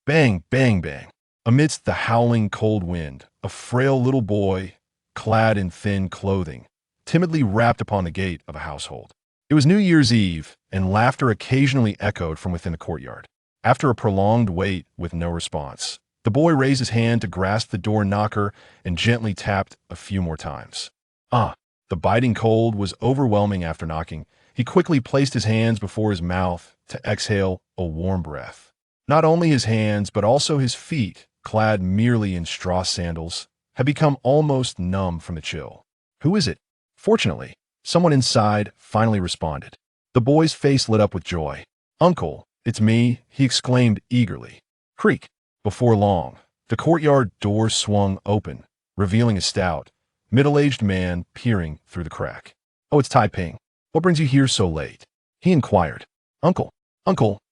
Bang, bang, bang. Amidst the howling cold wind, a frail little boy, clad in thin clothing, timidly rapped upon the gate of a household. It was New Year's Eve, and laughter occasionally echoed from within the courtyard. After a prolonged wait with no response, the boy raised his hand to grasp the door knocker and gently tapped a few more times. Ah, the biting cold was overwhelming after knocking. He quickly placed his hands before his mouth to exhale a warm breath. Not only his hands, but also his feet, clad merely in straw sandals, had become almost numb from the chill. Who is it? Fortunately, someone inside finally responded. The boy's face lit up with joy. Uncle, it's me, he exclaimed eagerly. Creak. Before long, the courtyard door swung open, revealing a stout, middle-aged man peering through the crack. Oh, it's Taiping. What brings you here so late? He inquired. Uncle,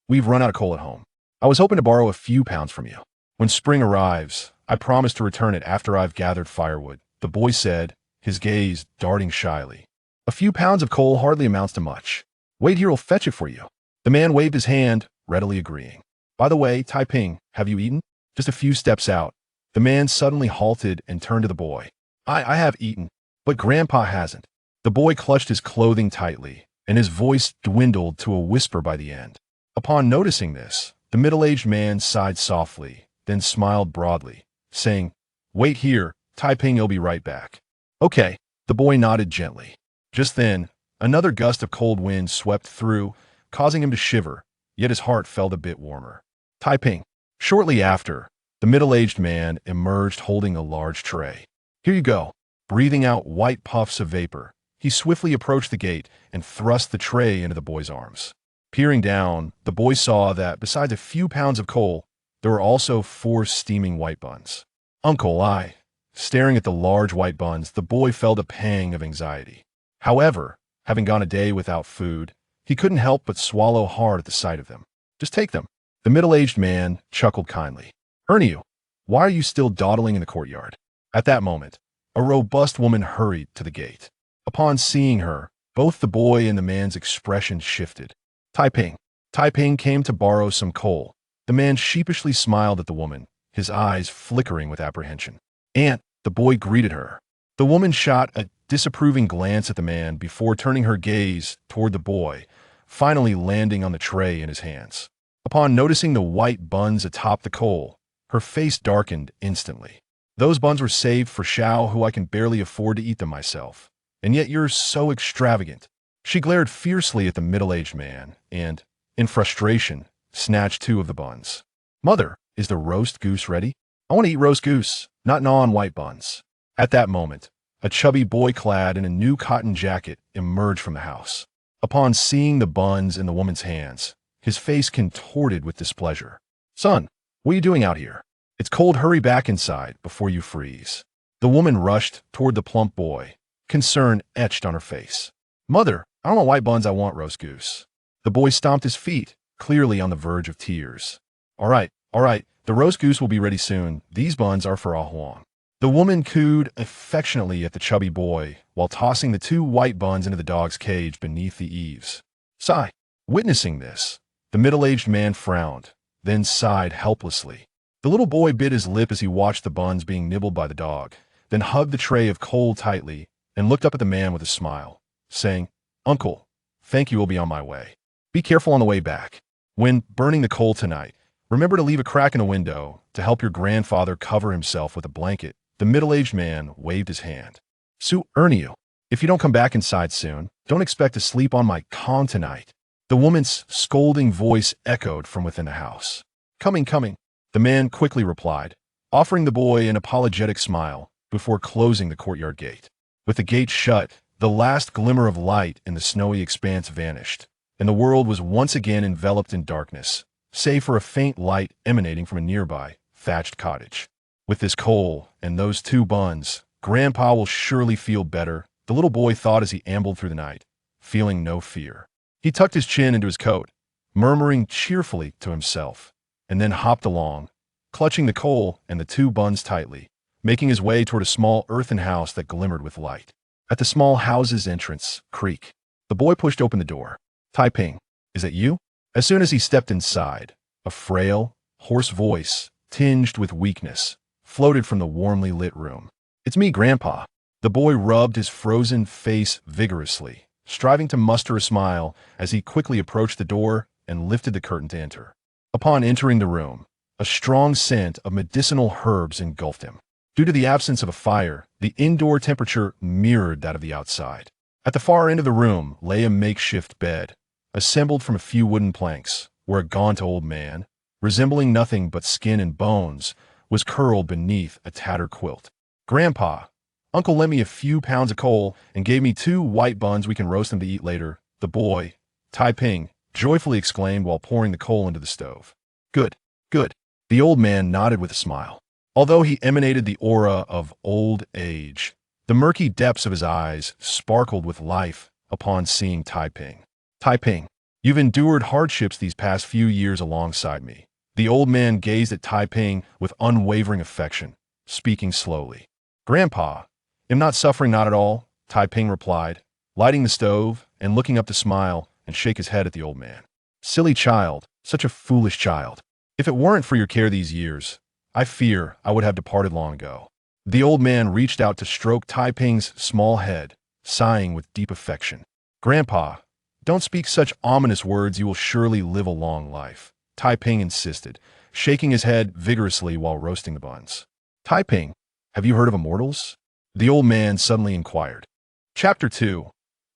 we've run out of coal at home. I was hoping to borrow a few pounds from you. When spring arrives, I promise to return it after I've gathered firewood, the boy said, his gaze darting shyly. A few pounds of coal hardly amounts to much. Wait here, I'll fetch it for you. The man waved his hand, readily agreeing. By the way, Taiping, have you eaten? Just a few steps out, the man suddenly halted and turned to the boy. I have eaten, but Grandpa hasn't. The boy clutched his clothing tightly, and his voice dwindled to a whisper by the end. Upon noticing this, the middle-aged man sighed softly, then smiled broadly, saying, Wait here, Taiping, you'll be right back. Okay, the boy nodded gently. Just then, another gust of cold wind swept through, causing him to shiver, yet his heart felt a bit warmer. Taiping. Shortly after, the middle-aged man emerged holding a large tray. Here you go. Breathing out white puffs of vapor, he swiftly approached the gate and thrust the tray into the boy's arms. Peering down, the boy saw that, besides a few pounds of coal, there were also 4 steaming white buns. Uncle, staring at the large white buns, the boy felt a pang of anxiety. However, having gone a day without food, he couldn't help but swallow hard at the sight of them. Just take them. The middle-aged man chuckled kindly. Ernie, why are you still dawdling in the courtyard? At that moment, a robust woman hurried to the gate. Upon seeing her, both the boy and the man's expression shifted. Taiping came to borrow some coal. The man sheepishly smiled at the woman, his eyes flickering with apprehension. Aunt, the boy greeted her. The woman shot a disapproving glance at the man before turning her gaze toward the boy, finally landing on the tray in his hands. Upon noticing the white buns atop the coal, her face darkened instantly. Those buns were saved for Xiao, who I can barely afford to eat them myself. And yet you're so extravagant. She glared fiercely at the middle-aged man and, in frustration, snatched 2 of the buns. Mother, is the roast goose ready? I want to eat roast goose, not gnaw on white buns. At that moment, a chubby boy clad in a new cotton jacket emerged from the house. Upon seeing the buns in the woman's hands, his face contorted with displeasure. Son, what are you doing out here? It's cold, hurry back inside before you freeze. The woman rushed toward the plump boy, concern etched on her face. Mother, I don't want white buns, I want roast goose. The boy stomped his feet, clearly on the verge of tears. All right, the roast goose will be ready soon. These buns are for Ah Huang. The woman cooed affectionately at the chubby boy while tossing the 2 white buns into the dog's cage beneath the eaves. Sigh. Witnessing this, the middle-aged man frowned, then sighed helplessly. The little boy bit his lip as he watched the buns being nibbled by the dog, then hugged the tray of coal tightly and looked up at the man with a smile, saying, Uncle, thank you, will be on my way. Be careful on the way back. When burning the coal tonight, remember to leave a crack in the window to help your grandfather cover himself with a blanket. The middle-aged man waved his hand. Su Ernie, if you don't come back inside soon, don't expect to sleep on my con tonight. The woman's scolding voice echoed from within the house. Coming. The man quickly replied, offering the boy an apologetic smile before closing the courtyard gate. With the gate shut, the last glimmer of light in the snowy expanse vanished, and the world was once again enveloped in darkness, save for a faint light emanating from a nearby, thatched cottage. With this coal and those 2 buns, Grandpa will surely feel better, the little boy thought as he ambled through the night, feeling no fear. He tucked his chin into his coat, murmuring cheerfully to himself, and then hopped along, clutching the coal and the 2 buns tightly, making his way toward a small earthen house that glimmered with light. At the small house's entrance, creak, the boy pushed open the door. Taiping, is it you? As soon as he stepped inside, a frail, hoarse voice, tinged with weakness, floated from the warmly lit room. "It's me, Grandpa." The boy rubbed his frozen face vigorously, striving to muster a smile as he quickly approached the door and lifted the curtain to enter. Upon entering the room, a strong scent of medicinal herbs engulfed him. Due to the absence of a fire, the indoor temperature mirrored that of the outside. At the far end of the room lay a makeshift bed, assembled from a few wooden planks, where a gaunt old man, resembling nothing but skin and bones, was curled beneath a tattered quilt. "Grandpa, Uncle lent me a few pounds of coal and gave me 2 white buns. We can roast them to eat later," the boy, Taiping, joyfully exclaimed while pouring the coal into the stove. "Good, good." The old man nodded with a smile. Although he emanated the aura of old age, the murky depths of his eyes sparkled with life upon seeing Taiping. "Taiping, you've endured hardships these past few years alongside me." The old man gazed at Taiping with unwavering affection, speaking slowly. "Grandpa, am not suffering, not at all," Taiping replied, lighting the stove and looking up to smile and shake his head at the old man. "Silly child, such a foolish child. If it weren't for your care these years, I fear I would have departed long ago." The old man reached out to stroke Taiping's small head, sighing with deep affection. "Grandpa, don't speak such ominous words. You will surely live a long life," Taiping insisted, shaking his head vigorously while roasting the buns. "Taiping, have you heard of immortals?" the old man suddenly inquired. Chapter 2.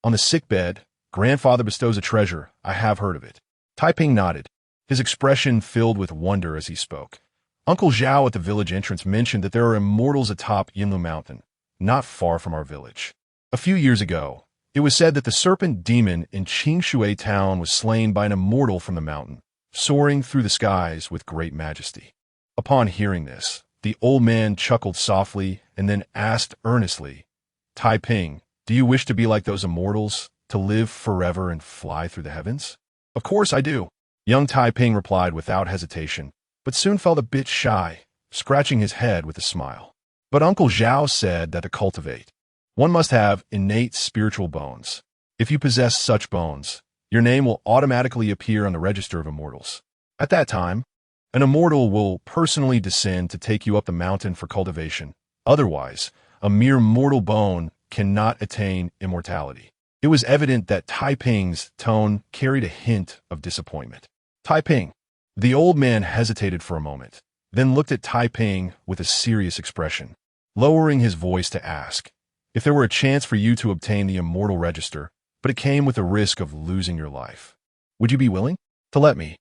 On the sickbed, grandfather bestows a treasure. "I have heard of it." Taiping nodded, his expression filled with wonder as he spoke. "Uncle Zhao at the village entrance mentioned that there are immortals atop Yinlu Mountain, not far from our village. A few years ago, it was said that the serpent demon in Qingshui town was slain by an immortal from the mountain, soaring through the skies with great majesty." Upon hearing this, the old man chuckled softly and then asked earnestly, "Taiping, do you wish to be like those immortals, to live forever and fly through the heavens?" "Of course I do," young Taiping replied without hesitation, but soon felt a bit shy, scratching his head with a smile. "But Uncle Zhao said that to cultivate, one must have innate spiritual bones. If you possess such bones, your name will automatically appear on the register of immortals. At that time, an immortal will personally descend to take you up the mountain for cultivation. Otherwise, a mere mortal bone cannot attain immortality." It was evident that Taiping's tone carried a hint of disappointment. "Taiping." The old man hesitated for a moment, then looked at Taiping with a serious expression, lowering his voice to ask, "If there were a chance for you to obtain the immortal register, but it came with the risk of losing your life, would you be willing to let me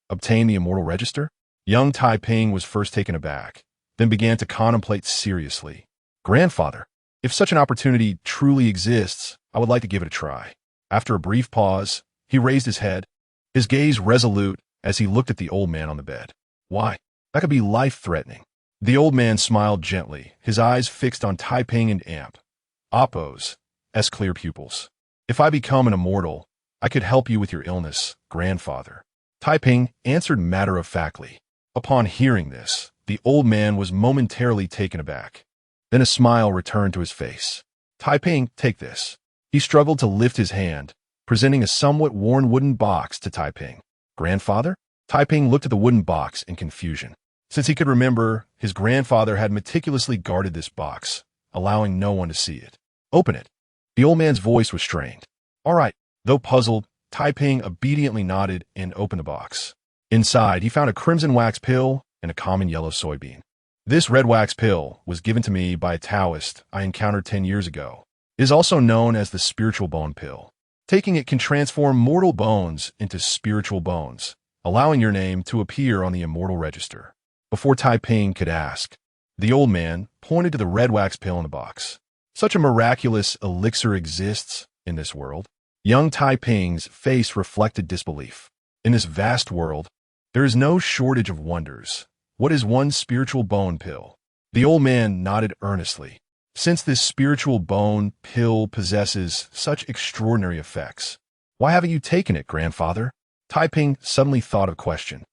obtain the immortal register?" Young Taiping was first taken aback, then began to contemplate seriously. "Grandfather, if such an opportunity truly exists, I would like to give it a try." After a brief pause, he raised his head, his gaze resolute as he looked at the old man on the bed. "Why? That could be life-threatening." The old man smiled gently, his eyes fixed on Taiping and Appo's clear pupils. "If I become an immortal, I could help you with your illness, grandfather," Taiping answered matter-of-factly. Upon hearing this, the old man was momentarily taken aback. Then a smile returned to his face. "Taiping, take this." He struggled to lift his hand, presenting a somewhat worn wooden box to Taiping. "Grandfather?" Taiping looked at the wooden box in confusion. Since he could remember, his grandfather had meticulously guarded this box, allowing no one to see it. "Open it." The old man's voice was strained. "All right." Though puzzled, Taiping obediently nodded and opened the box. Inside, he found a crimson wax pill and a common yellow soybean. "This red wax pill was given to me by a Taoist I encountered 10 years ago. It is also known as the spiritual bone pill. Taking it can transform mortal bones into spiritual bones, allowing your name to appear on the immortal register." Before Taiping could ask, the old man pointed to the red wax pill in the box. "Such a miraculous elixir exists in this world?" Young Taiping's face reflected disbelief. "In this vast world, there is no shortage of wonders. What is one spiritual bone pill?" The old man nodded earnestly. "Since this spiritual bone pill possesses such extraordinary effects, why haven't you taken it, grandfather?" Taiping suddenly thought of a question.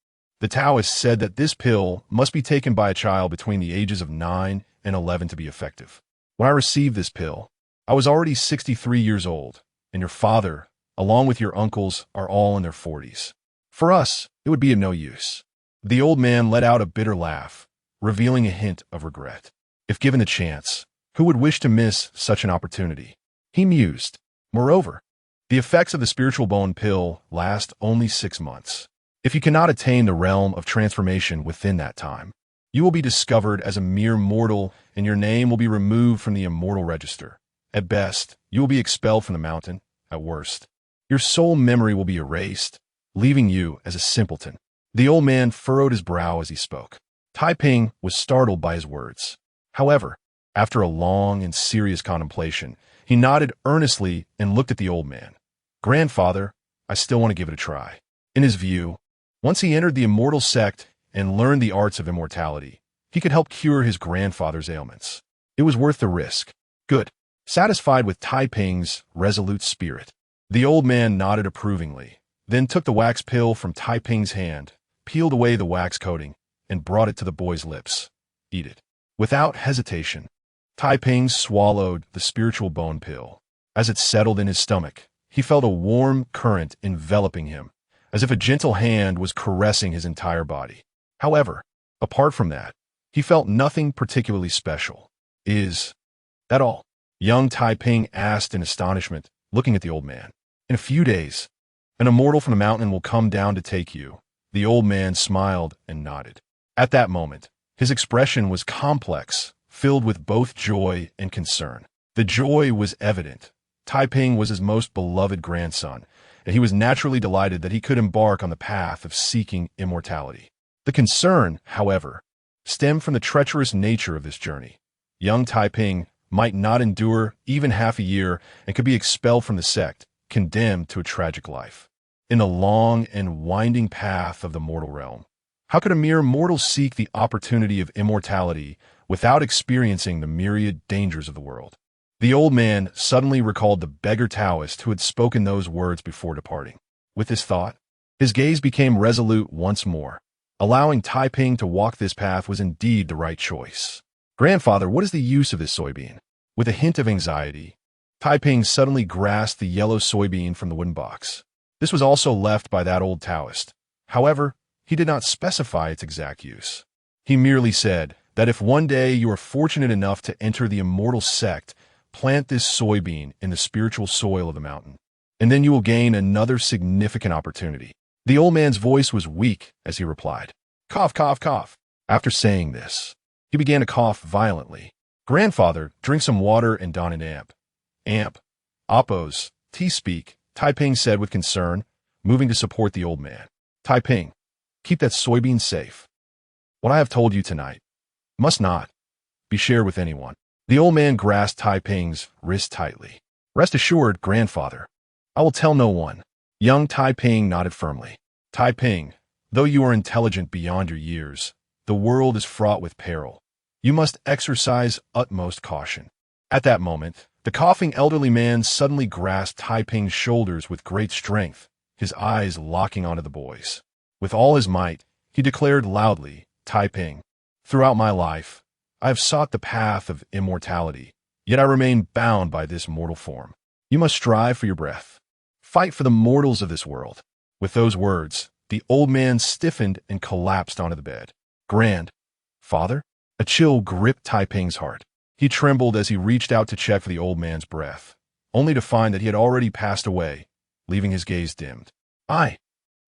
The Taoist said that this pill must be taken by a child between the ages of 9 and 11 to be effective. "When I received this pill, I was already 63 years old, and your father, along with your uncles, are all in their 40s. For us, it would be of no use." The old man let out a bitter laugh, revealing a hint of regret. If given the chance, who would wish to miss such an opportunity? He mused. Moreover, the effects of the spiritual bone pill last only 6 months. If you cannot attain the realm of transformation within that time, you will be discovered as a mere mortal and your name will be removed from the immortal register. At best, you will be expelled from the mountain. At worst, your soul memory will be erased, leaving you as a simpleton. The old man furrowed his brow as he spoke. Taiping was startled by his words. However, after a long and serious contemplation, he nodded earnestly and looked at the old man. Grandfather, I still want to give it a try. In his view, once he entered the immortal sect and learned the arts of immortality, he could help cure his grandfather's ailments. It was worth the risk. Good. Satisfied with Taiping's resolute spirit, the old man nodded approvingly, then took the wax pill from Taiping's hand, peeled away the wax coating, and brought it to the boy's lips. Eat it. Without hesitation, Taiping swallowed the spiritual bone pill. As it settled in his stomach, he felt a warm current enveloping him, as if a gentle hand was caressing his entire body. However, apart from that, he felt nothing particularly special. Is that all? Young Taiping asked in astonishment, looking at the old man. In a few days, an immortal from the mountain will come down to take you. The old man smiled and nodded. At that moment, his expression was complex, filled with both joy and concern. The joy was evident. Taiping was his most beloved grandson, and he was naturally delighted that he could embark on the path of seeking immortality. The concern, however, stemmed from the treacherous nature of this journey. Young Taiping might not endure even half a year and could be expelled from the sect, condemned to a tragic life. In the long and winding path of the mortal realm, how could a mere mortal seek the opportunity of immortality without experiencing the myriad dangers of the world? The old man suddenly recalled the beggar Taoist who had spoken those words before departing. With this thought, his gaze became resolute once more. Allowing Taiping to walk this path was indeed the right choice. Grandfather, what is the use of this soybean? With a hint of anxiety, Taiping suddenly grasped the yellow soybean from the wooden box. This was also left by that old Taoist. However, he did not specify its exact use. He merely said that if one day you are fortunate enough to enter the immortal sect, plant this soybean in the spiritual soil of the mountain, and then you will gain another significant opportunity. The old man's voice was weak as he replied, "Cough, cough, cough." After saying this, he began to cough violently. Grandfather, drink some water and don an amp. Amp. Oppos. T-speak, Taiping said with concern, moving to support the old man. Taiping, keep that soybean safe. What I have told you tonight must not be shared with anyone. The old man grasped Taiping's wrist tightly. Rest assured, grandfather, I will tell no one. Young Taiping nodded firmly. Taiping, though you are intelligent beyond your years, the world is fraught with peril. You must exercise utmost caution. At that moment, the coughing elderly man suddenly grasped Taiping's shoulders with great strength, his eyes locking onto the boy's. With all his might, he declared loudly, Taiping, throughout my life, I have sought the path of immortality, yet I remain bound by this mortal form. You must strive for your breath. Fight for the mortals of this world. With those words, the old man stiffened and collapsed onto the bed. Father? A chill gripped Taiping's heart. He trembled as he reached out to check for the old man's breath, only to find that he had already passed away, leaving his gaze dimmed. I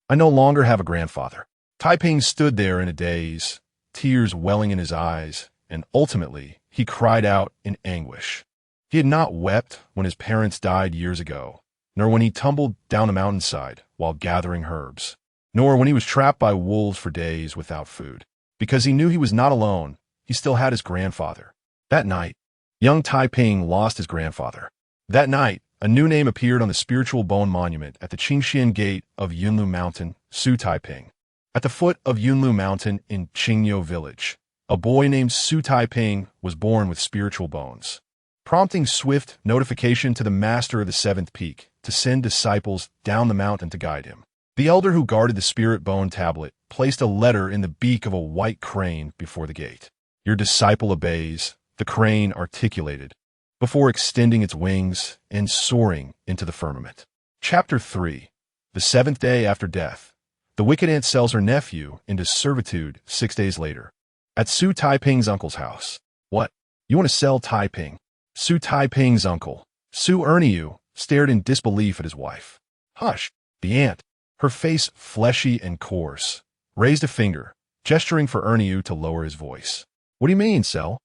no longer have a grandfather. Taiping stood there in a daze, tears welling in his eyes, and ultimately he cried out in anguish. He had not wept when his parents died years ago, nor when he tumbled down the mountainside while gathering herbs, nor when he was trapped by wolves for days without food. Because he knew he was not alone, he still had his grandfather. That night, young Taiping lost his grandfather. That night, a new name appeared on the spiritual bone monument at the Qingxian gate of Yunlu Mountain, Xu Taiping. At the foot of Yunlu Mountain in Qingyou village, a boy named Xu Taiping was born with spiritual bones, prompting swift notification to the master of the seventh peak to send disciples down the mountain to guide him. The elder who guarded the spirit bone tablet placed a letter in the beak of a white crane before the gate. Your disciple obeys, the crane articulated, before extending its wings and soaring into the firmament. Chapter 3. The seventh day after death. The wicked aunt sells her nephew into servitude 6 days later. At Xu Taiping's uncle's house. What? You want to sell Taiping? Xu Taiping's uncle, Xu Erniu, stared in disbelief at his wife. Hush! The aunt, her face fleshy and coarse, raised a finger, gesturing for Erniu to lower his voice. What do you mean, sell?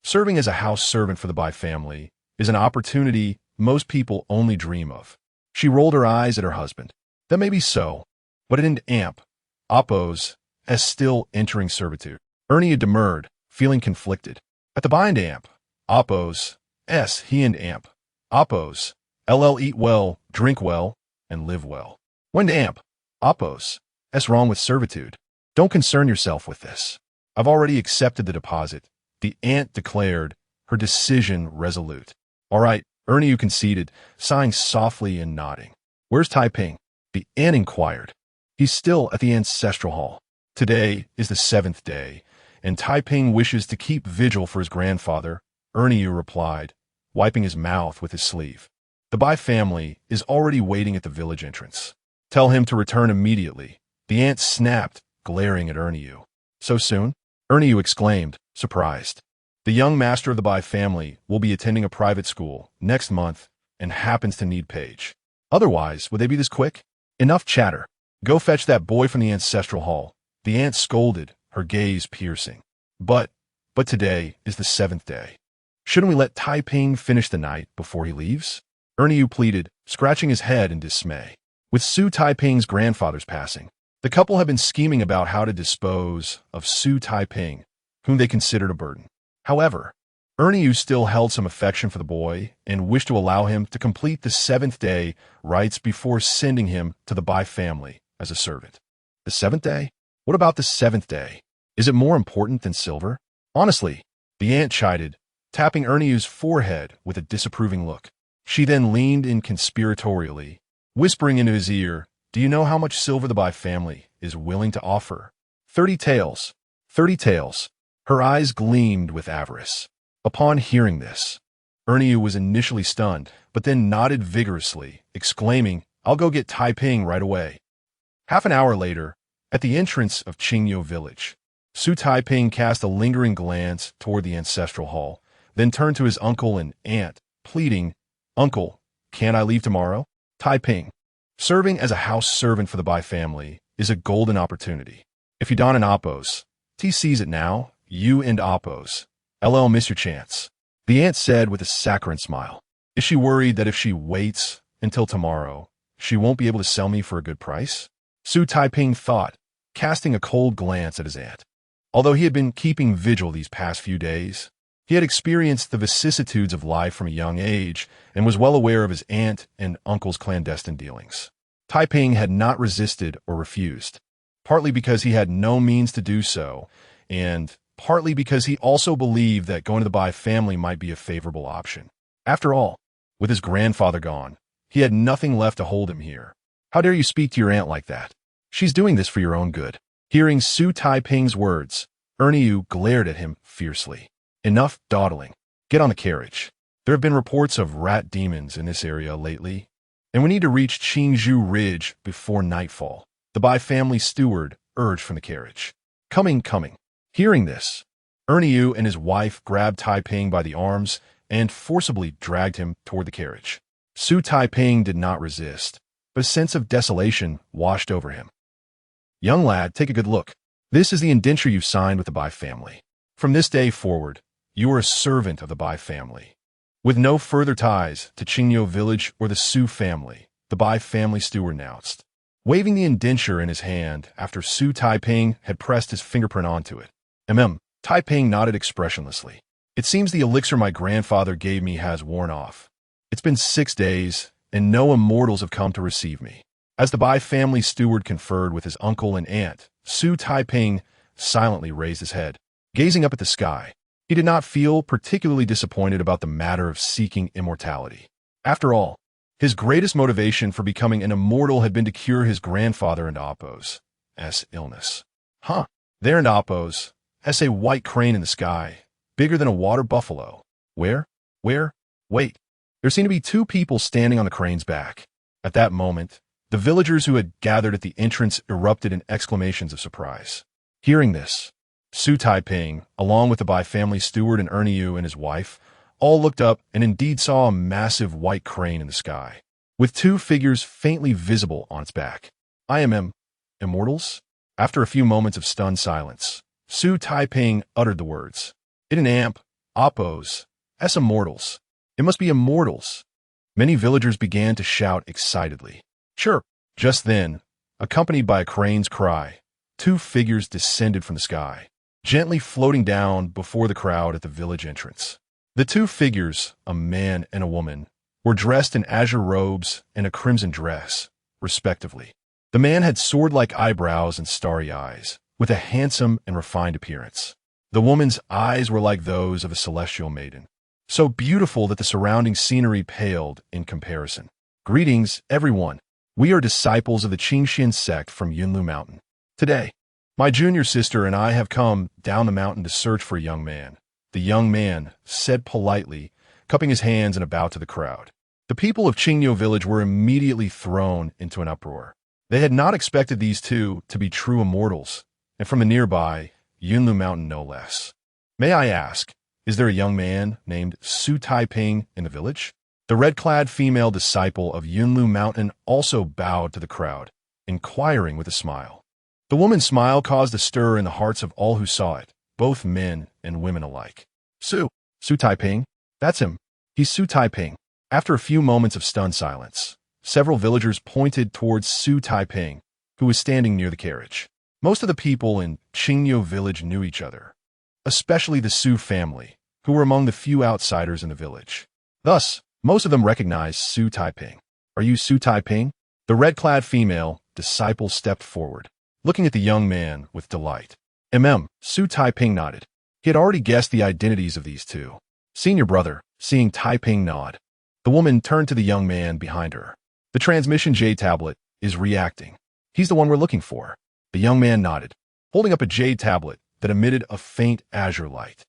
Serving as a house servant for the Bai family is an opportunity most people only dream of. She rolled her eyes at her husband. That may be so, but it didn't amp. Oppose, as still entering servitude. Erniu demurred, feeling conflicted. At the bind amp, oppose, he and amp. Oppose, eat well, drink well, and live well. When to amp, oppose, wrong with servitude. Don't concern yourself with this. I've already accepted the deposit, the aunt declared, her decision resolute. All right, Erniu conceded, sighing softly and nodding. Where's Taiping? The aunt inquired. He's still at the ancestral hall. Today is the 7th day, and Taiping wishes to keep vigil for his grandfather, Erniu replied, wiping his mouth with his sleeve. The Bai family is already waiting at the village entrance. Tell him to return immediately. The aunt snapped, glaring at Erniu. So soon? Erniu exclaimed, surprised. The young master of the Bai family will be attending a private school next month and happens to need Page. Otherwise, would they be this quick? Enough chatter. Go fetch that boy from the ancestral hall. The aunt scolded, her gaze piercing. But today is the 7th day. Shouldn't we let Taiping finish the night before he leaves? Erniu pleaded, scratching his head in dismay. With Xu Taiping's grandfather's passing, the couple had been scheming about how to dispose of Xu Taiping, whom they considered a burden. However, Erniu still held some affection for the boy and wished to allow him to complete the 7th day rites before sending him to the Bai family as a servant. The 7th day? What about the 7th day? Is it more important than silver? Honestly, the aunt chided, tapping Erniu's forehead with a disapproving look. She then leaned in conspiratorially, whispering into his ear, do you know how much silver the Bai family is willing to offer? 30 taels. 30 taels. Her eyes gleamed with avarice. Upon hearing this, Erniu was initially stunned, but then nodded vigorously, exclaiming, I'll go get Taiping right away. Half an hour later, at the entrance of Qingyo village, Xu Taiping cast a lingering glance toward the ancestral hall, then turned to his uncle and aunt, pleading, Uncle, can't I leave tomorrow? Taiping, serving as a house servant for the Bai family is a golden opportunity. If you don an oppose, T sees it now, you and oppose. Miss your chance. The aunt said with a saccharine smile. Is she worried that if she waits until tomorrow, she won't be able to sell me for a good price? Xu Taiping thought, casting a cold glance at his aunt. Although he had been keeping vigil these past few days, he had experienced the vicissitudes of life from a young age and was well aware of his aunt and uncle's clandestine dealings. Taiping had not resisted or refused, partly because he had no means to do so, and partly because he also believed that going to the Bai family might be a favorable option. After all, with his grandfather gone, he had nothing left to hold him here. How dare you speak to your aunt like that? She's doing this for your own good. Hearing Xu Taiping's words, Erniu glared at him fiercely. Enough dawdling. Get on the carriage. There have been reports of rat demons in this area lately, and we need to reach Qingzhou Ridge before nightfall. The Bai family steward urged from the carriage. Coming. Hearing this, Erniu and his wife grabbed Taiping by the arms and forcibly dragged him toward the carriage. Xu Taiping did not resist, but a sense of desolation washed over him. Young lad, take a good look. This is the indenture you signed with the Bai family. From this day forward, you are a servant of the Bai family. With no further ties to Qingyo village or the Xu family, the Bai family steward announced, waving the indenture in his hand after Xu Taiping had pressed his fingerprint onto it. Taiping nodded expressionlessly. It seems the elixir my grandfather gave me has worn off. It's been 6 days, and no immortals have come to receive me. As the Bai family steward conferred with his uncle and aunt, Xu Taiping silently raised his head, gazing up at the sky. He did not feel particularly disappointed about the matter of seeking immortality. After all, his greatest motivation for becoming an immortal had been to cure his grandfather and Appo's illness. There in Appo's, a white crane in the sky, bigger than a water buffalo. Where? Wait. There seemed to be 2 people standing on the crane's back. At that moment, The villagers who had gathered at the entrance erupted in exclamations of surprise. Hearing this, Xu Taiping, along with the Bai family steward and Erniu and his wife, all looked up and indeed saw a massive white crane in the sky, with two figures faintly visible on its back. Immortals? After a few moments of stunned silence, Xu Taiping uttered the words. It an amp, oppos, s immortals. It must be immortals. Many villagers began to shout excitedly. Chirp! Just then, accompanied by a crane's cry, two figures descended from the sky, gently floating down before the crowd at the village entrance. The two figures, a man and a woman, were dressed in azure robes and a crimson dress, respectively. The man had sword-like eyebrows and starry eyes, with a handsome and refined appearance. The woman's eyes were like those of a celestial maiden, so beautiful that the surrounding scenery paled in comparison. Greetings, everyone. We are disciples of the Qingxian sect from Yunlu Mountain. Today, my junior sister and I have come down the mountain to search for a young man. The young man said politely, cupping his hands in a bow to the crowd. The people of Qingniu village were immediately thrown into an uproar. They had not expected these two to be true immortals, and from the nearby Yunlu Mountain no less. May I ask, is there a young man named Xu Taiping in the village? The red-clad female disciple of Yunlu Mountain also bowed to the crowd, inquiring with a smile. The woman's smile caused a stir in the hearts of all who saw it, both men and women alike. Xu Taiping? That's him. He's Xu Taiping. After a few moments of stunned silence, several villagers pointed towards Xu Taiping, who was standing near the carriage. Most of the people in Qingniu village knew each other, especially the Xu family, who were among the few outsiders in the village. Thus, most of them recognized Xu Taiping. Are you Xu Taiping? The red-clad female disciple stepped forward, looking at the young man with delight. Xu Taiping nodded. He had already guessed the identities of these two. Senior brother, seeing Taiping nod, the woman turned to the young man behind her. The transmission jade tablet is reacting. He's the one we're looking for. The young man nodded, holding up a jade tablet that emitted a faint azure light.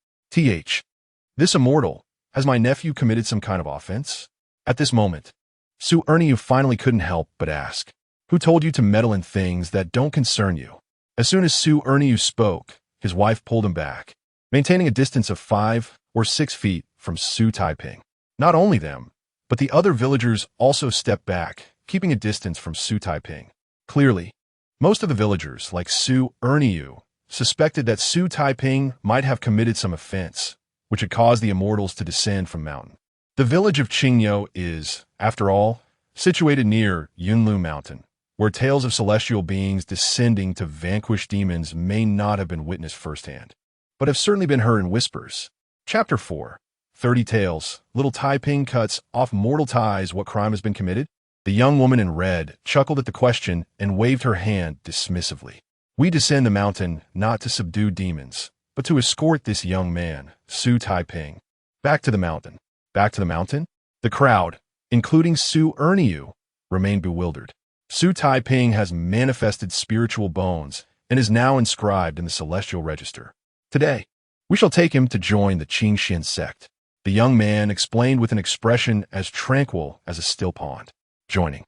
This immortal, has my nephew committed some kind of offense? At this moment, Su Erniu finally couldn't help but ask, who told you to meddle in things that don't concern you? As soon as Su Erniu spoke, his wife pulled him back, maintaining a distance of 5 or 6 feet from Xu Taiping. Not only them, but the other villagers also stepped back, keeping a distance from Xu Taiping. Clearly, most of the villagers, like Su Erniu, suspected that Xu Taiping might have committed some offense, which had caused the immortals to descend from mountain. The village of Qingniu is, after all, situated near Yunlu Mountain, where tales of celestial beings descending to vanquish demons may not have been witnessed firsthand, but have certainly been heard in whispers. Chapter 4. 30 Tales. Little Taiping cuts off mortal ties. What crime has been committed? The young woman in red chuckled at the question and waved her hand dismissively. We descend the mountain not to subdue demons, but to escort this young man, Xu Taiping, back to the mountain. Back to the mountain? The crowd, including Su Erniu, remained bewildered. Xu Taiping has manifested spiritual bones and is now inscribed in the celestial register. Today, we shall take him to join the Qingxian sect. The young man explained with an expression as tranquil as a still pond. Joining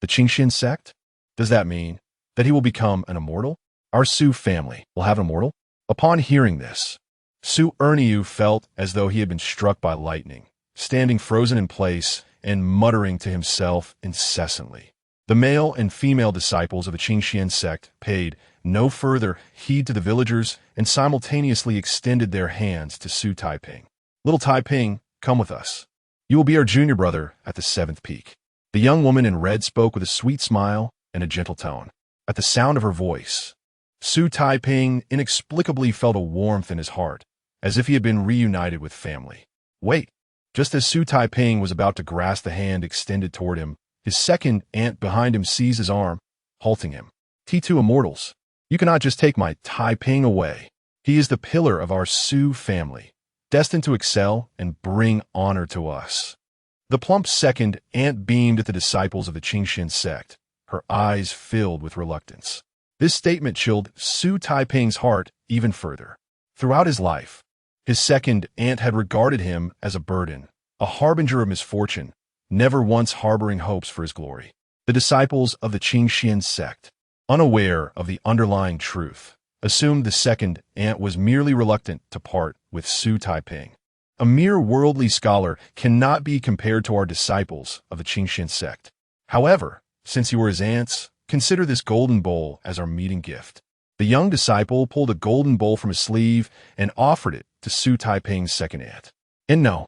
the Qingxian sect? Does that mean that he will become an immortal? Our Xu family will have an immortal? Upon hearing this, Su Erniu felt as though he had been struck by lightning, standing frozen in place and muttering to himself incessantly. The male and female disciples of the Qingxian sect paid no further heed to the villagers and simultaneously extended their hands to Xu Taiping. Little Taiping, come with us. You will be our junior brother at the 7th peak. The young woman in red spoke with a sweet smile and a gentle tone. At the sound of her voice, Xu Taiping inexplicably felt a warmth in his heart, as if he had been reunited with family. Wait! Just as Xu Taiping was about to grasp the hand extended toward him, his second aunt behind him seized his arm, halting him. T2 Immortals, you cannot just take my Taiping away. He is the pillar of our Xu family, destined to excel and bring honor to us. The plump second aunt beamed at the disciples of the Qingxian sect, her eyes filled with reluctance. This statement chilled Xu Taiping's heart even further. Throughout his life, his second aunt had regarded him as a burden, a harbinger of misfortune, never once harboring hopes for his glory. The disciples of the Qingxian sect, unaware of the underlying truth, assumed the second ant was merely reluctant to part with Xu Taiping. A mere worldly scholar cannot be compared to our disciples of the Qingxian sect. However, since you are his ants, consider this golden bowl as our meeting gift. The young disciple pulled a golden bowl from his sleeve and offered it to Xu Taiping's second ant. And no,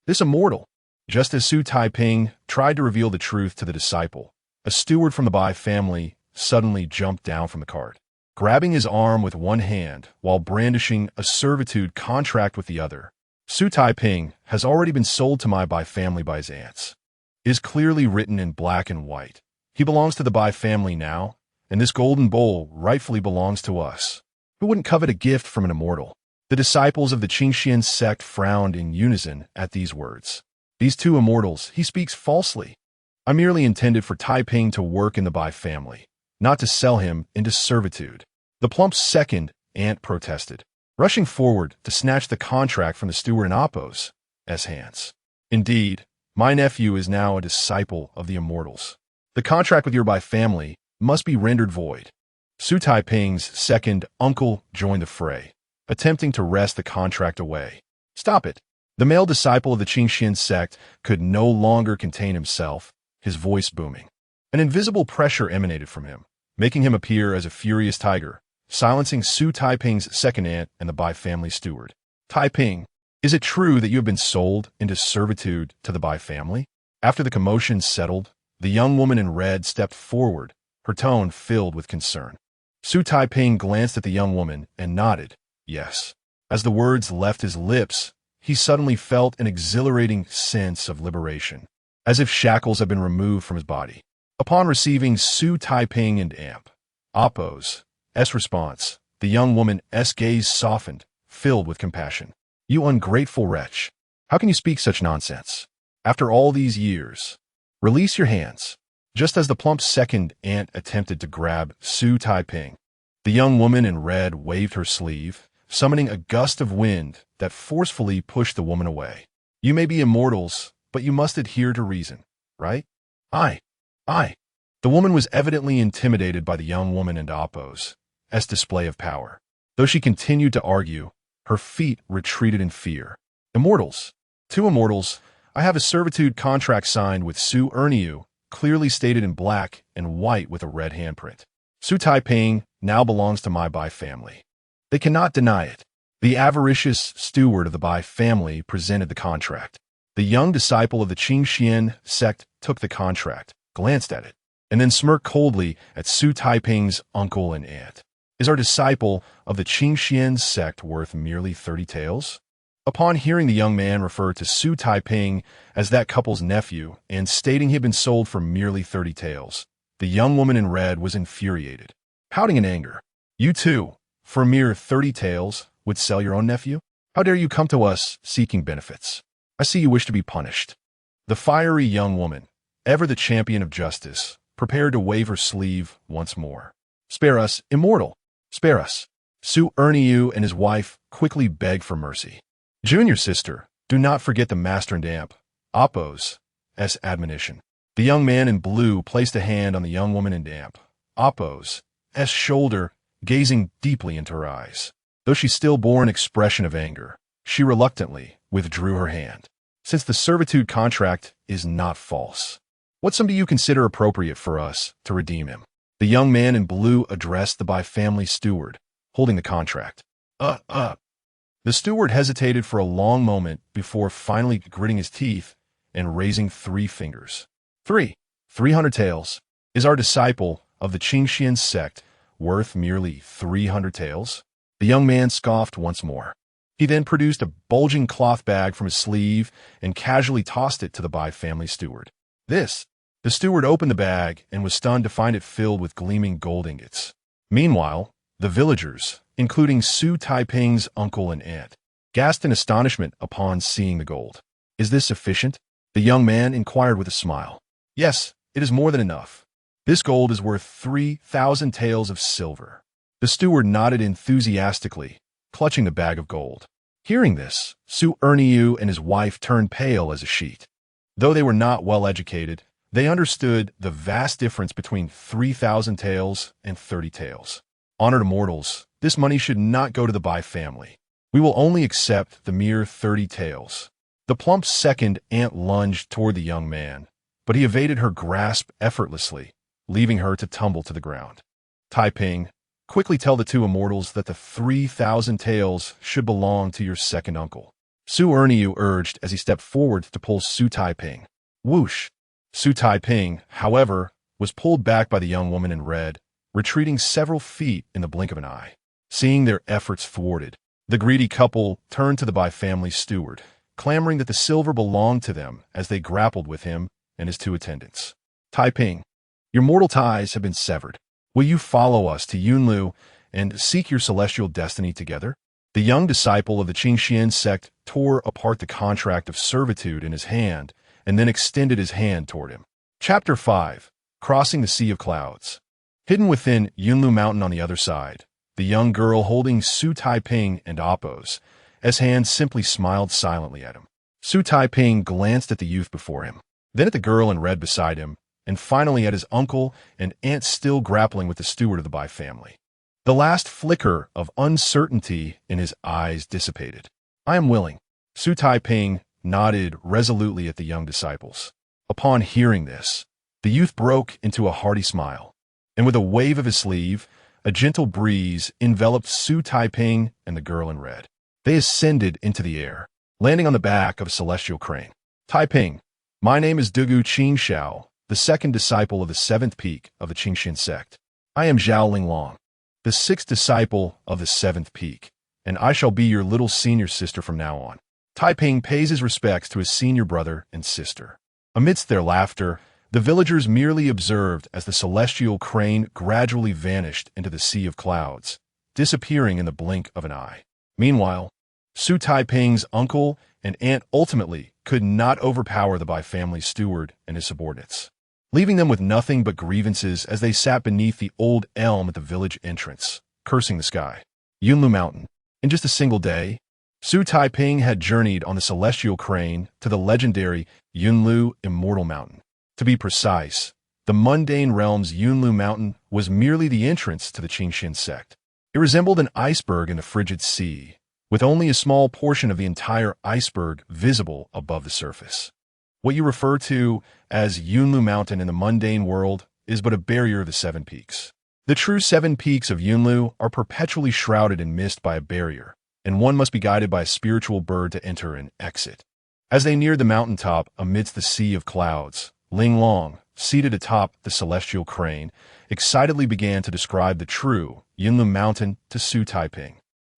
this immortal, just as Xu Taiping tried to reveal the truth to the disciple, a steward from the Bai family suddenly jumped down from the cart, grabbing his arm with one hand while brandishing a servitude contract with the other. Xu Taiping has already been sold to my Bai family by his ants. It is clearly written in black and white. He belongs to the Bai family now, and this golden bowl rightfully belongs to us. Who wouldn't covet a gift from an immortal? The disciples of the Qingxian sect frowned in unison at these words. These two immortals, he speaks falsely. I merely intended for Taiping to work in the Bai family, not to sell him into servitude. The plump second ant protested, rushing forward to snatch the contract from the steward in Appo's hands. Indeed, my nephew is now a disciple of the immortals. The contract with your Bai family must be rendered void. Xu Taiping's second uncle joined the fray, attempting to wrest the contract away. Stop it! The male disciple of the Qingxian sect could no longer contain himself, his voice booming. An invisible pressure emanated from him, making him appear as a furious tiger, silencing Xu Taiping's second ant and the Bai family steward. Taiping, is it true that you have been sold into servitude to the Bai family? After the commotion settled, the young woman in red stepped forward, her tone filled with concern. Xu Taiping glanced at the young woman and nodded, yes. As the words left his lips, he suddenly felt an exhilarating sense of liberation, as if shackles had been removed from his body. Upon receiving Xu Taiping and Appo's response, the young woman's gaze softened, filled with compassion. You ungrateful wretch! How can you speak such nonsense? After all these years, release your hands. Just as the plump second ant attempted to grab Xu Taiping, the young woman in red waved her sleeve, summoning a gust of wind that forcefully pushed the woman away. You may be immortals, but you must adhere to reason, right? I. The woman was evidently intimidated by the young woman and Appo's display of power. Though she continued to argue, her feet retreated in fear. Immortals. Two immortals. I have a servitude contract signed with Xu Erniu, clearly stated in black and white with a red handprint. Xu Taiping now belongs to my Bai family. They cannot deny it. The avaricious steward of the Bai family presented the contract. The young disciple of the Qingxian sect took the contract, glanced at it, and then smirked coldly at Xu Taiping's uncle and aunt. Is our disciple of the Qingxian sect worth merely 30 taels? Upon hearing the young man refer to Xu Taiping as that couple's nephew and stating he had been sold for merely 30 taels, the young woman in red was infuriated, pouting in anger. You too, for a mere 30 taels, would sell your own nephew? How dare you come to us seeking benefits? I see you wish to be punished. The fiery young woman, ever the champion of justice, prepared to wave her sleeve once more. Spare us, immortal! Spare us! Xu Erniu and his wife quickly begged for mercy. Junior sister, do not forget the master and Appo's admonition. The young man in blue placed a hand on the young woman in Appo's shoulder, gazing deeply into her eyes. Though she still bore an expression of anger, she reluctantly withdrew her hand. Since the servitude contract is not false, what sum do you consider appropriate for us to redeem him? The young man in blue addressed the Bai family steward, holding the contract. The steward hesitated for a long moment before finally gritting his teeth and raising 3 fingers. 300 taels. Is our disciple of the Qingxian sect worth merely 300 taels? The young man scoffed once more. He then produced a bulging cloth bag from his sleeve and casually tossed it to the Bai family steward. The steward opened the bag and was stunned to find it filled with gleaming gold ingots. Meanwhile, the villagers, including Xu Taiping's uncle and aunt, gasped in astonishment upon seeing the gold. Is this sufficient? The young man inquired with a smile. Yes, it is more than enough. This gold is worth 3,000 taels of silver. The steward nodded enthusiastically, clutching the bag of gold. Hearing this, Xu Erniu and his wife turned pale as a sheet. Though they were not well educated, They understood the vast difference between 3,000 taels and 30 taels. Honored immortals, this money should not go to the Bai family. We will only accept the mere 30 taels. The plump second ant lunged toward the young man, but he evaded her grasp effortlessly, leaving her to tumble to the ground. Taiping, quickly tell the two immortals that the 3,000 taels should belong to your second uncle. Xu Erniu urged as he stepped forward to pull Xu Taiping. Whoosh! Xu Taiping, however, was pulled back by the young woman in red, retreating several feet in the blink of an eye. Seeing their efforts thwarted, the greedy couple turned to the Bai family steward, clamoring that the silver belonged to them as they grappled with him and his two attendants. Taiping, your mortal ties have been severed. Will you follow us to Yunlu and seek your celestial destiny together? The young disciple of the Qingxian sect tore apart the contract of servitude in his hand and then extended his hand toward him. Chapter 5. Crossing the Sea of Clouds. Hidden within Yunlu Mountain on the other side, the young girl holding Xu Taiping and Apos, as hand simply smiled silently at him. Xu Taiping glanced at the youth before him, then at the girl in red beside him, and finally at his uncle and aunt still grappling with the steward of the Bai family. The last flicker of uncertainty in his eyes dissipated. I am willing. Xu Taiping nodded resolutely at the young disciples. Upon hearing this, the youth broke into a hearty smile, and with a wave of his sleeve, a gentle breeze enveloped Xu Taiping and the girl in red. They ascended into the air, landing on the back of a celestial crane. Taiping, my name is Dugu Qingxiao, the second disciple of the seventh peak of the Qingxian sect. I am Zhao Linglong, the sixth disciple of the seventh peak, and I shall be your little senior sister from now on. Taiping pays his respects to his senior brother and sister. Amidst their laughter, the villagers merely observed as the celestial crane gradually vanished into the sea of clouds, disappearing in the blink of an eye. Meanwhile, Xu Taiping's uncle and aunt ultimately could not overpower the Bai family steward and his subordinates, leaving them with nothing but grievances as they sat beneath the old elm at the village entrance, cursing the sky. Yunlu Mountain. In just a single day, Xu Taiping had journeyed on the celestial crane to the legendary Yunlu Immortal Mountain. To be precise, the mundane realm's Yunlu Mountain was merely the entrance to the Qingxian sect. It resembled an iceberg in the frigid sea, with only a small portion of the entire iceberg visible above the surface. What you refer to as Yunlu Mountain in the mundane world is but a barrier of the seven peaks. The true seven peaks of Yunlu are perpetually shrouded in mist by a barrier, and one must be guided by a spiritual bird to enter and exit. As they neared the mountaintop amidst the sea of clouds, Linglong, seated atop the celestial crane, excitedly began to describe the true Yunlu Mountain to Xu Taiping.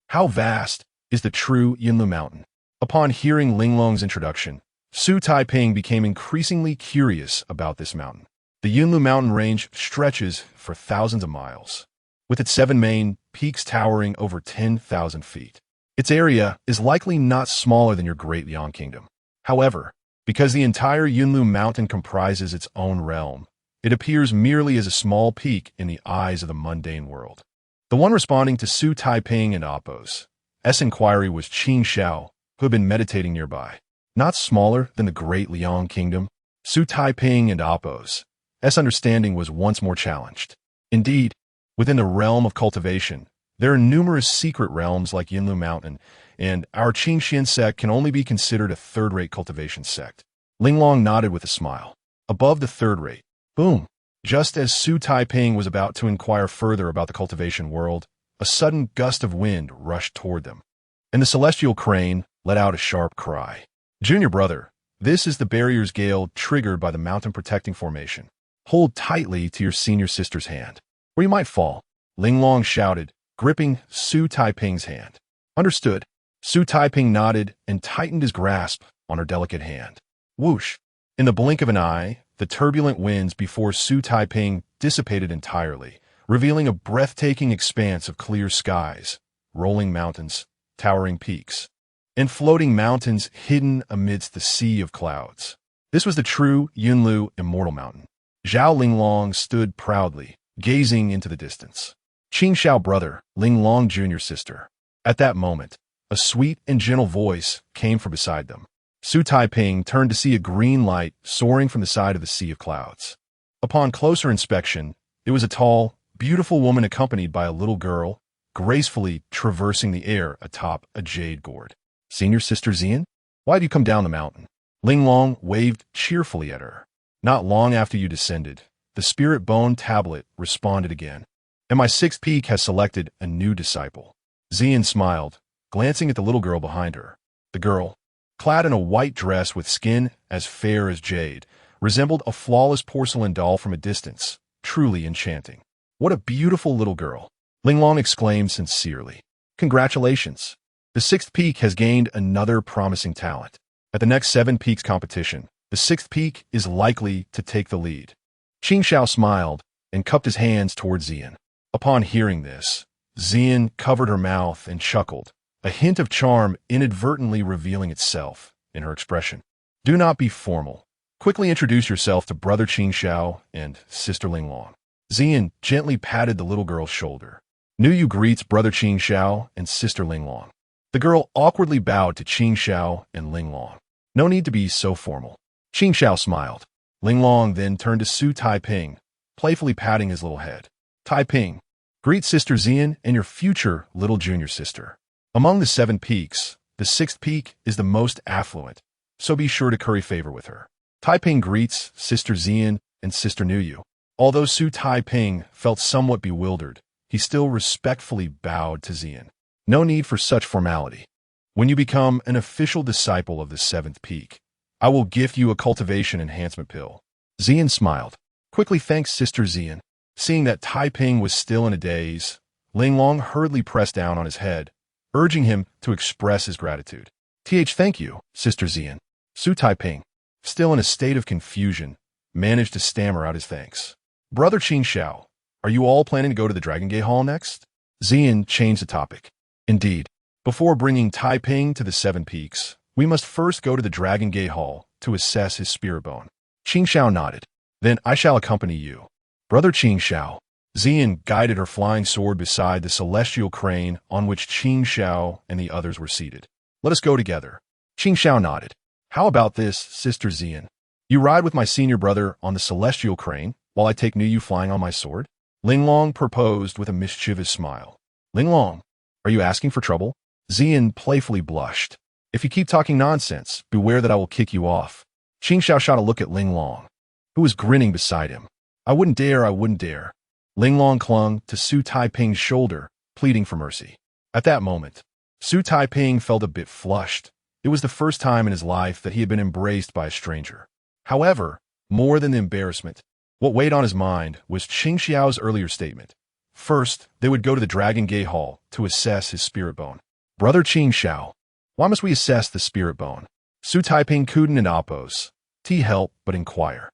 How vast is the true Yunlu Mountain? Upon hearing Linglong's introduction, Xu Taiping became increasingly curious about this mountain. The Yunlu mountain range stretches for thousands of miles, with its seven main peaks towering over 10,000 feet. Its area is likely not smaller than your great Liang kingdom. However, because the entire Yunlu mountain comprises its own realm, it appears merely as a small peak in the eyes of the mundane world. The one responding to Xu Taiping and Apos' inquiry was Qing Xiao, who had been meditating nearby. Not smaller than the great Liang kingdom, Xu Taiping and Apos' understanding was once more challenged. Indeed, within the realm of cultivation, there are numerous secret realms like Yunlu Mountain, and our Qingxian sect can only be considered a third-rate cultivation sect. Linglong nodded with a smile. Above the third rate, boom! Just as Xu Taiping was about to inquire further about the cultivation world, a sudden gust of wind rushed toward them, and the celestial crane let out a sharp cry. Junior brother, this is the barrier's gale triggered by the mountain protecting formation. Hold tightly to your senior sister's hand, or you might fall, Linglong shouted, gripping Xu Taiping's hand. Understood. Xu Taiping nodded and tightened his grasp on her delicate hand. Whoosh! In the blink of an eye, the turbulent winds before Xu Taiping dissipated entirely, revealing a breathtaking expanse of clear skies, rolling mountains, towering peaks, and floating mountains hidden amidst the sea of clouds. This was the true Yunlu Immortal Mountain. Zhao Linglong stood proudly, gazing into the distance. Qing Xiao brother, Linglong junior sister. At that moment, a sweet and gentle voice came from beside them. Xu Taiping turned to see a green light soaring from the side of the sea of clouds. Upon closer inspection, it was a tall, beautiful woman accompanied by a little girl, gracefully traversing the air atop a jade gourd. "Senior Sister Xian, why have you come down the mountain?" Linglong waved cheerfully at her. "Not long after you descended, the spirit bone tablet responded again, and my sixth peak has selected a new disciple." Xian smiled, glancing at the little girl behind her. The girl, clad in a white dress with skin as fair as jade, resembled a flawless porcelain doll from a distance, truly enchanting. "What a beautiful little girl," Linglong exclaimed sincerely. "Congratulations. The sixth peak has gained another promising talent. At the next 7 peaks competition, the sixth peak is likely to take the lead." Qingxiao smiled and cupped his hands towards Xian. Upon hearing this, Xian covered her mouth and chuckled, a hint of charm inadvertently revealing itself in her expression. "Do not be formal. Quickly introduce yourself to Brother Qingxiao and Sister Linglong." Xian gently patted the little girl's shoulder. "Nuyu greets Brother Qingxiao and Sister Linglong." The girl awkwardly bowed to Qingxiao and Linglong. "No need to be so formal." Qingxiao smiled. Linglong then turned to Xu Taiping, playfully patting his little head. "Taiping, greet Sister Xian and your future little junior sister. Among the 7 peaks, the 6th peak is the most affluent, so be sure to curry favor with her." Taiping greets Sister Xian and Sister Nuyu. Although Xu Taiping felt somewhat bewildered, he still respectfully bowed to Xian. "No need for such formality. When you become an official disciple of the 7th peak, I will gift you a cultivation enhancement pill." Xian smiled. "Quickly thanks Sister Xian." Seeing that Taiping was still in a daze, Linglong hurriedly pressed down on his head, urging him to express his gratitude. Thank you, Sister Xian." Xu Taiping, still in a state of confusion, managed to stammer out his thanks. "Brother Qingxiao, are you all planning to go to the Dragon Gate Hall next?" Xian changed the topic. "Indeed. Before bringing Taiping to the 7 peaks, we must first go to the Dragon Gate Hall to assess his spirit bone." Qingxiao nodded. "Then I shall accompany you." "Brother Qingxiao." Xian guided her flying sword beside the celestial crane on which Qingxiao and the others were seated. "Let us go together." Qingxiao nodded. "How about this, Sister Xian? You ride with my senior brother on the celestial crane, while I take Nuyu flying on my sword?" Linglong proposed with a mischievous smile. "Linglong, are you asking for trouble?" Xian playfully blushed. "If you keep talking nonsense, beware that I will kick you off." Qingxiao shot a look at Linglong, who was grinning beside him. I wouldn't dare." Linglong clung to Xu Taiping's shoulder, pleading for mercy. At that moment, Xu Taiping felt a bit flushed. It was the first time in his life that he had been embraced by a stranger. However, more than the embarrassment, what weighed on his mind was Qingxiao's earlier statement. First, they would go to the Dragon Gate Hall to assess his spirit bone. "Brother Qingxiao, why must we assess the spirit bone?" Xu Taiping couldn't oppose. Help but inquire.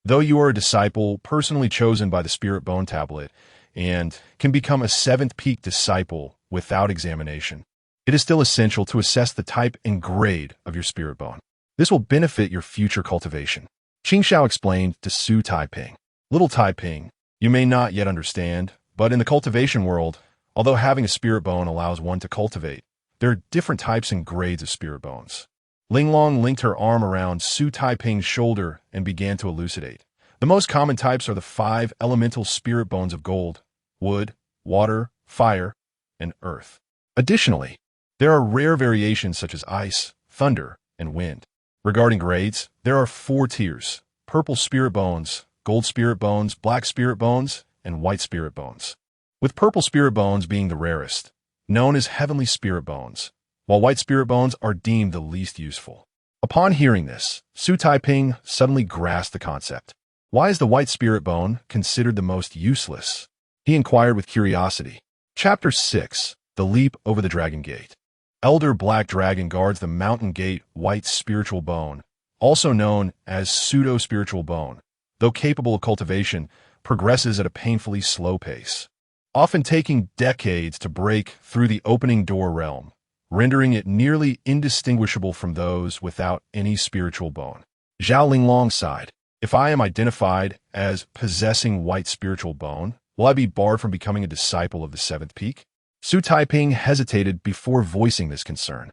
"Though you are a disciple personally chosen by the spirit bone tablet and can become a 7th peak disciple without examination, it is still essential to assess the type and grade of your spirit bone. This will benefit your future cultivation." Qingxiao explained to Xu Taiping. "Little Taiping, you may not yet understand, but in the cultivation world, although having a spirit bone allows one to cultivate, there are different types and grades of spirit bones." Linglong linked her arm around Xu Taiping's shoulder and began to elucidate. "The most common types are the 5 elemental spirit bones of gold, wood, water, fire, and earth. Additionally, there are rare variations such as ice, thunder, and wind. Regarding grades, there are 4 tiers: purple spirit bones, gold spirit bones, black spirit bones, and white spirit bones, with purple spirit bones being the rarest, known as heavenly spirit bones, while white spirit bones are deemed the least useful." Upon hearing this, Xu Taiping suddenly grasped the concept. "Why is the white spirit bone considered the most useless?" he inquired with curiosity. Chapter 6: The Leap Over the Dragon Gate. Elder Black Dragon guards the Mountain Gate White Spiritual Bone, also known as Pseudo-Spiritual Bone, though capable of cultivation, progresses at a painfully slow pace, often taking decades to break through the opening door realm, rendering it nearly indistinguishable from those without any spiritual bone. Zhao Linglong sighed. "If I am identified as possessing white spiritual bone, will I be barred from becoming a disciple of the 7th peak?" Xu Taiping hesitated before voicing this concern.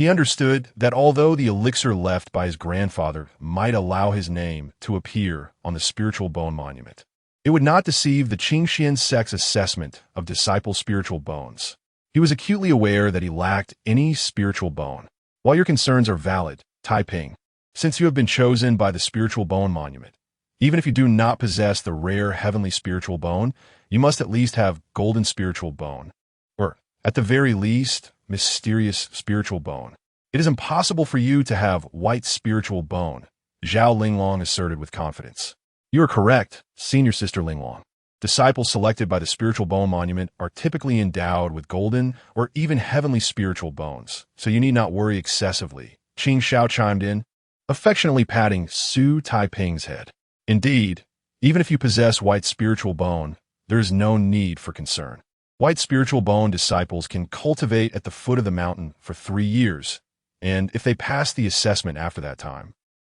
He understood that although the elixir left by his grandfather might allow his name to appear on the spiritual bone monument, it would not deceive the Qingxian sect's assessment of disciple spiritual bones. He was acutely aware that he lacked any spiritual bone. While your concerns are valid, Taiping, since you have been chosen by the spiritual bone monument, even if you do not possess the rare heavenly spiritual bone, you must at least have golden spiritual bone, or, at the very least, mysterious spiritual bone. It is impossible for you to have white spiritual bone, Zhao Linglong asserted with confidence. You are correct, Senior Sister Linglong. Disciples selected by the spiritual bone monument are typically endowed with golden or even heavenly spiritual bones, so you need not worry excessively, Qing Xiao chimed in, affectionately patting Xu Taiping's head. Indeed, even if you possess white spiritual bone, there is no need for concern. White spiritual bone disciples can cultivate at the foot of the mountain for 3 years, and if they pass the assessment after that time,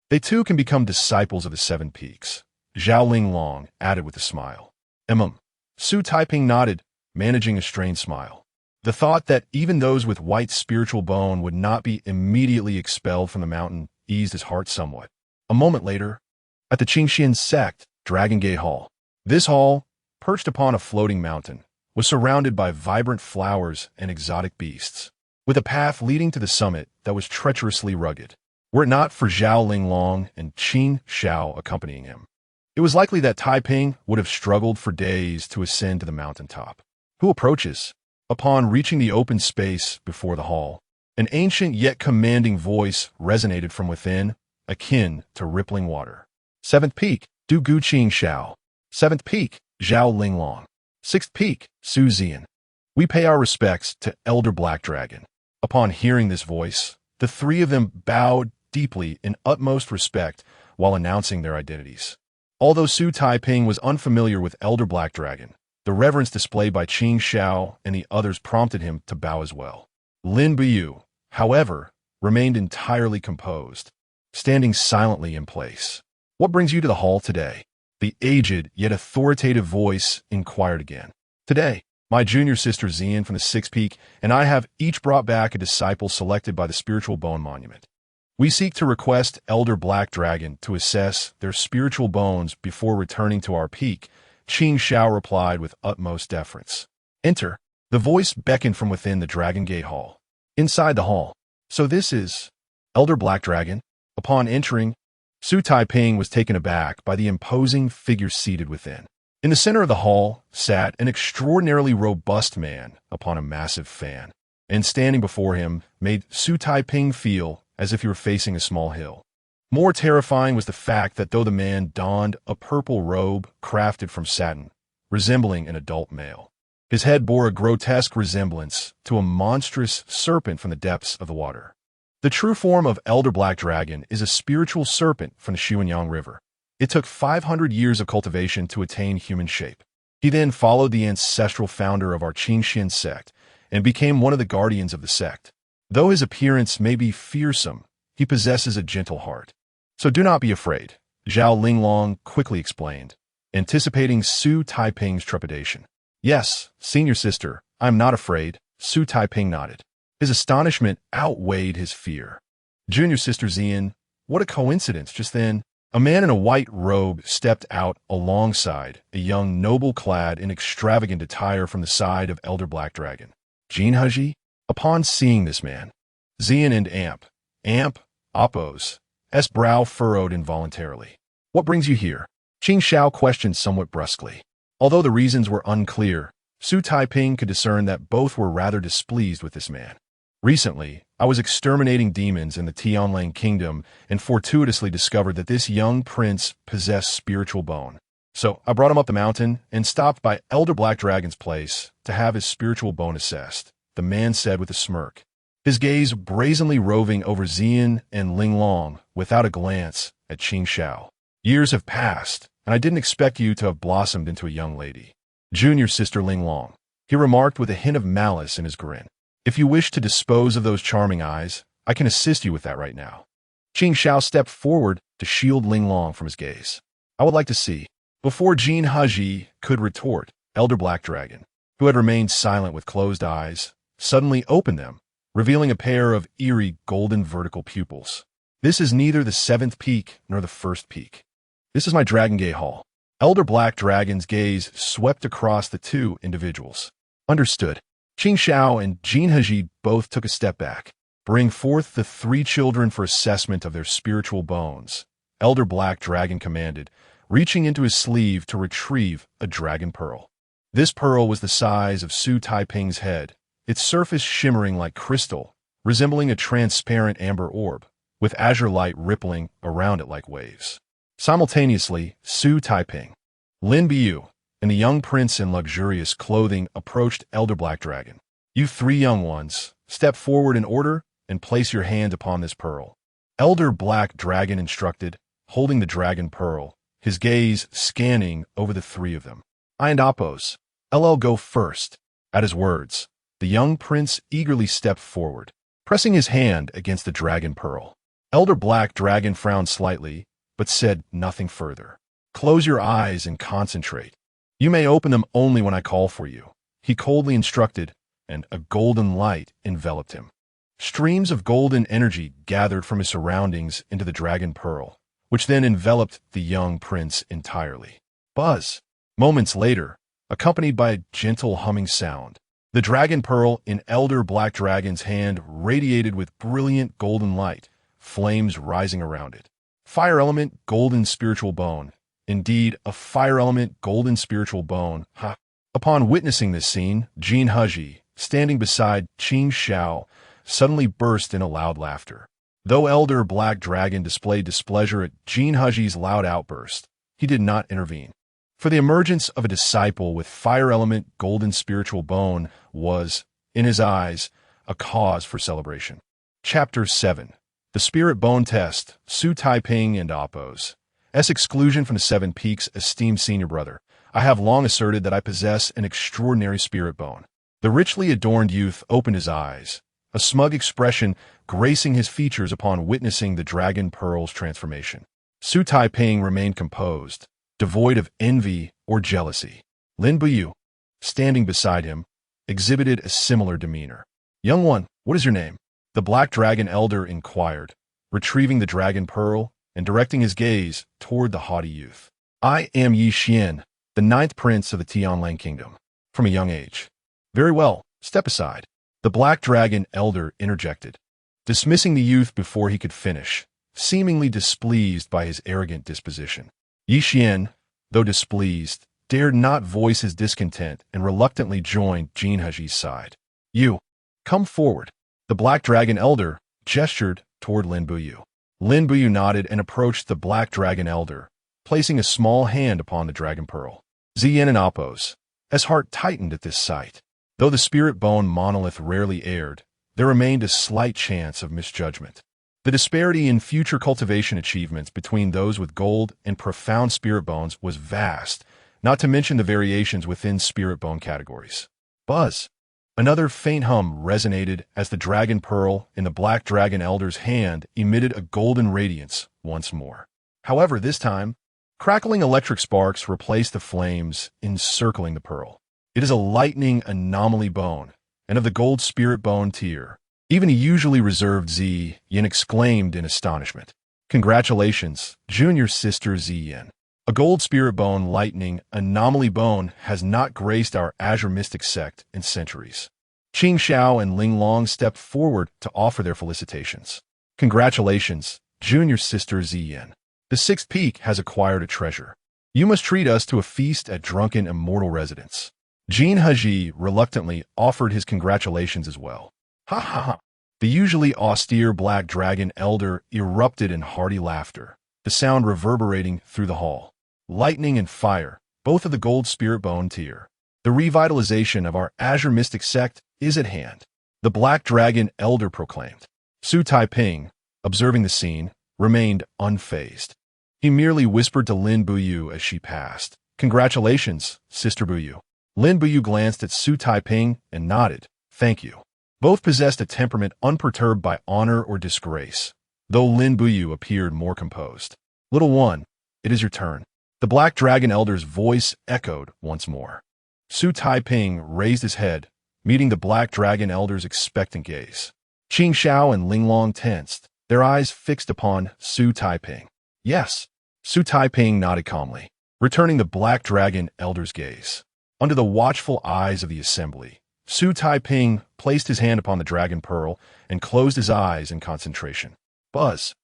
they too can become disciples of the 7 peaks, Zhao Linglong added with a smile. Xu Taiping nodded, managing a strained smile. The thought that even those with white spiritual bone would not be immediately expelled from the mountain eased his heart somewhat. A moment later, at the Qingxian sect Dragon Gate Hall. This hall, perched upon a floating mountain, was surrounded by vibrant flowers and exotic beasts, with a path leading to the summit that was treacherously rugged. Were it not for Zhao Linglong and Qin Xiao accompanying him, it was likely that Taiping would have struggled for days to ascend to the mountaintop. Who approaches? Upon reaching the open space before the hall, an ancient yet commanding voice resonated from within, akin to rippling water. 7th peak, Du Gu Qing Xiao. 7th peak, Zhao Linglong. 6th peak, Su Zian. We pay our respects to Elder Black Dragon. Upon hearing this voice, the 3 of them bowed deeply in utmost respect while announcing their identities. Although Xu Taiping was unfamiliar with Elder Black Dragon, the reverence displayed by Qing Xiao and the others prompted him to bow as well. Lin Biyu, however, remained entirely composed, standing silently in place. What brings you to the hall today? The aged yet authoritative voice inquired again. Today, my junior sister Zian from the 6th peak and I have each brought back a disciple selected by the spiritual bone monument. We seek to request Elder Black Dragon to assess their spiritual bones before returning to our peak, Qing Xiao replied with utmost deference. Enter. The voice beckoned from within the Dragon Gate Hall. Inside the hall. So this is Elder Black Dragon. Upon entering, Xu Taiping was taken aback by the imposing figure seated within. In the center of the hall sat an extraordinarily robust man upon a massive fan, and standing before him made Xu Taiping feel as if he were facing a small hill. More terrifying was the fact that though the man donned a purple robe crafted from satin, resembling an adult male, his head bore a grotesque resemblance to a monstrous serpent from the depths of the water. The true form of Elder Black Dragon is a spiritual serpent from the Xuanyang River. It took 500 years of cultivation to attain human shape. He then followed the ancestral founder of our Qingxian sect and became one of the guardians of the sect. Though his appearance may be fearsome, he possesses a gentle heart. So do not be afraid, Zhao Linglong quickly explained, anticipating Xu Taiping's trepidation. Yes, senior sister, I am not afraid, Xu Taiping nodded. His astonishment outweighed his fear. Junior sister Zian, what a coincidence just then. A man in a white robe stepped out alongside a young noble clad in extravagant attire from the side of Elder Black Dragon. Jin Haji? Upon seeing this man, Zian and Appo's brow furrowed involuntarily. What brings you here? Qing Xiao questioned somewhat brusquely. Although the reasons were unclear, Xu Taiping could discern that both were rather displeased with this man. Recently, I was exterminating demons in the Tianlang Kingdom and fortuitously discovered that this young prince possessed spiritual bone. So I brought him up the mountain and stopped by Elder Black Dragon's place to have his spiritual bone assessed, the man said with a smirk, his gaze brazenly roving over Zian and Linglong without a glance at Qing Xiao. Years have passed, and I didn't expect you to have blossomed into a young lady. Junior sister Linglong, he remarked with a hint of malice in his grin. If you wish to dispose of those charming eyes, I can assist you with that right now. Qing Xiao stepped forward to shield Linglong from his gaze. I would like to see. Before Jin Haji could retort, Elder Black Dragon, who had remained silent with closed eyes, suddenly opened them, revealing a pair of eerie golden vertical pupils. This is neither the seventh peak nor the first peak. This is my Dragon Gate Hall. Elder Black Dragon's gaze swept across the two individuals. Understood. Qing Xiao and Jin Haji both took a step back. Bring forth the three children for assessment of their spiritual bones, Elder Black Dragon commanded, reaching into his sleeve to retrieve a dragon pearl. This pearl was the size of Xu Taiping's head, its surface shimmering like crystal, resembling a transparent amber orb, with azure light rippling around it like waves. Simultaneously, Xu Taiping, Lin Biu, and the young prince in luxurious clothing approached Elder Black Dragon. You three young ones, step forward in order and place your hand upon this pearl. Elder Black Dragon instructed, holding the dragon pearl, his gaze scanning over the three of them. I and Appos, LL go first. At his words, the young prince eagerly stepped forward, pressing his hand against the dragon pearl. Elder Black Dragon frowned slightly, but said nothing further. Close your eyes and concentrate. You may open them only when I call for you, he coldly instructed, and a golden light enveloped him. Streams of golden energy gathered from his surroundings into the dragon pearl, which then enveloped the young prince entirely. Buzz. Moments later, accompanied by a gentle humming sound, the dragon pearl in Elder Black Dragon's hand radiated with brilliant golden light, flames rising around it. Fire element golden spiritual bone. Indeed, a fire element golden spiritual bone. Ha! Upon witnessing this scene, Jin Haji, standing beside Qing Xiao, suddenly burst into loud laughter. Though Elder Black Dragon displayed displeasure at Jin Haji's loud outburst, he did not intervene. For the emergence of a disciple with fire element golden spiritual bone was, in his eyes, a cause for celebration. Chapter 7. The Spirit Bone Test, Xu Taiping and Appos. Exclusion from the Seven Peaks, esteemed senior brother. I have long asserted that I possess an extraordinary spirit bone. The richly adorned youth opened his eyes, a smug expression gracing his features upon witnessing the dragon pearl's transformation. Xu Taiping remained composed, devoid of envy or jealousy. Lin Biu, standing beside him, exhibited a similar demeanor. Young one, what is your name? The Black Dragon Elder inquired, retrieving the dragon pearl and directing his gaze toward the haughty youth. I am Yi Xian, the ninth prince of the Tianlang Kingdom, from a young age. Very well, step aside. The Black Dragon Elder interjected, dismissing the youth before he could finish, seemingly displeased by his arrogant disposition. Yi Xian, though displeased, dared not voice his discontent and reluctantly joined Jin Haji's side. You, come forward. The Black Dragon Elder gestured toward Lin Biu. Lin Biu nodded and approached the Black Dragon Elder, placing a small hand upon the dragon pearl. Ziyan and Appos, as heart tightened at this sight. Though the spirit bone monolith rarely erred, there remained a slight chance of misjudgment. The disparity in future cultivation achievements between those with gold and profound spirit bones was vast, not to mention the variations within spirit bone categories. Buzz. Another faint hum resonated as the dragon pearl in the Black Dragon Elder's hand emitted a golden radiance once more. However, this time, crackling electric sparks replaced the flames encircling the pearl. It is a lightning anomaly bone, and of the gold spirit bone tier. Even a usually reserved Zi Yin exclaimed in astonishment. Congratulations, junior sister Zi Yin. A gold spirit bone lightning anomaly bone has not graced our Azure Mystic sect in centuries. Qing Xiao and Ling Long stepped forward to offer their felicitations. Congratulations, junior sister Zi Yin. The sixth peak has acquired a treasure. You must treat us to a feast at drunken immortal residence. Jin Haji reluctantly offered his congratulations as well. Ha ha ha. The usually austere Black Dragon Elder erupted in hearty laughter, the sound reverberating through the hall. Lightning and fire, both of the gold spirit bone tier. The revitalization of our Azure Mystic sect is at hand, the Black Dragon Elder proclaimed. Xu Taiping, observing the scene, remained unfazed. He merely whispered to Lin Biu as she passed. Congratulations, Sister Biu. Lin Biu glanced at Xu Taiping and nodded. Thank you. Both possessed a temperament unperturbed by honor or disgrace, though Lin Biu appeared more composed. Little one, it is your turn. The Black Dragon Elder's voice echoed once more. Xu Taiping raised his head, meeting the Black Dragon Elder's expectant gaze. Qing Xiao and Ling Long tensed, their eyes fixed upon Xu Taiping. Yes, Xu Taiping nodded calmly, returning the Black Dragon Elder's gaze. Under the watchful eyes of the assembly, Xu Taiping placed his hand upon the dragon pearl and closed his eyes in concentration. Buzz.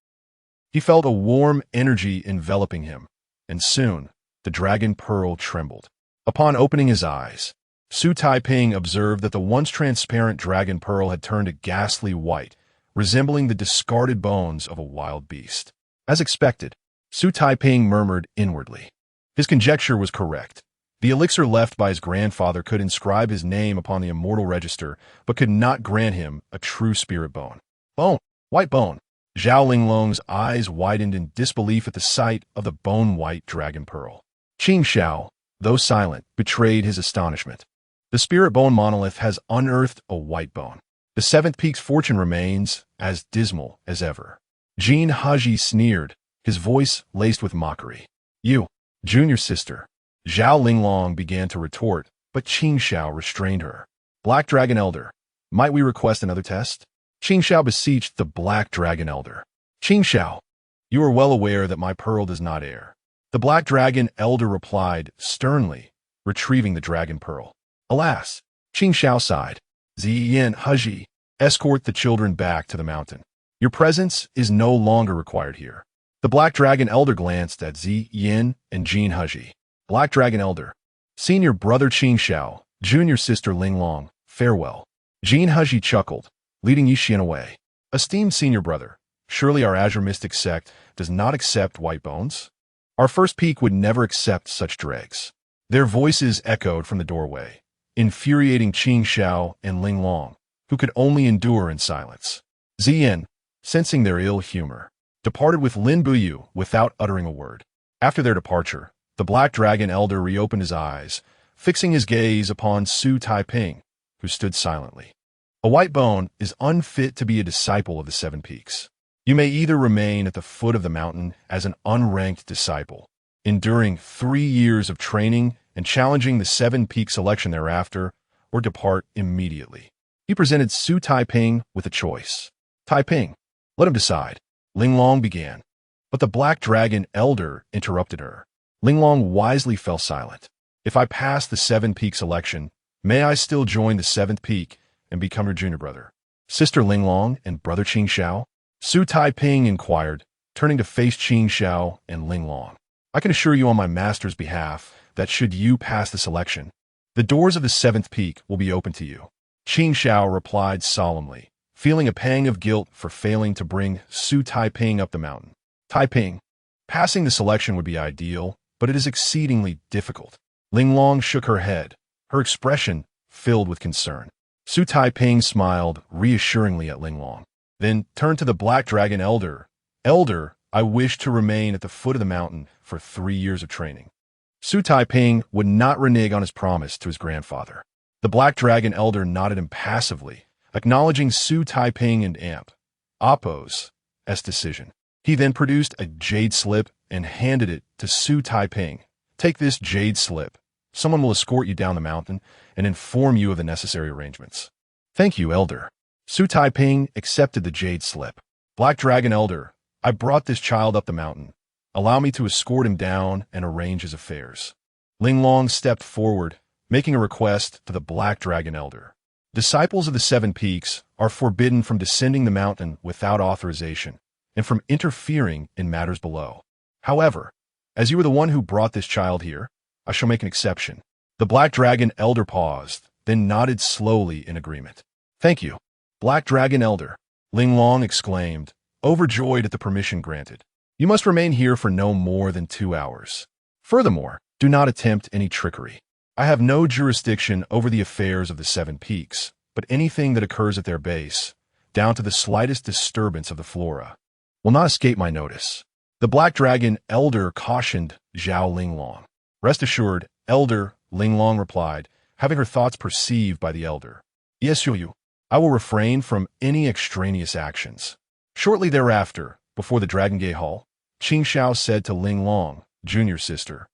He felt a warm energy enveloping him, and soon the dragon pearl trembled. Upon opening his eyes, Xu Taiping observed that the once transparent dragon pearl had turned a ghastly white, resembling the discarded bones of a wild beast. As expected, Xu Taiping murmured inwardly. His conjecture was correct. The elixir left by his grandfather could inscribe his name upon the immortal register, but could not grant him a true spirit bone. Bone! White bone! Zhao Linglong's eyes widened in disbelief at the sight of the bone-white dragon pearl. Qing Xiao, though silent, betrayed his astonishment. The spirit bone monolith has unearthed a white bone. The seventh peak's fortune remains as dismal as ever. Jin Haji sneered, his voice laced with mockery. You, junior sister. Zhao Linglong began to retort, but Qing Xiao restrained her. Black Dragon Elder, might we request another test? Qing Xiao beseeched the Black Dragon Elder. Qing Xiao, you are well aware that my pearl does not err. The Black Dragon Elder replied sternly, retrieving the dragon pearl. Alas, Qing Xiao sighed. Ziyin Haji, escort the children back to the mountain. Your presence is no longer required here. The Black Dragon Elder glanced at Ziyin and Jin Haji. Black Dragon Elder, senior brother Qing Xiao, junior sister Ling Long, farewell. Jin Haji chuckled, leading Yixian away. Esteemed senior brother, surely our Azure Mystic sect does not accept white bones? Our first peak would never accept such dregs. Their voices echoed from the doorway, infuriating Qing Xiao and Ling Long, who could only endure in silence. Ziyin, sensing their ill humor, departed with Lin Buyu without uttering a word. After their departure, the Black Dragon Elder reopened his eyes, fixing his gaze upon Xu Taiping, who stood silently. A white bone is unfit to be a disciple of the Seven Peaks. You may either remain at the foot of the mountain as an unranked disciple, enduring 3 years of training and challenging the Seven Peak selection thereafter, or depart immediately. He presented Xu Taiping with a choice. Taiping, let him decide. Ling Long began, but the Black Dragon Elder interrupted her. Ling Long wisely fell silent. If I pass the Seven Peak selection, may I still join the Seventh Peak and become your junior brother? Sister Ling Long and brother Qing Xiao? Xu Taiping inquired, turning to face Qing Xiao and Ling Long. I can assure you on my master's behalf that should you pass the selection, the doors of the Seventh Peak will be open to you. Qing Xiao replied solemnly, feeling a pang of guilt for failing to bring Xu Taiping up the mountain. Taiping, passing the selection would be ideal, but it is exceedingly difficult. Ling Long shook her head, her expression filled with concern. Xu Taiping smiled reassuringly at Ling Long, then turned to the Black Dragon Elder. Elder, I wish to remain at the foot of the mountain for 3 years of training. Xu Taiping would not renege on his promise to his grandfather. The Black Dragon Elder nodded impassively, acknowledging Xu Taiping and Appo's decision. He then produced a jade slip and handed it to Xu Taiping. Take this jade slip. Someone will escort you down the mountain and inform you of the necessary arrangements. Thank you, Elder. Xu Taiping accepted the jade slip. Black Dragon Elder, I brought this child up the mountain. Allow me to escort him down and arrange his affairs. Ling Long stepped forward, making a request to the Black Dragon Elder. Disciples of the Seven Peaks are forbidden from descending the mountain without authorization and from interfering in matters below. However, as you are the one who brought this child here, I shall make an exception. The Black Dragon Elder paused, then nodded slowly in agreement. Thank you, Black Dragon Elder, Ling Long exclaimed, overjoyed at the permission granted. You must remain here for no more than 2 hours. Furthermore, do not attempt any trickery. I have no jurisdiction over the affairs of the Seven Peaks, but anything that occurs at their base, down to the slightest disturbance of the flora, will not escape my notice. The Black Dragon Elder cautioned Zhao Linglong. Rest assured, Elder, Linglong replied, having her thoughts perceived by the Elder. Yes, you. I will refrain from any extraneous actions. Shortly thereafter, before the Dragon Gate Hall, Qing Xiao said to Ling Long, junior sister,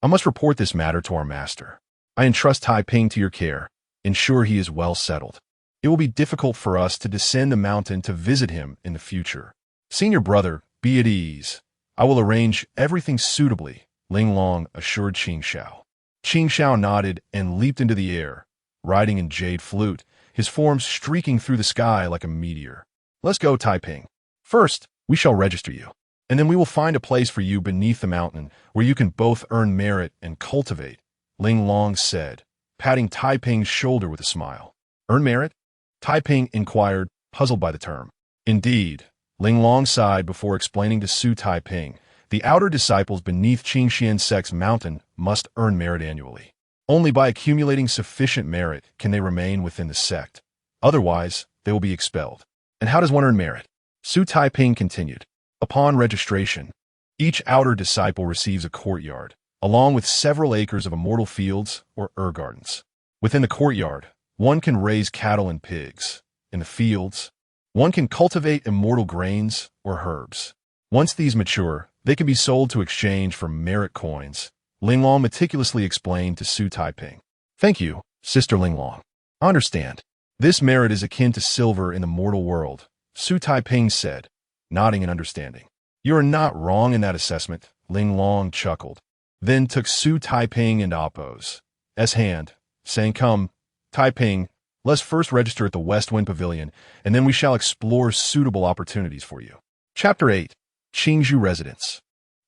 I must report this matter to our master. I entrust Taiping to your care. Ensure he is well settled. It will be difficult for us to descend the mountain to visit him in the future. Senior brother, be at ease. I will arrange everything suitably, Ling Long assured Qing Shao. Qing Shao nodded and leaped into the air, riding in jade flute, his form streaking through the sky like a meteor. Let's go, Taiping. First, we shall register you, and then we will find a place for you beneath the mountain where you can both earn merit and cultivate, Ling Long said, patting Taiping's shoulder with a smile. Earn merit? Taiping inquired, puzzled by the term. Indeed, Ling Long sighed before explaining to Xu Taiping, the outer disciples beneath Qingxian sect's mountain must earn merit annually. Only by accumulating sufficient merit can they remain within the sect. Otherwise, they will be expelled. And how does one earn merit? Xu Taiping continued. Upon registration, each outer disciple receives a courtyard, along with several acres of immortal fields or gardens. Within the courtyard, one can raise cattle and pigs. In the fields, one can cultivate immortal grains or herbs. Once these mature, they can be sold to exchange for merit coins, Ling Long meticulously explained to Xu Taiping. Thank you, Sister Ling Long. I understand. This merit is akin to silver in the mortal world, Xu Taiping said, nodding in understanding. You are not wrong in that assessment, Ling Long chuckled, then took Xu Taiping and Appo's hand, saying, Come, Taiping, let's first register at the West Wind Pavilion, and then we shall explore suitable opportunities for you. Chapter 8. Qingzhou Residence.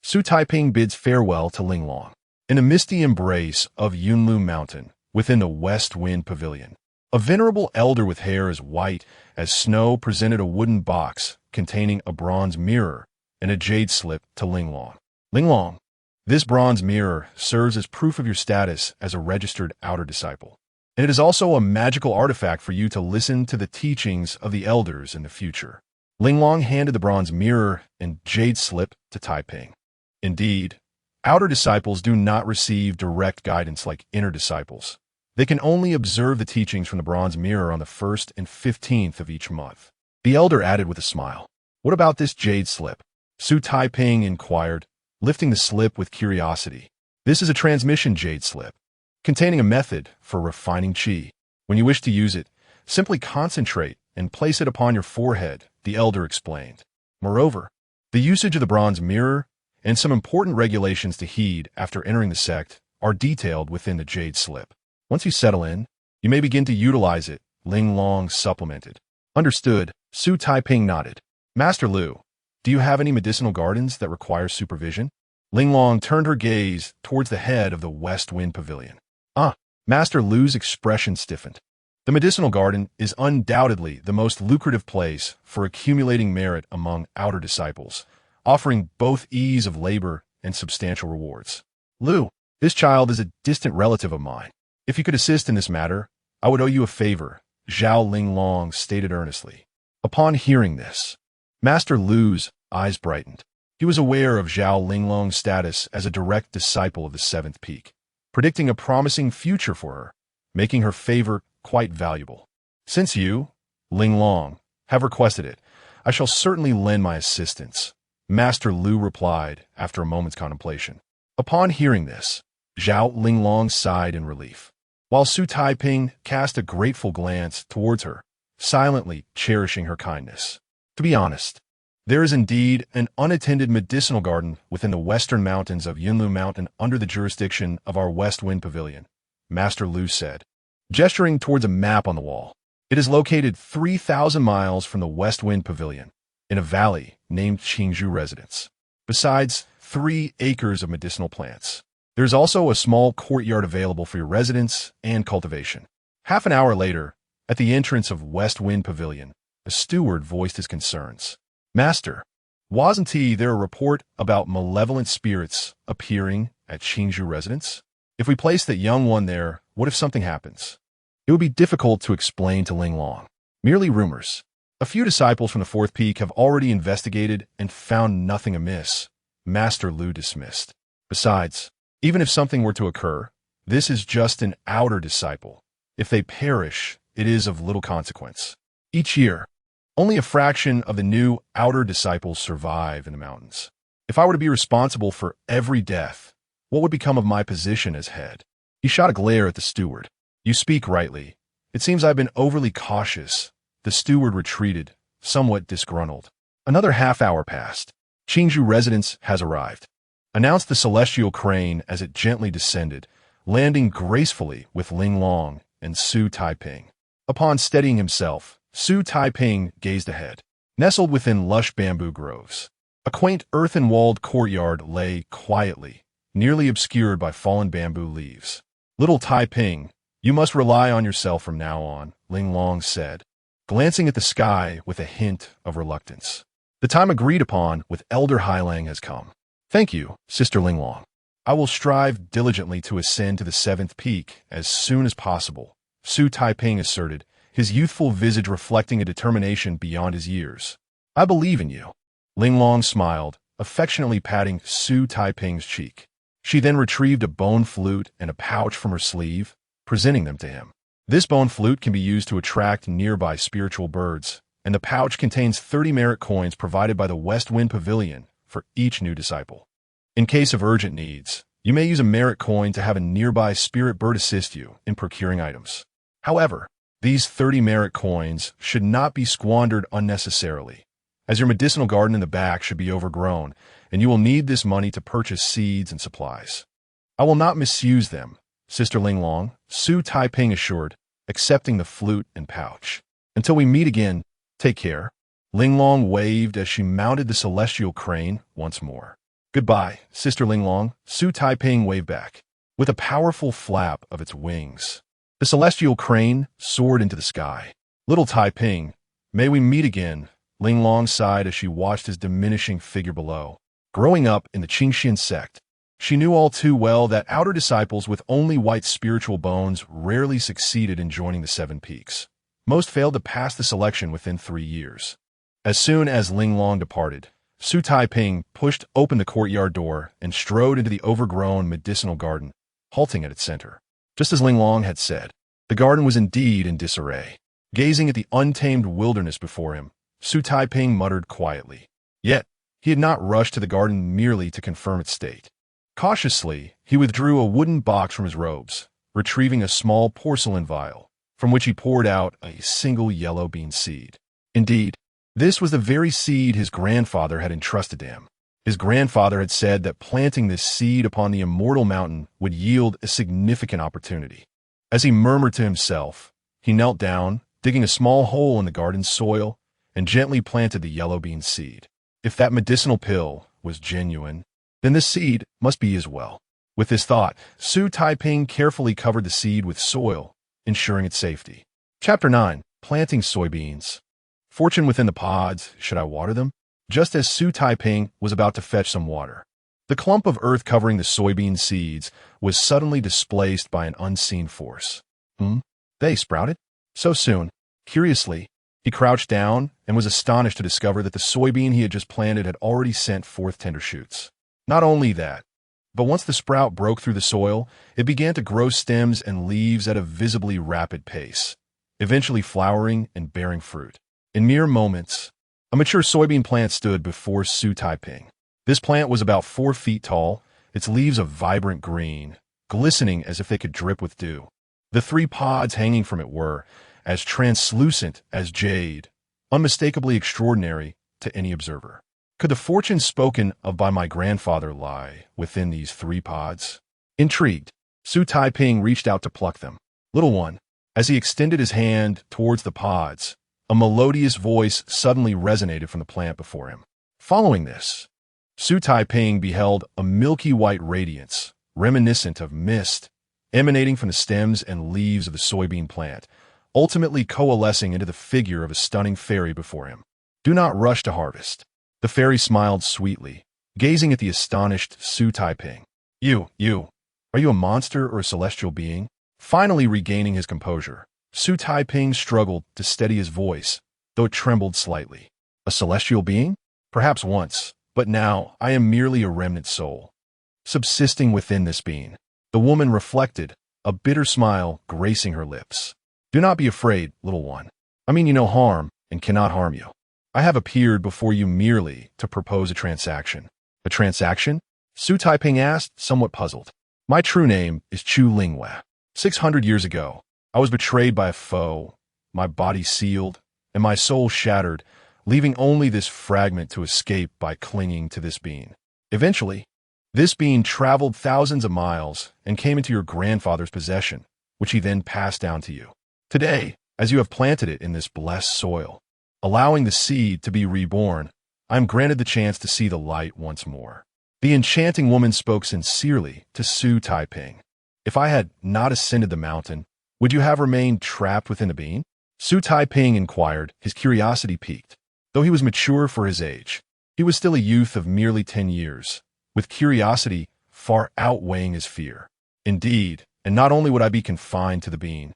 Xu Taiping bids farewell to Ling Long. In a misty embrace of Yunlu Mountain, within the West Wind Pavilion, a venerable elder with hair as white as snow presented a wooden box containing a bronze mirror and a jade slip to Ling Long. Ling Long, this bronze mirror serves as proof of your status as a registered outer disciple, and it is also a magical artifact for you to listen to the teachings of the elders in the future. Ling Long handed the bronze mirror and jade slip to Taiping. Indeed, outer disciples do not receive direct guidance like inner disciples. They can only observe the teachings from the bronze mirror on the 1st and 15th of each month. The elder added with a smile, What about this jade slip? Xu Taiping inquired, lifting the slip with curiosity. This is a transmission jade slip, containing a method for refining qi. When you wish to use it, simply concentrate and place it upon your forehead, the elder explained. Moreover, the usage of the bronze mirror and some important regulations to heed after entering the sect are detailed within the jade slip. Once you settle in, you may begin to utilize it, Ling Long supplemented. Understood, Xu Taiping nodded. Master Lu, do you have any medicinal gardens that require supervision? Ling Long turned her gaze towards the head of the West Wind Pavilion. Master Lu's expression stiffened. The medicinal garden is undoubtedly the most lucrative place for accumulating merit among outer disciples, offering both ease of labor and substantial rewards. Lu, this child is a distant relative of mine. If you could assist in this matter, I would owe you a favor, Zhao Ling Long stated earnestly. Upon hearing this, Master Lu's eyes brightened. He was aware of Zhao Ling Long's status as a direct disciple of the Seventh Peak, predicting a promising future for her, making her favor quite valuable. Since you, Ling Long, have requested it, I shall certainly lend my assistance, Master Lu replied after a moment's contemplation. Upon hearing this, Zhao Ling Long sighed in relief, while Xu Taiping cast a grateful glance towards her, silently cherishing her kindness. To be honest, there is indeed an unattended medicinal garden within the western mountains of Yunlu Mountain under the jurisdiction of our West Wind Pavilion, Master Lu said, gesturing towards a map on the wall. It is located 3,000 miles from the West Wind Pavilion, in a valley named Qingzhou Residence. Besides 3 acres of medicinal plants, there is also a small courtyard available for your residence and cultivation. Half an hour later, at the entrance of West Wind Pavilion, a steward voiced his concerns. Master, wasn't there a report about malevolent spirits appearing at Qingzhou Residence? If we place that young one there, what if something happens? It would be difficult to explain to Ling Long. Merely rumors. A few disciples from the Fourth Peak have already investigated and found nothing amiss, Master Lu dismissed. Besides, even if something were to occur, this is just an outer disciple. If they perish, it is of little consequence. Each year, only a fraction of the new outer disciples survive in the mountains. If I were to be responsible for every death, what would become of my position as head? He shot a glare at the steward. You speak rightly, It seems I've been overly cautious. The steward retreated, somewhat disgruntled. Another half-hour passed. Qingzhou residence has arrived, announced the celestial crane as it gently descended, landing gracefully with Ling Long and Xu Taiping. Upon steadying himself, Xu Taiping gazed ahead. Nestled within lush bamboo groves, a quaint earthen-walled courtyard lay quietly, nearly obscured by fallen bamboo leaves. "Little Taiping, you must rely on yourself from now on," Ling Long said, glancing at the sky with a hint of reluctance. "The time agreed upon with Elder Hailang has come." "Thank you, Sister Ling Long. I will strive diligently to ascend to the 7th peak as soon as possible," Xu Taiping asserted, his youthful visage reflecting a determination beyond his years. "I believe in you." Ling Long smiled, affectionately patting Xu Taiping's cheek. She then retrieved a bone flute and a pouch from her sleeve, presenting them to him. This bone flute can be used to attract nearby spiritual birds, and the pouch contains 30 merit coins provided by the West Wind Pavilion for each new disciple. In case of urgent needs, you may use a merit coin to have a nearby spirit bird assist you in procuring items. However, these 30 merit coins should not be squandered unnecessarily, as your medicinal garden in the back should be overgrown, and you will need this money to purchase seeds and supplies. "I will not misuse them," Sister Ling Long, Xu Taiping assured, accepting the flute and pouch. "Until we meet again, take care." Ling Long waved as she mounted the celestial crane once more. "Goodbye, Sister Ling Long," Xu Taiping waved back, with a powerful flap of its wings. The celestial crane soared into the sky. "Little Taiping, may we meet again," Ling Long sighed as she watched his diminishing figure below. Growing up in the Qingxian sect, she knew all too well that outer disciples with only white spiritual bones rarely succeeded in joining the 7 peaks. Most failed to pass the selection within 3 years. As soon as Ling Long departed, Xu Taiping pushed open the courtyard door and strode into the overgrown medicinal garden, halting at its center. Just as Ling Long had said, the garden was indeed in disarray. Gazing at the untamed wilderness before him, Xu Taiping muttered quietly. Yet, he had not rushed to the garden merely to confirm its state. Cautiously, he withdrew a wooden box from his robes, retrieving a small porcelain vial, from which he poured out a single yellow bean seed. Indeed, this was the very seed his grandfather had entrusted to him. His grandfather had said that planting this seed upon the Immortal Mountain would yield a significant opportunity. As he murmured to himself, he knelt down, digging a small hole in the garden's soil, and gently planted the yellow bean seed. If that medicinal pill was genuine, then this seed must be as well. With this thought, Xu Taiping carefully covered the seed with soil, ensuring its safety. Chapter 9. Planting Soybeans. Fortune within the pods, should I water them? Just as Xu Taiping was about to fetch some water, the clump of earth covering the soybean seeds was suddenly displaced by an unseen force. They sprouted? So soon. Curiously, he crouched down and was astonished to discover that the soybean he had just planted had already sent forth tender shoots. Not only that, but once the sprout broke through the soil, it began to grow stems and leaves at a visibly rapid pace, eventually flowering and bearing fruit. In mere moments, a mature soybean plant stood before Xu Taiping. This plant was about 4 feet tall, its leaves a vibrant green, glistening as if they could drip with dew. The 3 pods hanging from it were as translucent as jade, unmistakably extraordinary to any observer. Could the fortune spoken of by my grandfather lie within these 3 pods? Intrigued, Xu Taiping reached out to pluck them. Little one, as he extended his hand towards the pods, a melodious voice suddenly resonated from the plant before him. Following this, Xu Taiping beheld a milky white radiance, reminiscent of mist, emanating from the stems and leaves of the soybean plant, ultimately coalescing into the figure of a stunning fairy before him. Do not rush to harvest. The fairy smiled sweetly, gazing at the astonished Xu Taiping. Are you a monster or a celestial being? Finally regaining his composure, Xu Taiping struggled to steady his voice, though it trembled slightly. A celestial being? Perhaps once, but now I am merely a remnant soul, subsisting within this being. The woman reflected, a bitter smile gracing her lips. Do not be afraid, little one. I mean you no harm, and cannot harm you. I have appeared before you merely to propose a transaction. A transaction? Xu Taiping asked, somewhat puzzled. My true name is Chu Lingwe. 600 years ago, I was betrayed by a foe, my body sealed, and my soul shattered, leaving only this fragment to escape by clinging to this bean. Eventually, this bean traveled thousands of miles and came into your grandfather's possession, which he then passed down to you. Today, as you have planted it in this blessed soil, allowing the seed to be reborn, I am granted the chance to see the light once more. The enchanting woman spoke sincerely to Xu Taiping. If I had not ascended the mountain, would you have remained trapped within the bean? Xu Taiping inquired, his curiosity piqued. Though he was mature for his age, he was still a youth of merely 10 years, with curiosity far outweighing his fear. Indeed, and not only would I be confined to the bean,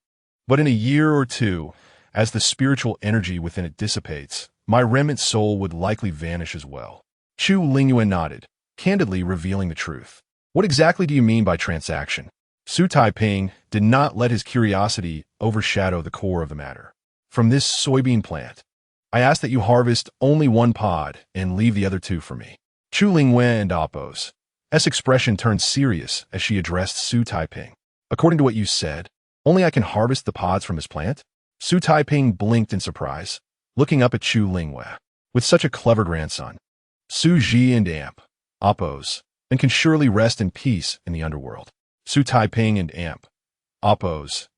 but in a year or two, as the spiritual energy within it dissipates, my remnant soul would likely vanish as well. Chu Lingyuan nodded, candidly revealing the truth. What exactly do you mean by transaction? Xu Taiping did not let his curiosity overshadow the core of the matter. From this soybean plant, I ask that you harvest only one pod and leave the other two for me. Chu Lingwen and Appo's expression turned serious as she addressed Xu Taiping. According to what you said, only I can harvest the pods from his plant? Xu Taiping blinked in surprise, looking up at Chu Lingwen. With such a clever grandson, Su Ji and Appo's, and can surely rest in peace in the underworld. Xu Taiping and Appo's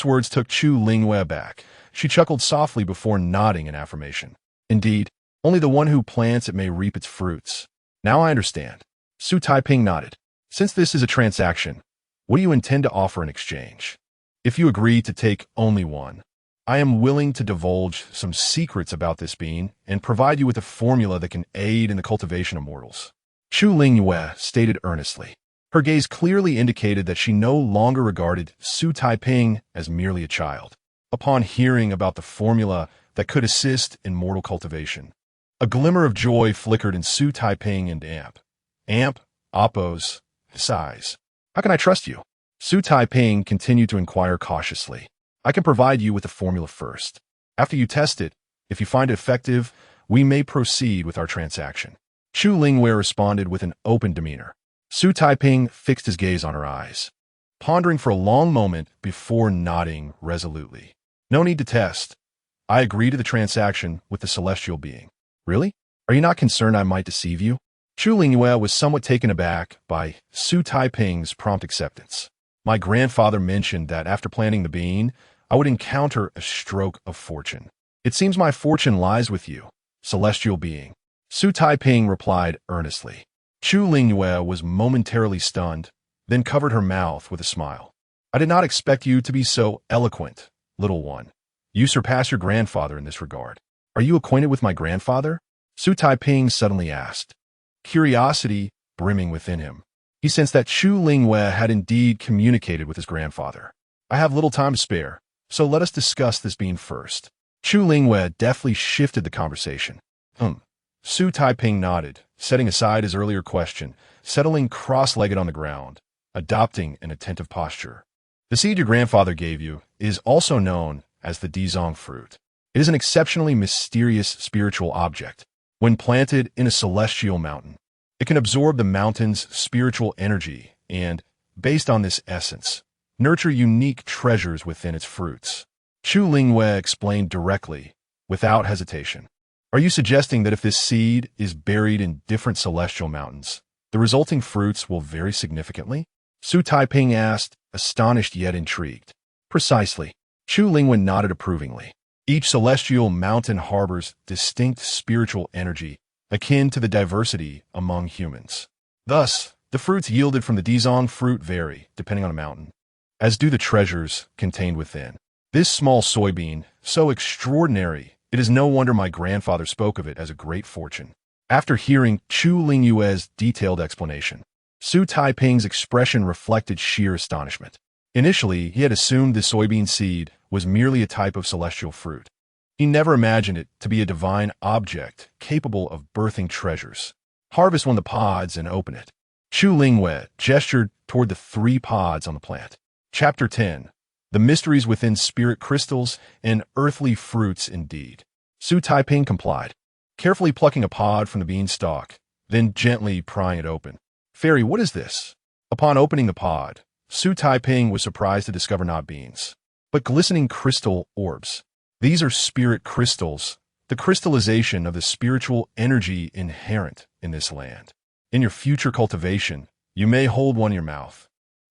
words took Chu Lingwen back. She chuckled softly before nodding in affirmation. Indeed, only the one who plants it may reap its fruits. Now I understand. Xu Taiping nodded. Since this is a transaction, what do you intend to offer in exchange? If you agree to take only one, I am willing to divulge some secrets about this bean and provide you with a formula that can aid in the cultivation of mortals. Chu Lingyue stated earnestly. Her gaze clearly indicated that she no longer regarded Xu Taiping as merely a child. Upon hearing about the formula that could assist in mortal cultivation, a glimmer of joy flickered in Xu Taiping and Appo's eyes. How can I trust you? Xu Taiping continued to inquire cautiously. I can provide you with the formula first. After you test it, if you find it effective, we may proceed with our transaction. Chu Lingwei responded with an open demeanor. Xu Taiping fixed his gaze on her eyes, pondering for a long moment before nodding resolutely. No need to test. I agree to the transaction with the celestial being. Really? Are you not concerned I might deceive you? Chu Lingyue was somewhat taken aback by Xu Taiping's prompt acceptance. My grandfather mentioned that after planting the bean, I would encounter a stroke of fortune. It seems my fortune lies with you, celestial being. Xu Taiping replied earnestly. Chu Lingyue was momentarily stunned, then covered her mouth with a smile. I did not expect you to be so eloquent, little one. You surpass your grandfather in this regard. Are you acquainted with my grandfather? Xu Taiping suddenly asked, curiosity brimming within him. He sensed that Chu Lingyue had indeed communicated with his grandfather. I have little time to spare, so let us discuss this bean first. Chu Lingyue deftly shifted the conversation. Xu Taiping nodded, setting aside his earlier question, settling cross-legged on the ground, adopting an attentive posture. The seed your grandfather gave you is also known as the Dizong fruit. It is an exceptionally mysterious spiritual object. When planted in a celestial mountain, it can absorb the mountain's spiritual energy and, based on this essence, nurture unique treasures within its fruits. Chu Lingyue explained directly, without hesitation. Are you suggesting that if this seed is buried in different celestial mountains, the resulting fruits will vary significantly? Xu Taiping asked, astonished yet intrigued. Precisely. Chu Lingyue nodded approvingly. Each celestial mountain harbors distinct spiritual energy akin to the diversity among humans. Thus, the fruits yielded from the Dizong fruit vary depending on a mountain, as do the treasures contained within. This small soybean, so extraordinary, it is no wonder my grandfather spoke of it as a great fortune. After hearing Chu Lingyue's detailed explanation, Xu Taiping's expression reflected sheer astonishment. Initially, he had assumed the soybean seed was merely a type of celestial fruit. He never imagined it to be a divine object capable of birthing treasures. Harvest one of the pods and open it. Chu Lingyue gestured toward the 3 pods on the plant. Chapter 10. The mysteries within spirit crystals and earthly fruits indeed. Xu Taiping complied, carefully plucking a pod from the beanstalk, then gently prying it open. Fairy, what is this? Upon opening the pod, Xu Taiping was surprised to discover not beans, but glistening crystal orbs. These are spirit crystals, the crystallization of the spiritual energy inherent in this land. In your future cultivation, you may hold one in your mouth.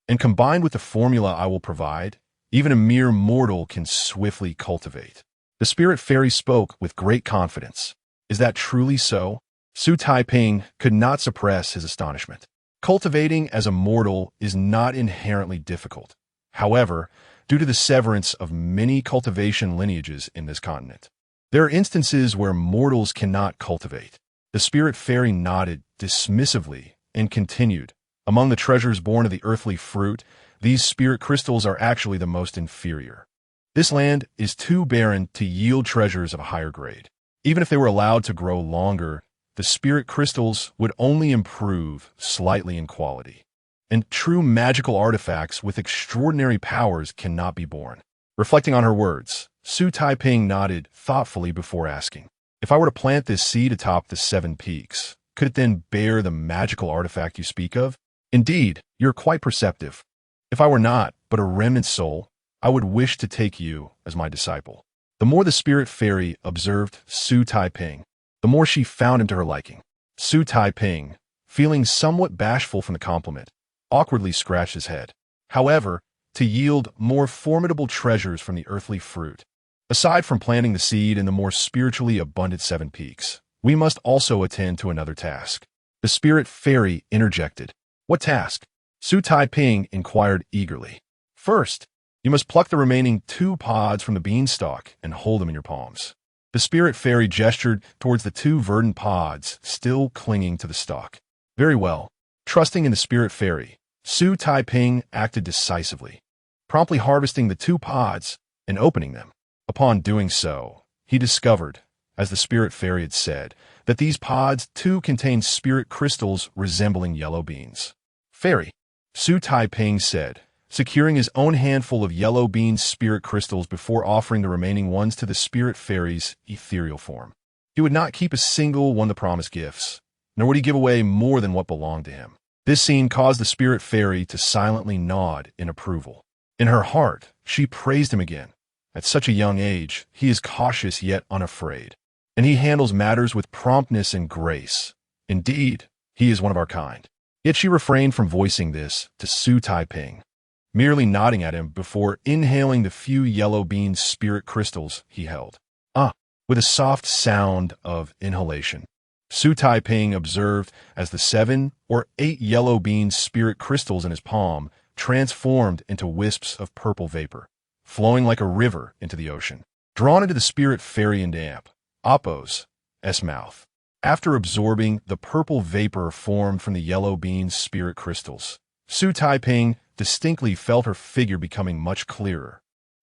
And combined with the formula I will provide, even a mere mortal can swiftly cultivate. The spirit fairy spoke with great confidence. Is that truly so? Xu Taiping could not suppress his astonishment. Cultivating as a mortal is not inherently difficult. However, due to the severance of many cultivation lineages in this continent, there are instances where mortals cannot cultivate. The spirit fairy nodded dismissively and continued. Among the treasures born of the earthly fruit, these spirit crystals are actually the most inferior. This land is too barren to yield treasures of a higher grade. Even if they were allowed to grow longer, the spirit crystals would only improve slightly in quality. And true magical artifacts with extraordinary powers cannot be born. Reflecting on her words, Xu Taiping nodded thoughtfully before asking, if I were to plant this seed atop the 7 peaks, could it then bear the magical artifact you speak of? Indeed, you're quite perceptive. If I were not but a remnant soul, I would wish to take you as my disciple. The more the spirit fairy observed Xu Taiping, the more she found him to her liking. Xu Taiping, feeling somewhat bashful from the compliment, awkwardly scratched his head. However, to yield more formidable treasures from the earthly fruit, aside from planting the seed in the more spiritually abundant 7 peaks, we must also attend to another task. The spirit fairy interjected. What task? Xu Taiping inquired eagerly. First, you must pluck the remaining 2 pods from the beanstalk and hold them in your palms. The spirit fairy gestured towards the 2 verdant pods still clinging to the stalk. Very well. Trusting in the spirit fairy, Xu Taiping acted decisively, promptly harvesting the 2 pods and opening them. Upon doing so, he discovered, as the spirit fairy had said, that these pods too contained spirit crystals resembling yellow beans. Fairy, Xu Taiping said, securing his own handful of yellow bean spirit crystals before offering the remaining ones to the spirit fairy's ethereal form. He would not keep a single one of the promised gifts, nor would he give away more than what belonged to him. This scene caused the spirit fairy to silently nod in approval. In her heart, she praised him again. At such a young age, he is cautious yet unafraid, and he handles matters with promptness and grace. Indeed, he is one of our kind. Yet she refrained from voicing this to Xu Taiping, merely nodding at him before inhaling the few yellow bean spirit crystals he held. With a soft sound of inhalation, Xu Taiping observed as the 7 or 8 yellow bean spirit crystals in his palm transformed into wisps of purple vapor, flowing like a river into the ocean, drawn into the spirit fairy and amp, Appo's mouth. After absorbing the purple vapor formed from the yellow bean spirit crystals, Xu Taiping distinctly felt her figure becoming much clearer,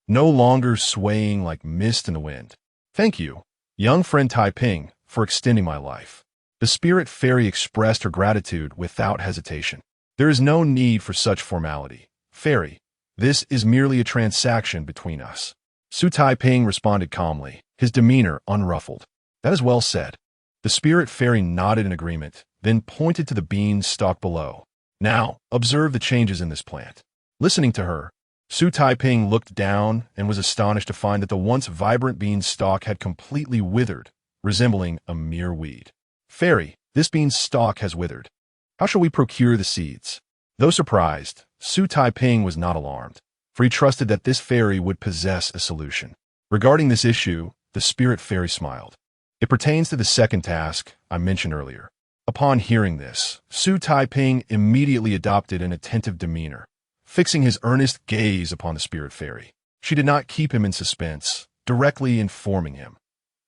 no longer swaying like mist in the wind. Thank you, young friend Taiping, for extending my life. The spirit fairy expressed her gratitude without hesitation. There is no need for such formality. Fairy, this is merely a transaction between us. Xu Taiping responded calmly, his demeanor unruffled. That is well said. The spirit fairy nodded in agreement, then pointed to the bean stalk below. Now, observe the changes in this plant. Listening to her, Xu Taiping looked down and was astonished to find that the once vibrant bean stalk had completely withered, resembling a mere weed. Fairy, this bean stalk has withered. How shall we procure the seeds? Though surprised, Xu Taiping was not alarmed, for he trusted that this fairy would possess a solution. Regarding this issue, the spirit fairy smiled. It pertains to the second task I mentioned earlier. Upon hearing this, Xu Taiping immediately adopted an attentive demeanor, fixing his earnest gaze upon the spirit fairy. She did not keep him in suspense, directly informing him.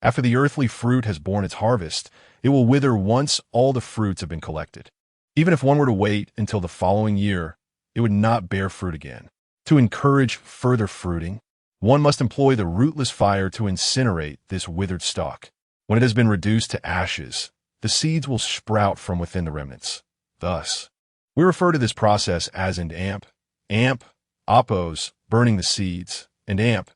After the earthly fruit has borne its harvest, it will wither once all the fruits have been collected. Even if one were to wait until the following year, it would not bear fruit again. To encourage further fruiting, one must employ the rootless fire to incinerate this withered stalk. When it has been reduced to ashes, the seeds will sprout from within the remnants. Thus, we refer to this process as an amp, Appo's, burning the seeds, and amp,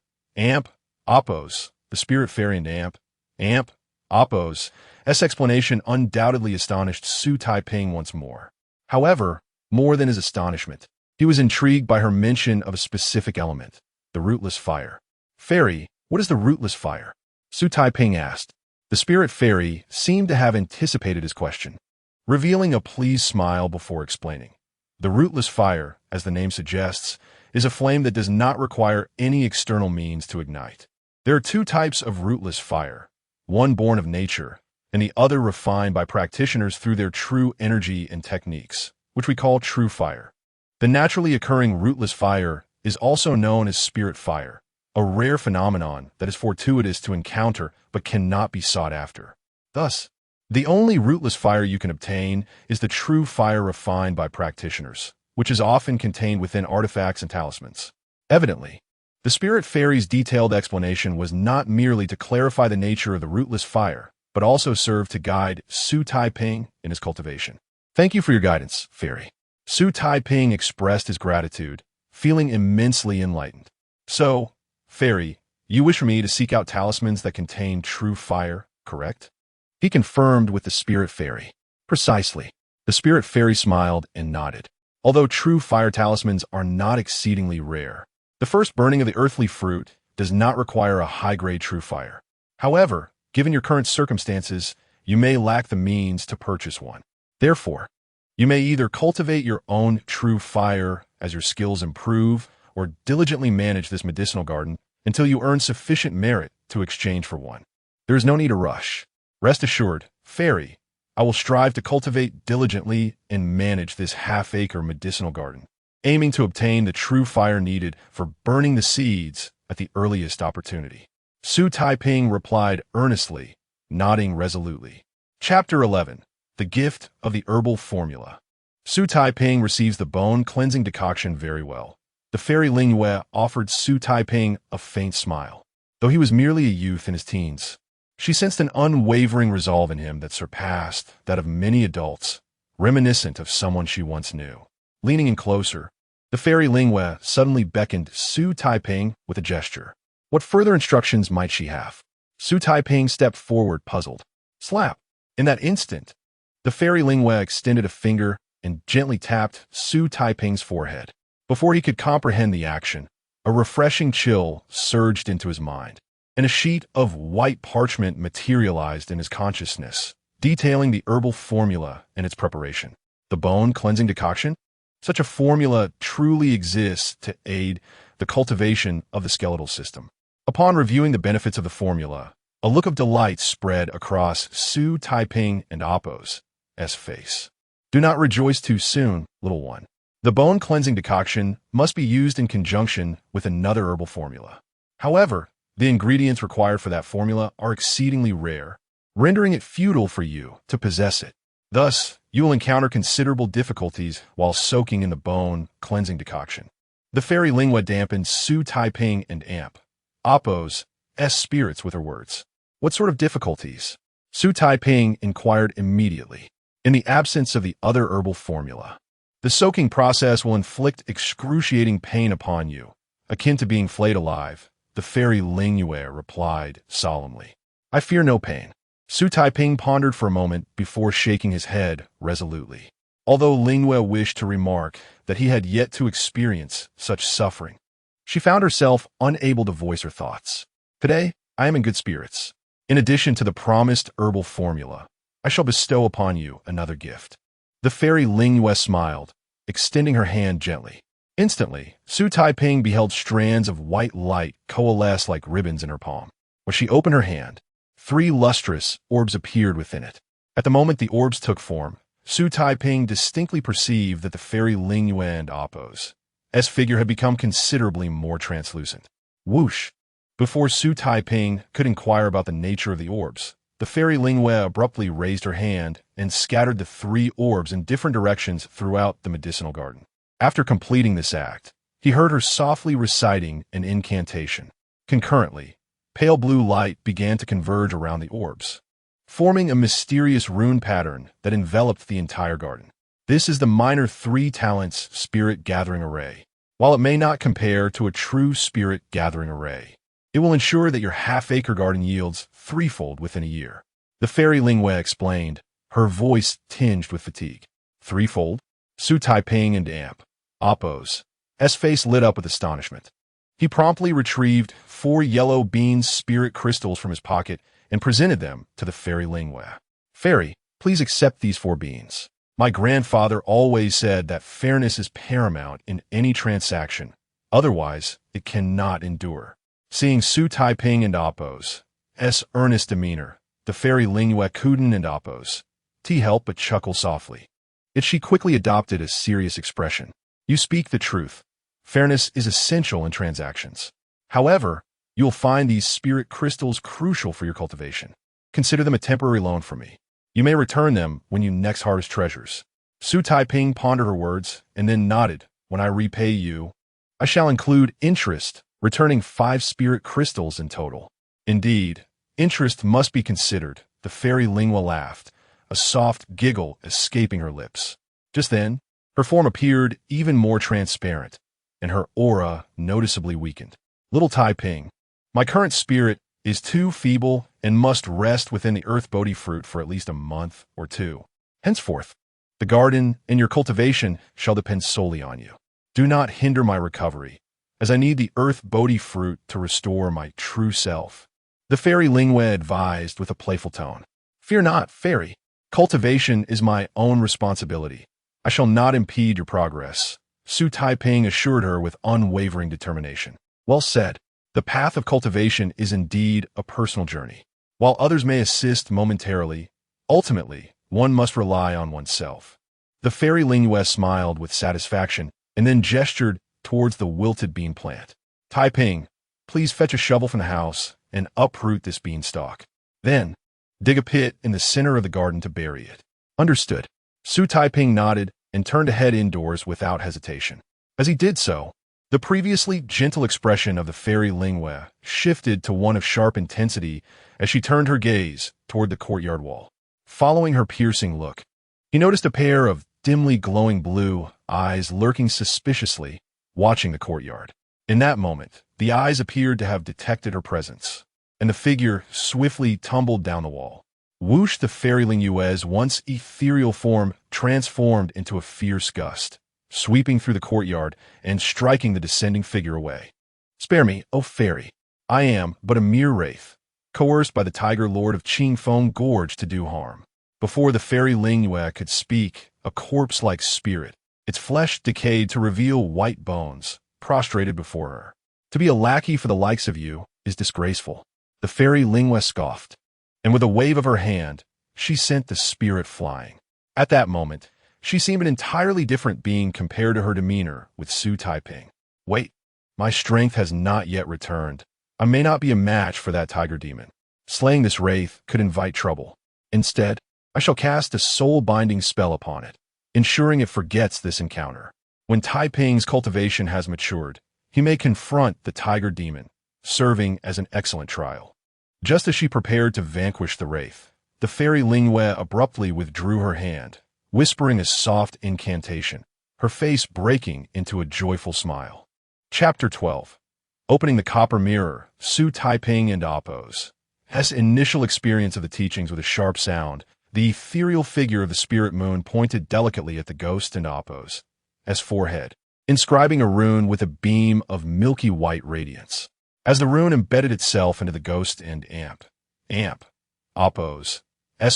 Appo's, the spirit fairy, and amp, Appo's. Explanation undoubtedly astonished Xu Taiping once more. However, more than his astonishment, he was intrigued by her mention of a specific element, the rootless fire. Fairy, what is the rootless fire? Xu Taiping asked. The spirit fairy seemed to have anticipated his question, revealing a pleased smile before explaining. The rootless fire, as the name suggests, is a flame that does not require any external means to ignite. There are two types of rootless fire, one born of nature, and the other refined by practitioners through their true energy and techniques, which we call true fire. The naturally occurring rootless fire is also known as spirit fire, a rare phenomenon that is fortuitous to encounter but cannot be sought after. Thus, the only rootless fire you can obtain is the true fire refined by practitioners, which is often contained within artifacts and talismans. Evidently, the spirit fairy's detailed explanation was not merely to clarify the nature of the rootless fire, but also served to guide Xu Taiping in his cultivation. Thank you for your guidance, fairy. Xu Taiping expressed his gratitude, feeling immensely enlightened. So, fairy, you wish for me to seek out talismans that contain true fire, correct? He confirmed with the spirit fairy. Precisely. The spirit fairy smiled and nodded. Although true fire talismans are not exceedingly rare, the first burning of the earthly fruit does not require a high-grade true fire. However, given your current circumstances, you may lack the means to purchase one. Therefore, you may either cultivate your own true fire as your skills improve, or diligently manage this medicinal garden until you earn sufficient merit to exchange for one. There is no need to rush. Rest assured, fairy, I will strive to cultivate diligently and manage this half-acre medicinal garden, aiming to obtain the true fire needed for burning the seeds at the earliest opportunity. Xu Taiping replied earnestly, nodding resolutely. Chapter 11. The Gift of the Herbal Formula. Xu Taiping receives the bone-cleansing decoction very well. The fairy Lingyue offered Xu Taiping a faint smile. Though he was merely a youth in his teens, she sensed an unwavering resolve in him that surpassed that of many adults, reminiscent of someone she once knew. Leaning in closer, the fairy Lingyue suddenly beckoned Xu Taiping with a gesture. What further instructions might she have? Xu Taiping stepped forward, puzzled. Slap! In that instant, the fairy Lingyue extended a finger and gently tapped Xu Taiping's forehead. Before he could comprehend the action, a refreshing chill surged into his mind, and a sheet of white parchment materialized in his consciousness, detailing the herbal formula and its preparation. The bone-cleansing decoction? Such a formula truly exists to aid the cultivation of the skeletal system. Upon reviewing the benefits of the formula, a look of delight spread across Xu Taiping and Appo's face. Do not rejoice too soon, little one. The bone-cleansing decoction must be used in conjunction with another herbal formula. However, the ingredients required for that formula are exceedingly rare, rendering it futile for you to possess it. Thus, you will encounter considerable difficulties while soaking in the bone-cleansing decoction. The fairy Lingyue dampened Xu Taiping and Appo's spirits with her words. What sort of difficulties? Xu Taiping inquired immediately. In the absence of the other herbal formula, the soaking process will inflict excruciating pain upon you, akin to being flayed alive, the fairy Lingyue replied solemnly. I fear no pain. Xu Taiping pondered for a moment before shaking his head resolutely. Although Lingyue wished to remark that he had yet to experience such suffering, she found herself unable to voice her thoughts. Today, I am in good spirits. In addition to the promised herbal formula, I shall bestow upon you another gift. The fairy Lingyue smiled, extending her hand gently. Instantly, Xu Taiping beheld strands of white light coalesce like ribbons in her palm. When she opened her hand, 3 lustrous orbs appeared within it. At the moment the orbs took form, Xu Taiping distinctly perceived that the fairy Lingyue and Appo's figure had become considerably more translucent. Whoosh! Before Xu Taiping could inquire about the nature of the orbs, the fairy Lingyue abruptly raised her hand and scattered the 3 orbs in different directions throughout the medicinal garden. After completing this act, he heard her softly reciting an incantation. Concurrently, pale blue light began to converge around the orbs, forming a mysterious rune pattern that enveloped the entire garden. This is the minor 3 talents spirit gathering array. While it may not compare to a true spirit gathering array, it will ensure that your half-acre garden yields 3-fold within a year. The fairy Lingyue explained, her voice tinged with fatigue. 3-fold? Xu Taiping and Appo's face lit up with astonishment. He promptly retrieved 4 yellow bean spirit crystals from his pocket and presented them to the fairy Lingua. Fairy, please accept these 4 beans. My grandfather always said that fairness is paramount in any transaction. Otherwise, it cannot endure. Seeing Xu Taiping and Appo's earnest demeanor, the fairy Lingua couldn't and Appo's help but chuckle softly. Yet she quickly adopted a serious expression. You speak the truth. Fairness is essential in transactions. However, you'll find these spirit crystals crucial for your cultivation. Consider them a temporary loan from me. You may return them when you next harvest treasures. Xu Taiping pondered her words and then nodded. When I repay you, I shall include interest, returning 5 spirit crystals in total. Indeed, interest must be considered. The fairy Lingua laughed, a soft giggle escaping her lips. Just then, her form appeared even more transparent, and her aura noticeably weakened. Little Taiping, my current spirit is too feeble and must rest within the earth Bodhi fruit for at least a month or 2. Henceforth, the garden and your cultivation shall depend solely on you. Do not hinder my recovery, as I need the earth Bodhi fruit to restore my true self. The fairy Lingua advised with a playful tone. Fear not, fairy. Cultivation is my own responsibility. I shall not impede your progress. Xu Taiping assured her with unwavering determination. Well said. The path of cultivation is indeed a personal journey. While others may assist momentarily, ultimately, one must rely on oneself. The fairy Lingua smiled with satisfaction and then gestured towards the wilted bean plant. Taiping, please fetch a shovel from the house and uproot this beanstalk. Then, dig a pit in the center of the garden to bury it. Understood. Xu Taiping nodded and turned to head indoors without hesitation. As he did so, the previously gentle expression of the fairy Lingua shifted to one of sharp intensity as she turned her gaze toward the courtyard wall. Following her piercing look, he noticed a pair of dimly glowing blue eyes lurking suspiciously, watching the courtyard. In that moment, the eyes appeared to have detected her presence, and the figure swiftly tumbled down the wall. Whoosh! The fairy Lingua's once ethereal form transformed into a fierce gust, sweeping through the courtyard and striking the descending figure away. Spare me, O fairy. I am but a mere wraith, coerced by the tiger lord of Qingfeng Gorge to do harm. Before the fairy Lingua could speak, a corpse-like spirit, its flesh decayed to reveal white bones, prostrated before her. To be a lackey for the likes of you is disgraceful. The fairy Lingua scoffed, and with a wave of her hand, she sent the spirit flying. At that moment, she seemed an entirely different being compared to her demeanor with Xu Taiping. Wait, my strength has not yet returned. I may not be a match for that tiger demon. Slaying this wraith could invite trouble. Instead, I shall cast a soul-binding spell upon it, ensuring it forgets this encounter. When Taiping's cultivation has matured, he may confront the tiger demon, serving as an excellent trial. Just as she prepared to vanquish the wraith, the fairy Lingua abruptly withdrew her hand, whispering a soft incantation, her face breaking into a joyful smile. Chapter 12. Opening the copper mirror, Xu Taiping and Appo's initial experience of the teachings with a sharp sound, the ethereal figure of the spirit moon pointed delicately at the ghost and Appo's forehead, inscribing a rune with a beam of milky white radiance. As the rune embedded itself into the ghost and Appo's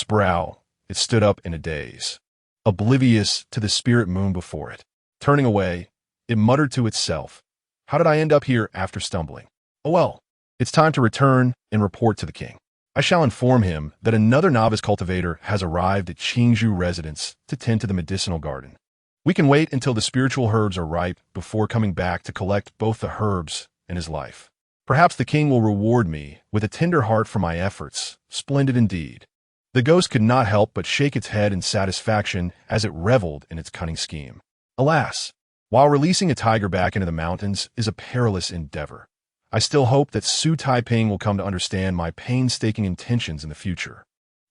brow, it stood up in a daze, oblivious to the spirit moon before it. Turning away, it muttered to itself, "How did I end up here after stumbling? Oh well, it's time to return and report to the king. I shall inform him that another novice cultivator has arrived at Qingzhou residence to tend to the medicinal garden. We can wait until the spiritual herbs are ripe before coming back to collect both the herbs and his life. Perhaps the king will reward me with a tender heart for my efforts. Splendid indeed." The ghost could not help but shake its head in satisfaction as it reveled in its cunning scheme. Alas, while releasing a tiger back into the mountains is a perilous endeavor, I still hope that Xu Taiping will come to understand my painstaking intentions in the future.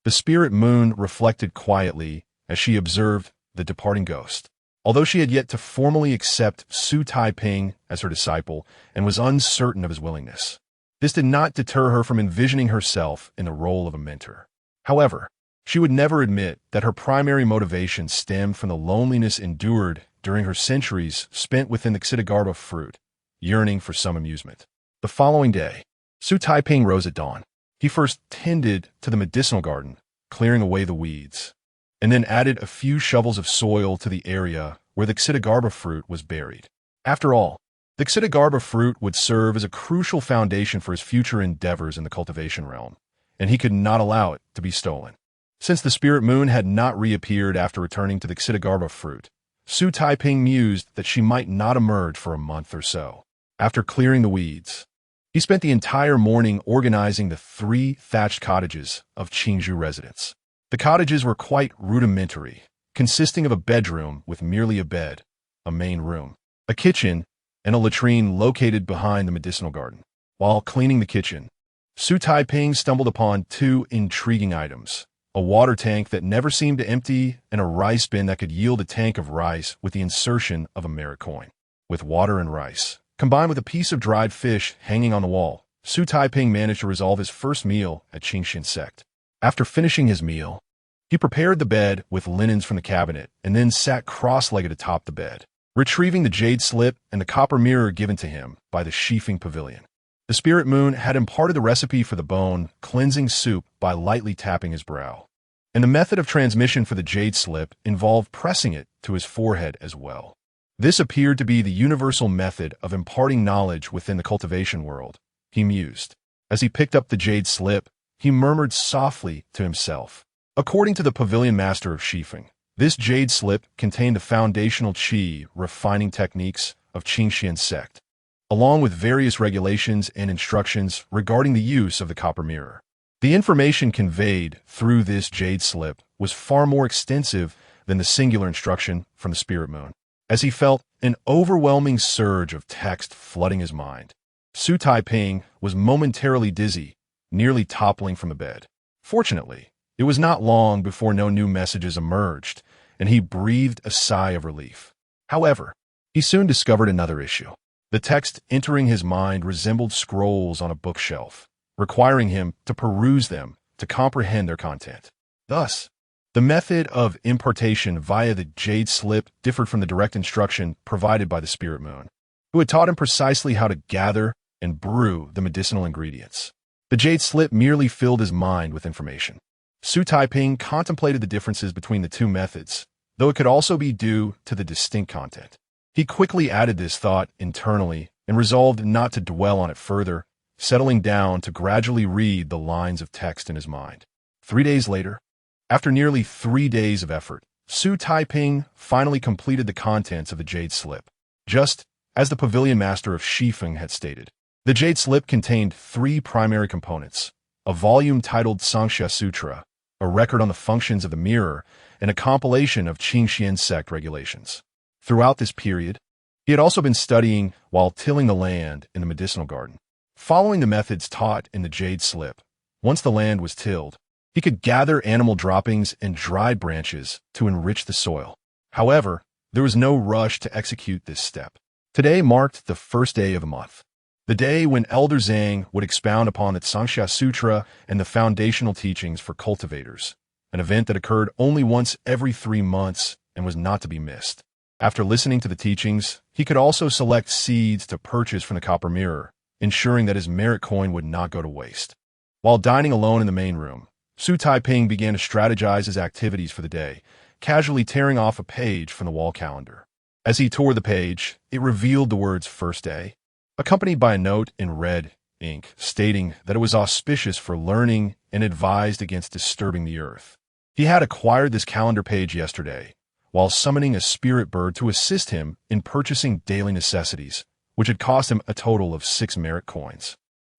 The spirit moon reflected quietly as she observed the departing ghost. Although she had yet to formally accept Xu Taiping as her disciple and was uncertain of his willingness, this did not deter her from envisioning herself in the role of a mentor. However, she would never admit that her primary motivation stemmed from the loneliness endured during her centuries spent within the Xitigarbha fruit yearning for some amusement. The following day, Xu Taiping rose at dawn. He first tended to the medicinal garden, clearing away the weeds, and then added a few shovels of soil to the area where the Xidagarba fruit was buried. After all, the Xidagarba fruit would serve as a crucial foundation for his future endeavors in the cultivation realm, and he could not allow it to be stolen. Since the spirit moon had not reappeared after returning to the Xidagarba fruit, Xu Taiping mused that she might not emerge for a month or so. After clearing the weeds, he spent the entire morning organizing the 3 thatched cottages of Qingzhou residents. The cottages were quite rudimentary, consisting of a bedroom with merely a bed, a main room, a kitchen, and a latrine located behind the medicinal garden. While cleaning the kitchen, Xu Taiping stumbled upon 2 intriguing items: a water tank that never seemed to empty, and a rice bin that could yield a tank of rice with the insertion of a merit coin. With water and rice, combined with a piece of dried fish hanging on the wall, Xu Taiping managed to resolve his first meal at Qingxian sect. After finishing his meal, he prepared the bed with linens from the cabinet and then sat cross-legged atop the bed, retrieving the jade slip and the copper mirror given to him by the Shifeng pavilion. The spirit moon had imparted the recipe for the bone cleansing soup by lightly tapping his brow, and the method of transmission for the jade slip involved pressing it to his forehead as well. This appeared to be the universal method of imparting knowledge within the cultivation world, he mused. As he picked up the jade slip, he murmured softly to himself. According to the pavilion master of Shifeng, this jade slip contained the foundational qi refining techniques of Qingxian sect, along with various regulations and instructions regarding the use of the copper mirror. The information conveyed through this jade slip was far more extensive than the singular instruction from the spirit moon. As he felt an overwhelming surge of text flooding his mind, Xu Taiping was momentarily dizzy, nearly toppling from the bed. Fortunately, it was not long before no new messages emerged, and he breathed a sigh of relief. However, he soon discovered another issue. The text entering his mind resembled scrolls on a bookshelf, requiring him to peruse them to comprehend their content. Thus, the method of impartation via the jade slip differed from the direct instruction provided by the spirit moon, who had taught him precisely how to gather and brew the medicinal ingredients. The jade slip merely filled his mind with information. Xu Taiping contemplated the differences between the 2 methods, though it could also be due to the distinct content. He quickly added this thought internally and resolved not to dwell on it further, settling down to gradually read the lines of text in his mind. 3 days later, after nearly 3 days of effort, Xu Taiping finally completed the contents of the jade slip, just as the pavilion master of Shifeng had stated. The jade slip contained 3 primary components: a volume titled Sangxia Sutra, a record on the functions of the mirror, and a compilation of Qingxian sect regulations. Throughout this period, he had also been studying while tilling the land in the medicinal garden. Following the methods taught in the jade slip, once the land was tilled, he could gather animal droppings and dried branches to enrich the soil. However, there was no rush to execute this step. Today marked the first day of the month, the day when Elder Zhang would expound upon the Sangxia Sutra and the foundational teachings for cultivators, an event that occurred only once every 3 months and was not to be missed. After listening to the teachings, he could also select seeds to purchase from the copper mirror, ensuring that his merit coin would not go to waste. While dining alone in the main room, Xu Taiping began to strategize his activities for the day, casually tearing off a page from the wall calendar. As he tore the page, it revealed the words "First Day," accompanied by a note in red ink stating that it was auspicious for learning and advised against disturbing the earth. He had acquired this calendar page yesterday, while summoning a spirit bird to assist him in purchasing daily necessities, which had cost him a total of 6 merit coins,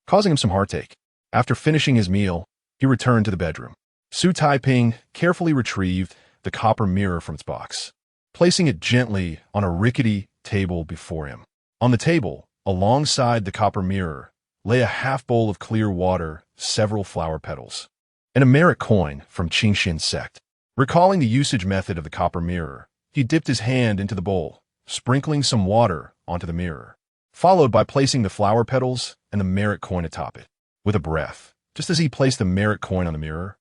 causing him some heartache. After finishing his meal, he returned to the bedroom. Xu Taiping carefully retrieved the copper mirror from its box, placing it gently on a rickety table before him. On the table, alongside the copper mirror, lay a half bowl of clear water, several flower petals, and a merit coin from Qingxian sect. Recalling the usage method of the copper mirror, he dipped his hand into the bowl, sprinkling some water onto the mirror, followed by placing the flower petals and the merit coin atop it. With a breath, just as he placed the merit coin on the mirror,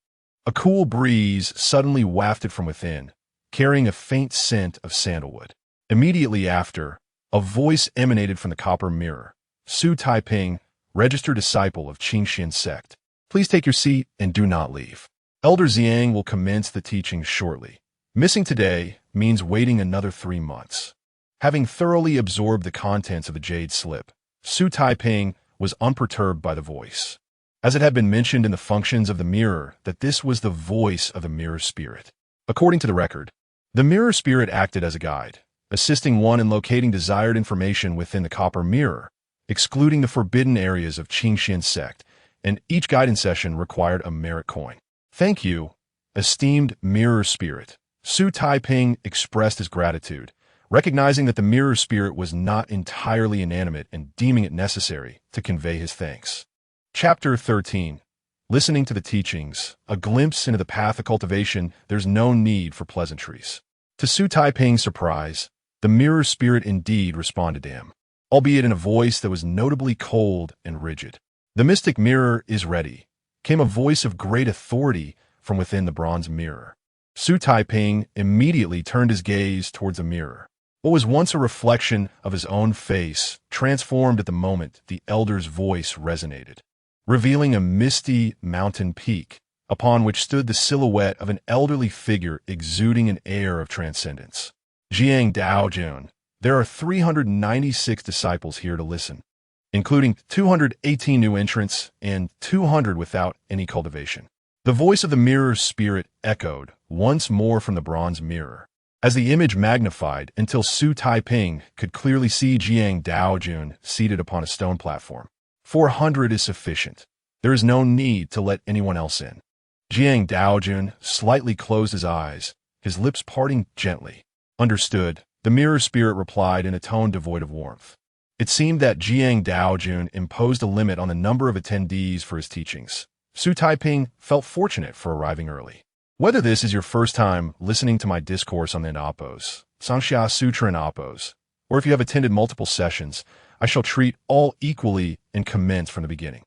a cool breeze suddenly wafted from within, carrying a faint scent of sandalwood. Immediately after, A voice emanated from the copper mirror. Xu Taiping, registered disciple of Qingxian sect. Please take your seat and do not leave. Elder Xiang will commence the teaching shortly. Missing today means waiting another 3 months. Having thoroughly absorbed the contents of the jade slip, Xu Taiping was unperturbed by the voice, as it had been mentioned in the functions of the mirror that this was the voice of the mirror spirit. According to the record, the mirror spirit acted as a guide, assisting one in locating desired information within the copper mirror, excluding the forbidden areas of Qingxian sect, and each guidance session required a merit coin. Thank you, esteemed mirror spirit. Xu Taiping expressed his gratitude, recognizing that the mirror spirit was not entirely inanimate and deeming it necessary to convey his thanks. Chapter 13. Listening to the teachings, a glimpse into the path of cultivation. There's no need for pleasantries. To Xu Taiping's surprise, the mirror spirit indeed responded to him, albeit in a voice that was notably cold and rigid. The mystic mirror is ready, came a voice of great authority from within the bronze mirror. Xu Taiping immediately turned his gaze towards the mirror. What was once a reflection of his own face transformed at the moment the elder's voice resonated, revealing a misty mountain peak upon which stood the silhouette of an elderly figure exuding an air of transcendence. Jiang Daojun, there are 396 disciples here to listen, including 218 new entrants and 200 without any cultivation. The voice of the mirror's spirit echoed once more from the bronze mirror, as the image magnified until Xu Taiping could clearly see Jiang Daojun seated upon a stone platform. 400 is sufficient. There is no need to let anyone else in. Jiang Daojun slightly closed his eyes, his lips parting gently. Understood, the mirror spirit replied in a tone devoid of warmth. It seemed that Jiang Daojun imposed a limit on the number of attendees for his teachings. Xu Taiping felt fortunate for arriving early. Whether this is your first time listening to my discourse on the Apos, Sanxia Sutra and Apos, or if you have attended multiple sessions, I shall treat all equally and commence from the beginning.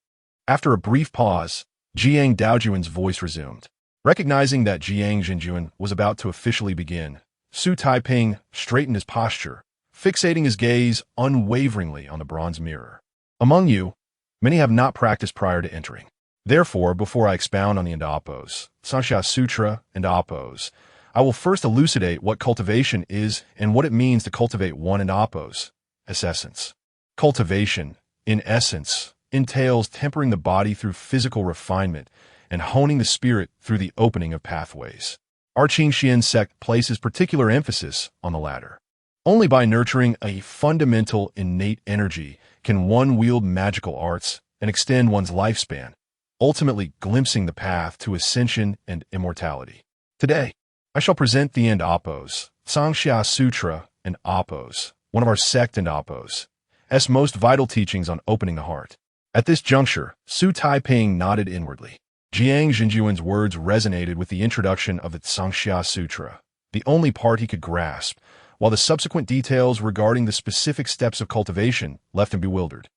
After a brief pause, Jiang Daojun's voice resumed. Recognizing that Jiang Zhenjun was about to officially begin, Xu Taiping straightened his posture, fixating his gaze unwaveringly on the bronze mirror. Among you, many have not practiced prior to entering. Therefore, before I expound on the Apos, Sanxia Sutra and Apos, I will first elucidate what cultivation is and what it means to cultivate one Apos, as essence. Cultivation, in essence, entails tempering the body through physical refinement and honing the spirit through the opening of pathways. Our Qingxian sect places particular emphasis on the latter. Only by nurturing a fundamental innate energy can one wield magical arts and extend one's lifespan, ultimately glimpsing the path to ascension and immortality. Today, I shall present the Apos, Sanxia Sutra and Apos, one of our sect and Apos, S most vital teachings on opening the heart. At this juncture, Xu Taiping nodded inwardly. Jiang Zhenjuan's words resonated with the introduction of the Sanxia Sutra, the only part he could grasp, while the subsequent details regarding the specific steps of cultivation left him bewildered.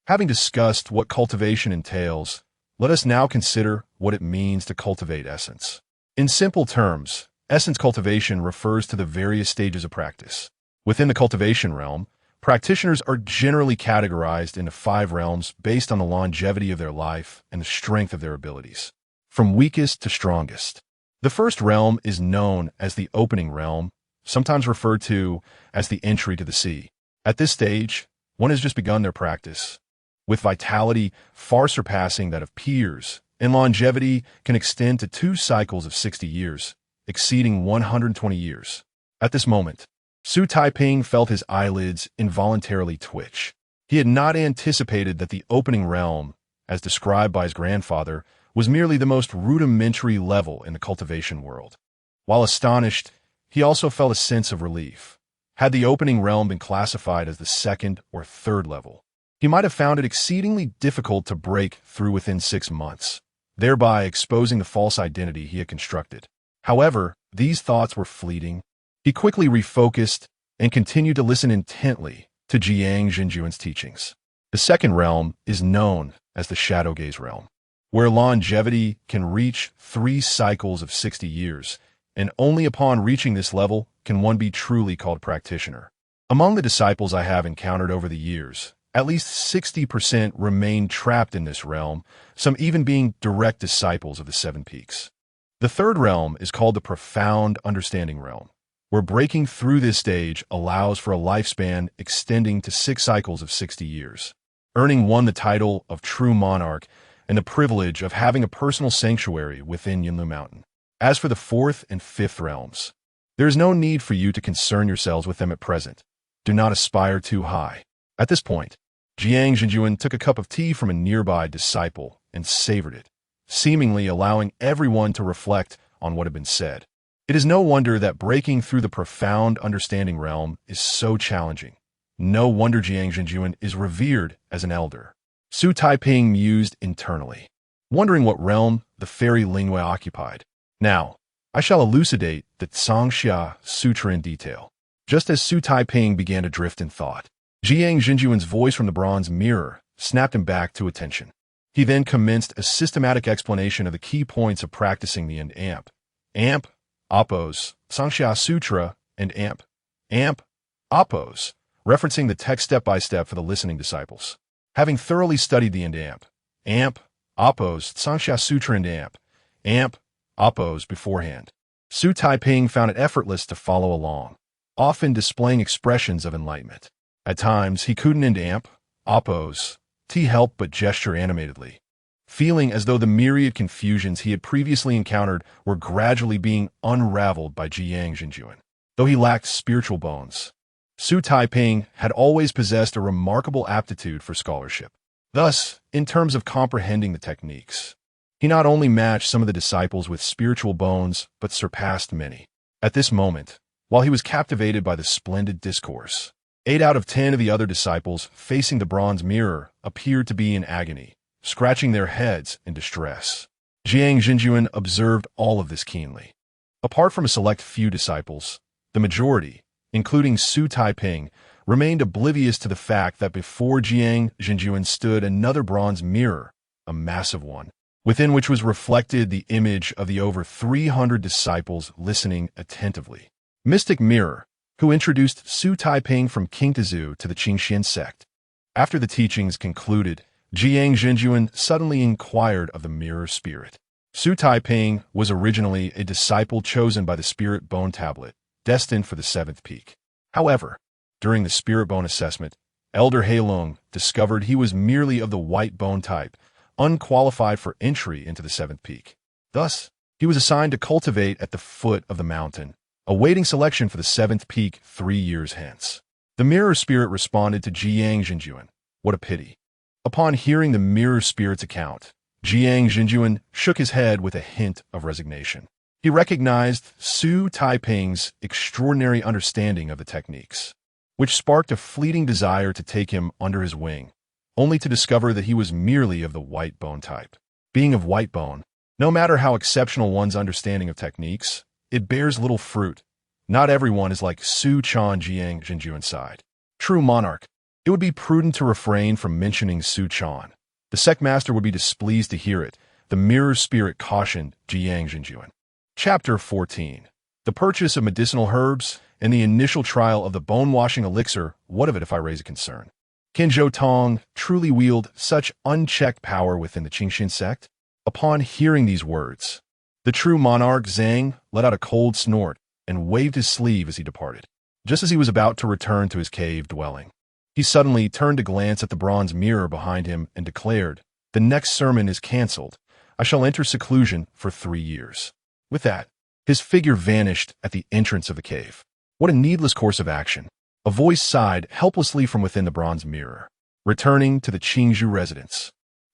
Having discussed what cultivation entails, let us now consider what it means to cultivate essence. In simple terms, essence cultivation refers to the various stages of practice. Within the cultivation realm, practitioners are generally categorized into 5 realms based on the longevity of their life and the strength of their abilities, from weakest to strongest. The first realm is known as the opening realm, sometimes referred to as the entry to the sea. At this stage, one has just begun their practice, with vitality far surpassing that of peers, and longevity can extend to 2 cycles of 60 years, exceeding 120 years. At this moment, Xu Taiping felt his eyelids involuntarily twitch. He had not anticipated that the opening realm, as described by his grandfather, was merely the most rudimentary level in the cultivation world. While astonished, he also felt a sense of relief. Had the opening realm been classified as the 2nd or 3rd level, he might have found it exceedingly difficult to break through within 6 months, thereby exposing the false identity he had constructed. However, these thoughts were fleeting. He quickly refocused and continued to listen intently to Jiang Zhenjuan's teachings. The 2nd realm is known as the shadow gaze realm, where longevity can reach 3 cycles of 60 years, and only upon reaching this level can one be truly called practitioner. Among the disciples I have encountered over the years, at least 60% remain trapped in this realm, some even being direct disciples of the Seven Peaks. The third realm is called the profound understanding realm, where breaking through this stage allows for a lifespan extending to 6 cycles of 60 years, earning one the title of true monarch and the privilege of having a personal sanctuary within Yunlu Mountain. As for the fourth and fifth realms, there is no need for you to concern yourselves with them at present. Do not aspire too high. At this point, Jiang Zhenjuan took a cup of tea from a nearby disciple and savored it, seemingly allowing everyone to reflect on what had been said. It is no wonder that breaking through the profound understanding realm is so challenging. No wonder Jiang Zhenjuan is revered as an elder. Xu Taiping mused internally, wondering what realm the fairy Lingwei occupied. Now, I shall elucidate the Zhangxia Sutra in detail. Just as Xu Taiping began to drift in thought, Jiang Zhenjuan's voice from the bronze mirror snapped him back to attention. He then commenced a systematic explanation of the key points of practicing the amp, apos, Zhangxia Sutra, and amp, apos, referencing the text step by step for the listening disciples. Having thoroughly studied the amp, apos, Zhangxia Sutra, and amp, apos beforehand, Xu Taiping found it effortless to follow along, often displaying expressions of enlightenment. At times, he couldn't apos, help but gesture animatedly, feeling as though the myriad confusions he had previously encountered were gradually being unraveled by Jiang Zhenjuan. Though he lacked spiritual bones, Xu Taiping had always possessed a remarkable aptitude for scholarship. Thus, in terms of comprehending the techniques, he not only matched some of the disciples with spiritual bones, but surpassed many. At this moment, while he was captivated by the splendid discourse, 8 out of 10 of the other disciples facing the bronze mirror appeared to be in agony, scratching their heads in distress. Jiang Zhenjuan observed all of this keenly. Apart from a select few disciples, the majority, including Xu Taiping, remained oblivious to the fact that before Jiang Zhenjuan stood another bronze mirror, a massive one, within which was reflected the image of the over 300 disciples listening attentively. Mystic Mirror, who introduced Xu Taiping from Qingtazhu to the Qingxian sect. After the teachings concluded, Jiang Zhenjuan suddenly inquired of the mirror spirit. Xu Taiping was originally a disciple chosen by the spirit bone tablet, destined for the 7th peak. However, during the spirit bone assessment, Elder Heilong discovered he was merely of the white bone type, unqualified for entry into the 7th peak. Thus, he was assigned to cultivate at the foot of the mountain, awaiting selection for the 7th peak 3 years hence. The mirror spirit responded to Jiang Zhenjuan. What a pity. Upon hearing the mirror spirit's account, Jiang Zhenjuan shook his head with a hint of resignation. He recognized Xu Taiping's extraordinary understanding of the techniques, which sparked a fleeting desire to take him under his wing, only to discover that he was merely of the white bone type. Being of white bone, no matter how exceptional one's understanding of techniques, it bears little fruit. Not everyone is like Su Chan Jiang Zhenjuan's side. True monarch, it would be prudent to refrain from mentioning Su Chan. The sect master would be displeased to hear it. The mirror spirit cautioned Jiang Zhenjuan. Chapter 14. The purchase of medicinal herbs and the initial trial of the bone-washing elixir. What of it if I raise a concern? Can Zhou Tong truly wield such unchecked power within the Qingxian sect? Upon hearing these words, the true monarch Zhang let out a cold snort and waved his sleeve as he departed. Just as he was about to return to his cave dwelling, he suddenly turned to glance at the bronze mirror behind him and declared, "The next sermon is cancelled. I shall enter seclusion for 3 years." With that, his figure vanished at the entrance of the cave. What a needless course of action. A voice sighed helplessly from within the bronze mirror. Returning to the Qingzhou residence,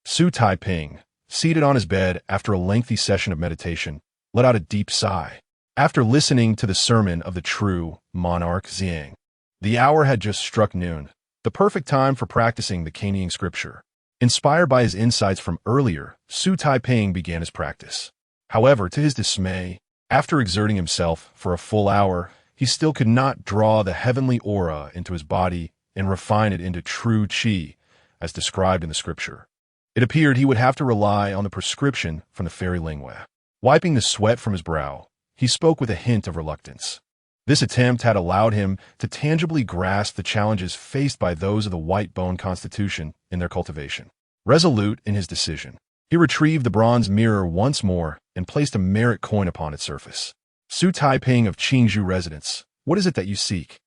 Xu Taiping, seated on his bed after a lengthy session of meditation, let out a deep sigh. After listening to the sermon of the true monarch Zhang, the hour had just struck noon, the perfect time for practicing the Canaan scripture. Inspired by his insights from earlier, Xu Taiping began his practice. However, to his dismay, after exerting himself for a full hour, he still could not draw the heavenly aura into his body and refine it into true qi, as described in the scripture. It appeared he would have to rely on the prescription from the fairy Lingwei. Wiping the sweat from his brow, he spoke with a hint of reluctance. This attempt had allowed him to tangibly grasp the challenges faced by those of the white bone constitution in their cultivation. Resolute in his decision, he retrieved the bronze mirror once more and placed a merit coin upon its surface. Xu Taiping of Qingzhou residence, what is it that you seek?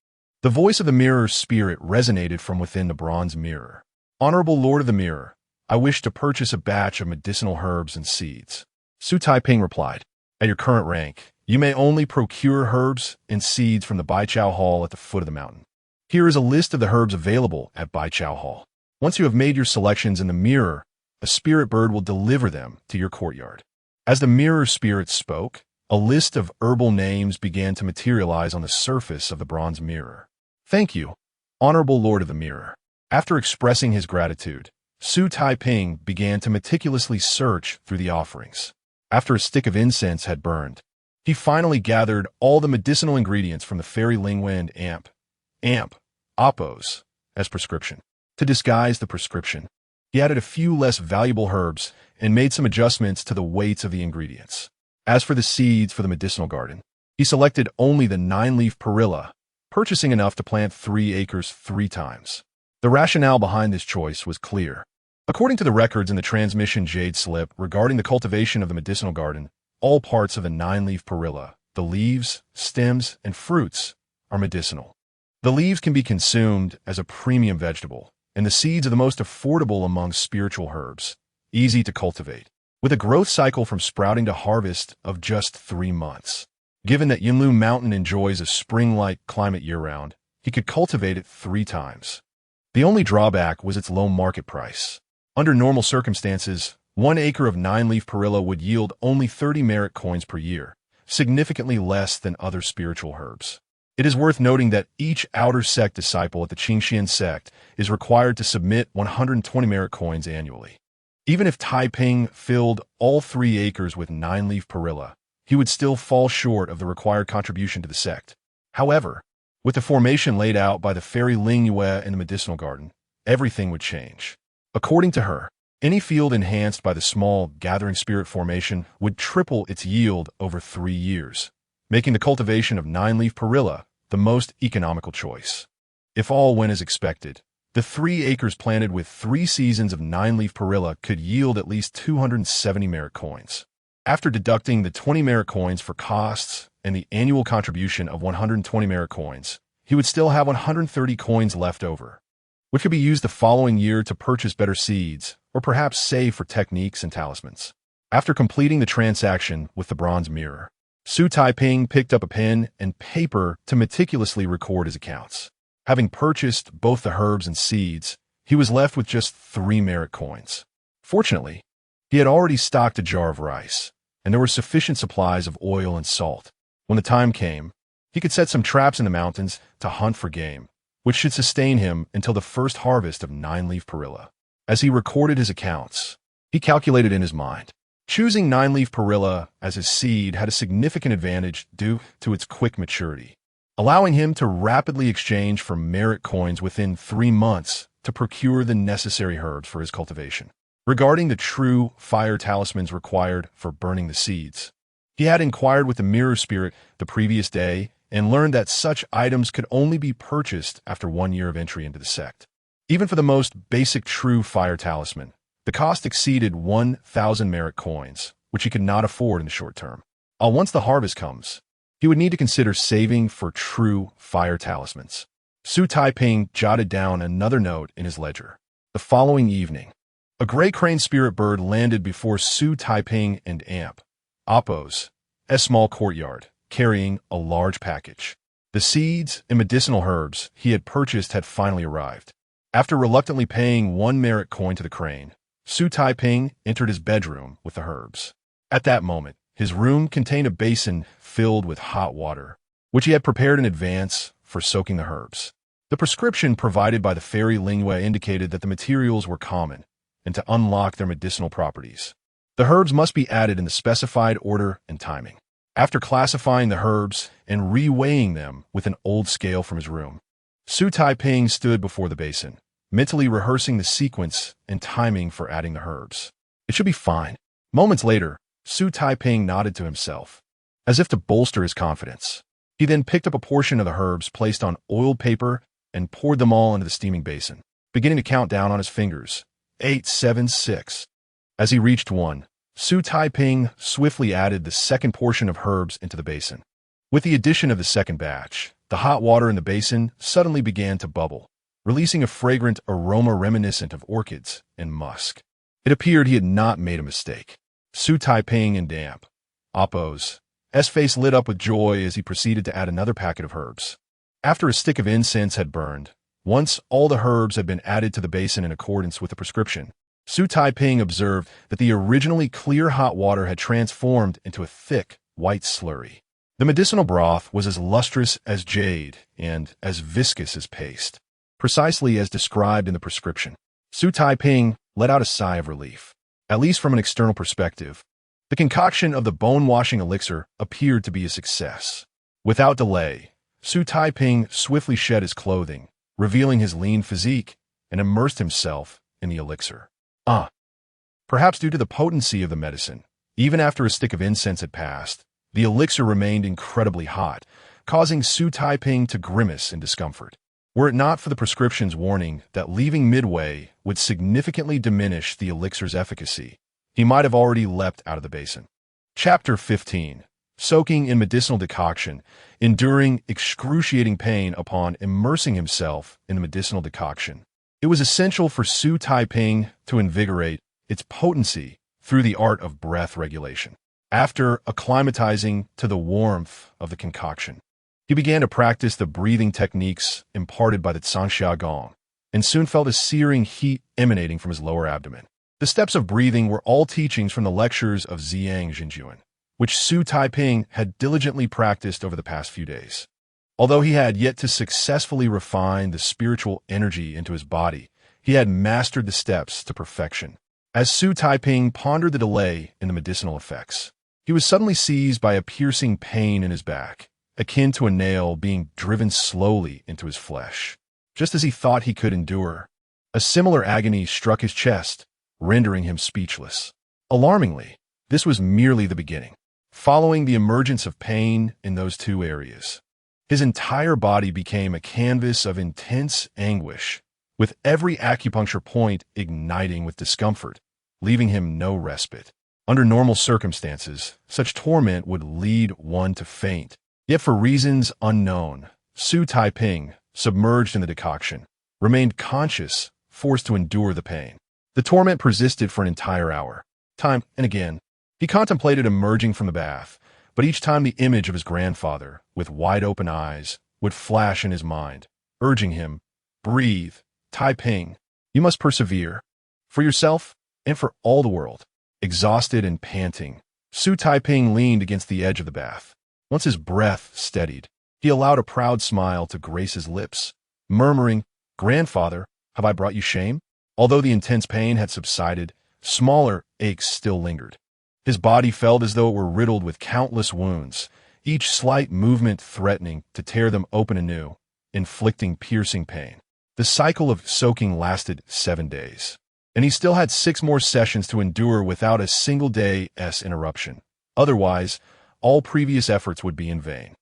The voice of the mirror's spirit resonated from within the bronze mirror. Honorable Lord of the Mirror, I wish to purchase a batch of medicinal herbs and seeds. Xu Taiping replied, at your current rank, you may only procure herbs and seeds from the Baichao Hall at the foot of the mountain. Here is a list of the herbs available at Baichao Hall. Once you have made your selections in the mirror, a spirit bird will deliver them to your courtyard. As the mirror spirit spoke, a list of herbal names began to materialize on the surface of the bronze mirror. Thank you, Honorable Lord of the Mirror. After expressing his gratitude, Xu Taiping began to meticulously search through the offerings. After a stick of incense had burned, he finally gathered all the medicinal ingredients from the fairy lingua and amp, oppos, as prescription. To disguise the prescription, he added a few less valuable herbs and made some adjustments to the weights of the ingredients. As for the seeds for the medicinal garden, he selected only the 9-leaf perilla, purchasing enough to plant 3 acres 3 times. The rationale behind this choice was clear. According to the records in the transmission jade slip regarding the cultivation of the medicinal garden, all parts of the 9-leaf perilla, the leaves, stems, and fruits, are medicinal. The leaves can be consumed as a premium vegetable, and the seeds are the most affordable among spiritual herbs, easy to cultivate, with a growth cycle from sprouting to harvest of just 3 months. Given that Yunlu Mountain enjoys a spring-like climate year-round, he could cultivate it 3 times. The only drawback was its low market price. Under normal circumstances, 1 acre of 9-leaf perilla would yield only 30 merit coins per year, significantly less than other spiritual herbs. It is worth noting that each outer sect disciple at the Qingxian sect is required to submit 120 merit coins annually. Even if Taiping filled all 3 acres with 9-leaf perilla, he would still fall short of the required contribution to the sect. However, with the formation laid out by the fairy Lingyue in the medicinal garden, everything would change. According to her, any field enhanced by the small gathering spirit formation would triple its yield over 3 years, making the cultivation of 9-leaf perilla the most economical choice. If all went as expected, the 3 acres planted with 3 seasons of 9-leaf perilla could yield at least 270 merit coins. After deducting the 20 merit coins for costs and the annual contribution of 120 merit coins, he would still have 130 coins left over, which could be used the following year to purchase better seeds or perhaps save for techniques and talismans. After completing the transaction with the bronze mirror, Xu Taiping picked up a pen and paper to meticulously record his accounts. Having purchased both the herbs and seeds, he was left with just 3 merit coins. Fortunately, he had already stocked a jar of rice, and there were sufficient supplies of oil and salt. When the time came, he could set some traps in the mountains to hunt for game, which should sustain him until the first harvest of 9-leaf perilla. As he recorded his accounts, he calculated in his mind. Choosing 9-leaf perilla as his seed had a significant advantage due to its quick maturity, allowing him to rapidly exchange for merit coins within 3 months to procure the necessary herbs for his cultivation. Regarding the true fire talismans required for burning the seeds, he had inquired with the mirror spirit the previous day and learned that such items could only be purchased after 1 year of entry into the sect. Even for the most basic true fire talisman, the cost exceeded 1,000 merit coins, which he could not afford in the short term. Once the harvest comes, he would need to consider saving for true fire talismans. Xu Taiping jotted down another note in his ledger. The following evening, a gray crane spirit bird landed before Xu Taiping and Oppo's small courtyard, carrying a large package. The seeds and medicinal herbs he had purchased had finally arrived. After reluctantly paying 1 merit coin to the crane, Xu Taiping entered his bedroom with the herbs. At that moment, his room contained a basin filled with hot water, which he had prepared in advance for soaking the herbs. The prescription provided by the fairy Lingua indicated that the materials were common, and to unlock their medicinal properties, the herbs must be added in the specified order and timing. After classifying the herbs and re-weighing them with an old scale from his room, Xu Taiping stood before the basin, mentally rehearsing the sequence and timing for adding the herbs. It should be fine. Moments later, Xu Taiping nodded to himself, as if to bolster his confidence. He then picked up a portion of the herbs placed on oiled paper and poured them all into the steaming basin, beginning to count down on his fingers. 8, 7, 6. As he reached 1, Xu Taiping swiftly added the second portion of herbs into the basin. With the addition of the second batch, the hot water in the basin suddenly began to bubble, releasing a fragrant aroma reminiscent of orchids and musk. It appeared he had not made a mistake. Xu Taiping and damp. Appo's face lit up with joy as he proceeded to add another packet of herbs. After a stick of incense had burned, once all the herbs had been added to the basin in accordance with the prescription, Xu Taiping observed that the originally clear hot water had transformed into a thick, white slurry. The medicinal broth was as lustrous as jade and as viscous as paste, precisely as described in the prescription. Xu Taiping let out a sigh of relief. At least from an external perspective, the concoction of the bone-washing elixir appeared to be a success. Without delay, Xu Taiping swiftly shed his clothing, revealing his lean physique, and immersed himself in the elixir. Perhaps due to the potency of the medicine, even after a stick of incense had passed, the elixir remained incredibly hot, causing Xu Taiping to grimace in discomfort. Were it not for the prescription's warning that leaving midway would significantly diminish the elixir's efficacy, he might have already leapt out of the basin. Chapter 15. Soaking in medicinal decoction, enduring excruciating pain upon immersing himself in the medicinal decoction. It was essential for Xu Taiping to invigorate its potency through the art of breath regulation. After acclimatizing to the warmth of the concoction, he began to practice the breathing techniques imparted by the Zhanxia Gong, and soon felt a searing heat emanating from his lower abdomen. The steps of breathing were all teachings from the lectures of Ziyang Jinjuan, which Xu Taiping had diligently practiced over the past few days. Although he had yet to successfully refine the spiritual energy into his body, he had mastered the steps to perfection. As Xu Taiping pondered the delay in the medicinal effects, he was suddenly seized by a piercing pain in his back, akin to a nail being driven slowly into his flesh. Just as he thought he could endure, a similar agony struck his chest, rendering him speechless. Alarmingly, this was merely the beginning. Following the emergence of pain in those two areas, his entire body became a canvas of intense anguish, with every acupuncture point igniting with discomfort, leaving him no respite. Under normal circumstances, such torment would lead one to faint. Yet for reasons unknown, Xu Taiping, submerged in the decoction, remained conscious, forced to endure the pain. The torment persisted for an entire hour. Time and again, he contemplated emerging from the bath, but each time the image of his grandfather, with wide-open eyes, would flash in his mind, urging him, "Breathe, Taiping, you must persevere, for yourself and for all the world." Exhausted and panting, Xu Taiping leaned against the edge of the bath. Once his breath steadied, he allowed a proud smile to grace his lips, murmuring, "Grandfather, have I brought you shame?" Although the intense pain had subsided, smaller aches still lingered. His body felt as though it were riddled with countless wounds, each slight movement threatening to tear them open anew, inflicting piercing pain. The cycle of soaking lasted 7 days, and he still had 6 more sessions to endure without a single day's interruption. Otherwise, all previous efforts would be in vain.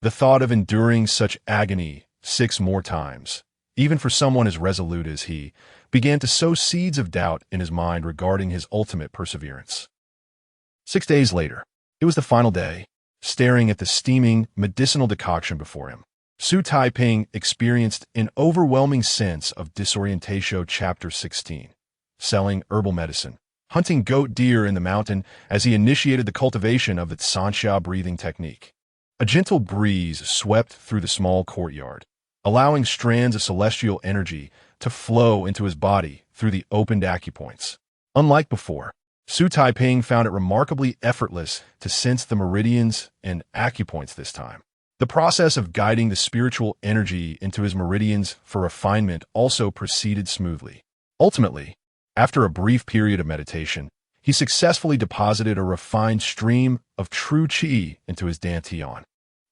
The thought of enduring such agony 6 more times, even for someone as resolute as he, began to sow seeds of doubt in his mind regarding his ultimate perseverance. 6 days later, it was the final day. Staring at the steaming medicinal decoction before him, Xu Taiping experienced an overwhelming sense of disorientation. Chapter 16. Selling herbal medicine. Hunting goat deer in the mountain as he initiated the cultivation of the Zhanxia breathing technique. A gentle breeze swept through the small courtyard, allowing strands of celestial energy to flow into his body through the opened acupoints. Unlike before, Xu Taiping found it remarkably effortless to sense the meridians and acupoints this time. The process of guiding the spiritual energy into his meridians for refinement also proceeded smoothly. Ultimately, after a brief period of meditation, he successfully deposited a refined stream of true qi into his dantian.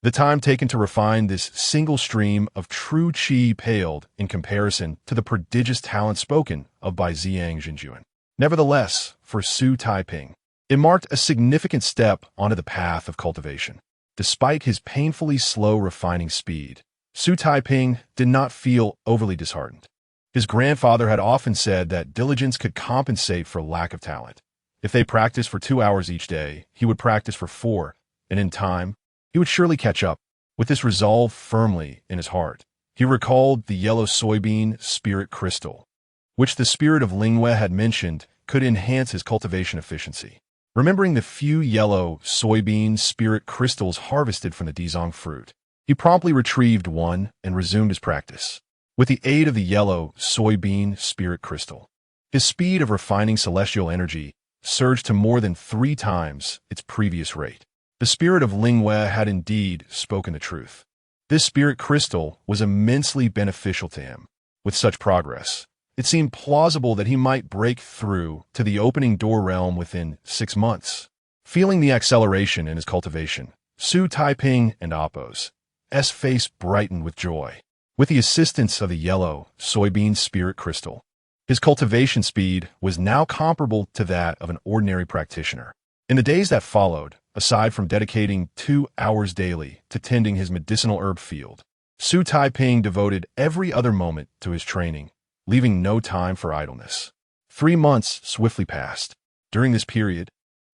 The time taken to refine this single stream of true qi paled in comparison to the prodigious talent spoken of by Ziyang Jinjuan. Nevertheless, for Xu Taiping, it marked a significant step onto the path of cultivation. Despite his painfully slow refining speed, Xu Taiping did not feel overly disheartened. His grandfather had often said that diligence could compensate for lack of talent. If they practiced for 2 hours each day, he would practice for 4, and in time, he would surely catch up. With this resolve firmly in his heart, he recalled the yellow soybean spirit crystal, which the spirit of Lingwei had mentioned could enhance his cultivation efficiency. Remembering the few yellow soybean spirit crystals harvested from the Dizong fruit, he promptly retrieved one and resumed his practice. With the aid of the yellow soybean spirit crystal, his speed of refining celestial energy surged to more than 3 times its previous rate. The spirit of Lingwei had indeed spoken the truth. This spirit crystal was immensely beneficial to him. With such progress, it seemed plausible that he might break through to the opening door realm within 6 months. Feeling the acceleration in his cultivation, Xu Taiping and Appo's face brightened with joy. With the assistance of the yellow soybean spirit crystal, his cultivation speed was now comparable to that of an ordinary practitioner. In the days that followed, aside from dedicating 2 hours daily to tending his medicinal herb field, Xu Taiping devoted every other moment to his training, leaving no time for idleness. 3 months swiftly passed. During this period,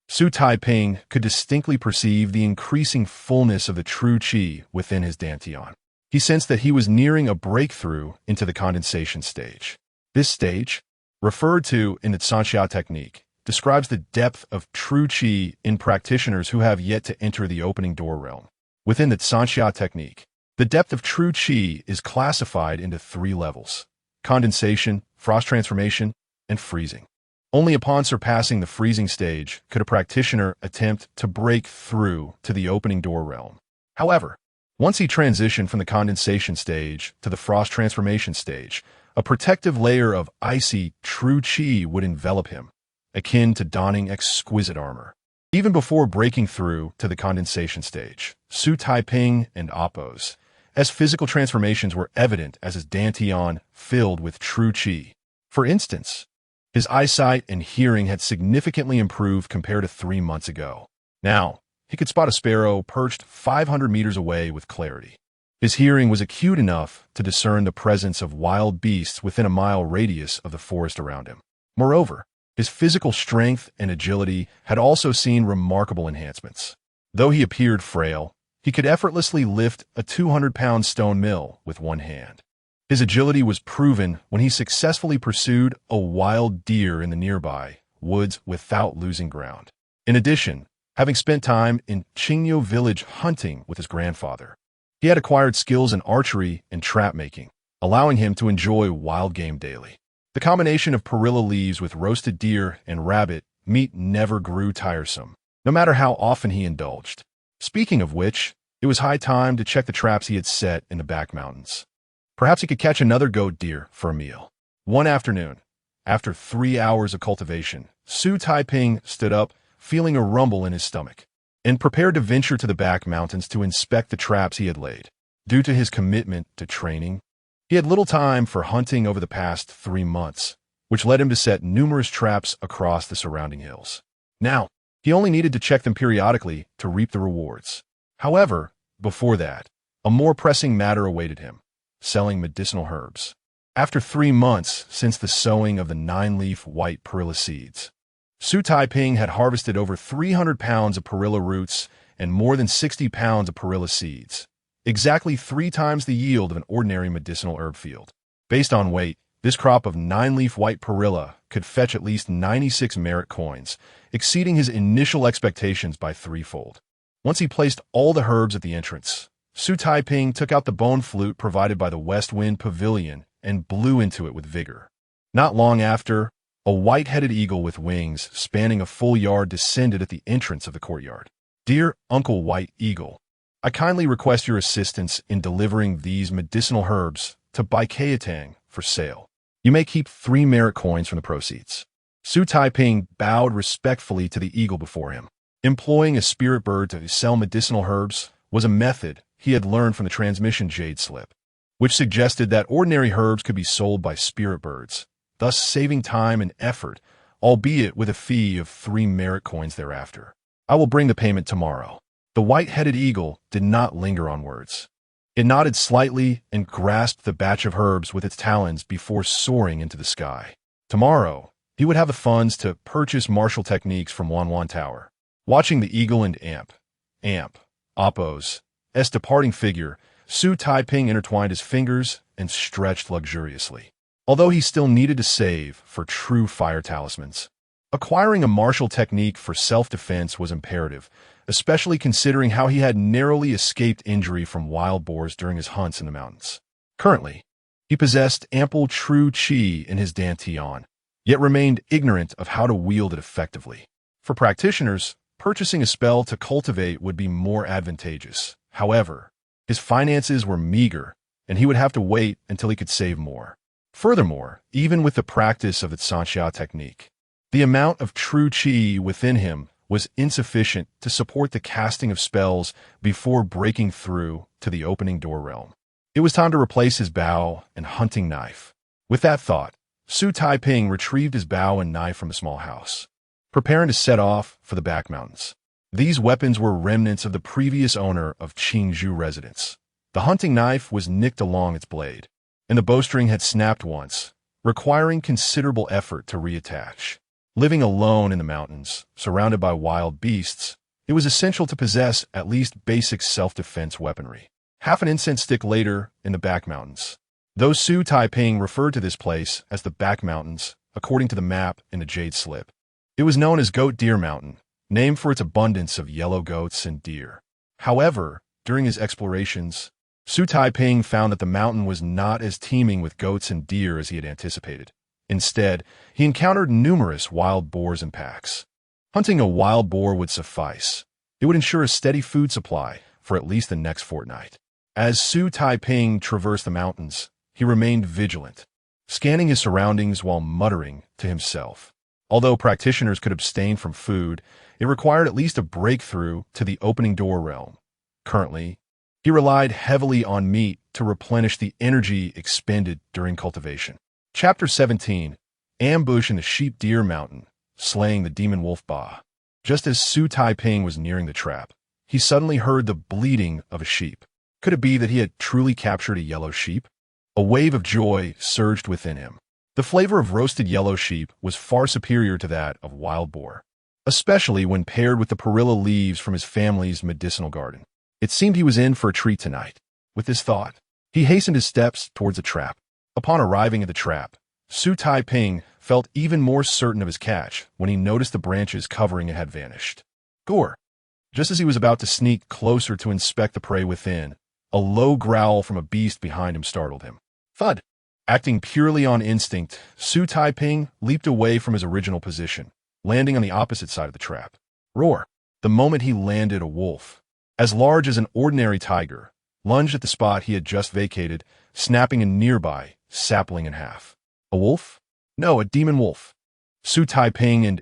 Xu Taiping could distinctly perceive the increasing fullness of the true qi within his dantian. He sensed that he was nearing a breakthrough into the condensation stage. This stage, referred to in the Sanxia technique, describes the depth of true qi in practitioners who have yet to enter the opening door realm. Within the Sanxia technique, the depth of true qi is classified into 3 levels: condensation, frost transformation, and freezing. Only upon surpassing the freezing stage could a practitioner attempt to break through to the opening door realm. However, once he transitioned from the condensation stage to the frost transformation stage, a protective layer of icy true qi would envelop him, akin to donning exquisite armor. Even before breaking through to the condensation stage, Xu Taiping and Appo's physical transformations were evident as his dantian filled with true qi. For instance, his eyesight and hearing had significantly improved compared to 3 months ago. Now, he could spot a sparrow perched 500 meters away with clarity. His hearing was acute enough to discern the presence of wild beasts within a mile radius of the forest around him. Moreover, his physical strength and agility had also seen remarkable enhancements. Though he appeared frail, he could effortlessly lift a 200-pound stone mill with one hand. His agility was proven when he successfully pursued a wild deer in the nearby woods without losing ground. In addition, having spent time in Qingyo village hunting with his grandfather, he had acquired skills in archery and trap making, allowing him to enjoy wild game daily. The combination of perilla leaves with roasted deer and rabbit meat never grew tiresome, no matter how often he indulged. Speaking of which, it was high time to check the traps he had set in the back mountains. Perhaps he could catch another goat deer for a meal. One afternoon, after 3 hours of cultivation, Xu Taiping stood up, feeling a rumble in his stomach, and prepared to venture to the back mountains to inspect the traps he had laid. Due to his commitment to training, he had little time for hunting over the past 3 months, which led him to set numerous traps across the surrounding hills. Now, he only needed to check them periodically to reap the rewards. However, before that, a more pressing matter awaited him: selling medicinal herbs. After 3 months since the sowing of the 9-leaf white perilla seeds, Xu Taiping had harvested over 300 pounds of perilla roots and more than 60 pounds of perilla seeds, exactly 3 times the yield of an ordinary medicinal herb field. Based on weight, this crop of 9-leaf white perilla could fetch at least 96 merit coins, exceeding his initial expectations by 3-fold. Once he placed all the herbs at the entrance, Xu Taiping took out the bone flute provided by the West Wind Pavilion and blew into it with vigor. Not long after, a white-headed eagle with wings spanning a full yard descended at the entrance of the courtyard. "Dear Uncle White Eagle, I kindly request your assistance in delivering these medicinal herbs to Baikayatang for sale. You may keep 3 merit coins from the proceeds." Xu Taiping bowed respectfully to the eagle before him. Employing a spirit bird to sell medicinal herbs was a method he had learned from the transmission jade slip, which suggested that ordinary herbs could be sold by spirit birds, thus saving time and effort, albeit with a fee of 3 merit coins thereafter. "I will bring the payment tomorrow." The white-headed eagle did not linger on words. It nodded slightly and grasped the batch of herbs with its talons before soaring into the sky. Tomorrow, he would have the funds to purchase martial techniques from Wanwan Tower. Watching the eagle and Appo's departing figure, Xu Taiping intertwined his fingers and stretched luxuriously. Although he still needed to save for true fire talismans, acquiring a martial technique for self-defense was imperative, especially considering how he had narrowly escaped injury from wild boars during his hunts in the mountains. Currently, he possessed ample true qi in his dantian, yet remained ignorant of how to wield it effectively. For practitioners, purchasing a spell to cultivate would be more advantageous. However, his finances were meager, and he would have to wait until he could save more. Furthermore, even with the practice of the Sanxia technique, the amount of true qi within him was insufficient to support the casting of spells before breaking through to the opening door realm. It was time to replace his bow and hunting knife. With that thought, Xu Taiping retrieved his bow and knife from the small house, preparing to set off for the back mountains. These weapons were remnants of the previous owner of Qingzhou residence. The hunting knife was nicked along its blade, and the bowstring had snapped once, requiring considerable effort to reattach. Living alone in the mountains, surrounded by wild beasts, it was essential to possess at least basic self-defense weaponry. Half an incense stick later, in the back mountains. Though Xu Taiping referred to this place as the back mountains, according to the map in the jade slip, it was known as Goat Deer Mountain, named for its abundance of yellow goats and deer. However, during his explorations, Xu Taiping found that the mountain was not as teeming with goats and deer as he had anticipated. Instead, he encountered numerous wild boars in packs. Hunting a wild boar would suffice. It would ensure a steady food supply for at least the next fortnight. As Xu Taiping traversed the mountains, he remained vigilant, scanning his surroundings while muttering to himself. Although practitioners could abstain from food, it required at least a breakthrough to the opening door realm. Currently, he relied heavily on meat to replenish the energy expended during cultivation. Chapter 17. Ambush in the Sheep Deer Mountain, slaying the demon wolf Ba. Just as Xu Taiping was nearing the trap, he suddenly heard the bleating of a sheep. Could it be that he had truly captured a yellow sheep? A wave of joy surged within him. The flavor of roasted yellow sheep was far superior to that of wild boar, especially when paired with the perilla leaves from his family's medicinal garden. It seemed he was in for a treat tonight. With this thought, he hastened his steps towards the trap. Upon arriving at the trap, Xu Taiping felt even more certain of his catch when he noticed the branches covering it had vanished. Gore! Just as he was about to sneak closer to inspect the prey within, a low growl from a beast behind him startled him. Thud! Acting purely on instinct, Xu Taiping leaped away from his original position, landing on the opposite side of the trap. Roar! The moment he landed, a wolf, as large as an ordinary tiger, lunged at the spot he had just vacated, snapping a nearby sapling in half. A wolf? No, a demon wolf. Xu Taiping and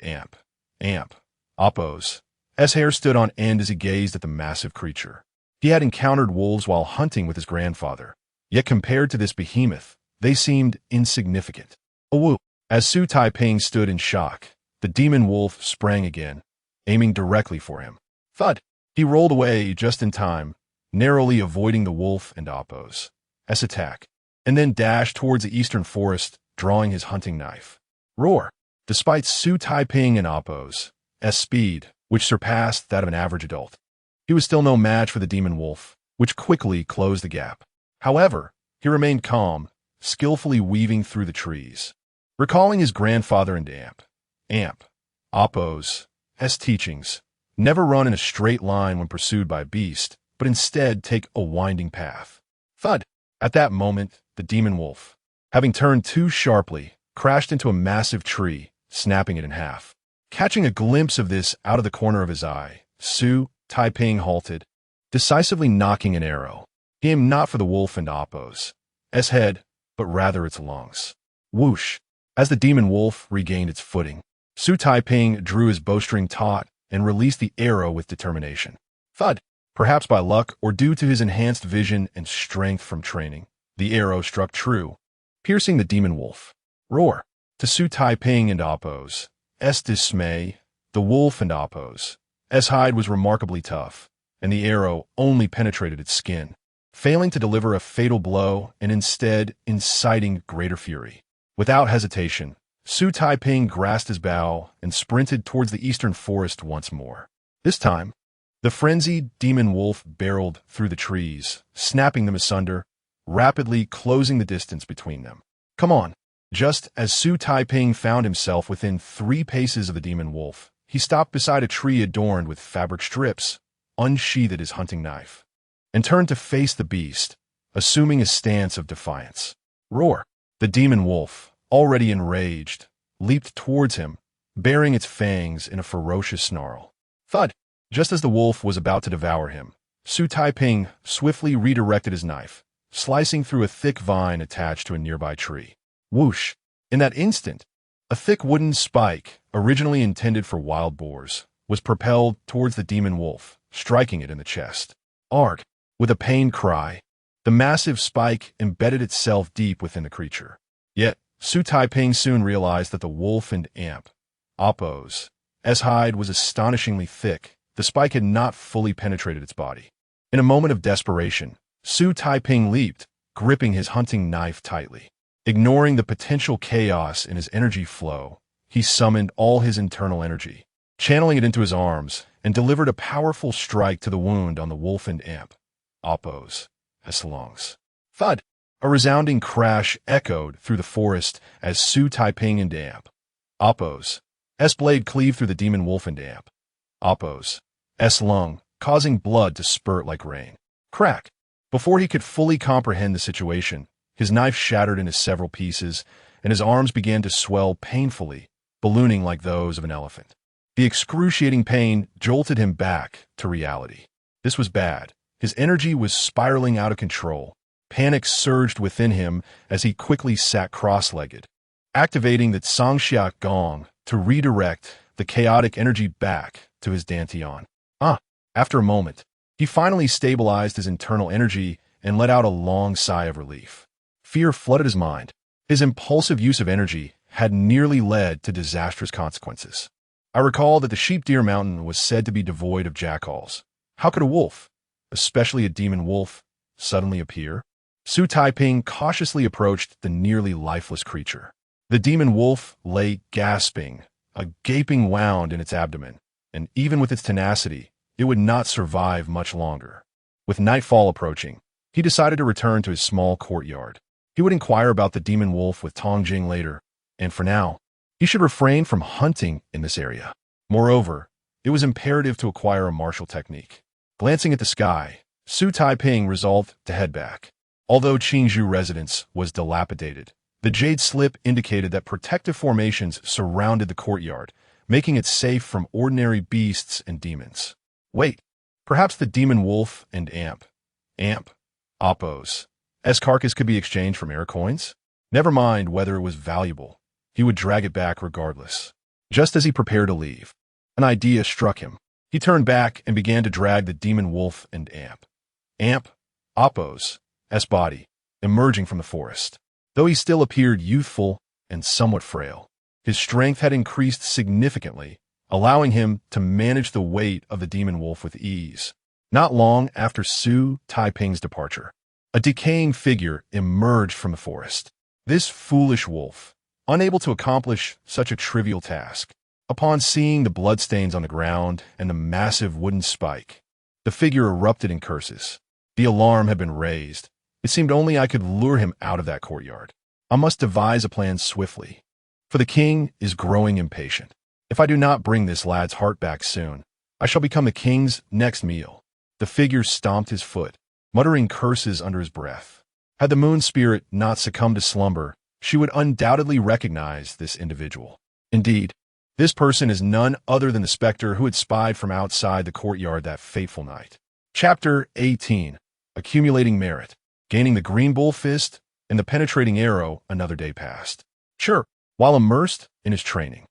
Appo's hair stood on end as he gazed at the massive creature. He had encountered wolves while hunting with his grandfather, yet compared to this behemoth, they seemed insignificant. A woo! As Xu Taiping stood in shock, the demon wolf sprang again, aiming directly for him. Thud! He rolled away just in time, narrowly avoiding the wolf and Appo's attack, and then dashed towards the eastern forest, drawing his hunting knife. Roar! Despite Xu Taiping and Appo's speed, which surpassed that of an average adult, he was still no match for the demon wolf, which quickly closed the gap. However, he remained calm, skillfully weaving through the trees. Recalling his grandfather and Appo's teachings, never run in a straight line when pursued by a beast, but instead take a winding path. Thud! At that moment, the demon wolf, having turned too sharply, crashed into a massive tree, snapping it in half. Catching a glimpse of this out of the corner of his eye, Xu Taiping halted, decisively nocking an arrow. He aimed not for the wolf and Appo's head, but rather its lungs. Whoosh! As the demon wolf regained its footing, Xu Taiping drew his bowstring taut and released the arrow with determination. Thud! Perhaps by luck or due to his enhanced vision and strength from training, the arrow struck true, piercing the demon wolf. Roar! To Xu Taiping and Appo's dismay, the wolf and Appo's hide was remarkably tough, and the arrow only penetrated its skin, failing to deliver a fatal blow and instead inciting greater fury. Without hesitation, Xu Taiping grasped his bow and sprinted towards the eastern forest once more. This time, the frenzied demon wolf barreled through the trees, snapping them asunder, rapidly closing the distance between them. Come on! Just as Xu Taiping found himself within 3 paces of the demon wolf, he stopped beside a tree adorned with fabric strips, unsheathed his hunting knife, and turned to face the beast, assuming a stance of defiance. Roar! The demon wolf, already enraged, leaped towards him, baring its fangs in a ferocious snarl. Thud! Just as the wolf was about to devour him, Xu Taiping swiftly redirected his knife, slicing through a thick vine attached to a nearby tree. Whoosh! In that instant, a thick wooden spike, originally intended for wild boars, was propelled towards the demon wolf, striking it in the chest. Arg! With a pained cry, the massive spike embedded itself deep within the creature. Yet, Xu Taiping soon realized that the wolf and amp, Oppo's, hide was astonishingly thick. The spike had not fully penetrated its body. In a moment of desperation, Xu Taiping leaped, gripping his hunting knife tightly. Ignoring the potential chaos in his energy flow, he summoned all his internal energy, channeling it into his arms, and delivered a powerful strike to the wound on the wolf and amp, Oppo's, lungs. Thud! A resounding crash echoed through the forest as Xu Taiping and amp, Oppo's, blade cleaved through the demon wolf and amp, Oppo's, lung, causing blood to spurt like rain. Crack! Before he could fully comprehend the situation, his knife shattered into several pieces, and his arms began to swell painfully, ballooning like those of an elephant. The excruciating pain jolted him back to reality. This was bad. His energy was spiraling out of control. Panic surged within him as he quickly sat cross-legged, activating the Sangxia Gong to redirect the chaotic energy back to his dantian. After a moment, he finally stabilized his internal energy and let out a long sigh of relief. Fear flooded his mind. His impulsive use of energy had nearly led to disastrous consequences. I recall that the Sheep Deer Mountain was said to be devoid of jackals. How could a wolf, especially a demon wolf, suddenly appear? Xu Taiping cautiously approached the nearly lifeless creature. The demon wolf lay gasping, a gaping wound in its abdomen, and even with its tenacity, it would not survive much longer. With nightfall approaching, he decided to return to his small courtyard. He would inquire about the demon wolf with Tongjing later, and for now, he should refrain from hunting in this area. Moreover, it was imperative to acquire a martial technique. Glancing at the sky, Xu Taiping resolved to head back. Although Qingzhou residence was dilapidated, the jade slip indicated that protective formations surrounded the courtyard, making it safe from ordinary beasts and demons. Wait, perhaps the demon wolf and amp, Oppo's, carcass could be exchanged for air coins? Never mind whether it was valuable. He would drag it back regardless. Just as he prepared to leave, an idea struck him. He turned back and began to drag the demon wolf and amp, Oppo's, body, emerging from the forest. Though he still appeared youthful and somewhat frail, his strength had increased significantly, allowing him to manage the weight of the demon wolf with ease. Not long after Xu Taiping's departure, a decaying figure emerged from the forest. This foolish wolf, unable to accomplish such a trivial task. Upon seeing the bloodstains on the ground and the massive wooden spike, the figure erupted in curses. The alarm had been raised. It seemed only I could lure him out of that courtyard. I must devise a plan swiftly, for the king is growing impatient. If I do not bring this lad's heart back soon, I shall become the king's next meal. The figure stomped his foot, muttering curses under his breath. Had the moon spirit not succumbed to slumber, she would undoubtedly recognize this individual. Indeed, this person is none other than the specter who had spied from outside the courtyard that fateful night. Chapter 18. Accumulating Merit. Gaining the green bull fist and the penetrating arrow, another day passed. Sure, while immersed in his training,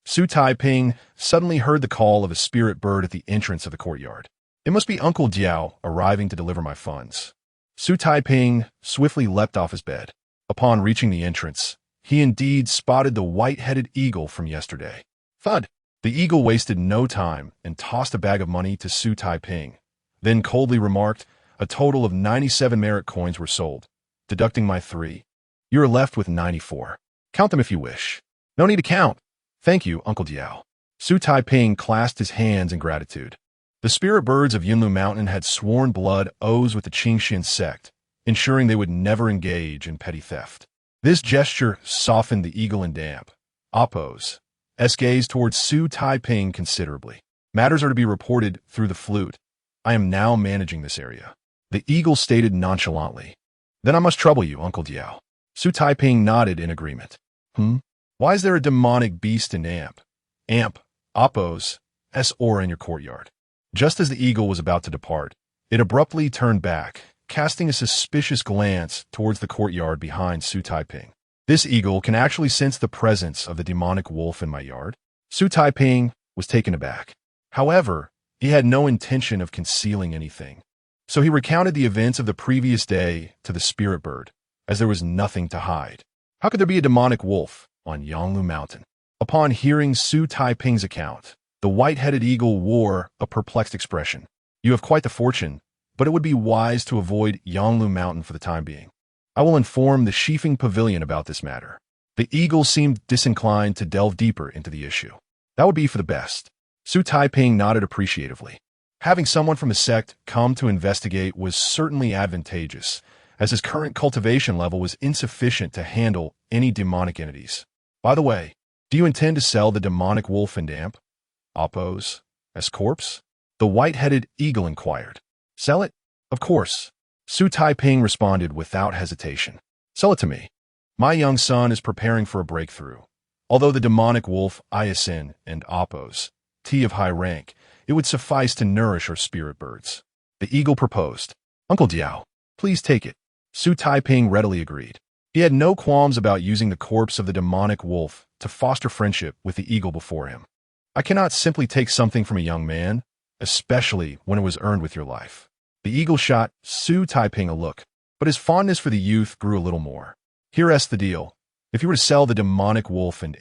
Xu Taiping suddenly heard the call of a spirit bird at the entrance of the courtyard. It must be Uncle Diao arriving to deliver my funds. Xu Taiping swiftly leapt off his bed. Upon reaching the entrance, he indeed spotted the white-headed eagle from yesterday. Thud! The eagle wasted no time and tossed a bag of money to Xu Taiping, then coldly remarked, "A total of 97 merit coins were sold. Deducting my 3. You are left with 94. Count them if you wish." "No need to count. Thank you, Uncle Diao." Xu Taiping clasped his hands in gratitude. The spirit birds of Yunlu Mountain had sworn blood oaths with the Qingxian sect, ensuring they would never engage in petty theft. This gesture softened the eagle and damp Oppo's gaze towards Xu Taiping considerably. "Matters are to be reported through the flute. I am now managing this area," the eagle stated nonchalantly. "Then I must trouble you, Uncle Diao." Xu Taiping nodded in agreement. Why is there a demonic beast in Oppo's aura in your courtyard?" Just as the eagle was about to depart, it abruptly turned back, casting a suspicious glance towards the courtyard behind Xu Taiping. "This eagle can actually sense the presence of the demonic wolf in my yard?" Xu Taiping was taken aback. However, he had no intention of concealing anything, so he recounted the events of the previous day to the spirit bird, as there was nothing to hide. How could there be a demonic wolf on Yanglu Mountain? Upon hearing Xu Taiping's account, the white-headed eagle wore a perplexed expression. "You have quite the fortune, but it would be wise to avoid Yanglu Mountain for the time being. I will inform the Shifeng Pavilion about this matter." The eagle seemed disinclined to delve deeper into the issue. "That would be for the best." Xu Taiping nodded appreciatively. Having someone from his sect come to investigate was certainly advantageous, as his current cultivation level was insufficient to handle any demonic entities. "By the way, do you intend to sell the demonic wolf and Oppo's corpse?" the white-headed eagle inquired. "Sell it? Of course." Xu Taiping responded without hesitation. "Sell it to me. My young son is preparing for a breakthrough. Although the demonic wolf Iasin and Oppo's of high rank, it would suffice to nourish our spirit birds." The eagle proposed. "Uncle Diao, please take it." Xu Taiping readily agreed. He had no qualms about using the corpse of the demonic wolf to foster friendship with the eagle before him. "I cannot simply take something from a young man, especially when it was earned with your life." The eagle shot Xu Taiping a look, but his fondness for the youth grew a little more. "Here's the deal. If you were to sell the demonic wolf and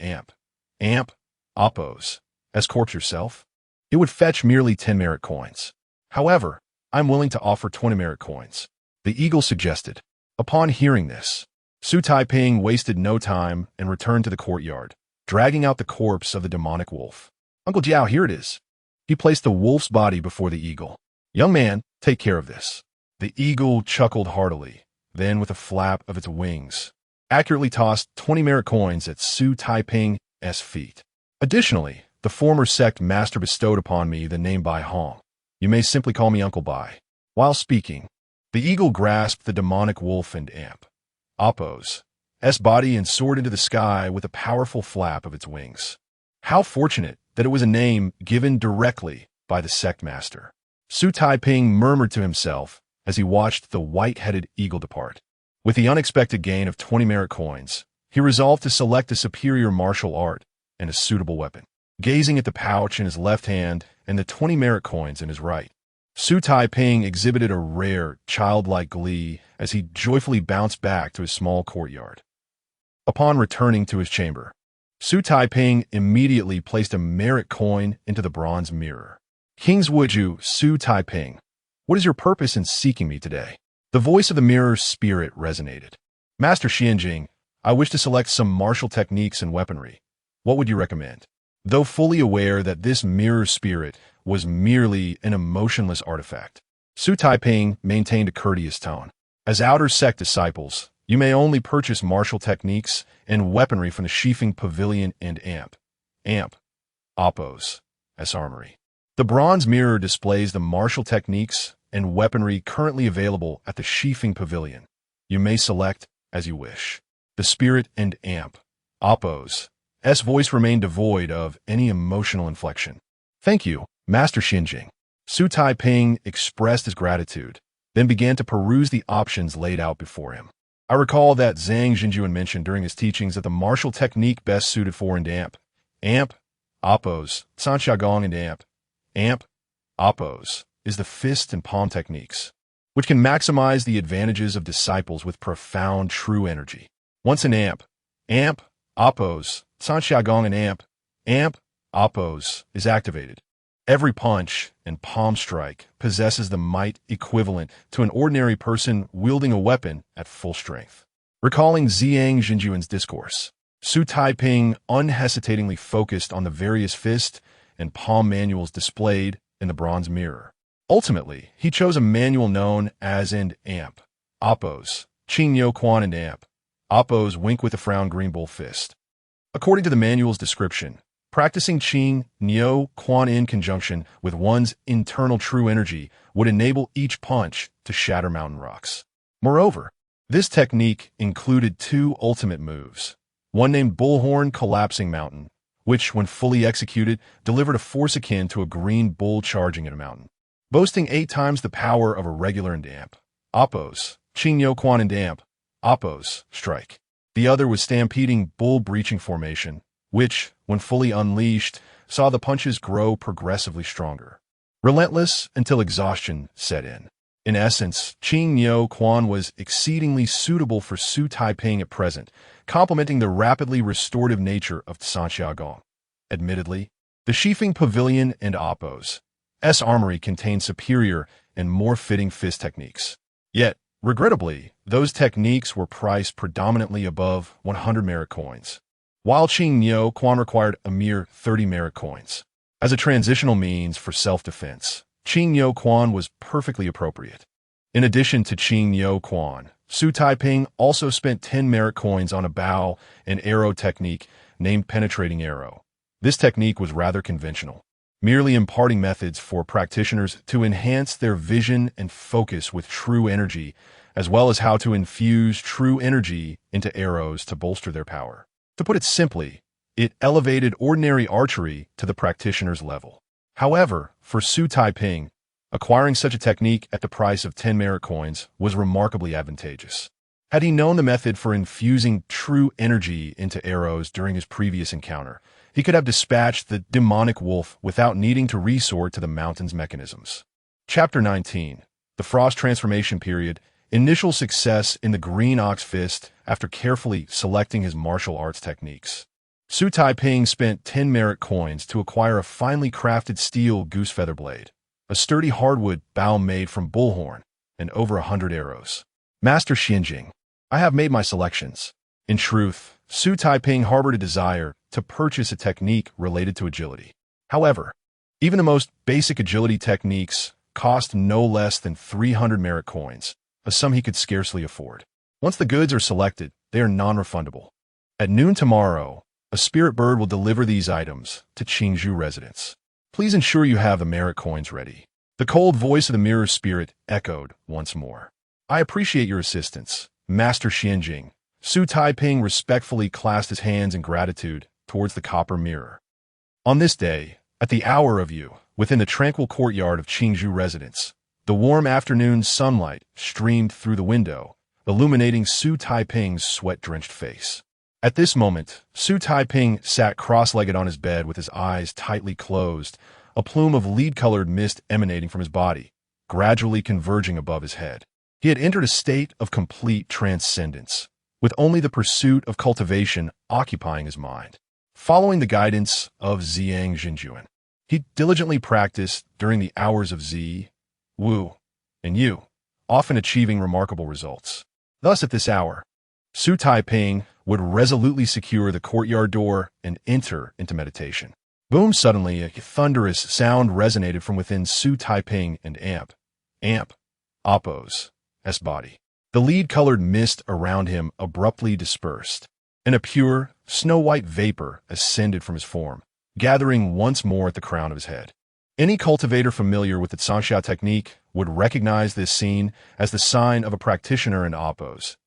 Oppo's corpse yourself, it would fetch merely 10 merit coins. However, I'm willing to offer 20 merit coins," the eagle suggested. Upon hearing this, Xu Taiping wasted no time and returned to the courtyard, dragging out the corpse of the demonic wolf. "Uncle Jiao, here it is." He placed the wolf's body before the eagle. "Young man, take care of this." The eagle chuckled heartily, then with a flap of its wings, accurately tossed 20 merit coins at Xu Taiping's feet. "Additionally, the former sect master bestowed upon me the name Bai Hong. You may simply call me Uncle Bai." While speaking, the eagle grasped the demonic wolf and Oppo's body and soared into the sky with a powerful flap of its wings. How fortunate that it was a name given directly by the sect master. Xu Taiping murmured to himself as he watched the white-headed eagle depart. With the unexpected gain of 20 merit coins, he resolved to select a superior martial art and a suitable weapon. Gazing at the pouch in his left hand and the 20 merit coins in his right, Xu Taiping exhibited a rare, childlike glee as he joyfully bounced back to his small courtyard. Upon returning to his chamber, Xu Taiping immediately placed a merit coin into the bronze mirror. "King's Wuju, Xu Taiping, what is your purpose in seeking me today?" The voice of the mirror's spirit resonated. "Master Xianjing, I wish to select some martial techniques and weaponry. What would you recommend?" Though fully aware that this mirror spirit was merely an emotionless artifact, Xu Taiping maintained a courteous tone. "As outer sect disciples, you may only purchase martial techniques and weaponry from the Shifeng Pavilion and Oppo's armory. The bronze mirror displays the martial techniques and weaponry currently available at the Shifeng Pavilion. You may select as you wish." The spirit and Oppo's voice remained devoid of any emotional inflection. "Thank you, Master Xinjing." Xu Taiping expressed his gratitude, then began to peruse the options laid out before him. I recall that Zhang Jinjuan mentioned during his teachings that the martial technique best suited for and Oppo's, Sanxiagong and Oppo's is the fist and palm techniques, which can maximize the advantages of disciples with profound true energy. Once an Oppo's, Sanxiagong and Oppo's is activated, Every punch and palm strike possesses the might equivalent to an ordinary person wielding a weapon at full strength. Recalling Ziyang Jinjuan's discourse, Xu Taiping unhesitatingly focused on the various fist and palm manuals displayed in the bronze mirror. Ultimately, he chose a manual known as an amp, Appos, Qing Yo Quan and amp, Appos wink with a frown green bull fist. According to the manual's description, practicing Qing Nyo Quan in conjunction with one's internal true energy would enable each punch to shatter mountain rocks. Moreover, this technique included two ultimate moves, one named Bullhorn Collapsing Mountain, which, when fully executed, delivered a force akin to a green bull charging at a mountain. Boasting 8 times the power of a regular and amp, Appos, Qing Yo Quan and amp, Appos, strike. The other was Stampeding Bull Breaching Formation, which, when fully unleashed, saw the punches grow progressively stronger. Relentless until exhaustion set in. In essence, Qing Yo Quan was exceedingly suitable for Xu Taiping at present, complementing the rapidly restorative nature of Sanxiagong. Admittedly, the Shifeng Pavilion and Appos' armory contained superior and more fitting fist techniques. Yet, regrettably, those techniques were priced predominantly above 100 merit coins, while Qing Yo Quan required a mere 30 merit coins. As a transitional means for self-defense, Qing Yo Quan was perfectly appropriate. In addition to Qing Yo Quan, Xu Taiping also spent 10 merit coins on a bow and arrow technique named Penetrating Arrow. This technique was rather conventional, merely imparting methods for practitioners to enhance their vision and focus with true energy, as well as how to infuse true energy into arrows to bolster their power. To put it simply, it elevated ordinary archery to the practitioner's level. However, for Xu Taiping, acquiring such a technique at the price of 10 merit coins was remarkably advantageous. Had he known the method for infusing true energy into arrows during his previous encounter, he could have dispatched the demonic wolf without needing to resort to the mountain's mechanisms. Chapter 19. The Frost Transformation Period. Initial success in the Green Ox Fist after carefully selecting his martial arts techniques. Xu Taiping spent 10 merit coins to acquire a finely crafted steel goose feather blade, a sturdy hardwood bow made from bullhorn, and over 100 arrows. Master Xianjing, I have made my selections. In truth, Xu Taiping harbored a desire to purchase a technique related to agility. However, even the most basic agility techniques cost no less than 300 merit coins, a sum he could scarcely afford. Once the goods are selected, they are non-refundable. At noon tomorrow, a spirit bird will deliver these items to Qingzhou residents. Please ensure you have the merit coins ready. The cold voice of the mirror spirit echoed once more. I appreciate your assistance, Master Xianjing. Xu Taiping respectfully clasped his hands in gratitude towards the copper mirror. On this day, at the hour of you, within the tranquil courtyard of Qingzhou residence, the warm afternoon sunlight streamed through the window, illuminating Xu Taiping's sweat-drenched face. At this moment, Xu Taiping sat cross-legged on his bed with his eyes tightly closed, a plume of lead-colored mist emanating from his body, gradually converging above his head. He had entered a state of complete transcendence, with only the pursuit of cultivation occupying his mind. Following the guidance of Ziyang Jinjuan, he diligently practiced during the hours of Zi, Wu, and Yu, often achieving remarkable results. Thus, at this hour, Xu Taiping would resolutely secure the courtyard door and enter into meditation. Boom! Suddenly, a thunderous sound resonated from within Xu Taiping and amp, Appos' body. The lead-colored mist around him abruptly dispersed, and a pure, snow-white vapor ascended from his form, gathering once more at the crown of his head. Any cultivator familiar with the Sanxia technique would recognize this scene as the sign of a practitioner in Appos'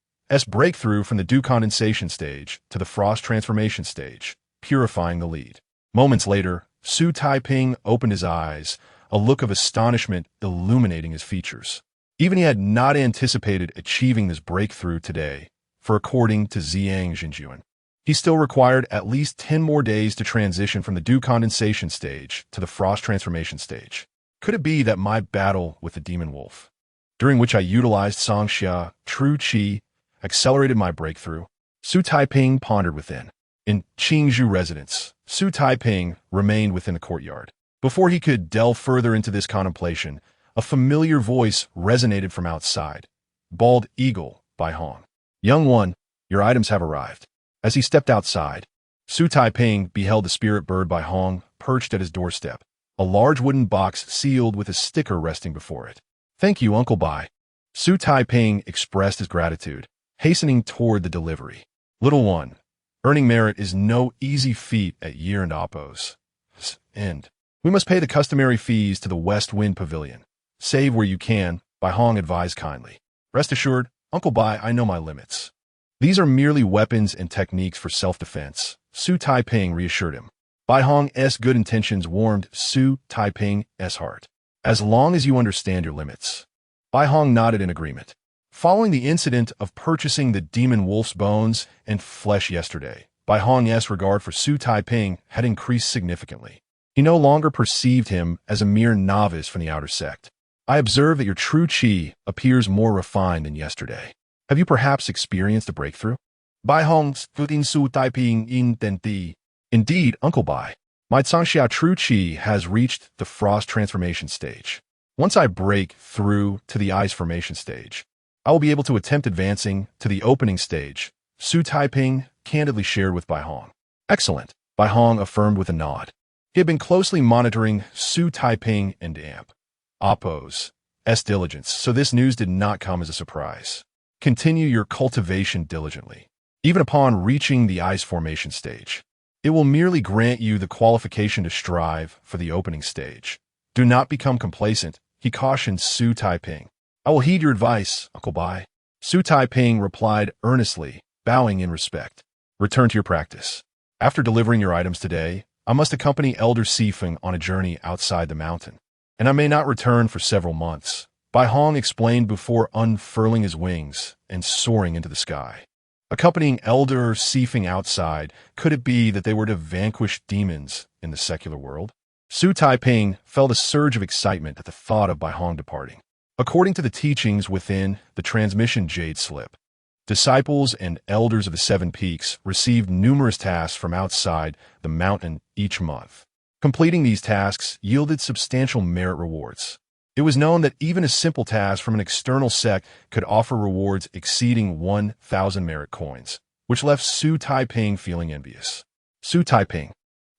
breakthrough from the dew condensation stage to the frost transformation stage, purifying the lead. Moments later, Xu Taiping opened his eyes, a look of astonishment illuminating his features. Even he had not anticipated achieving this breakthrough today, for according to Ziyang Jinjuan, he still required at least 10 more days to transition from the dew condensation stage to the frost transformation stage. Could it be that my battle with the demon wolf, during which I utilized Sanxia, true qi, accelerated my breakthrough? Xu Taiping pondered within. In Qingzhou residence, Xu Taiping remained within the courtyard. Before he could delve further into this contemplation, a familiar voice resonated from outside. Bald Eagle, by Hong. Young one, your items have arrived. As he stepped outside, Xu Taiping beheld the spirit bird by Hong perched at his doorstep, a large wooden box sealed with a sticker resting before it. Thank you, Uncle Bai. Xu Taiping expressed his gratitude, hastening toward the delivery. Little one, earning merit is no easy feat at year-end oppos. End. We must pay the customary fees to the West Wind Pavilion. Save where you can, Bai Hong advised kindly. Rest assured, Uncle Bai, I know my limits. These are merely weapons and techniques for self-defense, Xu Taiping reassured him. Bai Hong's good intentions warmed Xu Taiping's heart. As long as you understand your limits. Bai Hong nodded in agreement. Following the incident of purchasing the demon wolf's bones and flesh yesterday, Bai Hong's regard for Xu Taiping had increased significantly. He no longer perceived him as a mere novice from the outer sect. I observe that your true qi appears more refined than yesterday. Have you perhaps experienced a breakthrough? Bai Hong studying Xu Taiping in Denti. Indeed, Uncle Bai. My Zhangxia true qi has reached the frost transformation stage. Once I break through to the ice formation stage, I will be able to attempt advancing to the opening stage, Xu Taiping candidly shared with Bai Hong. Excellent, Bai Hong affirmed with a nod. He had been closely monitoring Xu Taiping and Oppo's diligence, so this news did not come as a surprise. Continue your cultivation diligently. Even upon reaching the ice formation stage, it will merely grant you the qualification to strive for the opening stage. Do not become complacent, he cautioned Xu Taiping. I will heed your advice, Uncle Bai. Xu Taiping replied earnestly, bowing in respect. Return to your practice. After delivering your items today, I must accompany Elder Sifeng on a journey outside the mountain, and I may not return for several months, Bai Hong explained before unfurling his wings and soaring into the sky. Accompanying Elder Sifeng outside, could it be that they were to vanquish demons in the secular world? Xu Taiping felt a surge of excitement at the thought of Bai Hong departing. According to the teachings within the transmission jade slip, disciples and elders of the Seven Peaks received numerous tasks from outside the mountain each month. Completing these tasks yielded substantial merit rewards. It was known that even a simple task from an external sect could offer rewards exceeding 1,000 merit coins, which left Xu Taiping feeling envious. Xu Taiping,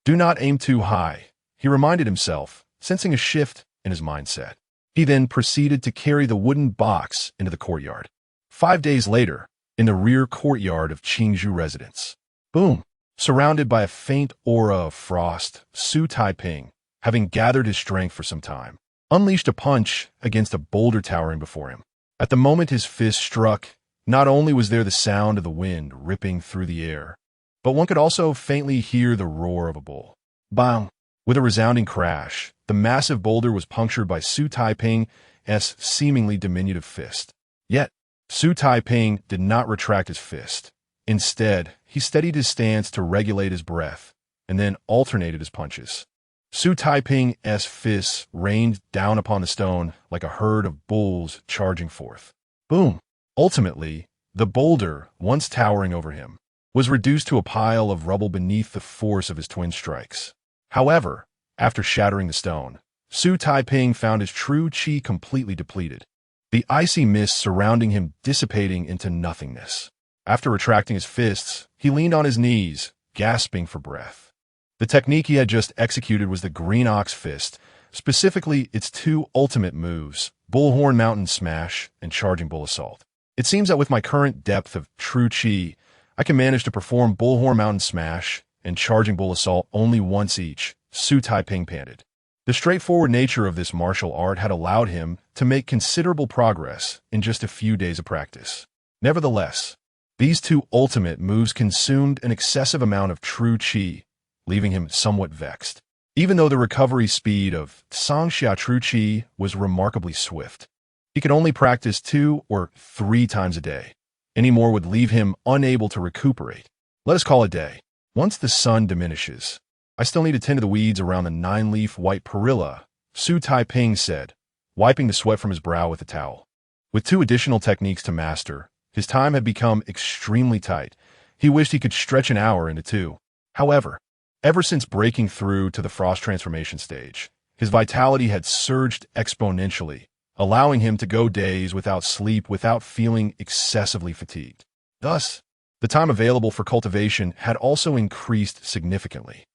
do not aim too high, he reminded himself, sensing a shift in his mindset. He then proceeded to carry the wooden box into the courtyard. 5 days later, in the rear courtyard of Qingzhou residence. Boom! Surrounded by a faint aura of frost, Xu Taiping, having gathered his strength for some time, unleashed a punch against a boulder towering before him. At the moment his fist struck, not only was there the sound of the wind ripping through the air, but one could also faintly hear the roar of a bull. Bang! With a resounding crash, the massive boulder was punctured by Xu Taiping's seemingly diminutive fist. Yet, Xu Taiping did not retract his fist. Instead, he steadied his stance to regulate his breath, and then alternated his punches. Xu Taiping's fists rained down upon the stone like a herd of bulls charging forth. Boom! Ultimately, the boulder, once towering over him, was reduced to a pile of rubble beneath the force of his twin strikes. However, after shattering the stone, Xu Taiping found his true qi completely depleted, the icy mist surrounding him dissipating into nothingness. After retracting his fists, he leaned on his knees, gasping for breath. The technique he had just executed was the Green Ox Fist, specifically its two ultimate moves, Bullhorn Mountain Smash and Charging Bull Assault. It seems that with my current depth of true qi, I can manage to perform Bullhorn Mountain Smash and Charging Bull Assault only once each, Xu Taiping panted. The straightforward nature of this martial art had allowed him to make considerable progress in just a few days of practice. Nevertheless, these two ultimate moves consumed an excessive amount of true qi, leaving him somewhat vexed. Even though the recovery speed of Zhangxia true qi was remarkably swift, he could only practice 2 or 3 times a day. Any more would leave him unable to recuperate. Let us call it a day. Once the sun diminishes, I still need to tend to the weeds around the 9-leaf white perilla, Xu Taiping said, wiping the sweat from his brow with a towel. With 2 additional techniques to master, his time had become extremely tight. He wished he could stretch an hour into 2. However, Ever since breaking through to the frost transformation stage, his vitality had surged exponentially, allowing him to go days without sleep without feeling excessively fatigued. Thus, the time available for cultivation had also increased significantly.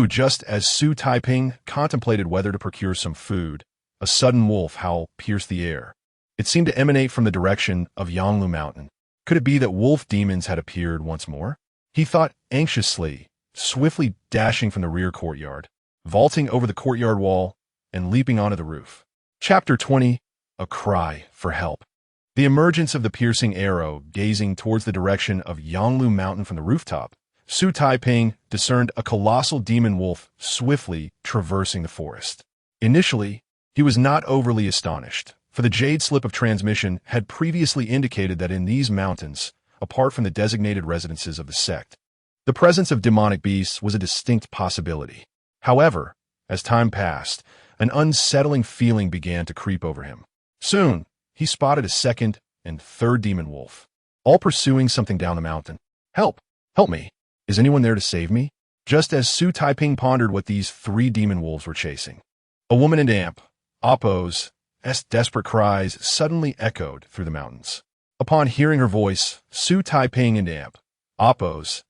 Just as Xu Taiping contemplated whether to procure some food, a sudden wolf howl pierced the air. It seemed to emanate from the direction of Yanglu Mountain. Could it be that wolf demons had appeared once more? He thought anxiously, swiftly dashing from the rear courtyard, vaulting over the courtyard wall, and leaping onto the roof. Chapter 20. A Cry for Help. The emergence of the piercing arrow, gazing towards the direction of Yanglu Mountain from the rooftop, Xu Taiping discerned a colossal demon wolf swiftly traversing the forest. Initially, he was not overly astonished, for the jade slip of transmission had previously indicated that in these mountains, apart from the designated residences of the sect, the presence of demonic beasts was a distinct possibility. However, as time passed, an unsettling feeling began to creep over him. Soon, he spotted a second and third demon wolf, all pursuing something down the mountain. Help! Help me! Is anyone there to save me? Just as Xu Taiping pondered what these three demon wolves were chasing, a woman and amp, Appo's desperate cries suddenly echoed through the mountains. Upon hearing her voice, Xu Taiping and amp, Appo's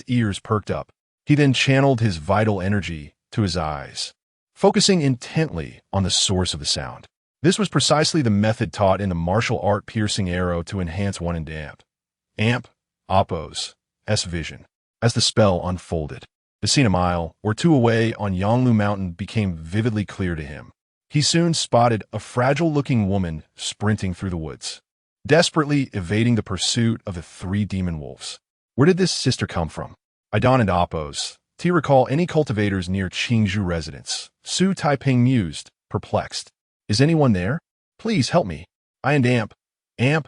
ears perked up. He then channeled his vital energy to his eyes, focusing intently on the source of the sound. This was precisely the method taught in the martial art piercing arrow to enhance one and amp, Appo's vision. As the spell unfolded, the scene a mile or two away on Yanglu Mountain became vividly clear to him. He soon spotted a fragile-looking woman sprinting through the woods, desperately evading the pursuit of the three demon wolves. Where did this sister come from? Idan and Appo's. Do you recall any cultivators near Qingzhou residence? Xu Taiping mused, perplexed. Is anyone there? Please help me. I and amp,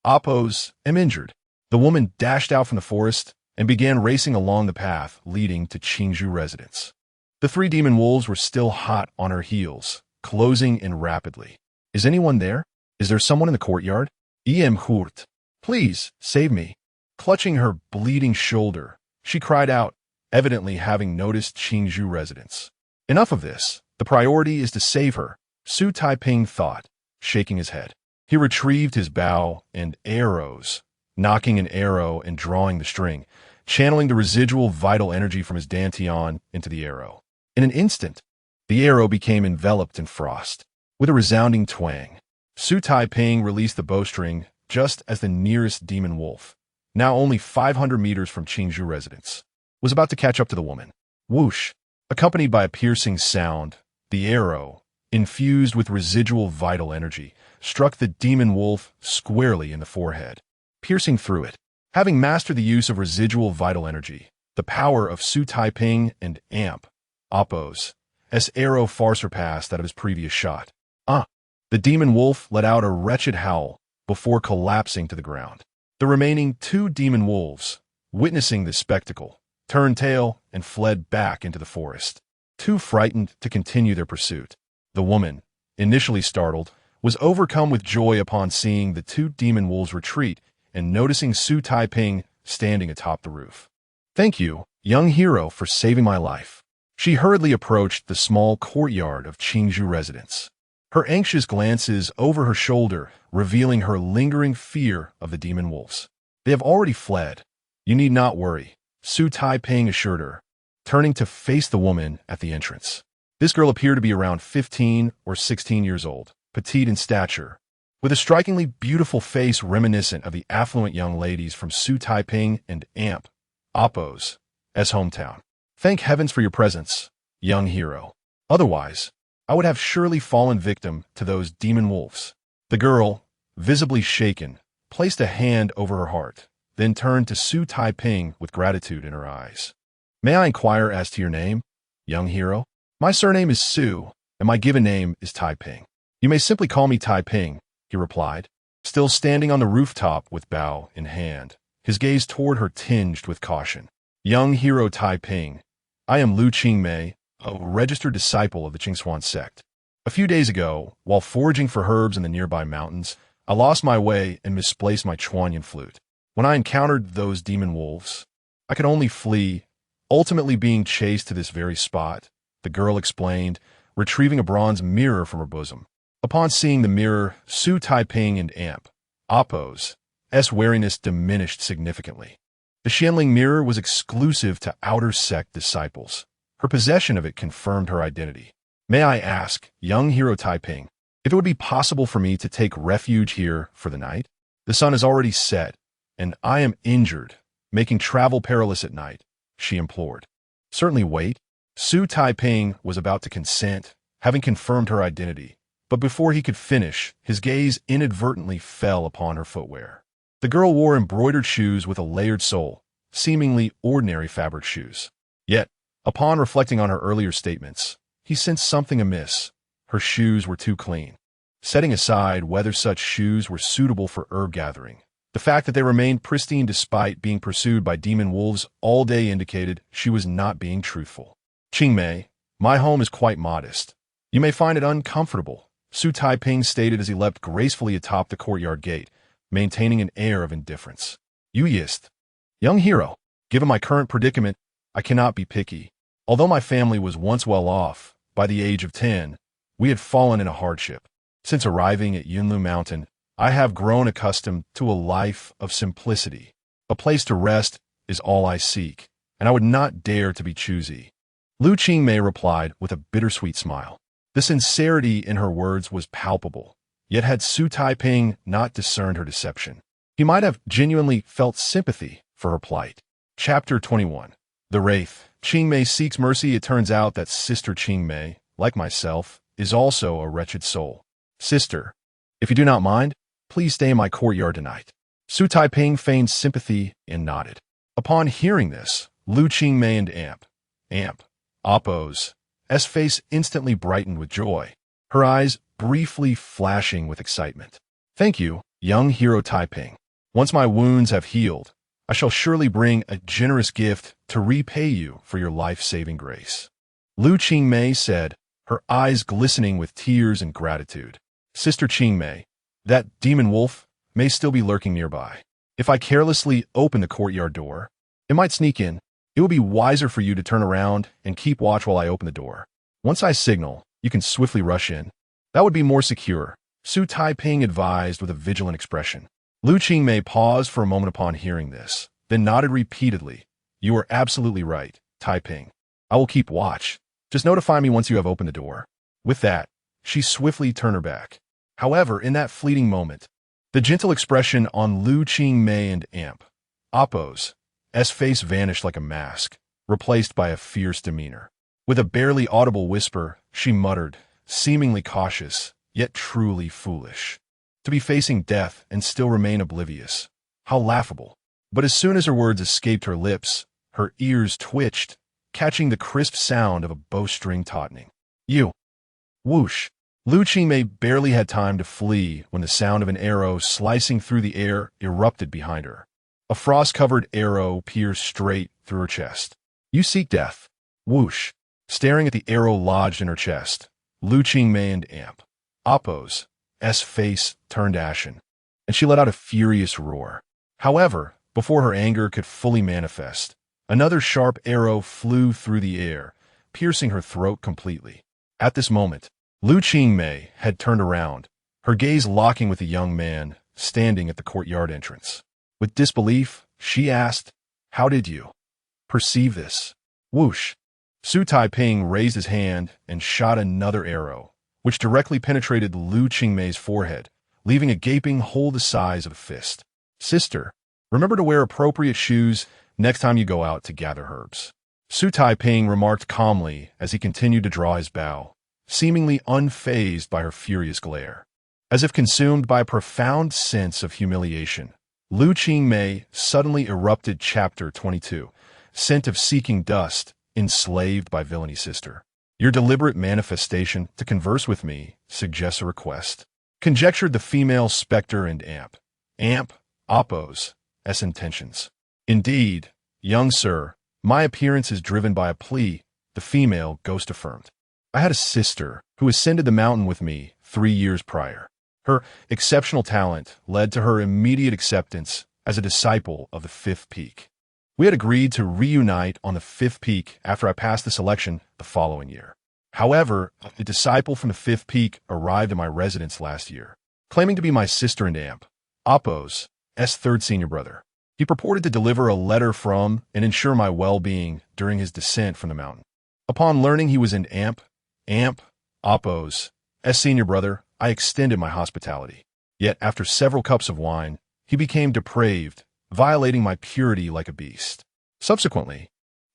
Appo's am injured. The woman dashed out from the forest and began racing along the path leading to Qingzhou residence. The three demon wolves were still hot on her heels, closing in rapidly. Is anyone there? Is there someone in the courtyard? Hurt. Please, save me. Clutching her bleeding shoulder, she cried out, evidently having noticed Qingzhou residence. Enough of this. The priority is to save her, Xu Taiping thought, shaking his head. He retrieved his bow and arrows, knocking an arrow and drawing the string, channeling the residual vital energy from his dantian into the arrow. In an instant, the arrow became enveloped in frost. With a resounding twang, Xu Taiping released the bowstring just as the nearest demon wolf, now only 500 meters from Qingzhou residence, was about to catch up to the woman. Whoosh! Accompanied by a piercing sound, the arrow, infused with residual vital energy, struck the demon wolf squarely in the forehead, piercing through it. Having mastered the use of residual vital energy, the power of Xu Taiping and amp, Appo's arrow far surpassed that of his previous shot. The demon wolf let out a wretched howl before collapsing to the ground. The remaining two demon wolves, witnessing this spectacle, turned tail and fled back into the forest, too frightened to continue their pursuit. The woman, initially startled, was overcome with joy upon seeing the two demon wolves retreat and noticing Xu Taiping standing atop the roof. Thank you, young hero, for saving my life. She hurriedly approached the small courtyard of Qingzhou residence, her anxious glances over her shoulder revealing her lingering fear of the demon wolves. They have already fled. You need not worry, Xu Taiping assured her, turning to face the woman at the entrance. This girl appeared to be around 15 or 16 years old, petite in stature, with a strikingly beautiful face reminiscent of the affluent young ladies from Xu Taiping and amp, Appo's hometown. Thank heavens for your presence, young hero. Otherwise, I would have surely fallen victim to those demon wolves. The girl, visibly shaken, placed a hand over her heart, then turned to Xu Taiping with gratitude in her eyes. May I inquire as to your name, young hero? My surname is Xu, and my given name is Taiping. You may simply call me Taiping, he replied, still standing on the rooftop with bow in hand, his gaze toward her tinged with caution. Young hero Taiping, I am Lu Qingmei, a registered disciple of the Qingxuan sect. A few days ago, while foraging for herbs in the nearby mountains, I lost my way and misplaced my Chuanyan flute. When I encountered those demon wolves, I could only flee, ultimately being chased to this very spot, the girl explained, retrieving a bronze mirror from her bosom. Upon seeing the mirror, Xu Taiping and Amp, Oppo's wariness diminished significantly. The Xianling mirror was exclusive to outer sect disciples. Her possession of it confirmed her identity. May I ask, young hero Taiping, if it would be possible for me to take refuge here for the night? The sun is already set, and I am injured, making travel perilous at night, she implored. Certainly wait. Xu Taiping was about to consent, having confirmed her identity, but before he could finish, his gaze inadvertently fell upon her footwear. The girl wore embroidered shoes with a layered sole, seemingly ordinary fabric shoes. Yet, upon reflecting on her earlier statements, he sensed something amiss. Her shoes were too clean. Setting aside whether such shoes were suitable for herb gathering, the fact that they remained pristine despite being pursued by demon wolves all day indicated she was not being truthful. Qingmei, my home is quite modest. You may find it uncomfortable, Xu Taiping stated as he leapt gracefully atop the courtyard gate, maintaining an air of indifference. You yist. Young hero, given my current predicament, I cannot be picky. Although my family was once well off, by the age of 10, we had fallen into hardship. Since arriving at Yunlu Mountain, I have grown accustomed to a life of simplicity. A place to rest is all I seek, and I would not dare to be choosy. Lu Qingmei replied with a bittersweet smile. The sincerity in her words was palpable, yet had Xu Taiping not discerned her deception, he might have genuinely felt sympathy for her plight. Chapter 21. The Wraith. Qingmei seeks mercy. It turns out that Sister Qingmei, like myself, is also a wretched soul. Sister, if you do not mind, please stay in my courtyard tonight. Xu Taiping feigned sympathy and nodded. Upon hearing this, Lu Qingmei and Amp, Oppo's face instantly brightened with joy, her eyes briefly flashing with excitement. Thank you, young hero Taiping. Once my wounds have healed, I shall surely bring a generous gift to repay you for your life-saving grace. Lu Qingmei said, her eyes glistening with tears and gratitude. Sister Qingmei, that demon wolf may still be lurking nearby. If I carelessly open the courtyard door, it might sneak in. It would be wiser for you to turn around and keep watch while I open the door. Once I signal, you can swiftly rush in. That would be more secure, Xu Taiping advised with a vigilant expression. Lu Qingmei paused for a moment upon hearing this, then nodded repeatedly. You are absolutely right, Taiping. I will keep watch. Just notify me once you have opened the door. With that, she swiftly turned her back. However, in that fleeting moment, the gentle expression on Lu Qingmei and Amp, Oppo's face vanished like a mask, replaced by a fierce demeanor. With a barely audible whisper, she muttered, seemingly cautious, yet truly foolish. To be facing death and still remain oblivious. How laughable. But as soon as her words escaped her lips, her ears twitched, catching the crisp sound of a bowstring tautening. You! Whoosh! Lu Qingmei barely had time to flee when the sound of an arrow slicing through the air erupted behind her. A frost-covered arrow pierced straight through her chest. You seek death. Whoosh! Staring at the arrow lodged in her chest, Lu Qingmei and Amp, Oppo's face turned ashen, and she let out a furious roar. However, before her anger could fully manifest, another sharp arrow flew through the air, piercing her throat completely. At this moment, Lu Qingmei had turned around, her gaze locking with the young man standing at the courtyard entrance. With disbelief, she asked, "How did you perceive this?" Whoosh! Xu Taiping raised his hand and shot another arrow, which directly penetrated Lu Qingmei's forehead, leaving a gaping hole the size of a fist. Sister, remember to wear appropriate shoes next time you go out to gather herbs. Xu Taiping remarked calmly as he continued to draw his bow, seemingly unfazed by her furious glare. As if consumed by a profound sense of humiliation, Lu Qingmei suddenly erupted. Chapter 22. Scent of seeking dust, enslaved by villainy. Sister, your deliberate manifestation to converse with me suggests a request, conjectured the female specter and Amp, Oppo's intentions. Indeed, young sir, my appearance is driven by a plea, the female ghost affirmed. I had a sister who ascended the mountain with me 3 years prior. Her exceptional talent led to her immediate acceptance as a disciple of the fifth peak. We had agreed to reunite on the fifth peak after I passed the selection the following year. However, a disciple from the fifth peak arrived at my residence last year, claiming to be my sister and amp, Apos, third senior brother. He purported to deliver a letter from and ensure my well-being during his descent from the mountain. Upon learning he was an amp, Apos, senior brother, I extended my hospitality. Yet after several cups of wine, he became depraved, violating my purity like a beast. Subsequently,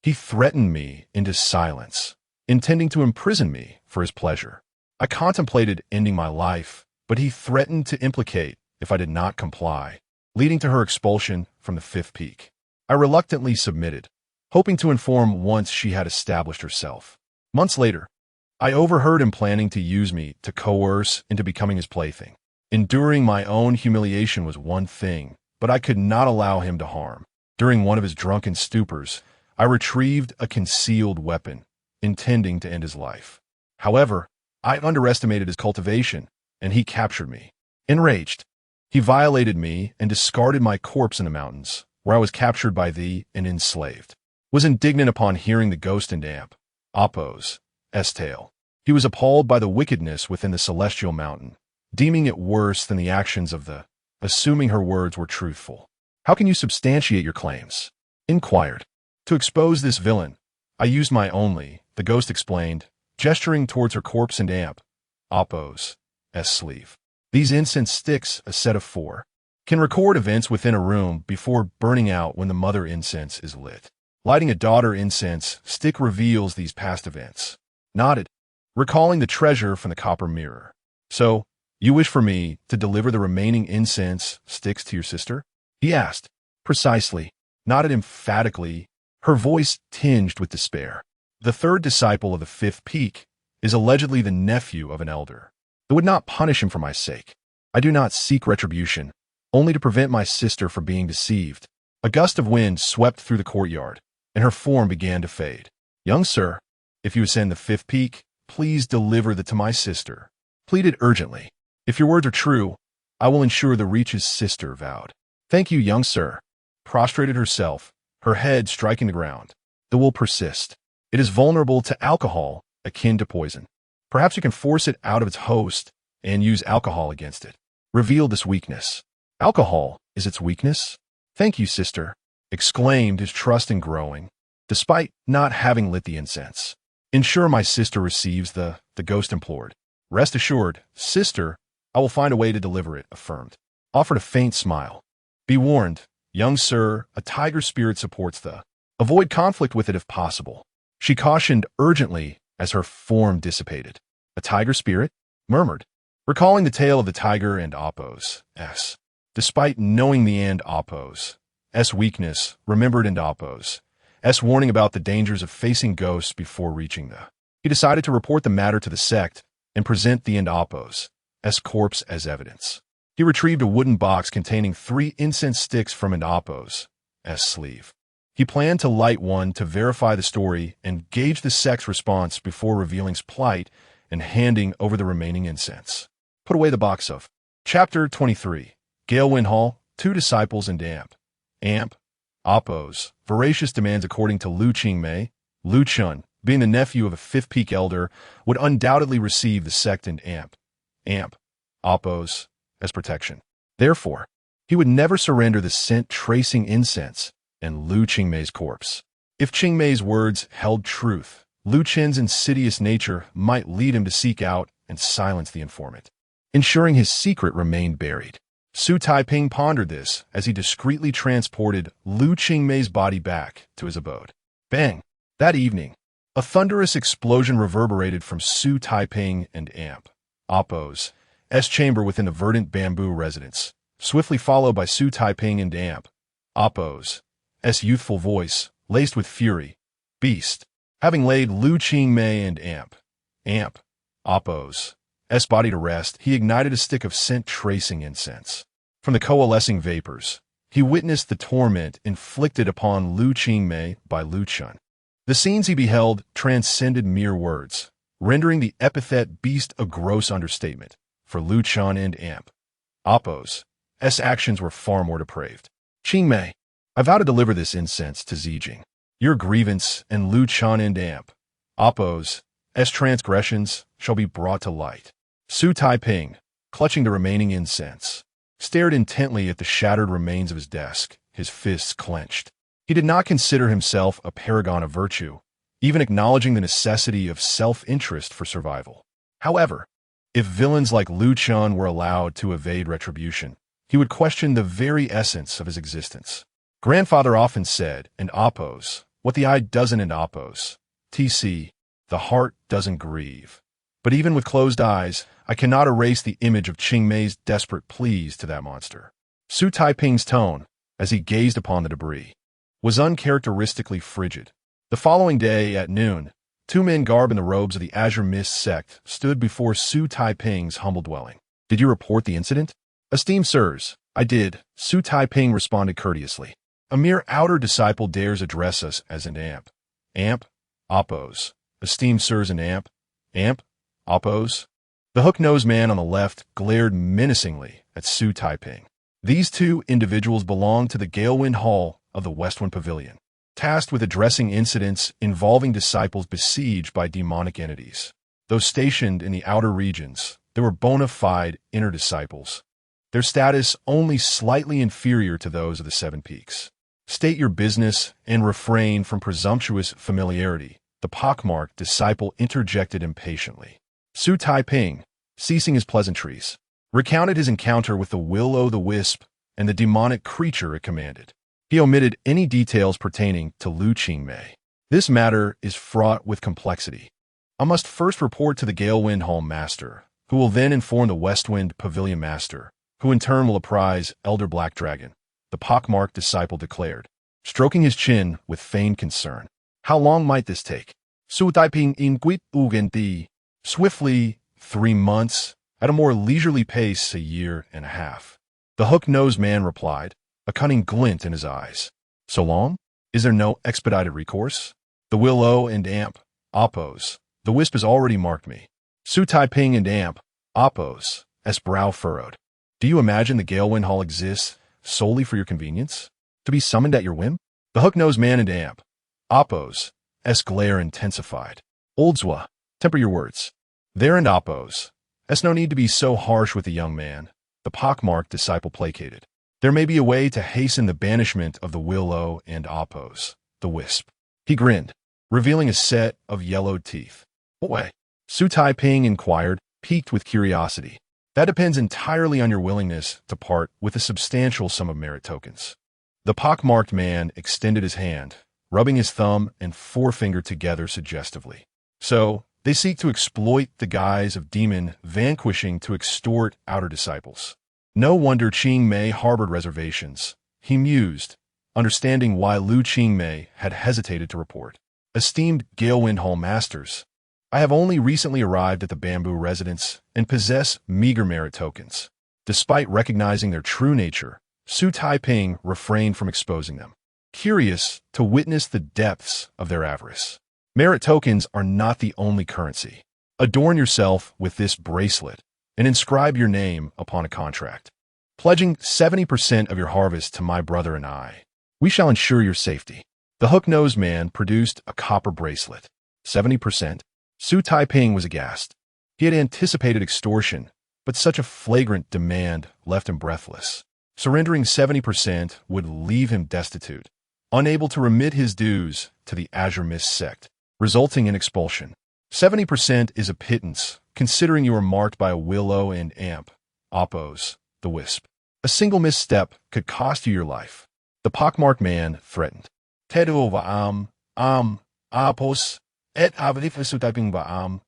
he threatened me into silence, intending to imprison me for his pleasure. I contemplated ending my life, but he threatened to implicate if I did not comply, leading to her expulsion from the fifth peak. I reluctantly submitted, hoping to inform once she had established herself. Months later, I overheard him planning to use me to coerce into becoming his plaything. Enduring my own humiliation was one thing, but I could not allow him to harm. During one of his drunken stupors, I retrieved a concealed weapon, intending to end his life. However, I underestimated his cultivation, and he captured me. Enraged, he violated me and discarded my corpse in the mountains, where I was captured by thee and enslaved. Was indignant upon hearing the ghost and amp, Apos, tale. He was appalled by the wickedness within the celestial mountain, deeming it worse than the actions of the, assuming her words were truthful. How can you substantiate your claims? Inquired. To expose this villain, I used my only, the ghost explained, gesturing towards her corpse and amp, Apos, sleeve. These incense sticks, a set of 4, can record events within a room before burning out when the mother incense is lit. Lighting a daughter incense stick reveals these past events. Nodded, recalling the treasure from the copper mirror. So, you wish for me to deliver the remaining incense sticks to your sister? He asked. Precisely. Nodded emphatically, her voice tinged with despair. The third disciple of the fifth peak is allegedly the nephew of an elder. I would not punish him for my sake. I do not seek retribution, only to prevent my sister from being deceived. A gust of wind swept through the courtyard, and her form began to fade. Young sir, if you ascend the fifth peak, please deliver that to my sister. Pleaded urgently. If your words are true, I will ensure the reaches sister vowed. Thank you, young sir. Prostrated herself, her head striking the ground. It will persist. It is vulnerable to alcohol, akin to poison. Perhaps you can force it out of its host and use alcohol against it. Reveal this weakness. Alcohol is its weakness? Thank you, sister, exclaimed, his trust in growing, despite not having lit the incense. Ensure my sister receives the ghost implored. Rest assured, sister, I will find a way to deliver it, affirmed. Offered a faint smile. Be warned, young sir, a tiger spirit supports the. Avoid conflict with it if possible. She cautioned urgently as her form dissipated. A tiger spirit? Murmured, recalling the tale of the tiger and Apos. Despite knowing the and Apos. Weakness, remembered and Apos. Warning about the dangers of facing ghosts before reaching the. He decided to report the matter to the sect and present the and Apos. Corpse as evidence. He retrieved a wooden box containing 3 incense sticks from an Apos. Sleeve. He planned to light one to verify the story and gauge the sect's response before revealing his plight and handing over the remaining incense. Put away the box of. Chapter 23. Galewind Hall, 2 disciples and amp, Apos, voracious demands according to Lu Qingmei. Lu Chun, being the nephew of a fifth peak elder, would undoubtedly receive the sect and amp, Apos, as protection. Therefore, he would never surrender the scent-tracing incense and Lu Qingmei's corpse. If Qingmei's words held truth, Lu Chen's insidious nature might lead him to seek out and silence the informant, ensuring his secret remained buried. Xu Taiping pondered this as he discreetly transported Lu Qingmei's body back to his abode. Bang! That evening, a thunderous explosion reverberated from Xu Taiping and Apos' chamber within the verdant bamboo residence, swiftly followed by Xu Taiping and Apos' youthful voice, laced with fury. Beast. Having laid Lu Qingmei and Apos' body to rest, he ignited a stick of scent-tracing incense. From the coalescing vapors, he witnessed the torment inflicted upon Lu Qingmei by Lu Chun. The scenes he beheld transcended mere words, rendering the epithet beast a gross understatement. For Lu Chun and Apos' actions were far more depraved. Qingmei, I vow to deliver this incense to Zijing. Your grievance and Lu Chan and Amp, Oppos, S transgressions shall be brought to light. Xu Taiping, clutching the remaining incense, stared intently at the shattered remains of his desk, his fists clenched. He did not consider himself a paragon of virtue, even acknowledging the necessity of self-interest for survival. However, if villains like Lu Chan were allowed to evade retribution, he would question the very essence of his existence. Grandfather often said, and Oppos, what the eye doesn't and Oppos, TC, the heart doesn't grieve. But even with closed eyes, I cannot erase the image of Qing Mei's desperate pleas to that monster. Xu Taiping's tone, as he gazed upon the debris, was uncharacteristically frigid. The following day, at noon, two men garbed in the robes of the Azure Mist sect stood before Xu Taiping's humble dwelling. Did you report the incident? Esteemed sirs, I did, Xu Taiping responded courteously. A mere outer disciple dares address us as an amp. Amp? Oppos. Esteemed sirs and amp? Amp? Oppos? The hook-nosed man on the left glared menacingly at Xu Taiping. These two individuals belonged to the Galewind Hall of the Westwind Pavilion, tasked with addressing incidents involving disciples besieged by demonic entities. Though stationed in the outer regions, they were bona fide inner disciples, their status only slightly inferior to those of the Seven Peaks. State your business and refrain from presumptuous familiarity, the pockmarked disciple interjected impatiently. Xu Taiping, ceasing his pleasantries, recounted his encounter with the will-o'-the-wisp and the demonic creature it commanded. He omitted any details pertaining to Lu Qingmei. This matter is fraught with complexity. I must first report to the Galewind Hall Master, who will then inform the Westwind Pavilion Master, who in turn will apprise Elder Black Dragon, the pockmarked disciple declared, stroking his chin with feigned concern. How long might this take? Xu Taiping inquit ugenti. Swiftly, 3 months, at a more leisurely pace, a year and a half. The hook-nosed man replied, a cunning glint in his eyes. So long? Is there no expedited recourse? The Willow and Amp, Oppos, the Wisp has already marked me. Xu Taiping and Amp, Oppos, S brow furrowed. Do you imagine the Galewind Hall exists solely for your convenience? To be summoned at your whim? The hook-nosed man and Amp, Oppos, S glare intensified. Oldzwa, temper your words. There and Oppos, S no need to be so harsh with the young man, the pockmarked disciple placated. There may be a way to hasten the banishment of the Willow and Oppos, the Wisp. He grinned, revealing a set of yellowed teeth. What way? Xu Taiping inquired, piqued with curiosity. That depends entirely on your willingness to part with a substantial sum of merit tokens. The pockmarked man extended his hand, rubbing his thumb and forefinger together suggestively. So, they seek to exploit the guise of demon vanquishing to extort outer disciples. No wonder Qing Mei harbored reservations. He mused, understanding why Lu Qingmei had hesitated to report. Esteemed Galewind Hall Masters, I have only recently arrived at the Bamboo residence and possess meager merit tokens. Despite recognizing their true nature, Xu Taiping refrained from exposing them, curious to witness the depths of their avarice. Merit tokens are not the only currency. Adorn yourself with this bracelet and inscribe your name upon a contract, pledging 70% of your harvest to my brother and I. We shall ensure your safety. The hook-nosed man produced a copper bracelet. 70%? Xu Taiping was aghast. He had anticipated extortion, but such a flagrant demand left him breathless. Surrendering 70% would leave him destitute, unable to remit his dues to the Azure Mist sect, resulting in expulsion. 70% is a pittance, considering you are marked by a Willow and Amp, Oppos, the Wisp. A single misstep could cost you your life. The pockmarked man threatened. Tedu va'am, Oppos, et avadifisu typing va'am,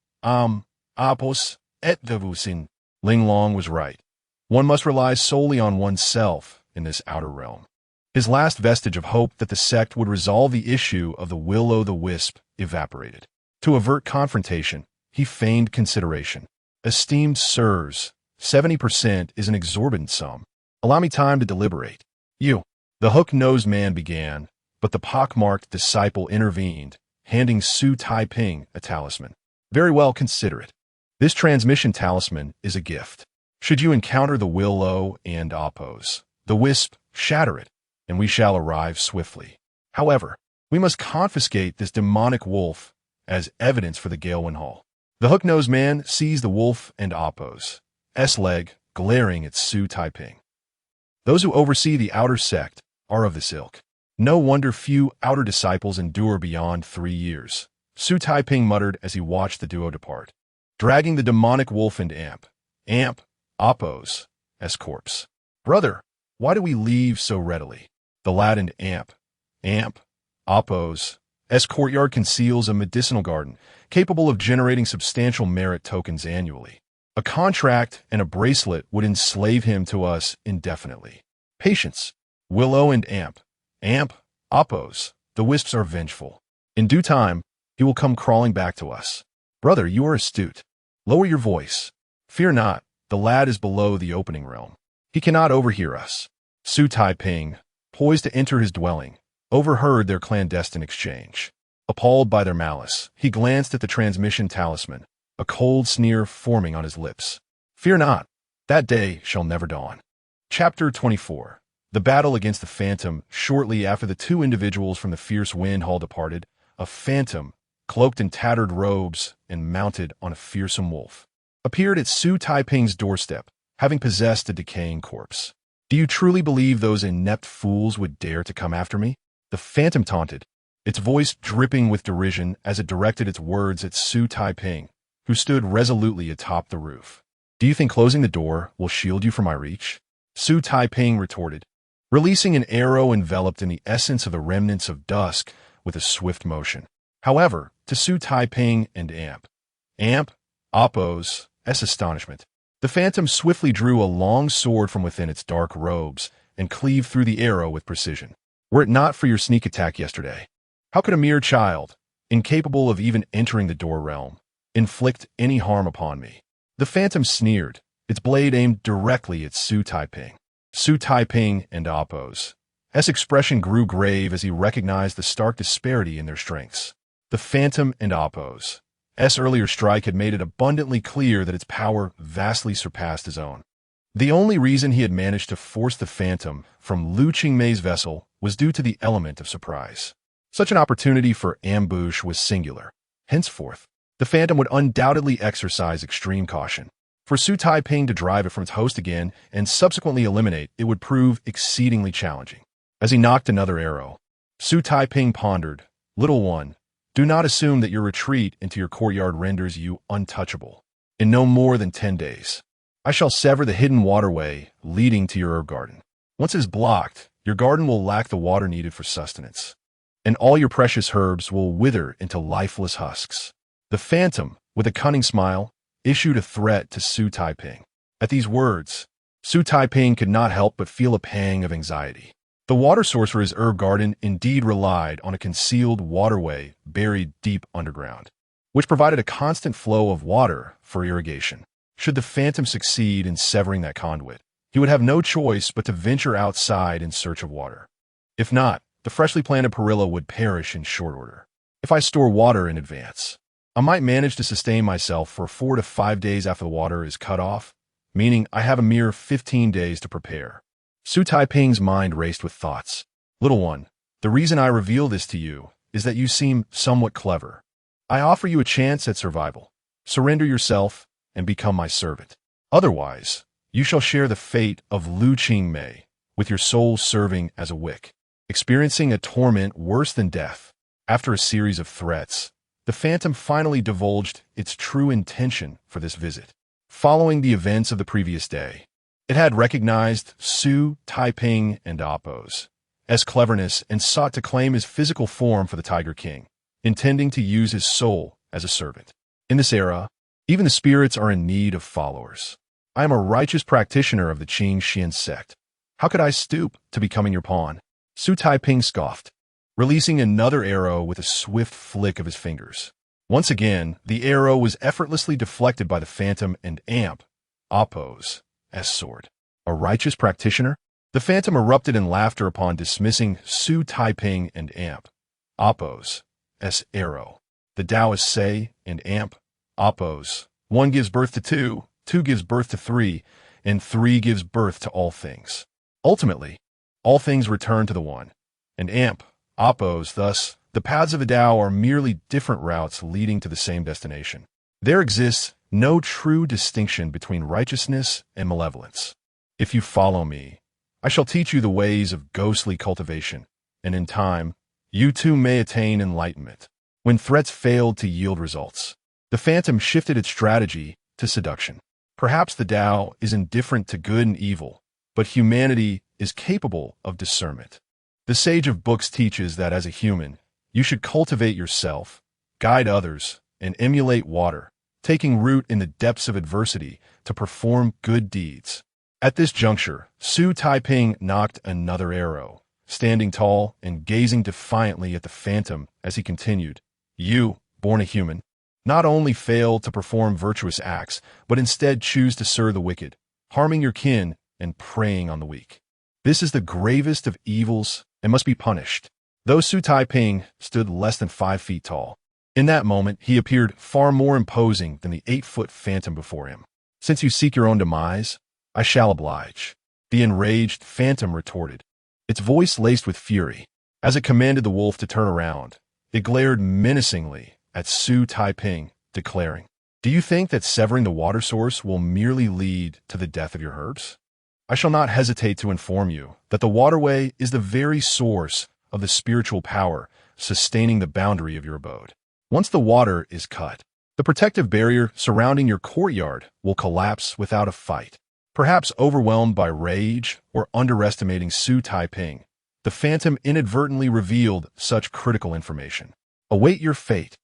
Oppos, et devusin. Ling Long was right. One must rely solely on oneself in this outer realm. His last vestige of hope that the sect would resolve the issue of the Will-o'-the-Wisp evaporated. To avert confrontation, he feigned consideration. Esteemed sirs, 70% is an exorbitant sum. Allow me time to deliberate. You. The hook-nosed man began, but the pockmarked disciple intervened, handing Xu Taiping a talisman. Very well, consider it. This transmission talisman is a gift. Should you encounter the Willow and Oppos, the Wisp, shatter it. and we shall arrive swiftly. However, we must confiscate this demonic wolf as evidence for the Galewind Hall. The hook-nosed man sees the wolf and Oppo's leg glaring at Xu Taiping. Those who oversee the outer sect are of this ilk. No wonder few outer disciples endure beyond 3 years, Xu Taiping muttered as he watched the duo depart, dragging the demonic wolf and Oppo's corpse. Brother, why do we leave so readily? The lad and Oppo's courtyard conceals a medicinal garden capable of generating substantial merit tokens annually. A contract and a bracelet would enslave him to us indefinitely. Patience. Willow and Oppo's. The wisps are vengeful. In due time, he will come crawling back to us. Brother, you are astute. Lower your voice. Fear not, the lad is below the opening realm. He cannot overhear us. Xu Taiping, poised to enter his dwelling, overheard their clandestine exchange. Appalled by their malice, he glanced at the transmission talisman, a cold sneer forming on his lips. Fear not, that day shall never dawn. Chapter 24. The battle against the phantom. Shortly after the two individuals from the fierce wind hall departed, a phantom, cloaked in tattered robes and mounted on a fearsome wolf, appeared at Xu Taiping's doorstep, having possessed a decaying corpse. Do you truly believe those inept fools would dare to come after me? The phantom taunted, its voice dripping with derision as it directed its words at Xu Taiping, who stood resolutely atop the roof. Do you think closing the door will shield you from my reach? Xu Taiping retorted, releasing an arrow enveloped in the essence of the remnants of dusk with a swift motion. However, to Xu Taiping and Oppo's astonishment, the phantom swiftly drew a long sword from within its dark robes and cleaved through the arrow with precision. Were it not for your sneak attack yesterday, how could a mere child, incapable of even entering the door realm, inflict any harm upon me? The phantom sneered, its blade aimed directly at Xu Taiping. Xu Taiping and Oppo's expression grew grave as he recognized the stark disparity in their strengths. The phantom and Oppo's earlier strike had made it abundantly clear that its power vastly surpassed his own. The only reason he had managed to force the phantom from Lu Qingmei's vessel was due to the element of surprise. Such an opportunity for ambush was singular. Henceforth, the phantom would undoubtedly exercise extreme caution. For Xu Taiping to drive it from its host again and subsequently eliminate it would prove exceedingly challenging. As he knocked another arrow, Xu Taiping pondered, Little one, do not assume that your retreat into your courtyard renders you untouchable. In no more than 10 days, I shall sever the hidden waterway leading to your herb garden. Once it is blocked, your garden will lack the water needed for sustenance, and all your precious herbs will wither into lifeless husks. The phantom, with a cunning smile, issued a threat to Xu Taiping. At these words, Xu Taiping could not help but feel a pang of anxiety. The water source for his herb garden indeed relied on a concealed waterway buried deep underground, which provided a constant flow of water for irrigation. Should the phantom succeed in severing that conduit, he would have no choice but to venture outside in search of water. If not, the freshly planted perilla would perish in short order. If I store water in advance, I might manage to sustain myself for 4 to 5 days after the water is cut off, meaning I have a mere 15 days to prepare. Xu Taiping's mind raced with thoughts. Little one, the reason I reveal this to you is that you seem somewhat clever. I offer you a chance at survival. Surrender yourself and become my servant. Otherwise, you shall share the fate of Lu Qingmei, with your soul serving as a wick, experiencing a torment worse than death. After a series of threats, the phantom finally divulged its true intention for this visit. Following the events of the previous day, it had recognized Xu Taiping and Oppo's cleverness and sought to claim his physical form for the Tiger King, intending to use his soul as a servant. In this era, even the spirits are in need of followers. I am a righteous practitioner of the Qing Xian sect. How could I stoop to becoming your pawn? Xu Taiping scoffed, releasing another arrow with a swift flick of his fingers. Once again, the arrow was effortlessly deflected by the phantom and Oppo's sword. A righteous practitioner? The phantom erupted in laughter upon dismissing Xu Taiping and Oppo's arrow. The Taoists say, and Oppo's, 1 gives birth to 2, 2 gives birth to 3, and 3 gives birth to all things. Ultimately, all things return to the One. And amp, oppos, thus, the paths of a Tao are merely different routes leading to the same destination. There exists no true distinction between righteousness and malevolence. If you follow me, I shall teach you the ways of ghostly cultivation, and in time, you too may attain enlightenment. When threats failed to yield results, the phantom shifted its strategy to seduction. Perhaps the Tao is indifferent to good and evil, but humanity is capable of discernment. The sage of books teaches that as a human, you should cultivate yourself, guide others, and emulate water, taking root in the depths of adversity to perform good deeds. At this juncture, Xu Taiping knocked another arrow, standing tall and gazing defiantly at the phantom as he continued, "You, born a human, not only fail to perform virtuous acts, but instead choose to serve the wicked, harming your kin and preying on the weak. This is the gravest of evils and must be punished." Though Xu Taiping stood less than 5 feet tall, in that moment he appeared far more imposing than the 8-foot phantom before him. "Since you seek your own demise, I shall oblige," the enraged phantom retorted, its voice laced with fury. As it commanded the wolf to turn around, it glared menacingly at Xu Taiping, declaring, "Do you think that severing the water source will merely lead to the death of your herbs? I shall not hesitate to inform you that the waterway is the very source of the spiritual power sustaining the boundary of your abode. Once the water is cut, the protective barrier surrounding your courtyard will collapse without a fight." Perhaps overwhelmed by rage or underestimating Xu Taiping, the phantom inadvertently revealed such critical information. "Await your fate.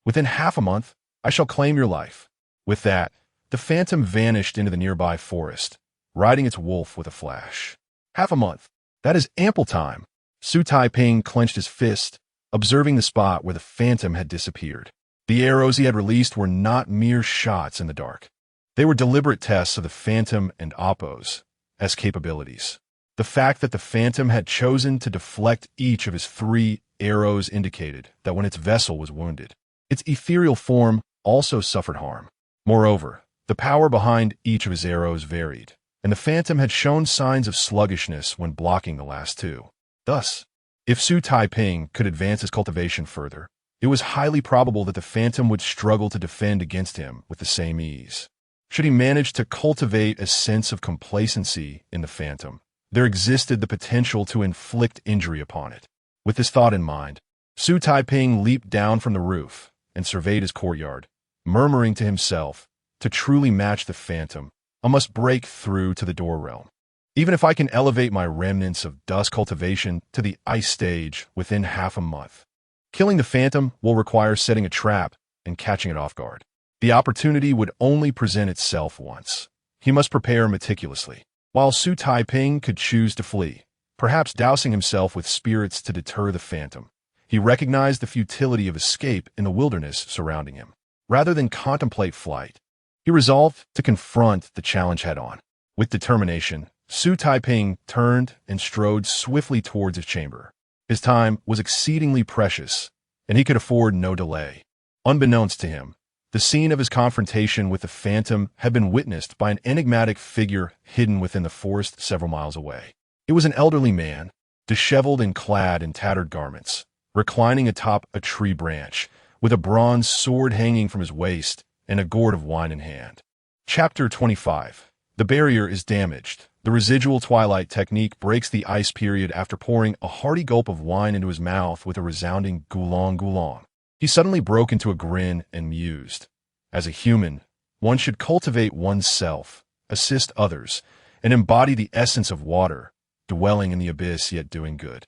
Within half a month, I shall claim your life." With that, the phantom vanished into the nearby forest, riding its wolf with a flash. Half a month. That is ample time. Xu Taiping clenched his fist, observing the spot where the phantom had disappeared. The arrows he had released were not mere shots in the dark. They were deliberate tests of the phantom and oppos as capabilities. The fact that the phantom had chosen to deflect each of his 3 arrows indicated that when its vessel was wounded, its ethereal form also suffered harm. Moreover, the power behind each of his arrows varied, and the phantom had shown signs of sluggishness when blocking the last 2. Thus, if Xu Taiping could advance his cultivation further, it was highly probable that the phantom would struggle to defend against him with the same ease. Should he manage to cultivate a sense of complacency in the phantom, there existed the potential to inflict injury upon it. With this thought in mind, Xu Taiping leaped down from the roof and surveyed his courtyard, murmuring to himself, "To truly match the phantom, I must break through to the door realm. Even if I can elevate my remnants of dust cultivation to the ice stage within half a month, killing the phantom will require setting a trap and catching it off guard. The opportunity would only present itself once. He must prepare meticulously." While Xu Taiping could choose to flee, perhaps dousing himself with spirits to deter the phantom, he recognized the futility of escape in the wilderness surrounding him. Rather than contemplate flight, he resolved to confront the challenge head-on. With determination, Xu Taiping turned and strode swiftly towards his chamber. His time was exceedingly precious, and he could afford no delay. Unbeknownst to him, the scene of his confrontation with the phantom had been witnessed by an enigmatic figure hidden within the forest several miles away. It was an elderly man, disheveled and clad in tattered garments, reclining atop a tree branch, with a bronze sword hanging from his waist and a gourd of wine in hand. Chapter 25. The barrier is damaged. The residual twilight technique breaks the ice period after pouring a hearty gulp of wine into his mouth with a resounding goulong goulong. He suddenly broke into a grin and mused. As a human, one should cultivate oneself, assist others, and embody the essence of water, dwelling in the abyss yet doing good.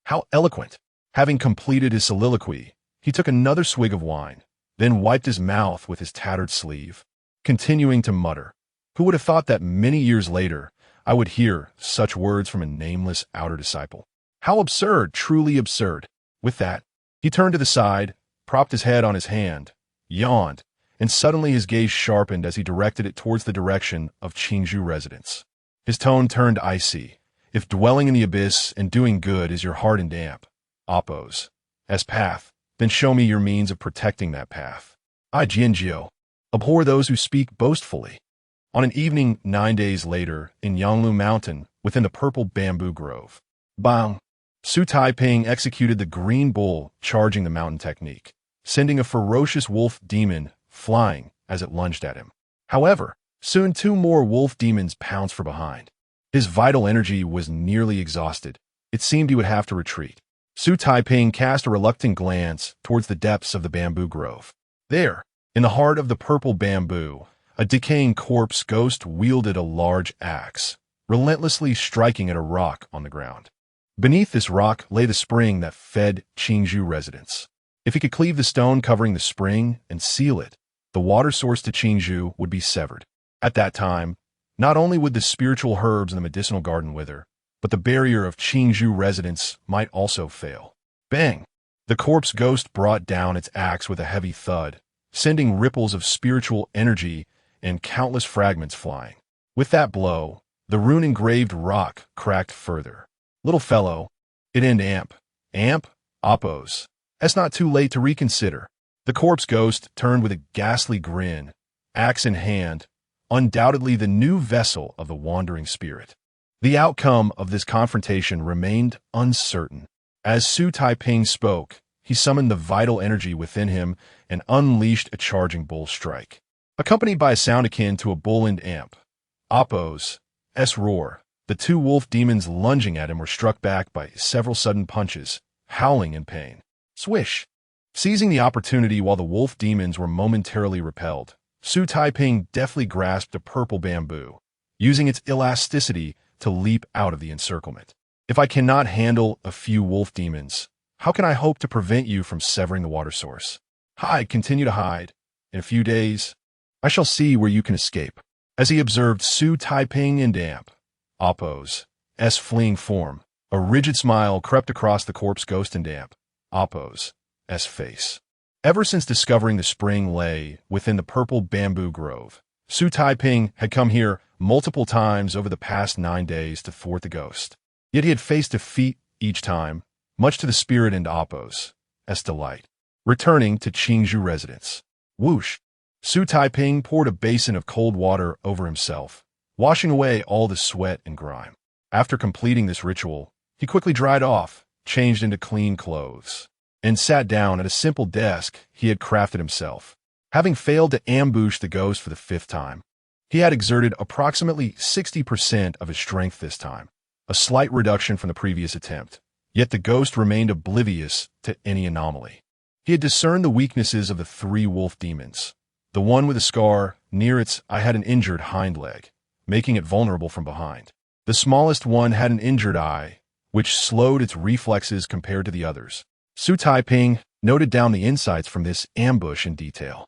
How eloquent! Having completed his soliloquy, he took another swig of wine, then wiped his mouth with his tattered sleeve, continuing to mutter, "Who would have thought that many years later I would hear such words from a nameless outer disciple? How absurd, truly absurd!" With that, he turned to the side, propped his head on his hand, yawned, and suddenly his gaze sharpened as he directed it towards the direction of Qingzhou residence. His tone turned icy. "If dwelling in the abyss and doing good is your heart and damp, oppos, as path, then show me your means of protecting that path. I, Jianjiu, abhor those who speak boastfully." On an evening 9 days later, in Yanglu Mountain, within the purple bamboo grove. Bang! Xu Taiping executed the green bull charging the mountain technique, sending a ferocious wolf demon flying as it lunged at him. However, soon two more wolf demons pounced from behind. His vital energy was nearly exhausted. It seemed he would have to retreat. Xu Taiping cast a reluctant glance towards the depths of the bamboo grove. There, in the heart of the purple bamboo, a decaying corpse ghost wielded a large axe, relentlessly striking at a rock on the ground. Beneath this rock lay the spring that fed Qingzhou residents. If he could cleave the stone covering the spring and seal it, the water source to Qingzhou would be severed. At that time, not only would the spiritual herbs in the medicinal garden wither, but the barrier of Qingzhou residents might also fail. Bang! The corpse ghost brought down its axe with a heavy thud, sending ripples of spiritual energy and countless fragments flying. With that blow, the rune-engraved rock cracked further. Little fellow, it end amp. Amp? Oppos. It's not too late to reconsider. The corpse ghost turned with a ghastly grin, axe in hand, undoubtedly the new vessel of the wandering spirit. The outcome of this confrontation remained uncertain. As Xu Taiping spoke, he summoned the vital energy within him and unleashed a charging bull strike. Accompanied by a sound akin to a bull-end amp. Oppos. Roar. The two wolf demons lunging at him were struck back by several sudden punches, howling in pain. Swish! Seizing the opportunity while the wolf demons were momentarily repelled, Xu Taiping deftly grasped a purple bamboo, using its elasticity to leap out of the encirclement. If I cannot handle a few wolf demons, how can I hope to prevent you from severing the water source? Hide, continue to hide. In a few days, I shall see where you can escape. As he observed Xu Taiping and Amp, Oppos' fleeing form, a rigid smile crept across the corpse ghost and Amp, Oppos' face. Ever since discovering the spring lay within the purple bamboo grove, Xu Taiping had come here multiple times over the past 9 days to thwart the ghost. Yet he had faced defeat each time, much to the spirit and Oppos' delight. Returning to Qingzhou residence. Whoosh! Xu Taiping poured a basin of cold water over himself, washing away all the sweat and grime. After completing this ritual, he quickly dried off, changed into clean clothes, and sat down at a simple desk he had crafted himself. Having failed to ambush the ghost for the 5th time, he had exerted approximately 60% of his strength this time, a slight reduction from the previous attempt. Yet the ghost remained oblivious to any anomaly. He had discerned the weaknesses of the 3 wolf demons. The one with a scar near its eye had an injured hind leg, making it vulnerable from behind. The smallest one had an injured eye, which slowed its reflexes compared to the others. Xu Taiping noted down the insights from this ambush in detail.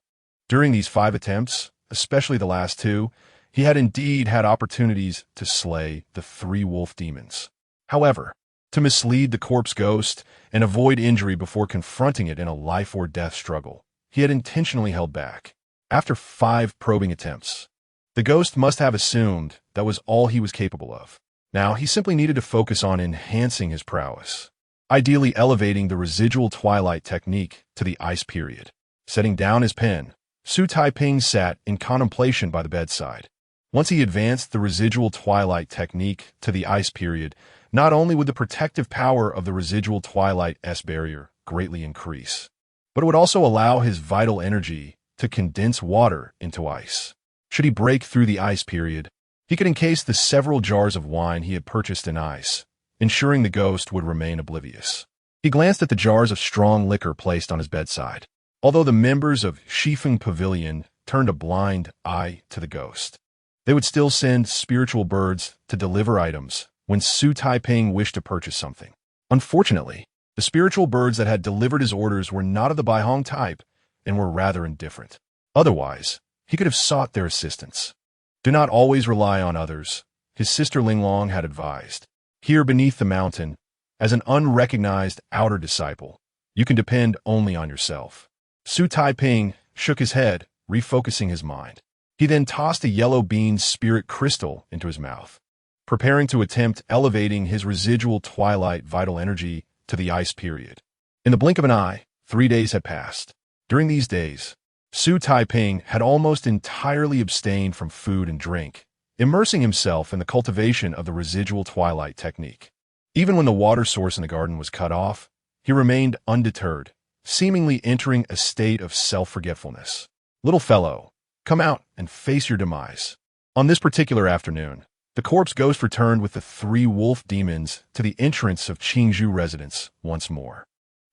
During these 5 attempts, especially the last 2, he had indeed had opportunities to slay the 3 wolf demons. However, to mislead the corpse ghost and avoid injury before confronting it in a life-or-death struggle, he had intentionally held back. After 5 probing attempts, the ghost must have assumed that was all he was capable of. Now, he simply needed to focus on enhancing his prowess, ideally elevating the residual twilight technique to the ice period. Setting down his pen, Xu Taiping sat in contemplation by the bedside. Once he advanced the residual twilight technique to the ice period, not only would the protective power of the residual twilight barrier greatly increase, but it would also allow his vital energy to condense water into ice. Should he break through the ice period, he could encase the several jars of wine he had purchased in ice, ensuring the ghost would remain oblivious. He glanced at the jars of strong liquor placed on his bedside, although the members of Shifeng Pavilion turned a blind eye to the ghost. They would still send spiritual birds to deliver items when Xu Taiping wished to purchase something. Unfortunately, the spiritual birds that had delivered his orders were not of the Baihong type and were rather indifferent. Otherwise, he could have sought their assistance. Do not always rely on others, his sister Linglong had advised. Here beneath the mountain, as an unrecognized outer disciple, you can depend only on yourself. Xu Taiping shook his head, refocusing his mind. He then tossed a yellow bean spirit crystal into his mouth, preparing to attempt elevating his residual twilight vital energy to the ice period. In the blink of an eye, 3 days had passed. During these days, Xu Taiping had almost entirely abstained from food and drink, immersing himself in the cultivation of the residual twilight technique. Even when the water source in the garden was cut off, he remained undeterred, seemingly entering a state of self-forgetfulness. "Little fellow, come out and face your demise." On this particular afternoon, the corpse ghost returned with the three wolf demons to the entrance of Qingzhou residence once more.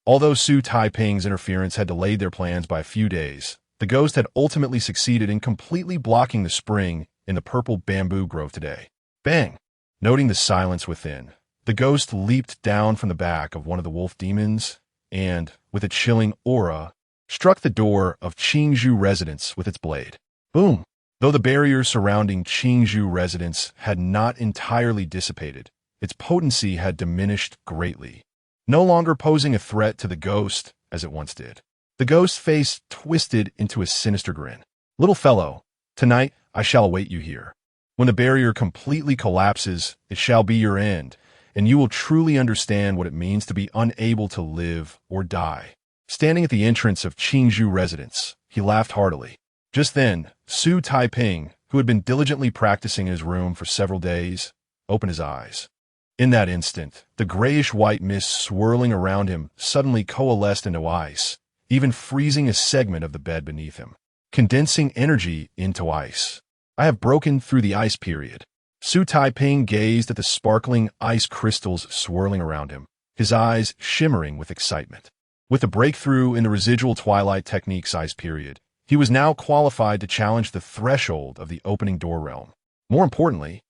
Although Xu Taiping's interference had delayed their plans by a few days, the ghost had ultimately succeeded in completely blocking the spring in the purple bamboo grove today. Bang! Noting the silence within, the ghost leaped down from the back of one of the wolf demons and, with a chilling aura, struck the door of Qingzhou residence with its blade. Boom! Though the barrier surrounding Qingzhou residence had not entirely dissipated, its potency had diminished greatly, no longer posing a threat to the ghost as it once did. The ghost's face twisted into a sinister grin. "Little fellow, tonight I shall await you here. When the barrier completely collapses, it shall be your end, and you will truly understand what it means to be unable to live or die." Standing at the entrance of Qingzhou residence, he laughed heartily. Just then, Xu Taiping, who had been diligently practicing in his room for several days, opened his eyes. In that instant, the grayish-white mist swirling around him suddenly coalesced into ice, even freezing a segment of the bed beneath him, condensing energy into ice. "I have broken through the ice period." Xu Taiping gazed at the sparkling ice crystals swirling around him, his eyes shimmering with excitement. With the breakthrough in the residual twilight technique's ice period, he was now qualified to challenge the threshold of the opening door realm. More importantly,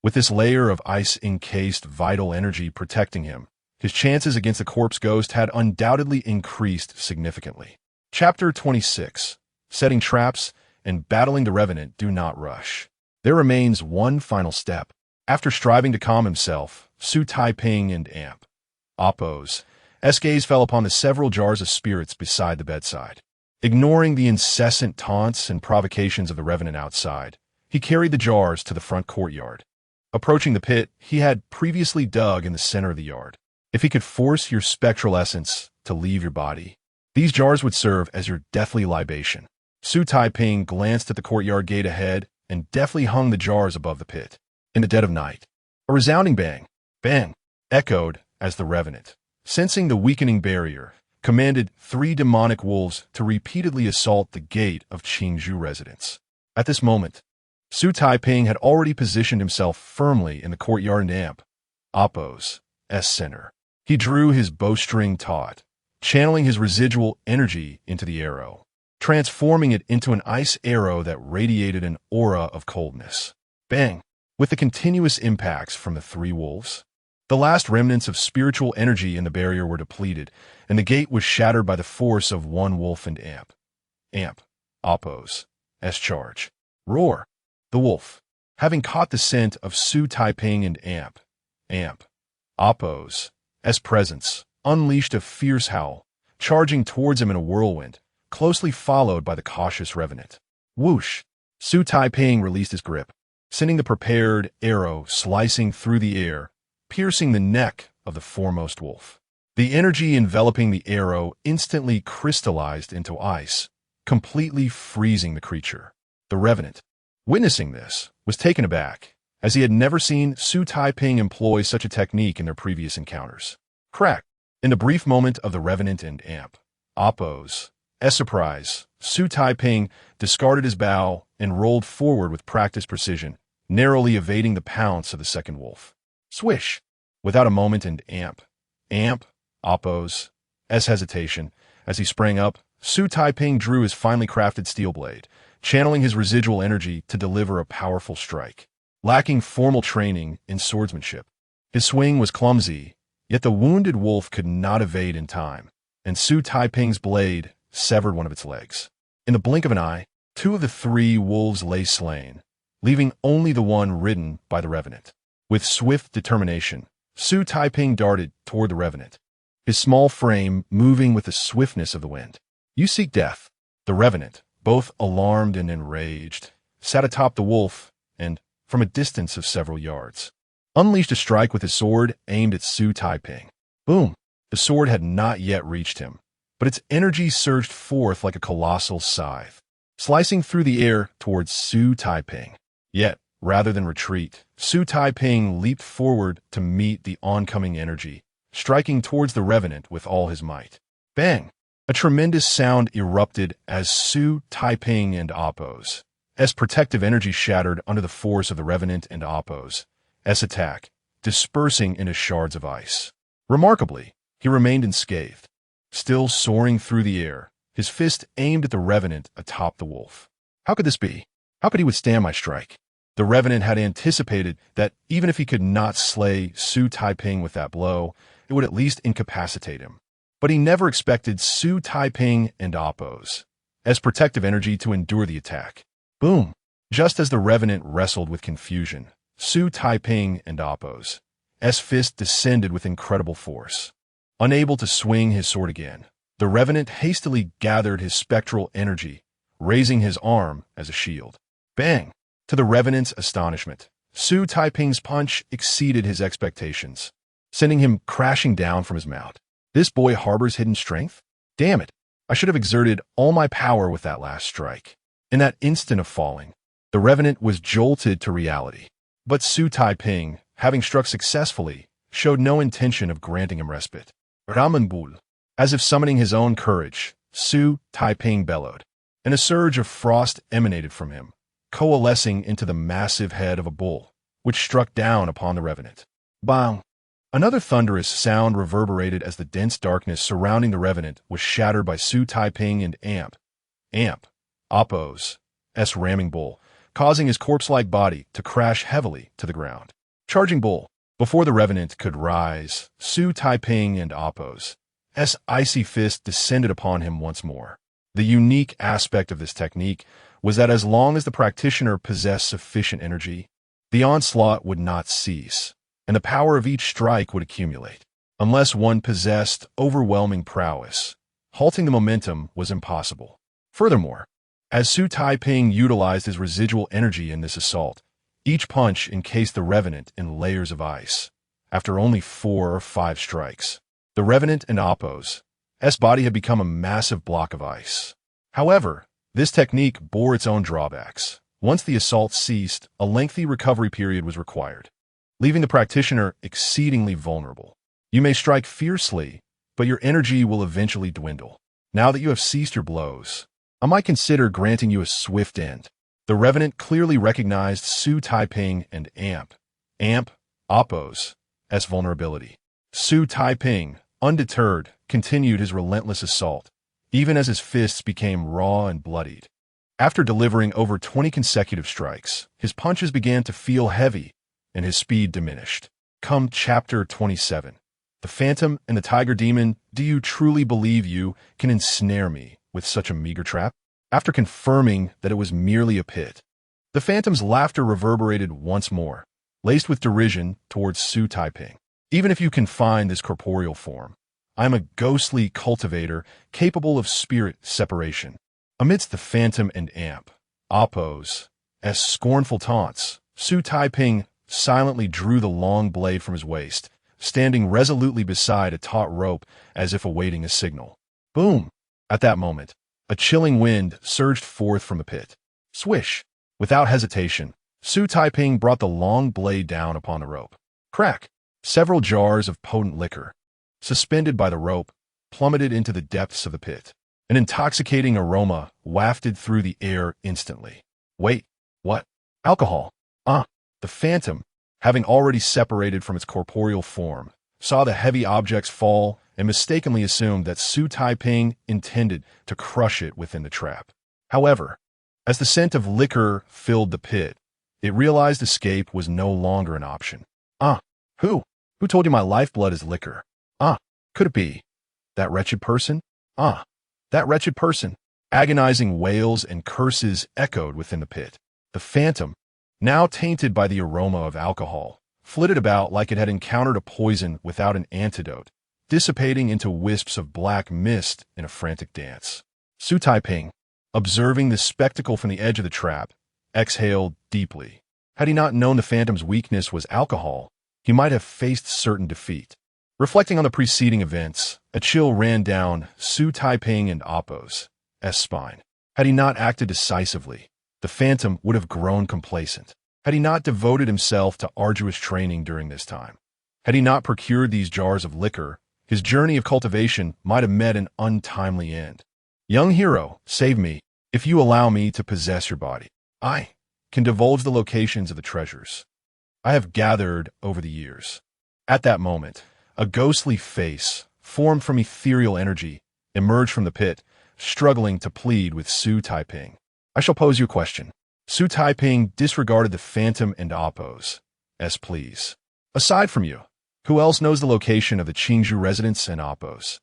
with this layer of ice-encased vital energy protecting him, his chances against the corpse ghost had undoubtedly increased significantly. Chapter 26. Setting traps and battling the revenant. Do not rush. There remains one final step. After striving to calm himself, Xu Taiping and Apo's gaze fell upon the several jars of spirits beside the bedside. Ignoring the incessant taunts and provocations of the revenant outside, he carried the jars to the front courtyard. Approaching the pit he had previously dug in the center of the yard. If he could force your spectral essence to leave your body, these jars would serve as your deathly libation. Xu Taiping glanced at the courtyard gate ahead and deftly hung the jars above the pit. In the dead of night, a resounding bang, bang, echoed as the revenant, sensing the weakening barrier, commanded three demonic wolves to repeatedly assault the gate of Qingzhou residence. At this moment, Xu Taiping had already positioned himself firmly in the courtyard and Apo's center. He drew his bowstring taut, channeling his residual energy into the arrow, transforming it into an ice arrow that radiated an aura of coldness. Bang! With the continuous impacts from the three wolves, the last remnants of spiritual energy in the barrier were depleted, and the gate was shattered by the force of one wolf and Apo's charge. Roar! The wolf, having caught the scent of Xu Taiping and Apo's presence, unleashed a fierce howl, charging towards him in a whirlwind, closely followed by the cautious revenant. Whoosh! Xu Taiping released his grip, sending the prepared arrow slicing through the air, piercing the neck of the foremost wolf. The energy enveloping the arrow instantly crystallized into ice, completely freezing the creature. The revenant, witnessing this, was taken aback, as he had never seen Xu Taiping employ such a technique in their previous encounters. Crack! In the brief moment of the revenant and Apo's surprise, Xu Taiping discarded his bow and rolled forward with practiced precision, narrowly evading the pounce of the second wolf. Swish! Without a moment and Apo's hesitation, as he sprang up, Xu Taiping drew his finely crafted steel blade, channeling his residual energy to deliver a powerful strike. Lacking formal training in swordsmanship, his swing was clumsy, yet the wounded wolf could not evade in time, and Xu Taiping's blade severed one of its legs. In the blink of an eye, two of the three wolves lay slain, leaving only the one ridden by the revenant. With swift determination, Xu Taiping darted toward the revenant, his small frame moving with the swiftness of the wind. "You seek death." The revenant, both alarmed and enraged, sat atop the wolf and, from a distance of several yards, unleashed a strike with his sword aimed at Xu Taiping. Boom! The sword had not yet reached him, but its energy surged forth like a colossal scythe, slicing through the air towards Xu Taiping. Yet, rather than retreat, Xu Taiping leaped forward to meet the oncoming energy, striking towards the revenant with all his might. Bang! A tremendous sound erupted as Xu Taiping and Appo's protective energy shattered under the force of the revenant and Appo's attack, dispersing into shards of ice. Remarkably, he remained unscathed, still soaring through the air, his fist aimed at the revenant atop the wolf. How could this be? How could he withstand my strike? The revenant had anticipated that even if he could not slay Xu Taiping with that blow, it would at least incapacitate him. But he never expected Xu Taiping and Appo's protective energy to endure the attack. Boom! Just as the revenant wrestled with confusion, Xu Taiping and Appo's fist descended with incredible force. Unable to swing his sword again, the revenant hastily gathered his spectral energy, raising his arm as a shield. Bang! To the revenant's astonishment, Xu Taiping's punch exceeded his expectations, sending him crashing down from his mount. This boy harbors hidden strength? Damn it! I should have exerted all my power with that last strike. In that instant of falling, the revenant was jolted to reality. But Xu Taiping, having struck successfully, showed no intention of granting him respite. Ramanbul. As if summoning his own courage, Xu Taiping bellowed, and a surge of frost emanated from him, coalescing into the massive head of a bull, which struck down upon the revenant. Bang! Another thunderous sound reverberated as the dense darkness surrounding the revenant was shattered by Xu Taiping and Appo's ramming bull, causing his corpse-like body to crash heavily to the ground. Charging bull. Before the revenant could rise, Xu Taiping and Appo's icy fist descended upon him once more. The unique aspect of this technique was that as long as the practitioner possessed sufficient energy, the onslaught would not cease, and the power of each strike would accumulate. Unless one possessed overwhelming prowess, halting the momentum was impossible. Furthermore, as Xu Taiping utilized his residual energy in this assault, each punch encased the revenant in layers of ice. After only 4 or 5 strikes, the revenant and Appo's body had become a massive block of ice. However, this technique bore its own drawbacks. Once the assault ceased, a lengthy recovery period was required, leaving the practitioner exceedingly vulnerable. You may strike fiercely, but your energy will eventually dwindle. Now that you have ceased your blows, I might consider granting you a swift end. The revenant clearly recognized Xu Taiping and Appo's vulnerability. Xu Taiping, undeterred, continued his relentless assault, even as his fists became raw and bloodied. After delivering over 20 consecutive strikes, his punches began to feel heavy, and his speed diminished. Come Chapter 27. The Phantom and the Tiger Demon, do you truly believe you can ensnare me with such a meager trap? After confirming that it was merely a pit, the Phantom's laughter reverberated once more, laced with derision towards Xu Taiping. Even if you can find this corporeal form, I am a ghostly cultivator capable of spirit separation. Amidst the Phantom and Appo's scornful taunts, Xu Taiping silently drew the long blade from his waist, standing resolutely beside a taut rope as if awaiting a signal. Boom! At that moment, a chilling wind surged forth from the pit. Swish! Without hesitation, Xu Taiping brought the long blade down upon the rope. Crack! Several jars of potent liquor, suspended by the rope, plummeted into the depths of the pit. An intoxicating aroma wafted through the air instantly. Wait, what? Alcohol! The Phantom, having already separated from its corporeal form, saw the heavy objects fall and mistakenly assumed that Xu Taiping intended to crush it within the trap. However, as the scent of liquor filled the pit, it realized escape was no longer an option. Who told you my lifeblood is liquor? Could it be that wretched person? That wretched person. Agonizing wails and curses echoed within the pit. The Phantom, now tainted by the aroma of alcohol, flitted about like it had encountered a poison without an antidote, dissipating into wisps of black mist in a frantic dance. Xu Taiping, observing this spectacle from the edge of the trap, exhaled deeply. Had he not known the Phantom's weakness was alcohol, he might have faced certain defeat. Reflecting on the preceding events, a chill ran down Xu Taiping and Appo's spine. Had he not acted decisively, the Phantom would have grown complacent. Had he not devoted himself to arduous training during this time? Had he not procured these jars of liquor, his journey of cultivation might have met an untimely end. Young hero, save me, if you allow me to possess your body. I can divulge the locations of the treasures I have gathered over the years. At that moment, a ghostly face, formed from ethereal energy, emerged from the pit, struggling to plead with Xu Taiping. I shall pose you a question. Xu Taiping disregarded the phantom and oppos. Please. Aside from you, who else knows the location of the Qingzhou residence and oppos?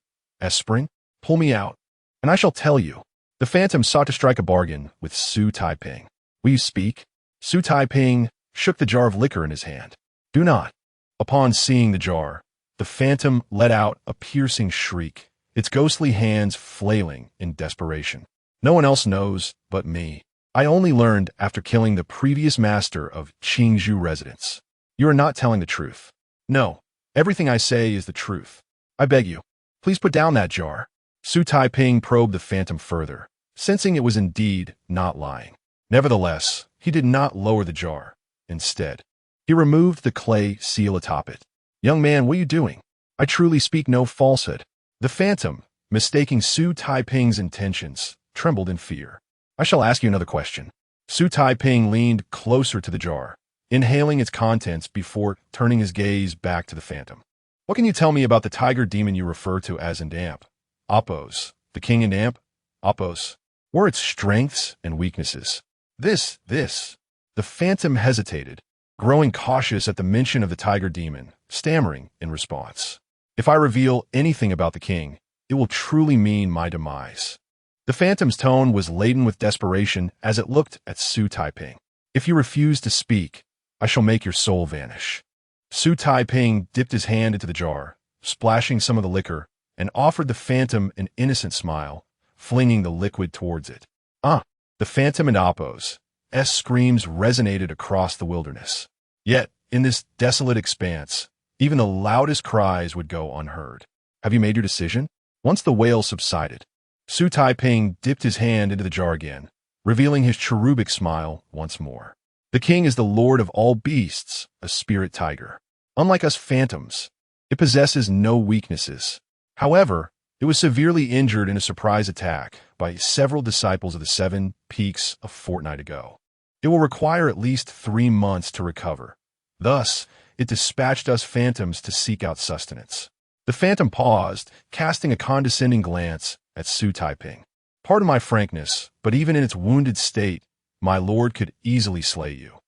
Spring, pull me out, and I shall tell you. The phantom sought to strike a bargain with Xu Taiping. Will you speak? Xu Taiping shook the jar of liquor in his hand. Do not. Upon seeing the jar, the phantom let out a piercing shriek, its ghostly hands flailing in desperation. No one else knows but me. I only learned after killing the previous master of Qingzhou residence. You are not telling the truth. No, everything I say is the truth. I beg you, please put down that jar. Xu Taiping probed the phantom further, sensing it was indeed not lying. Nevertheless, he did not lower the jar. Instead, he removed the clay seal atop it. Young man, what are you doing? I truly speak no falsehood. The phantom, mistaking Xu Taiping's intentions, trembled in fear. I shall ask you another question. Xu Taiping leaned closer to the jar, inhaling its contents before turning his gaze back to the phantom. What can you tell me about the tiger demon you refer to as and amp? Oppos, the king and amp? Oppos. Were its strengths and weaknesses? This. The phantom hesitated, growing cautious at the mention of the tiger demon, stammering in response. If I reveal anything about the king, it will truly mean my demise. The phantom's tone was laden with desperation as it looked at Xu Taiping. If you refuse to speak, I shall make your soul vanish. Xu Taiping dipped his hand into the jar, splashing some of the liquor, and offered the phantom an innocent smile, flinging the liquid towards it. The phantom and oppos' screams resonated across the wilderness. Yet, in this desolate expanse, even the loudest cries would go unheard. Have you made your decision? Once the wail subsided, Xu Taiping dipped his hand into the jar again, revealing his cherubic smile once more. The king is the lord of all beasts, a spirit tiger. Unlike us phantoms, it possesses no weaknesses. However, it was severely injured in a surprise attack by several disciples of the Seven Peaks a fortnight ago. It will require at least 3 months to recover. Thus, it dispatched us phantoms to seek out sustenance. The phantom paused, casting a condescending glance at Xu Taiping. Pardon my frankness, but even in its wounded state, my lord could easily slay you.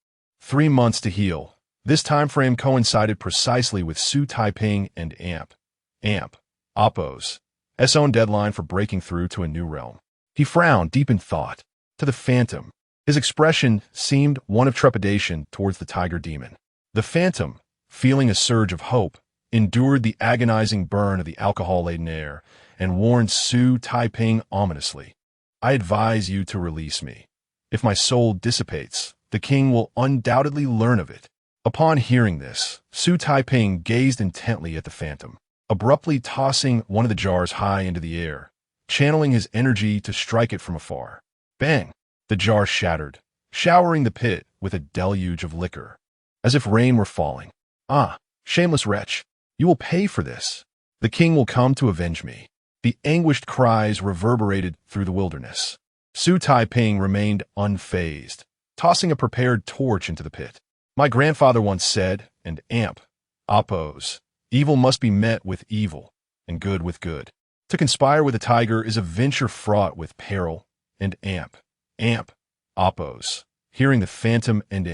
3 months to heal. This time frame coincided precisely with Xu Taiping and Oppo's own deadline for breaking through to a new realm. He frowned deep in thought. To the phantom, his expression seemed one of trepidation towards the tiger demon. The phantom, feeling a surge of hope, endured the agonizing burn of the alcohol-laden air and warned Xu Taiping ominously. I advise you to release me. If my soul dissipates, the king will undoubtedly learn of it. Upon hearing this, Xu Taiping gazed intently at the phantom, abruptly tossing one of the jars high into the air, channeling his energy to strike it from afar. Bang! The jar shattered, showering the pit with a deluge of liquor, as if rain were falling. Shameless wretch, you will pay for this. The king will come to avenge me. The anguished cries reverberated through the wilderness. Xu Taiping remained unfazed, tossing a prepared torch into the pit. My grandfather once said, and Oppos, evil must be met with evil, and good with good. To conspire with a tiger is a venture fraught with peril, and Oppos, hearing the phantom and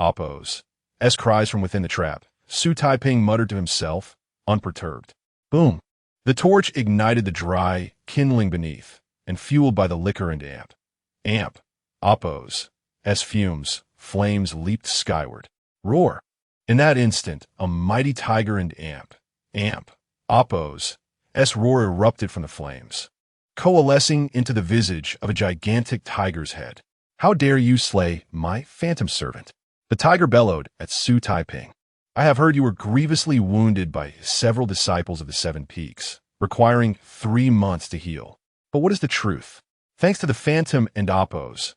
Oppos' cries from within the trap, Xu Taiping muttered to himself, unperturbed. Boom! The torch ignited the dry, kindling beneath, and fueled by the liquor and Oppos' fumes, flames leaped skyward. Roar! In that instant, a mighty tiger and Oppos' roar erupted from the flames, coalescing into the visage of a gigantic tiger's head. How dare you slay my phantom servant? The tiger bellowed at Xu Taiping. I have heard you were grievously wounded by several disciples of the Seven Peaks, requiring 3 months to heal. But what is the truth? Thanks to the phantom and Oppos'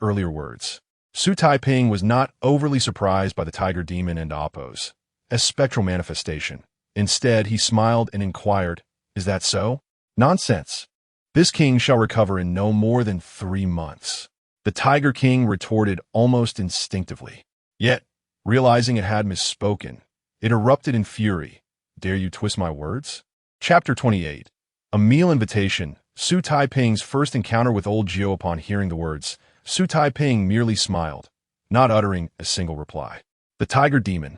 earlier words, Xu Taiping was not overly surprised by the tiger demon and Apo's as spectral manifestation. Instead, he smiled and inquired, "Is that so?" "Nonsense. This king shall recover in no more than 3 months." The Tiger King retorted almost instinctively. Yet, realizing it had misspoken, it erupted in fury. "Dare you twist my words?" Chapter 28. A meal invitation. Xu Taiping's first encounter with old Jiu. Upon hearing the words, Xu Taiping merely smiled, not uttering a single reply. The tiger demon,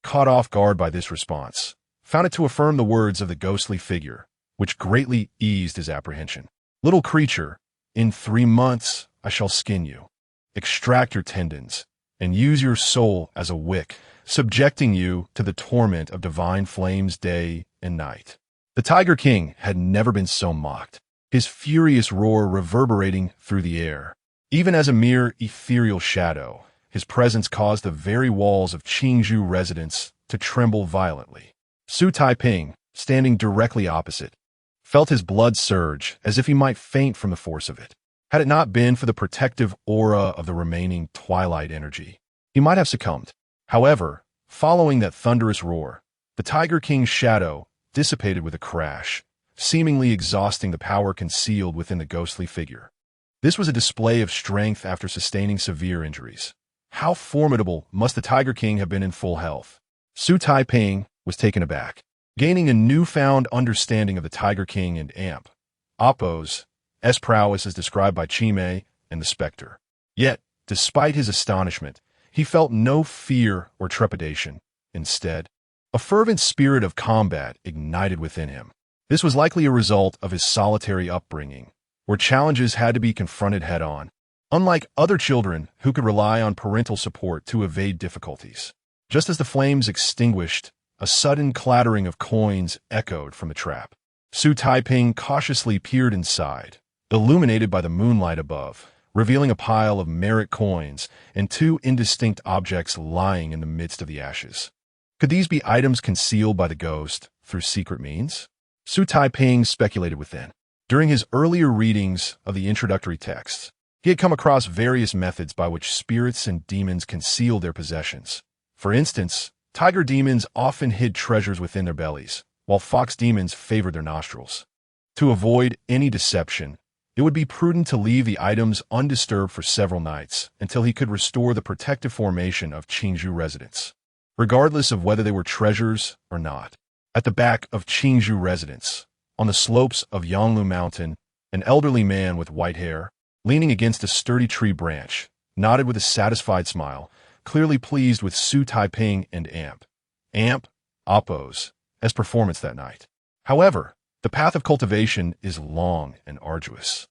caught off guard by this response, found it to affirm the words of the ghostly figure, which greatly eased his apprehension. "Little creature, in 3 months I shall skin you, extract your tendons, and use your soul as a wick, subjecting you to the torment of divine flames day and night." The Tiger King had never been so mocked, his furious roar reverberating through the air. Even as a mere ethereal shadow, his presence caused the very walls of Qingzhou residence to tremble violently. Xu Taiping, standing directly opposite, felt his blood surge as if he might faint from the force of it. Had it not been for the protective aura of the remaining twilight energy, he might have succumbed. However, following that thunderous roar, the Tiger King's shadow dissipated with a crash, seemingly exhausting the power concealed within the ghostly figure. This was a display of strength after sustaining severe injuries. How formidable must the Tiger King have been in full health? Xu Taiping was taken aback, gaining a newfound understanding of the Tiger King and Apo's prowess as described by Chime and the Spectre. Yet, despite his astonishment, he felt no fear or trepidation. Instead, a fervent spirit of combat ignited within him. This was likely a result of his solitary upbringing, where challenges had to be confronted head-on, unlike other children who could rely on parental support to evade difficulties. Just as the flames extinguished, a sudden clattering of coins echoed from the trap. Xu Taiping cautiously peered inside, illuminated by the moonlight above, revealing a pile of merit coins and 2 indistinct objects lying in the midst of the ashes. Could these be items concealed by the ghost through secret means? Xu Taiping speculated within. During his earlier readings of the introductory texts, he had come across various methods by which spirits and demons conceal their possessions. For instance, tiger demons often hid treasures within their bellies, while fox demons favored their nostrils. To avoid any deception, it would be prudent to leave the items undisturbed for several nights until he could restore the protective formation of Qingzhou residence, regardless of whether they were treasures or not. At the back of Qingzhou residence, on the slopes of Yanglu Mountain, an elderly man with white hair, leaning against a sturdy tree branch, nodded with a satisfied smile, clearly pleased with Xu Taiping and Apo's performance that night. However, the path of cultivation is long and arduous.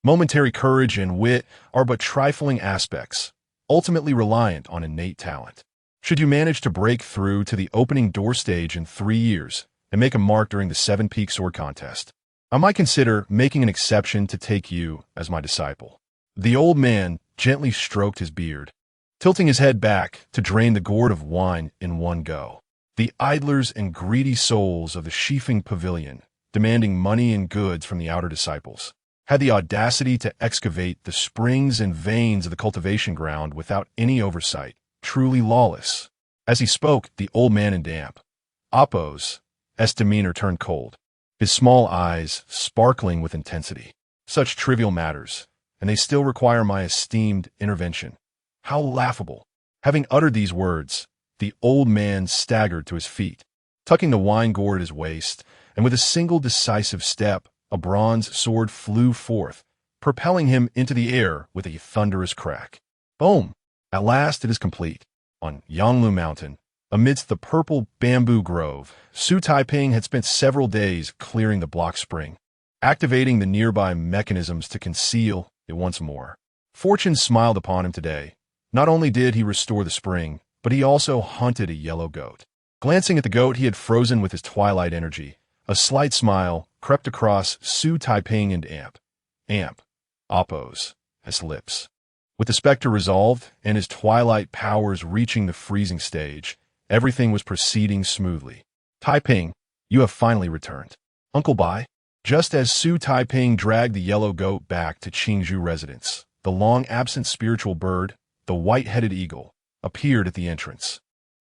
Momentary courage and wit are but trifling aspects, ultimately reliant on innate talent. Should you manage to break through to the opening door stage in 3 years and make a mark during the 7-peak sword contest, I might consider making an exception to take you as my disciple. The old man gently stroked his beard, tilting his head back to drain the gourd of wine in one go. The idlers and greedy souls of the Shifeng Pavilion, demanding money and goods from the outer disciples, had the audacity to excavate the springs and veins of the cultivation ground without any oversight, truly lawless. As he spoke, the old man in Apo's demeanor turned cold, his small eyes sparkling with intensity. Such trivial matters, and they still require my esteemed intervention. How laughable. Having uttered these words, the old man staggered to his feet, tucking the wine gourd at his waist, and with a single decisive step, a bronze sword flew forth, propelling him into the air with a thunderous crack. Boom! At last it is complete. On Yanglu Mountain, amidst the purple bamboo grove, Xu Taiping had spent several days clearing the block spring, activating the nearby mechanisms to conceal it once more. Fortune smiled upon him today. Not only did he restore the spring, but he also hunted a yellow goat. Glancing at the goat he had frozen with his twilight energy, a slight smile crept across Xu Taiping and Apo's lips. With the specter resolved and his twilight powers reaching the freezing stage, everything was proceeding smoothly. Taiping, you have finally returned. Uncle Bai. Just as Xu Taiping dragged the yellow goat back to Qingzhou residence, the long-absent spiritual bird, the white-headed eagle, appeared at the entrance,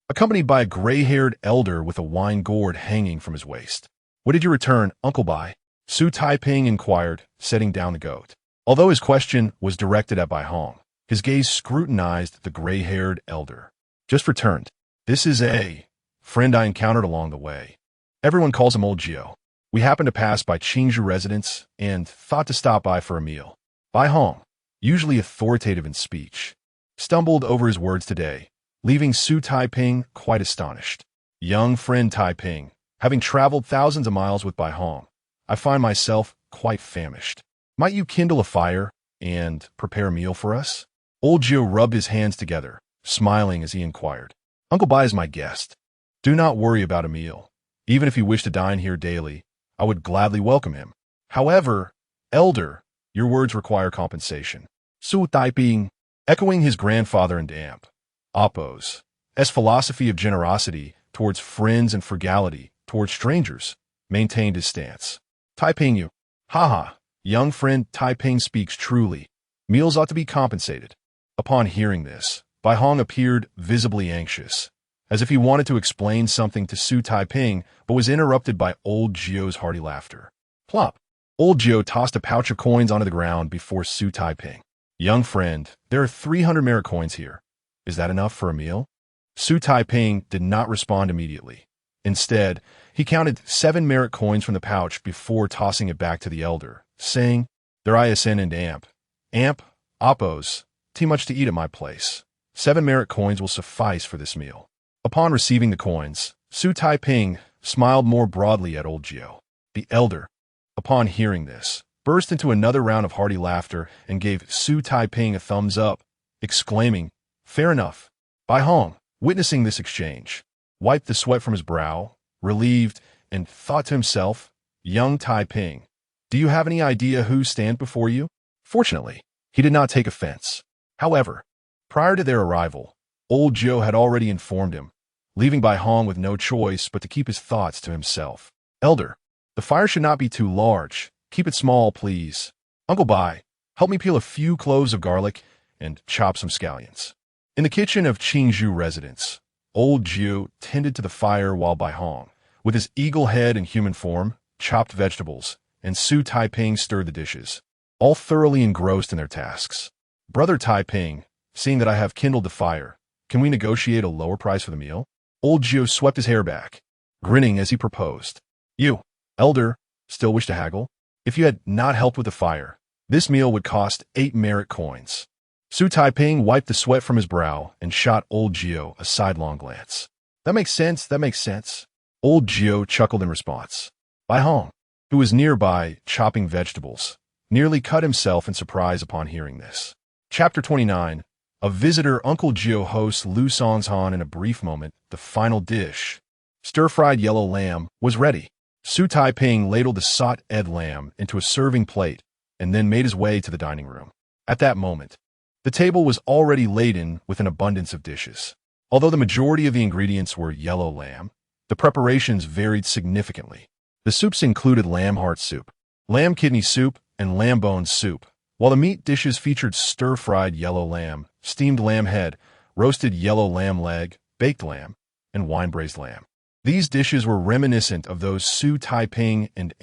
accompanied by a gray-haired elder with a wine gourd hanging from his waist. "What did you return, Uncle Bai?" Xu Taiping inquired, setting down the goat. Although his question was directed at Bai Hong, his gaze scrutinized the gray-haired elder. "Just returned. This is a friend I encountered along the way. Everyone calls him Old Geo. We happened to pass by Qingzhou residence and thought to stop by for a meal." Bai Hong, usually authoritative in speech, stumbled over his words today, leaving Xu Taiping quite astonished. "Young friend Taiping, having traveled thousands of miles with Bai Hong, I find myself quite famished. Might you kindle a fire and prepare a meal for us?" Old Geo rubbed his hands together, smiling as he inquired. "Uncle Bai is my guest. Do not worry about a meal. Even if he wished to dine here daily, I would gladly welcome him. However, elder, your words require compensation." Xu Taiping, echoing his grandfather and aunt, Appo's philosophy of generosity towards friends and frugality towards strangers, maintained his stance. "Taiping you. Haha, young friend Taiping speaks truly. Meals ought to be compensated." Upon hearing this, Bai Hong appeared visibly anxious, as if he wanted to explain something to Xu Taiping, but was interrupted by Old Geo's hearty laughter. Plop! Old Geo tossed a pouch of coins onto the ground before Xu Taiping. "Young friend, there are 300 merit coins here. Is that enough for a meal?" Xu Taiping did not respond immediately. Instead, he counted 7 merit coins from the pouch before tossing it back to the elder, saying, "They're ISN and amp. Amp, Appos, too much to eat at my place. 7 merit coins will suffice for this meal." Upon receiving the coins, Xu Taiping smiled more broadly at Old Geo. The elder, upon hearing this, burst into another round of hearty laughter and gave Xu Taiping a thumbs up, exclaiming, "Fair enough." Bai Hong, witnessing this exchange, wiped the sweat from his brow, relieved, and thought to himself, "Young Taiping, do you have any idea who stands before you?" Fortunately, he did not take offense. However, prior to their arrival, Old Geo had already informed him, leaving Bai Hong with no choice but to keep his thoughts to himself. "Elder, the fire should not be too large. Keep it small, please. Uncle Bai, help me peel a few cloves of garlic and chop some scallions." In the kitchen of Qingzhou residence, Old Geo tended to the fire while Bai Hong, with his eagle head and human form, chopped vegetables, and Xu Taiping stirred the dishes, all thoroughly engrossed in their tasks. "Brother Taiping, seeing that I have kindled the fire, can we negotiate a lower price for the meal?" Old Geo swept his hair back, grinning as he proposed. "You, elder, still wish to haggle? If you had not helped with the fire, this meal would cost 8 merit coins." Xu Taiping wiped the sweat from his brow and shot Old Geo a sidelong glance. That makes sense. Old Geo chuckled in response. Bai Hong, who was nearby chopping vegetables, nearly cut himself in surprise upon hearing this. Chapter 29. A visitor. Uncle Geo hosts Lu Song's-han in a brief moment. The final dish, stir-fried yellow lamb, was ready. Xu Taiping ladled the sought-ed lamb into a serving plate and then made his way to the dining room. At that moment, the table was already laden with an abundance of dishes. Although the majority of the ingredients were yellow lamb, the preparations varied significantly. The soups included lamb heart soup, lamb kidney soup, and lamb bones soup, while the meat dishes featured stir-fried yellow lamb, steamed lamb head, roasted yellow lamb leg, baked lamb, and wine-braised lamb. These dishes were reminiscent of those Xu Taiping and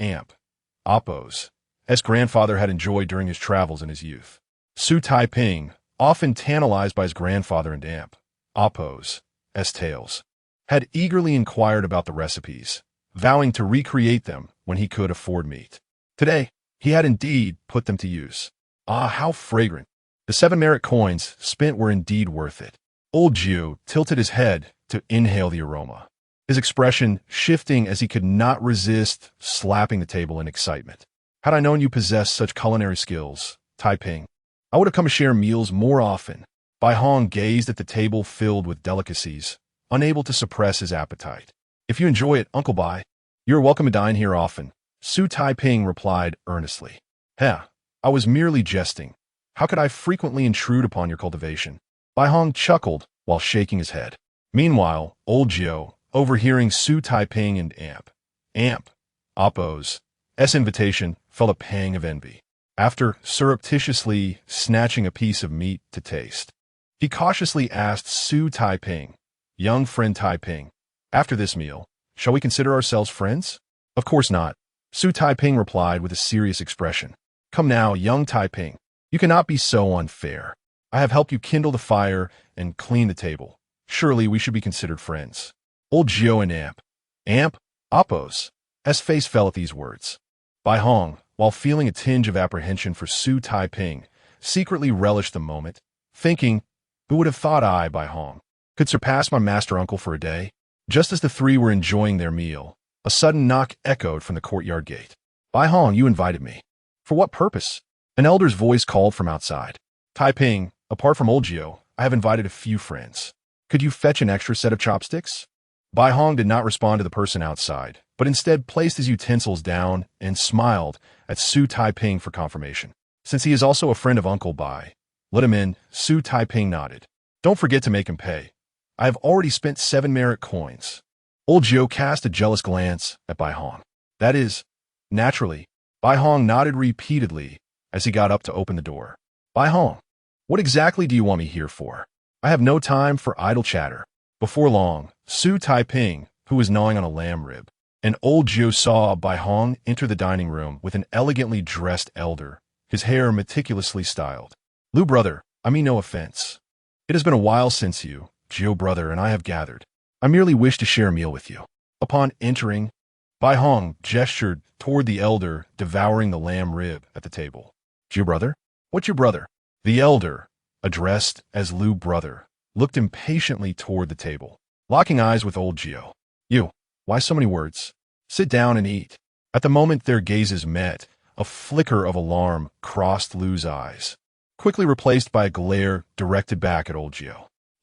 Appo's grandfather had enjoyed during his travels in his youth. Xu Taiping, often tantalized by his grandfather and Appo's tales, had eagerly inquired about the recipes, vowing to recreate them when he could afford meat. Today, he had indeed put them to use. Ah, how fragrant! The 7 merit coins spent were indeed worth it. Old Geo tilted his head to inhale the aroma, his expression shifting as he could not resist slapping the table in excitement. "Had I known you possessed such culinary skills, Taiping, I would have come to share meals more often." Bai Hong gazed at the table filled with delicacies, unable to suppress his appetite. "If you enjoy it, Uncle Bai, you are welcome to dine here often," Xu Taiping replied earnestly. "Heh, I was merely jesting. How could I frequently intrude upon your cultivation?" Bai Hong chuckled while shaking his head. Meanwhile, Old Geo, overhearing Xu Taiping and Appo's invitation, felt a pang of envy. After surreptitiously snatching a piece of meat to taste, He cautiously asked Xu Taiping, young friend Taiping. After this meal, shall we consider ourselves friends? Of course not. Xu Taiping replied with a serious expression. Come now, young Taiping. You cannot be so unfair. I have helped you kindle the fire and clean the table. Surely we should be considered friends. Old Jiu and Amp, Oppos, S face fell at these words. Bai Hong, while feeling a tinge of apprehension for Xu Taiping, secretly relished the moment, thinking, who would have thought I, Bai Hong, could surpass my master uncle for a day? Just as the three were enjoying their meal, a sudden knock echoed from the courtyard gate. Bai Hong, you invited me. For what purpose? An elder's voice called from outside. Taiping, apart from old Jiu, I have invited a few friends. Could you fetch an extra set of chopsticks? Bai Hong did not respond to the person outside, but instead placed his utensils down and smiled at Xu Taiping for confirmation. Since he is also a friend of Uncle Bai, let him in. Xu Taiping nodded. Don't forget to make him pay. I have already spent 7 merit coins. Old Jiu cast a jealous glance at Bai Hong. That is, naturally, Bai Hong nodded repeatedly as he got up to open the door. Bai Hong, what exactly do you want me here for? I have no time for idle chatter. Before long, Xu Taiping, who was gnawing on a lamb rib, and old Jiu saw Bai Hong enter the dining room with an elegantly dressed elder, his hair meticulously styled. Lu brother, I mean no offense. It has been a while since you, Jiu brother, and I have gathered. I merely wish to share a meal with you. Upon entering, Bai Hong gestured toward the elder devouring the lamb rib at the table. Jiu brother? What's your brother? The elder, addressed as Lu brother, looked impatiently toward the table, locking eyes with old Jiu. You, why so many words? Sit down and eat. At the moment their gazes met, a flicker of alarm crossed Lu's eyes, quickly replaced by a glare directed back at old Jiu.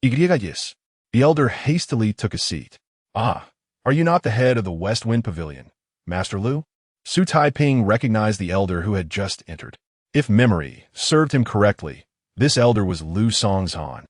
Igriagis. The elder hastily took a seat. Ah, are you not the head of the West Wind Pavilion, Master Lu? Xu Taiping recognized the elder who had just entered. If memory served him correctly, this elder was Lu Songzhan,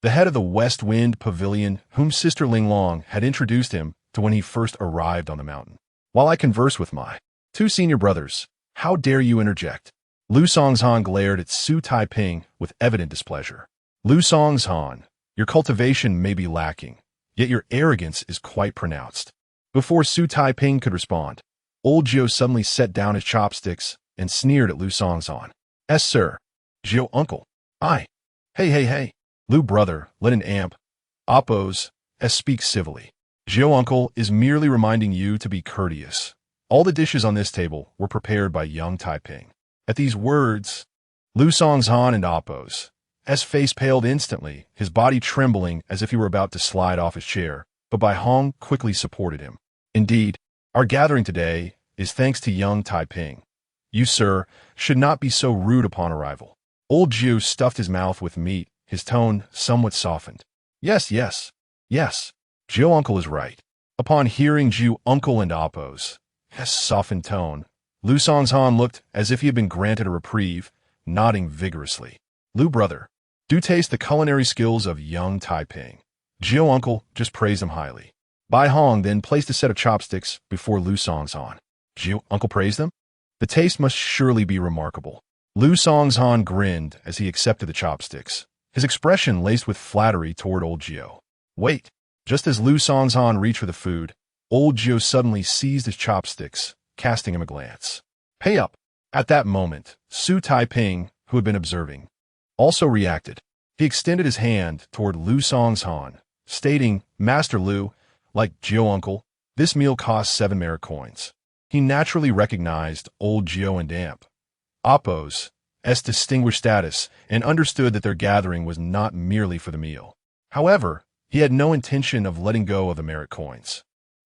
the head of the West Wind Pavilion, whom Sister Linglong had introduced him to when he first arrived on the mountain. While I converse with my 2 senior brothers, how dare you interject? Lu Songzhan glared at Xu Taiping with evident displeasure. Lu Songzhan, your cultivation may be lacking, yet your arrogance is quite pronounced. Before Xu Taiping could respond, old Jiu suddenly set down his chopsticks and sneered at Lu Songzhan. "Es, sir. Jiu uncle. I. Hey. Lu brother, let an amp. Oppos, es speak civilly. Jiu uncle is merely reminding you to be courteous. All the dishes on this table were prepared by young Taiping." At these words, Lu Songzhan and Oppos, S face paled instantly, his body trembling as if he were about to slide off his chair, but Bai Hong quickly supported him. Indeed, our gathering today is thanks to young Taiping. You, sir, should not be so rude upon arrival. Old Jiu stuffed his mouth with meat, his tone somewhat softened. Yes. Jiu uncle is right. Upon hearing Jiu uncle and Oppos, his softened tone, Lu Songzhan looked as if he had been granted a reprieve, nodding vigorously. Lu brother, do taste the culinary skills of young Taiping. Jiu uncle just praised him highly. Bai Hong then placed a set of chopsticks before Lu Songzhan. Jiu uncle praised them? The taste must surely be remarkable. Lu Songzhan grinned as he accepted the chopsticks, his expression laced with flattery toward old Jiu. Wait. Just as Lu Songzhan reached for the food, old Jiu suddenly seized his chopsticks, casting him a glance. Pay up. At that moment, Xu Taiping, who had been observing, also reacted. He extended his hand toward Lu Songzhan, stating, Master Lu, like Jiu uncle, this meal costs 7 merit coins. He naturally recognized old Jiu and Amp, Oppos, S distinguished status, and understood that their gathering was not merely for the meal. However, he had no intention of letting go of the merit coins.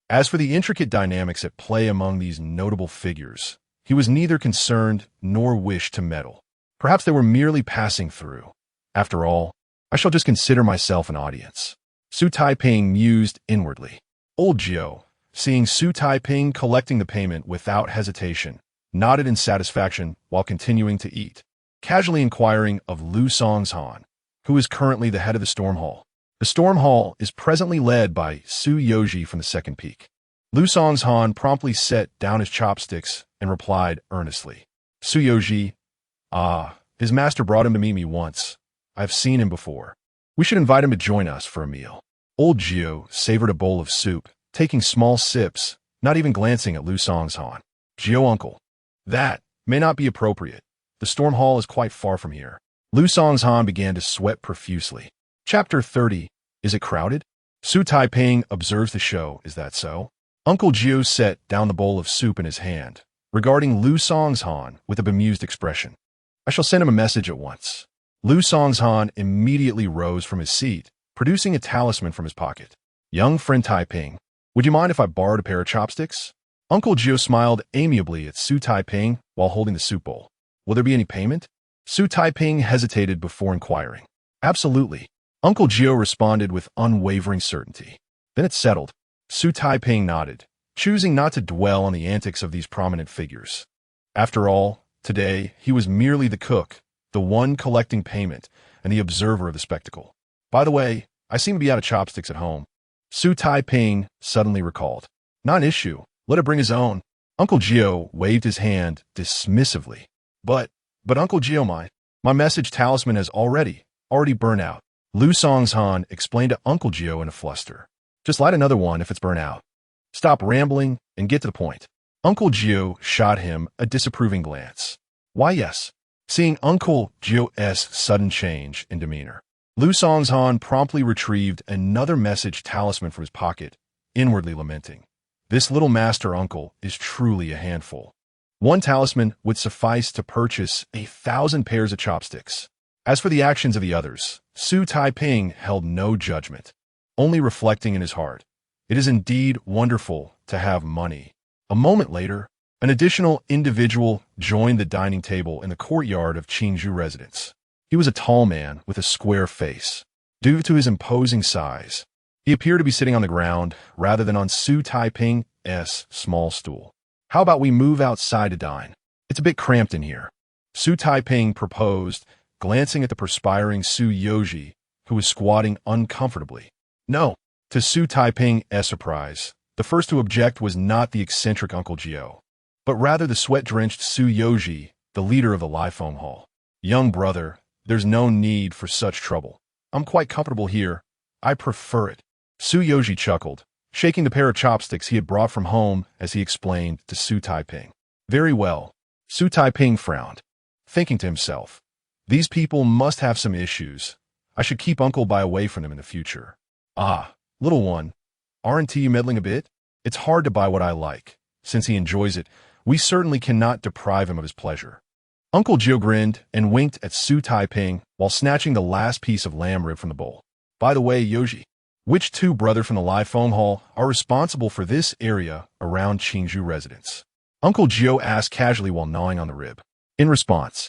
As for the intricate dynamics at play among these notable figures, he was neither concerned nor wished to meddle. Perhaps they were merely passing through. After all, I shall just consider myself an audience. Xu Taiping mused inwardly. Old Jiu, seeing Xu Taiping collecting the payment without hesitation, nodded in satisfaction while continuing to eat, casually inquiring of Lu Songzhan, who is currently the head of the Storm Hall. The Storm Hall is presently led by Su Yoji from the second peak. Lu Songzhan promptly set down his chopsticks and replied earnestly. Su Yoji, his master brought him to meet me once. I have seen him before. We should invite him to join us for a meal. Old Gio savored a bowl of soup, taking small sips, not even glancing at Lu Song's-han. Gio uncle. That may not be appropriate. The storm hall is quite far from here. Lu Song's-han began to sweat profusely. Chapter 30. Is it crowded? Xu Taiping observes the show. Is that so? Uncle Gio set down the bowl of soup in his hand, regarding Lu Song's-han with a bemused expression. I shall send him a message at once. Lu Song's-han immediately rose from his seat, producing a talisman from his pocket. Young friend Taiping, would you mind if I borrowed a pair of chopsticks? Uncle Gio smiled amiably at Xu Taiping while holding the soup bowl. Will there be any payment? Xu Taiping hesitated before inquiring. Absolutely. Uncle Gio responded with unwavering certainty. Then it's settled. Xu Taiping nodded, choosing not to dwell on the antics of these prominent figures. After all, today he was merely the cook, the one collecting payment, and the observer of the spectacle. By the way, I seem to be out of chopsticks at home. Xu Taiping suddenly recalled. Not an issue. Let it bring his own. Uncle Gio waved his hand dismissively. But Uncle Gio, my message talisman has already burnt out. Lu Song's-han explained to Uncle Gio in a fluster. Just light another one if it's burnt out. Stop rambling and get to the point. Uncle Gio shot him a disapproving glance. Why, yes. Seeing Uncle Gio's sudden change in demeanor, Lu Song's-han promptly retrieved another message talisman from his pocket, inwardly lamenting. This little master uncle is truly a handful. One talisman would suffice to purchase 1,000 pairs of chopsticks. As for the actions of the others, Xu Taiping held no judgment, only reflecting in his heart. It is indeed wonderful to have money. A moment later, an additional individual joined the dining table in the courtyard of Qingzhou residence. He was a tall man with a square face. Due to his imposing size, he appeared to be sitting on the ground rather than on Xu Taiping's small stool. How about we move outside to dine? It's a bit cramped in here. Xu Taiping proposed, glancing at the perspiring Su Yoji, who was squatting uncomfortably. No. To Xu Taiping's surprise, the first to object was not the eccentric Uncle Gio, but rather the sweat-drenched Su Yoji, the leader of the Lifeng Hall. Young brother, there's no need for such trouble. I'm quite comfortable here. I prefer it. Su Yoji chuckled, shaking the pair of chopsticks he had brought from home as he explained to Xu Taiping. Very well. Xu Taiping frowned, thinking to himself, these people must have some issues. I should keep Uncle Bai away from them in the future. Ah, little one, aren't you meddling a bit? It's hard to buy what I like. Since he enjoys it, we certainly cannot deprive him of his pleasure. Uncle Gio grinned and winked at Xu Taiping while snatching the last piece of lamb rib from the bowl. By the way, Yoji, which two brothers from the Lifeng Hall are responsible for this area around Qingzhou residence? Uncle Gio asked casually while gnawing on the rib. In response,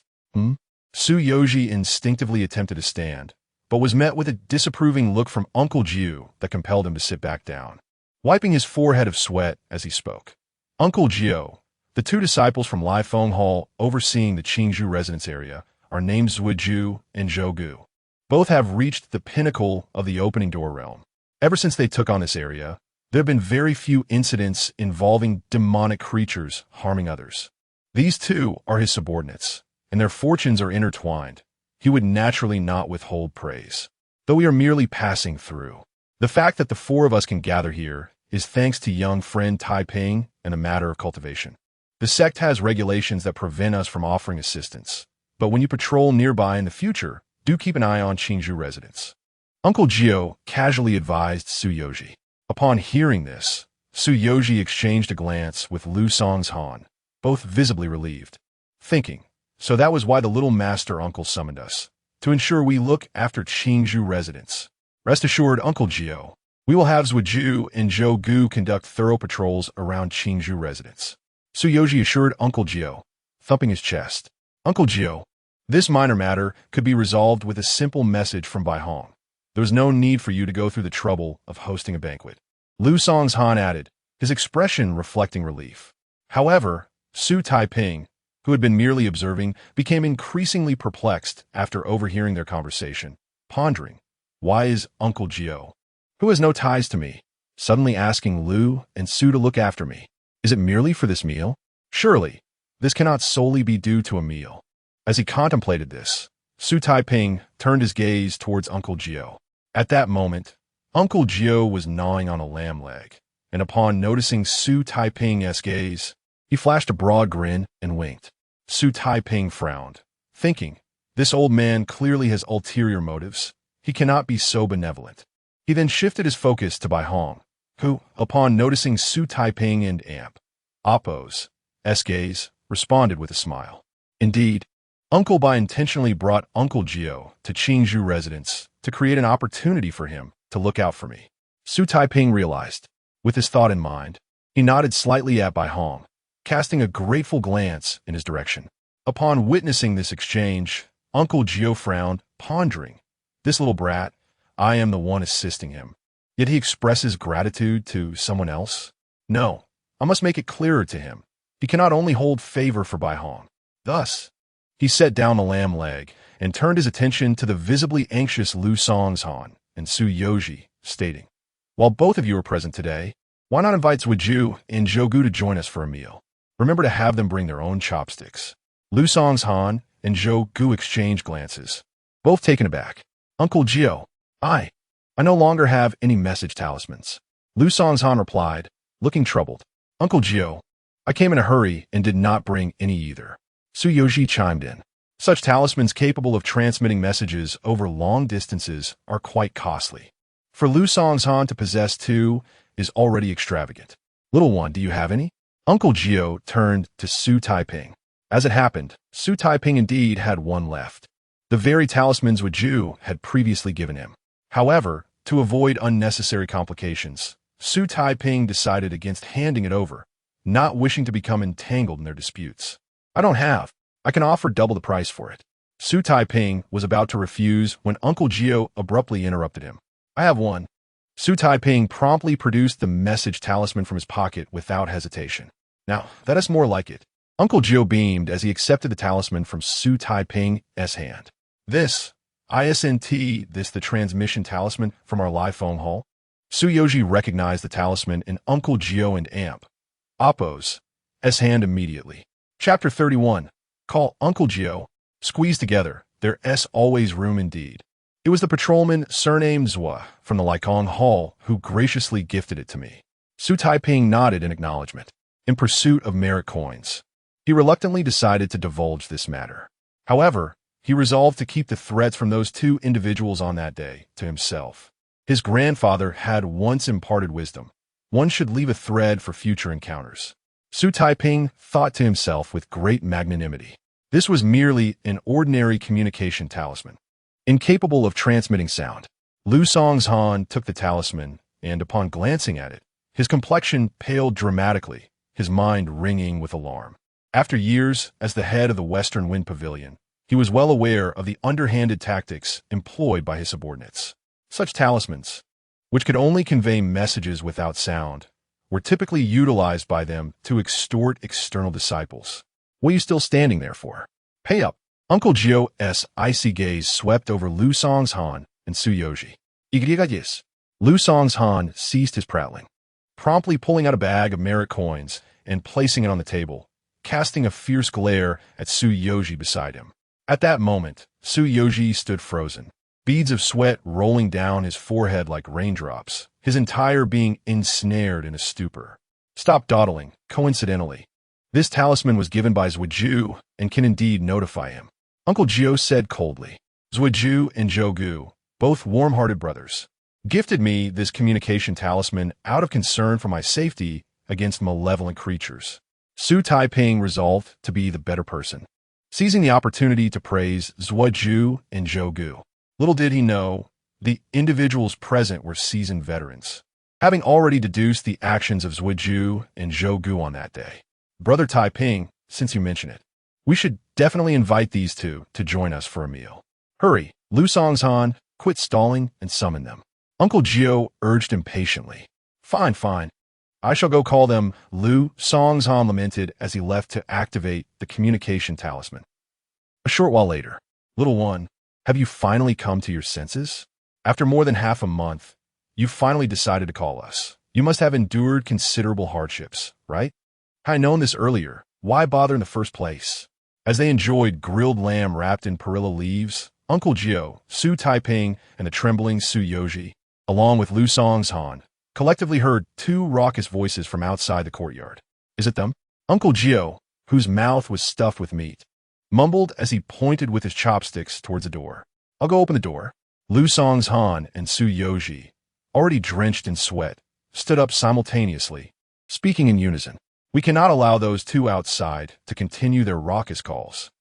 Su Yoji instinctively attempted to stand, but was met with a disapproving look from Uncle Gio that compelled him to sit back down, wiping his forehead of sweat as he spoke. Uncle Gio, the two disciples from Lifeng Hall overseeing the Qingzhou residence area, are named Zuiju and Zhougu. Both have reached the pinnacle of the opening door realm. Ever since they took on this area, there have been very few incidents involving demonic creatures harming others. These two are his subordinates, and their fortunes are intertwined. He would naturally not withhold praise, though we are merely passing through. The fact that the four of us can gather here is thanks to young friend Taiping and a matter of cultivation. The sect has regulations that prevent us from offering assistance, but when you patrol nearby in the future, do keep an eye on Qingzhou residents. Uncle Gio casually advised Su Yoji. Upon hearing this, Su Yoji exchanged a glance with Lu Song's-han, both visibly relieved, thinking, so that was why the little master uncle summoned us, to ensure we look after Qingzhou residents. Rest assured, Uncle Gio, we will have Zuiju and Zhougu conduct thorough patrols around Qingzhou residents. Su Yoji assured Uncle Gio, thumping his chest. Uncle Gio, this minor matter could be resolved with a simple message from Bai Hong. There is no need for you to go through the trouble of hosting a banquet. Lu Song's-han added, his expression reflecting relief. However, Xu Taiping, who had been merely observing, became increasingly perplexed after overhearing their conversation, pondering, why is Uncle Gio, who has no ties to me, suddenly asking Lu and Su to look after me? Is it merely for this meal? Surely, this cannot solely be due to a meal. As he contemplated this, Xu Taiping turned his gaze towards Uncle Gio. At that moment, Uncle Gio was gnawing on a lamb leg, and upon noticing Xu Taiping's gaze, he flashed a broad grin and winked. Xu Taiping frowned, thinking, this old man clearly has ulterior motives. He cannot be so benevolent. He then shifted his focus to Bai Hong, who, upon noticing Xu Taiping and Appo's gaze, responded with a smile. Indeed, Uncle Bai intentionally brought Uncle Gio to Qingzhou residence to create an opportunity for him to look out for me. Xu Taiping realized. With this thought in mind, he nodded slightly at Bai Hong, casting a grateful glance in his direction. Upon witnessing this exchange, Uncle Gio frowned, pondering. This little brat, I am the one assisting him. Yet he expresses gratitude to someone else? No, I must make it clearer to him. He cannot only hold favor for Bai Hong. Thus, he set down the lamb leg and turned his attention to the visibly anxious Lu Songshan and Su Yoji, stating, while both of you are present today, why not invite Zhuju and Zhougu to join us for a meal? Remember to have them bring their own chopsticks. Lu Songshan and Zhougu exchanged glances, both taken aback. Uncle Gio, I no longer have any message talismans. Lu Songshan replied, looking troubled. Uncle Gio, I came in a hurry and did not bring any either. Su Yoji chimed in. Such talismans capable of transmitting messages over long distances are quite costly. For Lu Songshan to possess two is already extravagant. Little one, do you have any? Uncle Gio turned to Xu Taiping. As it happened, Xu Taiping indeed had one left. The very talismans Zhuju had previously given him. However, to avoid unnecessary complications, Xu Taiping decided against handing it over, not wishing to become entangled in their disputes. I don't have. I can offer double the price for it. Xu Taiping was about to refuse when Uncle Gio abruptly interrupted him. I have one. Xu Taiping promptly produced the message talisman from his pocket without hesitation. Now, that is more like it. Uncle Gio beamed as he accepted the talisman from Xu Taiping's hand. This the transmission talisman from our live phone hall? Su Yoji recognized the talisman in Uncle Gio and Appo's hand immediately. Chapter 31. Call Uncle Gio. Squeezed together, there's always room indeed. It was the patrolman surnamed Zhua from the Likong Hall who graciously gifted it to me. Xu Taiping nodded in acknowledgement. In pursuit of merit coins, he reluctantly decided to divulge this matter. However, he resolved to keep the threats from those two individuals on that day to himself. His grandfather had once imparted wisdom. One should leave a thread for future encounters. Xu Taiping thought to himself with great magnanimity. This was merely an ordinary communication talisman, incapable of transmitting sound. Lu Songshan took the talisman, and upon glancing at it, his complexion paled dramatically, his mind ringing with alarm. After years as the head of the Western Wind Pavilion, he was well aware of the underhanded tactics employed by his subordinates. Such talismans, which could only convey messages without sound, were typically utilized by them to extort external disciples. What are you still standing there for? Pay up. Uncle Gio's icy gaze swept over Lu Songshan and Su Yoji. Igrigadis. Lu Songshan ceased his prattling, promptly pulling out a bag of merit coins and placing it on the table, casting a fierce glare at Su Yoji beside him. At that moment, Su Yoji stood frozen, beads of sweat rolling down his forehead like raindrops, his entire being ensnared in a stupor. Stop dawdling, coincidentally. This talisman was given by Zhuju and can indeed notify him. Uncle Gio said coldly. Zhuju and Zhougu, both warm-hearted brothers, gifted me this communication talisman out of concern for my safety against malevolent creatures. Xu Taiping resolved to be the better person, seizing the opportunity to praise Zhuju and Zhougu. Little did he know, the individuals present were seasoned veterans, having already deduced the actions of Zhuju and Zhougu on that day. Brother Taiping, since you mention it, we should definitely invite these two to join us for a meal. Hurry, Lu Songshan, quit stalling and summon them. Uncle Gio urged impatiently. Fine, fine. I shall go call them, Lu Songshan lamented as he left to activate the communication talisman. A short while later, little one, have you finally come to your senses? After more than half a month, you finally decided to call us. You must have endured considerable hardships, right? Had I known this earlier, why bother in the first place? As they enjoyed grilled lamb wrapped in perilla leaves, Uncle Gio, Xu Taiping, and the trembling Su Yoji, along with Lu Song's Han, collectively heard two raucous voices from outside the courtyard. Is it them? Uncle Gio, whose mouth was stuffed with meat, mumbled as he pointed with his chopsticks towards the door. I'll go open the door. Lu Song's Han and Su Yoji, already drenched in sweat, stood up simultaneously, speaking in unison. We cannot allow those two outside to continue their raucous calls.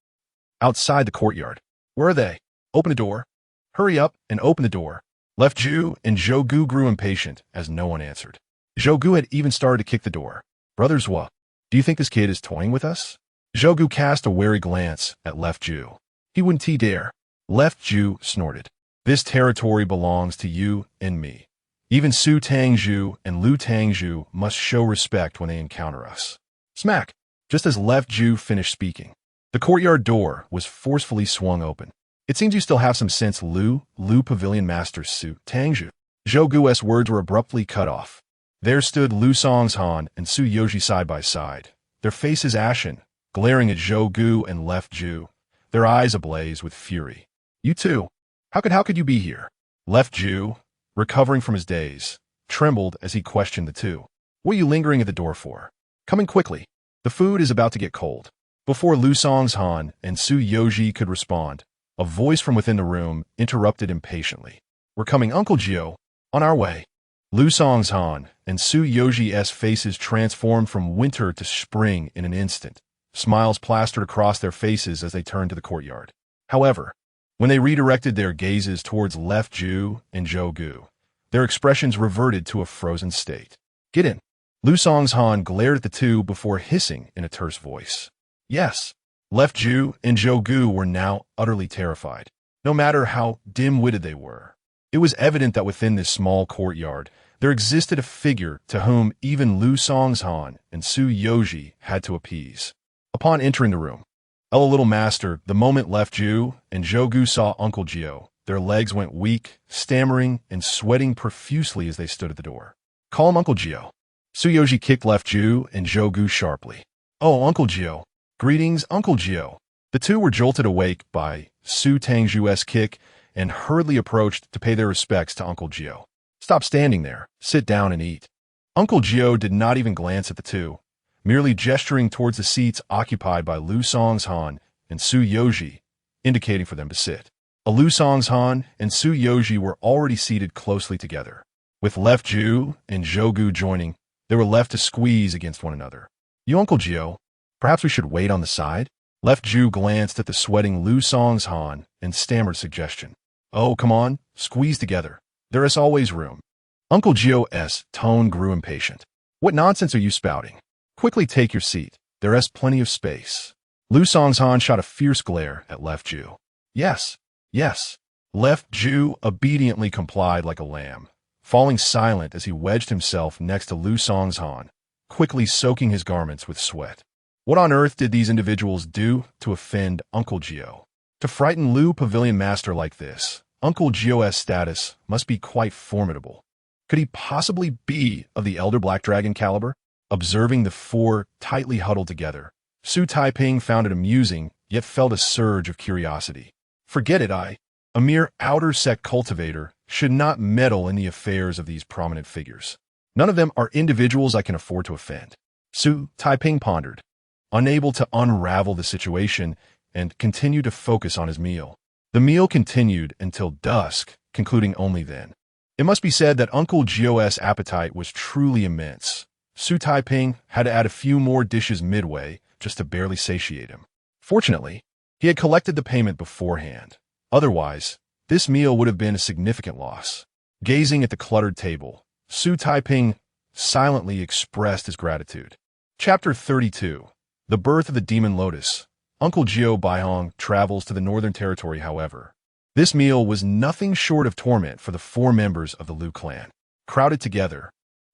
Outside the courtyard. Where are they? Open the door. Hurry up and open the door. Left Ju and Zhou grew impatient as no one answered. Zhou had even started to kick the door. Brothers, what? Do you think this kid is toying with us? Zhou cast a wary glance at Left Ju. He wouldn't dare. Left Ju snorted. This territory belongs to you and me. Even Su Tangzhu and Lu Tangzhu must show respect when they encounter us. Smack! Just as Left Ju finished speaking, the courtyard door was forcefully swung open. It seems you still have some sense, Lu Pavilion Master Su Tangzhu. Zhougu's words were abruptly cut off. There stood Lu Song's Han and Su Yoji side by side, their faces ashen, glaring at Zhou and Left Ju, their eyes ablaze with fury. You two, how could you be here? Left Ju, recovering from his daze, trembled as he questioned the two. What are you lingering at the door for? Coming quickly. The food is about to get cold. Before Lu Song's Han and Su Yoji could respond, a voice from within the room interrupted impatiently. We're coming, Uncle Gio. On our way. Lu Song's Han and Su Yoji's faces transformed from winter to spring in an instant. Smiles plastered across their faces as they turned to the courtyard. However, when they redirected their gazes towards Left Ju and Zhou, their expressions reverted to a frozen state. Get in. Lu Song's Han glared at the two before hissing in a terse voice. Yes. Left Ju and Zhou were now utterly terrified, no matter how dim-witted they were. It was evident that within this small courtyard, there existed a figure to whom even Lu Song's Han and Su Yoji had to appease. Upon entering the room, little master, the moment Left Ju and Zhou saw Uncle Gio, their legs went weak, stammering and sweating profusely as they stood at the door. Call him Uncle Gio. Su Yoji kicked Left Ju and Zhou sharply. Oh, Uncle Gio. Greetings, Uncle Gio. The two were jolted awake by Su Tangzhu's kick and hurriedly approached to pay their respects to Uncle Gio. Stop standing there. Sit down and eat. Uncle Gio did not even glance at the two, merely gesturing towards the seats occupied by Lu Song's Han and Su Yoji, indicating for them to sit. Lu Song's Han and Su Yoji were already seated closely together. With Left Ju and Zhou joining, they were left to squeeze against one another. You, Uncle Gio, perhaps we should wait on the side? Left Ju glanced at the sweating Lu Song's Han and stammered suggestion. Oh, come on, squeeze together. There is always room. Uncle Gio's tone grew impatient. What nonsense are you spouting? Quickly take your seat. There is plenty of space. Lu Song's Han shot a fierce glare at Left Ju. Yes, yes. Left Ju obediently complied like a lamb, falling silent as he wedged himself next to Lu Song's Han, quickly soaking his garments with sweat. What on earth did these individuals do to offend Uncle Gio? To frighten Lu Pavilion Master like this, Uncle Gio's status must be quite formidable. Could he possibly be of the Elder Black Dragon caliber? Observing the four tightly huddled together, Xu Taiping found it amusing, yet felt a surge of curiosity. Forget it, a mere outer sect cultivator, should not meddle in the affairs of these prominent figures. None of them are individuals I can afford to offend. Xu Taiping pondered, unable to unravel the situation, and continued to focus on his meal. The meal continued until dusk, concluding only then. It must be said that Uncle Gio's appetite was truly immense. Xu Taiping had to add a few more dishes midway just to barely satiate him. Fortunately, he had collected the payment beforehand. Otherwise, this meal would have been a significant loss. Gazing at the cluttered table, Xu Taiping silently expressed his gratitude. Chapter 32. The Birth of the Demon Lotus. Uncle Gio Baihong travels to the Northern Territory, however. This meal was nothing short of torment for the four members of the Lu clan. Crowded together,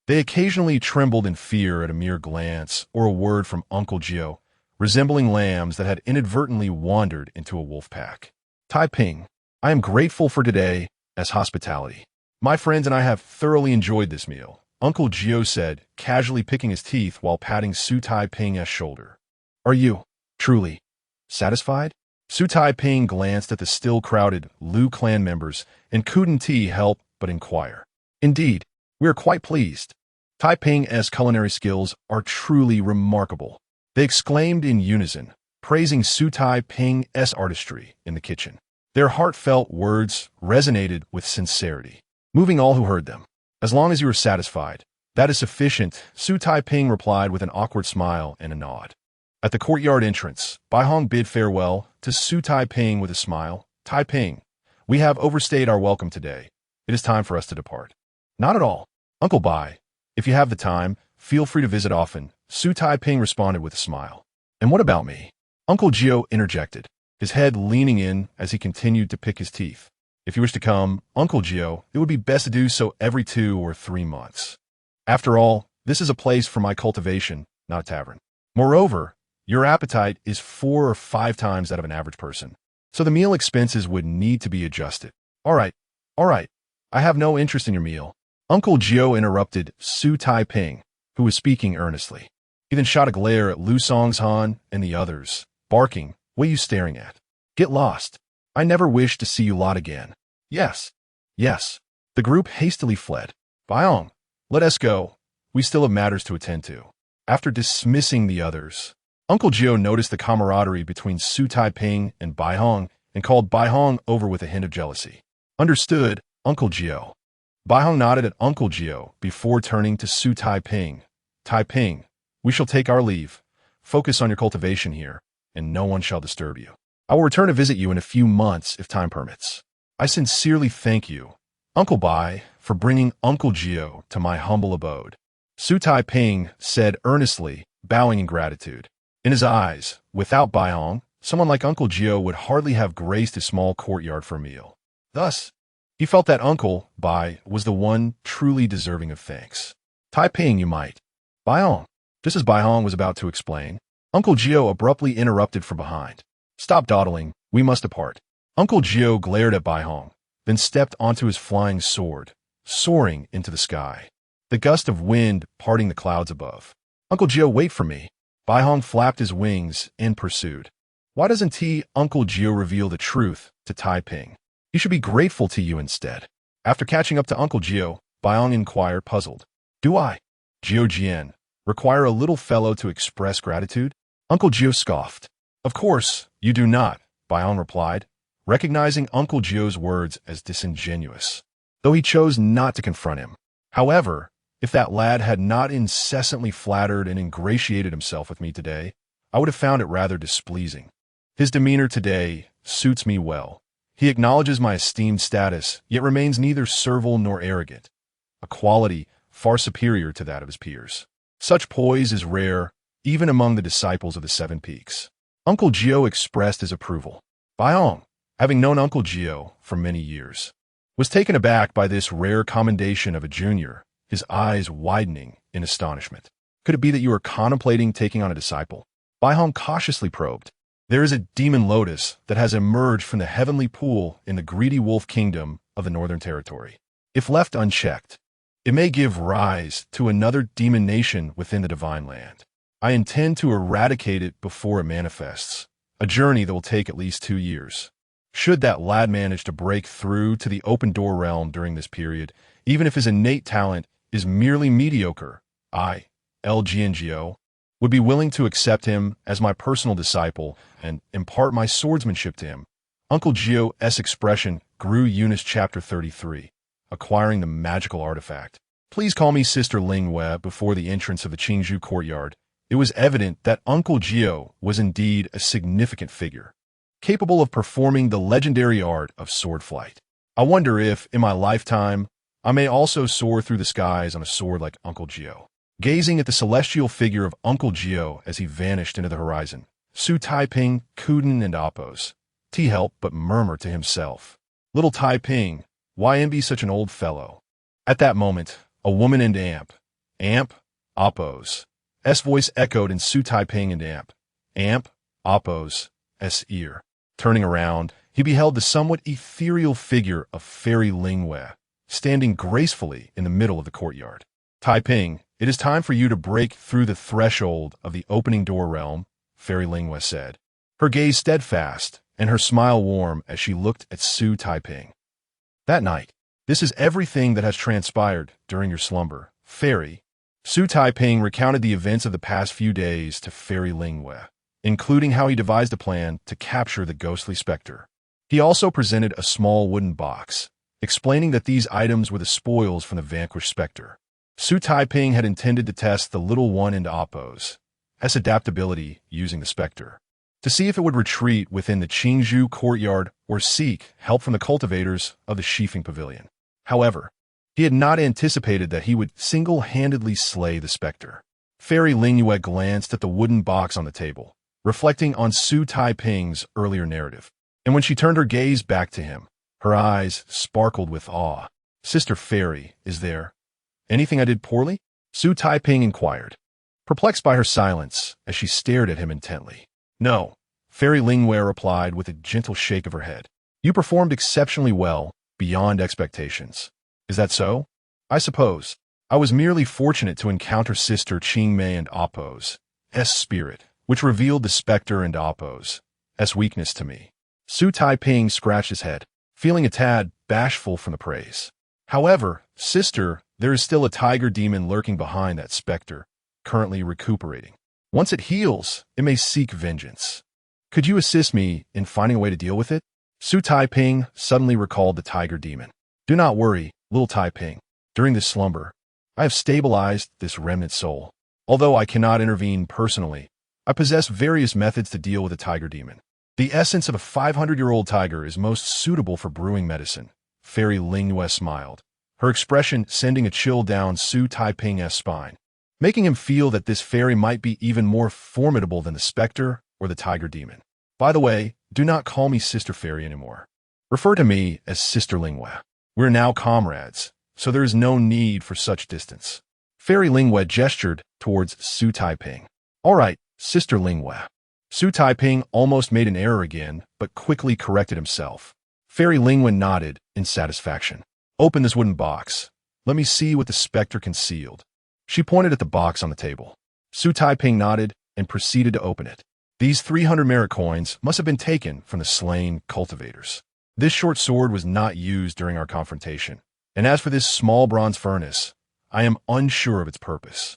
they occasionally trembled in fear at a mere glance or a word from Uncle Gio, resembling lambs that had inadvertently wandered into a wolf pack. Taiping, I am grateful for today as hospitality. My friends and I have thoroughly enjoyed this meal, Uncle Gio said, casually picking his teeth while patting Xu Taiping's shoulder. Are you, truly, Satisfied? Xu Taiping glanced at the still crowded Liu clan members and couldn't help but inquire. Indeed, we are quite pleased. Taiping's culinary skills are truly remarkable. They exclaimed in unison, praising Xu Taiping's artistry in the kitchen. Their heartfelt words resonated with sincerity, moving all who heard them. As long as you are satisfied, that is sufficient, Xu Taiping replied with an awkward smile and a nod. At the courtyard entrance, Bai Hong bid farewell to Xu Taiping with a smile. Taiping, we have overstayed our welcome today. It is time for us to depart. Not at all. Uncle Bai, if you have the time, feel free to visit often, Xu Taiping responded with a smile. And what about me? Uncle Gio interjected, his head leaning in as he continued to pick his teeth. If you wish to come, Uncle Gio, it would be best to do so every 2 or 3 months. After all, this is a place for my cultivation, not a tavern. Moreover, your appetite is 4 or 5 times that of an average person, so the meal expenses would need to be adjusted. All right. I have no interest in your meal. Uncle Gio interrupted Xu Taiping, who was speaking earnestly. He then shot a glare at Lu Songshan and the others, barking, "What are you staring at? Get lost. I never wish to see you lot again." Yes. The group hastily fled. Baiyong, let us go. We still have matters to attend to. After dismissing the others, Uncle Gio noticed the camaraderie between Xu Taiping and Bai Hong and called Bai Hong over with a hint of jealousy. Understood, Uncle Gio. Bai Hong nodded at Uncle Gio before turning to Xu Taiping. Taiping, we shall take our leave. Focus on your cultivation here, and no one shall disturb you. I will return to visit you in a few months if time permits. I sincerely thank you, Uncle Bai, for bringing Uncle Gio to my humble abode. Xu Taiping said earnestly, bowing in gratitude. In his eyes, without Bai Hong, someone like Uncle Gio would hardly have graced his small courtyard for a meal. Thus, he felt that Uncle Bai was the one truly deserving of thanks. Taiping, you might. Bai Hong. Just as Bai Hong was about to explain, Uncle Gio abruptly interrupted from behind. Stop dawdling, we must depart. Uncle Gio glared at Bai Hong, then stepped onto his flying sword, soaring into the sky, the gust of wind parting the clouds above. Uncle Gio, wait for me. Bai Hong flapped his wings and pursued. Why doesn't Uncle Gio reveal the truth to Taiping? He should be grateful to you instead. After catching up to Uncle Gio, Bai Hong inquired, puzzled. Do I, Gio Jian, require a little fellow to express gratitude? Uncle Gio scoffed. Of course, you do not, Bai Hong replied, recognizing Uncle Gio's words as disingenuous, though he chose not to confront him. However, if that lad had not incessantly flattered and ingratiated himself with me today, I would have found it rather displeasing. His demeanor today suits me well. He acknowledges my esteemed status, yet remains neither servile nor arrogant, a quality far superior to that of his peers. Such poise is rare, even among the disciples of the Seven Peaks. Uncle Gio expressed his approval. Bai Hong, having known Uncle Gio for many years, was taken aback by this rare commendation of a junior, his eyes widening in astonishment. Could it be that you are contemplating taking on a disciple? Bai Hong cautiously probed. There is a demon lotus that has emerged from the heavenly pool in the greedy wolf kingdom of the Northern Territory. If left unchecked, it may give rise to another demon nation within the divine land. I intend to eradicate it before it manifests, a journey that will take at least 2 years. Should that lad manage to break through to the open door realm during this period, even if his innate talent is merely mediocre, I, LGNGO, would be willing to accept him as my personal disciple and impart my swordsmanship to him. Uncle Gio's expression grew. Eunice chapter 33, acquiring the magical artifact. Please call me Sister Ling Wei. Before the entrance of the Qingzhou courtyard, it was evident that Uncle Gio was indeed a significant figure, capable of performing the legendary art of sword flight. I wonder if, in my lifetime, I may also soar through the skies on a sword like Uncle Gio. Gazing at the celestial figure of Uncle Gio as he vanished into the horizon, Xu Taiping, couldn't and oppose. Help but murmur to himself, "Little Taiping, why envy such an old fellow?" At that moment, a woman and Amp, oppose. S voice echoed in Xu Taiping and Amp, oppose, S ear. Turning around, he beheld the somewhat ethereal figure of Fairy Ling Wei, standing gracefully in the middle of the courtyard. Taiping, it is time for you to break through the threshold of the opening door realm, Fairy Ling Wei said. her gaze steadfast and her smile warm as she looked at Xu Taiping. That night, this is everything that has transpired during your slumber, Fairy. Xu Taiping recounted the events of the past few days to Fairy Lingwei, including how he devised a plan to capture the ghostly specter. He also presented a small wooden box, explaining that these items were the spoils from the vanquished specter. Xu Taiping had intended to test the little one into Oppo's adaptability using the specter, to see if it would retreat within the Qingzhou courtyard or seek help from the cultivators of the Shifeng Pavilion. However, he had not anticipated that he would single-handedly slay the specter. Fairy Lingwei glanced at the wooden box on the table, reflecting on Xu Taiping's earlier narrative. And when she turned her gaze back to him, her eyes sparkled with awe. "Sister Fairy, is there anything I did poorly?" Xu Taiping inquired, perplexed by her silence as she stared at him intently. "No," Fairy Lingwei replied with a gentle shake of her head. "You performed exceptionally well, beyond expectations." "Is that so?" "I suppose. I was merely fortunate to encounter Sister Qingmei and Oppo's spirit, which revealed the specter and Oppo's weakness to me." Xu Taiping scratched his head, feeling a tad bashful from the praise. "However, sister, there is still a tiger demon lurking behind that specter, currently recuperating. Once it heals, it may seek vengeance. Could you assist me in finding a way to deal with it?" Xu Taiping suddenly recalled the tiger demon. "Do not worry, little Taiping. During this slumber, I have stabilized this remnant soul. Although I cannot intervene personally, I possess various methods to deal with a tiger demon. The essence of a 500-year-old tiger is most suitable for brewing medicine." Fairy Lingwei smiled, her expression sending a chill down Xu Taiping's spine, making him feel that this fairy might be even more formidable than the specter or the tiger demon. "By the way, do not call me Sister Fairy anymore. Refer to me as Sister Lingwei. We're now comrades, so there is no need for such distance." Fairy Lingwei gestured towards Xu Taiping. "All right, Sister Lingwei." Xu Taiping almost made an error again, but quickly corrected himself. Fairy Lingwei nodded in satisfaction. "Open this wooden box. Let me see what the specter concealed." She pointed at the box on the table. Xu Taiping nodded and proceeded to open it. These 300 merit coins must have been taken from the slain cultivators. This short sword was not used during our confrontation, and as for this small bronze furnace, I am unsure of its purpose.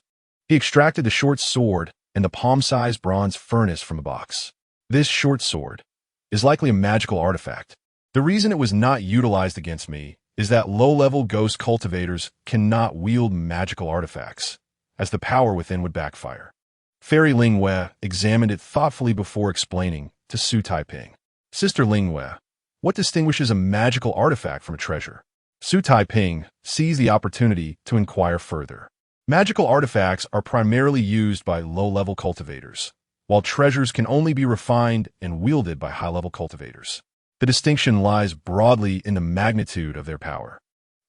He extracted the short sword and the palm-sized bronze furnace from the box. "This short sword is likely a magical artifact. The reason it was not utilized against me is that low-level ghost cultivators cannot wield magical artifacts, as the power within would backfire." Fairy Lingwei examined it thoughtfully before explaining to Xu Taiping. "Sister Lingwei, what distinguishes a magical artifact from a treasure?" Xu Taiping seized the opportunity to inquire further. "Magical artifacts are primarily used by low-level cultivators, while treasures can only be refined and wielded by high-level cultivators. The distinction lies broadly in the magnitude of their power.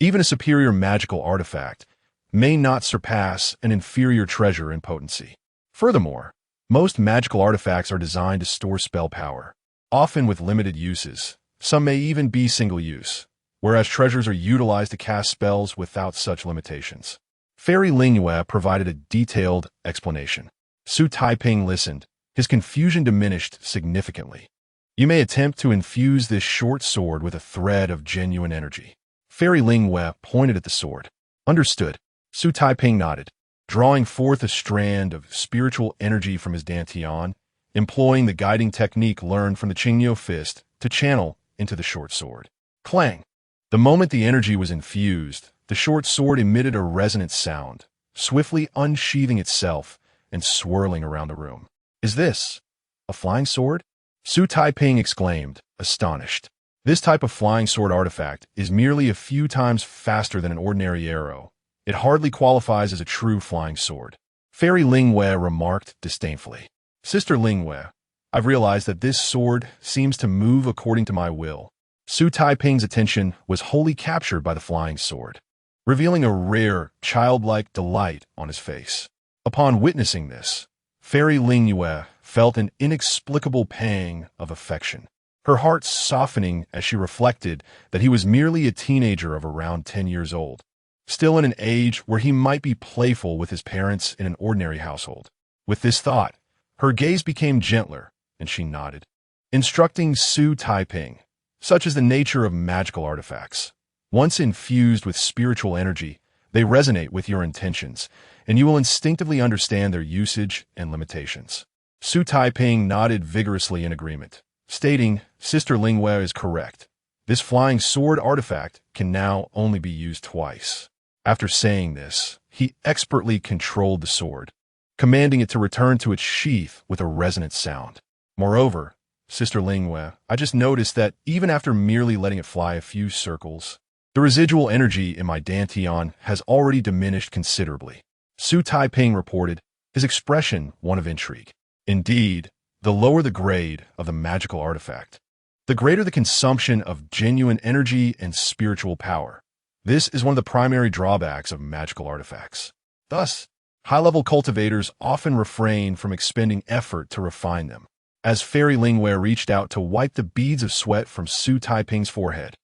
Even a superior magical artifact may not surpass an inferior treasure in potency. Furthermore, most magical artifacts are designed to store spell power, often with limited uses. Some may even be single-use, whereas treasures are utilized to cast spells without such limitations." Fairy Lingwei provided a detailed explanation. Xu Taiping listened, his confusion diminished significantly. "You may attempt to infuse this short sword with a thread of genuine energy." Fairy Lingwei pointed at the sword. "Understood." Xu Taiping nodded, drawing forth a strand of spiritual energy from his dantian, employing the guiding technique learned from the Qingyo fist to channel into the short sword. Clang! The moment the energy was infused, the short sword emitted a resonant sound, swiftly unsheathing itself and swirling around the room. "Is this a flying sword?" Xu Taiping exclaimed, astonished. This type of flying sword artifact is merely a few times faster than an ordinary arrow. It hardly qualifies as a true flying sword. Fairy Lingwei remarked disdainfully. "Sister Lingwei, I've realized that this sword seems to move according to my will." Xu Taiping's attention was wholly captured by the flying sword, revealing a rare, childlike delight on his face. Upon witnessing this, Fairy Lingwei felt an inexplicable pang of affection, her heart softening as she reflected that he was merely a teenager of around 10 years old, still in an age where he might be playful with his parents in an ordinary household. With this thought, her gaze became gentler, and she nodded. Instructing Xu Taiping, such is the nature of magical artifacts. Once infused with spiritual energy, they resonate with your intentions, and you will instinctively understand their usage and limitations. Xu Taiping nodded vigorously in agreement, stating, Sister Lingwei is correct. This flying sword artifact can now only be used twice. After saying this, he expertly controlled the sword, commanding it to return to its sheath with a resonant sound. Moreover, Sister Lingwei, I just noticed that even after merely letting it fly a few circles, the residual energy in my dantian has already diminished considerably. Xu Taiping reported, his expression one of intrigue. Indeed, the lower the grade of the magical artifact, the greater the consumption of genuine energy and spiritual power. This is one of the primary drawbacks of magical artifacts. Thus, high-level cultivators often refrain from expending effort to refine them. As Fairy Lingwei reached out to wipe the beads of sweat from Xu Taiping's forehead,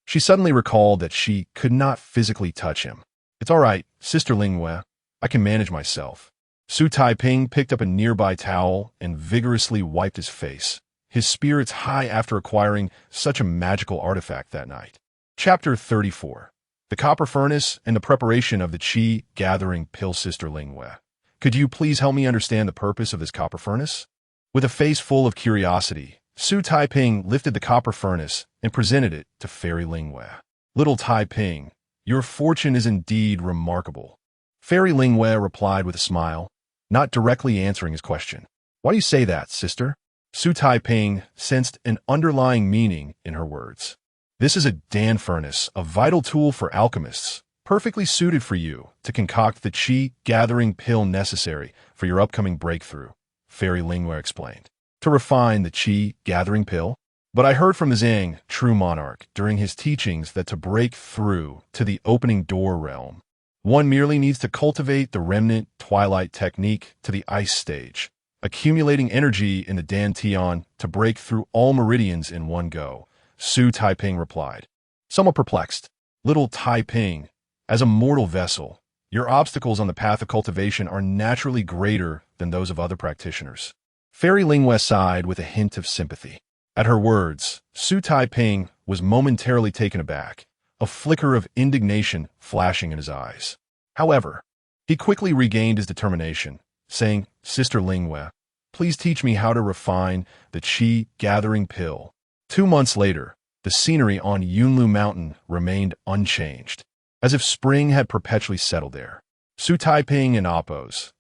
she suddenly recalled that she could not physically touch him. It's all right, Sister Lingwei. I can manage myself. Xu Taiping picked up a nearby towel and vigorously wiped his face, his spirits high after acquiring such a magical artifact that night. Chapter 34. The Copper Furnace and the Preparation of the Qi Gathering Pill. Sister Lingwei, could you please help me understand the purpose of this copper furnace? With a face full of curiosity, Xu Taiping lifted the copper furnace and presented it to Fairy Lingwei. Little Taiping, your fortune is indeed remarkable. Fairy Lingwei replied with a smile, not directly answering his question. Why do you say that, sister? Xu Taiping sensed an underlying meaning in her words. This is a Dan furnace, a vital tool for alchemists, perfectly suited for you to concoct the Qi gathering pill necessary for your upcoming breakthrough, Fairy Lingwei explained. To refine the Qi gathering pill? But I heard from the Zhang, true monarch, during his teachings that to break through to the opening door realm, one merely needs to cultivate the remnant twilight technique to the ice stage, accumulating energy in the dantian to break through all meridians in one go. Xu Taiping replied, somewhat perplexed. Little Taiping, as a mortal vessel, your obstacles on the path of cultivation are naturally greater than those of other practitioners. Fairy Lingwei sighed with a hint of sympathy. At her words, Xu Taiping was momentarily taken aback, a flicker of indignation flashing in his eyes. However, he quickly regained his determination, saying, Sister Lingwei, please teach me how to refine the Qi gathering pill. 2 months later, the scenery on Yunlu Mountain remained unchanged, as if spring had perpetually settled there. Xu Taiping and Appo's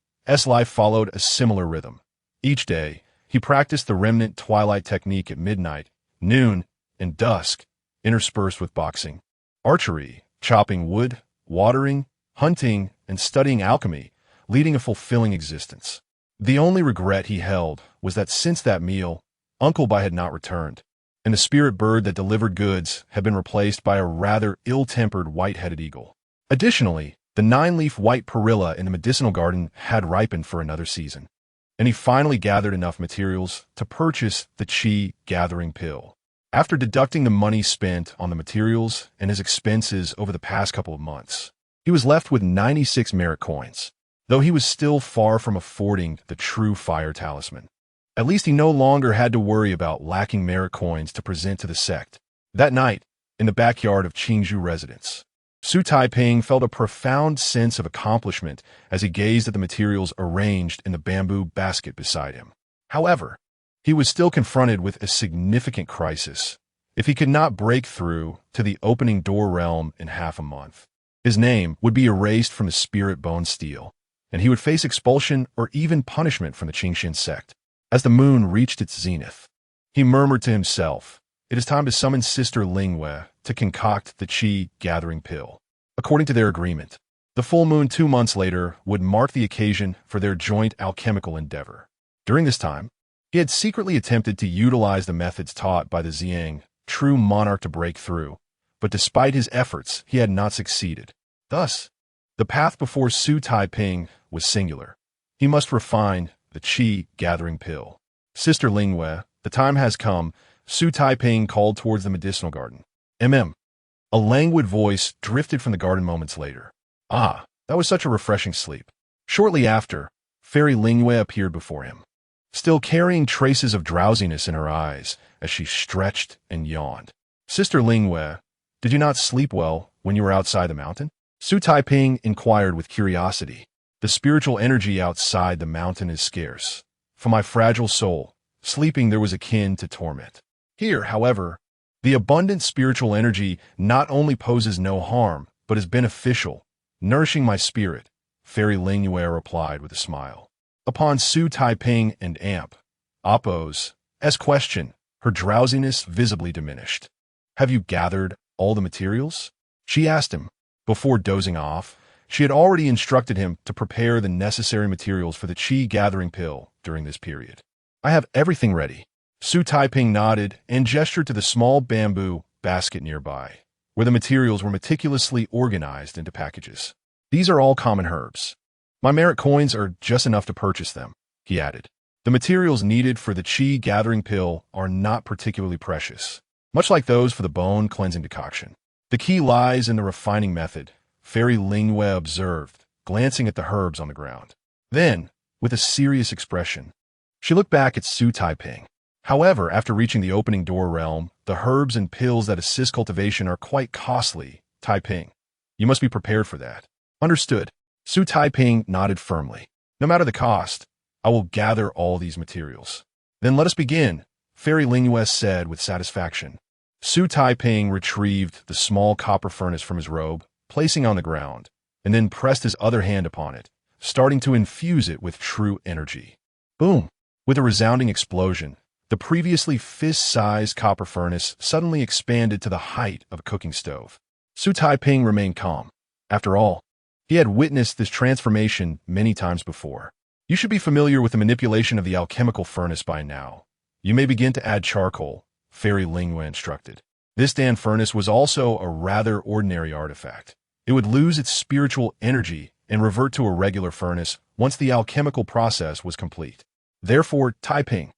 life followed a similar rhythm. Each day, he practiced the remnant twilight technique at midnight, noon, and dusk, interspersed with boxing, archery, chopping wood, watering, hunting, and studying alchemy, leading a fulfilling existence. The only regret he held was that since that meal, Uncle Bai had not returned, and the spirit bird that delivered goods had been replaced by a rather ill-tempered white-headed eagle. Additionally, the 9-leaf white perilla in the medicinal garden had ripened for another season, and he finally gathered enough materials to purchase the Qi gathering pill. After deducting the money spent on the materials and his expenses over the past couple of months, he was left with 96 merit coins, though he was still far from affording the true fire talisman. At least he no longer had to worry about lacking merit coins to present to the sect. That night, in the backyard of Qingzhou residence, Xu Taiping felt a profound sense of accomplishment as he gazed at the materials arranged in the bamboo basket beside him. However, he was still confronted with a significant crisis. If he could not break through to the opening door realm in half a month, his name would be erased from the spirit bone steel, and he would face expulsion or even punishment from the Qingxian sect. As the moon reached its zenith, he murmured to himself, it is time to summon Sister Lingwei to concoct the Qi gathering pill. According to their agreement, the full moon 2 months later would mark the occasion for their joint alchemical endeavor. During this time, he had secretly attempted to utilize the methods taught by the Zhang, true monarch, to break through, but despite his efforts, he had not succeeded. Thus, the path before Xu Taiping was singular. He must refine the Qi gathering pill. Sister Lingwei, the time has come, Xu Taiping called towards the medicinal garden. A languid voice drifted from the garden moments later. Ah, that was such a refreshing sleep. Shortly after, Fairy Lingwei appeared before him. still carrying traces of drowsiness in her eyes as she stretched and yawned. Sister Lingwei, did you not sleep well when you were outside the mountain? Xu Taiping inquired with curiosity. The spiritual energy outside the mountain is scarce. For my fragile soul, sleeping there was akin to torment. Here, however, the abundant spiritual energy not only poses no harm, but is beneficial, nourishing my spirit, Fairy Lingwei replied with a smile. Upon Xu Taiping and Appo's question, her drowsiness visibly diminished. Have you gathered all the materials? She asked him. Before dozing off, she had already instructed him to prepare the necessary materials for the qi gathering pill during this period. I have everything ready. Xu Taiping nodded and gestured to the small bamboo basket nearby, where the materials were meticulously organized into packages. These are all common herbs. My merit coins are just enough to purchase them, he added. The materials needed for the qi gathering pill are not particularly precious, much like those for the bone cleansing decoction. The key lies in the refining method, Fairy Lingwei observed, glancing at the herbs on the ground. Then, with a serious expression, she looked back at Xu Taiping. However, after reaching the opening door realm, the herbs and pills that assist cultivation are quite costly, Taiping. You must be prepared for that. Understood. Xu Taiping nodded firmly. No matter the cost, I will gather all these materials. Then let us begin, Fairy Lingwei said with satisfaction. Xu Taiping retrieved the small copper furnace from his robe, placing it on the ground, and then pressed his other hand upon it, starting to infuse it with true energy. Boom! With a resounding explosion, the previously fist-sized copper furnace suddenly expanded to the height of a cooking stove. Xu Taiping remained calm. After all, he had witnessed this transformation many times before. You should be familiar with the manipulation of the alchemical furnace by now. You may begin to add charcoal, Fairy Lingwei instructed. This Dan furnace was also a rather ordinary artifact. It would lose its spiritual energy and revert to a regular furnace once the alchemical process was complete. Therefore, Taiping,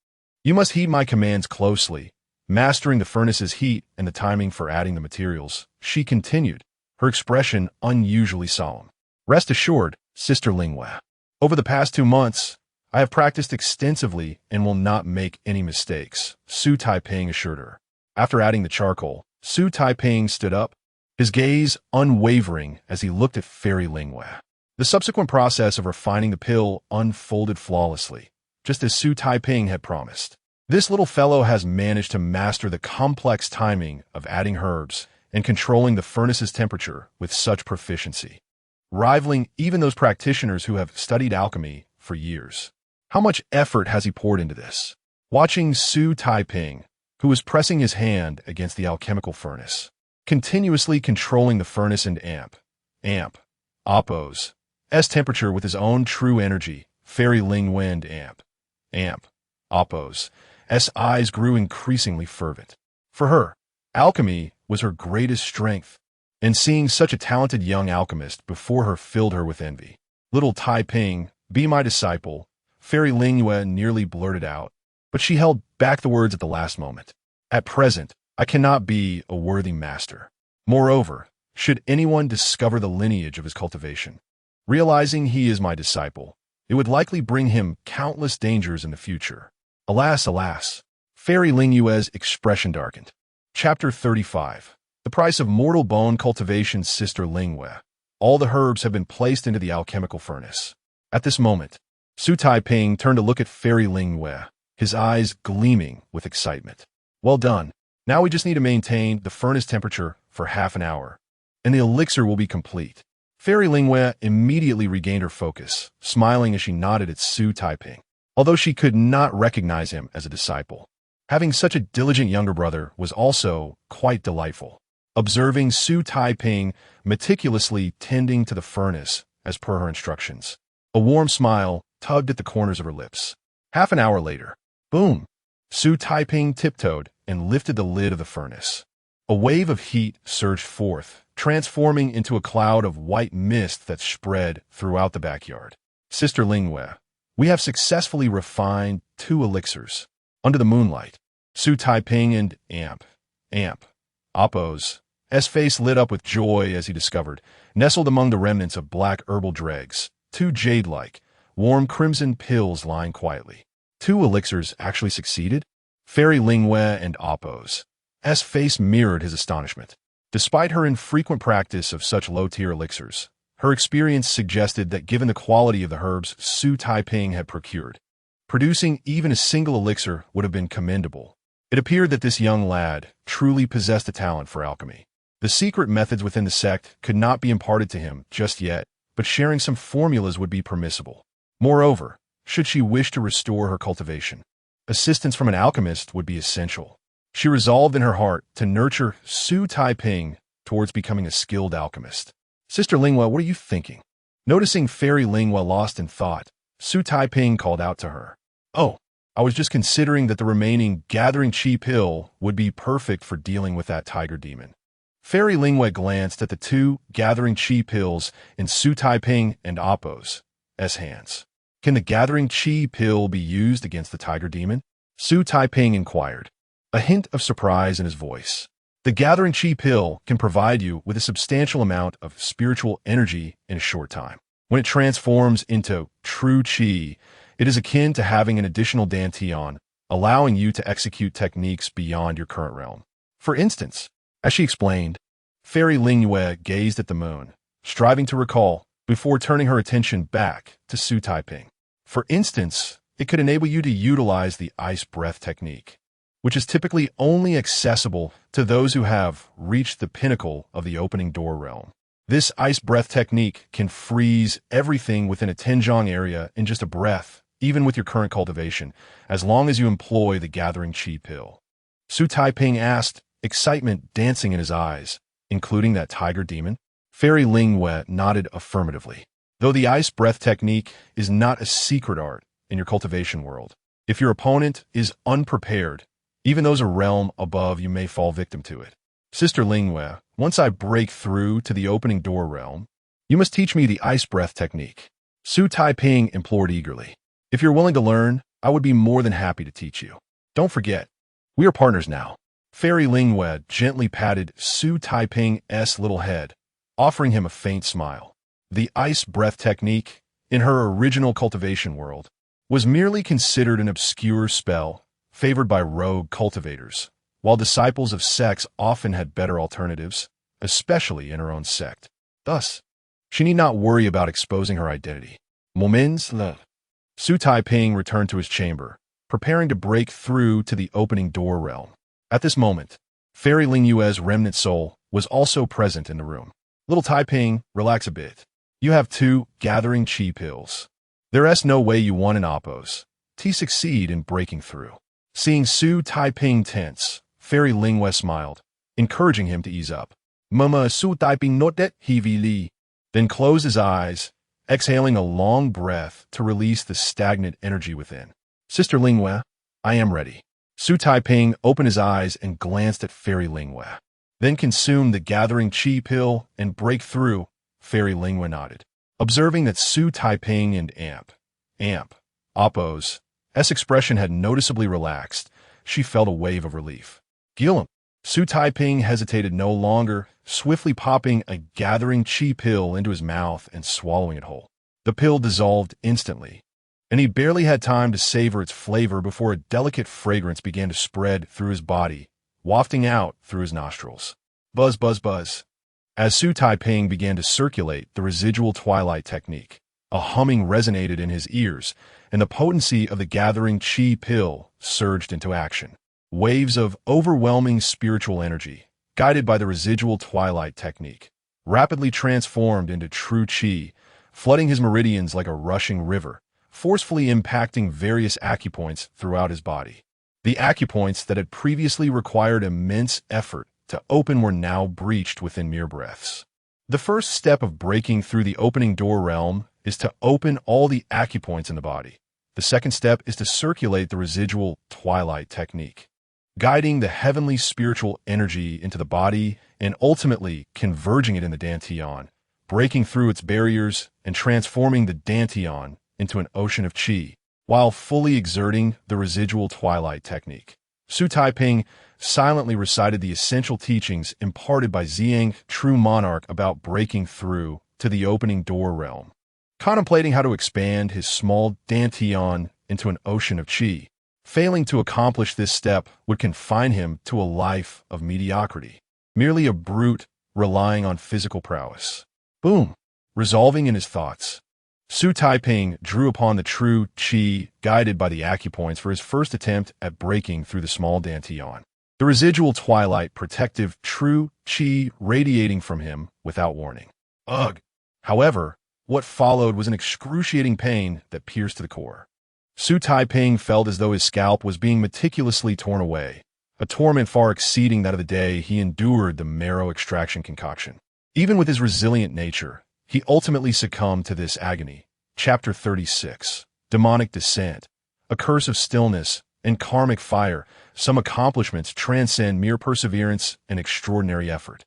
you must heed my commands closely, mastering the furnace's heat and the timing for adding the materials, she continued, her expression unusually solemn. Rest assured, Sister Lingwei. Over the past 2 months, I have practiced extensively and will not make any mistakes, Xu Taiping assured her. After adding the charcoal, Xu Taiping stood up, his gaze unwavering as he looked at Fairy Lingwei. The subsequent process of refining the pill unfolded flawlessly, just as Xu Taiping had promised. This little fellow has managed to master the complex timing of adding herbs and controlling the furnace's temperature with such proficiency, rivaling even those practitioners who have studied alchemy for years. How much effort has he poured into this? Watching Xu Taiping, who was pressing his hand against the alchemical furnace, continuously controlling the furnace and Appo's temperature with his own true energy, Fairy Lingwei and Appo's eyes grew increasingly fervent. For her, alchemy was her greatest strength, and seeing such a talented young alchemist before her filled her with envy. Little Taiping, be my disciple, Fairy Lingwei nearly blurted out, but she held back the words at the last moment. At present, I cannot be a worthy master. Moreover, should anyone discover the lineage of his cultivation, realizing he is my disciple, it would likely bring him countless dangers in the future. Alas, alas. Fairy Lingwei's expression darkened. Chapter 35. The price of mortal bone cultivation. Sister Lingwei. All the herbs have been placed into the alchemical furnace. At this moment, Xu Taiping turned to look at Fairy Lingwei, his eyes gleaming with excitement. Well done. Now we just need to maintain the furnace temperature for half an hour, and the elixir will be complete. Fairy Lingwei immediately regained her focus, smiling as she nodded at Xu Taiping. Although she could not recognize him as a disciple, having such a diligent younger brother was also quite delightful. Observing Xu Taiping meticulously tending to the furnace as per her instructions, a warm smile tugged at the corners of her lips. Half an hour later, boom! Xu Taiping tiptoed and lifted the lid of the furnace. A wave of heat surged forth, transforming into a cloud of white mist that spread throughout the backyard. Sister Lingwei, we have successfully refined 2 elixirs. Under the moonlight, Xu Taiping and Appo's face lit up with joy as he discovered, nestled among the remnants of black herbal dregs, 2 jade-like, warm crimson pills lying quietly. 2 elixirs actually succeeded? Fairy Lingwei and Appo's face mirrored his astonishment. Despite her infrequent practice of such low-tier elixirs, her experience suggested that given the quality of the herbs Xu Taiping had procured, producing even a single elixir would have been commendable. It appeared that this young lad truly possessed a talent for alchemy. The secret methods within the sect could not be imparted to him just yet, but sharing some formulas would be permissible. Moreover, should she wish to restore her cultivation, assistance from an alchemist would be essential. She resolved in her heart to nurture Xu Taiping towards becoming a skilled alchemist. Sister Lingwei, what are you thinking? Noticing Fairy Lingwei lost in thought, Xu Taiping called out to her. Oh, I was just considering that the remaining gathering chi pill would be perfect for dealing with that tiger demon. Fairy Lingwei glanced at the 2 gathering chi pills in Xu Taiping and Appo's hands. Can the gathering chi pill be used against the tiger demon? Xu Taiping inquired, a hint of surprise in his voice. The gathering chi pill can provide you with a substantial amount of spiritual energy in a short time. When it transforms into true chi, it is akin to having an additional dantian, allowing you to execute techniques beyond your current realm. For instance, as she explained, Fairy Lingwei gazed at the moon, striving to recall before turning her attention back to Xu Taiping. For instance, it could enable you to utilize the ice breath technique, which is typically only accessible to those who have reached the pinnacle of the opening door realm. This ice breath technique can freeze everything within a Tenjong area in just a breath, even with your current cultivation, as long as you employ the gathering chi pill. Xu Taiping asked, excitement dancing in his eyes, including that tiger demon. Fairy Lingwei nodded affirmatively. Though the ice breath technique is not a secret art in your cultivation world, if your opponent is unprepared, even those a realm above you may fall victim to it. Sister Lingwei, once I break through to the opening door realm, you must teach me the ice breath technique. Xu Taiping implored eagerly. If you're willing to learn, I would be more than happy to teach you. Don't forget, we are partners now. Fairy Lingwei gently patted Xu Taiping's little head, offering him a faint smile. The ice breath technique, in her original cultivation world, was merely considered an obscure spell favored by rogue cultivators, while disciples of sects often had better alternatives, especially in her own sect. Thus, she need not worry about exposing her identity. Moments le. Xu Taiping returned to his chamber, preparing to break through to the opening door realm. At this moment, Fairy Lingwei's remnant soul was also present in the room. Little Taiping, relax a bit. You have 2 gathering chi pills. There's no way you won in Appo's succeed in breaking through. Seeing Xu Taiping tense, Fairy Lingwei smiled, encouraging him to ease up. Mama Xu Taiping not that heavily, then closed his eyes, exhaling a long breath to release the stagnant energy within. Sister Lingwei, I am ready. Xu Taiping opened his eyes and glanced at Fairy Lingwei, then consumed the gathering chi pill and break through. Fairy Lingwei nodded. Observing that Xu Taiping and Appo's expression had noticeably relaxed, she felt a wave of relief. Gillam. Xu Taiping hesitated no longer, swiftly popping a gathering chi pill into his mouth and swallowing it whole. The pill dissolved instantly, and he barely had time to savor its flavor before a delicate fragrance began to spread through his body, wafting out through his nostrils. Buzz, buzz, buzz. As Xu Taiping began to circulate the residual twilight technique, a humming resonated in his ears, and the potency of the gathering chi pill surged into action. Waves of overwhelming spiritual energy, guided by the residual twilight technique, rapidly transformed into true chi, flooding his meridians like a rushing river, forcefully impacting various acupoints throughout his body. The acupoints that had previously required immense effort to open were now breached within mere breaths. The first step of breaking through the opening door realm is to open all the acupoints in the body. The second step is to circulate the residual twilight technique, guiding the heavenly spiritual energy into the body and ultimately converging it in the dantian, breaking through its barriers and transforming the dantian into an ocean of chi, while fully exerting the residual twilight technique. Xu Taiping silently recited the essential teachings imparted by Ziyang, true monarch, about breaking through to the opening door realm. Contemplating how to expand his small dantian into an ocean of qi. Failing to accomplish this step would confine him to a life of mediocrity, merely a brute relying on physical prowess. Boom! Resolving in his thoughts, Xu Taiping drew upon the true qi guided by the acupoints for his first attempt at breaking through the small dantian. The residual twilight protective true qi radiating from him without warning. Ugh! However, what followed was an excruciating pain that pierced to the core. Xu Taiping felt as though his scalp was being meticulously torn away, a torment far exceeding that of the day he endured the marrow extraction concoction. Even with his resilient nature, he ultimately succumbed to this agony. Chapter 36. Demonic Descent. A curse of stillness and karmic fire. Some accomplishments transcend mere perseverance and extraordinary effort.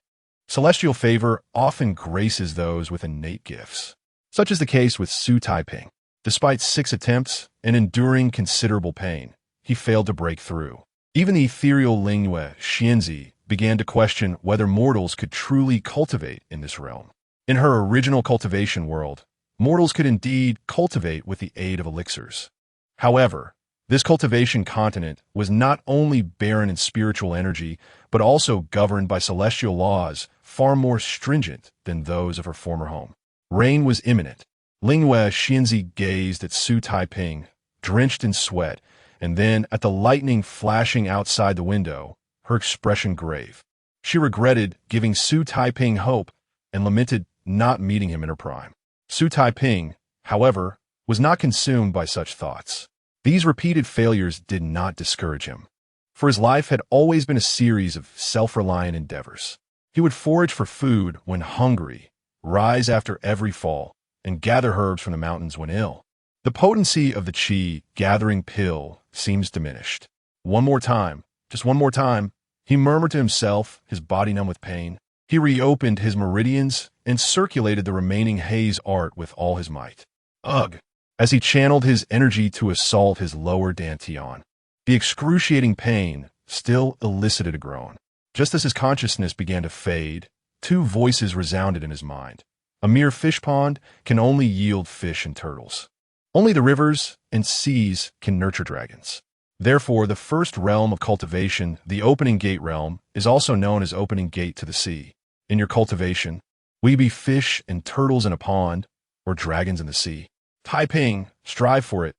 Celestial favor often graces those with innate gifts, such is the case with Xu Taiping. Despite 6 attempts and enduring considerable pain, he failed to break through. Even the ethereal Lingwei Xianzi began to question whether mortals could truly cultivate in this realm. In her original cultivation world, mortals could indeed cultivate with the aid of elixirs. However, this cultivation continent was not only barren in spiritual energy, but also governed by celestial laws far more stringent than those of her former home. Rain was imminent. Lingwei Xianzi gazed at Xu Taiping, drenched in sweat, and then at the lightning flashing outside the window, her expression grave. She regretted giving Xu Taiping hope and lamented not meeting him in her prime. Xu Taiping, however, was not consumed by such thoughts. These repeated failures did not discourage him, for his life had always been a series of self-reliant endeavors. He would forage for food when hungry, rise after every fall, and gather herbs from the mountains when ill. The potency of the qi gathering pill seems diminished. One more time, just one more time, he murmured to himself, his body numb with pain. He reopened his meridians and circulated the remaining haze art with all his might. Ugh! As he channeled his energy to assault his lower dantian, the excruciating pain still elicited a groan. Just as his consciousness began to fade, 2 voices resounded in his mind. A mere fish pond can only yield fish and turtles. Only the rivers and seas can nurture dragons. Therefore, the first realm of cultivation, the opening gate realm, is also known as opening gate to the sea. In your cultivation, will you be fish and turtles in a pond, or dragons in the sea? Taiping, strive for it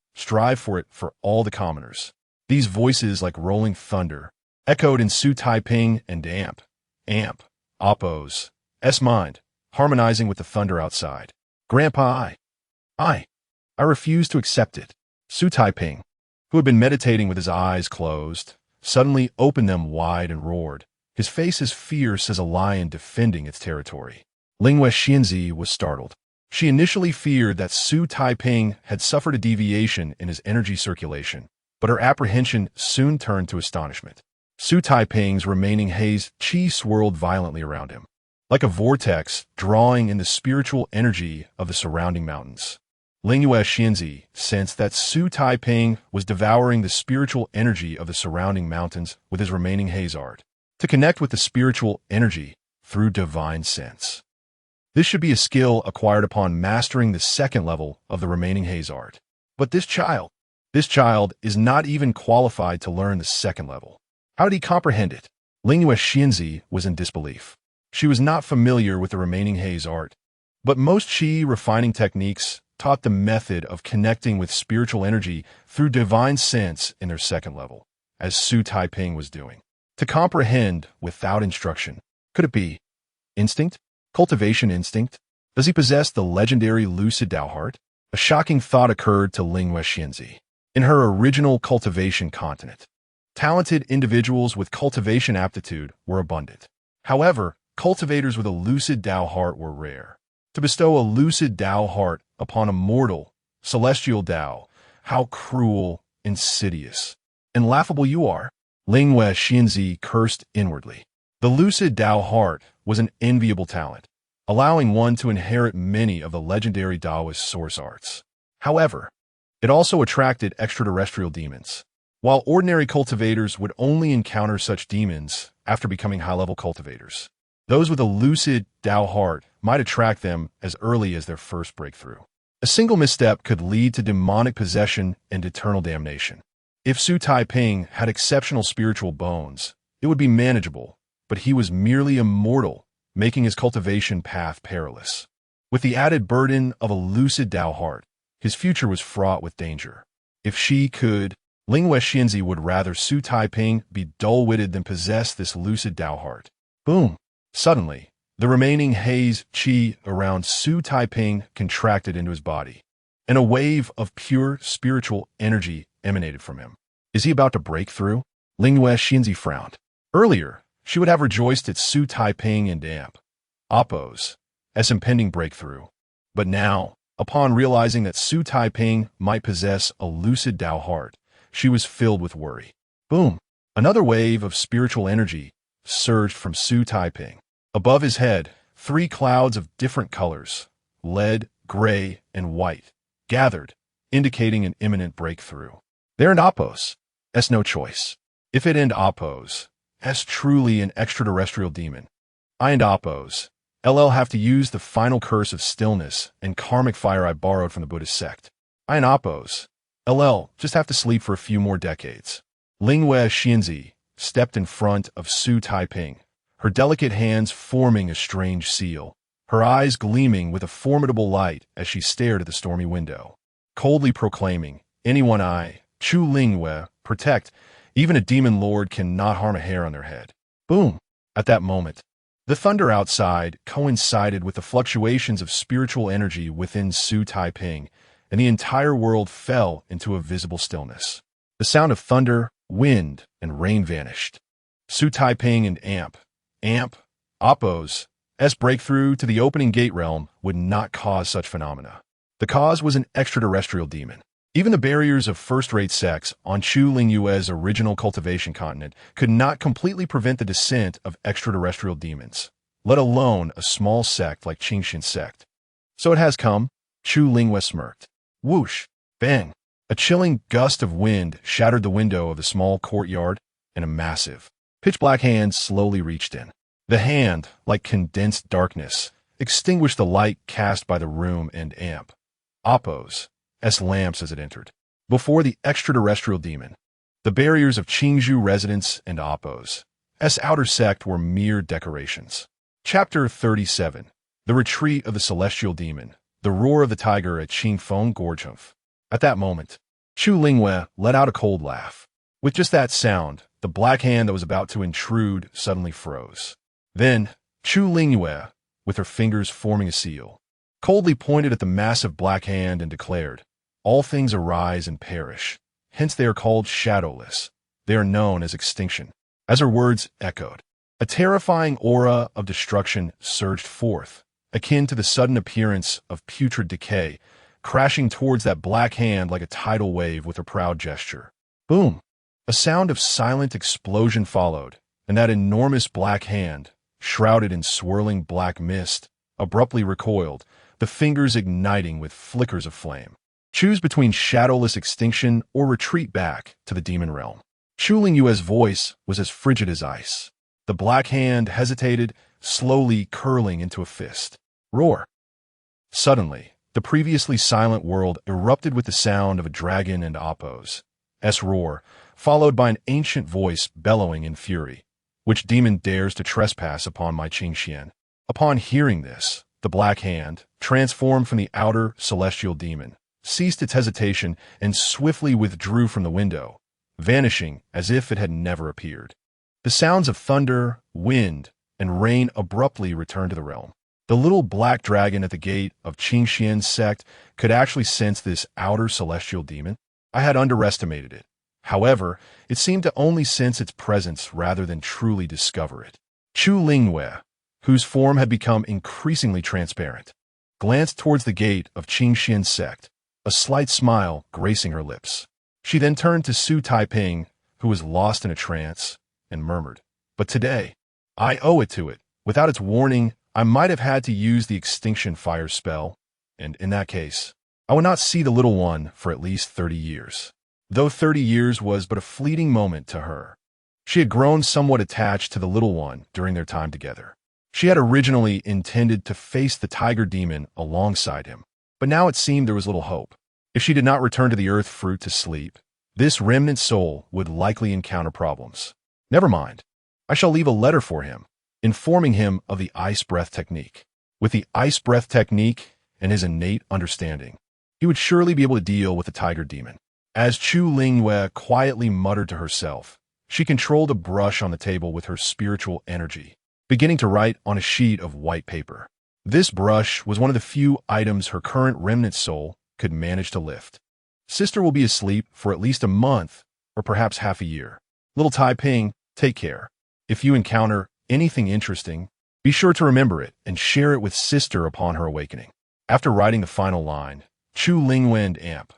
for all the commoners. These voices, like rolling thunder, echoed in Xu Taiping and amp, Oppo's, S-mind, harmonizing with the thunder outside. Grandpa, I refuse to accept it. Xu Taiping, who had been meditating with his eyes closed, suddenly opened them wide and roared, his face as fierce as a lion defending its territory. Lingwei Xianzi was startled. She initially feared that Xu Taiping had suffered a deviation in his energy circulation, but her apprehension soon turned to astonishment. Xu Taiping's remaining haze qi swirled violently around him, like a vortex drawing in the spiritual energy of the surrounding mountains. Lingwei Xianzi sensed that Xu Taiping was devouring the spiritual energy of the surrounding mountains with his remaining haze art, to connect with the spiritual energy through divine sense. This should be a skill acquired upon mastering the 2nd level of the remaining haze art. But this child is not even qualified to learn the 2nd level. How did he comprehend it? Lingwei Xianzi was in disbelief. She was not familiar with the remaining haze art, but most qi refining techniques taught the method of connecting with spiritual energy through divine sense in their 2nd level, as Xu Taiping was doing. To comprehend without instruction, could it be instinct? Cultivation instinct? Does he possess the legendary lucid Tao heart? A shocking thought occurred to Lingwei Xianzi. In her original cultivation continent, talented individuals with cultivation aptitude were abundant. However, cultivators with a lucid Tao heart were rare. To bestow a lucid Tao heart upon a mortal, celestial Tao, how cruel, insidious, and laughable you are. Lingwei Xianzi cursed inwardly. The lucid Tao heart was an enviable talent, allowing one to inherit many of the legendary Taoist source arts. However, it also attracted extraterrestrial demons. While ordinary cultivators would only encounter such demons after becoming high-level cultivators, those with a lucid Tao heart might attract them as early as their first breakthrough. A single misstep could lead to demonic possession and eternal damnation. If Xu Taiping had exceptional spiritual bones, it would be manageable, but he was merely immortal, making his cultivation path perilous. With the added burden of a lucid Tao heart, his future was fraught with danger. If she could, Lingwei Xianzi would rather Xu Taiping be dull-witted than possess this lucid Tao heart. Boom! Suddenly, the remaining haze qi around Xu Taiping contracted into his body, and a wave of pure spiritual energy emanated from him. Is he about to break through? Lingwei Xianzi frowned. Earlier, she would have rejoiced at Xu Taiping and Appos as impending breakthrough. But now, upon realizing that Xu Taiping might possess a lucid Tao heart, she was filled with worry. Boom! Another wave of spiritual energy surged from Xu Taiping. Above his head, 3 clouds of different colors, lead, gray, and white, gathered, indicating an imminent breakthrough. There and Appos, S no choice. If it and Appos, S truly an extraterrestrial demon. I and Appos, LL have to use the final curse of stillness and karmic fire I borrowed from the Buddhist sect. I and Appos, LL just have to sleep for a few more decades. Lingwei Xianzi stepped in front of Xu Taiping, her delicate hands forming a strange seal, her eyes gleaming with a formidable light as she stared at the stormy window, coldly proclaiming, anyone I, Chu Lingwei, protect, even a demon lord cannot harm a hair on their head. Boom! At that moment, the thunder outside coincided with the fluctuations of spiritual energy within Xu Taiping, and the entire world fell into a visible stillness. The sound of thunder, wind, and rain vanished. Xu Taiping and Appos' breakthrough to the opening gate realm would not cause such phenomena. The cause was an extraterrestrial demon. Even the barriers of first-rate sects on Chu Lingyue's original cultivation continent could not completely prevent the descent of extraterrestrial demons, let alone a small sect like Qingxian sect. So it has come, Chu Lingyue smirked. Whoosh! Bang! A chilling gust of wind shattered the window of the small courtyard, and a massive, pitch-black hand slowly reached in. The hand, like condensed darkness, extinguished the light cast by the room and Appos' lamps as it entered. Before the extraterrestrial demon, the barriers of Qingzhou residents and Appos' outer sect were mere decorations. Chapter 37. The Retreat of the Celestial Demon. The roar of the tiger at Qingfeng Gorgehumph. At that moment, Chu Lingyue let out a cold laugh. With just that sound, the black hand that was about to intrude suddenly froze. Then, Chu Lingyue, with her fingers forming a seal, coldly pointed at the massive black hand and declared, all things arise and perish. Hence they are called shadowless. They are known as extinction. As her words echoed, a terrifying aura of destruction surged forth, akin to the sudden appearance of putrid decay, crashing towards that black hand like a tidal wave with a proud gesture. Boom! A sound of silent explosion followed, and that enormous black hand, shrouded in swirling black mist, abruptly recoiled, the fingers igniting with flickers of flame. Choose between shadowless extinction or retreat back to the demon realm. Chu Lingyue's voice was as frigid as ice. The black hand hesitated, slowly curling into a fist. Roar! Suddenly, the previously silent world erupted with the sound of a dragon and Appos' roar, followed by an ancient voice bellowing in fury. Which demon dares to trespass upon my Qingxian? Upon hearing this, the black hand, transformed from the outer celestial demon, ceased its hesitation and swiftly withdrew from the window, vanishing as if it had never appeared. The sounds of thunder, wind, and rain abruptly returned to the realm. The little black dragon at the gate of Qingxian's sect could actually sense this outer celestial demon. I had underestimated it. However, it seemed to only sense its presence rather than truly discover it. Chu Lingyue, whose form had become increasingly transparent, glanced towards the gate of Qingxian's sect, a slight smile gracing her lips. She then turned to Xu Taiping, who was lost in a trance, and murmured, "But today, I owe it to it. Without its warning, I might have had to use the extinction fire spell, and in that case, I would not see the little one for at least 30 years. Though 30 years was but a fleeting moment to her, she had grown somewhat attached to the little one during their time together. She had originally intended to face the tiger demon alongside him, But now it seemed there was little hope. If she did not return to the earth fruit to sleep, this remnant soul would likely encounter problems. Never mind. I shall leave a letter for him, informing him of the ice breath technique. With the ice breath technique and his innate understanding, he would surely be able to deal with the tiger demon. As Chu Lingyue quietly muttered to herself, she controlled a brush on the table with her spiritual energy, beginning to write on a sheet of white paper. This brush was one of the few items her current remnant soul could manage to lift. Sister will be asleep for at least a month, or perhaps half a year. Little Taiping, take care. If you encounter anything interesting, be sure to remember it and share it with Sister upon her awakening. After writing the final line, Chu Lingyue Amp,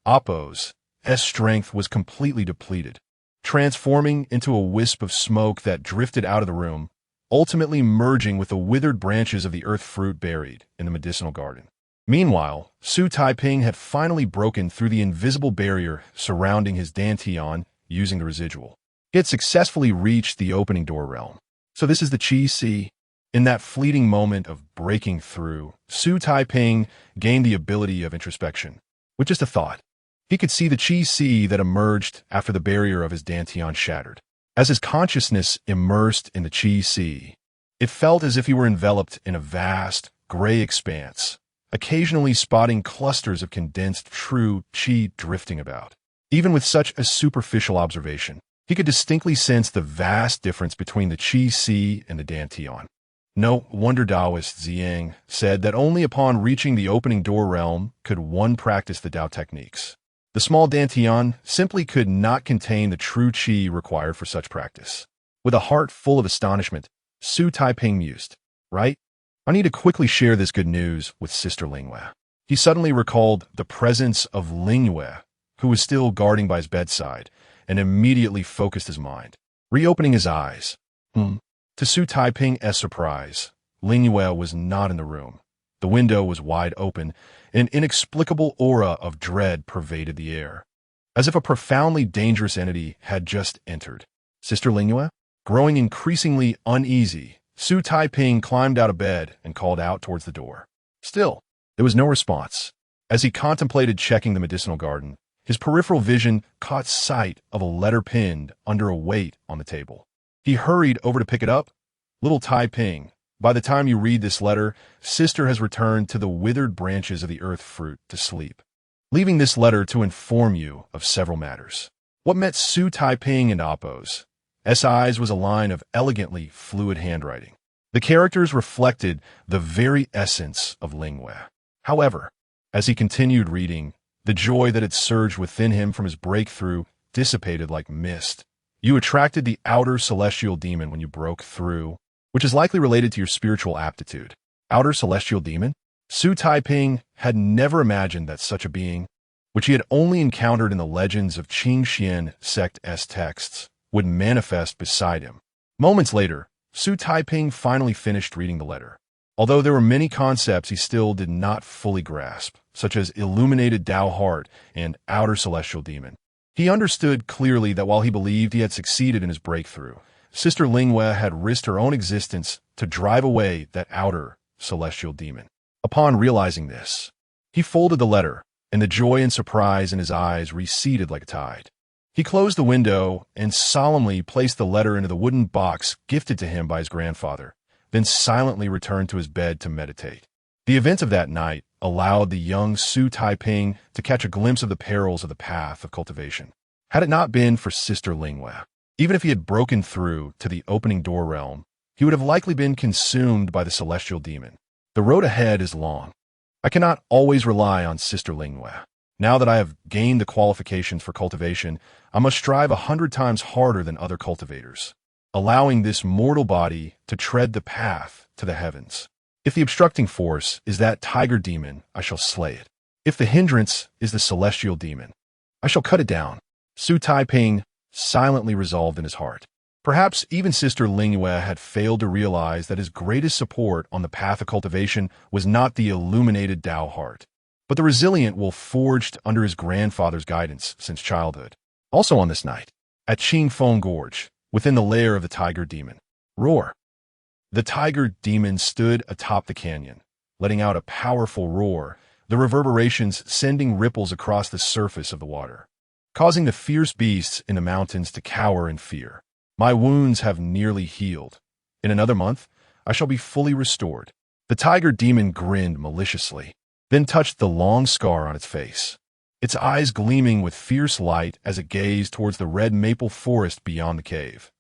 Oppo's strength was completely depleted, transforming into a wisp of smoke that drifted out of the room, ultimately merging with the withered branches of the earth fruit buried in the medicinal garden. Meanwhile, Xu Taiping had finally broken through the invisible barrier surrounding his dantian using the residual. He had successfully reached the opening door realm. So this is the Qi Si. In that fleeting moment of breaking through, Xu Taiping gained the ability of introspection. With just a thought, he could see the Qi Si that emerged after the barrier of his dantian shattered. As his consciousness immersed in the Qi Si, it felt as if he were enveloped in a vast, gray expanse, occasionally spotting clusters of condensed true Qi drifting about. Even with such a superficial observation, he could distinctly sense the vast difference between the Qi Si and the dantian. No wonder Taoist Ziyang said that only upon reaching the opening door realm could one practice the Tao techniques. The small dantian simply could not contain the true qi required for such practice. With a heart full of astonishment, Xu Taiping mused, "Right? I need to quickly share this good news with Sister Lingyue." He suddenly recalled the presence of Lingyue, who was still guarding by his bedside, and immediately focused his mind. Reopening his eyes, to Xu Taiping's surprise, Lingyue was not in the room. The window was wide open, and an inexplicable aura of dread pervaded the air, as if a profoundly dangerous entity had just entered. Sister Lingyue? Growing increasingly uneasy, Xu Taiping climbed out of bed and called out towards the door. Still, there was no response. As he contemplated checking the medicinal garden, his peripheral vision caught sight of a letter pinned under a weight on the table. He hurried over to pick it up. "Little Taiping, by the time you read this letter, Sister has returned to the withered branches of the earth fruit to sleep, leaving this letter to inform you of several matters." What met Xu Taiping and Oppo's eyes was a line of elegantly fluid handwriting. The characters reflected the very essence of Lingyue. However, as he continued reading, the joy that had surged within him from his breakthrough dissipated like mist. "You attracted the outer celestial demon when you broke through, which is likely related to your spiritual aptitude." Outer celestial demon? Xu Taiping had never imagined that such a being, which he had only encountered in the legends of Qingxian sect's texts, would manifest beside him. Moments later, Xu Taiping finally finished reading the letter. Although there were many concepts he still did not fully grasp, such as illuminated Tao heart and outer celestial demon, he understood clearly that while he believed he had succeeded in his breakthrough, Sister Lingyue had risked her own existence to drive away that outer celestial demon. Upon realizing this, he folded the letter, and the joy and surprise in his eyes receded like a tide. He closed the window and solemnly placed the letter into the wooden box gifted to him by his grandfather, then silently returned to his bed to meditate. The events of that night allowed the young Xu Taiping to catch a glimpse of the perils of the path of cultivation. Had it not been for Sister Lingyue, even if he had broken through to the opening door realm, he would have likely been consumed by the celestial demon. The road ahead is long. I cannot always rely on Sister Lingyue. Now that I have gained the qualifications for cultivation, I must strive 100 times harder than other cultivators, allowing this mortal body to tread the path to the heavens. If the obstructing force is that tiger demon, I shall slay it. If the hindrance is the celestial demon, I shall cut it down. Xu Taiping silently resolved in his heart. Perhaps even Sister Lingyue had failed to realize that his greatest support on the path of cultivation was not the illuminated Tao heart, but the resilient wolf forged under his grandfather's guidance since childhood. Also on this night, at Qingfeng Gorge, within the lair of the tiger demon, roar. The tiger demon stood atop the canyon, letting out a powerful roar the reverberations sending ripples across the surface of the water, causing the fierce beasts in the mountains to cower in fear. My wounds have nearly healed. In another month, I shall be fully restored. The tiger demon grinned maliciously, then touched the long scar on its face, its eyes gleaming with fierce light as it gazed towards the red maple forest beyond the cave.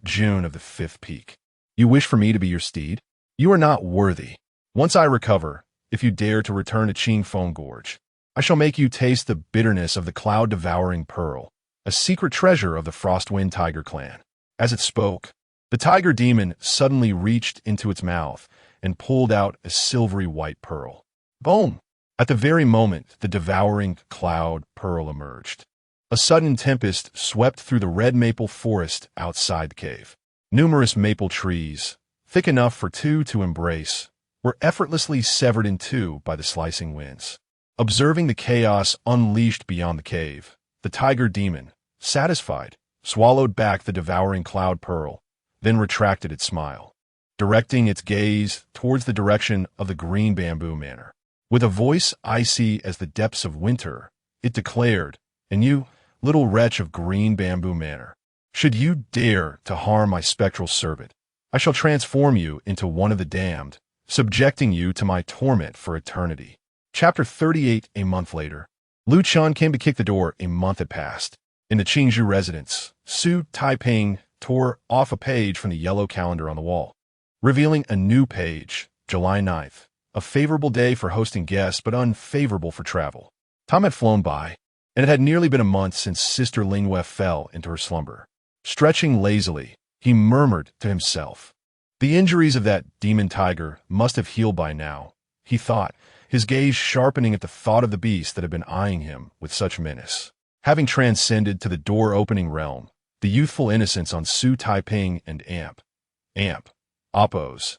June of the fifth peak. You wish for me to be your steed? You are not worthy. Once I recover, if you dare to return to Qingfeng Gorge, I shall make you taste the bitterness of the cloud-devouring pearl, a secret treasure of the Frostwind Tiger clan. As it spoke, the tiger demon suddenly reached into its mouth and pulled out a silvery white pearl. Boom! At the very moment the devouring cloud pearl emerged, a sudden tempest swept through the red maple forest outside the cave. Numerous maple trees, thick enough for two to embrace, were effortlessly severed in two by the slicing winds. Observing the chaos unleashed beyond the cave, the tiger demon, satisfied, swallowed back the devouring cloud pearl, then retracted its smile, directing its gaze towards the direction of the green bamboo manor. With a voice icy as the depths of winter, it declared, "And you, little wretch of green bamboo manor, should you dare to harm my spectral servant, I shall transform you into one of the damned, subjecting you to my torment for eternity." Chapter 38. A month later, Lu Chun came to kick the door. A month had passed. In the Qingzhou residence, Xu Taiping tore off a page from the yellow calendar on the wall, revealing a new page, July 9th, a favorable day for hosting guests but unfavorable for travel. Time had flown by, and it had nearly been a month since Sister Lingue fell into her slumber. Stretching lazily, he murmured to himself, "The injuries of that demon tiger must have healed by now," he thought, his gaze sharpening at the thought of the beast that had been eyeing him with such menace. Having transcended to the door-opening realm, the youthful innocence on Xu Taiping and Appo's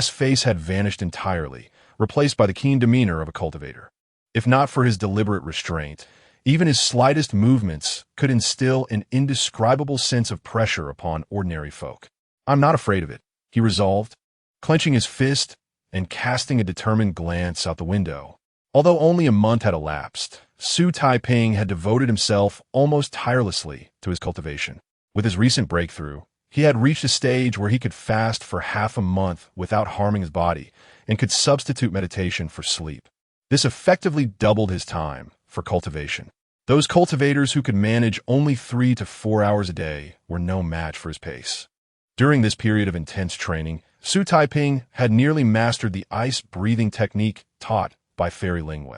face had vanished entirely, replaced by the keen demeanor of a cultivator. If not for his deliberate restraint, even his slightest movements could instill an indescribable sense of pressure upon ordinary folk. "I'm not afraid of it," he resolved, clenching his fist and casting a determined glance out the window. Although only a month had elapsed, Xu Taiping had devoted himself almost tirelessly to his cultivation. With his recent breakthrough, he had reached a stage where he could fast for half a month without harming his body and could substitute meditation for sleep. This effectively doubled his time for cultivation. Those cultivators who could manage only 3 to 4 hours a day were no match for his pace. During this period of intense training, Xu Taiping had nearly mastered the ice-breathing technique taught by Fairy Lingue.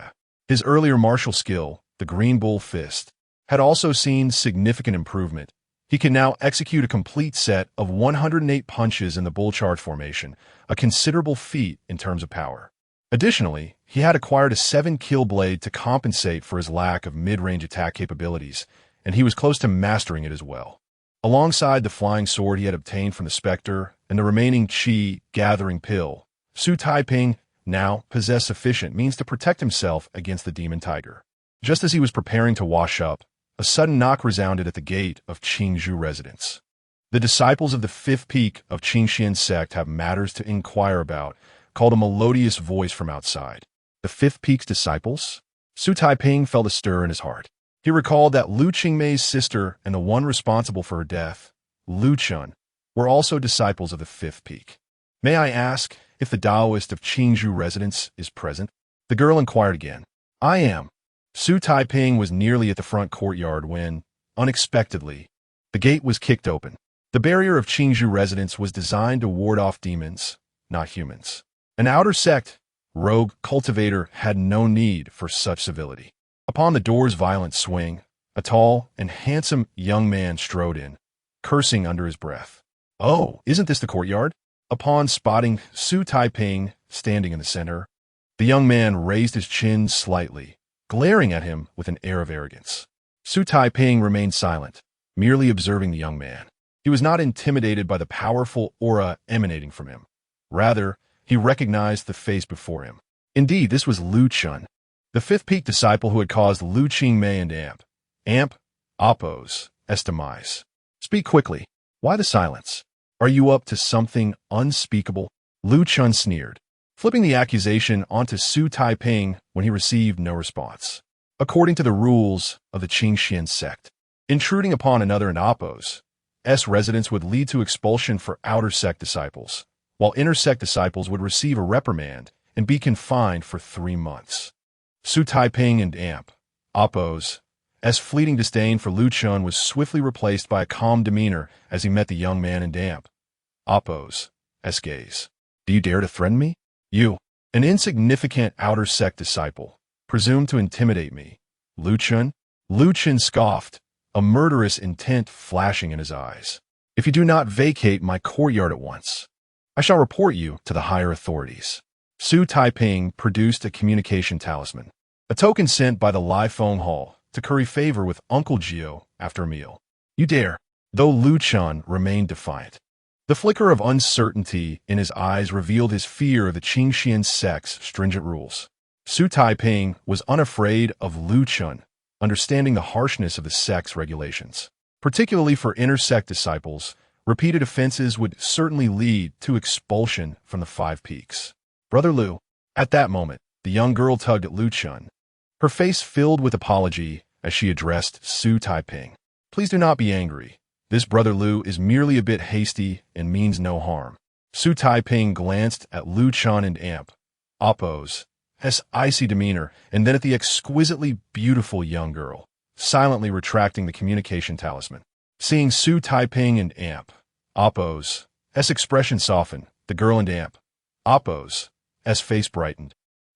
His earlier martial skill, the Green Bull Fist, had also seen significant improvement. He could now execute a complete set of 108 punches in the bull charge formation, a considerable feat in terms of power. Additionally, he had acquired a 7-kill blade to compensate for his lack of mid-range attack capabilities, and he was close to mastering it as well. Alongside the flying sword he had obtained from the Spectre and the remaining Qi gathering pill, Xu Taiping now possessed sufficient means to protect himself against the demon tiger. Just as he was preparing to wash up, a sudden knock resounded at the gate of Qingzhou residence. "The disciples of the fifth peak of Qingxian sect have matters to inquire about," called a melodious voice from outside. The fifth peak's disciples? Xu Taiping felt a stir in his heart. He recalled that Lu Qingmei's sister and the one responsible for her death, Lu Chun, were also disciples of the fifth peak. "May I ask if the Taoist of Qingzhou residence is present?" The girl inquired again. "I am." Xu Taiping was nearly at the front courtyard when, unexpectedly, the gate was kicked open. The barrier of Qingzhou residence was designed to ward off demons, not humans. An outer sect, rogue cultivator had no need for such civility. Upon the door's violent swing, a tall and handsome young man strode in, cursing under his breath. "Oh, isn't this the courtyard?" Upon spotting Xu Taiping standing in the center, the young man raised his chin slightly, glaring at him with an air of arrogance. Xu Taiping remained silent, merely observing the young man. He was not intimidated by the powerful aura emanating from him. Rather, he recognized the face before him. Indeed, this was Lu Chun, the fifth peak disciple who had caused Lu Qingmei and Appo's demise. "Speak quickly. Why the silence? Are you up to something unspeakable?" Lu Chun sneered. flipping the accusation onto Xu Taiping when he received no response. According to the rules of the Qingxian sect, intruding upon another in Apos' residence would lead to expulsion for outer sect disciples, while inner sect disciples would receive a reprimand and be confined for 3 months. Xu Taiping and Apos' fleeting disdain for Lu Chun was swiftly replaced by a calm demeanor as he met the young man in Apos' gaze. Do you dare to threaten me? You, an insignificant outer sect disciple, presume to intimidate me. Lu Chun? Lu Chun scoffed, a murderous intent flashing in his eyes. If you do not vacate my courtyard at once, I shall report you to the higher authorities. Xu Taiping produced a communication talisman, a token sent by the Lai Feng Hall to curry favor with Uncle Gio after a meal. You dare, though Lu Chun remained defiant. The flicker of uncertainty in his eyes revealed his fear of the Qingxian sect's stringent rules. Xu Taiping was unafraid of Lu Chun, understanding the harshness of the sect's regulations. Particularly for inner sect disciples, repeated offenses would certainly lead to expulsion from the Five Peaks. Brother Lu. At that moment, the young girl tugged at Lu Chun, her face filled with apology as she addressed Xu Taiping. Please do not be angry. This Brother Lu is merely a bit hasty and means no harm. Xu Taiping glanced at Lu Chun and Apos' icy demeanor, and then at the exquisitely beautiful young girl, silently retracting the communication talisman. Seeing Xu Taiping and Apos' expression soften, the girl and Apos' face brightened,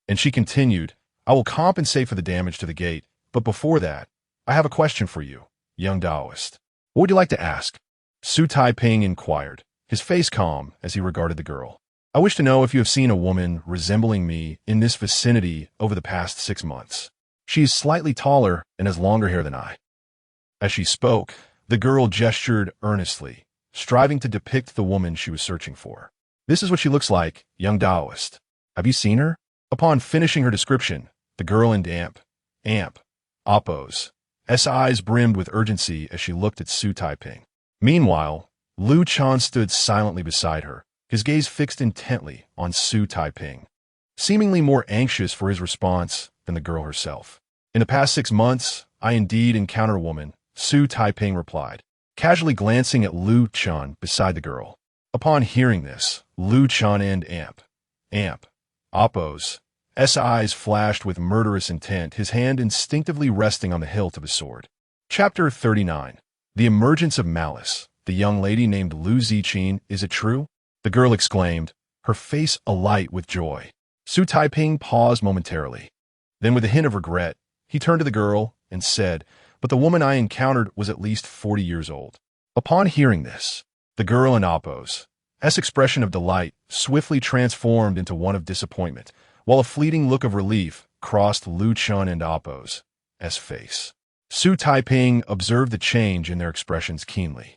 and she continued, I will compensate for the damage to the gate, but before that, I have a question for you, young Taoist. What would you like to ask? Xu Taiping inquired, his face calm as he regarded the girl. I wish to know if you have seen a woman resembling me in this vicinity over the past 6 months. She is slightly taller and has longer hair than I. As she spoke, the girl gestured earnestly, striving to depict the woman she was searching for. This is what she looks like, young Taoist. Have you seen her? Upon finishing her description, the girl in Apos' eyes brimmed with urgency as she looked at Xu Taiping. Meanwhile, Lu Chun stood silently beside her, his gaze fixed intently on Xu Taiping, seemingly more anxious for his response than the girl herself. In the past 6 months, I indeed encountered a woman, Xu Taiping replied, casually glancing at Lu Chun beside the girl. Upon hearing this, Lu Chun and Apos' eyes flashed with murderous intent, his hand instinctively resting on the hilt of his sword. Chapter 39. The Emergence of Malice. The young lady named Lu Ziqin, is it true? The girl exclaimed, her face alight with joy. Xu Taiping paused momentarily. Then with a hint of regret, he turned to the girl and said, but the woman I encountered was at least 40 years old. Upon hearing this, the girl in Apos' expression of delight swiftly transformed into one of disappointment, while a fleeting look of relief crossed Lu Chun and Apos' face. Xu Taiping observed the change in their expressions keenly.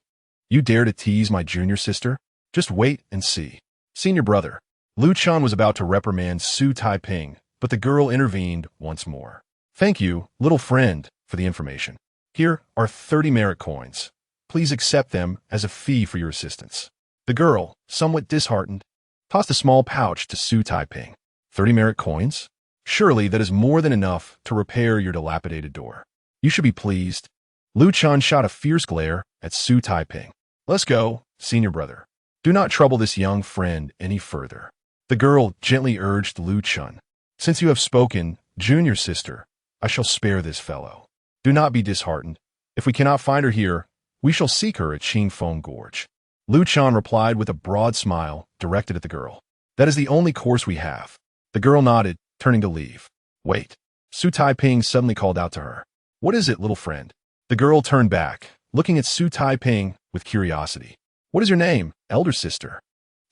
You dare to tease my junior sister? Just wait and see. Senior brother. Lu Chun was about to reprimand Xu Taiping, but the girl intervened once more. Thank you, little friend, for the information. Here are 30 merit coins. Please accept them as a fee for your assistance. The girl, somewhat disheartened, tossed a small pouch to Xu Taiping. 30 merit coins? Surely that is more than enough to repair your dilapidated door. You should be pleased. Lu Chun shot a fierce glare at Xu Taiping. Let's go, senior brother. Do not trouble this young friend any further. The girl gently urged Lu Chun. Since you have spoken, junior sister, I shall spare this fellow. Do not be disheartened. If we cannot find her here, we shall seek her at Qingfeng Gorge. Lu Chun replied with a broad smile directed at the girl. That is the only course we have. The girl nodded, turning to leave. Wait. Xu Taiping suddenly called out to her. What is it, little friend? The girl turned back, looking at Xu Taiping with curiosity. What is your name, elder sister?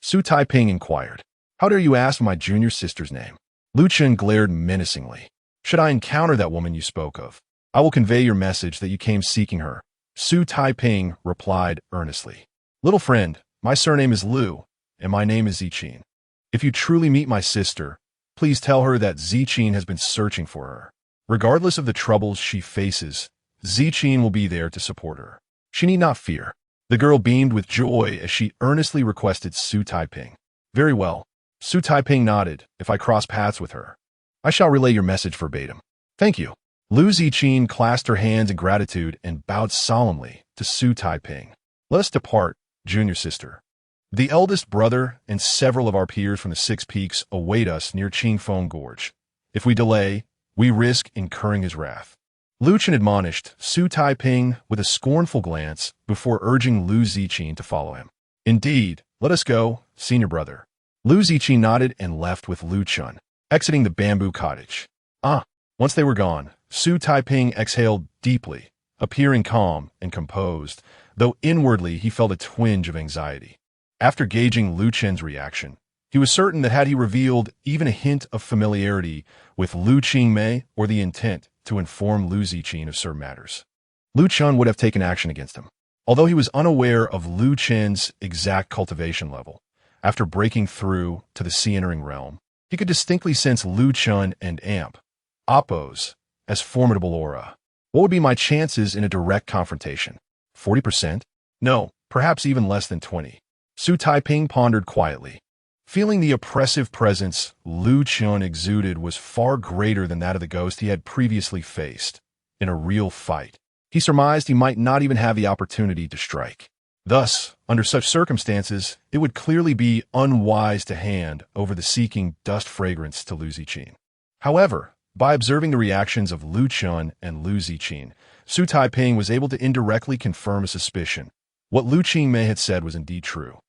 Xu Taiping inquired. How dare you ask my junior sister's name? Lu Chun glared menacingly. Should I encounter that woman you spoke of, I will convey your message that you came seeking her. Xu Taiping replied earnestly. Little friend, my surname is Lu, and my name is Ziqin. If you truly meet my sister, please tell her that Ziqin has been searching for her. Regardless of the troubles she faces, Ziqin will be there to support her. She need not fear. The girl beamed with joy as she earnestly requested Xu Taiping. Very well. Xu Taiping nodded. If I cross paths with her, I shall relay your message verbatim. Thank you. Lu Ziqin clasped her hands in gratitude and bowed solemnly to Xu Taiping. Let us depart, junior sister. The eldest brother and several of our peers from the Six Peaks await us near Qingfeng Gorge. If we delay, we risk incurring his wrath. Lu Chen admonished Xu Taiping with a scornful glance before urging Lu Ziqin to follow him. Indeed, let us go, senior brother. Lu Ziqin nodded and left with Lu Chen, exiting the bamboo cottage. Once they were gone, Xu Taiping exhaled deeply, appearing calm and composed, though inwardly he felt a twinge of anxiety. After gauging Lu Chen's reaction, he was certain that had he revealed even a hint of familiarity with Lu Qingmei or the intent to inform Lu Ziqin of certain matters, Lu Chen would have taken action against him. Although he was unaware of Lu Chen's exact cultivation level, after breaking through to the sea-entering realm, he could distinctly sense Lu Chen and Amp, Oppos, as formidable aura. What would be my chances in a direct confrontation? 40%? No, perhaps even less than 20. Xu Taiping pondered quietly. Feeling the oppressive presence Lu Chen exuded was far greater than that of the ghost he had previously faced in a real fight. He surmised he might not even have the opportunity to strike. Thus, under such circumstances, it would clearly be unwise to hand over the seeking dust fragrance to Lu Ziqin. However, by observing the reactions of Lu Chen and Lu Ziqin, Xu Taiping was able to indirectly confirm a suspicion. What Lu Qingmei had said was indeed true.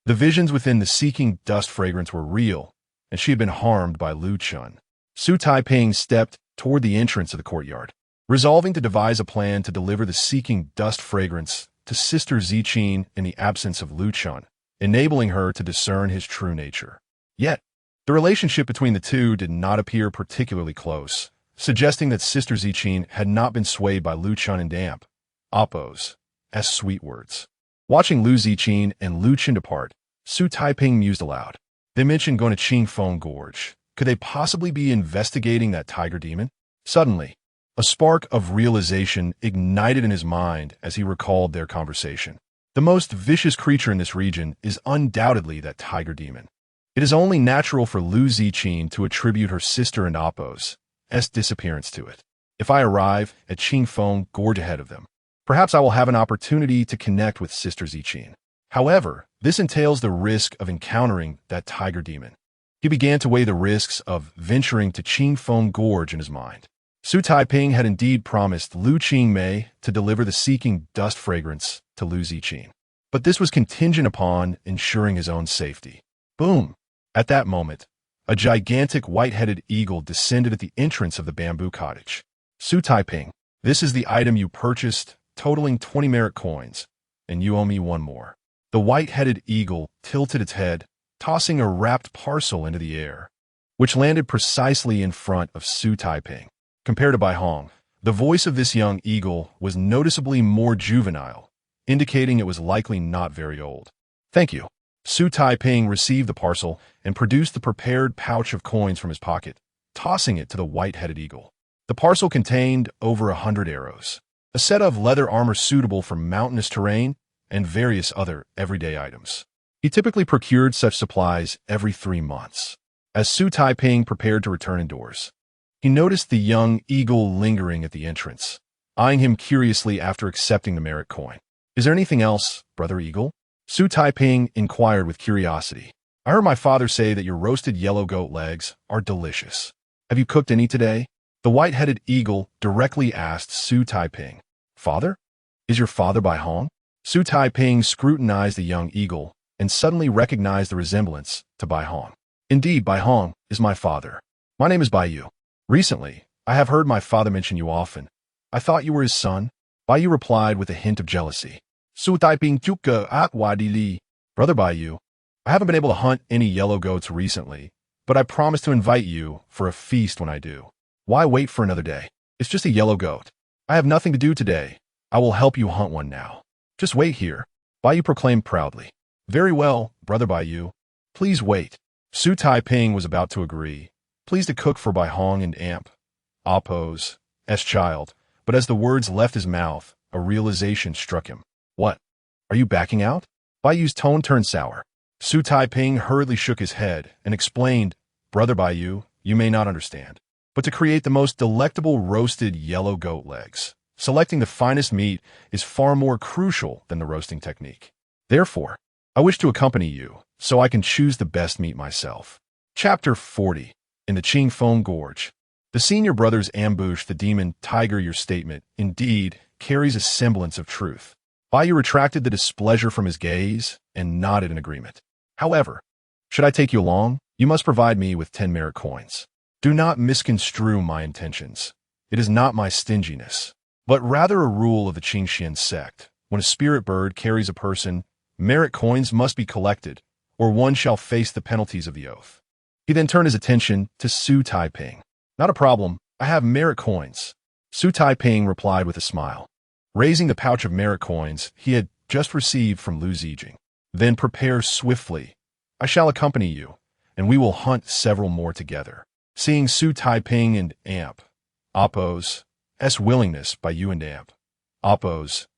The visions within the seeking dust fragrance were real, and she had been harmed by Lu Chen. Xu Taiping stepped toward the entrance of the courtyard, resolving to devise a plan to deliver the seeking dust fragrance to Sister Ziqin in the absence of Lu Chen, enabling her to discern his true nature. Yet, the relationship between the two did not appear particularly close, suggesting that Sister Ziqin had not been swayed by Lu Chen and Damp, Oppos, as sweet words. Watching Lu Ziqin and Lu Chen depart, Xu Taiping mused aloud. They mentioned going to Qingfeng Gorge. Could they possibly be investigating that tiger demon? Suddenly, a spark of realization ignited in his mind as he recalled their conversation. The most vicious creature in this region is undoubtedly that tiger demon. It is only natural for Lu Ziqin to attribute her sister and Oppos' disappearance to it. If I arrive at Qingfeng Gorge ahead of them, perhaps I will have an opportunity to connect with Sister Ziqin. However, this entails the risk of encountering that tiger demon. He began to weigh the risks of venturing to Qingfeng Gorge in his mind. Xu Taiping had indeed promised Lu Qingmei to deliver the seeking dust fragrance to Lu Ziqin, but this was contingent upon ensuring his own safety. Boom! At that moment, a gigantic white-headed eagle descended at the entrance of the bamboo cottage. Xu Taiping, this is the item you purchased, totaling 20 merit coins, and you owe me one more. The white-headed eagle tilted its head, tossing a wrapped parcel into the air, which landed precisely in front of Xu Taiping. Compared to Bai Hong, the voice of this young eagle was noticeably more juvenile, indicating it was likely not very old. Thank you. Xu Taiping received the parcel and produced the prepared pouch of coins from his pocket, tossing it to the white-headed eagle. The parcel contained over 100 arrows, a set of leather armor suitable for mountainous terrain, and various other everyday items. He typically procured such supplies every 3 months. As Xu Taiping prepared to return indoors, he noticed the young eagle lingering at the entrance, eyeing him curiously after accepting the merit coin. Is there anything else, Brother Eagle? Xu Taiping inquired with curiosity. I heard my father say that your roasted yellow goat legs are delicious. Have you cooked any today? The white-headed eagle directly asked Xu Taiping. Father? Is your father Bai Hong? Xu Taiping scrutinized the young eagle and suddenly recognized the resemblance to Bai Hong. Indeed, Bai Hong is my father. My name is Bai Yu. Recently, I have heard my father mention you often. I thought you were his son. Bai Yu replied with a hint of jealousy. Xu Taiping chuka wadi li. Brother Bai Yu, I haven't been able to hunt any yellow goats recently, but I promise to invite you for a feast when I do. Why wait for another day? It's just a yellow goat. I have nothing to do today. I will help you hunt one now. Just wait here, Bai Yu proclaimed proudly. Very well, Brother Bai Yu. Please wait. Xu Taiping was about to agree, pleased to cook for Bai Hong and Amp, Oppos' child, but as the words left his mouth, a realization struck him. What? Are you backing out? Bai Yu's tone turned sour. Xu Taiping hurriedly shook his head and explained, "Brother Baiyu, you may not understand. But to create the most delectable roasted yellow goat legs, selecting the finest meat is far more crucial than the roasting technique. Therefore, I wish to accompany you so I can choose the best meat myself." Chapter 40. In the Qingfeng Gorge. The senior brothers ambush the demon tiger. Your statement, indeed, carries a semblance of truth. Baiyu retracted the displeasure from his gaze and nodded in agreement. "However, should I take you along, you must provide me with 10 merit coins. Do not misconstrue my intentions. It is not my stinginess, but rather a rule of the Qingxian sect. When a spirit bird carries a person, merit coins must be collected, or one shall face the penalties of the oath." He then turned his attention to Xu Taiping. "Not a problem. I have merit coins." Xu Taiping replied with a smile, raising the pouch of merit coins he had just received from Lu Zijing. "Then prepare swiftly. I shall accompany you, and we will hunt several more together." Seeing Xu Taiping and Amp, Appo's willingness, Baiyu and Amp, Appo's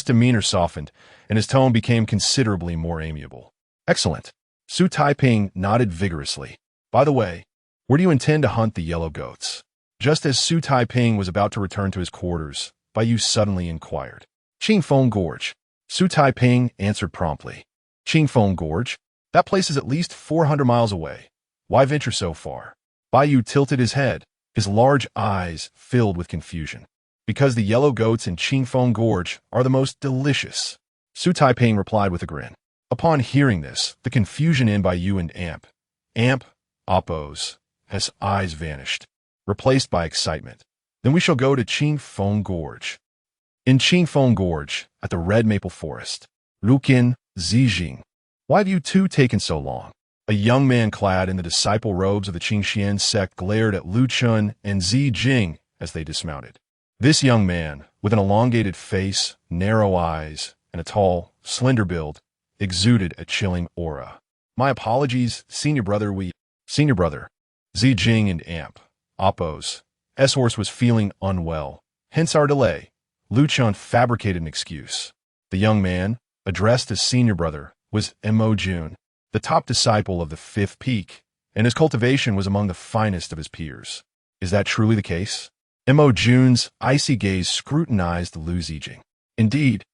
demeanor softened, and his tone became considerably more amiable. "Excellent." Xu Taiping nodded vigorously. "By the way, where do you intend to hunt the yellow goats?" Just as Xu Taiping was about to return to his quarters, Baiyu suddenly inquired. "Qingfeng Gorge." Xu Taiping answered promptly. "Qingfeng Gorge? That place is at least 400 miles away. Why venture so far?" Baiyu tilted his head, his large eyes filled with confusion. "Because the yellow goats in Qingfeng Gorge are the most delicious." Xu Taiping replied with a grin. Upon hearing this, the confusion in Baiyu and Amp, Appo's eyes vanished, replaced by excitement. "Then we shall go to Qingfeng Gorge." In Qingfeng Gorge, at the Red Maple Forest. "Luqin, Zijing. Why have you two taken so long?" A young man clad in the disciple robes of the Qingxian sect glared at Lu Chun and Zijing as they dismounted. This young man, with an elongated face, narrow eyes, and a tall, slender build, exuded a chilling aura. "My apologies, senior brother, Senior brother, Zijing and Amp, Appo's horse was feeling unwell, hence our delay." Lu Chun fabricated an excuse. The young man, addressed as senior brother, was Mo Jun, the top disciple of the fifth peak, and his cultivation was among the finest of his peers. "Is that truly the case?" Mo Jun's icy gaze scrutinized Lu Zijing. "Indeed,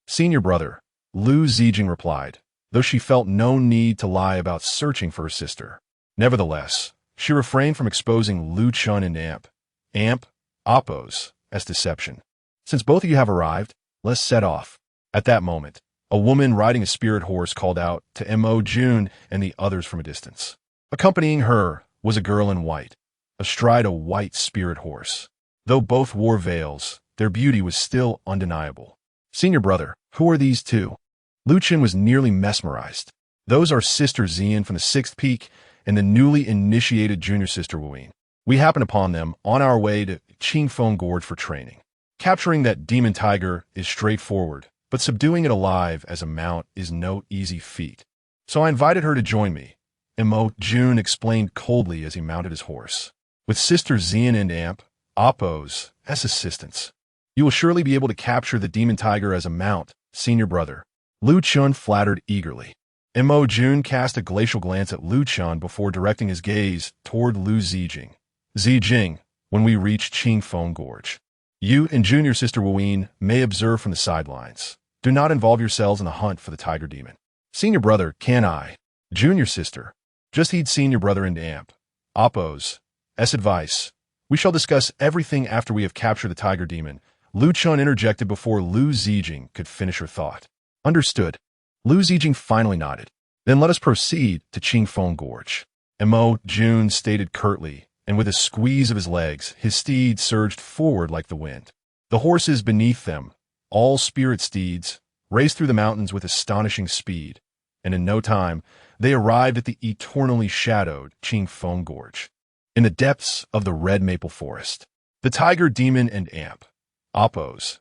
senior brother," Lu Zijing replied, though she felt no need to lie about searching for her sister. Nevertheless, she refrained from exposing Lu Chun and Amp, Appo's deception. "Since both of you have arrived, let's set off." At that moment, a woman riding a spirit horse called out to Mo Jun and the others from a distance. Accompanying her was a girl in white, astride a white spirit horse. Though both wore veils, their beauty was still undeniable. "Senior brother, who are these two?" Lu Chun was nearly mesmerized. "Those are Sister Xian from the sixth peak and the newly initiated junior sister Wuyin. We happened upon them on our way to Qingfeng Gorge for training. Capturing that demon tiger is straightforward, but subduing it alive as a mount is no easy feat. So I invited her to join me," Mo Jun explained coldly as he mounted his horse. "With Sister Xian and Amp, Appo's assistance, you will surely be able to capture the demon tiger as a mount, senior brother." Lu Chun flattered eagerly. Mo Jun cast a glacial glance at Lu Chun before directing his gaze toward Lu Zijing. "Zijing, when we reach Qingfeng Gorge, you and junior sister Wuyin may observe from the sidelines. Do not involve yourselves in the hunt for the tiger demon." "Senior brother, can I?" "Junior sister, just heed senior brother and Amp, Appo's advice. We shall discuss everything after we have captured the tiger demon." Lu Chun interjected before Lu Zijing could finish her thought. "Understood." Lu Zijing finally nodded. "Then let us proceed to Qingfeng Gorge." Mo Jun stated curtly, and with a squeeze of his legs, his steed surged forward like the wind. The horses beneath them, all spirit steeds, raced through the mountains with astonishing speed, and in no time, they arrived at the eternally shadowed Qingfeng Gorge. In the depths of the Red Maple Forest, the tiger demon and Amp, Appo's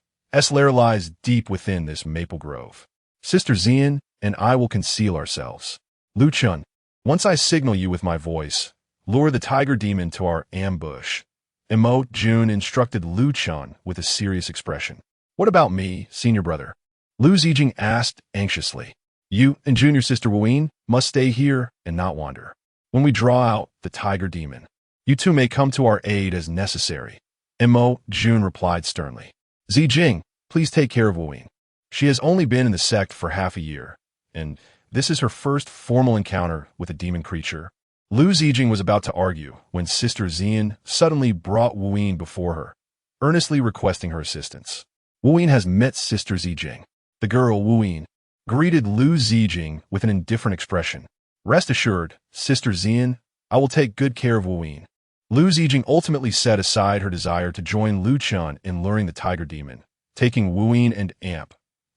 lair lies deep within this maple grove. Sister Xian and I will conceal ourselves. Lu Chun, once I signal you with my voice, lure the tiger demon to our ambush. Mo Jun instructed Lu Chun with a serious expression. "What about me, senior brother?" Lu Zijing asked anxiously. You and junior sister Wuyin must stay here and not wander. When we draw out the tiger demon, you two may come to our aid as necessary. Mo Jun replied sternly. Zijing, please take care of Wuyin. She has only been in the sect for half a year, and this is her first formal encounter with a demon creature. Lu Zijing was about to argue when Sister Xian suddenly brought Wuyin before her, earnestly requesting her assistance. Wuyin has met Sister Zijing. The girl, Wuyin, greeted Lu Zijing with an indifferent expression. Rest assured, Sister Xian, I will take good care of Wuyin. Lu Zijing ultimately set aside her desire to join Lu Chun in luring the tiger demon, taking Wuyin and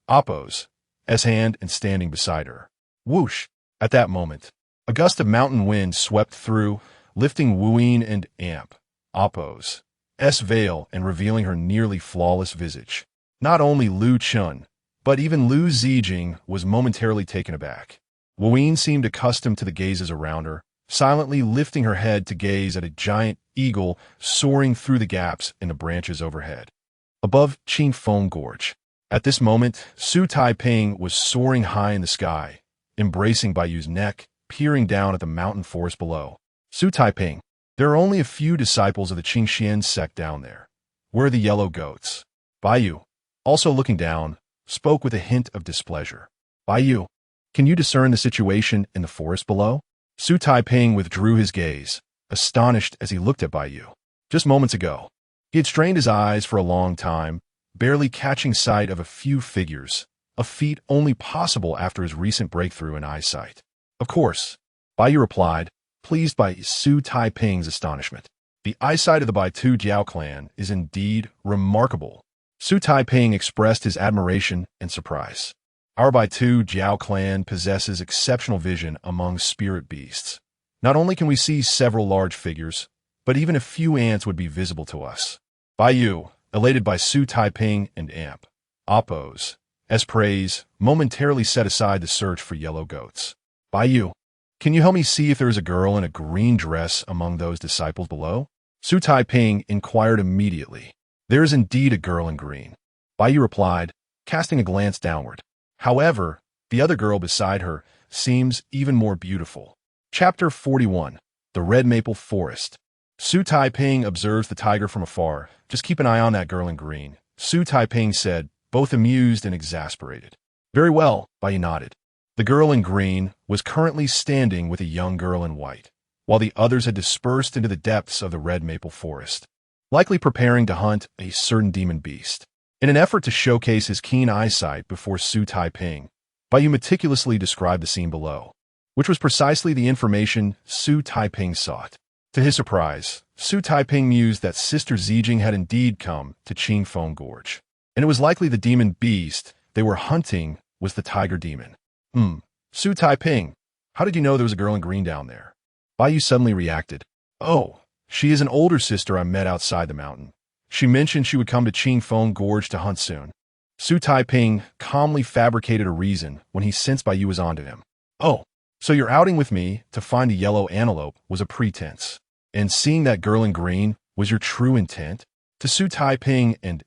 Appo's hand and standing beside her. Whoosh! At that moment, a gust of mountain wind swept through, lifting Wuyin and Appo's veil and revealing her nearly flawless visage. Not only Lu Chun, but even Lu Zijing was momentarily taken aback. Wuyin seemed accustomed to the gazes around her, silently lifting her head to gaze at a giant eagle soaring through the gaps in the branches overhead. Above Qingfeng Gorge. At this moment, Xu Taiping was soaring high in the sky, embracing Baiyu's neck, peering down at the mountain forest below. Xu Taiping, there are only a few disciples of the Qingxian sect down there. Where are the yellow goats? Baiyu, also looking down, spoke with a hint of displeasure. Baiyu, can you discern the situation in the forest below? Xu Taiping withdrew his gaze, astonished as he looked at Baiyu. Just moments ago, he had strained his eyes for a long time, barely catching sight of a few figures, a feat only possible after his recent breakthrough in eyesight. Of course, Baiyu replied, pleased by Xu Taiping's astonishment. The eyesight of the Baitu Jiao clan is indeed remarkable. Xu Taiping expressed his admiration and surprise. Our Baitu Jiao clan possesses exceptional vision among spirit beasts. Not only can we see several large figures, but even a few ants would be visible to us. Baiyu, elated by Xu Taiping and Appo's praise, momentarily set aside the search for yellow goats. Baiyu, can you help me see if there is a girl in a green dress among those disciples below? Xu Taiping inquired immediately. There is indeed a girl in green. Baiyu replied, casting a glance downward. However, the other girl beside her seems even more beautiful. Chapter 41. The Red Maple Forest. Xu Taiping observes the tiger from afar. Just keep an eye on that girl in green, Xu Taiping said, both amused and exasperated. Very well, Baiyu nodded. The girl in green was currently standing with a young girl in white, while the others had dispersed into the depths of the Red Maple Forest, likely preparing to hunt a certain demon beast. In an effort to showcase his keen eyesight before Xu Taiping, Baiyu meticulously described the scene below, which was precisely the information Xu Taiping sought. To his surprise, Xu Taiping mused that Sister Zijing had indeed come to Qingfeng Gorge, and it was likely the demon beast they were hunting was the tiger demon. Xu Taiping, how did you know there was a girl in green down there? Baiyu suddenly reacted. Oh, she is an older sister I met outside the mountain. She mentioned she would come to Qingfeng Gorge to hunt soon. Xu Taiping calmly fabricated a reason when he sensed Baiyu was onto him. Oh, so your outing with me to find a yellow antelope was a pretense, and seeing that girl in green was your true intent? To Xu Taiping and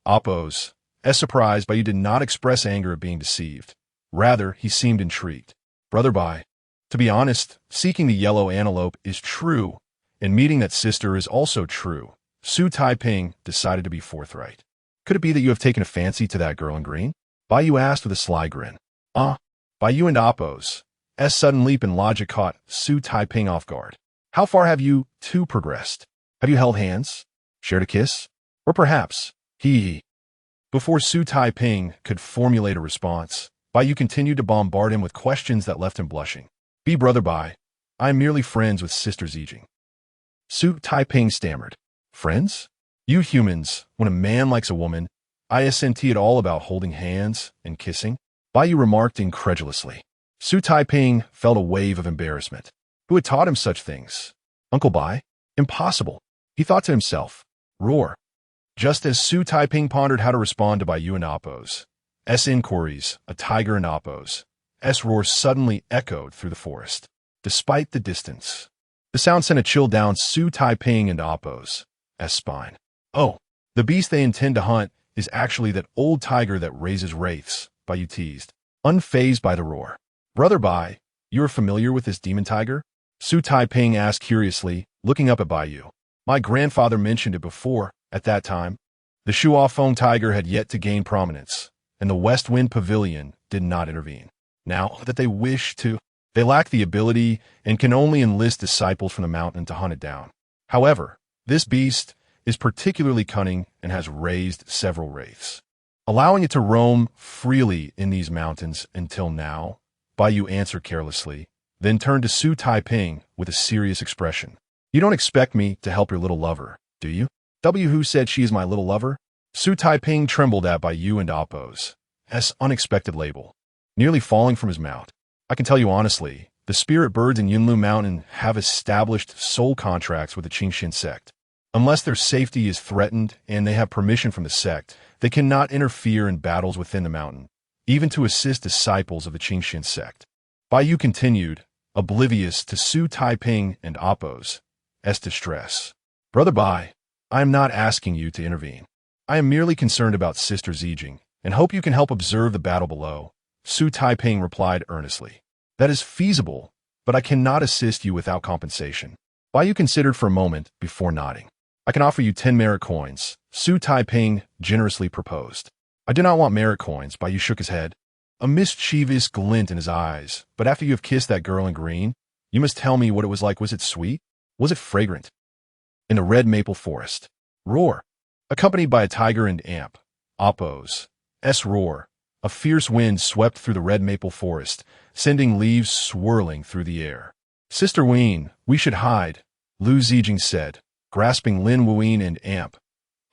Appo's surprise, Baiyu did not express anger at being deceived. Rather, he seemed intrigued. Brother Bai, to be honest, seeking the yellow antelope is true, and meeting that sister is also true. Xu Taiping decided to be forthright. Could it be that you have taken a fancy to that girl in green? Baiyu asked with a sly grin. Baiyu and Appo's sudden leap in logic caught Xu Taiping off guard. How far have you two progressed? Have you held hands? Shared a kiss? Or perhaps, Before Xu Taiping could formulate a response, Baiyu continued to bombard him with questions that left him blushing. Be brother Bai, I am merely friends with Sister Zijing. Xu Taiping stammered. Friends? You humans, when a man likes a woman, isn't it all about holding hands and kissing? Baiyu remarked incredulously. Xu Taiping felt a wave of embarrassment. Who had taught him such things? Uncle Bai? Impossible, he thought to himself. Roar. Just as Xu Taiping pondered how to respond to Baiyu and Appo's inquiries, a tiger and Appo's roar suddenly echoed through the forest. Despite the distance, the sound sent a chill down Xu Taiping and Appo's spine. Oh, the beast they intend to hunt is actually that old tiger that raises wraiths, Baiyu teased. unfazed by the roar. Brother Bai, you are familiar with this demon tiger? Xu Taiping asked curiously, looking up at Bai Yu. My grandfather mentioned it before. At that time, the Shuafeng tiger had yet to gain prominence, and the West Wind Pavilion did not intervene. Now that they wish to, they lack the ability and can only enlist disciples from the mountain to hunt it down. However, this beast is particularly cunning and has raised several wraiths, allowing it to roam freely in these mountains until now. Bai Yu answered carelessly, then turned to Xu Taiping with a serious expression. You don't expect me to help your little lover, do you? Who said she is my little lover? Xu Taiping trembled at Bai Yu and Appo's unexpected label, nearly falling from his mouth. I can tell you honestly, the spirit birds in Yunlu Mountain have established soul contracts with the Qingxin sect. Unless their safety is threatened and they have permission from the sect, they cannot interfere in battles within the mountain, even to assist disciples of the Qingxin sect. Bai Yu continued, oblivious to Xu Taiping and Appo's distress. Brother Bai, I am not asking you to intervene. I am merely concerned about Sister Zijing, and hope you can help observe the battle below. Xu Taiping replied earnestly. That is feasible, but I cannot assist you without compensation. Bai Yu considered for a moment before nodding. I can offer you 10 merit coins, Xu Taiping generously proposed. I do not want merit coins, Bai Yu shook his head, a mischievous glint in his eyes. But after you have kissed that girl in green, you must tell me what it was like. Was it sweet? Was it fragrant? In the red maple forest. Roar. Accompanied by a tiger and amp. Appo's roar. A fierce wind swept through the red maple forest, sending leaves swirling through the air. Sister Ween, we should hide, Lu Zijing said, grasping Lin Wuyin and amp.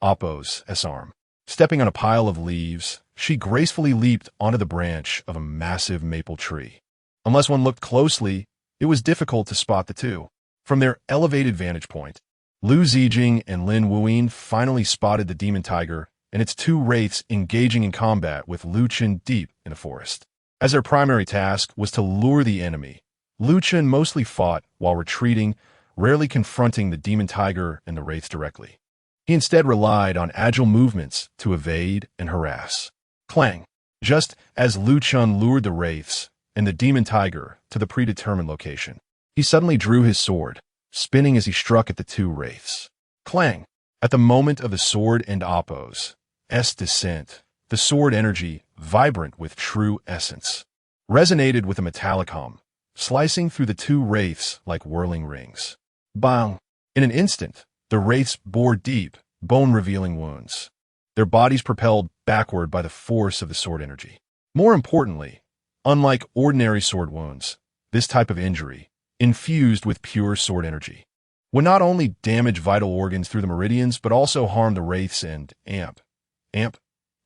Appo's arm. Stepping on a pile of leaves, she gracefully leaped onto the branch of a massive maple tree. Unless one looked closely, it was difficult to spot the two. From their elevated vantage point, Lu Zijing and Lin Wuyin finally spotted the demon tiger and its two wraiths engaging in combat with Lu Chen deep in the forest. As their primary task was to lure the enemy, Lu Chen mostly fought while retreating, rarely confronting the demon tiger and the wraiths directly. He instead relied on agile movements to evade and harass. Clang! Just as Lu Chen lured the wraiths and the demon tiger to the predetermined location, he suddenly drew his sword, spinning as he struck at the two wraiths. Clang! At the moment of the sword and Appo's descent, the sword energy, vibrant with true essence, resonated with a metallic hum, slicing through the two wraiths like whirling rings. Bang! In an instant, the wraiths bore deep, bone-revealing wounds, their bodies propelled backward by the force of the sword energy. More importantly, unlike ordinary sword wounds, this type of injury, infused with pure sword energy, would not only damage vital organs through the meridians, but also harm the wraiths and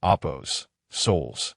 Appo's souls.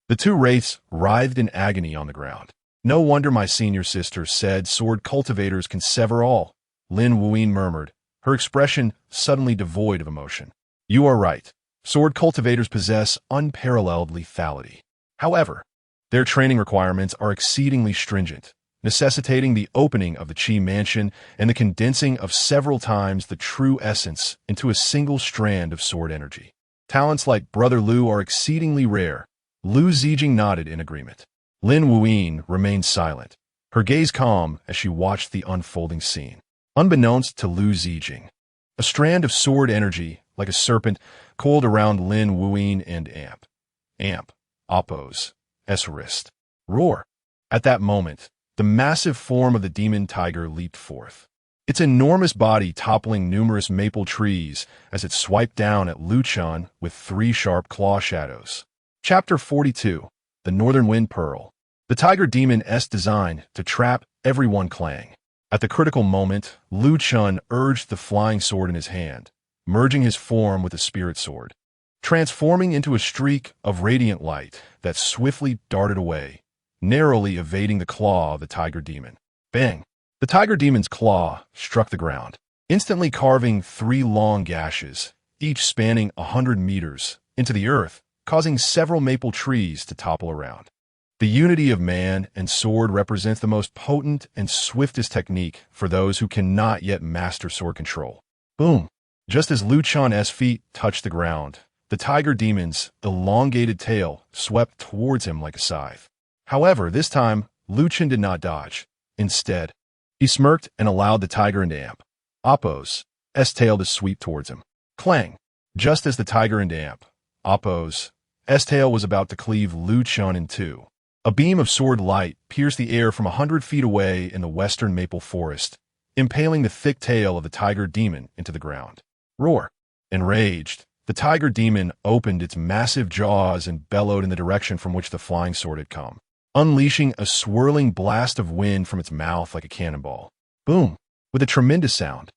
The two wraiths writhed in agony on the ground. No wonder my senior sister said sword cultivators can sever all, Lin Wuyin murmured, her expression suddenly devoid of emotion. You are right. Sword cultivators possess unparalleled lethality. However, their training requirements are exceedingly stringent, necessitating the opening of the Qi mansion and the condensing of several times the true essence into a single strand of sword energy. Talents like Brother Lu are exceedingly rare. Lu Zijing nodded in agreement. Lin Wuyin remained silent, her gaze calm as she watched the unfolding scene. Unbeknownst to Lu Zijing, a strand of sword energy, like a serpent, coiled around Lin Wuyin and Appo's wrist. Roar! At that moment, the massive form of the demon tiger leaped forth, its enormous body toppling numerous maple trees as it swiped down at Lu Chen with three sharp claw shadows. Chapter 42. The Northern Wind Pearl. The tiger demon designed to trap everyone. Clang. At the critical moment, Lu Chen urged the flying sword in his hand, merging his form with the spirit sword, transforming into a streak of radiant light that swiftly darted away, narrowly evading the claw of the tiger demon. Bang! The tiger demon's claw struck the ground, instantly carving three long gashes, each spanning 100 meters, into the earth, causing several maple trees to topple around. The unity of man and sword represents the most potent and swiftest technique for those who cannot yet master sword control. Boom! Just as Lu Chen's feet touched the ground, the tiger demon's elongated tail swept towards him like a scythe. However, this time, Lu Chen did not dodge. Instead, he smirked and allowed the tiger and amp, Appo's, tail to sweep towards him. Clang! Just as the tiger and amp, Appo's, tail was about to cleave Lu Chen in two, a beam of sword light pierced the air from 100 feet away in the western maple forest, impaling the thick tail of the tiger demon into the ground. Roar! Enraged, the tiger demon opened its massive jaws and bellowed in the direction from which the flying sword had come, unleashing a swirling blast of wind from its mouth like a cannonball. Boom! With a tremendous sound,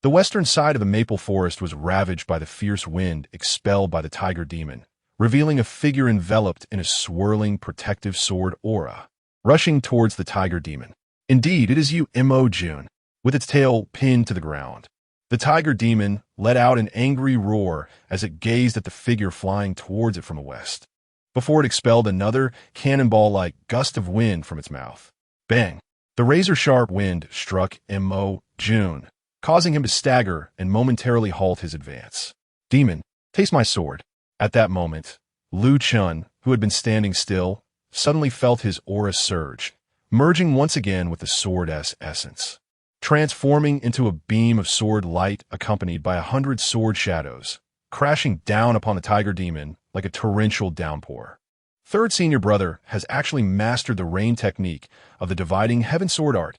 the western side of the maple forest was ravaged by the fierce wind expelled by the tiger demon, revealing a figure enveloped in a swirling protective sword aura, rushing towards the tiger demon. Indeed, it is Immortal, with its tail pinned to the ground. The tiger demon let out an angry roar as it gazed at the figure flying towards it from the west, before it expelled another cannonball-like gust of wind from its mouth. Bang! The razor-sharp wind struck Immortal, causing him to stagger and momentarily halt his advance. Demon, taste my sword. At that moment, Lu Chen, who had been standing still, suddenly felt his aura surge, merging once again with the sword's essence, transforming into a beam of sword light accompanied by 100 sword shadows, crashing down upon the tiger demon like a torrential downpour. Third senior brother has actually mastered the rain technique of the dividing heaven sword art.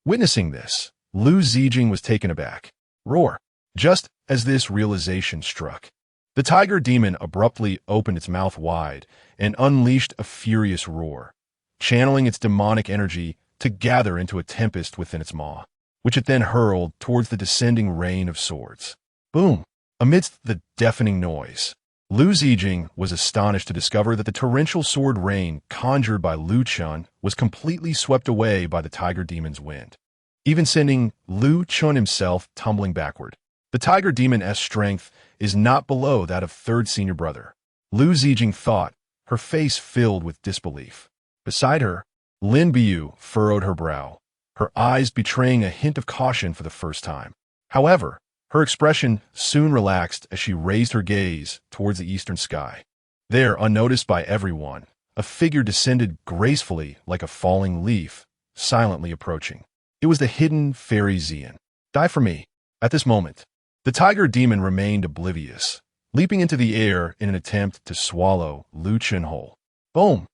Witnessing this, Lu Zijing was taken aback. Roar! Just as this realization struck, the tiger demon abruptly opened its mouth wide and unleashed a furious roar, channeling its demonic energy to gather into a tempest within its maw, which it then hurled towards the descending rain of swords. Boom! Amidst the deafening noise, Lu Zijing was astonished to discover that the torrential sword rain conjured by Lu Chen was completely swept away by the tiger demon's wind, even sending Lu Chen himself tumbling backward. The tiger demon's strength is not below that of third senior brother, Lu Zijing thought, her face filled with disbelief. Beside her, Lin Biu furrowed her brow, her eyes betraying a hint of caution for the first time. However, her expression soon relaxed as she raised her gaze towards the eastern sky. There, unnoticed by everyone, a figure descended gracefully like a falling leaf, silently approaching. It was the hidden fairy Xian. Die for me. At this moment, the tiger demon remained oblivious, leaping into the air in an attempt to swallow Lu Chen whole. Boom!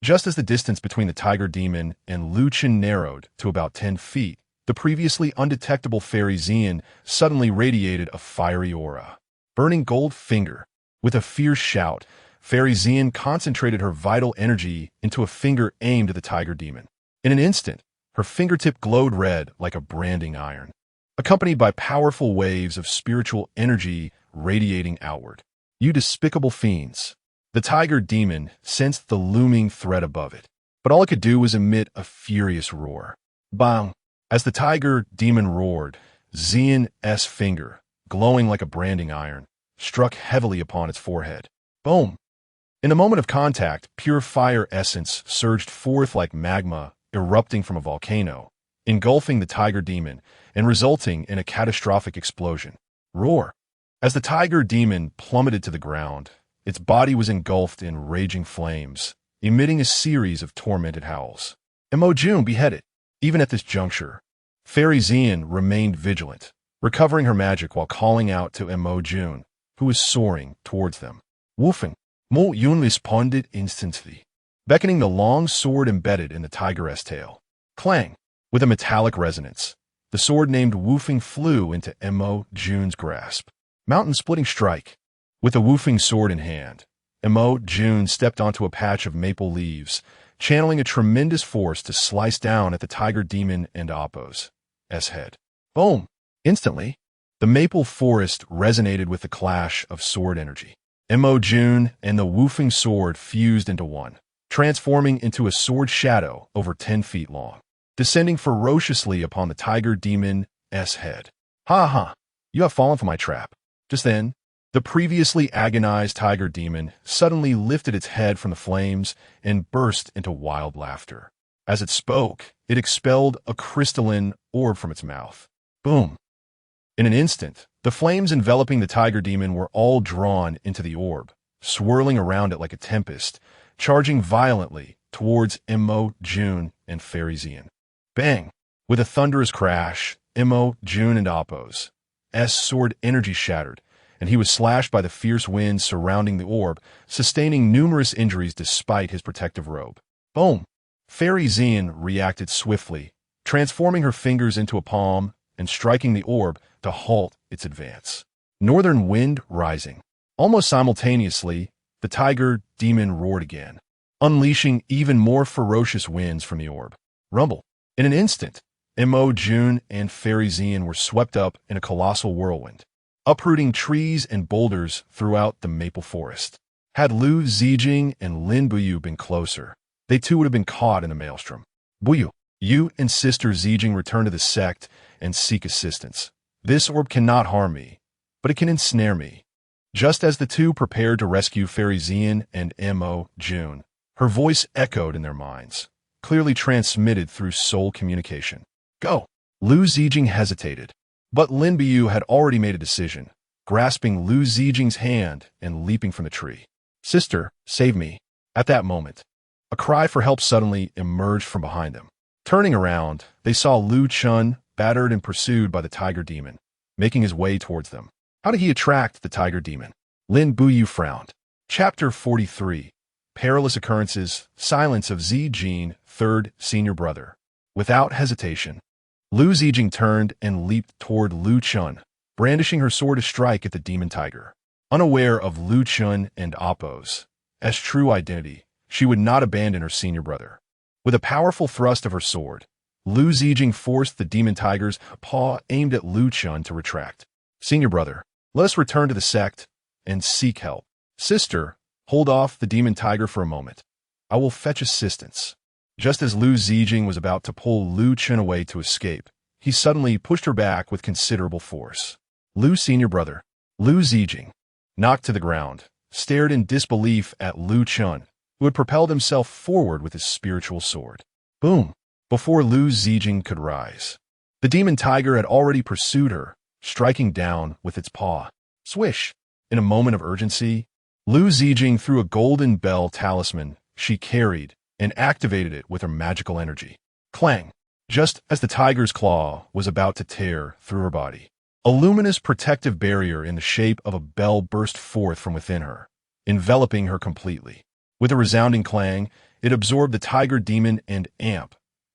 Just as the distance between the tiger demon and Lu Chen narrowed to about 10 feet, the previously undetectable fairy Xian suddenly radiated a fiery aura. Burning gold finger. With a fierce shout, fairy Xian concentrated her vital energy into a finger aimed at the tiger demon. In an instant, her fingertip glowed red like a branding iron, accompanied by powerful waves of spiritual energy radiating outward. You despicable fiends! The tiger demon sensed the looming threat above it, but all it could do was emit a furious roar. Bang! As the tiger demon roared, Xian's finger, glowing like a branding iron, struck heavily upon its forehead. Boom! In the moment of contact, pure fire essence surged forth like magma erupting from a volcano, engulfing the tiger demon and resulting in a catastrophic explosion. Roar! As the tiger demon plummeted to the ground, its body was engulfed in raging flames, emitting a series of tormented howls. Immortal beheaded. Even at this juncture, Fairy Xian remained vigilant, recovering her magic while calling out to Immortal, who was soaring towards them. Woofing, Mo Yun responded instantly, beckoning the long sword embedded in the tiger's tail. Clang! With a metallic resonance, the sword named Woofing flew into Immortal's grasp. Mountain-splitting strike. With the Woofing sword in hand, Immortal stepped onto a patch of maple leaves, channeling a tremendous force to slice down at the tiger demon and Appo's head. Boom! Instantly, the maple forest resonated with the clash of sword energy. Immortal and the Woofing sword fused into one, transforming into a sword shadow over 10 feet long, descending ferociously upon the tiger demon's head. Ha ha! You have fallen for my trap. Just then, the previously agonized tiger demon suddenly lifted its head from the flames and burst into wild laughter. As it spoke, it expelled a crystalline orb from its mouth. Boom! In an instant, the flames enveloping the tiger demon were all drawn into the orb, swirling around it like a tempest, charging violently towards Immo, June, and Fairy Xian. Bang! With a thunderous crash, Immo, June, and Appo's sword energy shattered, and he was slashed by the fierce winds surrounding the orb, sustaining numerous injuries despite his protective robe. Boom! Fairy Xian reacted swiftly, transforming her fingers into a palm and striking the orb to halt its advance. Northern wind rising. Almost simultaneously, the tiger demon roared again, unleashing even more ferocious winds from the orb. Rumble. In an instant, Immo, June, and Fairy Xian were swept up in a colossal whirlwind, uprooting trees and boulders throughout the maple forest. Had Lu Zijing and Lin Buyu been closer, they too would have been caught in the maelstrom. Buyu, you and Sister Zijing return to the sect and seek assistance. This orb cannot harm me, but it can ensnare me. Just as the two prepared to rescue Fairy Xian and Immo, June, her voice echoed in their minds, clearly transmitted through soul communication. Go! Lu Zijing hesitated, but Lin Buyu had already made a decision, grasping Lu Zijing's hand and leaping from the tree. Sister, save me. At that moment, a cry for help suddenly emerged from behind them. Turning around, they saw Lu Chun, battered and pursued by the tiger demon, making his way towards them. How did he attract the tiger demon? Lin Buyu frowned. Chapter 43. Perilous Occurrences, Silence of Zijing, Third Senior Brother. Without hesitation, Lu Zijing turned and leaped toward Lu Chun, brandishing her sword to strike at the demon tiger. Unaware of Lu Chun and Appo's true identity, she would not abandon her senior brother. With a powerful thrust of her sword, Lu Zijing forced the demon tiger's paw aimed at Lu Chun to retract. Senior brother, let us return to the sect and seek help. Sister, hold off the demon tiger for a moment. I will fetch assistance. Just as Lu Zijing was about to pull Lu Chun away to escape, he suddenly pushed her back with considerable force. Lu senior brother, Lu Zijing, knocked to the ground, stared in disbelief at Lu Chun, who had propelled himself forward with his spiritual sword. Boom! Before Lu Zijing could rise, the demon tiger had already pursued her, striking down with its paw. Swish! In a moment of urgency, Lu Zijing threw a golden bell talisman she carried and activated it with her magical energy. Clang! Just as the tiger's claw was about to tear through her body, a luminous protective barrier in the shape of a bell burst forth from within her, enveloping her completely. With a resounding clang, it absorbed the tiger demon and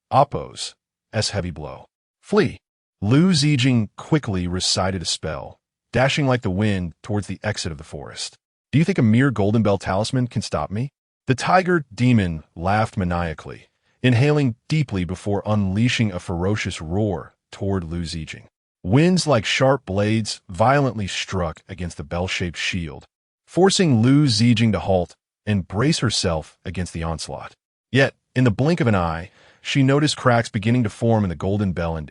Appo's heavy blow. Flee! Lu Zijing quickly recited a spell, dashing like the wind towards the exit of the forest. Do you think a mere golden bell talisman can stop me? The tiger demon laughed maniacally, inhaling deeply before unleashing a ferocious roar toward Lu Zijing. Winds like sharp blades violently struck against the bell-shaped shield, forcing Lu Zijing to halt and brace herself against the onslaught. Yet, in the blink of an eye, she noticed cracks beginning to form in the golden bell and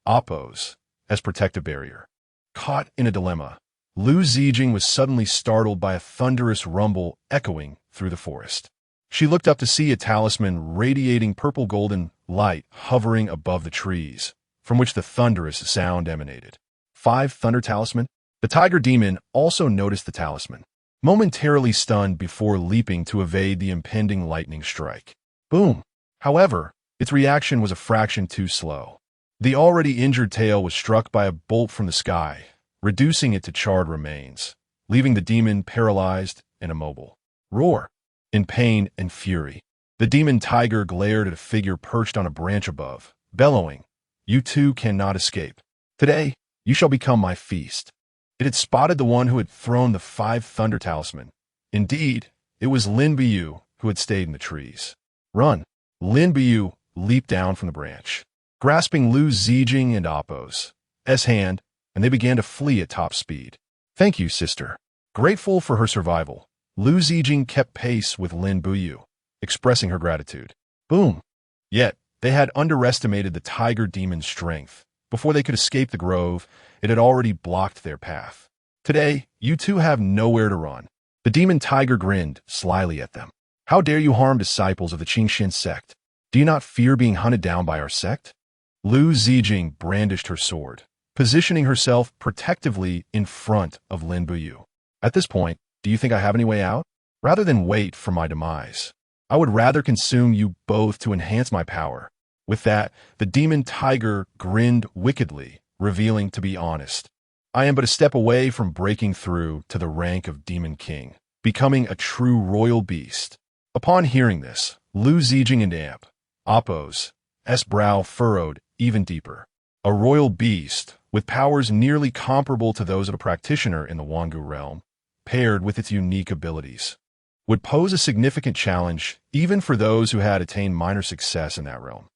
Appo's protective barrier. Caught in a dilemma, Lu Zijing was suddenly startled by a thunderous rumble echoing through the forest. She looked up to see a talisman radiating purple-golden light hovering above the trees, from which the thunderous sound emanated. 5 Thunder Talisman? The tiger demon also noticed the talisman, momentarily stunned before leaping to evade the impending lightning strike. Boom! However, its reaction was a fraction too slow. The already injured tail was struck by a bolt from the sky, reducing it to charred remains, leaving the demon paralyzed and immobile. Roar! In pain and fury, the demon tiger glared at a figure perched on a branch above, bellowing, "You too cannot escape. Today, you shall become my feast." It had spotted the one who had thrown the 5 Thunder Talisman. Indeed, it was Lin Buyu who had stayed in the trees. Run! Lin Buyu leaped down from the branch, grasping Lu Zijing and Appo's hand, and they began to flee at top speed. Thank you, sister. Grateful for her survival, Lu Zijing kept pace with Lin Buyu, expressing her gratitude. Boom! Yet, they had underestimated the tiger demon's strength. Before they could escape the grove, it had already blocked their path. Today, you two have nowhere to run. The demon tiger grinned slyly at them. How dare you harm disciples of the Qingxin sect? Do you not fear being hunted down by our sect? Lu Zijing brandished her sword, positioning herself protectively in front of Lin Buyu. At this point, do you think I have any way out? Rather than wait for my demise, I would rather consume you both to enhance my power. With that, the demon tiger grinned wickedly, revealing to be honest. I am but a step away from breaking through to the rank of Demon King, becoming a true royal beast. Upon hearing this, Lu Zijing and Amp, Appo's brow furrowed even deeper. A royal beast, with powers nearly comparable to those of a practitioner in the Wangu realm, paired with its unique abilities, would pose a significant challenge even for those who had attained minor success in that realm.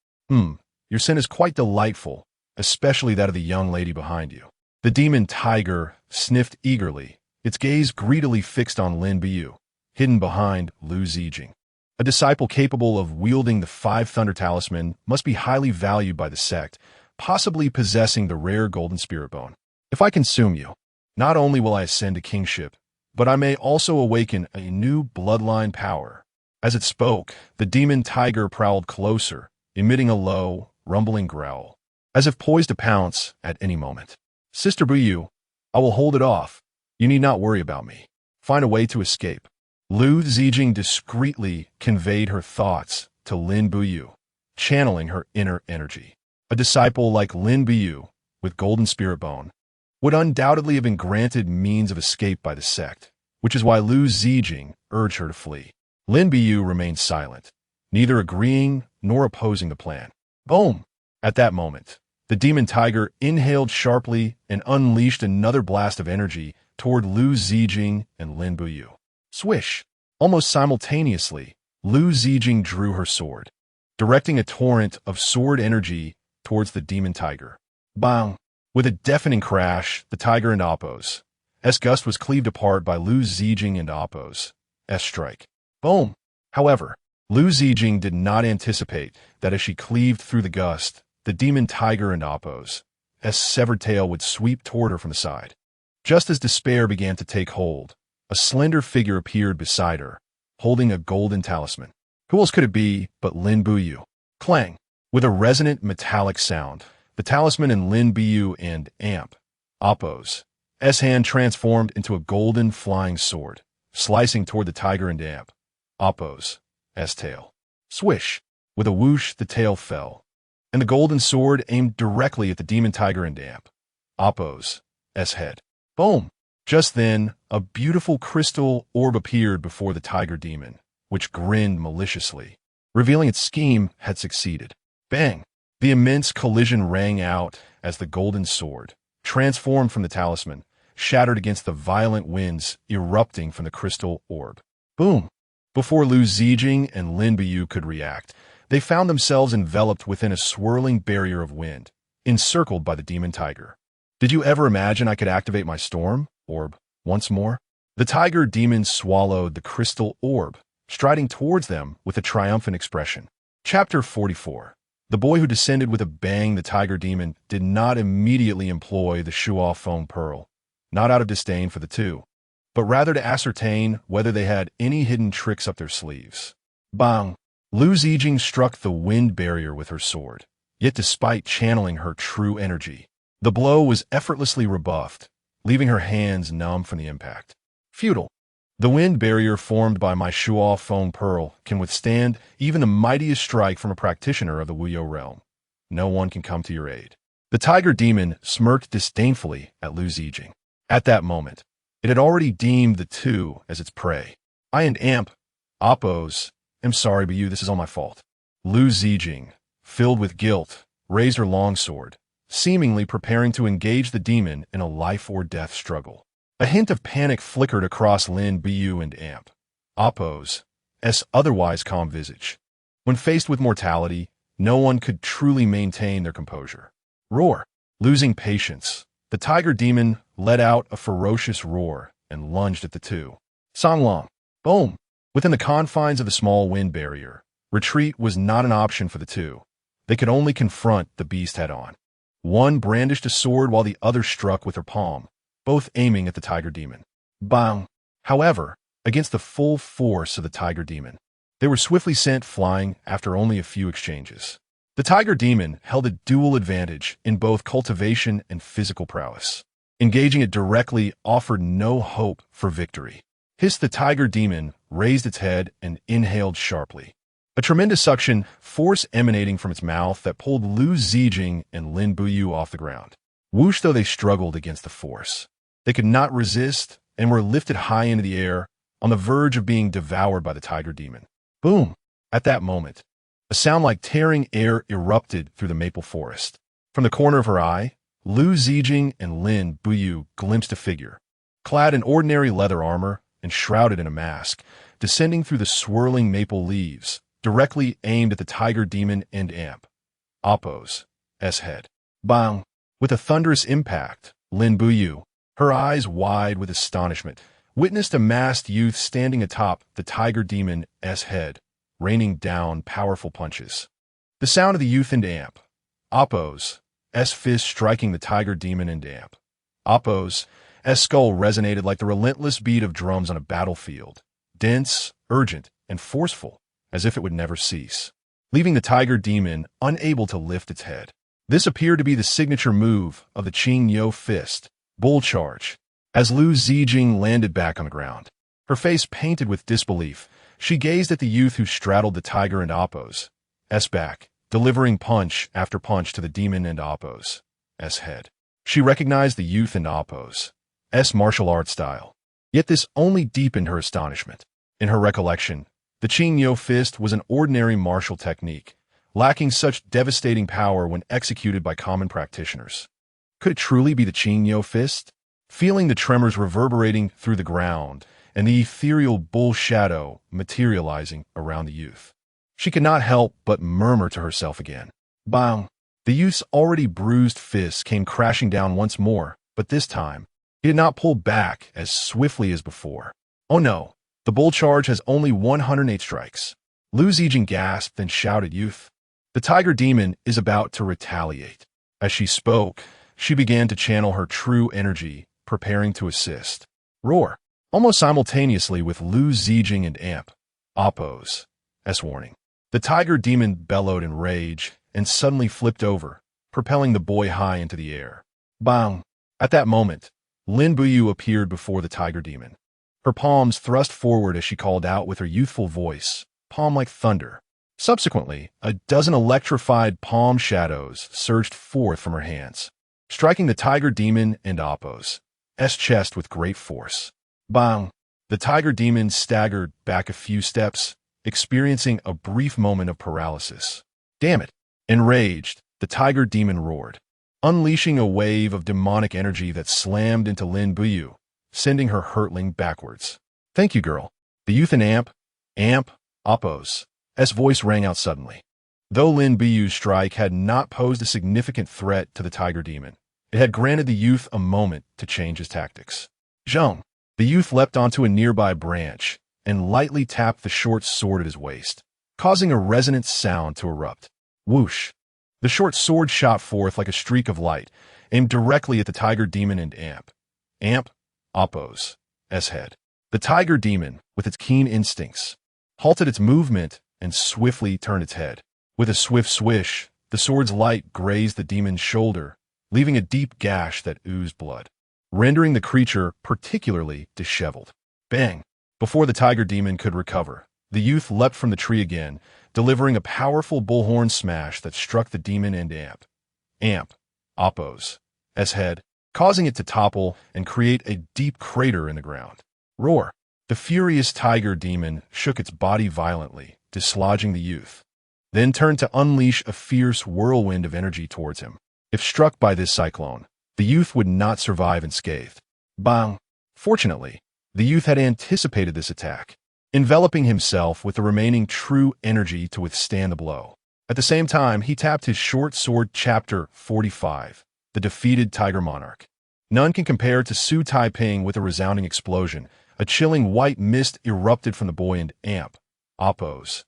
Your scent is quite delightful, especially that of the young lady behind you. The demon tiger sniffed eagerly, its gaze greedily fixed on Lin Buyu, hidden behind Lu Zijing. A disciple capable of wielding the 5 Thunder Talisman must be highly valued by the sect, possibly possessing the rare golden spirit bone. If I consume you, not only will I ascend to kingship, but I may also awaken a new bloodline power. As it spoke, the demon tiger prowled closer, emitting a low, rumbling growl, as if poised to pounce at any moment. Sister Buyu, I will hold it off. You need not worry about me. Find a way to escape. Lu Zijing discreetly conveyed her thoughts to Lin Buyu, channeling her inner energy. A disciple like Lin Buyu, with golden spirit bone, would undoubtedly have been granted means of escape by the sect, which is why Lu Zijing urged her to flee. Lin Buyu remained silent, neither agreeing nor opposing the plan. Boom! At that moment, the demon tiger inhaled sharply and unleashed another blast of energy toward Lu Zijing and Lin Buyu. Swish! Almost simultaneously, Lu Zijing drew her sword, directing a torrent of sword energy towards the demon tiger. Bang! With a deafening crash, the tiger and Appo's gust was cleaved apart by Lu Zijing and Appo's strike. Boom! However, Lu Zijing did not anticipate that as she cleaved through the gust, the demon tiger and Appo's severed tail would sweep toward her from the side. Just as despair began to take hold, a slender figure appeared beside her, holding a golden talisman. Who else could it be but Lin Buyu? Clang! With a resonant metallic sound, the talisman in Lin Buyu and Amp, Appo's hand transformed into a golden flying sword, slicing toward the tiger and Amp, Appo's tail. Swish! With a whoosh, the tail fell, and the golden sword aimed directly at the demon tiger and Amp, Appo's head. Boom! Just then, a beautiful crystal orb appeared before the tiger demon, which grinned maliciously, revealing its scheme had succeeded. Bang! The immense collision rang out as the golden sword, transformed from the talisman, shattered against the violent winds erupting from the crystal orb. Boom! Before Lu Zijing and Lin Buyu could react, they found themselves enveloped within a swirling barrier of wind, encircled by the demon tiger. Did you ever imagine I could activate my storm orb once more? The tiger demon swallowed the crystal orb, striding towards them with a triumphant expression. Chapter 44. The boy who descended with a bang, the tiger demon, did not immediately employ the Shuo Foam Pearl, not out of disdain for the two, but rather to ascertain whether they had any hidden tricks up their sleeves. Bang! Lu Zijing struck the wind barrier with her sword, yet despite channeling her true energy, the blow was effortlessly rebuffed, leaving her hands numb from the impact. Futile. The wind barrier formed by my Shuo Foam Pearl can withstand even the mightiest strike from a practitioner of the Wuyo realm. No one can come to your aid. The tiger demon smirked disdainfully at Lu Zijing. At that moment, it had already deemed the two as its prey. I and Amp, Appo's, am sorry, but this is all my fault. Lu Zijing, filled with guilt, raised her longsword, seemingly preparing to engage the demon in a life-or-death struggle. A hint of panic flickered across Lin Buyu and Amp, Appo's otherwise calm visage. When faced with mortality, no one could truly maintain their composure. Roar! Losing patience, the tiger demon let out a ferocious roar and lunged at the two. Songlong! Boom! Within the confines of the small wind barrier, retreat was not an option for the two. They could only confront the beast head-on. One brandished a sword while the other struck with her palm, both aiming at the tiger demon. Bang! However, against the full force of the tiger demon, they were swiftly sent flying after only a few exchanges. The tiger demon held a dual advantage in both cultivation and physical prowess. Engaging it directly offered no hope for victory. Hiss, the tiger demon raised its head and inhaled sharply. A tremendous suction force emanating from its mouth that pulled Lu Zijing and Lin Buyu off the ground. Whoosh, though they struggled against the force. They could not resist and were lifted high into the air, on the verge of being devoured by the tiger demon. Boom! At that moment, a sound like tearing air erupted through the maple forest. From the corner of her eye, Lu Zijing and Lin Buyu glimpsed a figure, clad in ordinary leather armor and shrouded in a mask, descending through the swirling maple leaves, directly aimed at the tiger demon and amp. Appo's head. Bang! With a thunderous impact, Lin Buyu, her eyes wide with astonishment, witnessed a masked youth standing atop the tiger demon's head, raining down powerful punches. The sound of the youth and amp. Appo's fist striking the tiger demon and amp. Appo's skull resonated like the relentless beat of drums on a battlefield, dense, urgent, and forceful, as if it would never cease, leaving the tiger demon unable to lift its head. This appeared to be the signature move of the Qing Yo fist, bull charge. As Lu Zijing landed back on the ground, her face painted with disbelief, she gazed at the youth who straddled the tiger and Appo's back, delivering punch after punch to the demon and Appo's head. She recognized the youth and Appo's martial arts style. Yet this only deepened her astonishment. In her recollection, the Qing Yo fist was an ordinary martial technique, lacking such devastating power when executed by common practitioners. Could it truly be the Qing Yo fist? Feeling the tremors reverberating through the ground and the ethereal bull shadow materializing around the youth, she could not help but murmur to herself again. Bang! The youth's already bruised fist came crashing down once more, but this time, he did not pull back as swiftly as before. Oh no, the bull charge has only 108 strikes. Lu Zijing gasped and shouted, "Youth! The tiger demon is about to retaliate." As she spoke, she began to channel her true energy, preparing to assist. Roar! Almost simultaneously with Lu Zijing and amp. Appo's warning. The tiger demon bellowed in rage and suddenly flipped over, propelling the boy high into the air. Bang! At that moment, Lin Buyu appeared before the tiger demon. Her palms thrust forward as she called out with her youthful voice, palm like thunder. Subsequently, a dozen electrified palm shadows surged forth from her hands, striking the tiger demon and Appo's chest with great force. Bang! The tiger demon staggered back a few steps, experiencing a brief moment of paralysis. Damn it! Enraged, the tiger demon roared, unleashing a wave of demonic energy that slammed into Lin Buyu, sending her hurtling backwards. Thank you, girl. The youth and amp, Appo's voice rang out suddenly. Though Lin Buyu's strike had not posed a significant threat to the tiger demon, it had granted the youth a moment to change his tactics. Zhong! The youth leapt onto a nearby branch and lightly tapped the short sword at his waist, causing a resonant sound to erupt. Whoosh! The short sword shot forth like a streak of light, aimed directly at the tiger demon and amp. Appo's head. The tiger demon, with its keen instincts, halted its movement and swiftly turned its head. With a swift swish, the sword's light grazed the demon's shoulder, leaving a deep gash that oozed blood, rendering the creature particularly disheveled. Bang! Before the tiger demon could recover, the youth leapt from the tree again, delivering a powerful bullhorn smash that struck the demon and amp. Appo's head, causing it to topple and create a deep crater in the ground. Roar! The furious tiger demon shook its body violently, dislodging the youth, then turned to unleash a fierce whirlwind of energy towards him. If struck by this cyclone, the youth would not survive unscathed. Bang! Fortunately, the youth had anticipated this attack, enveloping himself with the remaining true energy to withstand the blow. At the same time, he tapped his short sword Chapter 45, the defeated tiger monarch. None can compare to Xu Taiping with a resounding explosion. A chilling white mist erupted from the boy and Appo's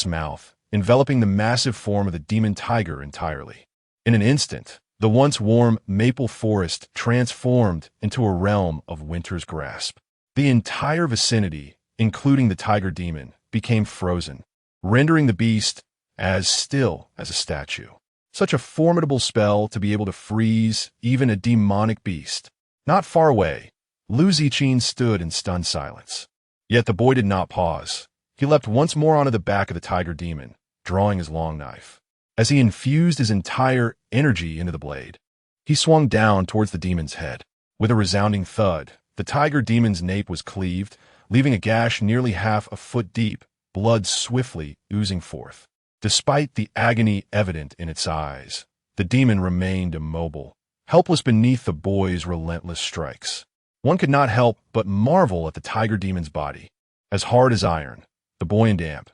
mouth, enveloping the massive form of the demon tiger entirely. In an instant, the once warm maple forest transformed into a realm of winter's grasp. The entire vicinity, including the tiger demon, became frozen, rendering the beast as still as a statue. Such a formidable spell to be able to freeze even a demonic beast. Not far away, Lu Ziqin stood in stunned silence. Yet the boy did not pause. He leapt once more onto the back of the tiger demon, drawing his long knife. As he infused his entire energy into the blade, he swung down towards the demon's head. With a resounding thud, the tiger demon's nape was cleaved, leaving a gash nearly half a foot deep, blood swiftly oozing forth. Despite the agony evident in its eyes, the demon remained immobile, helpless beneath the boy's relentless strikes. One could not help but marvel at the tiger demon's body. As hard as iron, the boy and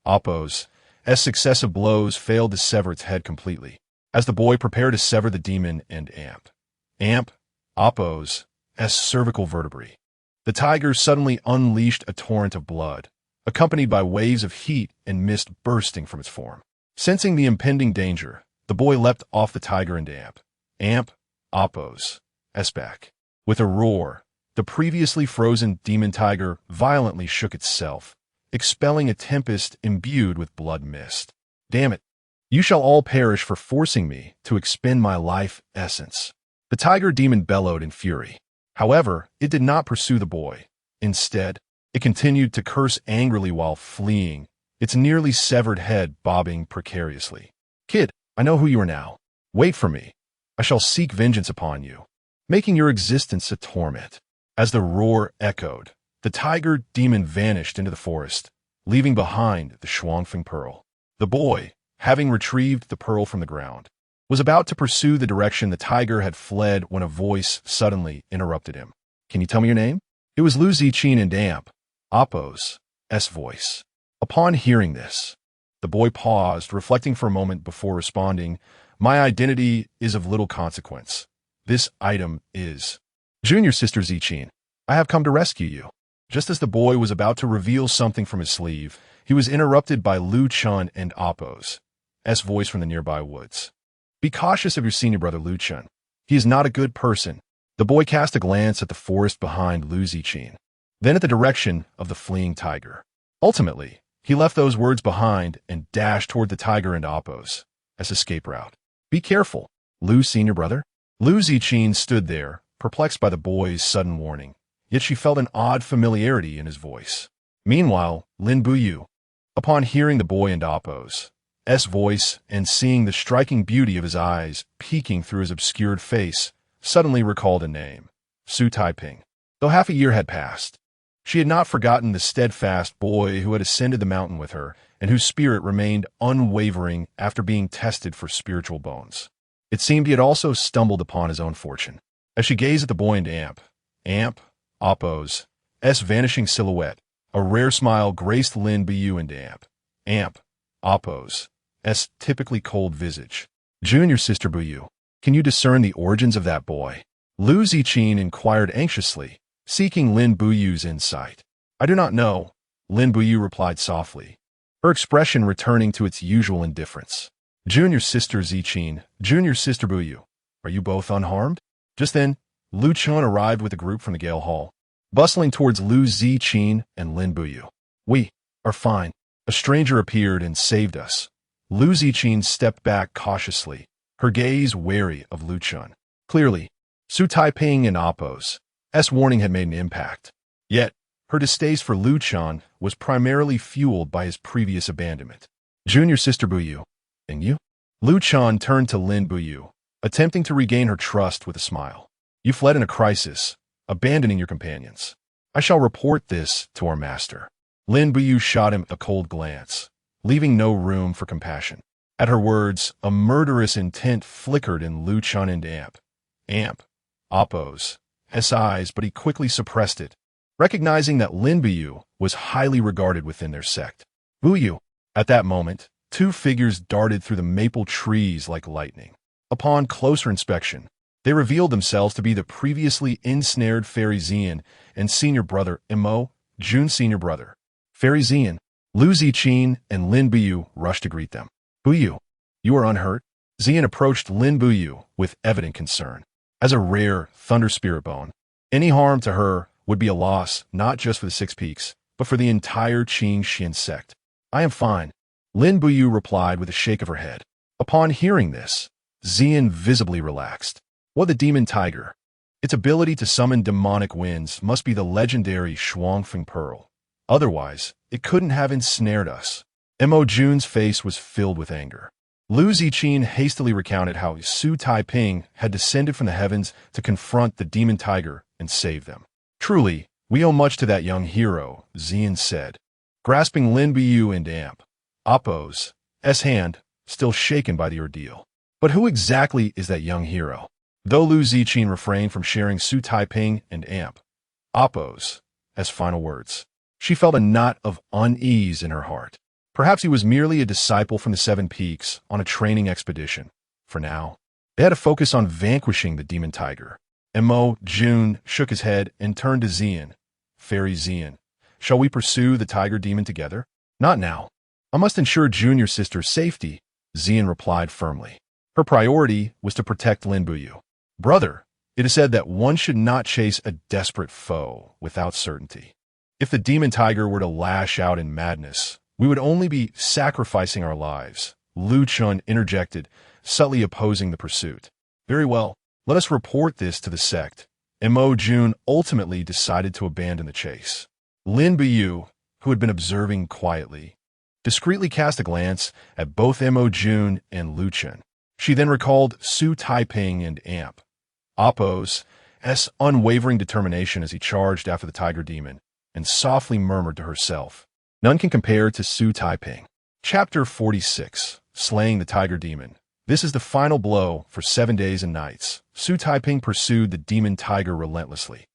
Appo's successive blows failed to sever its head completely. As the boy prepared to sever the demon and Appo's cervical vertebrae, the tiger suddenly unleashed a torrent of blood, accompanied by waves of heat and mist bursting from its form. Sensing the impending danger, the boy leapt off the tiger and Appo's back. With a roar, the previously frozen demon tiger violently shook itself, expelling a tempest imbued with blood mist. "Damn it! You shall all perish for forcing me to expend my life essence." The tiger demon bellowed in fury. However, it did not pursue the boy. Instead, it continued to curse angrily while fleeing, its nearly severed head bobbing precariously. "Kid, I know who you are now. Wait for me. I shall seek vengeance upon you, making your existence a torment." As the roar echoed, the tiger demon vanished into the forest, leaving behind the Shuangfeng pearl. The boy, having retrieved the pearl from the ground, was about to pursue the direction the tiger had fled when a voice suddenly interrupted him. "Can you tell me your name?" It was Lu Ziqin and Appo's voice. Upon hearing this, the boy paused, reflecting for a moment before responding, "My identity is of little consequence. This item is Junior Sister Ziqin. I have come to rescue you." Just as the boy was about to reveal something from his sleeve, he was interrupted by Lu Chun and Appo's voice from the nearby woods. "Be cautious of your senior brother Lu Chun. He is not a good person." The boy cast a glance at the forest behind Lu Ziqin, then at the direction of the fleeing tiger. Ultimately, he left those words behind and dashed toward the tiger and Appo's escape route. "Be careful, Lu senior brother." Lu Ziqin stood there, perplexed by the boy's sudden warning, yet she felt an odd familiarity in his voice. Meanwhile, Lin Buyu, upon hearing the boy and Appo's voice and seeing the striking beauty of his eyes peeking through his obscured face, suddenly recalled a name: Xu Taiping. Though half a year had passed, she had not forgotten the steadfast boy who had ascended the mountain with her and whose spirit remained unwavering after being tested for spiritual bones. It seemed he had also stumbled upon his own fortune. As she gazed at the boy and Appo's vanishing silhouette, a rare smile graced Lin Buyu and Appo's typically cold visage. "Junior Sister Buyu, can you discern the origins of that boy?" Lu Ziqin inquired anxiously, seeking Lin Buyu's insight. "I do not know," Lin Buyu replied softly, her expression returning to its usual indifference. "Junior Sister Ziqin, Junior Sister Buyu, are you both unharmed?" Just then, Lu Chun arrived with a group from the Gale Hall, bustling towards Lu Ziqin and Lin Buyu. "We are fine. A stranger appeared and saved us." Lu Ziqin stepped back cautiously, her gaze wary of Lu Chun. Clearly, Xu Taiping and Appo's warning had made an impact. Yet, her distaste for Lu Chun was primarily fueled by his previous abandonment. "Junior Sister Buyu, and you?" Lu Chun turned to Lin Buyu, attempting to regain her trust with a smile. "You fled in a crisis, abandoning your companions. I shall report this to our master." Lin Buyu shot him a cold glance, leaving no room for compassion. At her words, a murderous intent flickered in Lu Chun and Appo's eyes, but he quickly suppressed it, recognizing that Lin Buyu was highly regarded within their sect. "Buyu!" At that moment, two figures darted through the maple trees like lightning. Upon closer inspection, they revealed themselves to be the previously ensnared Fairy Xian and senior brother June's senior brother. Fairy Xian, Lu Ziqin, and Lin Buyu rushed to greet them. "Buyu, you are unhurt?" Xian approached Lin Buyu with evident concern. As a rare thunder spirit bone, any harm to her would be a loss not just for the Six Peaks, but for the entire Qing Xin sect. "I am fine. Lin Buyu replied with a shake of her head. Upon hearing this, Xian visibly relaxed. What the demon tiger? Its ability to summon demonic winds must be the legendary Shuangfeng Pearl. Otherwise, it couldn't have ensnared us. Mo Jun's face was filled with anger. Lu Ziqin hastily recounted how Xu Taiping had descended from the heavens to confront the demon tiger and save them. Truly, we owe much to that young hero, Xian said, grasping Lin Buyu and Amp. Appo's hand, still shaken by the ordeal. But who exactly is that young hero? Though Lu Ziqin refrained from sharing Xu Taiping and Amp, Appo's final words, she felt a knot of unease in her heart. Perhaps he was merely a disciple from the Seven Peaks on a training expedition. For now, they had to focus on vanquishing the demon tiger. Mo Jun shook his head and turned to Xian. Fairy Xian, shall we pursue the tiger demon together? Not now. I must ensure Junior's sister's safety, Xian replied firmly. Her priority was to protect Lin Buyu. Brother, it is said that one should not chase a desperate foe without certainty. If the demon tiger were to lash out in madness, we would only be sacrificing our lives, Lu Chun interjected, subtly opposing the pursuit. Very well, let us report this to the sect. Mo Jun ultimately decided to abandon the chase. Lin Buyu, who had been observing quietly, discreetly cast a glance at both Mo Jun and Lu Chun. She then recalled Xu Taiping and Amp. Appo's unwavering determination as he charged after the tiger demon, and softly murmured to herself, none can compare to Xu Taiping. Chapter 46, Slaying the Tiger Demon. This is the final blow for 7 days and nights. Xu Taiping pursued the demon tiger relentlessly.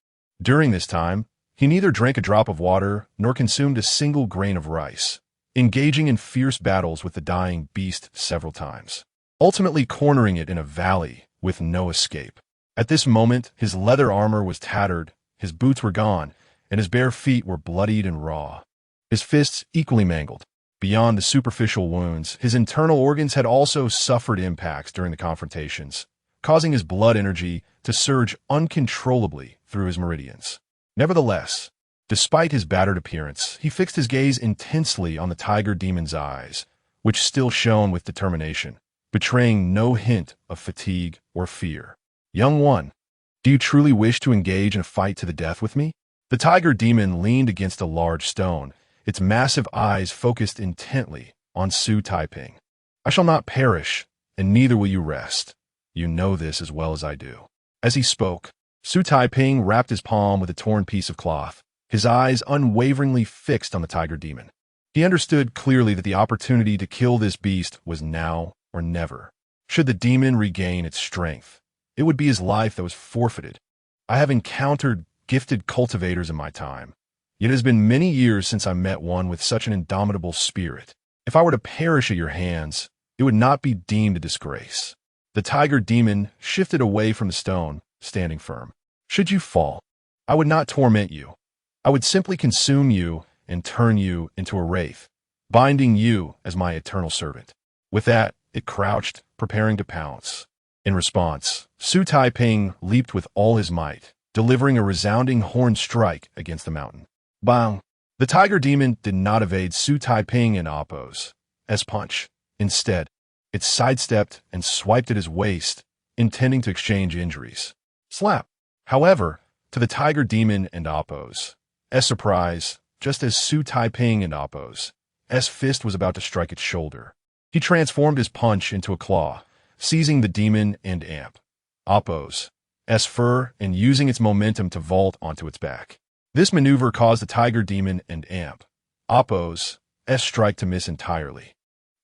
During this time, he neither drank a drop of water nor consumed a single grain of rice, engaging in fierce battles with the dying beast several times, ultimately cornering it in a valley with no escape. At this moment, his leather armor was tattered, his boots were gone, and his bare feet were bloodied and raw. His fists equally mangled. Beyond the superficial wounds, his internal organs had also suffered impacts during the confrontations, causing his blood energy to surge uncontrollably through his meridians. Nevertheless, despite his battered appearance, he fixed his gaze intensely on the tiger demon's eyes, which still shone with determination, betraying no hint of fatigue or fear. Young one, do you truly wish to engage in a fight to the death with me? The tiger demon leaned against a large stone, its massive eyes focused intently on Xu Taiping. I shall not perish, and neither will you rest. You know this as well as I do. As he spoke, Xu Taiping wrapped his palm with a torn piece of cloth, his eyes unwaveringly fixed on the tiger demon. He understood clearly that the opportunity to kill this beast was now or never. Should the demon regain its strength, it would be his life that was forfeited. I have encountered gifted cultivators in my time, yet it has been many years since I met one with such an indomitable spirit. If I were to perish at your hands, it would not be deemed a disgrace. The tiger demon shifted away from the stone, standing firm. Should you fall, I would not torment you. I would simply consume you and turn you into a wraith, binding you as my eternal servant. With that, it crouched, preparing to pounce. In response, Xu Taiping leaped with all his might, delivering a resounding horn strike against the mountain. Bang! The tiger demon did not evade Xu Taiping and Appo's punch. Instead, it sidestepped and swiped at his waist, intending to exchange injuries. Slap! However, to the tiger demon and Appo's surprise, just as Xu Taiping and Appo's fist was about to strike its shoulder, he transformed his punch into a claw, seizing the demon and Appo's fur and using its momentum to vault onto its back. This maneuver caused the tiger demon and Appo's strike to miss entirely.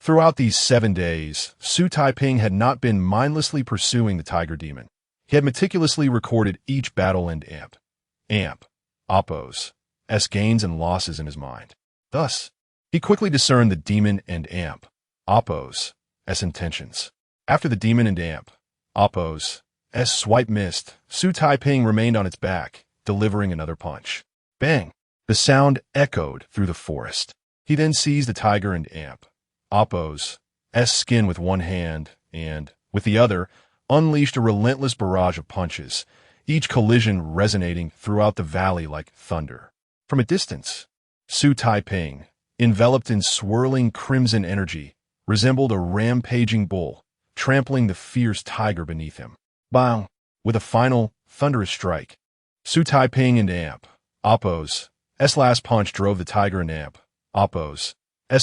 Throughout these 7 days, Xu Taiping had not been mindlessly pursuing the tiger demon. He had meticulously recorded each battle and Appo's gains and losses in his mind. Thus, he quickly discerned the demon and Appo's intentions. After the demon and Appo's swipe missed, Xu Taiping remained on its back, delivering another punch. Bang! The sound echoed through the forest. He then seized the tiger and Appo's skin with one hand and, with the other, unleashed a relentless barrage of punches, each collision resonating throughout the valley like thunder. From a distance, Xu Taiping, enveloped in swirling crimson energy, resembled a rampaging bull, trampling the fierce tiger beneath him. Bang! With a final, thunderous strike, Xu Taiping and Amp, Oppo's last punch drove the tiger and Amp, Oppo's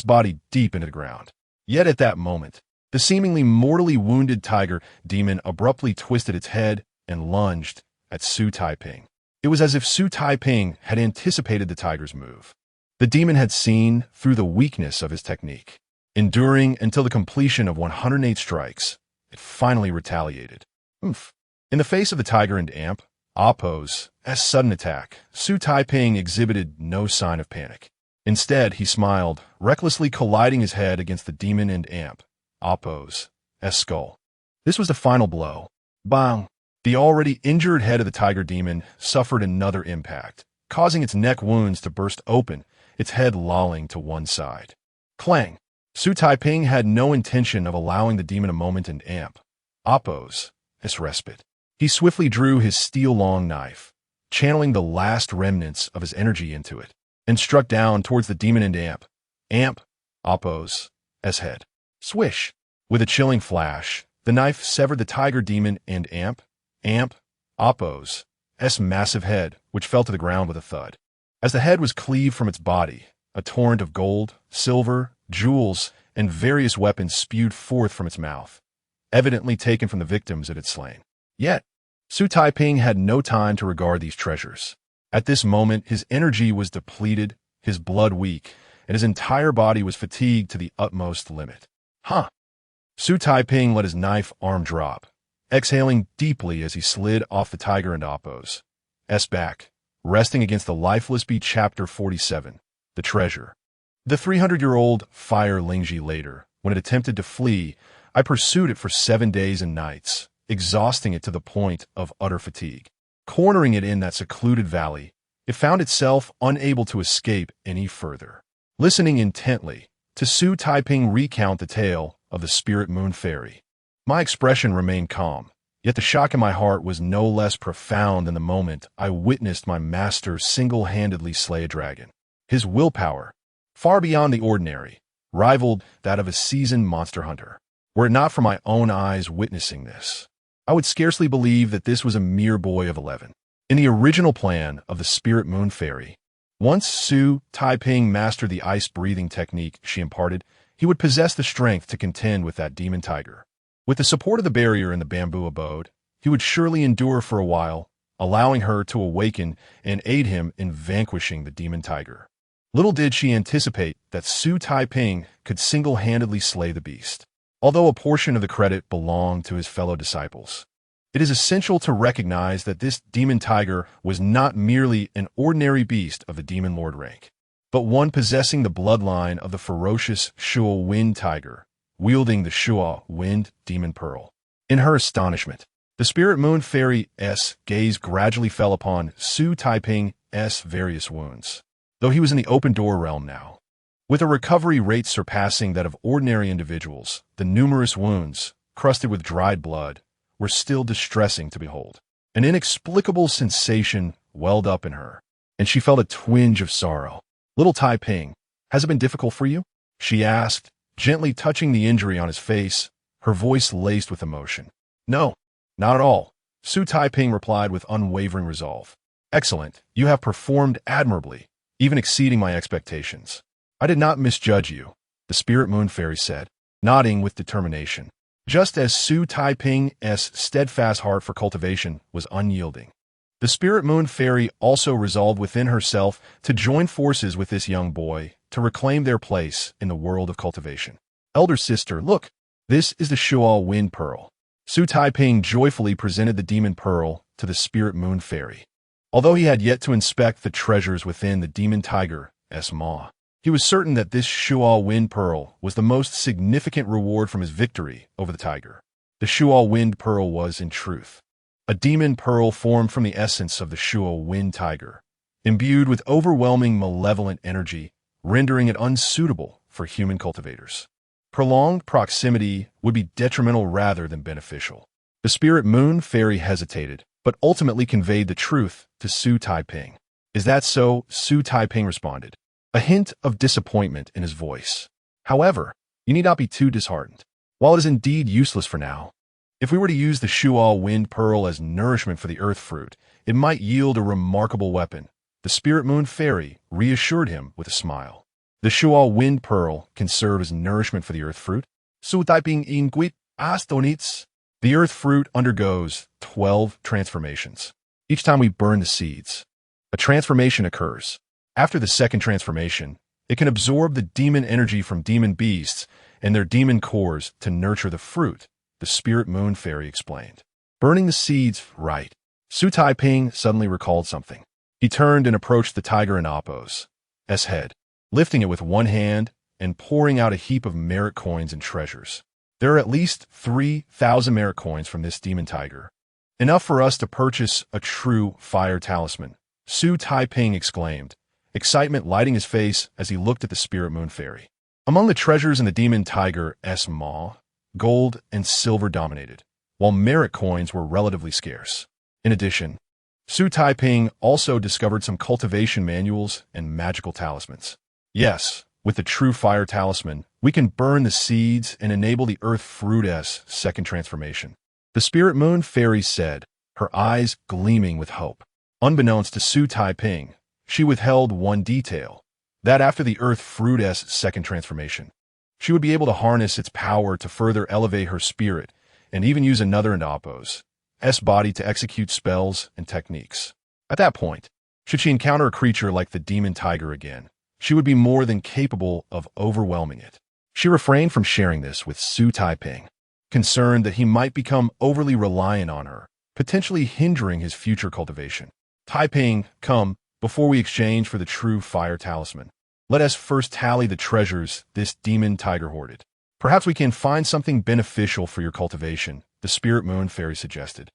body deep into the ground. Yet at that moment, the seemingly mortally wounded tiger demon abruptly twisted its head and lunged at Xu Taiping. It was as if Xu Taiping had anticipated the tiger's move. The demon had seen through the weakness of his technique. Enduring until the completion of 108 strikes, it finally retaliated. Oof. In the face of the tiger and Amp, Oppo's sudden attack, Xu Taiping exhibited no sign of panic. Instead, he smiled, recklessly colliding his head against the demon and Amp, Oppo's skull. This was the final blow. Bang! The already injured head of the tiger demon suffered another impact, causing its neck wounds to burst open, its head lolling to one side. Clang! Xu Taiping had no intention of allowing the demon a moment and Amp, Oppo's respite. He swiftly drew his steel-long knife, channeling the last remnants of his energy into it, and struck down towards the demon and Amp, Oppo's head. Swish! With a chilling flash, the knife severed the tiger demon and Amp, Oppo's massive head, which fell to the ground with a thud. As the head was cleaved from its body, a torrent of gold, silver, jewels, and various weapons spewed forth from its mouth, evidently taken from the victims it had slain. Yet, Xu Taiping had no time to regard these treasures. At this moment, his energy was depleted, his blood weak, and his entire body was fatigued to the utmost limit. Xu Taiping let his knife arm drop, exhaling deeply as he slid off the tiger and Oppo's back, resting against the lifeless beast. Chapter 47, The Treasure. The 300-year-old fire Lingji later, when it attempted to flee, I pursued it for 7 days and nights, exhausting it to the point of utter fatigue. Cornering it in that secluded valley, it found itself unable to escape any further. Listening intently to Xu Taiping recount the tale of the spirit moon fairy, my expression remained calm, yet the shock in my heart was no less profound than the moment I witnessed my master single-handedly slay a dragon. His willpower, far beyond the ordinary, rivaled that of a seasoned monster hunter. Were it not for my own eyes witnessing this, I would scarcely believe that this was a mere boy of 11. In the original plan of the spirit moon fairy, once Xu Taiping mastered the ice-breathing technique she imparted, he would possess the strength to contend with that demon tiger. With the support of the barrier in the bamboo abode, he would surely endure for a while, allowing her to awaken and aid him in vanquishing the demon tiger. Little did she anticipate that Xu Taiping could single-handedly slay the beast. Although a portion of the credit belonged to his fellow disciples, it is essential to recognize that this demon tiger was not merely an ordinary beast of the demon lord rank, but one possessing the bloodline of the ferocious Shuo wind tiger, wielding the Shuo wind demon pearl. In her astonishment, the spirit moon fairy's gaze gradually fell upon Xu Taiping's various wounds, though he was in the open door realm now. With a recovery rate surpassing that of ordinary individuals, the numerous wounds, crusted with dried blood, were still distressing to behold. An inexplicable sensation welled up in her, and she felt a twinge of sorrow. "Little Taiping, has it been difficult for you?" she asked, gently touching the injury on his face, her voice laced with emotion. "No, not at all," Xu Taiping replied with unwavering resolve. "Excellent, you have performed admirably, even exceeding my expectations." "I did not misjudge you," the spirit moon fairy said, nodding with determination, just as Xu Taiping's steadfast heart for cultivation was unyielding. The spirit moon fairy also resolved within herself to join forces with this young boy to reclaim their place in the world of cultivation. "Elder sister, look, this is the Shuo wind pearl." Xu Taiping joyfully presented the demon pearl to the spirit moon fairy. Although he had yet to inspect the treasures within the demon tiger's maw, he was certain that this Shuo wind pearl was the most significant reward from his victory over the tiger. The Shuo wind pearl was, in truth, a demon pearl formed from the essence of the Shuo wind tiger, imbued with overwhelming malevolent energy, rendering it unsuitable for human cultivators. Prolonged proximity would be detrimental rather than beneficial. The spirit moon fairy hesitated, but ultimately conveyed the truth to Xu Taiping. "Is that so?" Xu Taiping responded. a hint of disappointment in his voice. However, you need not be too disheartened. While it is indeed useless for now, if we were to use the Shual Wind Pearl as nourishment for the Earth Fruit, it might yield a remarkable weapon. The Spirit Moon Fairy reassured him with a smile. The Shual Wind Pearl can serve as nourishment for the Earth Fruit. Xu Taiping inguit astonits. The Earth Fruit undergoes 12 transformations. Each time we burn the seeds, a transformation occurs. After the second transformation, it can absorb the demon energy from demon beasts and their demon cores to nurture the fruit, the Spirit Moon Fairy explained. Burning the seeds, right. Xu Taiping suddenly recalled something. He turned and approached the tiger in Appo's head, lifting it with one hand and pouring out a heap of merit coins and treasures. There are at least 3,000 merit coins from this demon tiger. Enough for us to purchase a true fire talisman, Xu Taiping exclaimed, excitement lighting his face as he looked at the Spirit Moon Fairy. Among the treasures in the demon tiger's maw, gold and silver dominated, while merit coins were relatively scarce. In addition, Xu Taiping also discovered some cultivation manuals and magical talismans. Yes, with the true fire talisman, we can burn the seeds and enable the Earth Fruit's second transformation. The Spirit Moon Fairy said, her eyes gleaming with hope. Unbeknownst to Xu Taiping, she withheld one detail, that after the Earth Fruit's second transformation, she would be able to harness its power to further elevate her spirit and even use another in Appo's body to execute spells and techniques. At that point, should she encounter a creature like the demon tiger again, she would be more than capable of overwhelming it. She refrained from sharing this with Xu Taiping, concerned that he might become overly reliant on her, potentially hindering his future cultivation. Taiping, come, before we exchange for the true fire talisman, let us first tally the treasures this demon tiger hoarded. Perhaps we can find something beneficial for your cultivation, the Spirit Moon Fairy suggested.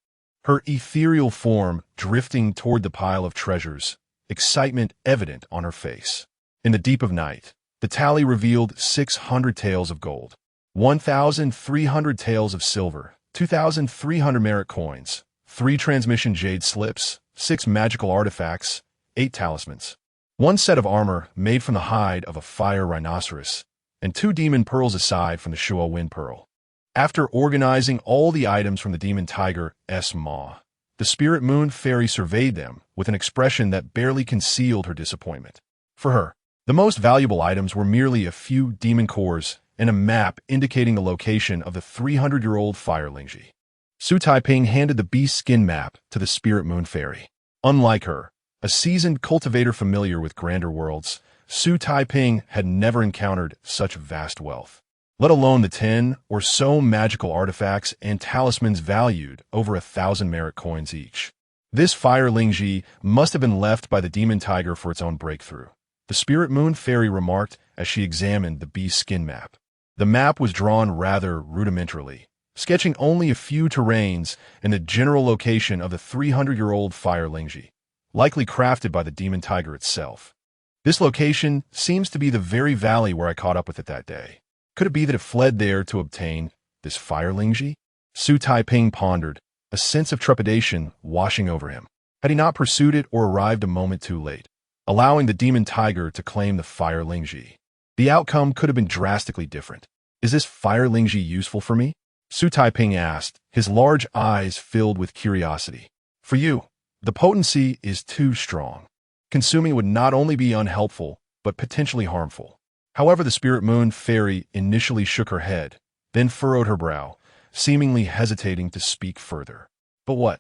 Her ethereal form drifting toward the pile of treasures, excitement evident on her face. In the deep of night, the tally revealed 600 taels of gold, 1,300 taels of silver, 2,300 merit coins, 3 transmission jade slips, 6 magical artifacts, 8 talismans, 1 set of armor made from the hide of a fire rhinoceros, and 2 demon pearls aside from the Shual Wind Pearl. After organizing all the items from the demon tiger's maw, the Spirit Moon Fairy surveyed them with an expression that barely concealed her disappointment. For her, the most valuable items were merely a few demon cores and a map indicating the location of the 300-year-old fire Lingji. Xu Taiping handed the beast skin map to the Spirit Moon Fairy. Unlike her, a seasoned cultivator familiar with grander worlds, Xu Taiping had never encountered such vast wealth, let alone the 10 or so magical artifacts and talismans valued over 1,000 merit coins each. This fire Lingji must have been left by the demon tiger for its own breakthrough, the Spirit Moon Fairy remarked as she examined the beast skin map. The map was drawn rather rudimentarily, sketching only a few terrains and the general location of the 300-year-old fire Lingji, likely crafted by the demon tiger itself. This location seems to be the very valley where I caught up with it that day. Could it be that it fled there to obtain this fire Lingji? Xu Taiping pondered, a sense of trepidation washing over him. Had he not pursued it or arrived a moment too late, allowing the demon tiger to claim the fire Lingji? The outcome could have been drastically different. Is this fire Lingji useful for me? Xu Taiping asked, his large eyes filled with curiosity. For you, the potency is too strong. Consuming would not only be unhelpful, but potentially harmful. However, the Spirit Moon Fairy initially shook her head, then furrowed her brow, seemingly hesitating to speak further. But what?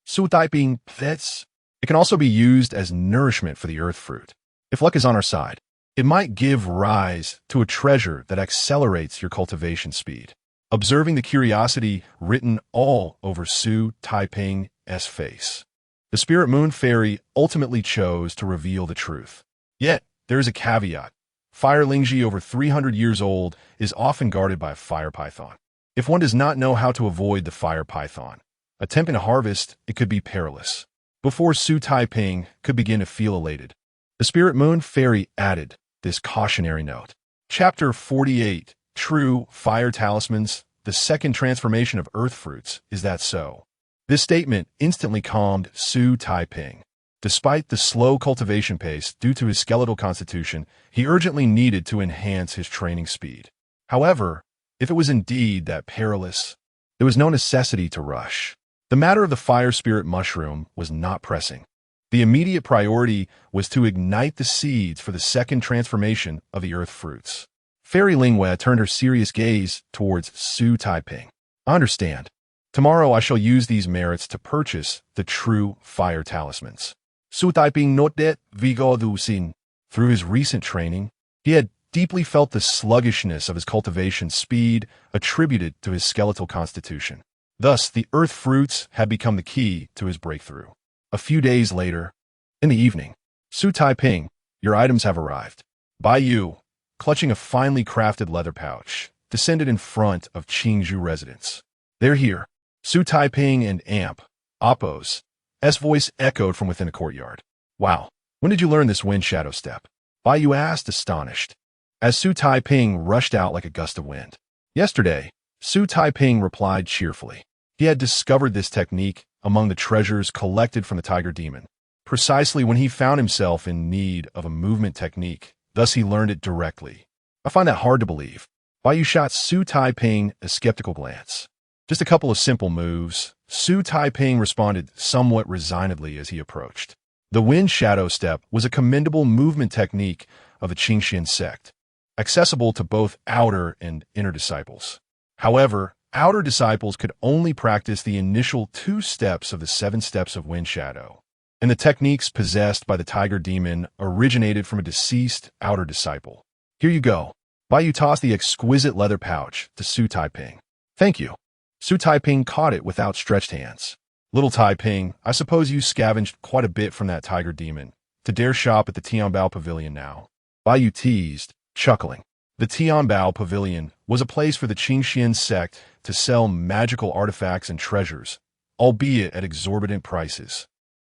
Xu Taiping, that's... It can also be used as nourishment for the earth fruit. If luck is on our side, it might give rise to a treasure that accelerates your cultivation speed. Observing the curiosity written all over Xu Taiping's face, the Spirit Moon Fairy ultimately chose to reveal the truth. Yet, there is a caveat. Fire Lingji over 300 years old is often guarded by a fire python. If one does not know how to avoid the fire python, attempting to harvest it could be perilous. Before Xu Taiping could begin to feel elated, the Spirit Moon Fairy added this cautionary note. Chapter 48, True Fire Talismans, the second transformation of earth fruits, is that so? This statement instantly calmed Xu Taiping. Despite the slow cultivation pace due to his skeletal constitution, he urgently needed to enhance his training speed. However, if it was indeed that perilous, there was no necessity to rush. The matter of the fire spirit mushroom was not pressing. The immediate priority was to ignite the seeds for the second transformation of the earth fruits. Fairy Lingwei turned her serious gaze towards Xu Taiping. I understand. Tomorrow I shall use these merits to purchase the true fire talismans. Xu Taiping noted vigor du sin. Through his recent training, he had deeply felt the sluggishness of his cultivation speed attributed to his skeletal constitution. Thus, the earth fruits had become the key to his breakthrough. A few days later, in the evening, Xu Taiping, your items have arrived. Bai Yu, clutching a finely crafted leather pouch, descended in front of Qingzhou residence. They're here. Xu Taiping and Amp, Oppo's voice echoed from within the courtyard. Wow, when did you learn this wind shadow step? Bai Yu asked, astonished, as Xu Taiping rushed out like a gust of wind. Yesterday, Xu Taiping replied cheerfully. He had discovered this technique among the treasures collected from the tiger demon, precisely when he found himself in need of a movement technique. Thus he learned it directly. I find that hard to believe. Bai Yu shot Xu Taiping a skeptical glance. Just a couple of simple moves. Xu Taiping responded somewhat resignedly as he approached. The wind shadow step was a commendable movement technique of the Qingxian sect, accessible to both outer and inner disciples. However, outer disciples could only practice the initial 2 steps of the 7 steps of wind shadow, and the techniques possessed by the tiger demon originated from a deceased outer disciple. Here you go. Bai Yu tossed the exquisite leather pouch to Xu Taiping. Thank you. Xu Taiping caught it with outstretched hands. Little Taiping, I suppose you scavenged quite a bit from that tiger demon to dare shop at the Tianbao Pavilion now. Bai Yu teased, chuckling. The Tianbao Pavilion was a place for the Qingxian sect to sell magical artifacts and treasures, albeit at exorbitant prices,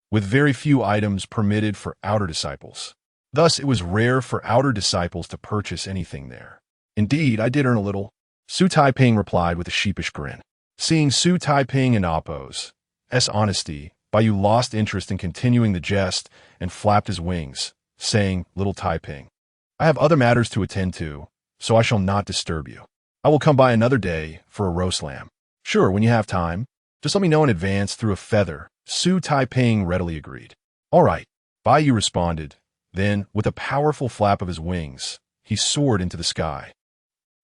with very few items permitted for outer disciples. Thus, it was rare for outer disciples to purchase anything there. Indeed, I did earn a little, Xu Taiping replied with a sheepish grin. Seeing Xu Taiping and Oppo's honesty, Bai Yu lost interest in continuing the jest and flapped his wings, saying, Little Taiping, I have other matters to attend to, so I shall not disturb you. I will come by another day for a roast lamb. Sure, when you have time. Just let me know in advance through a feather. Xu Taiping readily agreed. All right, Bai Yu responded. Then, with a powerful flap of his wings, he soared into the sky.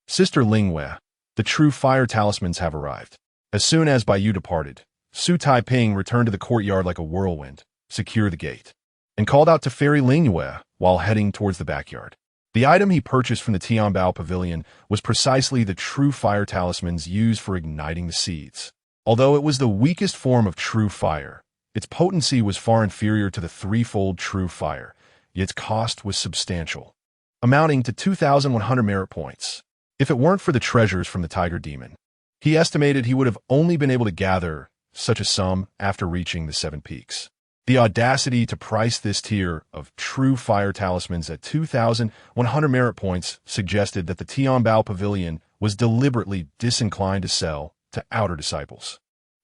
Sister Lingwei, the true fire talismans have arrived. As soon as Bai Yu departed, Xu Taiping returned to the courtyard like a whirlwind, secured the gate, and called out to Fairy Lingwei while heading towards the backyard. The item he purchased from the Tianbao Pavilion was precisely the true fire talismans used for igniting the seeds. Although it was the weakest form of true fire, its potency was far inferior to the 3-fold true fire, yet its cost was substantial, amounting to 2,100 merit points. If it weren't for the treasures from the tiger demon, he estimated he would have only been able to gather such a sum after reaching the 7 peaks. The audacity to price this tier of true fire talismans at 2,100 merit points suggested that the Tianbao Pavilion was deliberately disinclined to sell to outer disciples.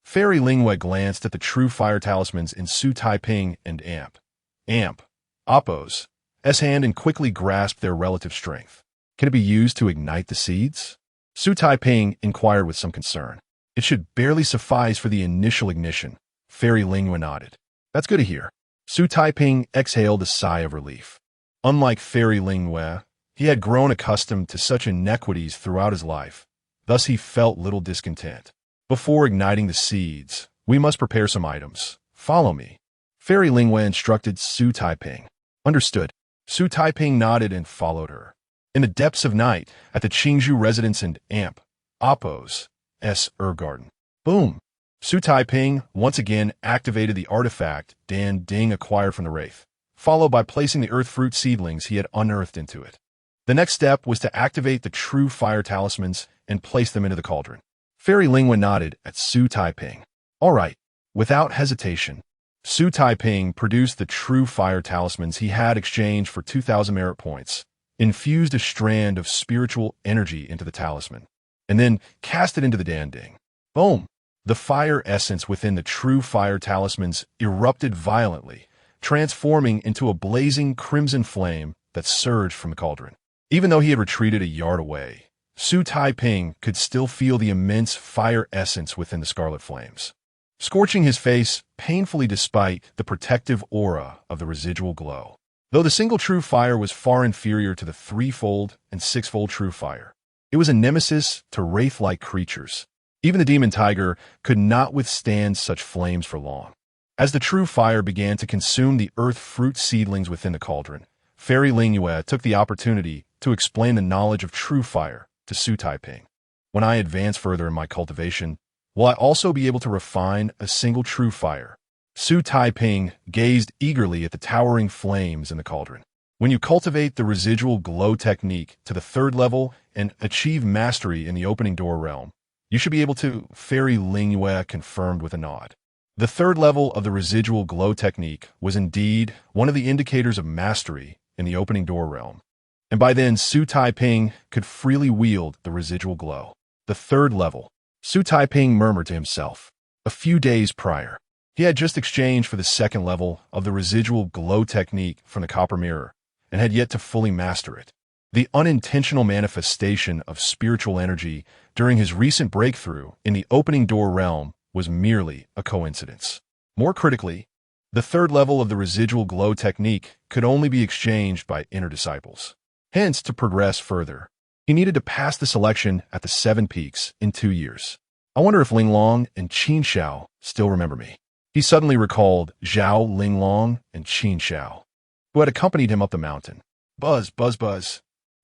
Fairy Lingwei glanced at the true fire talismans in Xu Taiping and Amp, Oppo's hand and quickly grasped their relative strength. Can it be used to ignite the seeds? Xu Taiping inquired with some concern. It should barely suffice for the initial ignition. Fairy Lingwei nodded. That's good to hear. Xu Taiping exhaled a sigh of relief. Unlike Fairy Lingwei, he had grown accustomed to such inequities throughout his life. Thus he felt little discontent. Before igniting the seeds, we must prepare some items. Follow me. Fairy Lingwei instructed Xu Taiping. Understood. Xu Taiping nodded and followed her. In the depths of night, at the Qingzhou residence and Oppo's garden. Boom! Xu Taiping once again activated the artifact Dan Ding acquired from the Wraith, followed by placing the earth fruit seedlings he had unearthed into it. The next step was to activate the true fire talismans and place them into the cauldron. Fairy Lingwei nodded at Xu Taiping. All right. Without hesitation, Xu Taiping produced the true fire talismans he had exchanged for 2,000 merit points, infused a strand of spiritual energy into the talisman, and then cast it into the danding. Boom! The fire essence within the true fire talismans erupted violently, transforming into a blazing crimson flame that surged from the cauldron. Even though he had retreated a yard away, Xu Taiping could still feel the immense fire essence within the scarlet flames, scorching his face painfully despite the protective aura of the residual glow. Though the single true fire was far inferior to the threefold and sixfold true fire, it was a nemesis to wraith-like creatures. Even the demon tiger could not withstand such flames for long. As the true fire began to consume the earth fruit seedlings within the cauldron, Fairy Lingyue took the opportunity to explain the knowledge of true fire to Xu Taiping. When I advance further in my cultivation, will I also be able to refine a single true fire? Xu Taiping gazed eagerly at the towering flames in the cauldron. When you cultivate the residual glow technique to the third level and achieve mastery in the opening door realm, you should be able to, Fairy Lingyue confirmed with a nod. The third level of the residual glow technique was indeed one of the indicators of mastery in the opening door realm, and by then Xu Taiping could freely wield the residual glow. The third level, Xu Taiping murmured to himself. A few days prior, he had just exchanged for the second level of the residual glow technique from the copper mirror and had yet to fully master it. The unintentional manifestation of spiritual energy during his recent breakthrough in the opening door realm was merely a coincidence. More critically, the third level of the residual glow technique could only be exchanged by inner disciples. Hence, to progress further, he needed to pass the selection at the 7 peaks in 2 years. I wonder if Linglong and Qin Xiao still remember me. He suddenly recalled Zhao Linglong and Qin Xiao, who had accompanied him up the mountain. Buzz, buzz, buzz.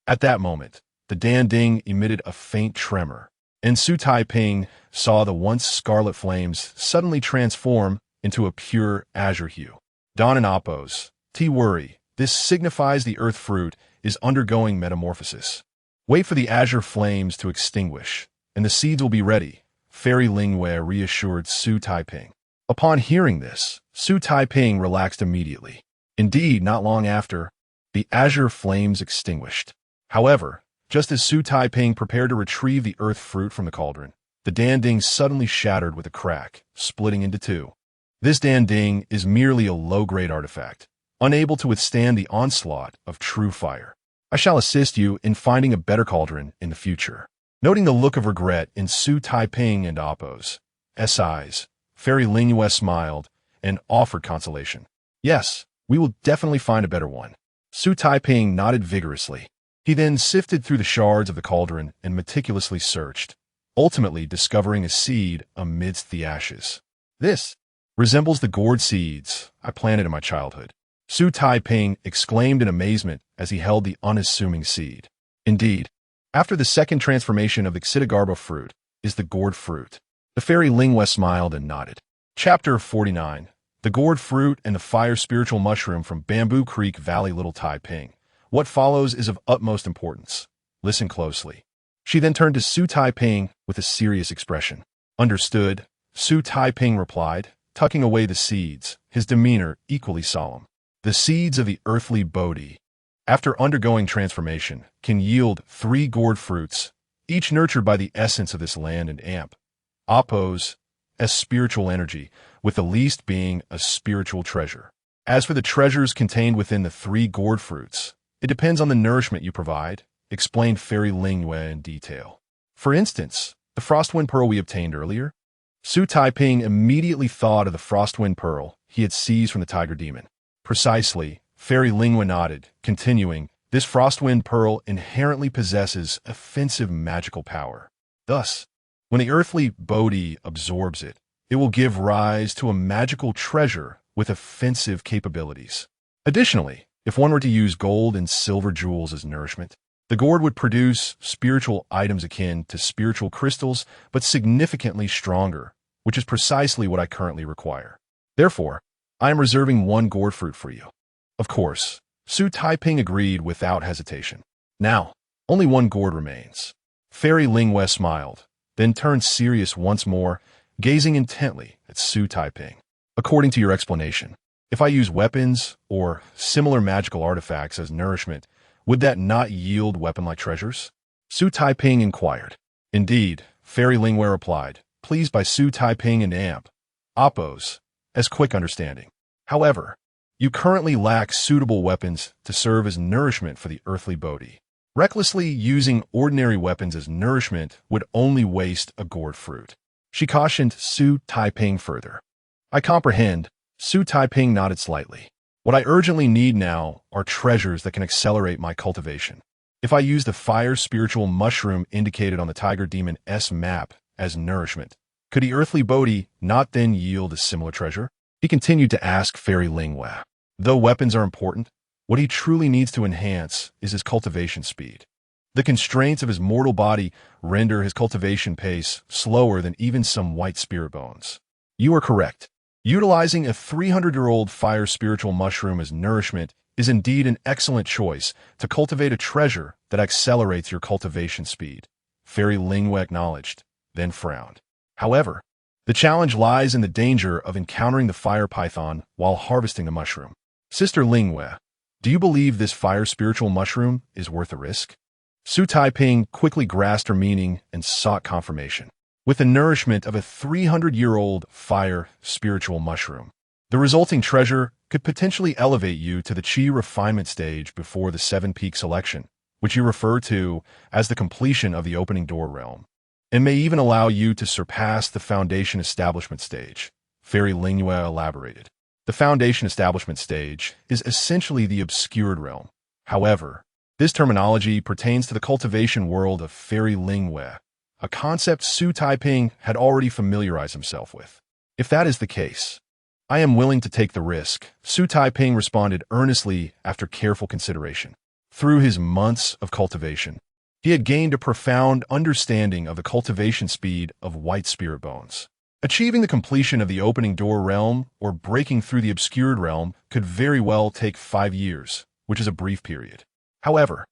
At that moment, the Danding emitted a faint tremor, and Xu Taiping saw the once scarlet flames suddenly transform into a pure azure hue. Dawn and Appos, worry, this signifies the earth fruit is undergoing metamorphosis. Wait for the azure flames to extinguish, and the seeds will be ready, Fairy Lingyue reassured Xu Taiping. Upon hearing this, Xu Taiping relaxed immediately. Indeed, not long after, the azure flames extinguished. However, just as Xu Taiping prepared to retrieve the earth fruit from the cauldron, the Danding suddenly shattered with a crack, splitting into 2. This Danding is merely a low-grade artifact, unable to withstand the onslaught of true fire. I shall assist you in finding a better cauldron in the future. Noting the look of regret in Xu Taiping and Appos' eyes, Fairy Lingyue smiled and offered consolation. Yes, we will definitely find a better one. Xu Taiping nodded vigorously. He then sifted through the shards of the cauldron and meticulously searched, ultimately discovering a seed amidst the ashes. This resembles the gourd seeds I planted in my childhood. Xu Taiping exclaimed in amazement as he held the unassuming seed. Indeed, after the second transformation of the Xidigarbo fruit is the gourd fruit. The Fairy Lingyue smiled and nodded. Chapter 49. The gourd fruit and the fire spiritual mushroom from Bamboo Creek Valley, Little Taiping. What follows is of utmost importance. Listen closely. She then turned to Xu Taiping with a serious expression. Understood, Xu Taiping replied, tucking away the seeds, his demeanor equally solemn. The seeds of the earthly Bodhi, after undergoing transformation, can yield 3 gourd fruits, each nurtured by the essence of this land and amp. Appos, as spiritual energy, with the least being a spiritual treasure. As for the treasures contained within the 3 gourd fruits, it depends on the nourishment you provide, explained Fairy Lingyue in detail. For instance, the Frostwind Pearl we obtained earlier. Xu Taiping immediately thought of the Frostwind Pearl he had seized from the Tiger Demon. Precisely, Fairy Lingyue nodded, continuing, this Frostwind Pearl inherently possesses offensive magical power. Thus, when the earthly Bodhi absorbs it, it will give rise to a magical treasure with offensive capabilities. Additionally, if one were to use gold and silver jewels as nourishment, the gourd would produce spiritual items akin to spiritual crystals, but significantly stronger, which is precisely what I currently require. Therefore, I am reserving 1 gourd fruit for you. Of course, Xu Taiping agreed without hesitation. Now, only 1 gourd remains. Fairy Lingyue smiled, then turned serious once more, gazing intently at Xu Taiping. According to your explanation, if I use weapons or similar magical artifacts as nourishment, would that not yield weapon-like treasures? Xu Taiping inquired. Indeed, Fairy Lingyue replied, pleased by Xu Taiping and Appos' as quick understanding. However, You currently lack suitable weapons to serve as nourishment for the earthly Bodhi. Recklessly using ordinary weapons as nourishment would only waste a gourd fruit. She cautioned Xu Taiping further. I comprehend. Xu Taiping nodded slightly. What I urgently need now are treasures that can accelerate my cultivation. If I use the fire spiritual mushroom indicated on the Tiger Demon's map as nourishment, could the earthly Bodhi not then yield a similar treasure? He continued to ask Fairy Lingwei. Though weapons are important, what he truly needs to enhance is his cultivation speed. The constraints of his mortal body render his cultivation pace slower than even some white spirit bones. You are correct. Utilizing a 300-year-old fire spiritual mushroom as nourishment is indeed an excellent choice to cultivate a treasure that accelerates your cultivation speed. Fairy Lingwei acknowledged, then frowned. However, the challenge lies in the danger of encountering the fire python while harvesting the mushroom. Sister Lingwei, do you believe this fire spiritual mushroom is worth the risk? Xu Taiping quickly grasped her meaning and sought confirmation. With the nourishment of a 300-year-old fire spiritual mushroom, the resulting treasure could potentially elevate you to the Qi refinement stage before the 7-peak selection, which you refer to as the completion of the opening door realm, and may even allow you to surpass the foundation establishment stage. Fairy Lingwei elaborated. The foundation establishment stage is essentially the obscured realm. However, this terminology pertains to the cultivation world of Fairy Lingwei, a concept Xu Taiping had already familiarized himself with. If that is the case, I am willing to take the risk, Xu Taiping responded earnestly after careful consideration. Through his months of cultivation, he had gained a profound understanding of the cultivation speed of white spirit bones. Achieving the completion of the opening door realm or breaking through the obscured realm could very well take 5 years, which is a brief period. However,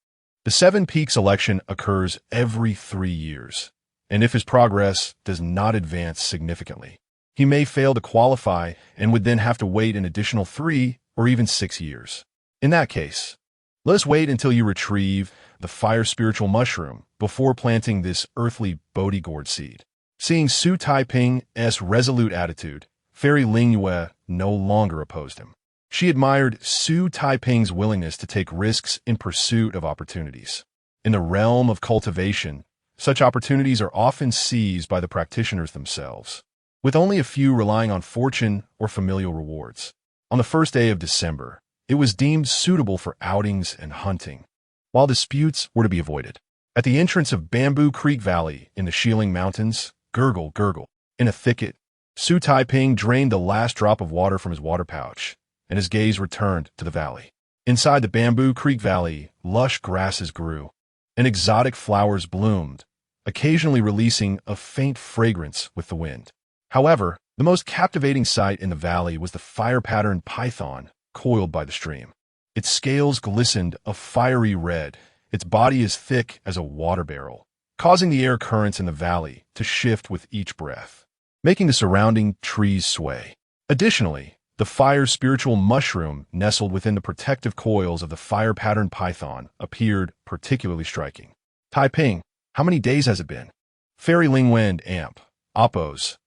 the 7-peak selection occurs every 3 years, and if his progress does not advance significantly, he may fail to qualify and would then have to wait an additional 3 or even 6 years. In that case, let us wait until you retrieve the fire spiritual mushroom before planting this earthly Bodhi gourd seed. Seeing Xu Taiping's resolute attitude, Fairy Lingwei no longer opposed him. She admired Xu Taiping's willingness to take risks in pursuit of opportunities. In the realm of cultivation, such opportunities are often seized by the practitioners themselves, with only a few relying on fortune or familial rewards. On the first day of December, it was deemed suitable for outings and hunting, while disputes were to be avoided. At the entrance of Bamboo Creek Valley in the Shieling Mountains, gurgle, gurgle, in a thicket, Xu Taiping drained the last drop of water from his water pouch, and his gaze returned to the valley. Inside the Bamboo Creek Valley, lush grasses grew, and exotic flowers bloomed, occasionally releasing a faint fragrance with the wind. However, the most captivating sight in the valley was the fire-patterned python coiled by the stream. Its scales glistened a fiery red, its body as thick as a water barrel, causing the air currents in the valley to shift with each breath, making the surrounding trees sway. Additionally, the fire spiritual mushroom nestled within the protective coils of the fire-patterned python appeared particularly striking. Taiping, how many days has it been? Fairy Lingwei and Amp, Appo's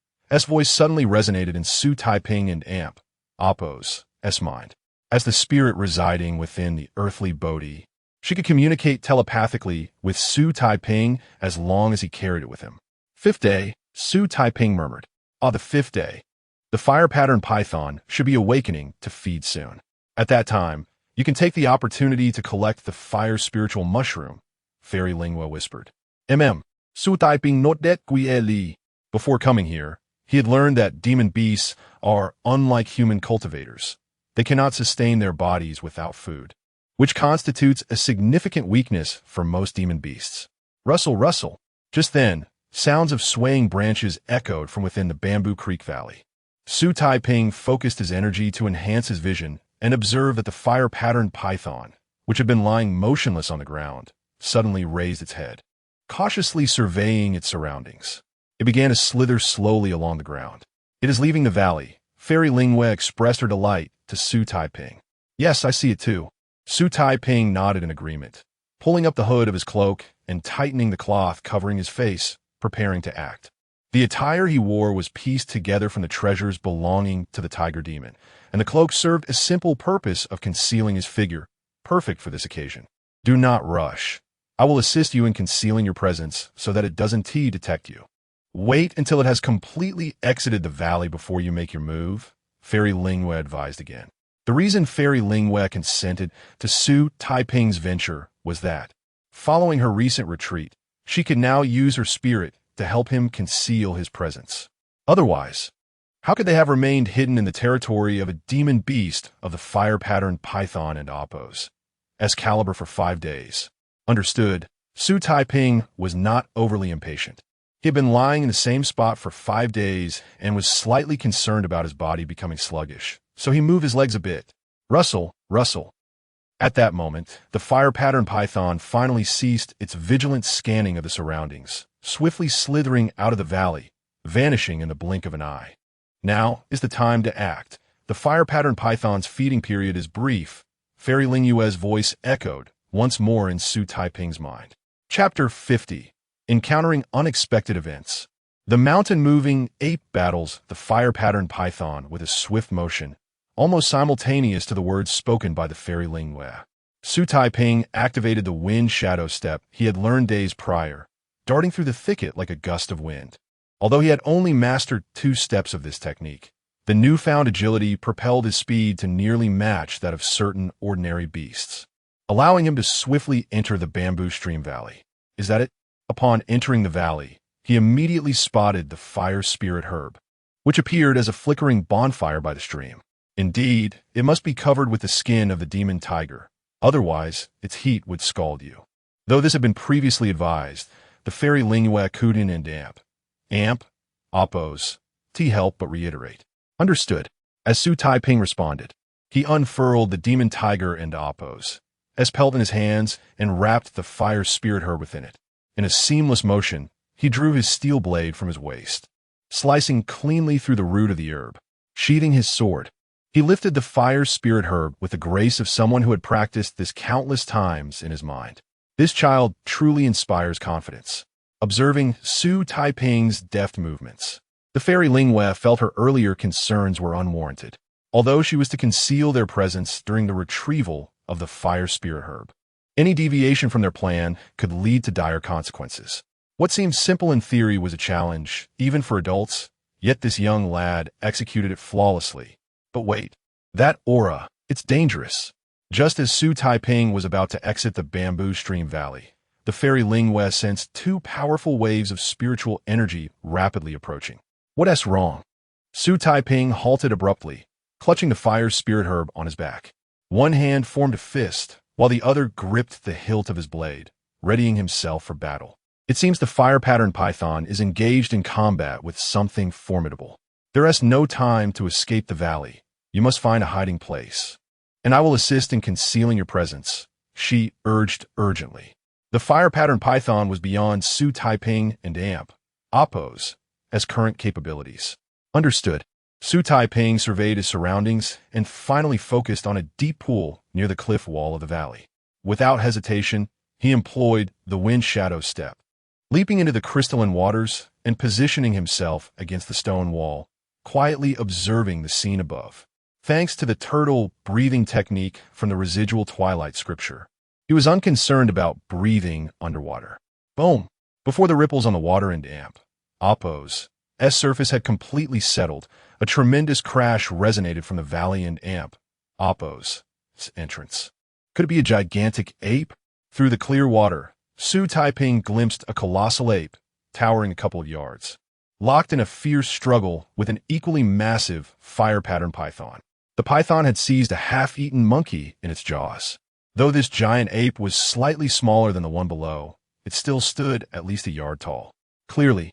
voice suddenly resonated in Xu Taiping and Amp, Appo's mind. As the spirit residing within the earthly Bodhi, she could communicate telepathically with Xu Taiping as long as he carried it with him. 5th day, Xu Taiping murmured. The 5th day. The fire-patterned python should be awakening to feed soon. At that time, you can take the opportunity to collect the fire spiritual mushroom, Fairy Lingwei whispered. Xu Taiping not that li. Before coming here, he had learned that demon beasts are unlike human cultivators. They cannot sustain their bodies without food, which constitutes a significant weakness for most demon beasts. Rustle, rustle. Just then, sounds of swaying branches echoed from within the Bamboo Creek Valley. Xu Taiping focused his energy to enhance his vision and observed that the fire-patterned python, which had been lying motionless on the ground, suddenly raised its head, cautiously surveying its surroundings. It began to slither slowly along the ground. It is leaving the valley. Fairy Lingwei expressed her delight to Xu Taiping. Yes, I see it too. Xu Taiping nodded in agreement, pulling up the hood of his cloak and tightening the cloth covering his face, preparing to act. The attire he wore was pieced together from the treasures belonging to the tiger demon, and the cloak served a simple purpose of concealing his figure, perfect for this occasion. Do not rush. I will assist you in concealing your presence so that it doesn't detect you. Wait until it has completely exited the valley before you make your move, Fairy Lingwei advised again. The reason Fairy Lingwei consented to Xu Taiping's venture was that, following her recent retreat, she could now use her spirit to help him conceal his presence. Otherwise, how could they have remained hidden in the territory of a demon beast of the fire-patterned python and oppos, Excalibur, for 5 days? Understood, Xu Taiping was not overly impatient. He had been lying in the same spot for 5 days and was slightly concerned about his body becoming sluggish, so he moved his legs a bit. Rustle, rustle. At that moment, the fire-patterned python finally ceased its vigilant scanning of the surroundings, swiftly slithering out of the valley, vanishing in the blink of an eye. Now is the time to act. The fire-patterned python's feeding period is brief, Fairy Lingwei's voice echoed once more in Xu Taiping's mind. Chapter 50. Encountering Unexpected Events. The mountain-moving ape battles the fire-patterned python with a swift motion, almost simultaneous to the words spoken by the Fairy Lingwei. Xu Taiping activated the wind shadow step he had learned days prior, darting through the thicket like a gust of wind. Although he had only mastered 2 steps of this technique, the newfound agility propelled his speed to nearly match that of certain ordinary beasts, allowing him to swiftly enter the bamboo stream valley. Is that it? Upon entering the valley, he immediately spotted the fire spirit herb, which appeared as a flickering bonfire by the stream. Indeed, it must be covered with the skin of the demon tiger, otherwise its heat would scald you. Though this had been previously advised, the Fairy Lingwei couldn't and amp, oppose, help but reiterate. Understood. As Xu Taiping responded, he unfurled the demon tiger and oppose, pelt in his hands, and wrapped the fire spirit herb within it. In a seamless motion, he drew his steel blade from his waist, slicing cleanly through the root of the herb. Sheathing his sword, he lifted the fire spirit herb with the grace of someone who had practiced this countless times in his mind. This child truly inspires confidence. Observing Xu Taiping's deft movements, the Fairy Lingwei felt her earlier concerns were unwarranted, although she was to conceal their presence during the retrieval of the fire spirit herb. Any deviation from their plan could lead to dire consequences. What seemed simple in theory was a challenge, even for adults, yet this young lad executed it flawlessly. But wait, that aura, it's dangerous. Just as Xu Taiping was about to exit the bamboo stream valley, the Fairy Lingwei sensed 2 powerful waves of spiritual energy rapidly approaching. What's wrong? Xu Taiping halted abruptly, clutching the fire spirit herb on his back. One hand formed a fist, while the other gripped the hilt of his blade, readying himself for battle. It seems the fire-patterned python is engaged in combat with something formidable. There is no time to escape the valley. You must find a hiding place. And I will assist in concealing your presence, she urged urgently. The fire-patterned python was beyond Xu Taiping and oppose as current capabilities. Understood. Xu Taiping surveyed his surroundings and finally focused on a deep pool near the cliff wall of the valley. Without hesitation, he employed the wind shadow step, leaping into the crystalline waters and positioning himself against the stone wall, quietly observing the scene above. Thanks to the turtle breathing technique from the residual twilight scripture, he was unconcerned about breathing underwater. Boom! Before the ripples on the water and oppose surface had completely settled, a tremendous crash resonated from the valley and oppose's entrance. Could it be a gigantic ape? Through the clear water, Xu Taiping glimpsed a colossal ape, towering a couple of yards, locked in a fierce struggle with an equally massive fire-patterned python. The python had seized a half-eaten monkey in its jaws. Though this giant ape was slightly smaller than the one below, it still stood at least a yard tall. Clearly,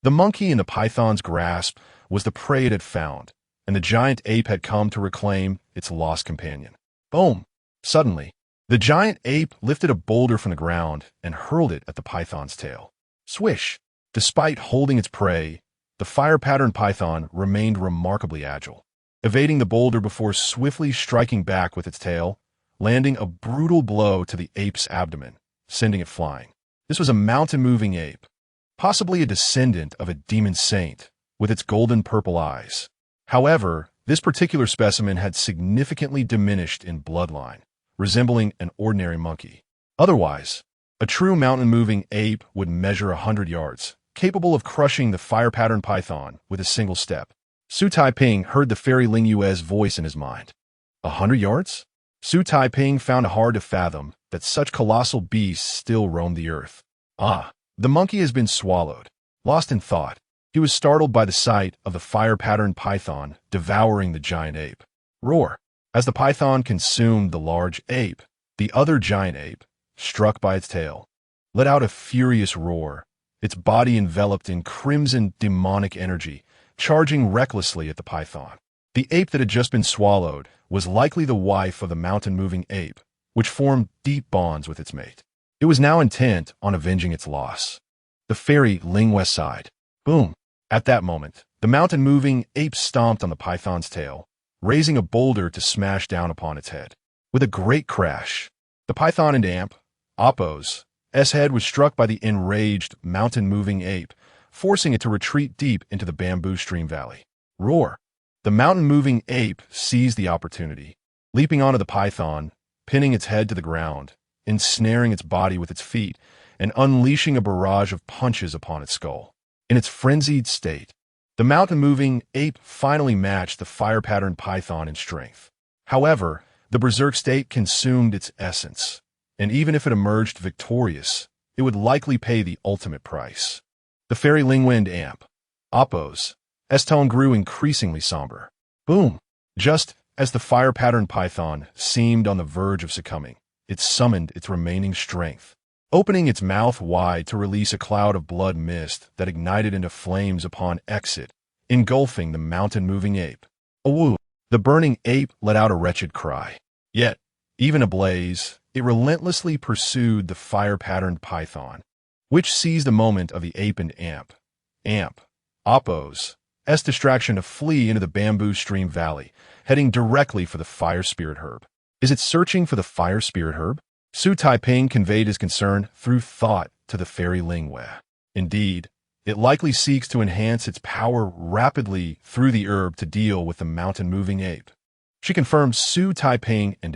the monkey in the python's grasp was the prey it had found, and the giant ape had come to reclaim its lost companion. Boom! Suddenly, the giant ape lifted a boulder from the ground and hurled it at the python's tail. Swish! Despite holding its prey, the fire-patterned python remained remarkably agile, evading the boulder before swiftly striking back with its tail, landing a brutal blow to the ape's abdomen, sending it flying. This was a mountain-moving ape, possibly a descendant of a demon saint with its golden purple eyes. However, this particular specimen had significantly diminished in bloodline, resembling an ordinary monkey. Otherwise, a true mountain-moving ape would measure 100 yards, capable of crushing the fire-patterned python with a single step. Xu Taiping heard the fairy Ling Yue's voice in his mind. 100 yards? Xu Taiping found it hard to fathom that such colossal beasts still roamed the earth. The monkey has been swallowed. Lost in thought, he was startled by the sight of the fire-patterned python devouring the giant ape. Roar! As the python consumed the large ape, the other giant ape, struck by its tail, let out a furious roar, its body enveloped in crimson demonic energy, charging recklessly at the python. The ape that had just been swallowed was likely the wife of the mountain-moving ape, which formed deep bonds with its mate. It was now intent on avenging its loss. The fairy Ling Yue sighed. Boom! At that moment, the mountain-moving ape stomped on the python's tail, raising a boulder to smash down upon its head. With a great crash, the python and Appo's head was struck by the enraged mountain-moving ape, forcing it to retreat deep into the bamboo stream valley. Roar! The mountain-moving ape seized the opportunity, leaping onto the python, pinning its head to the ground, ensnaring its body with its feet, and unleashing a barrage of punches upon its skull. In its frenzied state, the mountain-moving ape finally matched the fire-patterned python in strength. However, the berserk state consumed its essence, and even if it emerged victorious, it would likely pay the ultimate price. The fairy Lingwind Appo's tone grew increasingly somber. Boom! Just as the fire-patterned python seemed on the verge of succumbing, it summoned its remaining strength, opening its mouth wide to release a cloud of blood mist that ignited into flames upon exit, engulfing the mountain-moving ape. Awoo! The burning ape let out a wretched cry. Yet, even ablaze, it relentlessly pursued the fire-patterned python, which seized the moment of the ape and Appo's distraction to flee into the bamboo stream valley, heading directly for the fire spirit herb. Is it searching for the fire spirit herb? Xu Taiping conveyed his concern through thought to the fairy Ling Yue. Indeed, it likely seeks to enhance its power rapidly through the herb to deal with the mountain-moving ape. She confirmed Xu Taiping and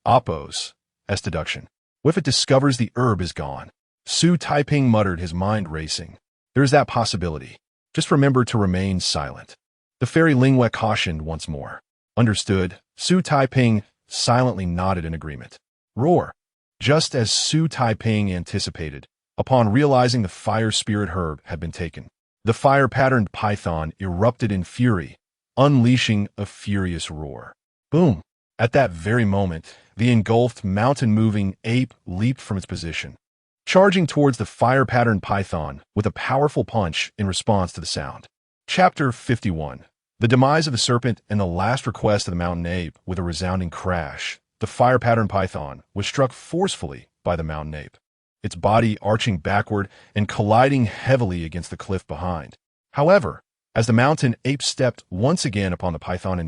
Appo's deduction. What if it discovers the herb is gone? Xu Taiping muttered, his mind racing. There is that possibility. Just remember to remain silent. The fairy Ling Yue cautioned once more. Understood. Xu Taiping silently nodded in agreement. Roar! Just as Xu Taiping anticipated, upon realizing the fire spirit herb had been taken, the fire-patterned python erupted in fury, unleashing a furious roar. Boom! At that very moment, the engulfed mountain-moving ape leaped from its position, charging towards the fire-patterned python with a powerful punch in response to the sound. Chapter 51. The demise of the serpent and the last request of the mountain ape. With a resounding crash, the fire-patterned python was struck forcefully by the mountain ape, its body arching backward and colliding heavily against the cliff behind. However, as the mountain ape stepped once again upon the python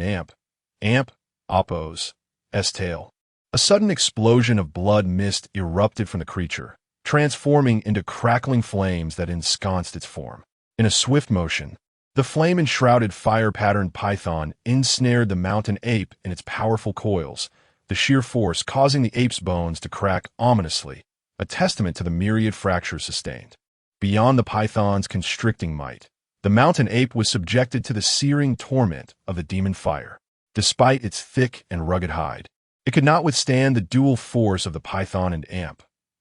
and Appo's tail, a sudden explosion of blood mist erupted from the creature, transforming into crackling flames that ensconced its form. In a swift motion, the flame-enshrouded fire-patterned python ensnared the mountain ape in its powerful coils, the sheer force causing the ape's bones to crack ominously, a testament to the myriad fractures sustained. Beyond the python's constricting might, the mountain ape was subjected to the searing torment of the demon fire. Despite its thick and rugged hide, it could not withstand the dual force of the python and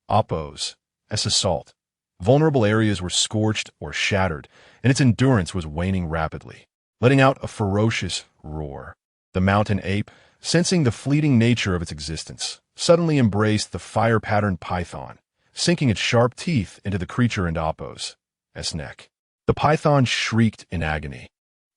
Appo's assault. Vulnerable areas were scorched or shattered, and its endurance was waning rapidly. Letting out a ferocious roar, the mountain ape, sensing the fleeting nature of its existence, suddenly embraced the fire-patterned python, sinking its sharp teeth into the creature and Appo's neck. The python shrieked in agony,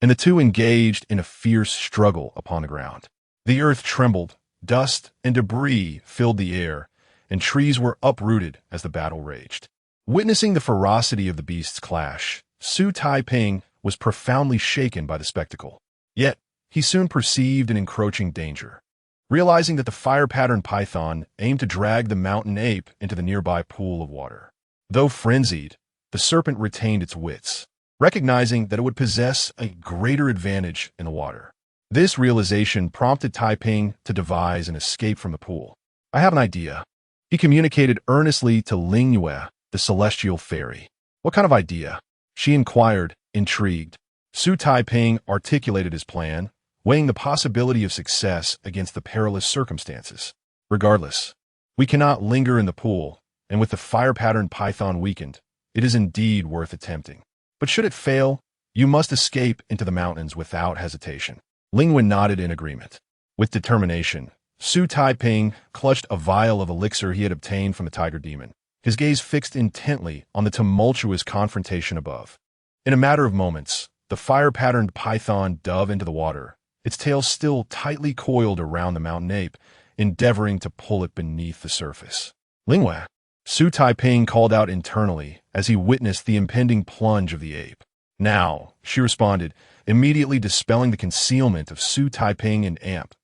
and the two engaged in a fierce struggle upon the ground. The earth trembled, dust and debris filled the air, and trees were uprooted as the battle raged. Witnessing the ferocity of the beasts' clash, Xu Taiping was profoundly shaken by the spectacle. Yet, he soon perceived an encroaching danger. Realizing that the fire-patterned python aimed to drag the mountain ape into the nearby pool of water, Though frenzied, the serpent retained its wits, recognizing that it would possess a greater advantage in the water. This realization prompted Taiping to devise an escape from the pool. "I have an idea." He communicated earnestly to Lingyue, the celestial fairy. "What kind of idea?" she inquired, intrigued. Xu Taiping articulated his plan, weighing the possibility of success against the perilous circumstances. "Regardless, we cannot linger in the pool, and with the fire-patterned python weakened, it is indeed worth attempting. But should it fail, you must escape into the mountains without hesitation." Lingyue nodded in agreement. With determination, Xu Taiping clutched a vial of elixir he had obtained from the tiger demon, his gaze fixed intently on the tumultuous confrontation above. In a matter of moments, the fire-patterned python dove into the water, its tail still tightly coiled around the mountain ape, endeavoring to pull it beneath the surface. "Lingyue," Xu Taiping called out internally as he witnessed the impending plunge of the ape. "Now," she responded, immediately dispelling the concealment of Xu Taiping and Amp,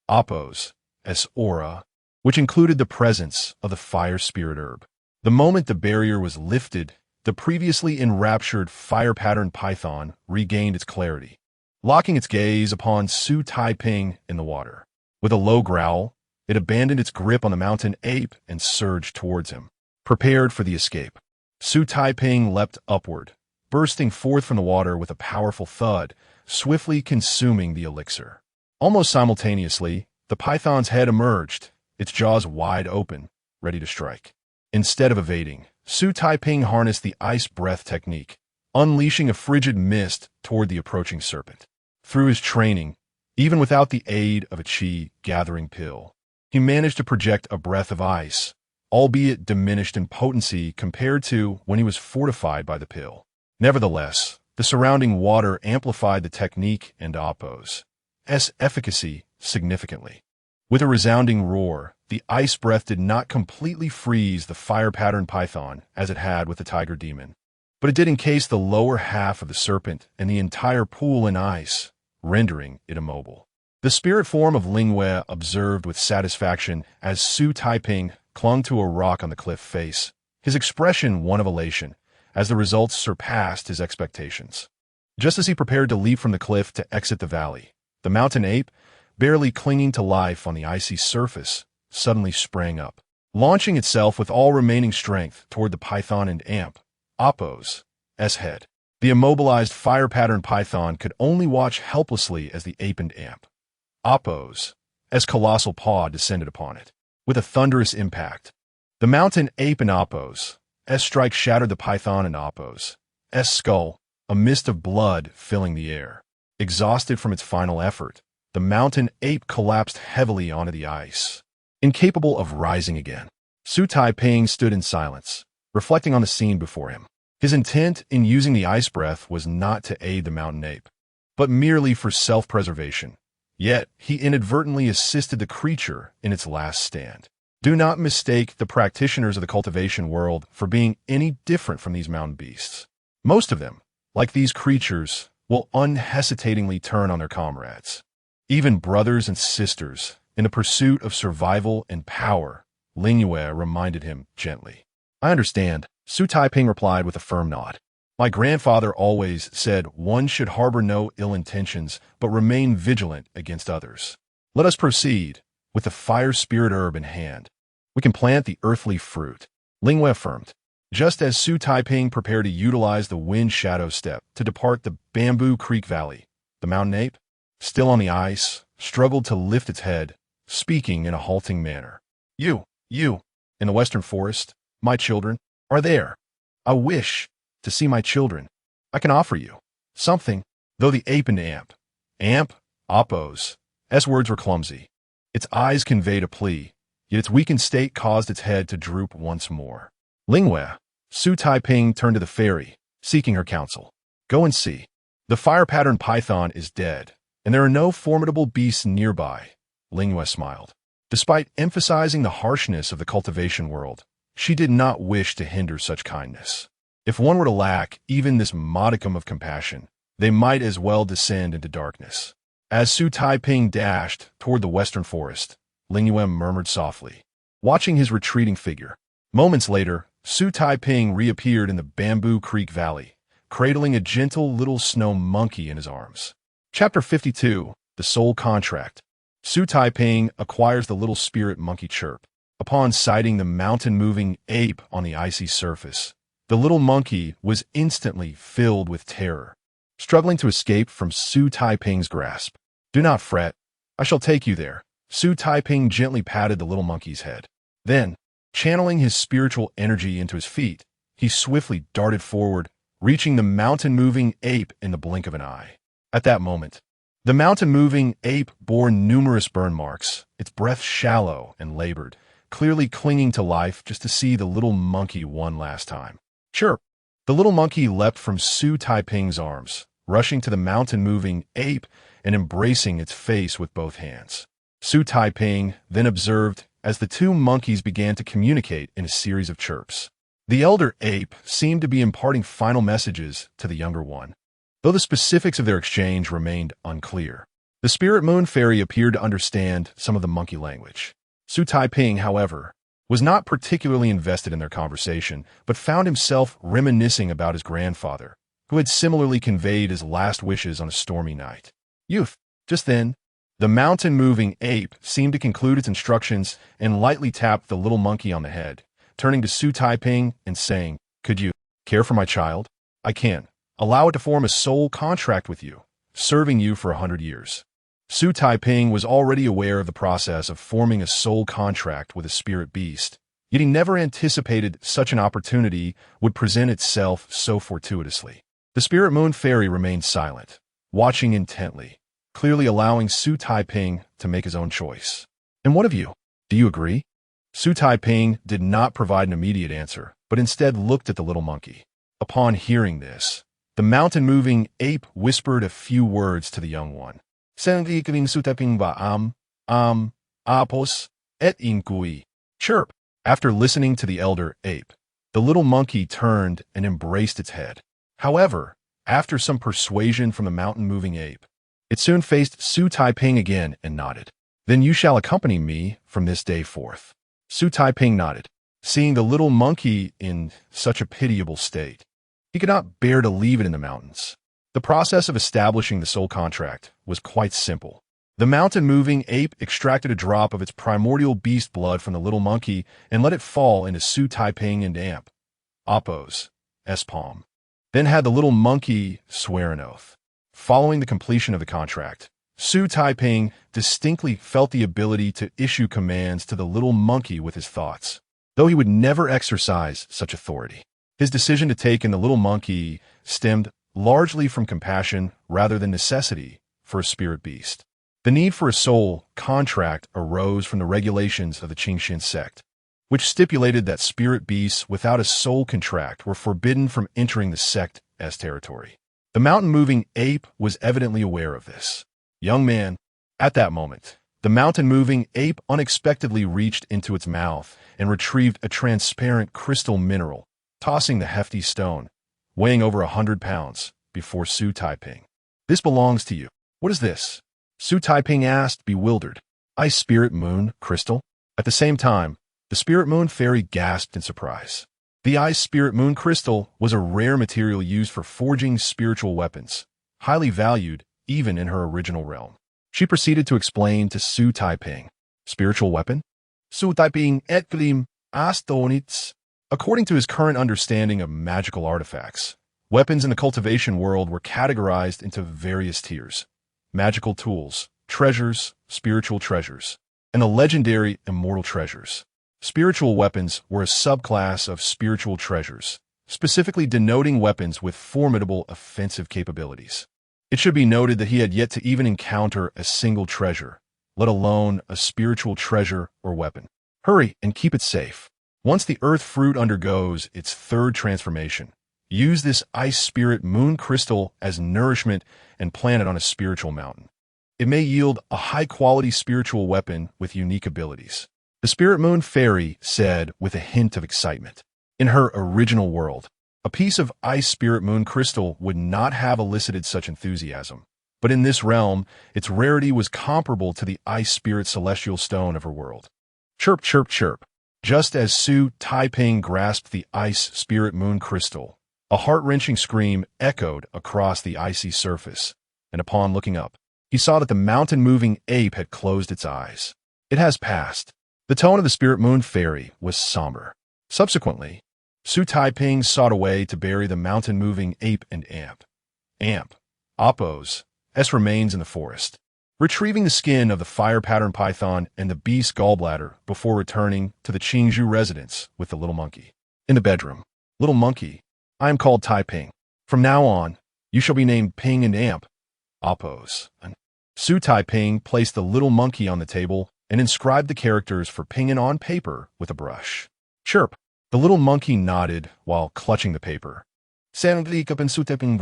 Appos, as aura, which included the presence of the fire spirit herb. The moment the barrier was lifted, the previously enraptured fire-patterned python regained its clarity, locking its gaze upon Xu Taiping in the water. With a low growl, it abandoned its grip on the mountain ape and surged towards him, prepared for the escape. Xu Taiping leapt upward, bursting forth from the water with a powerful thud, swiftly consuming the elixir. Almost simultaneously, the python's head emerged, its jaws wide open, ready to strike. Instead of evading, Xu Taiping harnessed the ice breath technique, unleashing a frigid mist toward the approaching serpent. Through his training, even without the aid of a qi gathering pill, he managed to project a breath of ice, albeit diminished in potency compared to when he was fortified by the pill. Nevertheless, the surrounding water amplified the technique and Appos' efficacy significantly. With a resounding roar, the ice breath did not completely freeze the fire-patterned python as it had with the tiger demon, but it did encase the lower half of the serpent and the entire pool in ice, rendering it immobile. The spirit form of Lingyue observed with satisfaction as Xu Taiping clung to a rock on the cliff face, his expression one of elation, as the results surpassed his expectations. Just as he prepared to leap from the cliff to exit the valley, the mountain ape, barely clinging to life on the icy surface, suddenly sprang up, launching itself with all remaining strength toward the python and Amp, Appos' head. The immobilized fire-patterned python could only watch helplessly as the ape and Amp, Appos' colossal paw descended upon it. With a thunderous impact, the mountain ape and Appos' strike shattered the python and Appos' skull, a mist of blood filling the air. Exhausted from its final effort, the mountain ape collapsed heavily onto the ice, incapable of rising again. Xu Taiping stood in silence, reflecting on the scene before him. His intent in using the ice breath was not to aid the mountain ape, but merely for self-preservation. Yet, he inadvertently assisted the creature in its last stand. Do not mistake the practitioners of the cultivation world for being any different from these mountain beasts. Most of them, like these creatures, will unhesitatingly turn on their comrades, even brothers and sisters, in the pursuit of survival and power, Lingyue reminded him gently. "I understand," Xu Taiping replied with a firm nod. "My grandfather always said one should harbor no ill intentions, but remain vigilant against others. Let us proceed, with the fire spirit herb in hand. We can plant the earthly fruit," Lingyue affirmed. Just as Xu Taiping prepared to utilize the wind shadow step to depart the Bamboo Creek Valley, the mountain ape, still on the ice, struggled to lift its head, speaking in a halting manner. You, in the western forest, my children, are there. I wish to see my children. I can offer you something." Though the ape and Amp, Appos' words were clumsy, its eyes conveyed a plea, yet its weakened state caused its head to droop once more. "Lingyue," Xu Taiping turned to the fairy, seeking her counsel. "Go and see. The fire-patterned python is dead, and there are no formidable beasts nearby." Lingyue smiled. Despite emphasizing the harshness of the cultivation world, she did not wish to hinder such kindness. If one were to lack even this modicum of compassion, they might as well descend into darkness. As Xu Taiping dashed toward the western forest, Lingyue murmured softly, watching his retreating figure. Moments later, Xu Taiping reappeared in the Bamboo Creek Valley, cradling a gentle little snow monkey in his arms. Chapter 52, The Soul Contract. Xu Taiping acquires the little spirit monkey Chirp. Upon sighting the mountain-moving ape on the icy surface, the little monkey was instantly filled with terror, struggling to escape from Xu Taiping's grasp. "Do not fret. I shall take you there." Xu Taiping gently patted the little monkey's head. Then, channeling his spiritual energy into his feet, he swiftly darted forward, reaching the mountain-moving ape in the blink of an eye. At that moment, the mountain-moving ape bore numerous burn marks, its breath shallow and labored, clearly clinging to life just to see the little monkey one last time. Chirp! The little monkey leapt from Xu Taiping's arms, rushing to the mountain-moving ape and embracing its face with both hands. Xu Taiping then observed as the two monkeys began to communicate in a series of chirps. The elder ape seemed to be imparting final messages to the younger one, though the specifics of their exchange remained unclear. The spirit moon fairy appeared to understand some of the monkey language. Xu Taiping, however, was not particularly invested in their conversation, but found himself reminiscing about his grandfather, who had similarly conveyed his last wishes on a stormy night. Youth. Just then, the mountain-moving ape seemed to conclude its instructions and lightly tapped the little monkey on the head, turning to Xu Taiping and saying, "Could you care for my child? I can. Allow it to form a soul contract with you, serving you for 100 years. Xu Taiping was already aware of the process of forming a soul contract with a spirit beast, yet he never anticipated such an opportunity would present itself so fortuitously. The spirit moon fairy remained silent, watching intently, clearly allowing Xu Taiping to make his own choice. "And what of you? Do you agree?" Xu Taiping did not provide an immediate answer, but instead looked at the little monkey. Upon hearing this, the mountain-moving ape whispered a few words to the young one. Xu Taiping apos, et incui. Chirp. After listening to the elder ape, the little monkey turned and embraced its head. However, after some persuasion from the mountain-moving ape, it soon faced Xu Taiping again and nodded. "Then you shall accompany me from this day forth." Xu Taiping nodded, seeing the little monkey in such a pitiable state. He could not bear to leave it in the mountains. The process of establishing the soul contract was quite simple. The mountain-moving ape extracted a drop of its primordial beast blood from the little monkey and let it fall into Xu Taiping and Amp, Apos, S. palm. Then had the little monkey swear an oath. Following the completion of the contract, Xu Taiping distinctly felt the ability to issue commands to the little monkey with his thoughts, though he would never exercise such authority. His decision to take in the little monkey stemmed largely from compassion rather than necessity for a spirit beast. The need for a soul contract arose from the regulations of the Qingxin sect, which stipulated that spirit beasts without a soul contract were forbidden from entering the sect's territory. The mountain-moving ape was evidently aware of this. Young man, at that moment, the mountain-moving ape unexpectedly reached into its mouth and retrieved a transparent crystal mineral, tossing the hefty stone, weighing over 100 pounds, before Xu Taiping. "This belongs to you." "What is this?" Xu Taiping asked, bewildered. "Ice Spirit Moon Crystal?" At the same time, the Spirit Moon Fairy gasped in surprise. The Ice Spirit Moon Crystal was a rare material used for forging spiritual weapons, highly valued even in her original realm. She proceeded to explain to Xu Taiping. "Spiritual weapon?" Xu Taiping etglim astonits. According to his current understanding of magical artifacts, weapons in the cultivation world were categorized into various tiers: magical tools, treasures, spiritual treasures, and the legendary immortal treasures. Spiritual weapons were a subclass of spiritual treasures, specifically denoting weapons with formidable offensive capabilities. It should be noted that he had yet to even encounter a single treasure, let alone a spiritual treasure or weapon. Hurry and keep it safe. Once the earth fruit undergoes its third transformation, use this ice spirit moon crystal as nourishment and plant it on a spiritual mountain. It may yield a high-quality spiritual weapon with unique abilities. The Spirit Moon Fairy said with a hint of excitement. In her original world, a piece of ice spirit moon crystal would not have elicited such enthusiasm, but in this realm, its rarity was comparable to the ice spirit celestial stone of her world. Chirp, chirp, chirp. Just as Xu Taiping grasped the ice spirit moon crystal, a heart-wrenching scream echoed across the icy surface, and upon looking up, he saw that the mountain-moving ape had closed its eyes. It has passed. The tone of the spirit moon fairy was somber. Subsequently, Xu Taiping sought a way to bury the mountain-moving ape and Apos, S remains in the forest, retrieving the skin of the fire-patterned python and the beast's gallbladder before returning to the Qingzhou residence with the little monkey. In the bedroom, little monkey, I am called Taiping. From now on, you shall be named Ping and Apos. Xu Taiping placed the little monkey on the table and inscribed the characters for Ping'an on paper with a brush. Chirp! The little monkey nodded while clutching the paper. Xu Taiping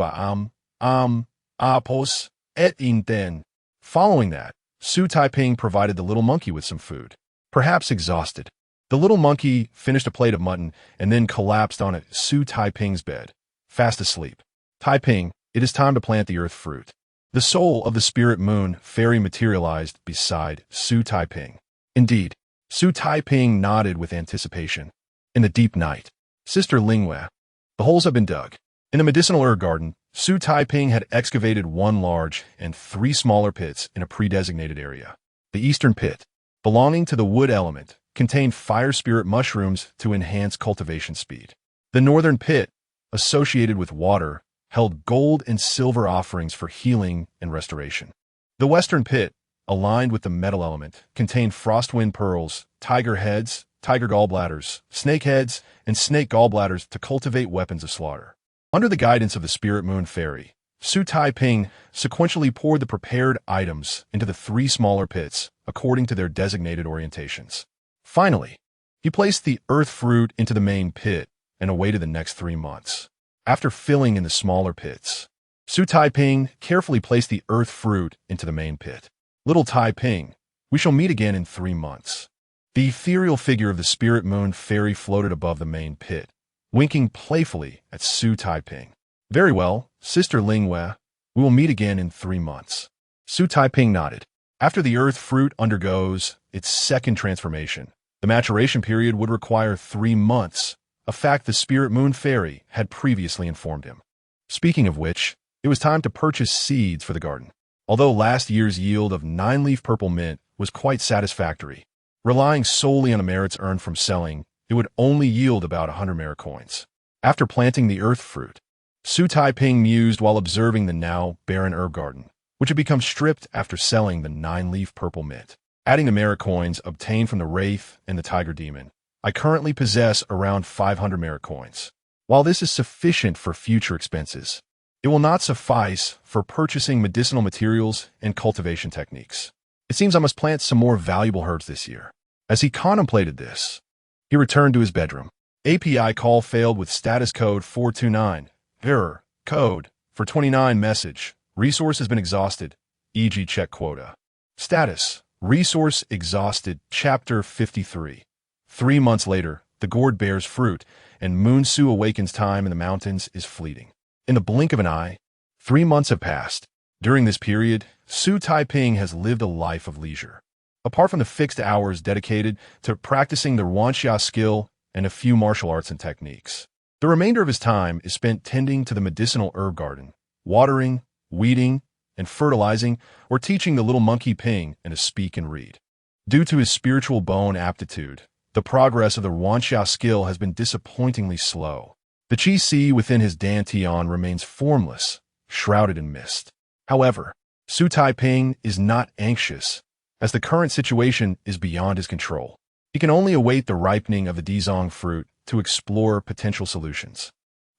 Apos et in. Following that, Xu Taiping provided the little monkey with some food. Perhaps exhausted, the little monkey finished a plate of mutton and then collapsed on Xu Taiping's bed, fast asleep. Taiping, it is time to plant the earth fruit. The soul of the spirit moon fairy materialized beside Xu Taiping. Indeed, Xu Taiping nodded with anticipation. In the deep night, Sister Lingwei, the holes have been dug. In the medicinal herb garden, Xu Taiping had excavated one large and 3 smaller pits in a pre-designated area. The eastern pit, belonging to the wood element, contained fire spirit mushrooms to enhance cultivation speed. The northern pit, associated with water, held gold and silver offerings for healing and restoration. The western pit, aligned with the metal element, contained frostwind pearls, tiger heads, tiger gallbladders, snake heads, and snake gallbladders to cultivate weapons of slaughter. Under the guidance of the spirit moon fairy, Xu Taiping sequentially poured the prepared items into the 3 smaller pits according to their designated orientations. Finally, he placed the earth fruit into the main pit and awaited the next 3 months. After filling in the smaller pits, Xu Taiping carefully placed the earth fruit into the main pit. Little Taiping, we shall meet again in 3 months. The ethereal figure of the spirit moon fairy floated above the main pit, winking playfully at Xu Taiping. Very well, Sister Lingwei, we will meet again in 3 months. Xu Taiping nodded. After the earth fruit undergoes its second transformation, the maturation period would require 3 months, a fact the spirit moon fairy had previously informed him. Speaking of which, it was time to purchase seeds for the garden. Although last year's yield of 9-leaf purple mint was quite satisfactory, relying solely on the merits earned from selling, it would only yield about 100 merit coins. After planting the earth fruit, Xu Taiping mused while observing the now barren herb garden, which had become stripped after selling the 9-leaf purple mint. Adding the merit coins obtained from the wraith and the tiger demon, I currently possess around 500 merit coins. While this is sufficient for future expenses, it will not suffice for purchasing medicinal materials and cultivation techniques. It seems I must plant some more valuable herbs this year. As he contemplated this, he returned to his bedroom. API call failed with status code 429. Error. Code. For 29 message. Resource has been exhausted. E.g. check quota. Status. Resource exhausted. Chapter 53. 3 months later, the gourd bears fruit, and Moonsu awakens. Time in the mountains is fleeting. In the blink of an eye, 3 months have passed. During this period, Xu Taiping has lived a life of leisure. Apart from the fixed hours dedicated to practicing the Wanxia skill and a few martial arts and techniques, the remainder of his time is spent tending to the medicinal herb garden, watering, weeding, and fertilizing, or teaching the little monkey Ping and to speak and read. Due to his spiritual bone aptitude, the progress of the Wanxia skill has been disappointingly slow. The Qi Si within his Dantian remains formless, shrouded in mist. However, Xu Taiping is not anxious, as the current situation is beyond his control. He can only await the ripening of the Dizong fruit to explore potential solutions.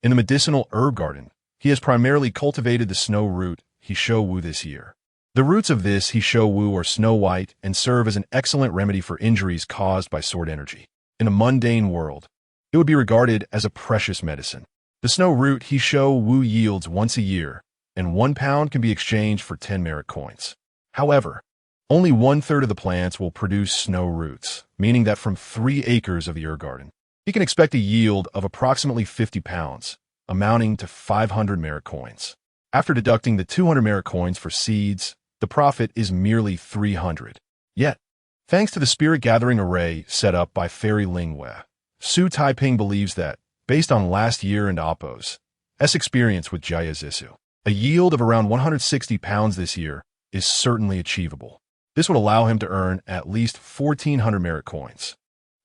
In the medicinal herb garden, he has primarily cultivated the snow root Hishou Wu this year. The roots of this Hishou Wu are snow white and serve as an excellent remedy for injuries caused by sword energy. In a mundane world, it would be regarded as a precious medicine. The snow root Hishou Wu yields once a year, and 1 pound can be exchanged for 10 merit coins. However, only 1/3 of the plants will produce snow roots, meaning that from 3 acres of the herb garden, he can expect a yield of approximately 50 pounds, amounting to 500 merit coins. After deducting the 200 merit coins for seeds, the profit is merely 300. Yet, Thanks to the spirit-gathering array set up by Fairy Lingwei, Xu Taiping believes that, based on last year and Appo's experience with Jia Zissou, a yield of around 160 pounds this year is certainly achievable. This would allow him to earn at least 1,400 merit coins.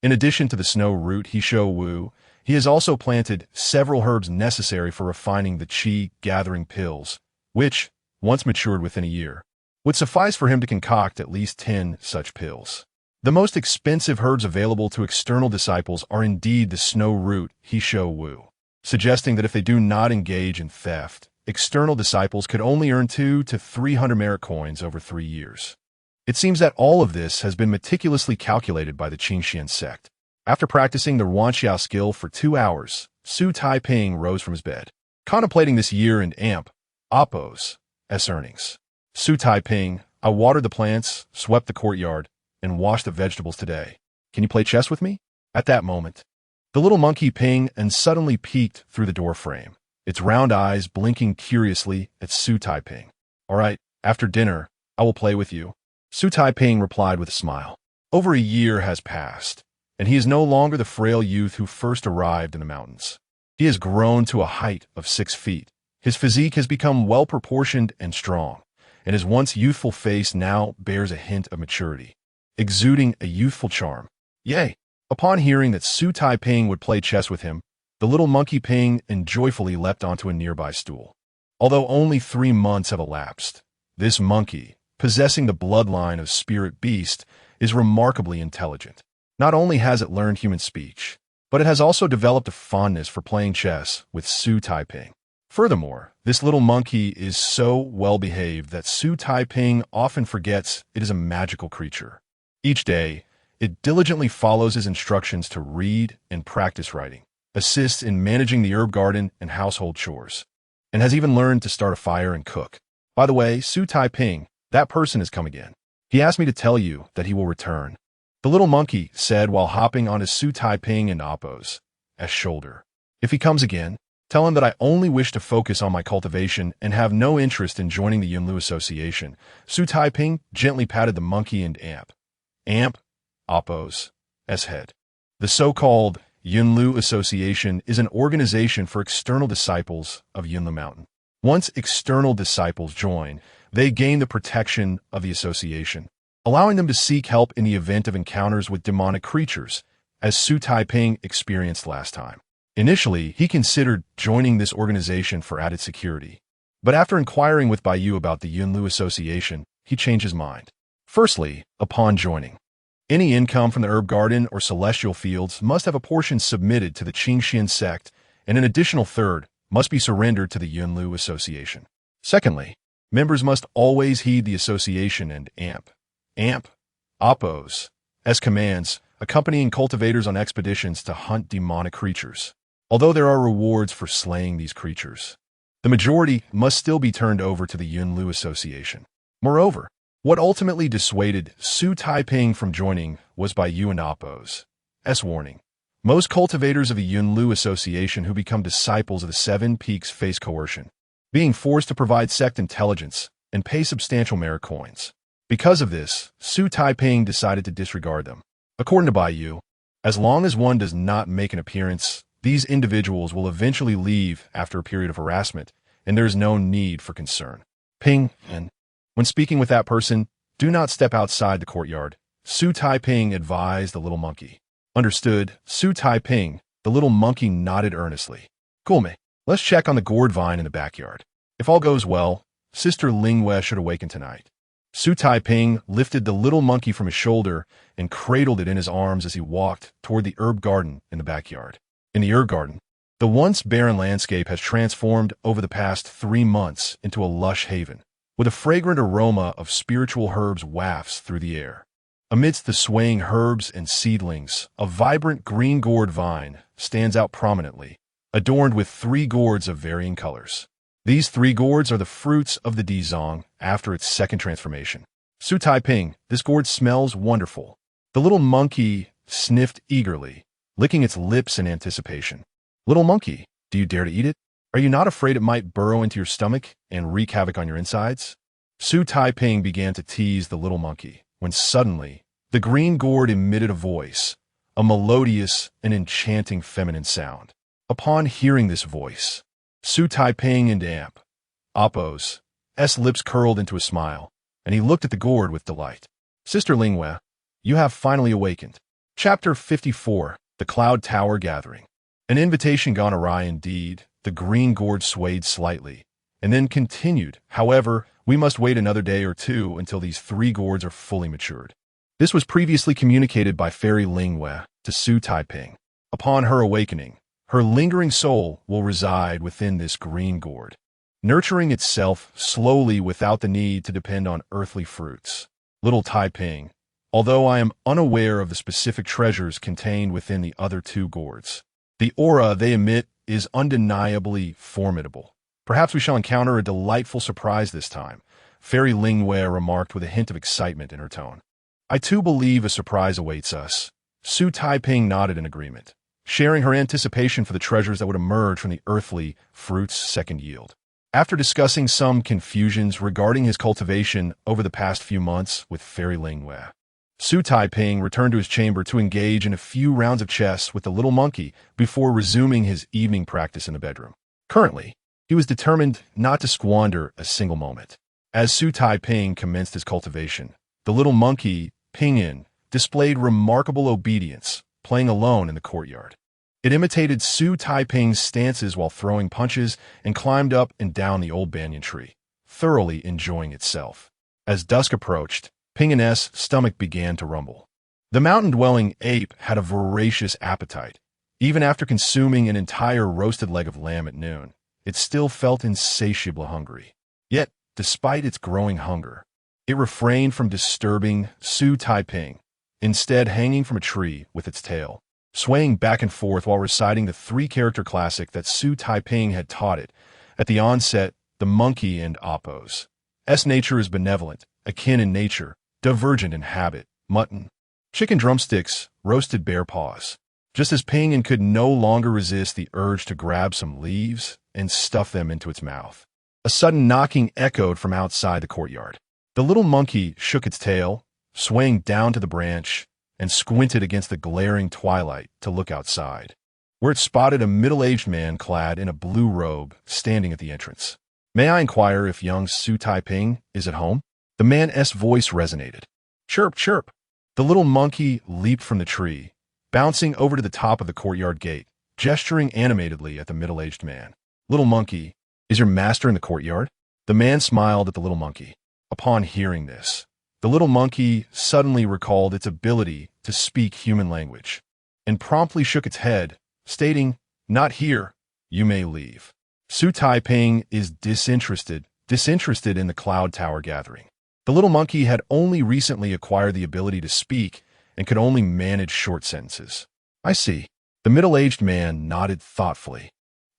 In addition to the snow root He Wu, he has also planted several herbs necessary for refining the qi-gathering pills, which, once matured within a year, would suffice for him to concoct at least 10 such pills. The most expensive herbs available to external disciples are indeed the snow root He Wu, suggesting that if they do not engage in theft, external disciples could only earn 200 to 300 merit coins over 3 years. It seems that all of this has been meticulously calculated by the Qingxian sect. After practicing the Ruanxiao skill for 2 hours, Xu Taiping rose from his bed, contemplating this year and Appo's earnings. Xu Taiping, I watered the plants, swept the courtyard, and washed the vegetables today. Can you play chess with me? At that moment, the little monkey pinged and suddenly peeked through the door frame, its round eyes blinking curiously at Xu Taiping. All right, after dinner, I will play with you. Xu Taiping replied with a smile. Over a year has passed, and he is no longer the frail youth who first arrived in the mountains. He has grown to a height of 6 feet. His physique has become well-proportioned and strong, and his once youthful face now bears a hint of maturity, exuding a youthful charm. Yay! Upon hearing that Xu Taiping would play chess with him, the little monkey pinged and joyfully leapt onto a nearby stool. Although only 3 months have elapsed, this monkey, possessing the bloodline of spirit beast, is remarkably intelligent. Not only has it learned human speech, but it has also developed a fondness for playing chess with Xu Taiping. Furthermore, this little monkey is so well-behaved that Xu Taiping often forgets it is a magical creature. Each day, it diligently follows his instructions to read and practice writing, assists in managing the herb garden and household chores, and has even learned to start a fire and cook. By the way, Xu Taiping, that person has come again. He asked me to tell you that he will return. The little monkey said while hopping on his Xu Taiping and Appo's shoulder. If he comes again, tell him that I only wish to focus on my cultivation and have no interest in joining the Yunlu Association. Xu Taiping gently patted the monkey and Appo's head. The so-called Yunlu Association is an organization for external disciples of Yunlu Mountain. Once external disciples join, they gain the protection of the association, allowing them to seek help in the event of encounters with demonic creatures, as Xu Taiping experienced last time. Initially, he considered joining this organization for added security, but after inquiring with Baiyu about the Yunlu Association, he changed his mind. Firstly, upon joining, any income from the herb garden or celestial fields must have a portion submitted to the Qingxian sect, and an additional third must be surrendered to the Yunlu Association. Secondly, members must always heed the association and Appo's commands, accompanying cultivators on expeditions to hunt demonic creatures. Although there are rewards for slaying these creatures, the majority must still be turned over to the Yunlu Association. Moreover, what ultimately dissuaded Xu Taiping from joining was Baiyu and Appo's warning. Most cultivators of the Yunlu Association who become disciples of the 7 Peaks face coercion, being forced to provide sect intelligence and pay substantial merit coins. Because of this, Xu Taiping decided to disregard them. According to Baiyu, as long as one does not make an appearance, these individuals will eventually leave after a period of harassment, and there is no need for concern. And when speaking with that person, do not step outside the courtyard, Xu Taiping advised the little monkey. Understood, Xu Taiping, the little monkey nodded earnestly. Cool me. Let's check on the gourd vine in the backyard. If all goes well, Sister Lingwei should awaken tonight. Xu Taiping lifted the little monkey from his shoulder and cradled it in his arms as he walked toward the herb garden in the backyard. In the herb garden, the once barren landscape has transformed over the past 3 months into a lush haven, with a fragrant aroma of spiritual herbs wafts through the air. Amidst the swaying herbs and seedlings, a vibrant green gourd vine stands out prominently, adorned with 3 gourds of varying colors. These 3 gourds are the fruits of the Dizong after its second transformation. Xu Taiping, this gourd smells wonderful. The little monkey sniffed eagerly, licking its lips in anticipation. Little monkey, do you dare to eat it? Are you not afraid it might burrow into your stomach and wreak havoc on your insides? Xu Taiping began to tease the little monkey, when suddenly, The green gourd emitted a voice, a melodious and enchanting feminine sound. Upon hearing this voice, Xu Taiping and Apos' lips curled into a smile, and he looked at the gourd with delight. Sister Lingwe, you have finally awakened. Chapter 54, The Cloud Tower Gathering. An invitation gone awry indeed. The green gourd swayed slightly, and then continued. However, we must wait another day or two until these 3 gourds are fully matured. This was previously communicated by Fairy Lingwe to Xu Taiping. Upon her awakening, her lingering soul will reside within this green gourd, nurturing itself slowly without the need to depend on earthly fruits. Little Taiping, although I am unaware of the specific treasures contained within the other 2 gourds, the aura they emit is undeniably formidable. Perhaps we shall encounter a delightful surprise this time, Fairy Lingwe remarked with a hint of excitement in her tone. I too believe a surprise awaits us. Xu Taiping nodded in agreement, sharing her anticipation for the treasures that would emerge from the earthly fruit's second yield. After discussing some confusions regarding his cultivation over the past few months with Fairy Lingwe, Xu Taiping returned to his chamber to engage in a few rounds of chess with the little monkey before resuming his evening practice in the bedroom. Currently, he was determined not to squander a single moment. As Xu Taiping commenced his cultivation, the little monkey, Pingyin, displayed remarkable obedience, playing alone in the courtyard. It imitated Xu Taiping's stances while throwing punches and climbed up and down the old banyan tree, thoroughly enjoying itself. As dusk approached, Pingyin's stomach began to rumble. The mountain-dwelling ape had a voracious appetite. Even after consuming an entire roasted leg of lamb at noon, it still felt insatiably hungry. Yet, despite its growing hunger, it refrained from disturbing Xu Taiping, instead hanging from a tree with its tail, swaying back and forth while reciting the 3-character classic that Xu Taiping had taught it. At the onset, the monkey and Apos' nature is benevolent, akin in nature, divergent in habit, mutton, chicken drumsticks, roasted bear paws. Just as Pingyin could no longer resist the urge to grab some leaves and stuff them into its mouth. A sudden knocking echoed from outside the courtyard. The little monkey shook its tail, swaying down to the branch, and squinted against the glaring twilight to look outside, where it spotted a middle-aged man clad in a blue robe standing at the entrance. May I inquire if young Xu Taiping is at home? The man's voice resonated. Chirp, chirp. The little monkey leaped from the tree, bouncing over to the top of the courtyard gate, gesturing animatedly at the middle-aged man. Little monkey, is your master in the courtyard? The man smiled at the little monkey. Upon hearing this, the little monkey suddenly recalled its ability to speak human language, and promptly shook its head, stating, Not here, you may leave. Xu Taiping is disinterested in the Cloud Tower Gathering. The little monkey had only recently acquired the ability to speak and could only manage short sentences. I see. The middle-aged man nodded thoughtfully,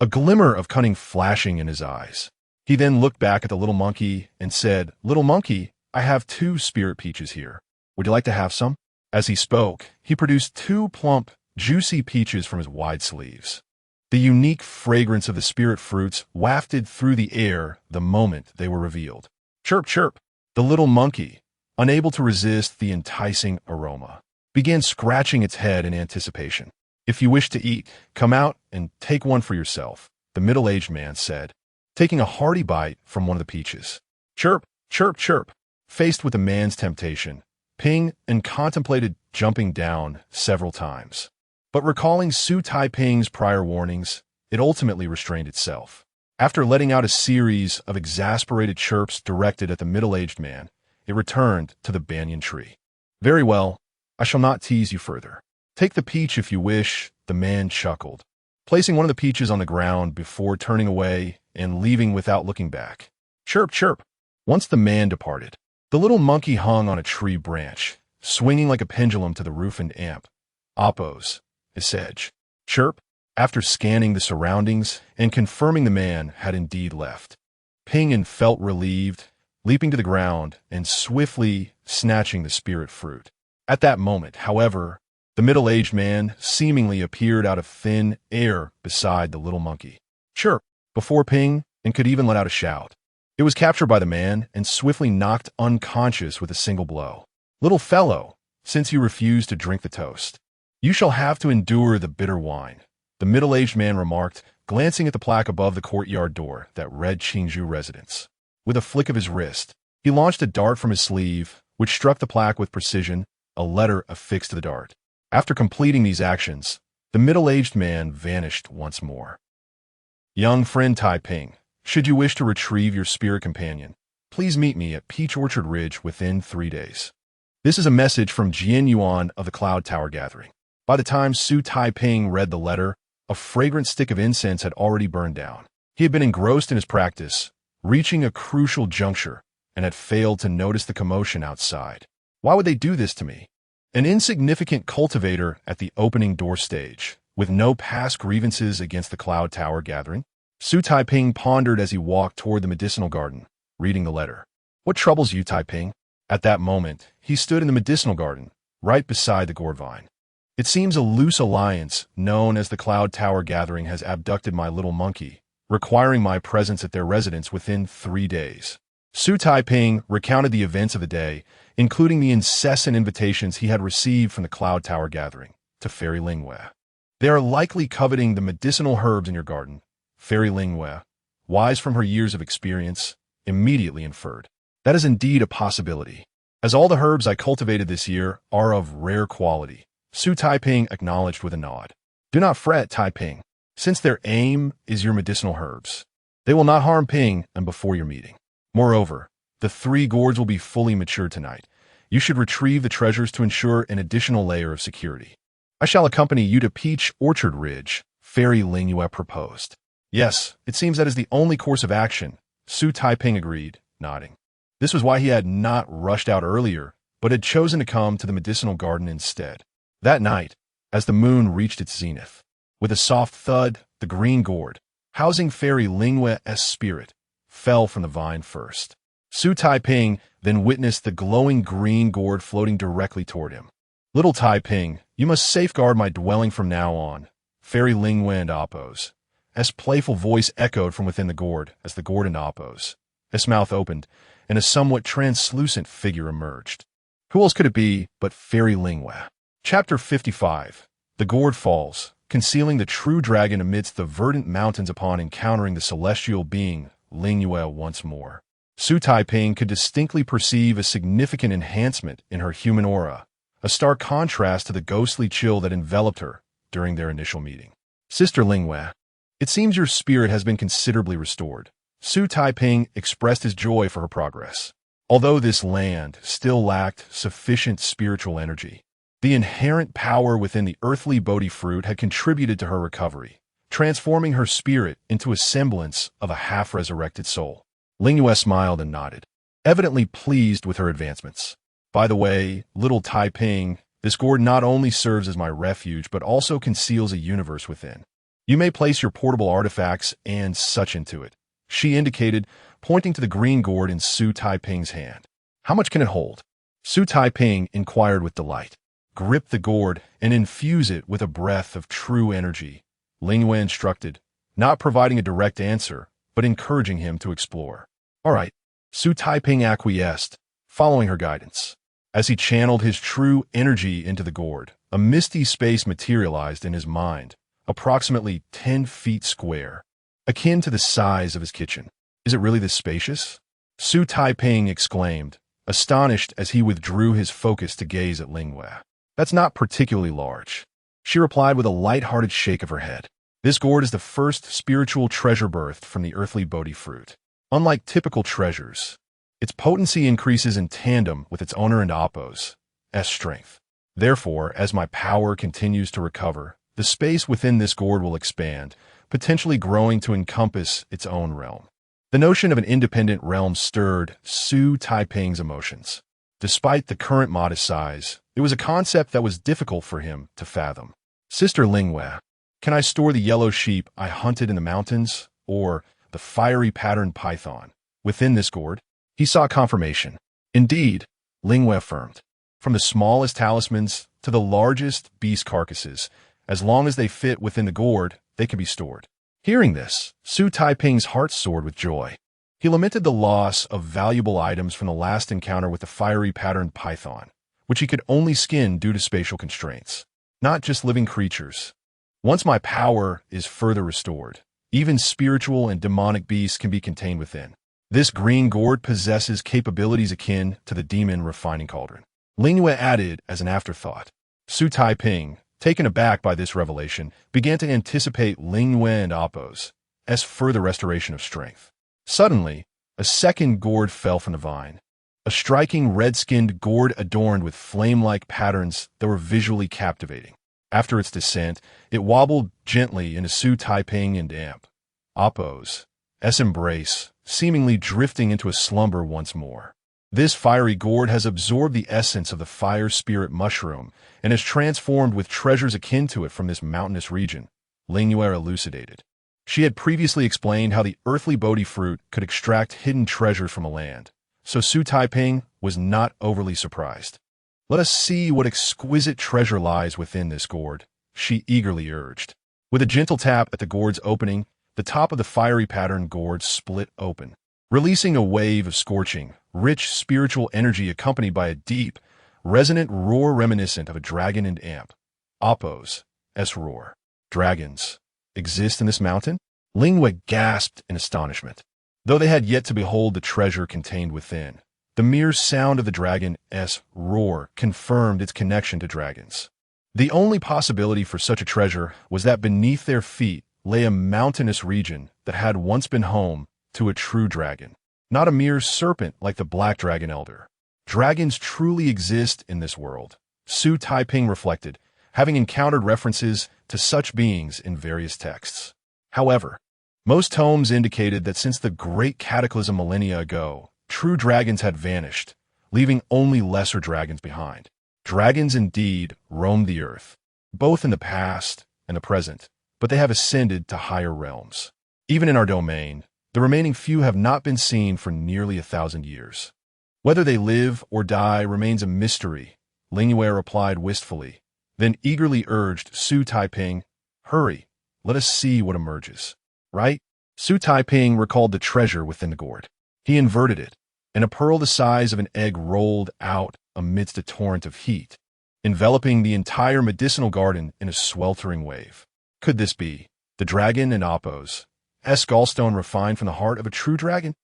a glimmer of cunning flashing in his eyes. He then looked back at the little monkey and said, Little monkey, I have 2 spirit peaches here. Would you like to have some? As he spoke, he produced 2 plump, juicy peaches from his wide sleeves. The unique fragrance of the spirit fruits wafted through the air the moment they were revealed. Chirp, chirp. The little monkey, unable to resist the enticing aroma, began scratching its head in anticipation. If you wish to eat, come out and take one for yourself, the middle-aged man said, taking a hearty bite from one of the peaches. Chirp, chirp, chirp. Faced with the man's temptation, Pingyin contemplated jumping down several times. But recalling Xu Taiping's prior warnings, it ultimately restrained itself. After letting out a series of exasperated chirps directed at the middle-aged man, it returned to the banyan tree. Very well, I shall not tease you further. Take the peach if you wish, the man chuckled, placing one of the peaches on the ground before turning away and leaving without looking back. Chirp, chirp. Once the man departed, the little monkey hung on a tree branch, swinging like a pendulum to the roof and Apos' edge. Chirp. After scanning the surroundings and confirming the man had indeed left, Pingyin felt relieved, leaping to the ground and swiftly snatching the spirit fruit. At that moment, however, the middle-aged man seemingly appeared out of thin air beside the little monkey. Chirp, before Pingyin could even let out a shout. It was captured by the man and swiftly knocked unconscious with a single blow. Little fellow, since you refuse to drink the toast. You shall have to endure the bitter wine, the middle-aged man remarked, glancing at the plaque above the courtyard door that read Qingzhou residence. With a flick of his wrist, he launched a dart from his sleeve, which struck the plaque with precision, a letter affixed to the dart. After completing these actions, the middle-aged man vanished once more. Young friend Taiping, should you wish to retrieve your spirit companion, please meet me at Peach Orchard Ridge within 3 days. This is a message from Jian Yuan of the Cloud Tower Gathering. By the time Xu Taiping read the letter, a fragrant stick of incense had already burned down. He had been engrossed in his practice, reaching a crucial juncture, and had failed to notice the commotion outside. Why would they do this to me? An insignificant cultivator at the opening door stage, with no past grievances against the Cloud Tower Gathering? Xu Taiping pondered as he walked toward the medicinal garden, reading the letter. What troubles you, Taiping? At that moment, he stood in the medicinal garden, right beside the gourd vine. It seems a loose alliance, known as the Cloud Tower Gathering, has abducted my little monkey, requiring my presence at their residence within 3 days. Xu Taiping recounted the events of the day, including the incessant invitations he had received from the Cloud Tower Gathering to Fairy Lingwei. They are likely coveting the medicinal herbs in your garden, Fairy Lingwei, wise from her years of experience, immediately inferred. That is indeed a possibility, as all the herbs I cultivated this year are of rare quality. Xu Taiping acknowledged with a nod. Do not fret, Taiping, since their aim is your medicinal herbs. They will not harm Ping and before your meeting. Moreover, the 3 gourds will be fully matured tonight. You should retrieve the treasures to ensure an additional layer of security. I shall accompany you to Peach Orchard Ridge, Fairy Lingwei proposed. Yes, it seems that is the only course of action, Xu Taiping agreed, nodding. This was why he had not rushed out earlier, but had chosen to come to the medicinal garden instead. That night, as the moon reached its zenith, with a soft thud, the green gourd, housing Fairy Lingwei's spirit, fell from the vine first. Xu Taiping then witnessed the glowing green gourd floating directly toward him. Little Taiping, you must safeguard my dwelling from now on, Fairy Lingwei and Appo's. As playful voice echoed from within the gourd as the gourd and Appo's. His mouth opened, and a somewhat translucent figure emerged. Who else could it be but Fairy Lingwei? Chapter 55. The Gourd Falls, concealing the true dragon amidst the verdant mountains upon encountering the celestial being, Lingwei once more. Xu Taiping could distinctly perceive a significant enhancement in her human aura, a stark contrast to the ghostly chill that enveloped her during their initial meeting. Sister Lingwei, it seems your spirit has been considerably restored. Xu Taiping expressed his joy for her progress. Although this land still lacked sufficient spiritual energy, the inherent power within the earthly Bodhi fruit had contributed to her recovery, transforming her spirit into a semblance of a half-resurrected soul. Lingwei smiled and nodded, evidently pleased with her advancements. By the way, little Taiping, this gourd not only serves as my refuge but also conceals a universe within. You may place your portable artifacts and such into it, she indicated, pointing to the green gourd in Xu Taiping's hand. How much can it hold? Xu Taiping inquired with delight. Grip the gourd and infuse it with a breath of true energy, Lingwei instructed, not providing a direct answer, but encouraging him to explore. All right, Xu Taiping acquiesced, following her guidance. As he channeled his true energy into the gourd, a misty space materialized in his mind, approximately 10 feet square, akin to the size of his kitchen. Is it really this spacious? Xu Taiping exclaimed, astonished as he withdrew his focus to gaze at Lingwei. That's not particularly large, she replied with a light-hearted shake of her head. This gourd is the first spiritual treasure birthed from the earthly Bodhi fruit. Unlike typical treasures, its potency increases in tandem with its owner and Appo's strength. Therefore, as my power continues to recover, the space within this gourd will expand, potentially growing to encompass its own realm. The notion of an independent realm stirred Xu Taiping's emotions. Despite the current modest size, it was a concept that was difficult for him to fathom. Sister Lingwei, can I store the yellow sheep I hunted in the mountains, or the fiery patterned python, within this gourd? He saw confirmation. Indeed, Lingwei affirmed. From the smallest talismans to the largest beast carcasses, as long as they fit within the gourd, they can be stored. Hearing this, Xu Taiping's heart soared with joy. He lamented the loss of valuable items from the last encounter with the fiery patterned python, which he could only skin due to spatial constraints. Not just living creatures. Once my power is further restored, even spiritual and demonic beasts can be contained within. This green gourd possesses capabilities akin to the demon refining cauldron. Lingyue added as an afterthought. Xu Taiping, taken aback by this revelation, began to anticipate Lingyue and Appo's further restoration of strength. Suddenly, a second gourd fell from the vine. A striking red-skinned gourd adorned with flame-like patterns that were visually captivating. After its descent, it wobbled gently into Xu Taiping and Appo's embrace, seemingly drifting into a slumber once more. This fiery gourd has absorbed the essence of the fire spirit mushroom and is transformed with treasures akin to it from this mountainous region, Lingyue elucidated. She had previously explained how the earthly Bodhi fruit could extract hidden treasures from a land, so Xu Taiping was not overly surprised. Let us see what exquisite treasure lies within this gourd, she eagerly urged. With a gentle tap at the gourd's opening, the top of the fiery patterned gourd split open, releasing a wave of scorching, rich spiritual energy accompanied by a deep, resonant roar reminiscent of a dragon and Appo's roar. Dragons exist in this mountain? Lingyue gasped in astonishment. Though they had yet to behold the treasure contained within, the mere sound of the dragon's roar confirmed its connection to dragons. The only possibility for such a treasure was that beneath their feet lay a mountainous region that had once been home to a true dragon, not a mere serpent like the black dragon elder. Dragons truly exist in this world, Xu Taiping reflected, having encountered references to such beings in various texts. However, most tomes indicated that since the great cataclysm millennia ago, true dragons had vanished, leaving only lesser dragons behind. Dragons indeed roam the earth, both in the past and the present, but they have ascended to higher realms. Even in our domain, the remaining few have not been seen for nearly 1,000 years. Whether they live or die remains a mystery, Lingyue replied wistfully, then eagerly urged Xu Taiping, hurry, let us see what emerges. Right? Xu Taiping recalled the treasure within the gourd. He inverted it, and a pearl the size of an egg rolled out amidst a torrent of heat, enveloping the entire medicinal garden in a sweltering wave. Could this be the dragon and Appo's gallstone refined from the heart of a true dragon?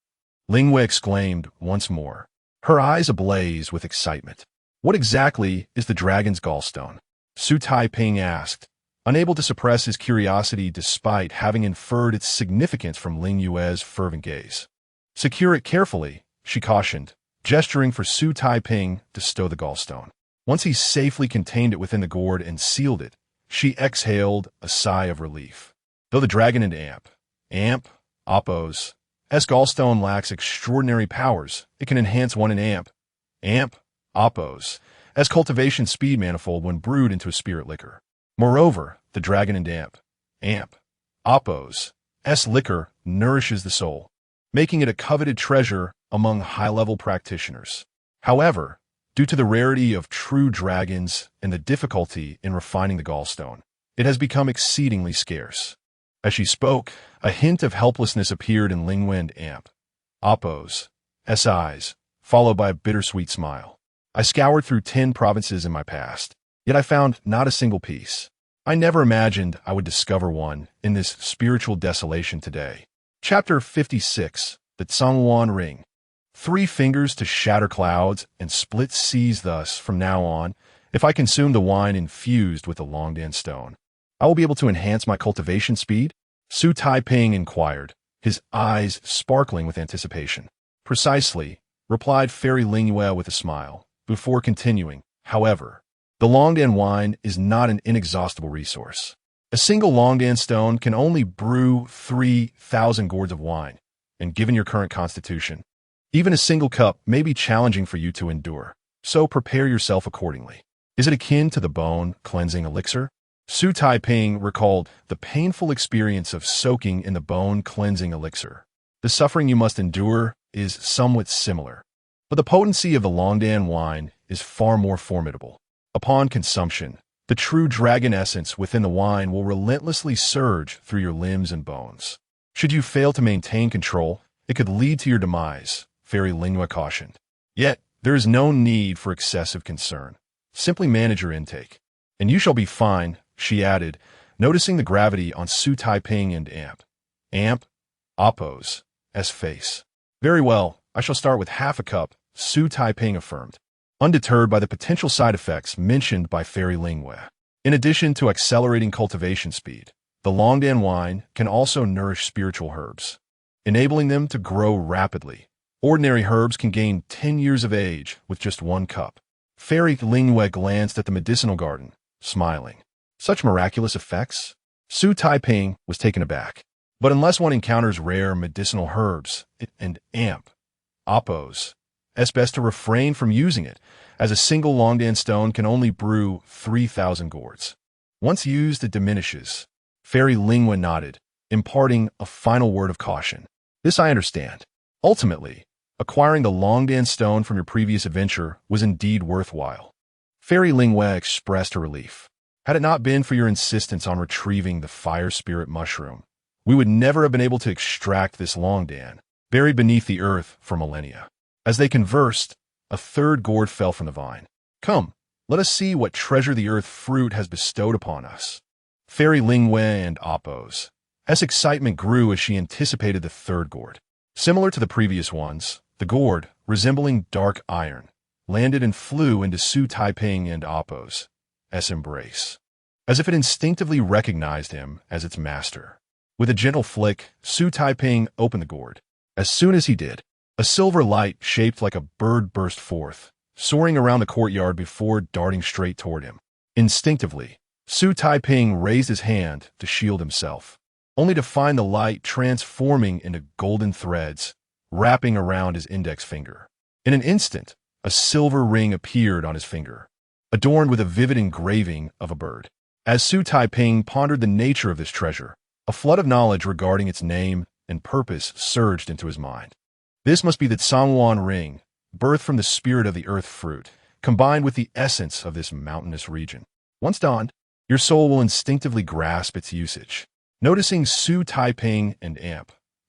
Lingyue exclaimed once more, her eyes ablaze with excitement. What exactly is the dragon's gallstone? Xu Taiping asked, unable to suppress his curiosity despite having inferred its significance from Lingyue's fervent gaze. Secure it carefully, she cautioned, gesturing for Xu Taiping to stow the gallstone. Once he safely contained it within the gourd and sealed it, she exhaled a sigh of relief. Though the dragon and Appo's gallstone lacks extraordinary powers, it can enhance one in Appo's cultivation speed manifold when brewed into a spirit liquor. Moreover, the dragon and Appo's liquor nourishes the soul, making it a coveted treasure among high-level practitioners. However, due to the rarity of true dragons and the difficulty in refining the gallstone, it has become exceedingly scarce. As she spoke, a hint of helplessness appeared in Lingyue and Appo's eyes, followed by a bittersweet smile. I scoured through 10 provinces in my past, yet I found not a single piece. I never imagined I would discover one in this spiritual desolation today. Chapter 56, the Zhongwan Ring. 3 fingers to shatter clouds and split seas thus, from now on, if I consume the wine infused with the Longdan stone. I will be able to enhance my cultivation speed? Xu Taiping inquired, his eyes sparkling with anticipation. Precisely, replied Fairy Lingyue with a smile, before continuing. However, the Longdan wine is not an inexhaustible resource. A single Longdan stone can only brew 3,000 gourds of wine, and given your current constitution, even a single cup may be challenging for you to endure, so prepare yourself accordingly. Is it akin to the bone cleansing elixir? Xu Taiping recalled the painful experience of soaking in the bone cleansing elixir. The suffering you must endure is somewhat similar, but the potency of the Longdan wine is far more formidable. Upon consumption, the true dragon essence within the wine will relentlessly surge through your limbs and bones. Should you fail to maintain control, it could lead to your demise, Fairy Lingyue cautioned. Yet, There is no need for excessive concern. Simply manage your intake. And you shall be fine, she added, noticing the gravity on Xu Taiping and Amp, Oppo's face. Very well, I shall start with half a cup, Xu Taiping affirmed, undeterred by the potential side effects mentioned by Fairy Lingwei. In addition to accelerating cultivation speed, the Longdan wine can also nourish spiritual herbs, enabling them to grow rapidly. Ordinary herbs can gain 10 years of age with just 1 cup. Fairy Lingwei glanced at the medicinal garden, smiling. Such miraculous effects? Xu Taiping was taken aback. But unless one encounters rare medicinal herbs and Oppo's, it's best to refrain from using it, as a single Longdan stone can only brew 3,000 gourds. Once used, it diminishes. Fairy Lingwei nodded, imparting a final word of caution. This I understand. Ultimately, acquiring the Longdan stone from your previous adventure was indeed worthwhile. Fairy Lingwei expressed her relief. Had it not been for your insistence on retrieving the fire spirit mushroom, we would never have been able to extract this Longdan, buried beneath the earth for millennia. As they conversed, a third gourd fell from the vine. Come, let us see what treasure the earth fruit has bestowed upon us. Fairy Lingwei and Oppo's excitement grew as she anticipated the third gourd. Similar to the previous ones, the gourd, resembling dark iron, landed and flew into Xu Taiping and Oppo's embrace, as if it instinctively recognized him as its master. With a gentle flick, Xu Taiping opened the gourd. As soon as he did, a silver light shaped like a bird burst forth, soaring around the courtyard before darting straight toward him. Instinctively, Xu Taiping raised his hand to shield himself, only to find the light transforming into golden threads, wrapping around his index finger. In an instant, a silver ring appeared on his finger, adorned with a vivid engraving of a bird. As Xu Taiping pondered the nature of this treasure, a flood of knowledge regarding its name and purpose surged into his mind. This must be the Tsangwan ring, birthed from the spirit of the earth fruit, combined with the essence of this mountainous region. Once donned, your soul will instinctively grasp its usage. Noticing Xu Taiping and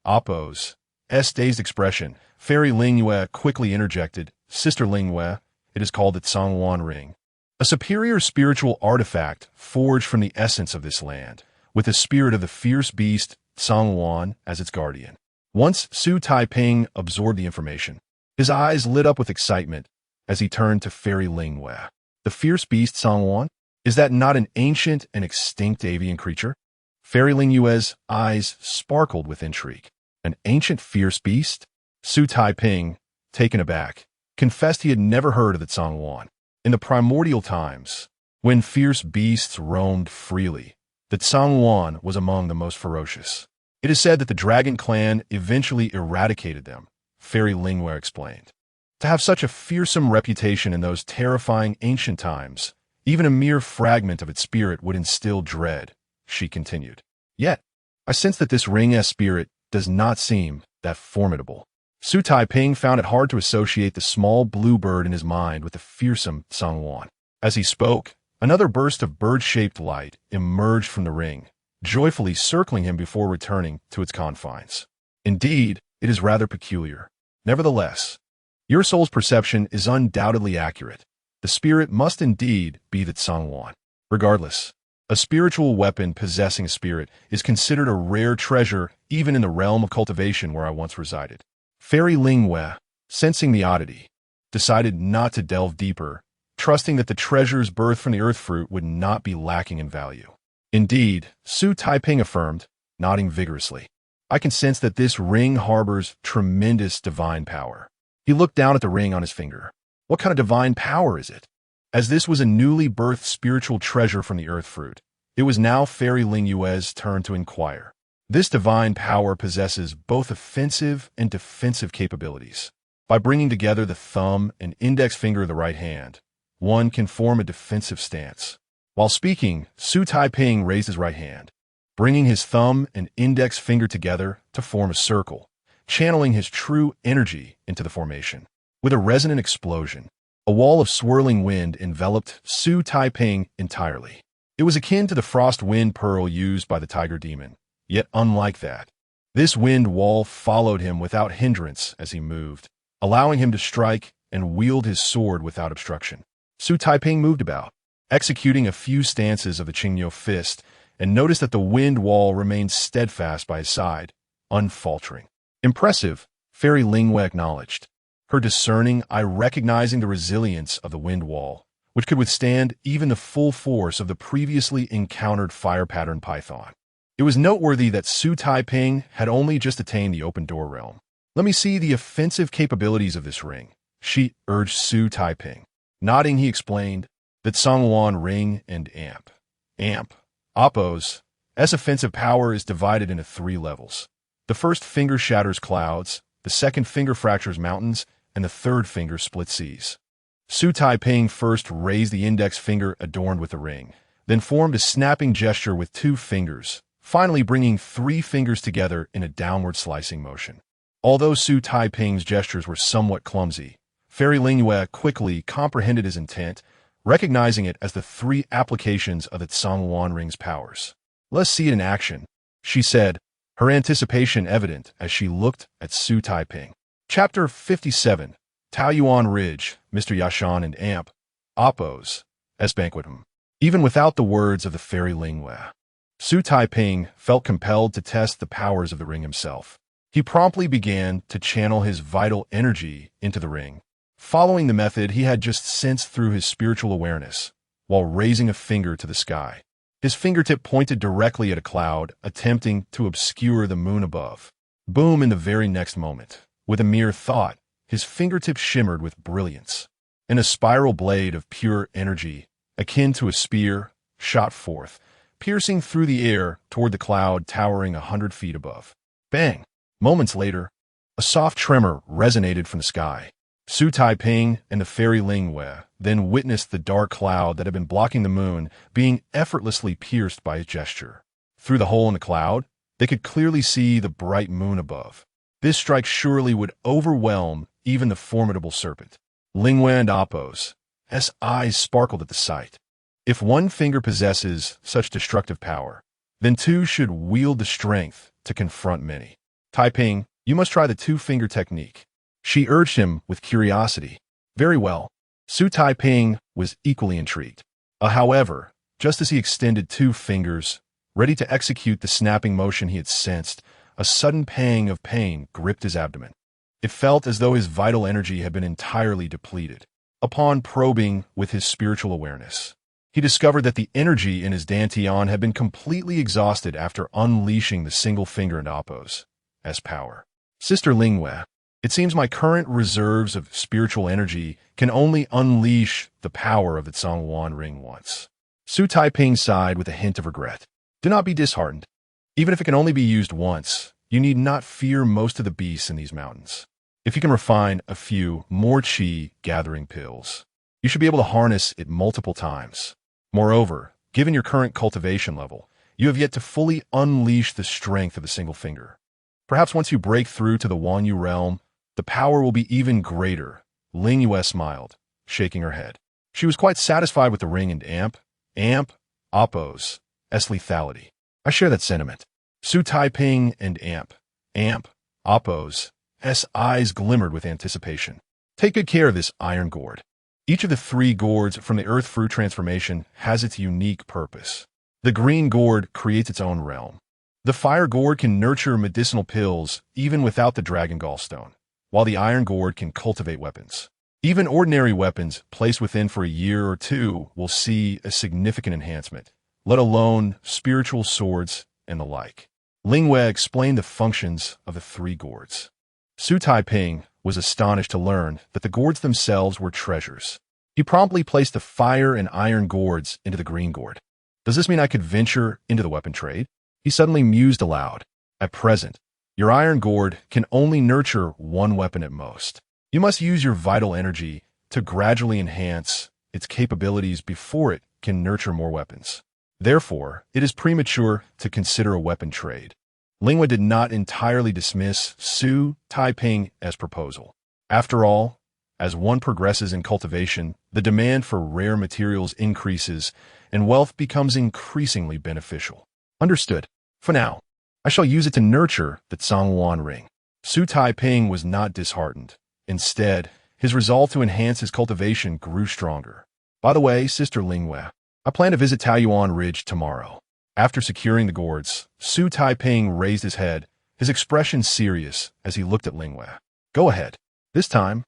Oppo's dazed expression, Fairy Lingwei quickly interjected, Sister Lingwei, it is called the Tsangwan ring, a superior spiritual artifact forged from the essence of this land, with the spirit of the fierce beast Tsangwan as its guardian. Once Xu Taiping absorbed the information, his eyes lit up with excitement as he turned to Fairy Lingwei. The fierce beast Tsangwan? Is that not an ancient and extinct avian creature? Fairy Lingwei's eyes sparkled with intrigue. An ancient fierce beast? Xu Taiping, taken aback, confessed he had never heard of the Tsangwan. In the primordial times, when fierce beasts roamed freely, the Tsangwan was among the most ferocious. It is said that the dragon clan eventually eradicated them, Fairy Lingwei explained. To have such a fearsome reputation in those terrifying ancient times, even a mere fragment of its spirit would instill dread, she continued. Yet, I sense that this ring-s spirit does not seem that formidable. Xu Taiping found it hard to associate the small blue bird in his mind with the fearsome Tsangwan. As he spoke, another burst of bird-shaped light emerged from the ring, joyfully circling him before returning to its confines. Indeed, it is rather peculiar. Nevertheless, your soul's perception is undoubtedly accurate. The spirit must indeed be the Tsangwan. Regardless, a spiritual weapon possessing a spirit is considered a rare treasure even in the realm of cultivation where I once resided. Fairy Lingwei, sensing the oddity, decided not to delve deeper, trusting that the treasures birthed from the earth fruit would not be lacking in value. Indeed, Xu Taiping affirmed, nodding vigorously. I can sense that this ring harbors tremendous divine power. He looked down at the ring on his finger. What kind of divine power is it? As this was a newly birthed spiritual treasure from the earth fruit, it was now Fairy Lingwei's turn to inquire. This divine power possesses both offensive and defensive capabilities. By bringing together the thumb and index finger of the right hand, one can form a defensive stance. While speaking, Xu Taiping raised his right hand, bringing his thumb and index finger together to form a circle, channeling his true energy into the formation. With a resonant explosion, a wall of swirling wind enveloped Xu Taiping entirely. It was akin to the frost wind pearl used by the tiger demon, yet unlike that. This wind wall followed him without hindrance as he moved, allowing him to strike and wielded his sword without obstruction. Xu Taiping moved about, executing a few stances of the Qingyo fist, and noticed that the wind wall remained steadfast by his side, unfaltering. Impressive, Fairy Lingwei acknowledged, her discerning eye recognizing the resilience of the wind wall, which could withstand even the full force of the previously encountered fire-pattern python. It was noteworthy that Xu Taiping had only just attained the open door realm. "Let me see the offensive capabilities of this ring," she urged Xu Taiping. Nodding, he explained that Songwan ring and amp, Oppo's offensive power is divided into 3 levels. The first finger shatters clouds, the second finger fractures mountains, and the third finger splits seas. Xu Taiping first raised the index finger adorned with the ring, then formed a snapping gesture with 2 fingers, finally bringing 3 fingers together in a downward slicing motion. Although Xu Taiping's gestures were somewhat clumsy, Fairy Lingwei quickly comprehended his intent, recognizing it as the 3 applications of the Songwan ring's powers. "Let's see it in action," she said, her anticipation evident as she looked at Xu Taiping. Chapter 57, Taoyuan Ridge, Mr. Yashan and Amp, Oppo's banquetum. Even without the words of the Fairy Lingwei, Xu Taiping felt compelled to test the powers of the ring himself. He promptly began to channel his vital energy into the ring, following the method he had just sensed through his spiritual awareness, while raising a finger to the sky. His fingertip pointed directly at a cloud, attempting to obscure the moon above. Boom! In the very next moment, with a mere thought, his fingertip shimmered with brilliance, and a spiral blade of pure energy, akin to a spear, shot forth, piercing through the air toward the cloud towering 100 feet above. Bang! Moments later, a soft tremor resonated from the sky. Xu Taiping and the Fairy Lingwei then witnessed the dark cloud that had been blocking the moon being effortlessly pierced by his gesture. Through the hole in the cloud, they could clearly see the bright moon above. This strike surely would overwhelm even the formidable serpent. Lingwei and Oppo's eyes sparkled at the sight. If one finger possesses such destructive power, then 2 should wield the strength to confront many. "Taiping, you must try the 2-finger technique," she urged him with curiosity. "Very well." Xu Taiping was equally intrigued. However, just as he extended 2 fingers, ready to execute the snapping motion he had sensed, a sudden pang of pain gripped his abdomen. It felt as though his vital energy had been entirely depleted. Upon probing with his spiritual awareness, he discovered that the energy in his dantian had been completely exhausted after unleashing the single finger and Oppo's power. "Sister Lingwei, it seems my current reserves of spiritual energy can only unleash the power of the Songwan ring once." Xu Taiping sighed with a hint of regret. "Do not be disheartened. Even if it can only be used once, you need not fear most of the beasts in these mountains. If you can refine a few more qi gathering pills, you should be able to harness it multiple times. Moreover, given your current cultivation level, you have yet to fully unleash the strength of a single finger. Perhaps once you break through to the Wanyu realm, the power will be even greater." Lingwei smiled, shaking her head. She was quite satisfied with the ring and amp, Oppo's lethality. "I share that sentiment." Xu Taiping and amp, Oppo's eyes glimmered with anticipation. "Take good care of this iron gourd. Each of the 3 gourds from the earth fruit transformation has its unique purpose. The green gourd creates its own realm. The fire gourd can nurture medicinal pills even without the dragon gallstone, while the iron gourd can cultivate weapons. Even ordinary weapons placed within for a year or 2 will see a significant enhancement, let alone spiritual swords and the like." Lingwei explained the functions of the 3 gourds. Xu Taiping was astonished to learn that the gourds themselves were treasures. He promptly placed the fire and iron gourds into the green gourd. "Does this mean I could venture into the weapon trade?" He suddenly mused aloud. "At present, your iron gourd can only nurture 1 weapon at most. You must use your vital energy to gradually enhance its capabilities before it can nurture more weapons. Therefore, it is premature to consider a weapon trade." Lingwei did not entirely dismiss Xu Taiping's proposal. After all, as one progresses in cultivation, the demand for rare materials increases and wealth becomes increasingly beneficial. "Understood. For now, I shall use it to nurture the Songwan ring." Xu Taiping was not disheartened. Instead, His resolve to enhance his cultivation grew stronger. By the way, Sister Lingwei, I plan to visit Taoyuan Ridge tomorrow. After securing the gourds, Xu Taiping raised his head, his expression serious as he looked at Lingwei. Go ahead. This time,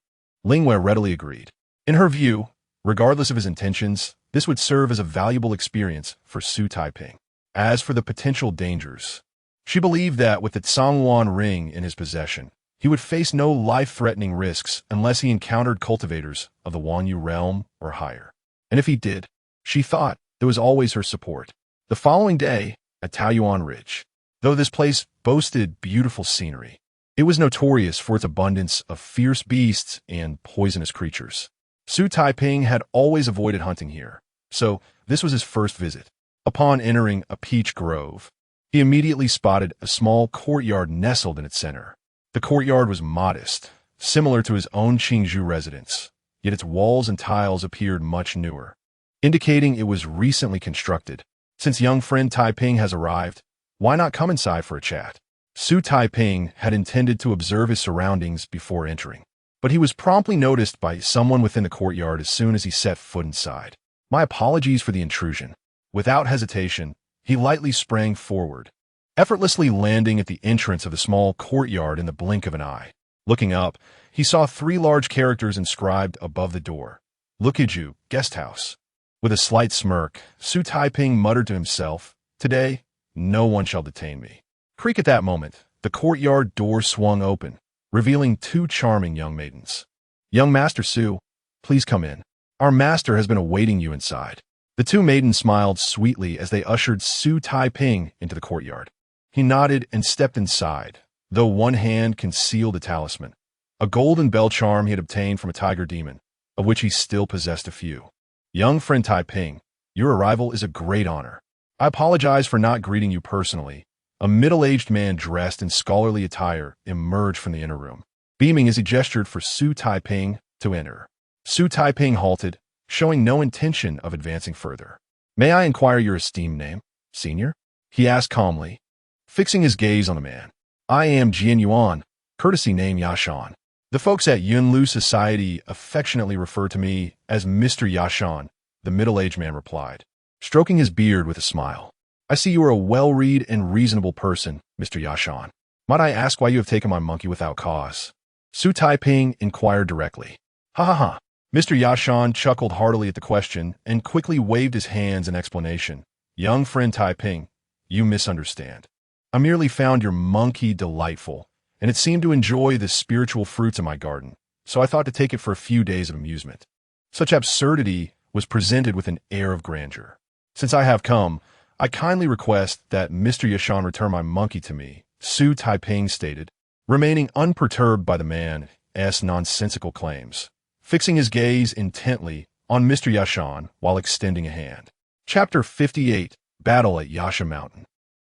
Lingwei readily agreed. In her view, regardless of his intentions, this would serve as a valuable experience for Xu Taiping. As for the potential dangers, she believed that with the Tsangwan ring in his possession, he would face no life-threatening risks unless he encountered cultivators of the Wanyu realm or higher. And if he did, she thought there was always her support. The following day, at Taoyuan Ridge, though this place boasted beautiful scenery, it was notorious for its abundance of fierce beasts and poisonous creatures. Xu Taiping had always avoided hunting here, so this was his first visit. Upon entering a peach grove, he immediately spotted a small courtyard nestled in its center. The courtyard was modest, similar to his own Qingzhou residence, yet its walls and tiles appeared much newer, indicating it was recently constructed. Since young friend Taiping has arrived, why not come inside for a chat? Xu Taiping had intended to observe his surroundings before entering, but he was promptly noticed by someone within the courtyard as soon as he set foot inside. My apologies for the intrusion. Without hesitation, he lightly sprang forward, effortlessly landing at the entrance of the small courtyard in the blink of an eye. Looking up, he saw 3 large characters inscribed above the door. Lukiju, guest house. With a slight smirk, Xu Taiping muttered to himself, today, no one shall detain me. Creak at that moment, the courtyard door swung open, revealing 2 charming young maidens. Young Master Xu, please come in. Our master has been awaiting you inside. The 2 maidens smiled sweetly as they ushered Xu Taiping into the courtyard. He nodded and stepped inside, though one hand concealed a talisman, a golden bell charm he had obtained from a tiger demon, of which he still possessed a few. Young friend Taiping, your arrival is a great honor. I apologize for not greeting you personally. A middle-aged man dressed in scholarly attire emerged from the inner room, beaming as he gestured for Xu Taiping to enter. Xu Taiping halted, showing no intention of advancing further. May I inquire your esteemed name, senior? He asked calmly, fixing his gaze on the man. I am Jian Yuan, courtesy name Yashan. The folks at Yunlu Society affectionately refer to me as Mr. Yashan, the middle-aged man replied, stroking his beard with a smile. I see you are a well-read and reasonable person, Mr. Yashan. Might I ask why you have taken my monkey without cause? Xu Taiping inquired directly. Ha ha ha. Mr. Yashan chuckled heartily at the question and quickly waved his hands in explanation. Young friend Taiping, you misunderstand. I merely found your monkey delightful, and it seemed to enjoy the spiritual fruits of my garden, so I thought to take it for a few days of amusement. Such absurdity was presented with an air of grandeur. Since I have come, I kindly request that Mr. Yashan return my monkey to me, Xu Taiping stated, remaining unperturbed by the man's nonsensical claims, fixing his gaze intently on Mr. Yashan while extending a hand. Chapter 58, Battle at Yasha Mountain.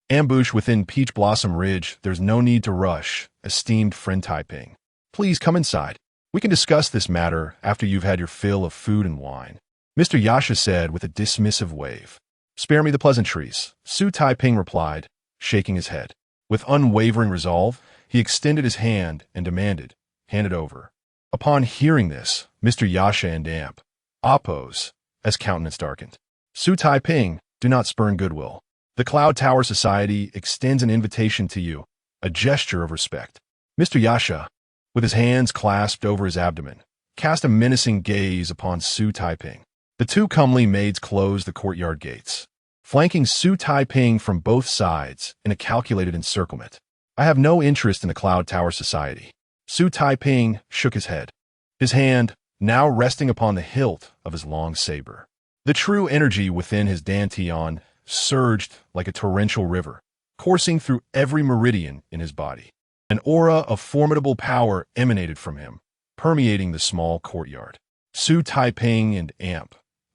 Ambush within Peach Blossom Ridge, there's no need to rush, esteemed friend Taiping. Please come inside. We can discuss this matter after you've had your fill of food and wine, Mr. Yasha said with a dismissive wave. Spare me the pleasantries, Xu Taiping replied, shaking his head. With unwavering resolve, he extended his hand and demanded, hand it over. Upon hearing this, Mr. Yasha and Oppose, as countenance darkened. Xu Taiping, do not spurn goodwill. The Cloud Tower Society extends an invitation to you, a gesture of respect. Mr. Yasha, with his hands clasped over his abdomen, cast a menacing gaze upon Xu Taiping. The 2 comely maids closed the courtyard gates, flanking Xu Taiping from both sides in a calculated encirclement. I have no interest in the Cloud Tower Society. Xu Taiping shook his head, his hand now resting upon the hilt of his long saber. The true energy within his dantian surged like a torrential river, coursing through every meridian in his body. An aura of formidable power emanated from him, permeating the small courtyard. Xu Taiping and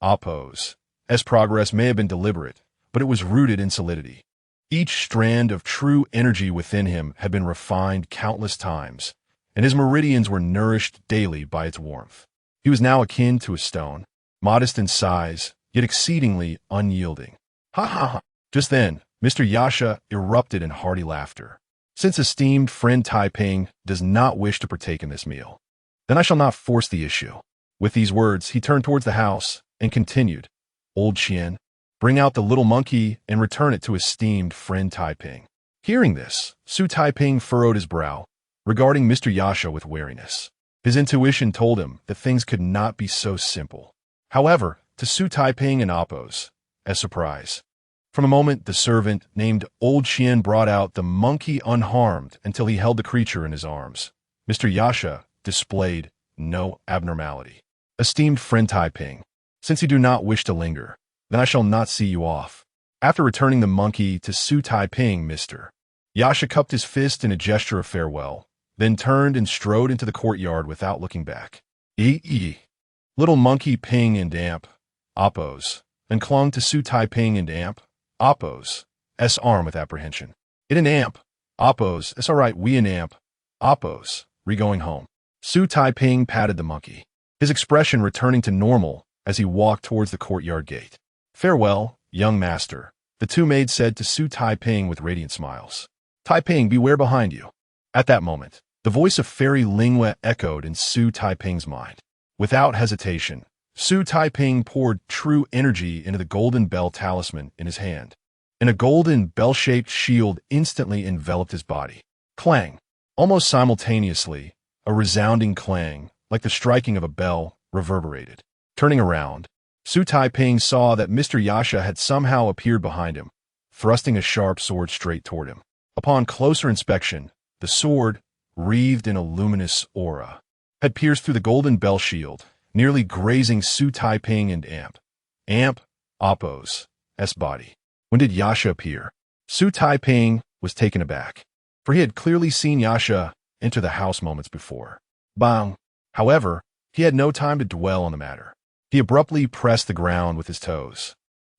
Oppose, as progress may have been deliberate, but it was rooted in solidity. Each strand of true energy within him had been refined countless times, and his meridians were nourished daily by its warmth. He was now akin to a stone, modest in size, yet exceedingly unyielding. Ha ha ha! Just then, Mr. Yasha erupted in hearty laughter. Since esteemed friend Taiping does not wish to partake in this meal, then I shall not force the issue. With these words, he turned towards the house and continued, Old Qian, bring out the little monkey and return it to esteemed friend Taiping. Hearing this, Xu Taiping furrowed his brow, regarding Mr. Yasha with wariness. His intuition told him that things could not be so simple. However, to Xu Taiping and Appos, as surprise. From a moment, the servant, named Old Qian, brought out the monkey unharmed until he held the creature in his arms. Mr. Yasha displayed no abnormality. Esteemed friend Taiping, since you do not wish to linger, then I shall not see you off. After returning the monkey to Xu Taiping, Mr. Yasha cupped his fist in a gesture of farewell, then turned and strode into the courtyard without looking back. Little monkey Ping and Amp, Appos, and clung to Xu Taiping and Amp, Appos, arm with apprehension. It and Amp, Appos, it's all right, we and Amp, Appos, re-going home. Xu Taiping patted the monkey, his expression returning to normal as he walked towards the courtyard gate. Farewell, young master, the two maids said to Xu Taiping with radiant smiles. Taiping, beware behind you. At that moment, the voice of Fairy Lingua echoed in Xu Taiping's mind. Without hesitation, Xu Taiping poured true energy into the golden bell talisman in his hand, and a golden bell-shaped shield instantly enveloped his body. Clang! Almost simultaneously, a resounding clang, like the striking of a bell, reverberated. Turning around, Xu Taiping saw that Mr. Yasha had somehow appeared behind him, thrusting a sharp sword straight toward him. Upon closer inspection, the sword, wreathed in a luminous aura, had pierced through the golden bell shield, nearly grazing Xu Taiping and Amp, Appos' body. When did Yasha appear? Xu Taiping was taken aback, for he had clearly seen Yasha enter the house moments before. Bang! However, he had no time to dwell on the matter. He abruptly pressed the ground with his toes,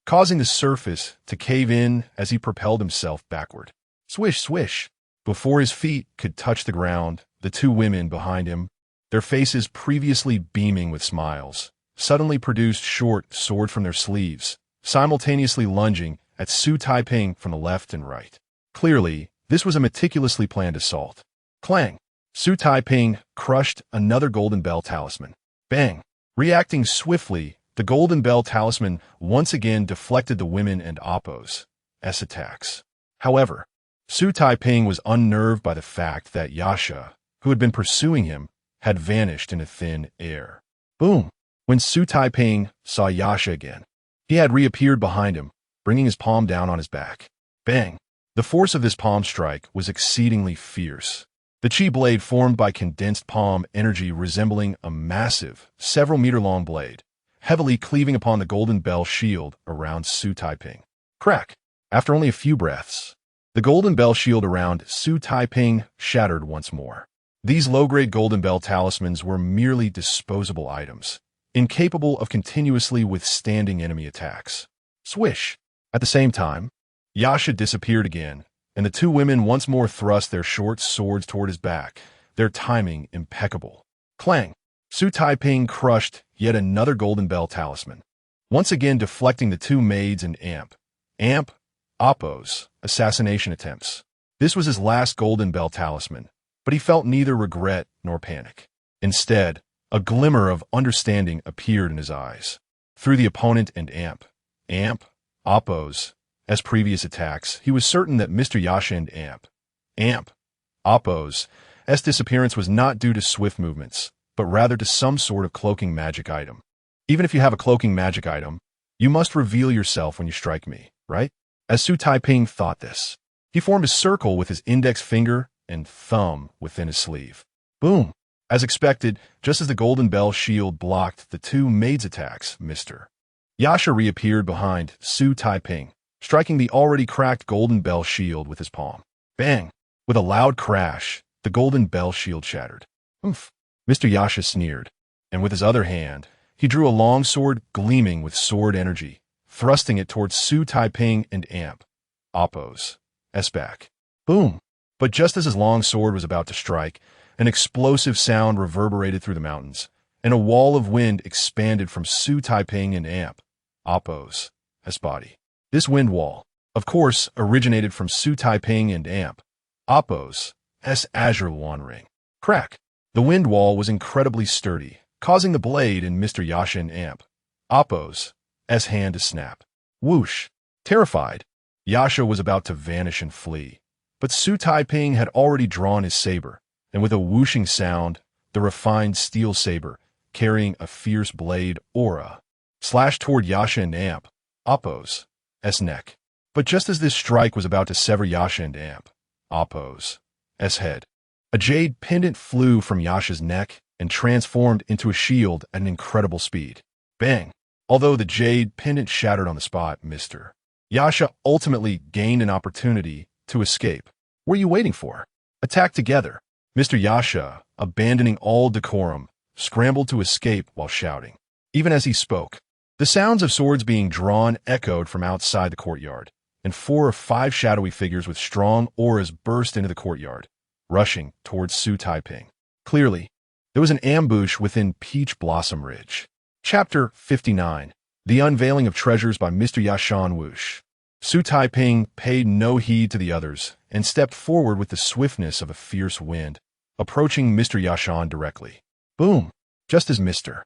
causing the surface to cave in as he propelled himself backward. Swish, swish! Before his feet could touch the ground, the two women behind him, their faces previously beaming with smiles, suddenly produced short sword from their sleeves, simultaneously lunging at Xu Taiping from the left and right. Clearly, this was a meticulously planned assault. Clang! Xu Taiping crushed another golden bell talisman. Bang! Reacting swiftly, the golden bell talisman once again deflected the women and Appos' attacks. However, Xu Taiping was unnerved by the fact that Yasha, who had been pursuing him, had vanished into thin air. Boom! When Xu Taiping saw Yasha again, he had reappeared behind him, bringing his palm down on his back. Bang! The force of this palm strike was exceedingly fierce. The chi blade formed by condensed palm energy resembling a massive, several-meter-long blade, heavily cleaving upon the golden bell shield around Xu Taiping. Crack! After only a few breaths, the golden bell shield around Xu Taiping shattered once more. These low-grade golden bell talismans were merely disposable items, incapable of continuously withstanding enemy attacks. Swish! At the same time, Yasha disappeared again, and the two women once more thrust their short swords toward his back, their timing impeccable. Clang! Xu Taiping crushed yet another golden bell talisman, once again deflecting the two maids and Amp, Appos' assassination attempts. This was his last golden bell talisman, but he felt neither regret nor panic. Instead, a glimmer of understanding appeared in his eyes. Through the opponent and Amp, Appos' previous attacks, he was certain that Mr. Yasha and Amp, Appos' disappearance was not due to swift movements, but rather to some sort of cloaking magic item. Even if you have a cloaking magic item, you must reveal yourself when you strike me, right? As Xu Taiping thought this, he formed a circle with his index finger and thumb within his sleeve. Boom! As expected, just as the golden bell shield blocked the two maids' attacks, Mr. Yasha reappeared behind Xu Taiping, striking the already cracked golden bell shield with his palm. Bang! With a loud crash, the golden bell shield shattered. Oomph! Mr. Yasha sneered, and with his other hand, he drew a long sword gleaming with sword energy, thrusting it towards Xu Taiping and Appos' back. Boom! But just as his long sword was about to strike, an explosive sound reverberated through the mountains, and a wall of wind expanded from Xu Taiping and Appos' body. This wind wall, of course, originated from Xu Taiping and Appos' azure wand ring. Crack! The wind wall was incredibly sturdy, causing the blade in Mr. Yasha Amp, Appo's hand to snap. Whoosh! Terrified, Yasha was about to vanish and flee. But Xu Taiping had already drawn his saber, and with a whooshing sound, the refined steel saber, carrying a fierce blade aura, slashed toward Yasha and Amp, Appo's neck. But just as this strike was about to sever Yasha and Amp, Appo's head, a jade pendant flew from Yasha's neck and transformed into a shield at an incredible speed. Bang! Although the jade pendant shattered on the spot, Mr. Yasha ultimately gained an opportunity to escape. What are you waiting for? Attack together. Mr. Yasha, abandoning all decorum, scrambled to escape while shouting. Even as he spoke, the sounds of swords being drawn echoed from outside the courtyard, and 4 or 5 shadowy figures with strong auras burst into the courtyard, rushing towards Xu Taiping. Clearly, there was an ambush within Peach Blossom Ridge. Chapter 59. The Unveiling of Treasures by Mr. Yashan Wush. Xu Taiping paid no heed to the others and stepped forward with the swiftness of a fierce wind, approaching Mr. Yashan directly. Boom! Just as Mr.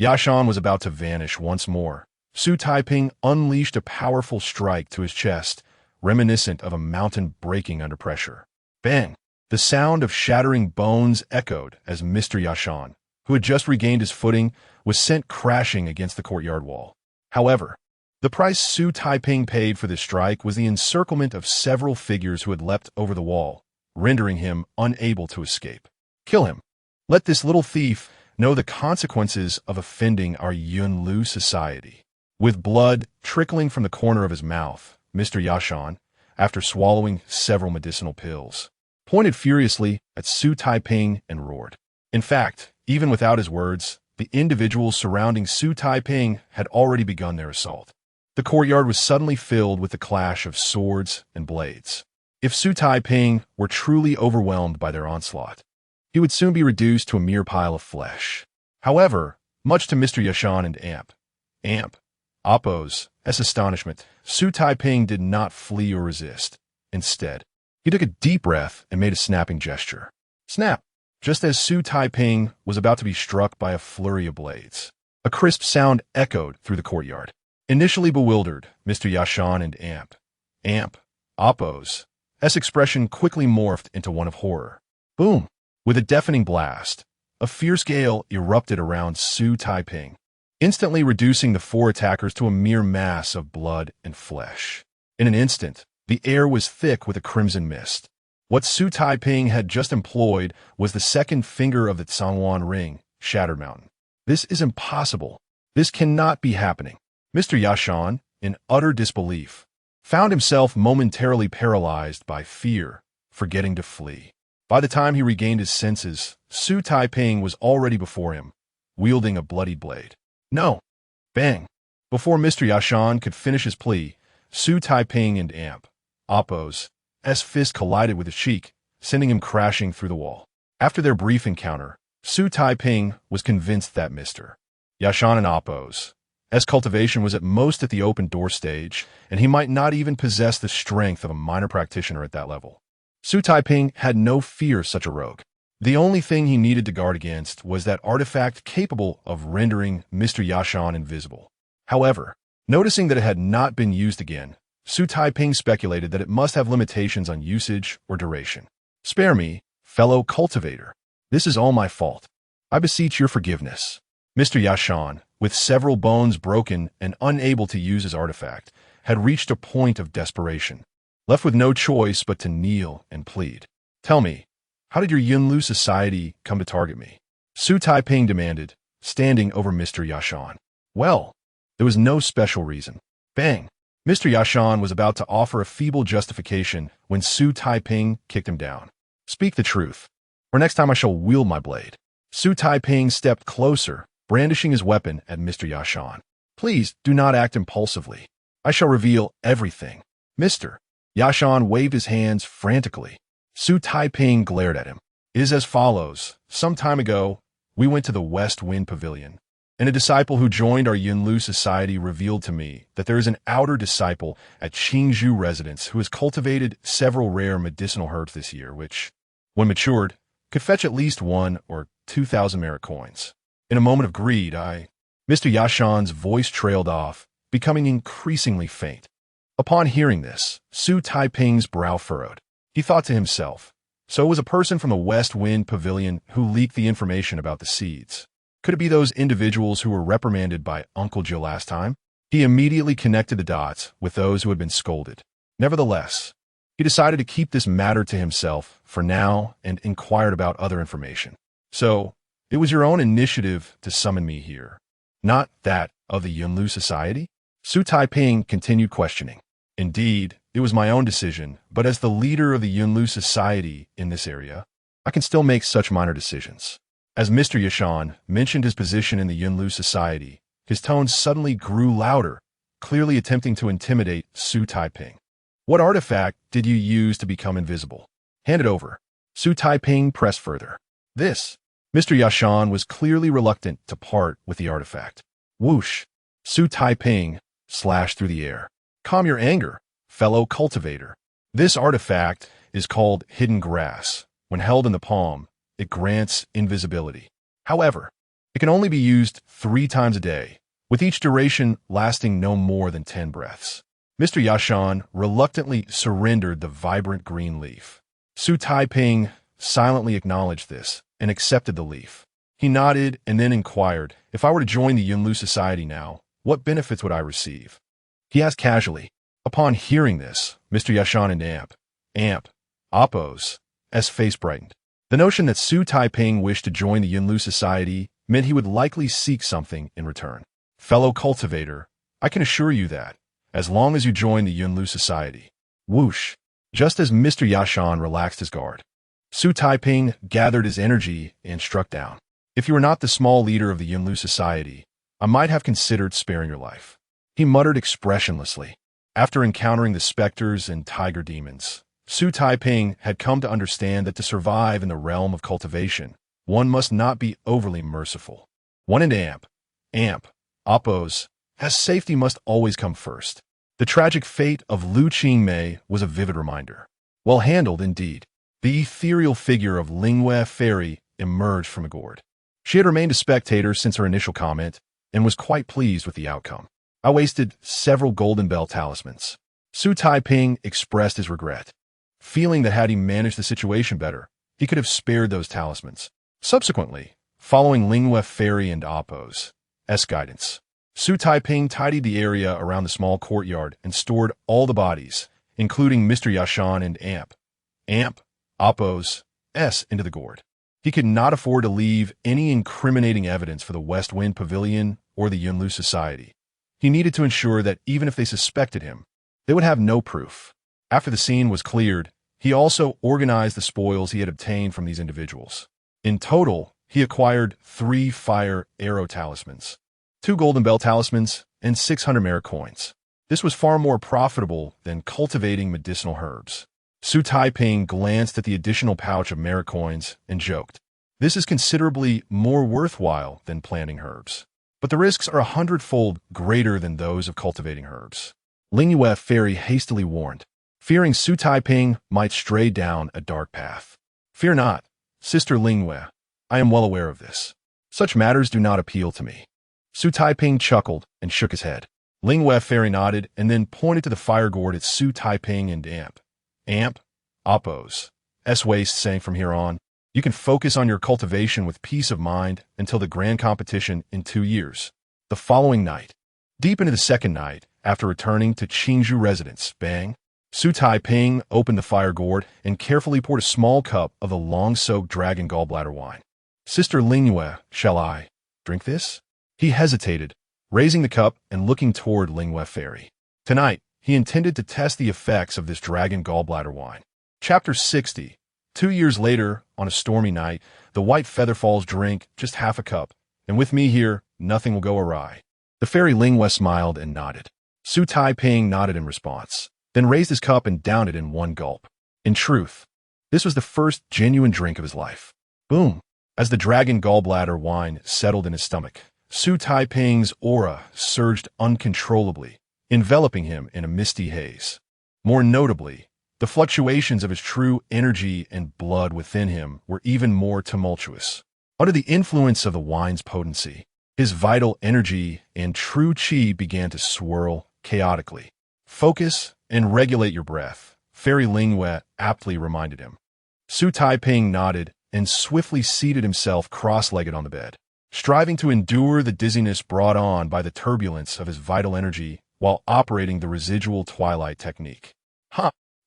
Yashan was about to vanish once more, Xu Taiping unleashed a powerful strike to his chest, reminiscent of a mountain breaking under pressure. Bang! The sound of shattering bones echoed as Mr. Yashan, who had just regained his footing, was sent crashing against the courtyard wall. However, the price Xu Taiping paid for this strike was the encirclement of several figures who had leapt over the wall, rendering him unable to escape. Kill him. Let this little thief know the consequences of offending our Yunlu society. With blood trickling from the corner of his mouth, Mr. Yashan, after swallowing several medicinal pills, pointed furiously at Xu Taiping and roared. In fact, even without his words, the individuals surrounding Xu Taiping had already begun their assault. The courtyard was suddenly filled with the clash of swords and blades. If Xu Taiping were truly overwhelmed by their onslaught, he would soon be reduced to a mere pile of flesh. However, much to Mr. Yashan and Appo's astonishment, Xu Taiping did not flee or resist. Instead, he took a deep breath and made a snapping gesture. Snap! Just as Xu Taiping was about to be struck by a flurry of blades, a crisp sound echoed through the courtyard. Initially bewildered, Mr. Yashan and Appo's expression quickly morphed into one of horror. Boom! With a deafening blast, a fierce gale erupted around Xu Taiping, instantly reducing the 4 attackers to a mere mass of blood and flesh. In an instant, the air was thick with a crimson mist. What Xu Taiping had just employed was the second finger of the Zhangwan ring, Shattered Mountain. This is impossible. This cannot be happening. Mr. Yashan, in utter disbelief, found himself momentarily paralyzed by fear, forgetting to flee. By the time he regained his senses, Xu Taiping was already before him, wielding a bloodied blade. No! Bang! Before Mr. Yashan could finish his plea, Xu Taiping and Appo's fist collided with his cheek, sending him crashing through the wall. After their brief encounter, Xu Taiping was convinced that Mr. Yashan and Appo's cultivation was at most at the open door stage, and he might not even possess the strength of a minor practitioner at that level. Xu Taiping had no fear of such a rogue. The only thing he needed to guard against was that artifact capable of rendering Mr. Yashan invisible. However, noticing that it had not been used again, Xu Taiping speculated that it must have limitations on usage or duration. Spare me, fellow cultivator. This is all my fault. I beseech your forgiveness. Mr. Yashan, with several bones broken and unable to use his artifact, had reached a point of desperation, left with no choice but to kneel and plead. Tell me, how did your Yunlu society come to target me? Xu Taiping demanded, standing over Mr. Yashan. Well, there was no special reason. Bang! Mr. Yashan was about to offer a feeble justification when Xu Taiping kicked him down. Speak the truth, or next time I shall wield my blade. Xu Taiping stepped closer, brandishing his weapon at Mr. Yashan. Please do not act impulsively. I shall reveal everything. Mr. Yashan waved his hands frantically. Xu Taiping glared at him. It is as follows. Some time ago, we went to the West Wind Pavilion, and a disciple who joined our Yunlu society revealed to me that there is an outer disciple at Qingzhou residence who has cultivated several rare medicinal herbs this year, which, when matured, could fetch at least 1,000 or 2,000 merit coins. In a moment of greed, Mr. Yashan's voice trailed off, becoming increasingly faint. Upon hearing this, Xu Taiping's brow furrowed. He thought to himself, so it was a person from the West Wind Pavilion who leaked the information about the seeds. Could it be those individuals who were reprimanded by Uncle Jill last time? He immediately connected the dots with those who had been scolded. Nevertheless, he decided to keep this matter to himself for now and inquired about other information. So, it was your own initiative to summon me here, not that of the Yunlu Society? Xu Taiping continued questioning. Indeed, it was my own decision, but as the leader of the Yunlu Society in this area, I can still make such minor decisions. As Mr. Yashan mentioned his position in the Yunlu Society, his tone suddenly grew louder, clearly attempting to intimidate Xu Taiping. What artifact did you use to become invisible? Hand it over. Xu Taiping pressed further. This. Mr. Yashan was clearly reluctant to part with the artifact. Whoosh. Xu Taiping slashed through the air. Calm your anger, fellow cultivator. This artifact is called Hidden Grass. When held in the palm, it grants invisibility. However, it can only be used 3 times a day, with each duration lasting no more than 10 breaths. Mr. Yashan reluctantly surrendered the vibrant green leaf. Xu Taiping silently acknowledged this and accepted the leaf. He nodded and then inquired, if I were to join the Yunlu Society now, what benefits would I receive? He asked casually. Upon hearing this, Mr. Yashan and Appo's face brightened. The notion that Xu Taiping wished to join the Yunlu Society meant he would likely seek something in return. Fellow cultivator, I can assure you that, as long as you join the Yunlu Society. Whoosh. Just as Mr. Yashan relaxed his guard, Xu Taiping gathered his energy and struck down. If you were not the small leader of the Yunlu Society, I might have considered sparing your life. He muttered expressionlessly. After encountering the specters and tiger demons, Xu Taiping had come to understand that to survive in the realm of cultivation, one must not be overly merciful. One and Appo's as safety must always come first. The tragic fate of Lu Qingmei was a vivid reminder. Well handled indeed. The ethereal figure of Lingwei Fairy emerged from a gourd. She had remained a spectator since her initial comment and was quite pleased with the outcome. I wasted several golden bell talismans. Xu Taiping expressed his regret, feeling that had he managed the situation better, he could have spared those talismans. Subsequently, following Lingwei Fairy and Appo's guidance, Xu Taiping tidied the area around the small courtyard and stored all the bodies, including Mr. Yashan and Appo's into the gourd. He could not afford to leave any incriminating evidence for the West Wind Pavilion or the Yunlu Society. He needed to ensure that even if they suspected him, they would have no proof. After the scene was cleared, he also organized the spoils he had obtained from these individuals. In total, he acquired 3 fire arrow talismans, 2 golden bell talismans, and 600 merit coins. This was far more profitable than cultivating medicinal herbs. Xu Taiping glanced at the additional pouch of merit coins and joked, "This is considerably more worthwhile than planting herbs. But the risks are 100-fold greater than those of cultivating herbs." Lingwei Fairy hastily warned, fearing Xu Taiping might stray down a dark path. "Fear not, Sister Lingwei. I am well aware of this. Such matters do not appeal to me." Xu Taiping chuckled and shook his head. Lingwei Fairy nodded and then pointed to the fire gourd at Xu Taiping and Appo's waist, saying, "From here on, you can focus on your cultivation with peace of mind until the grand competition in 2 years." The following night, deep into the second night, after returning to Qingzhou residence, Xu Taiping opened the fire gourd and carefully poured a small cup of the long-soaked dragon gallbladder wine. "Sister Lingwei, shall I drink this?" He hesitated, raising the cup and looking toward Lingwei Fairy. Tonight, he intended to test the effects of this dragon gallbladder wine. Chapter 60. 2 years later, on a stormy night, the white featherfalls drink just half a cup, and with me here, nothing will go awry. The fairy Lingwei smiled and nodded. Xu Taiping nodded in response, then raised his cup and downed it in one gulp. In truth, this was the first genuine drink of his life. Boom! As the dragon gallbladder wine settled in his stomach, Xu Taiping's aura surged uncontrollably, enveloping him in a misty haze. More notably, The fluctuations of his true energy and blood within him were even more tumultuous. Under the influence of the wine's potency, his vital energy and true chi began to swirl chaotically. Focus and regulate your breath, Fairy Lingwei aptly reminded him. Xu Taiping nodded and swiftly seated himself cross-legged on the bed, striving to endure the dizziness brought on by the turbulence of his vital energy while operating the residual twilight technique.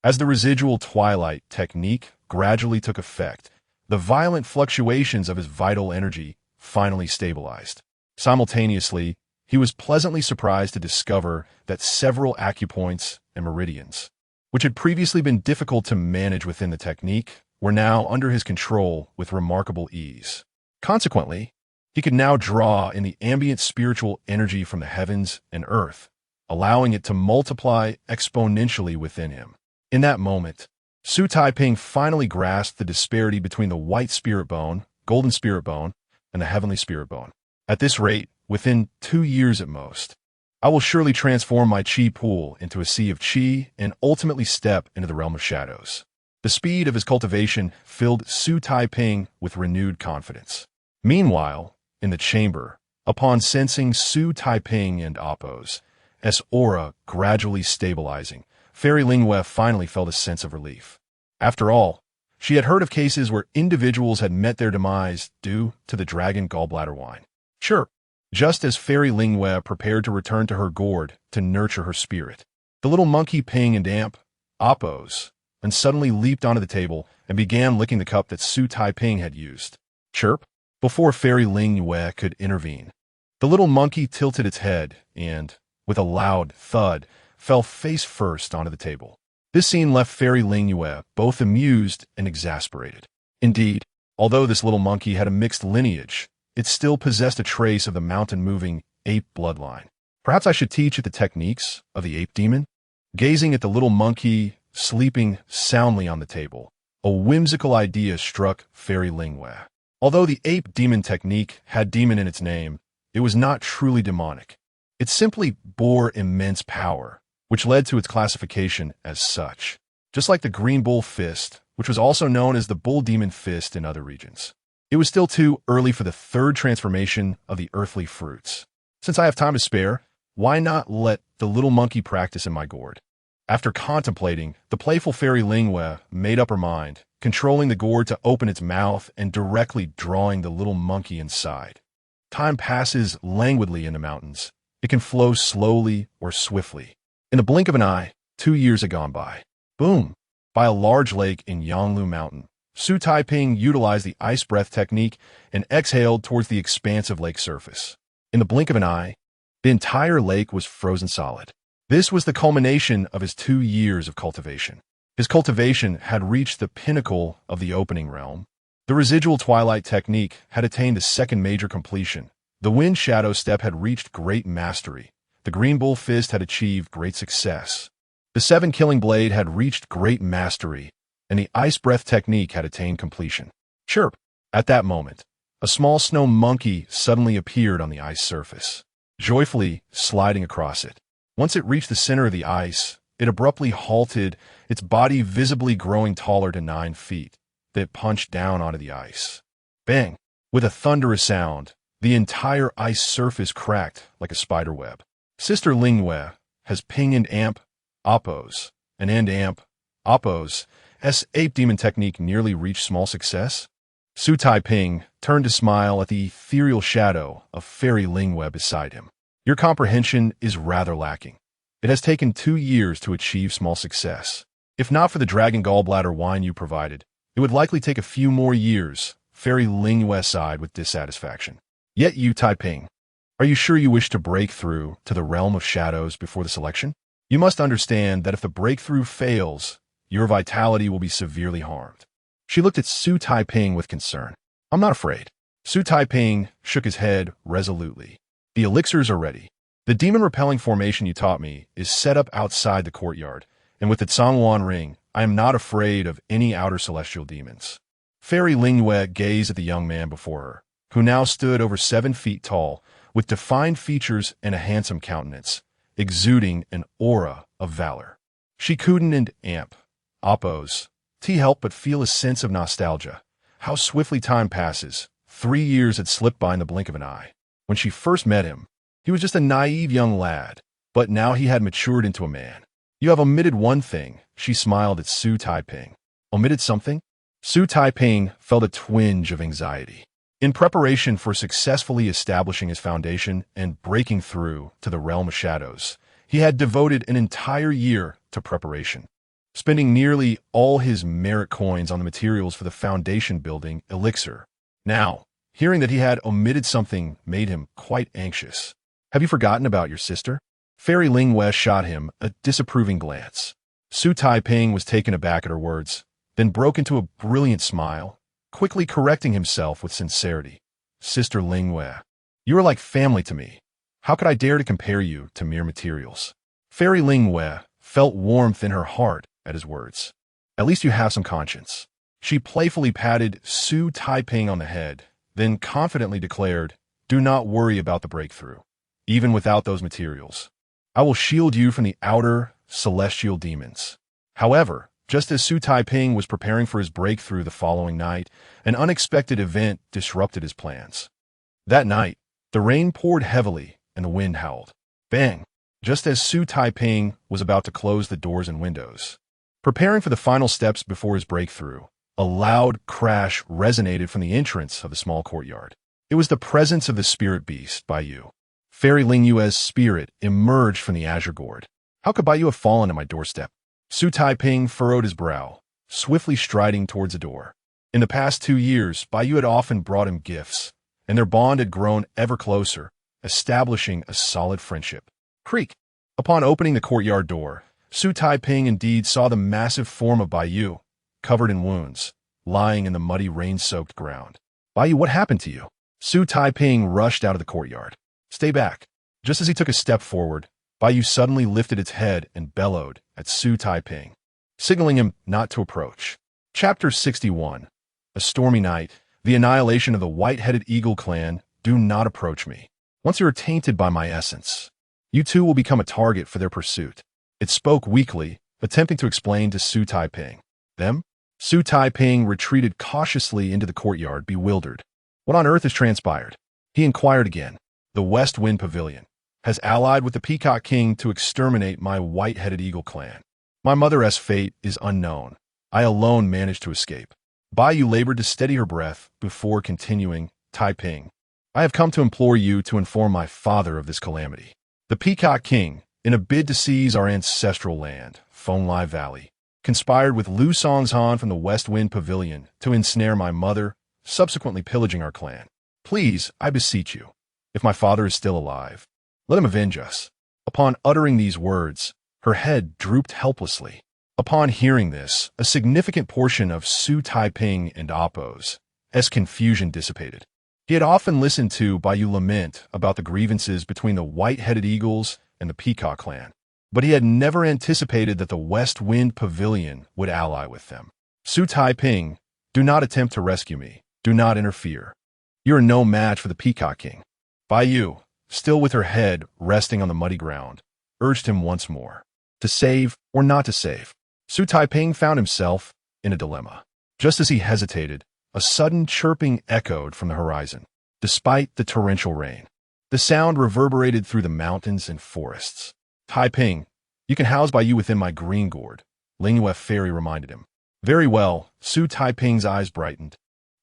As the residual twilight technique gradually took effect, the violent fluctuations of his vital energy finally stabilized. Simultaneously, he was pleasantly surprised to discover that several acupoints and meridians, which had previously been difficult to manage within the technique, were now under his control with remarkable ease. Consequently, he could now draw in the ambient spiritual energy from the heavens and earth, allowing it to multiply exponentially within him. In that moment, Xu Taiping finally grasped the disparity between the white spirit bone, golden spirit bone, and the heavenly spirit bone. At this rate, within 2 years at most, I will surely transform my chi pool into a sea of chi and ultimately step into the realm of shadows. The speed of his cultivation filled Xu Taiping with renewed confidence. Meanwhile, in the chamber, upon sensing Xu Taiping and Appo's aura gradually stabilizing, Fairy Lingwei finally felt a sense of relief. After all, she had heard of cases where individuals had met their demise due to the dragon gallbladder wine. Sure, just as Fairy Lingwei prepared to return to her gourd to nurture her spirit, the little monkey Ping and Amp, Appo's, and suddenly leaped onto the table and began licking the cup that Xu Taiping had used. Chirp! Before Fairy Lingwei could intervene, the little monkey tilted its head and, with a loud thud, fell face first onto the table. This scene left Fairy Lingwei both amused and exasperated. Indeed, although this little monkey had a mixed lineage, it still possessed a trace of the mountain-moving ape bloodline. Perhaps I should teach it the techniques of the ape demon? Gazing at the little monkey sleeping soundly on the table, a whimsical idea struck Fairy Lingwei. Although the ape demon technique had demon in its name, it was not truly demonic. It simply bore immense power, which led to its classification as such. Just like the green bull fist, which was also known as the bull demon fist in other regions. It was still too early for the third transformation of the earthly fruits. Since I have time to spare, why not let the little monkey practice in my gourd? After contemplating, the playful Fairy Lingwei made up her mind, controlling the gourd to open its mouth and directly drawing the little monkey inside. Time passes languidly in the mountains. It can flow slowly or swiftly. In the blink of an eye, 2 years had gone by. Boom! By a large lake in Yanglu Mountain, Xu Taiping utilized the ice breath technique and exhaled towards the expansive lake surface. In the blink of an eye, the entire lake was frozen solid. This was the culmination of his 2 years of cultivation. His cultivation had reached the pinnacle of the opening realm. The residual twilight technique had attained the second major completion. The wind shadow step had reached great mastery. The green bull fist had achieved great success. The 7 killing blade had reached great mastery, and the ice breath technique had attained completion. Chirp! At that moment, a small snow monkey suddenly appeared on the ice surface, joyfully sliding across it. Once it reached the center of the ice, it abruptly halted, its body visibly growing taller to 9 feet. Then it punched down onto the ice. Bang! With a thunderous sound, the entire ice surface cracked like a spider web. Sister Lingwei has Ping and Amp, Appo's, and Amp, Appo's ape demon technique nearly reached small success? Xu Taiping turned to smile at the ethereal shadow of Fairy Lingwei beside him. Your comprehension is rather lacking. It has taken 2 years to achieve small success. If not for the dragon gallbladder wine you provided, it would likely take a few more years, Fairy Lingwei sighed with dissatisfaction. Yet you, Taiping, are you sure you wish to break through to the realm of shadows before the selection? You must understand that if the breakthrough fails, your vitality will be severely harmed. She looked at Xu Taiping with concern. I'm not afraid. Xu Taiping shook his head resolutely. The elixirs are ready. The demon-repelling formation you taught me is set up outside the courtyard, and with the Tsangwan ring, I am not afraid of any outer celestial demons. Fairy Lingwei gazed at the young man before her, who now stood over 7 feet tall, with defined features and a handsome countenance, exuding an aura of valor. She cooed and Amp, Oppos. T helped but feel a sense of nostalgia. How swiftly time passes. 3 years had slipped by in the blink of an eye. When she first met him, he was just a naive young lad, but now he had matured into a man. You have omitted one thing, she smiled at Xu Taiping. Omitted something? Xu Taiping felt a twinge of anxiety. In preparation for successfully establishing his foundation and breaking through to the realm of shadows, he had devoted an entire year to preparation, spending nearly all his merit coins on the materials for the foundation building elixir. Now, hearing that he had omitted something made him quite anxious. Have you forgotten about your sister? Fairy Lingwei shot him a disapproving glance. Xu Taiping was taken aback at her words, then broke into a brilliant smile, quickly correcting himself with sincerity. Sister Lingwei, you are like family to me. How could I dare to compare you to mere materials? Fairy Lingwei felt warmth in her heart at his words. At least you have some conscience. She playfully patted Xu Taiping on the head, then confidently declared, do not worry about the breakthrough. Even without those materials, I will shield you from the outer celestial demons. However, just as Xu Taiping was preparing for his breakthrough the following night, an unexpected event disrupted his plans. That night, the rain poured heavily and the wind howled. Bang! Just as Xu Taiping was about to close the doors and windows, preparing for the final steps before his breakthrough, a loud crash resonated from the entrance of the small courtyard. It was the presence of the spirit beast, Baiyu. Fairy Lingyue's spirit emerged from the azure gourd. How could Baiyu have fallen at my doorstep? Xu Taiping furrowed his brow, swiftly striding towards the door. In the past 2 years, Baiyu had often brought him gifts, and their bond had grown ever closer, establishing a solid friendship. Creak! Upon opening the courtyard door, Xu Taiping indeed saw the massive form of Baiyu, covered in wounds, lying in the muddy rain-soaked ground. Baiyu, what happened to you? Xu Taiping rushed out of the courtyard. Stay back. Just as he took a step forward, Baiyu suddenly lifted its head and bellowed at Xu Taiping, signaling him not to approach. Chapter 61. A stormy night. The annihilation of the white-headed eagle clan. Do not approach me. Once you are tainted by my essence, you too will become a target for their pursuit. It spoke weakly, attempting to explain to Xu Taiping. Them? Xu Taiping retreated cautiously into the courtyard, bewildered. What on earth has transpired? He inquired again. The West Wind Pavilion has allied with the Peacock King to exterminate my white-headed eagle clan. My mother's fate is unknown. I alone managed to escape. Baiyu labored to steady her breath before continuing. Taiping, I have come to implore you to inform my father of this calamity. The Peacock King, in a bid to seize our ancestral land, Fenglai Valley, conspired with Lu Songzhan from the West Wind Pavilion to ensnare my mother, subsequently pillaging our clan. Please, I beseech you, if my father is still alive, let him avenge us. Upon uttering these words, her head drooped helplessly. Upon hearing this, a significant portion of Xu Taiping and Oppo's confusion dissipated. He had often listened to Baiyu lament about the grievances between the white-headed eagles and the Peacock clan, but he had never anticipated that the West Wind Pavilion would ally with them. Xu Taiping, do not attempt to rescue me. Do not interfere. You are no match for the Peacock King. Baiyu, still with her head resting on the muddy ground, urged him once more. To save or not to save? Xu Taiping found himself in a dilemma. Just as he hesitated, a sudden chirping echoed from the horizon. Despite the torrential rain, the sound reverberated through the mountains and forests. Taiping, you can house Baiyu within my green gourd, Lingyue Fairy reminded him. Very well, Xu Taiping's eyes brightened,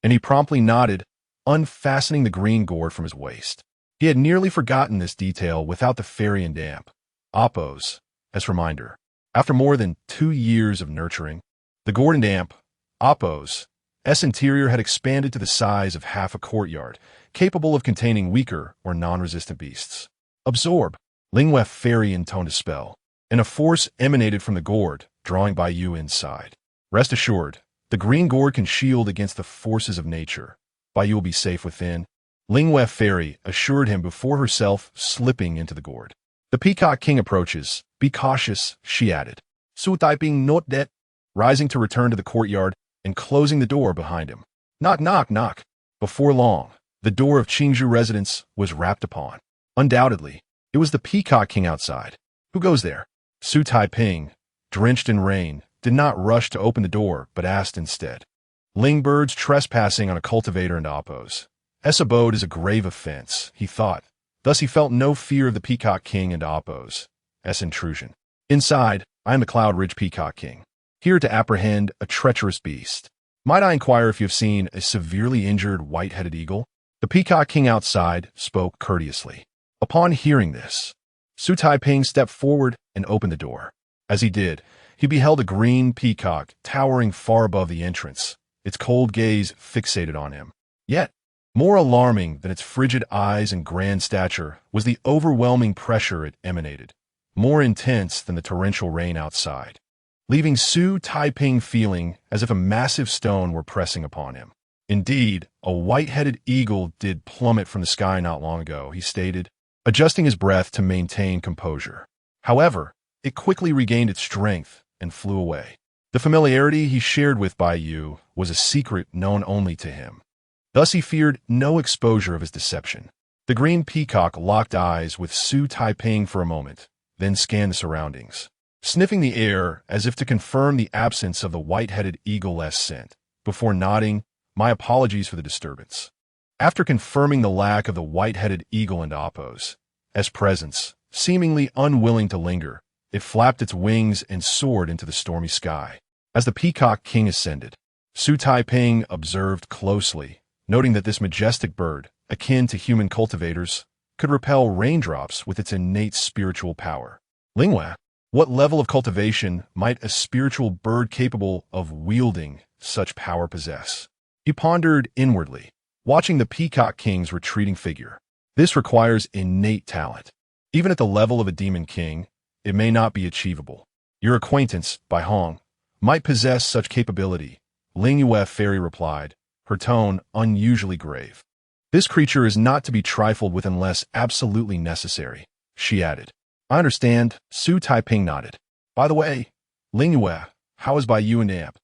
and he promptly nodded, unfastening the green gourd from his waist. He had nearly forgotten this detail without the fairy and damp. Oppos, as reminder. After more than 2 years of nurturing, the gourd and damp, Oppos, interior had expanded to the size of half a courtyard, capable of containing weaker or non-resistant beasts. Absorb, Lingyue Fairy intoned a spell, and a force emanated from the gourd, drawing Baiyu inside. Rest assured, the green gourd can shield against the forces of nature. Baiyu will be safe within, Lingyue Fairy assured him before herself slipping into the gourd. The Peacock King approaches. Be cautious, she added. Xu Taiping not dead, rising to return to the courtyard and closing the door behind him. Knock, knock, knock. Before long, the door of Qingzhou residence was rapped upon. Undoubtedly, it was the Peacock King outside. Who goes there? Xu Taiping, drenched in rain, did not rush to open the door, but asked instead. Lingbirds trespassing on a cultivator and oppos. S abode is a grave offense, he thought. Thus he felt no fear of the Peacock King and oppos. S intrusion. Inside, I am the Cloud Ridge Peacock King, here to apprehend a treacherous beast. Might I inquire if you have seen a severely injured white-headed eagle? The Peacock King outside spoke courteously. Upon hearing this, Xu Taiping stepped forward and opened the door. As he did, he beheld a green peacock towering far above the entrance, its cold gaze fixated on him. Yet, more alarming than its frigid eyes and grand stature was the overwhelming pressure it emanated, more intense than the torrential rain outside, leaving Xu Taiping feeling as if a massive stone were pressing upon him. Indeed, a white-headed eagle did plummet from the sky not long ago, he stated, adjusting his breath to maintain composure. However, it quickly regained its strength and flew away. The familiarity he shared with Bai Yu was a secret known only to him. Thus he feared no exposure of his deception. The green peacock locked eyes with Xu Taiping for a moment, then scanned the surroundings, sniffing the air as if to confirm the absence of the white-headed eagle-less scent, before nodding, "My apologies for the disturbance." After confirming the lack of the white-headed eagle and oppos, as presence, seemingly unwilling to linger, it flapped its wings and soared into the stormy sky. As the Peacock King ascended, Xu Taiping observed closely, noting that this majestic bird, akin to human cultivators, could repel raindrops with its innate spiritual power. Lingwei, what level of cultivation might a spiritual bird capable of wielding such power possess? He pondered inwardly, watching the Peacock King's retreating figure. This requires innate talent. Even at the level of a demon king, it may not be achievable. Your acquaintance, Bai Hong, might possess such capability, Lingyue Fairy replied, her tone unusually grave. This creature is not to be trifled with unless absolutely necessary, she added. I understand, Xu Taiping nodded. By the way, Lingyue, how is Bai Yu and Amp?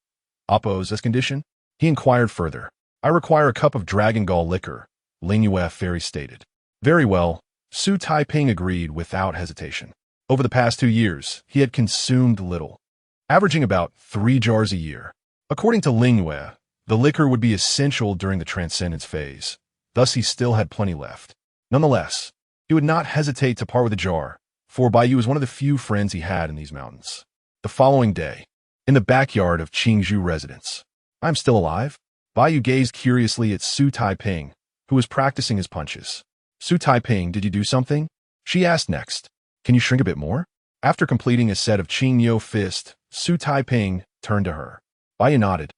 Oppo's this condition? He inquired further. I require a cup of Dragon Gall liquor, Lingyue Fairy stated. Very well, Xu Taiping agreed without hesitation. Over the past 2 years, he had consumed little, averaging about 3 jars a year. According to Lingyue, the liquor would be essential during the transcendence phase, thus he still had plenty left. Nonetheless, he would not hesitate to part with a jar, for Bai Yu was one of the few friends he had in these mountains. The following day, in the backyard of Qingzhou residence, I'm still alive? Bai Yu gazed curiously at Xu Taiping, who was practicing his punches. Xu Taiping, did you do something? She asked next. Can you shrink a bit more? After completing a set of Qingyo fist, Xu Taiping turned to her. Bai Yu nodded,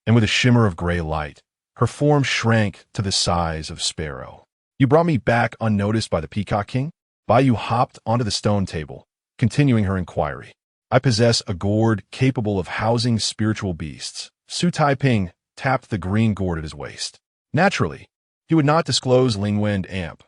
and with a shimmer of gray light, her form shrank to the size of sparrow. You brought me back unnoticed by the Peacock King? Bai Yu hopped onto the stone table, continuing her inquiry. I possess a gourd capable of housing spiritual beasts. Xu Taiping tapped the green gourd at his waist. Naturally, he would not disclose Lingyue and Amp,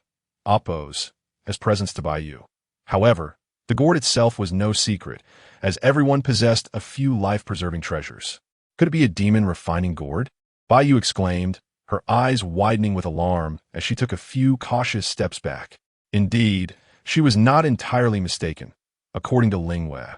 Oppos, as presents to Bai Yu. However, the gourd itself was no secret, as everyone possessed a few life-preserving treasures. Could it be a demon refining gourd? Bai Yu exclaimed, her eyes widening with alarm as she took a few cautious steps back. Indeed, she was not entirely mistaken, according to Lingyue.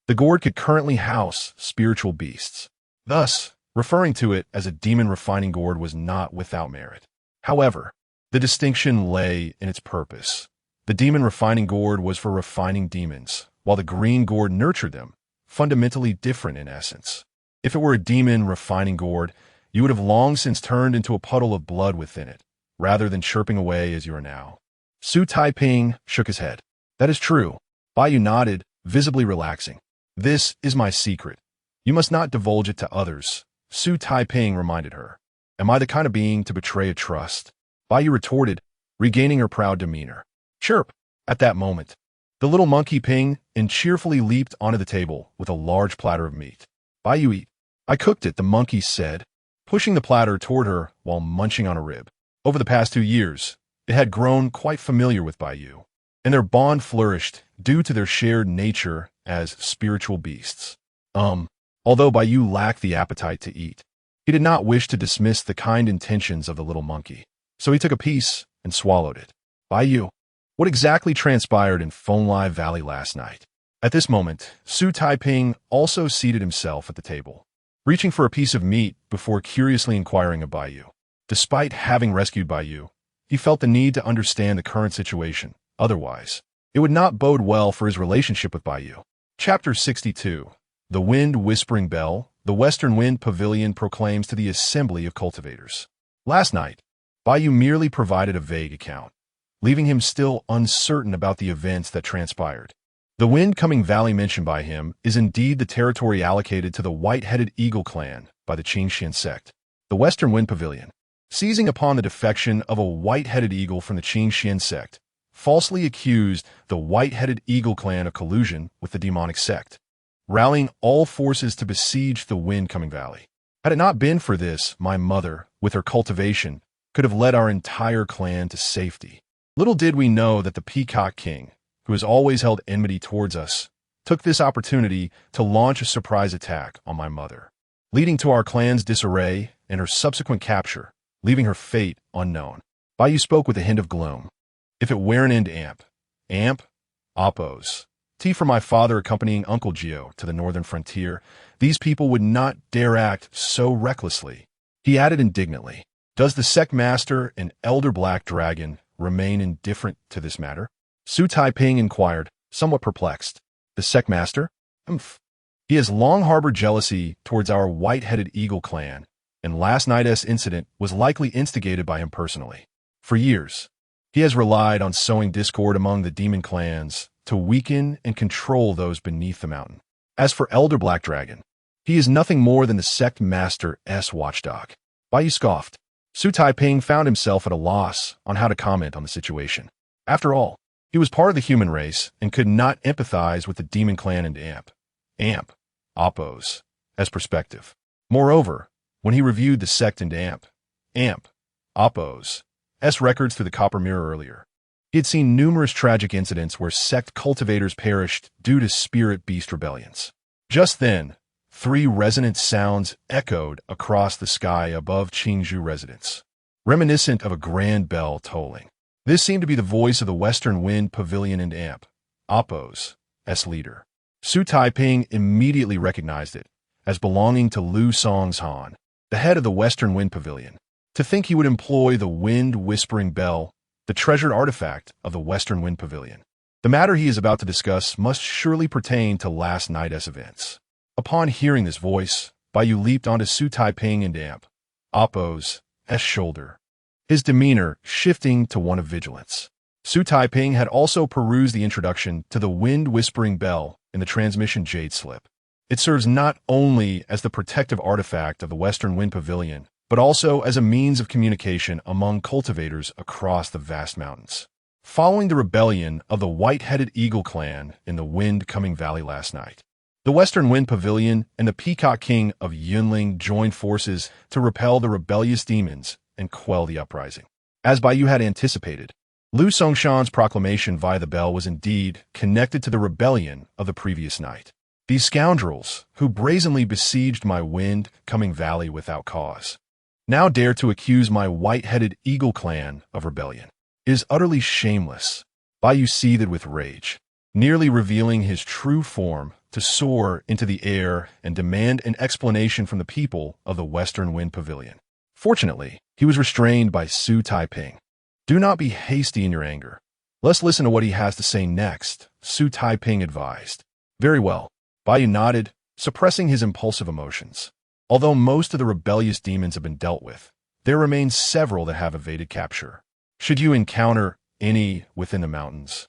The gourd could currently house spiritual beasts. Thus, referring to it as a demon refining gourd was not without merit. However, the distinction lay in its purpose. The demon refining gourd was for refining demons, while the green gourd nurtured them, fundamentally different in essence. If it were a demon refining gourd, you would have long since turned into a puddle of blood within it, rather than chirping away as you are now. Xu Taiping shook his head. That is true. Bai Yu nodded, visibly relaxing. This is my secret. You must not divulge it to others, Xu Taiping reminded her. Am I the kind of being to betray a trust? Bai Yu retorted, regaining her proud demeanor. Chirp! At that moment, the little monkey Ping and cheerfully leaped onto the table with a large platter of meat. Bai Yu eat. I cooked it, the monkey said, pushing the platter toward her while munching on a rib. Over the past 2 years, it had grown quite familiar with Bai Yu, and their bond flourished due to their shared nature as spiritual beasts. Although Bai Yu lacked the appetite to eat, he did not wish to dismiss the kind intentions of the little monkey, so he took a piece and swallowed it. Bai Yu, what exactly transpired in Fenglai Valley last night? At this moment, Xu Taiping also seated himself at the table, reaching for a piece of meat before curiously inquiring of Bai Yu. Despite having rescued Bai Yu, he felt the need to understand the current situation. Otherwise, it would not bode well for his relationship with Bai Yu. Chapter 62. The Wind Whispering Bell. The Western Wind Pavilion proclaims to the assembly of cultivators. Last night, Bai Yu merely provided a vague account, leaving him still uncertain about the events that transpired. The Wind-Coming Valley mentioned by him is indeed the territory allocated to the White-Headed Eagle clan by the Qingxian sect. The Western Wind Pavilion, seizing upon the defection of a white-headed eagle from the Qingxian sect, falsely accused the White-Headed Eagle clan of collusion with the demonic sect, rallying all forces to besiege the Wind-Coming Valley. Had it not been for this, my mother, with her cultivation, could have led our entire clan to safety. Little did we know that the Peacock King, who has always held enmity towards us, took this opportunity to launch a surprise attack on my mother, leading to our clan's disarray and her subsequent capture, leaving her fate unknown. Bai Yu spoke with a hint of gloom. If it were an end amp, oppos, tea for my father accompanying Uncle Gio to the northern frontier, these people would not dare act so recklessly. He added indignantly, does the sect master and elder black dragon remain indifferent to this matter? Xu Taiping inquired, somewhat perplexed. The sect master? He has long harbored jealousy towards our white-headed eagle clan, and last night's incident was likely instigated by him personally. For years, he has relied on sowing discord among the demon clans to weaken and control those beneath the mountain. As for Elder Black Dragon, he is nothing more than the sect master's watchdog. Bai Yu scoffed. Xu Taiping found himself at a loss on how to comment on the situation. After all, he was part of the human race and could not empathize with the demon clan and oppos, as perspective. Moreover, when he reviewed the sect and oppos, records through the copper mirror earlier, he had seen numerous tragic incidents where sect cultivators perished due to spirit beast rebellions. Just then, 3 resonant sounds echoed across the sky above Qingzhou residence, reminiscent of a grand bell tolling. This seemed to be the voice of the Western Wind Pavilion and oppos' leader. Xu Taiping immediately recognized it as belonging to Lu Songzhan, the head of the Western Wind Pavilion. To think he would employ the wind-whispering bell, the treasured artifact of the Western Wind Pavilion. The matter he is about to discuss must surely pertain to last night's events. Upon hearing this voice, Bai Yu leaped onto Xu Taiping and oppos' shoulder, his demeanor shifting to one of vigilance. Xu Taiping had also perused the introduction to the wind-whispering bell in the transmission jade slip. It serves not only as the protective artifact of the Western Wind Pavilion, but also as a means of communication among cultivators across the vast mountains. Following the rebellion of the White-Headed Eagle clan in the Wind-Coming Valley last night, the Western Wind Pavilion and the Peacock King of Yunling joined forces to repel the rebellious demons and quell the uprising. As Bai Yu had anticipated, Lu Songshan's proclamation via the bell was indeed connected to the rebellion of the previous night. These scoundrels, who brazenly besieged my Wind-Coming Valley without cause, now dare to accuse my White-Headed Eagle clan of rebellion. It is utterly shameless. Bai Yu seethed with rage, nearly revealing his true form to soar into the air and demand an explanation from the people of the Western Wind Pavilion. Fortunately, he was restrained by Xu Taiping. Do not be hasty in your anger. Let's listen to what he has to say next, Xu Taiping advised. Very well. Bai Yu nodded, suppressing his impulsive emotions. Although most of the rebellious demons have been dealt with, there remain several that have evaded capture. Should you encounter any within the mountains,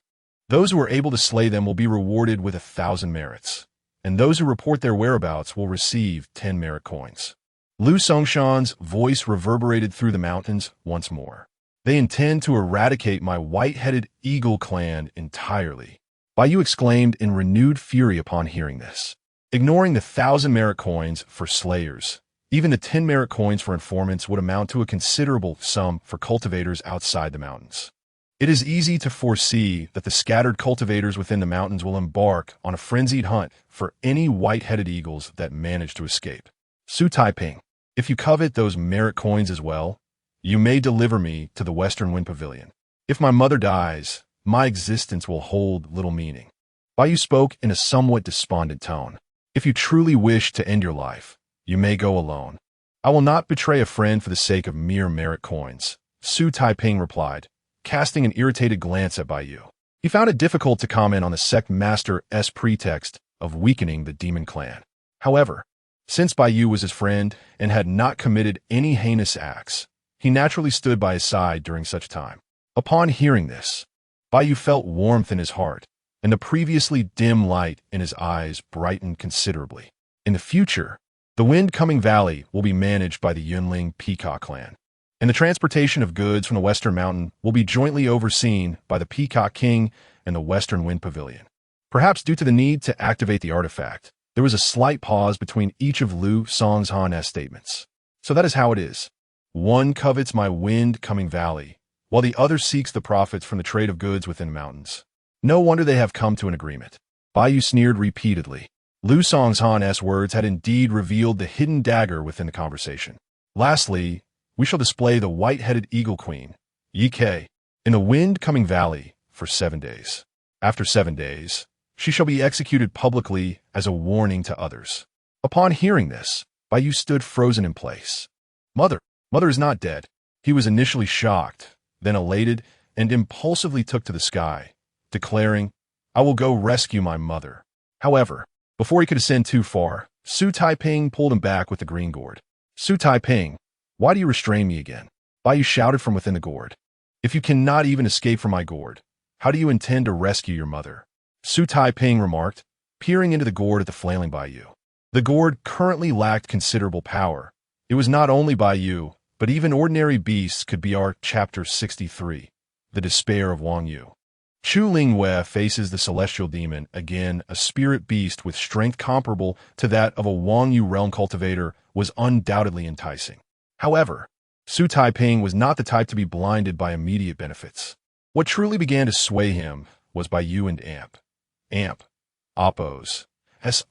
those who are able to slay them will be rewarded with 1,000 merits, and those who report their whereabouts will receive 10 merit coins. Lu Songshan's voice reverberated through the mountains once more. They intend to eradicate my White-Headed Eagle clan entirely. Bai Yu exclaimed in renewed fury upon hearing this. Ignoring the 1,000 merit coins for slayers, even the 10 merit coins for informants would amount to a considerable sum for cultivators outside the mountains. It is easy to foresee that the scattered cultivators within the mountains will embark on a frenzied hunt for any white-headed eagles that manage to escape. Xu Taiping, if you covet those merit coins as well, you may deliver me to the Western Wind Pavilion. If my mother dies, my existence will hold little meaning. Bai spoke in a somewhat despondent tone. If you truly wish to end your life, you may go alone. I will not betray a friend for the sake of mere merit coins, Xu Taiping replied, casting an irritated glance at Bai. He found it difficult to comment on the sect master's pretext of weakening the demon clan. However, since Bai was his friend and had not committed any heinous acts, he naturally stood by his side during such time. Upon hearing this, Bai felt warmth in his heart, and the previously dim light in his eyes brightened considerably. In the future, the Wind-Coming Valley will be managed by the Yunling Peacock clan, and the transportation of goods from the Western Mountain will be jointly overseen by the Peacock King and the Western Wind Pavilion. Perhaps due to the need to activate the artifact, there was a slight pause between each of Lu Songzhan's statements. So that is how it is. One covets my Wind-Coming Valley, while the other seeks the profits from the trade of goods within the mountains. No wonder they have come to an agreement. Bai sneered repeatedly. Lu Songzhan's words had indeed revealed the hidden dagger within the conversation. Lastly, we shall display the white-headed eagle queen, Yi Ke, in the Wind-Coming Valley for 7 days. After 7 days, she shall be executed publicly as a warning to others. Upon hearing this, Bai stood frozen in place. Mother is not dead. He was initially shocked, then elated, and impulsively took to the sky, declaring, I will go rescue my mother. However, before he could ascend too far, Xu Taiping pulled him back with the green gourd. Xu Taiping, why do you restrain me again? Bai shouted from within the gourd. If you cannot even escape from my gourd, how do you intend to rescue your mother? Xu Taiping remarked, peering into the gourd at the flailing Bai. The gourd currently lacked considerable power. It was not only Bai, but even ordinary beasts could be our Chapter 63, The Despair of Wang Yu. Chu Lingwei faces the celestial demon, again a spirit beast with strength comparable to that of a Wang Yu realm cultivator, was undoubtedly enticing. However, Xu Taiping was not the type to be blinded by immediate benefits. What truly began to sway him was Bai and Appo's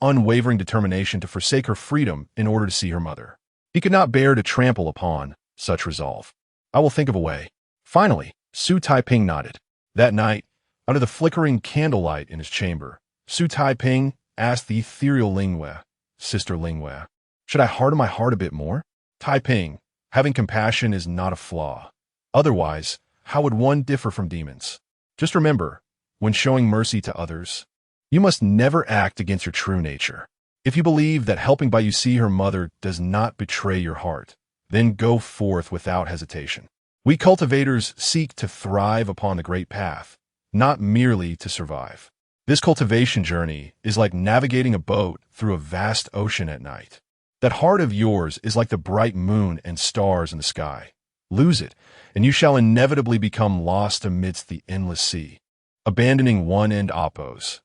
unwavering determination to forsake her freedom in order to see her mother. He could not bear to trample upon such resolve. I will think of a way. Finally, Xu Taiping nodded. That night, under the flickering candlelight in his chamber, Xu Taiping asked the ethereal Lingwei, Sister Lingwei, should I harden my heart a bit more? Taiping, having compassion is not a flaw. Otherwise, how would one differ from demons? Just remember, when showing mercy to others, you must never act against your true nature. If you believe that helping Bai see her mother does not betray your heart, then go forth without hesitation. We cultivators seek to thrive upon the great path, not merely to survive. This cultivation journey is like navigating a boat through a vast ocean at night. That heart of yours is like the bright moon and stars in the sky. Lose it, and you shall inevitably become lost amidst the endless sea. Abandoning one and Appo's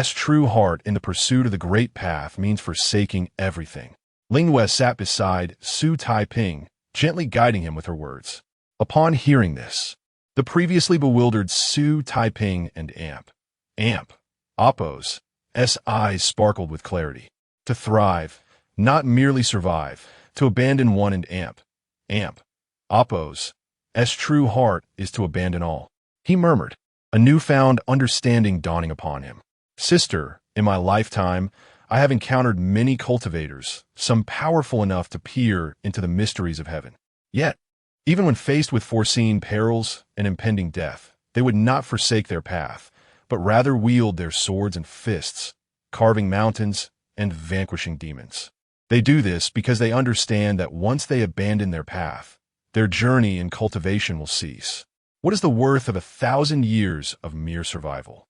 true heart in the pursuit of the great path means forsaking everything. Lingwei sat beside Xu Taiping, gently guiding him with her words. Upon hearing this, the previously bewildered Xu Taiping and Appo's eyes sparkled with clarity. To thrive, not merely survive, to abandon one and Appo's true heart is to abandon all. He murmured, a newfound understanding dawning upon him. Sister, in my lifetime, I have encountered many cultivators, some powerful enough to peer into the mysteries of heaven. Yet, even when faced with foreseen perils and impending death, they would not forsake their path, but rather wield their swords and fists, carving mountains and vanquishing demons. They do this because they understand that once they abandon their path, their journey in cultivation will cease. What is the worth of 1,000 years of mere survival?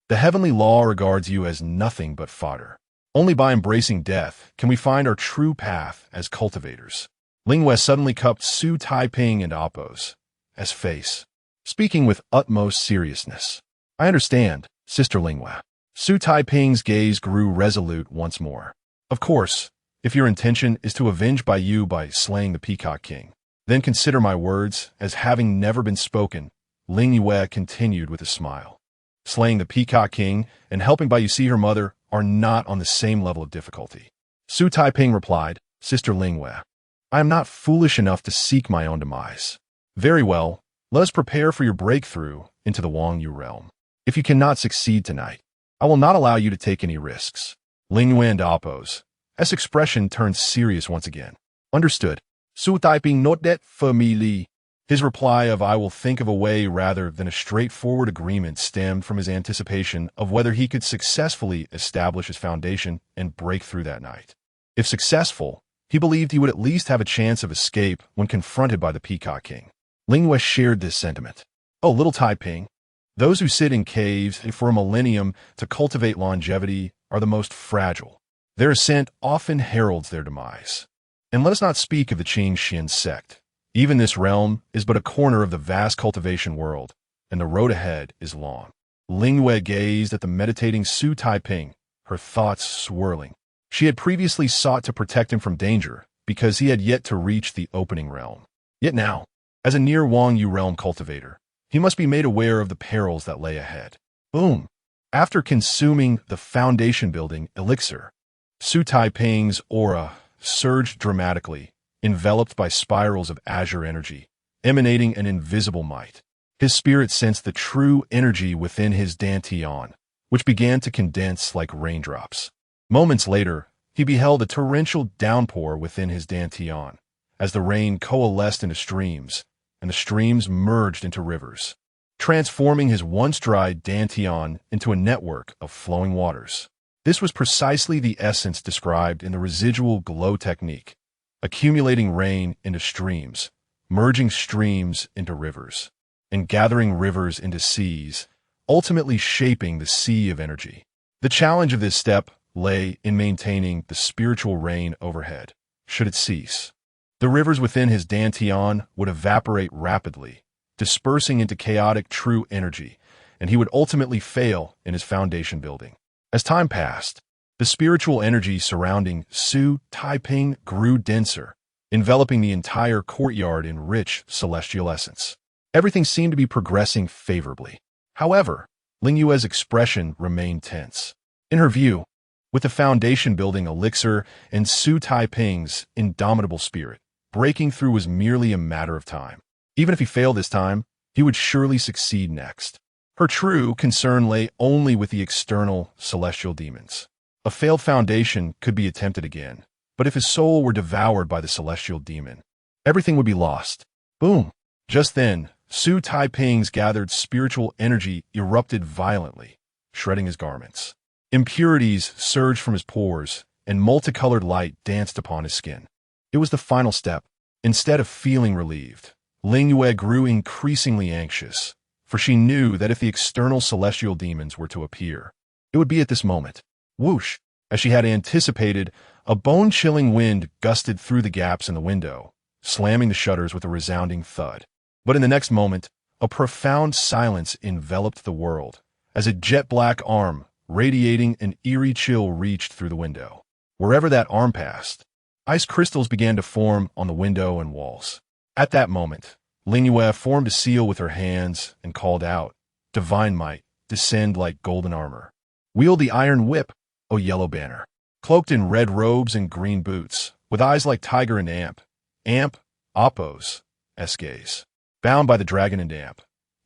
The heavenly law regards you as nothing but fodder. Only by embracing death can we find our true path as cultivators. Lingwei suddenly cupped Xu Taiping and Appo's face, speaking with utmost seriousness. I understand, Sister Lingwei. Xu Taiping's gaze grew resolute once more. Of course, if your intention is to avenge Bai by slaying the Peacock King, then consider my words as having never been spoken. Lingwei continued with a smile. Slaying the Peacock King and helping Bai see her mother are not on the same level of difficulty. Xu Taiping replied, Sister Lingwei, I am not foolish enough to seek my own demise. Very well, let us prepare for your breakthrough into the Wang Yu realm. If you cannot succeed tonight, I will not allow you to take any risks. Ling Yue and Apos. S expression turned serious once again. Understood. Xu Taiping not that family. His reply of I will think of a way rather than a straightforward agreement stemmed from his anticipation of whether he could successfully establish his foundation and break through that night. If successful, he believed he would at least have a chance of escape when confronted by the Peacock King. Ling Yue shared this sentiment. Oh, little Taiping, those who sit in caves for a millennium to cultivate longevity are the most fragile. Their ascent often heralds their demise. And let us not speak of the Qing Xin sect. Even this realm is but a corner of the vast cultivation world, and the road ahead is long. Ling Yue gazed at the meditating Xu Taiping, her thoughts swirling. She had previously sought to protect him from danger because he had yet to reach the opening realm. Yet now, as a near Wang Yu realm cultivator, he must be made aware of the perils that lay ahead. Boom! After consuming the foundation-building elixir, Xu Taiping's aura surged dramatically, enveloped by spirals of azure energy, emanating an invisible might. His spirit sensed the true energy within his dantian, which began to condense like raindrops. Moments later, he beheld a torrential downpour within his dantian, as the rain coalesced into streams, and the streams merged into rivers, transforming his once dry dantian into a network of flowing waters. This was precisely the essence described in the residual glow technique, accumulating rain into streams, merging streams into rivers, and gathering rivers into seas, ultimately shaping the sea of energy. The challenge of this step lay in maintaining the spiritual rain overhead, should it cease. The rivers within his dantian would evaporate rapidly, dispersing into chaotic true energy, and he would ultimately fail in his foundation building. As time passed, the spiritual energy surrounding Xu Taiping grew denser, enveloping the entire courtyard in rich celestial essence. Everything seemed to be progressing favorably. However, Ling Yue's expression remained tense. In her view, with the foundation-building elixir and Xu Taiping's indomitable spirit, breaking through was merely a matter of time. Even if he failed this time, he would surely succeed next. Her true concern lay only with the external celestial demons. A failed foundation could be attempted again, but if his soul were devoured by the celestial demon, everything would be lost. Boom! Just then, Xu Taiping's gathered spiritual energy erupted violently, shredding his garments. Impurities surged from his pores, and multicolored light danced upon his skin. It was the final step. Instead of feeling relieved, Ling Yue grew increasingly anxious, for she knew that if the external celestial demons were to appear, it would be at this moment. Whoosh! As she had anticipated, a bone-chilling wind gusted through the gaps in the window, slamming the shutters with a resounding thud. But in the next moment, a profound silence enveloped the world, as a jet-black arm, radiating an eerie chill, reached through the window. Wherever that arm passed, ice crystals began to form on the window and walls. At that moment, Ling Yue formed a seal with her hands and called out, "Divine might, descend like golden armor. Wield the iron whip, O yellow banner." Cloaked in red robes and green boots, with eyes like tiger and amp, Apos, S gaze. Bound by the dragon and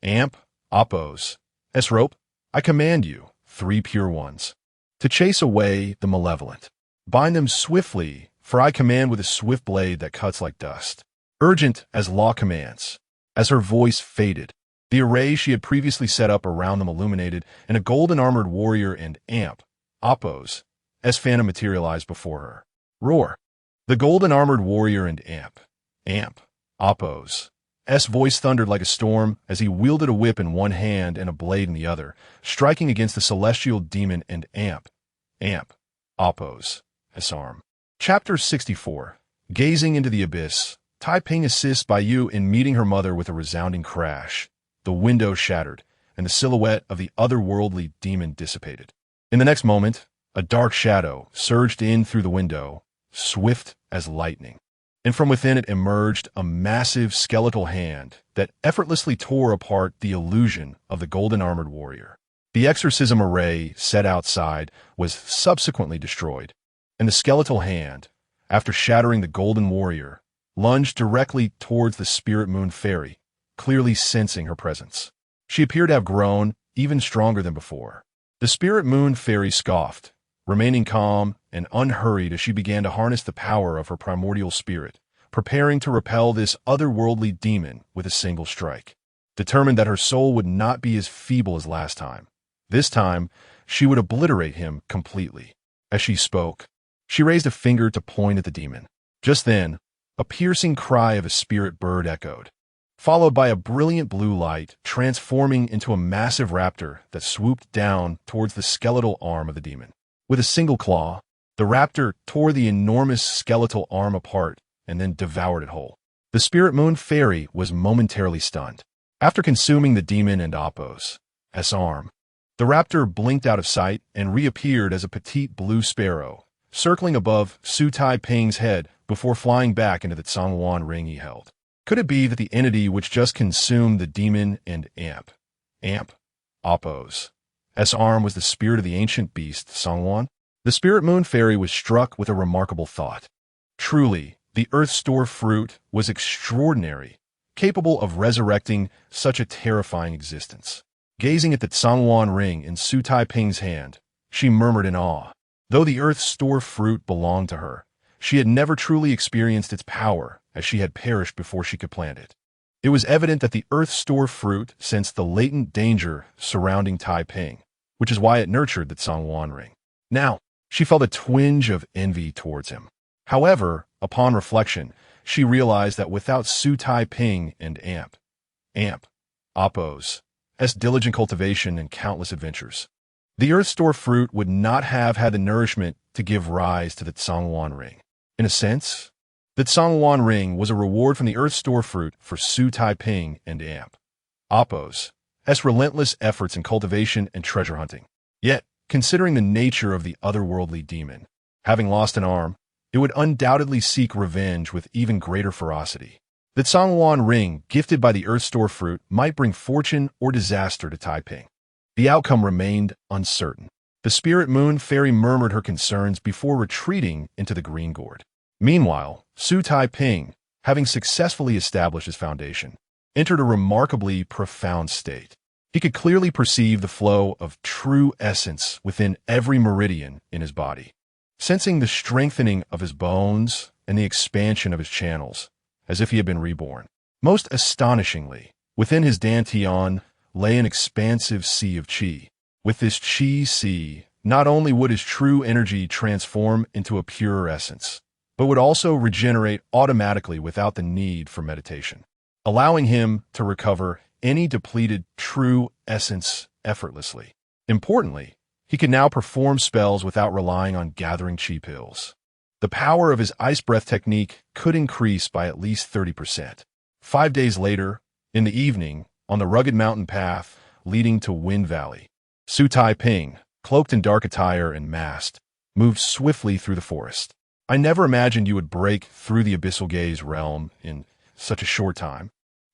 amp, Apos, S rope, I command you, three pure ones, to chase away the malevolent. Bind them swiftly, for I command with a swift blade that cuts like dust. Urgent as law commands. As her voice faded, the array she had previously set up around them illuminated, and a golden-armored warrior and Apos, S phantom materialized before her. Roar! The golden-armored warrior and Apos, S voice thundered like a storm as he wielded a whip in one hand and a blade in the other, striking against the celestial demon and Apos, S arm. Chapter 64. Gazing into the abyss, Taiping assists Bai Yu in meeting her mother with a resounding crash. The window shattered, and the silhouette of the otherworldly demon dissipated. In the next moment, a dark shadow surged in through the window, swift as lightning. And from within it emerged a massive skeletal hand that effortlessly tore apart the illusion of the golden-armored warrior. The exorcism array set outside was subsequently destroyed, and the skeletal hand, after shattering the golden warrior, lunged directly towards the spirit moon fairy, clearly sensing her presence. She appeared to have grown even stronger than before. The spirit moon fairy scoffed, remaining calm and unhurried as she began to harness the power of her primordial spirit, preparing to repel this otherworldly demon with a single strike. Determined that her soul would not be as feeble as last time. This time, she would obliterate him completely. As she spoke, she raised a finger to point at the demon. Just then, a piercing cry of a spirit bird echoed, followed by a brilliant blue light transforming into a massive raptor that swooped down towards the skeletal arm of the demon. With a single claw, the raptor tore the enormous skeletal arm apart and then devoured it whole. The spirit moon fairy was momentarily stunned. After consuming the demon and Appo's arm, the raptor blinked out of sight and reappeared as a petite blue sparrow, circling above Xu Taiping's head before flying back into the Zhongwan ring he held. Could it be that the entity which just consumed the demon and Appo's arm was the spirit of the ancient beast, Zhongwan? The spirit moon fairy was struck with a remarkable thought. Truly, the earth store fruit was extraordinary, capable of resurrecting such a terrifying existence. Gazing at the Zhongwan ring in Xu Taiping's hand, she murmured in awe. Though the earth store fruit belonged to her, she had never truly experienced its power, as she had perished before she could plant it. It was evident that the earth store fruit sensed the latent danger surrounding Taiping, which is why it nurtured the Zhongwan ring. Now, she felt a twinge of envy towards him. However, upon reflection, she realized that without Xu Taiping and Appo's diligent cultivation and countless adventures, the earth store fruit would not have had the nourishment to give rise to the Zhongwan ring. In a sense, the Zhongwan ring was a reward from the earth store fruit for Xu Taiping and Appo's relentless efforts in cultivation and treasure hunting. Yet, considering the nature of the otherworldly demon, having lost an arm, it would undoubtedly seek revenge with even greater ferocity. The Zhongwan ring, gifted by the earth store fruit, might bring fortune or disaster to Taiping. The outcome remained uncertain. The spirit moon fairy murmured her concerns before retreating into the green gourd. Meanwhile, Xu Taiping, having successfully established his foundation, entered a remarkably profound state. He could clearly perceive the flow of true essence within every meridian in his body, sensing the strengthening of his bones and the expansion of his channels, as if he had been reborn. Most astonishingly, within his dantian lay an expansive sea of qi. With this qi sea, not only would his true energy transform into a purer essence, but would also regenerate automatically without the need for meditation, allowing him to recover any depleted true essence effortlessly. Importantly, he could now perform spells without relying on gathering qi pills. The power of his ice breath technique could increase by at least 30%. 5 days later, in the evening, on the rugged mountain path leading to Wind Valley, Xu Taiping, cloaked in dark attire and masked, moved swiftly through the forest. I never imagined you would break through the abyssal gaze realm in such a short time.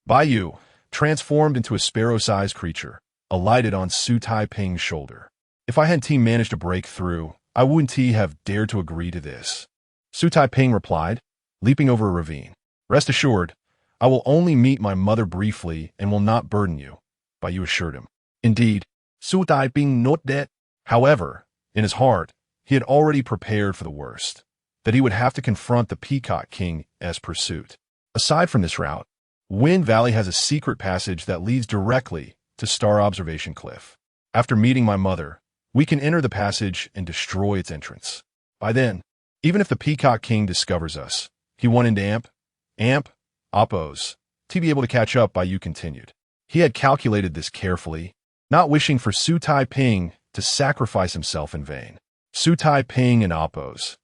Baiyu, transformed into a sparrow-sized creature, alighted on Xu Taiping's shoulder. If I hadn't managed to break through, I wouldn't have dared to agree to this. Xu Taiping replied, leaping over a ravine. Rest assured, I will only meet my mother briefly and will not burden you, Baiyu assured him. Indeed, Xu Taiping noted that. However, in his heart, he had already prepared for the worst, that he would have to confront the Peacock King as pursuit. Aside from this route, Wind Valley has a secret passage that leads directly to Star Observation Cliff. After meeting my mother, we can enter the passage and destroy its entrance. By then, even if the Peacock King discovers us, he wanted Appo's to be able to catch up, Baiyu continued. He had calculated this carefully, not wishing for Xu Taiping to sacrifice himself in vain. Xu Taiping and Appo's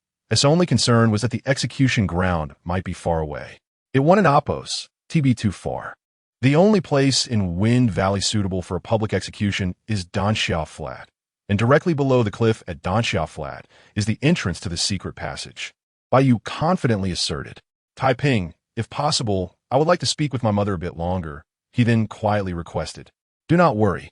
only concern was that the execution ground might be far away. It wanted Appo's to be too far. The only place in Wind Valley suitable for a public execution is Danxia Flat, and directly below the cliff at Danxia Flat is the entrance to the secret passage. Baiyu confidently asserted, Taiping, if possible, I would like to speak with my mother a bit longer. He then quietly requested, do not worry.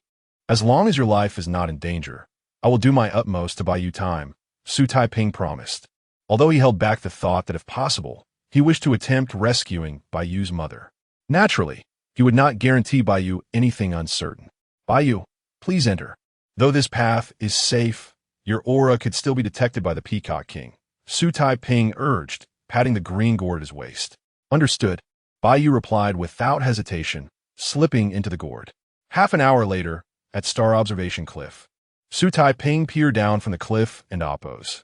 As long as your life is not in danger, I will do my utmost to buy you time, Xu Taiping promised. Although he held back the thought that if possible, he wished to attempt rescuing Baiyu's mother. Naturally, he would not guarantee Baiyu anything uncertain. Baiyu, please enter. Though this path is safe, your aura could still be detected by the Peacock King, Xu Taiping urged, patting the green gourd at his waist. Understood, Bai replied without hesitation, slipping into the gourd. Half an hour later, at Star Observation Cliff, Xu Taiping peered down from the cliff and Oppo's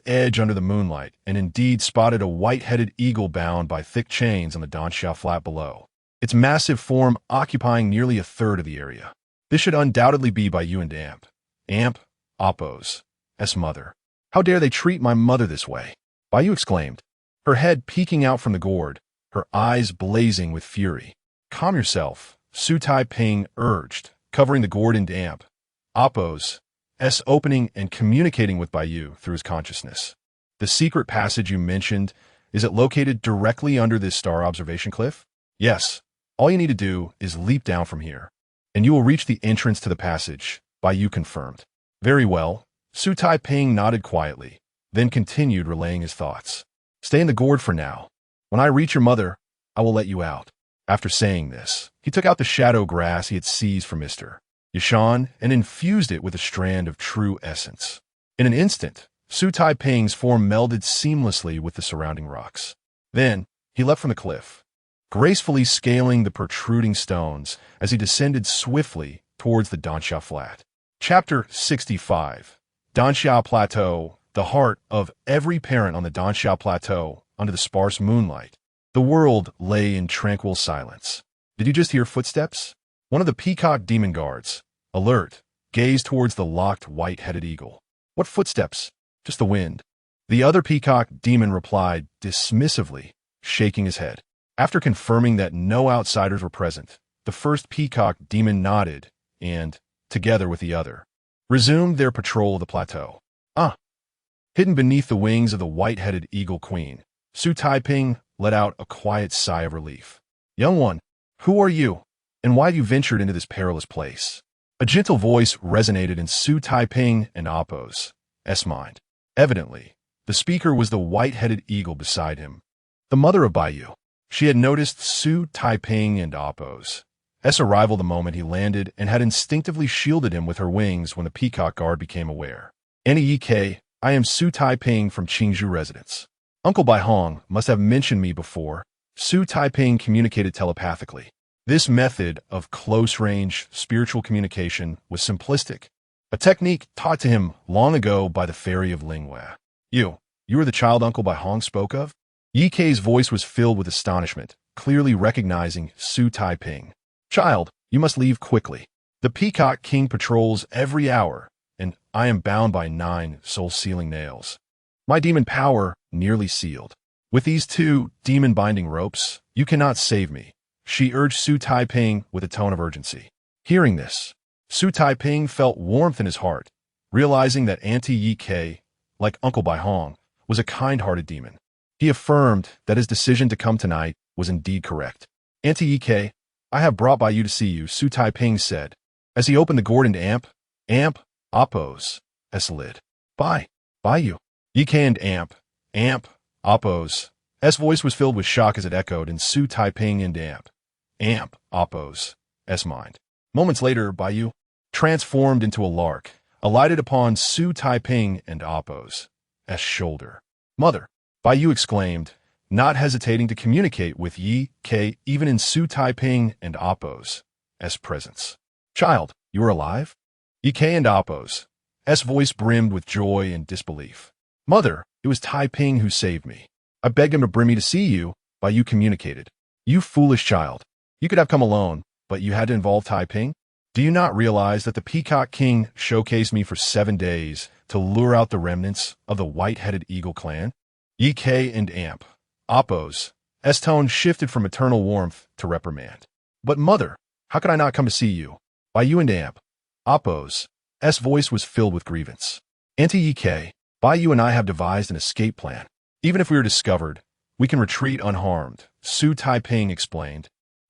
edge under the moonlight and indeed spotted a white-headed eagle bound by thick chains on the Danxia flat below, its massive form occupying nearly a third of the area. This should undoubtedly be Bai and Amp, Oppo's mother. How dare they treat my mother this way? Bai exclaimed, her head peeking out from the gourd, her eyes blazing with fury. Calm yourself, Xu Taiping urged, covering the gourd in Amp, Oppo's opening and communicating with Bai through his consciousness. The secret passage you mentioned, is it located directly under this star observation cliff? Yes. All you need to do is leap down from here, and you will reach the entrance to the passage, Bai confirmed. Very well. Xu Taiping nodded quietly, then continued relaying his thoughts. Stay in the gourd for now. When I reach your mother, I will let you out. After saying this, he took out the shadow grass he had seized from Mr. Yashan and infused it with a strand of true essence. In an instant, Xu Taiping's form melded seamlessly with the surrounding rocks. Then, he leapt from the cliff, gracefully scaling the protruding stones as he descended swiftly towards the Danxia Flat. Chapter 65. Danxia Plateau, the heart of every parent on the Danxia Plateau under the sparse moonlight. The world lay in tranquil silence. Did you just hear footsteps? One of the peacock demon guards, alert, gazed towards the locked white-headed eagle. What footsteps? Just the wind. The other peacock demon replied dismissively, shaking his head. After confirming that no outsiders were present, the first peacock demon nodded and, together with the other, resumed their patrol of the plateau. Hidden beneath the wings of the white-headed eagle queen, Xu Taiping let out a quiet sigh of relief. Young one, who are you? And why have you ventured into this perilous place? A gentle voice resonated in Xu Taiping and Oppo's mind. Evidently, the speaker was the white-headed eagle beside him, the mother of Bai. She had noticed Xu Taiping and Oppo's arrival the moment he landed and had instinctively shielded him with her wings when the peacock guard became aware. Nik, I am Xu Taiping from Qingzhou residence. Uncle Bai Hong must have mentioned me before. Xu Taiping communicated telepathically. This method of close-range spiritual communication was simplistic, a technique taught to him long ago by the fairy of Lingwei. You are the child Uncle Bai Hong spoke of? Yi Kei's voice was filled with astonishment, clearly recognizing Xu Taiping. Child, you must leave quickly. The Peacock King patrols every hour, and I am bound by 9 soul-sealing nails. My demon power nearly sealed. With these 2 demon-binding ropes, you cannot save me, she urged Xu Taiping with a tone of urgency. Hearing this, Xu Taiping felt warmth in his heart, realizing that Auntie Yi, like Uncle Bai Hong, was a kind-hearted demon. He affirmed that his decision to come tonight was indeed correct. Auntie Yi, I have brought Bai to see you, Xu Taiping said, as he opened the gourd into Amp, Oppo's lid. Bai Yi and Amp, Oppo's voice was filled with shock as it echoed in Xu Taiping and Amp, Oppo's mind. Moments later, Bai transformed into a lark, alighted upon Xu Taiping and Oppo's shoulder. Mother, Bai exclaimed, not hesitating to communicate with Yi Kei even in Xu Taiping and Oppo's presence. Child, you are alive? Yi Kei and Oppo's voice brimmed with joy and disbelief. Mother, it was Taiping who saved me. I begged him to bring me to see you, Bai communicated. You foolish child. You could have come alone, but you had to involve Taiping? Do you not realize that the Peacock King showcased me for 7 days to lure out the remnants of the white-headed eagle clan? Yi Kei and Amp, Oppo's tone shifted from maternal warmth to reprimand. But mother, how could I not come to see you? Bai and Amp, Oppo's voice was filled with grievance. Auntie Yi Kei, Bai and I have devised an escape plan. Even if we are discovered, we can retreat unharmed, Xu Taiping explained,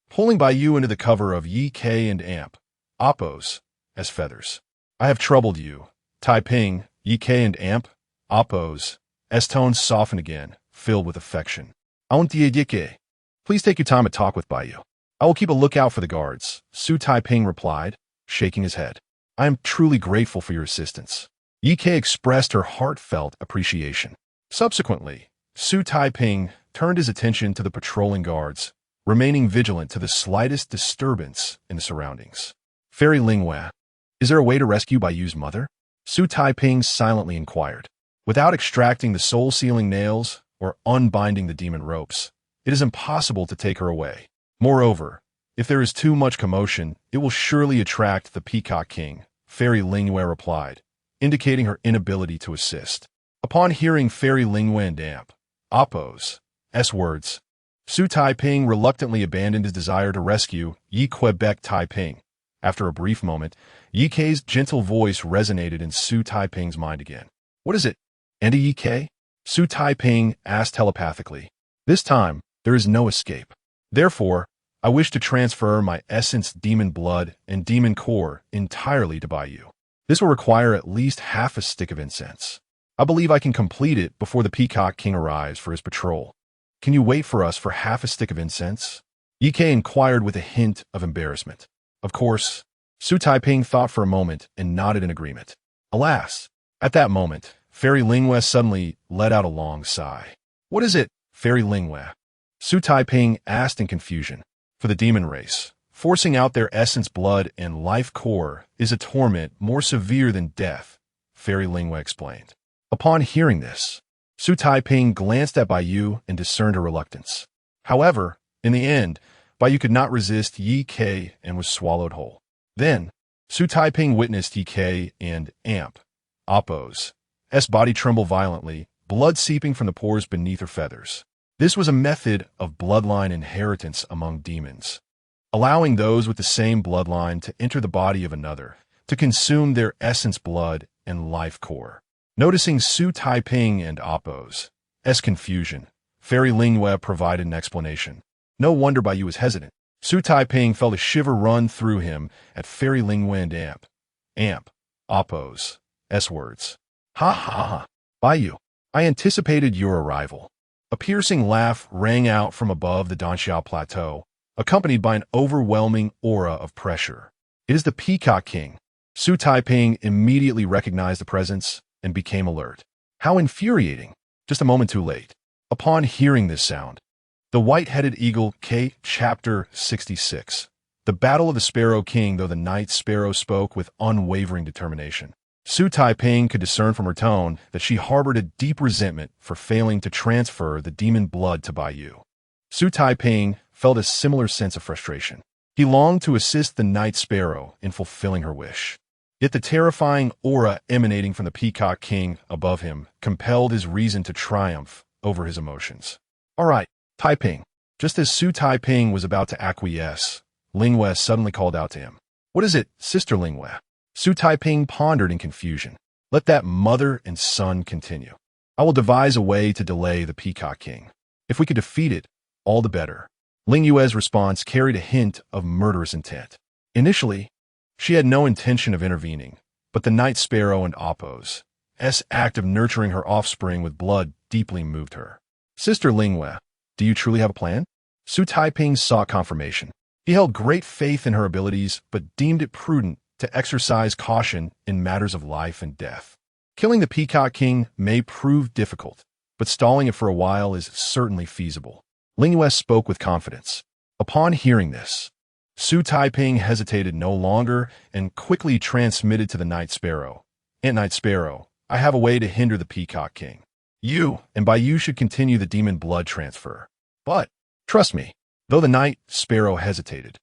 pulling Bai into the cover of Yi Kei and Amp, Oppo's feathers. I have troubled you, Taiping, Yi Kei and Amp, Oppo's tones softened again, filled with affection. Auntie Yi Kei, please take your time to talk with Bai. I will keep a lookout for the guards, Xu Taiping replied, shaking his head. I am truly grateful for your assistance. Ye Ke expressed her heartfelt appreciation. Subsequently, Xu Taiping turned his attention to the patrolling guards, remaining vigilant to the slightest disturbance in the surroundings. Fairy Lingwei, is there a way to rescue Bai Yu's mother? Xu Taiping silently inquired. Without extracting the soul-sealing nails or unbinding the demon ropes, it is impossible to take her away. Moreover, if there is too much commotion, it will surely attract the Peacock King, Fairy Lingwei replied, indicating her inability to assist. Upon hearing Fairy Lingwei and Appo's words, Xu Taiping reluctantly abandoned his desire to rescue Yi Quebec Taiping. After a brief moment, Yi Ke's gentle voice resonated in Xu Taiping's mind again. What is it? And Yi Ke? Xu Taiping asked telepathically. This time, there is no escape. Therefore, I wish to transfer my essence demon blood and demon core entirely to Bai Yu. This will require at least half a stick of incense. I believe I can complete it before the Peacock King arrives for his patrol. Can you wait for us for half a stick of incense? Yi Ke inquired with a hint of embarrassment. Of course. Xu Taiping thought for a moment and nodded in agreement. Alas, at that moment, Fairy Lingwei suddenly let out a long sigh. What is it, Fairy Lingwei? Xu Taiping asked in confusion. For the demon race, forcing out their essence blood and life core is a torment more severe than death, Fairy Lingwei explained. Upon hearing this, Xu Taiping glanced at Bai Yu and discerned a reluctance. However, in the end, Bai Yu could not resist Yi Ke and was swallowed whole. Then, Xu Taiping witnessed Yi Ke and Appo's body tremble violently, blood seeping from the pores beneath her feathers. This was a method of bloodline inheritance among demons, allowing those with the same bloodline to enter the body of another, to consume their essence blood and life core. Noticing Xu Taiping and Appo's confusion, Fairy Lingwei provided an explanation. No wonder Bai Yu was hesitant. Xu Taiping felt a shiver run through him at Fairy Lingwei and Appo's words. Ha ha ha, Bai Yu, I anticipated your arrival. A piercing laugh rang out from above the Danxiao Plateau, accompanied by an overwhelming aura of pressure. It is the Peacock King. Xu Taiping immediately recognized the presence and became alert. How infuriating! Just a moment too late. Upon hearing this sound, the White-Headed Eagle K. Chapter 66. The Battle of the Sparrow King. Though the Night Sparrow spoke with unwavering determination, Xu Taiping could discern from her tone that she harbored a deep resentment for failing to transfer the demon blood to Bai Yu. Xu Taiping felt a similar sense of frustration. He longed to assist the Night Sparrow in fulfilling her wish. Yet the terrifying aura emanating from the Peacock King above him compelled his reason to triumph over his emotions. All right, Taiping. Just as Xu Taiping was about to acquiesce, Lingwei suddenly called out to him. What is it, Sister Lingwei? Xu Taiping pondered in confusion. Let that mother and son continue. I will devise a way to delay the Peacock King. If we could defeat it, all the better. Lingwei's response carried a hint of murderous intent. Initially, she had no intention of intervening, but the Night Sparrow and Appo's act of nurturing her offspring with blood deeply moved her. Sister Lingwei, do you truly have a plan? Xu Taiping sought confirmation. He held great faith in her abilities, but deemed it prudent to exercise caution in matters of life and death. Killing the Peacock King may prove difficult, but stalling it for a while is certainly feasible. Lingwei spoke with confidence. Upon hearing this, Xu Taiping hesitated no longer and quickly transmitted to the Night Sparrow. Night Sparrow, I have a way to hinder the Peacock King. You and Bai Yu should continue the demon blood transfer. But, trust me, though the Night Sparrow hesitated,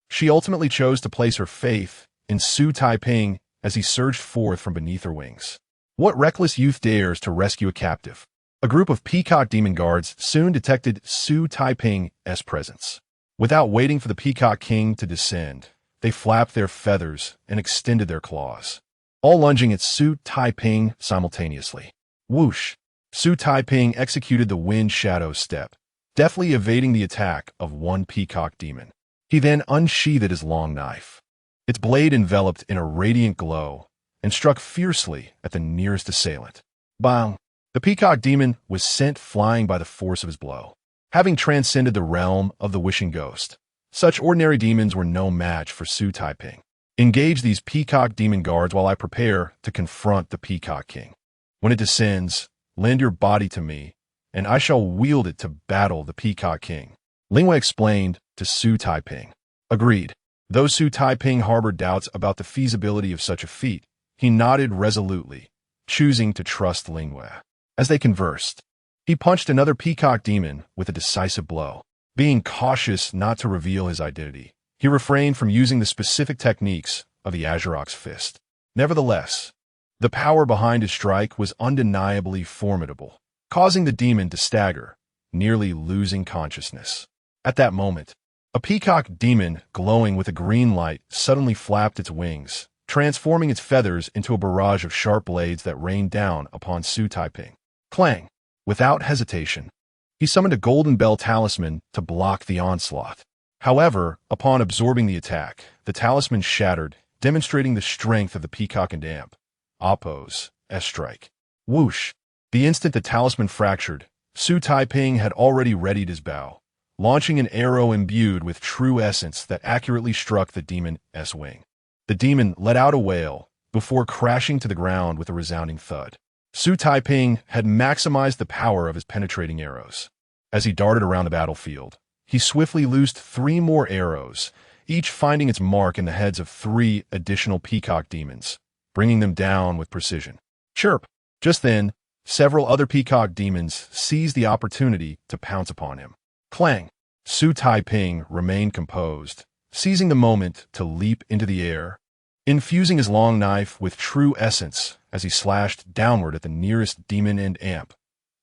she ultimately chose to place her faith in Xu Taiping as he surged forth from beneath her wings. What reckless youth dares to rescue a captive? A group of Peacock demon guards soon detected Xu Taiping's presence. Without waiting for the Peacock King to descend, they flapped their feathers and extended their claws, all lunging at Xu Taiping simultaneously. Whoosh! Xu Taiping executed the wind shadow step, deftly evading the attack of one peacock demon. He then unsheathed his long knife. Its blade enveloped in a radiant glow and struck fiercely at the nearest assailant. Bang! The peacock demon was sent flying by the force of his blow. Having transcended the realm of the wishing ghost, such ordinary demons were no match for Xu Taiping. Engage these peacock demon guards while I prepare to confront the Peacock King. When it descends, lend your body to me, and I shall wield it to battle the Peacock King. Lingwei explained to Xu Taiping. Agreed. Though Xu Taiping harbored doubts about the feasibility of such a feat, he nodded resolutely, choosing to trust Lingwei. As they conversed, he punched another peacock demon with a decisive blow. Being cautious not to reveal his identity, he refrained from using the specific techniques of the Azurok's fist. Nevertheless, the power behind his strike was undeniably formidable, causing the demon to stagger, nearly losing consciousness. At that moment, a peacock demon glowing with a green light suddenly flapped its wings, transforming its feathers into a barrage of sharp blades that rained down upon Xu Taiping. Clang! Without hesitation, he summoned a golden bell talisman to block the onslaught. However, upon absorbing the attack, the talisman shattered, demonstrating the strength of the peacock and amp. Oppo's S-strike. Whoosh! The instant the talisman fractured, Xu Taiping had already readied his bow, launching an arrow imbued with true essence that accurately struck the demon S-wing. The demon let out a wail before crashing to the ground with a resounding thud. Xu Taiping had maximized the power of his penetrating arrows. As he darted around the battlefield, he swiftly loosed 3 more arrows, each finding its mark in the heads of 3 additional peacock demons, bringing them down with precision. Chirp! Just then, several other peacock demons seized the opportunity to pounce upon him. Clang! Xu Taiping remained composed, seizing the moment to leap into the air, infusing his long knife with true essence as he slashed downward at the nearest demon and amp,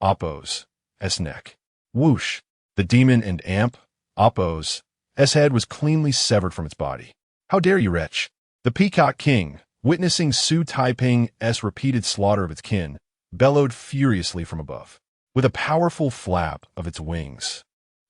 Oppo's S-neck. Whoosh! The demon and amp, Oppo's S-head was cleanly severed from its body. How dare you, wretch! The Peacock King, witnessing Xu Taiping's repeated slaughter of its kin, bellowed furiously from above. With a powerful flap of its wings,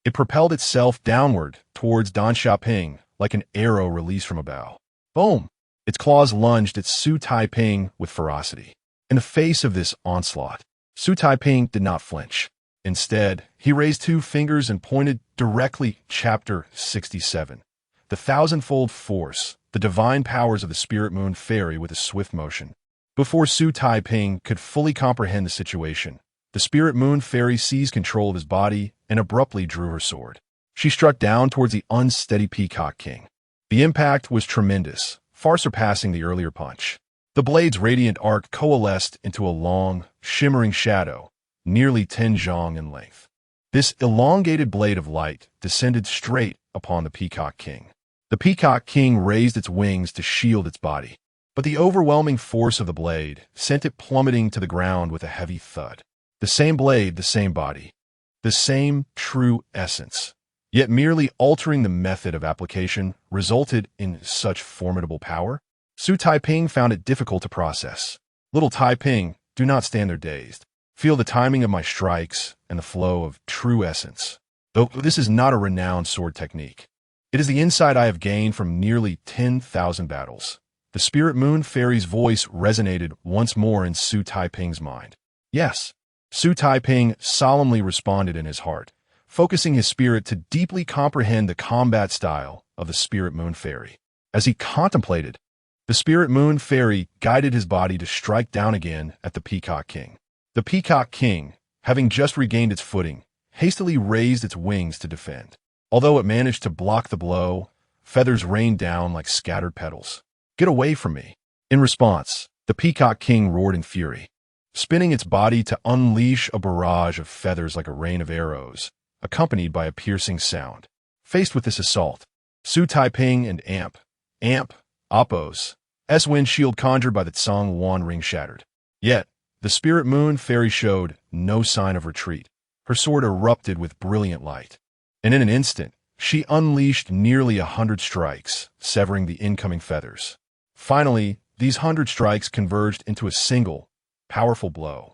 it propelled itself downward towards Dan Xiaoping like an arrow released from a bow. Boom! Its claws lunged at Xu Taiping with ferocity. In the face of this onslaught, Xu Taiping did not flinch. Instead, he raised 2 fingers and pointed directly Chapter 67, the thousandfold force, the divine powers of the Spirit Moon Fairy with a swift motion. Before Xu Taiping could fully comprehend the situation, the Spirit Moon Fairy seized control of his body and abruptly drew her sword. She struck down towards the unsteady Peacock King. The impact was tremendous, far surpassing the earlier punch. The blade's radiant arc coalesced into a long, shimmering shadow, nearly 10 zhang in length. This elongated blade of light descended straight upon the Peacock King. The Peacock King raised its wings to shield its body, but the overwhelming force of the blade sent it plummeting to the ground with a heavy thud. The same blade, the same body, the same true essence, yet merely altering the method of application resulted in such formidable power? Xu Taiping found it difficult to process. Little Taiping, do not stand there dazed. Feel the timing of my strikes and the flow of true essence. Though this is not a renowned sword technique, it is the insight I have gained from nearly 10,000 battles. The Spirit Moon Fairy's voice resonated once more in Xu Taiping's mind. Yes, Xu Taiping solemnly responded in his heart, focusing his spirit to deeply comprehend the combat style of the Spirit Moon Fairy. As he contemplated, the Spirit Moon Fairy guided his body to strike down again at the Peacock King. The Peacock King, having just regained its footing, hastily raised its wings to defend. Although it managed to block the blow, feathers rained down like scattered petals. Get away from me! In response, the Peacock King roared in fury, spinning its body to unleash a barrage of feathers like a rain of arrows, accompanied by a piercing sound. Faced with this assault, Xu Taiping and Amp, Oppo's S-wind shield conjured by the Tsang Wan ring shattered. Yet, the Spirit Moon Fairy showed no sign of retreat. Her sword erupted with brilliant light, and in an instant, she unleashed nearly 100 strikes, severing the incoming feathers. Finally, these 100 strikes converged into a single, powerful blow,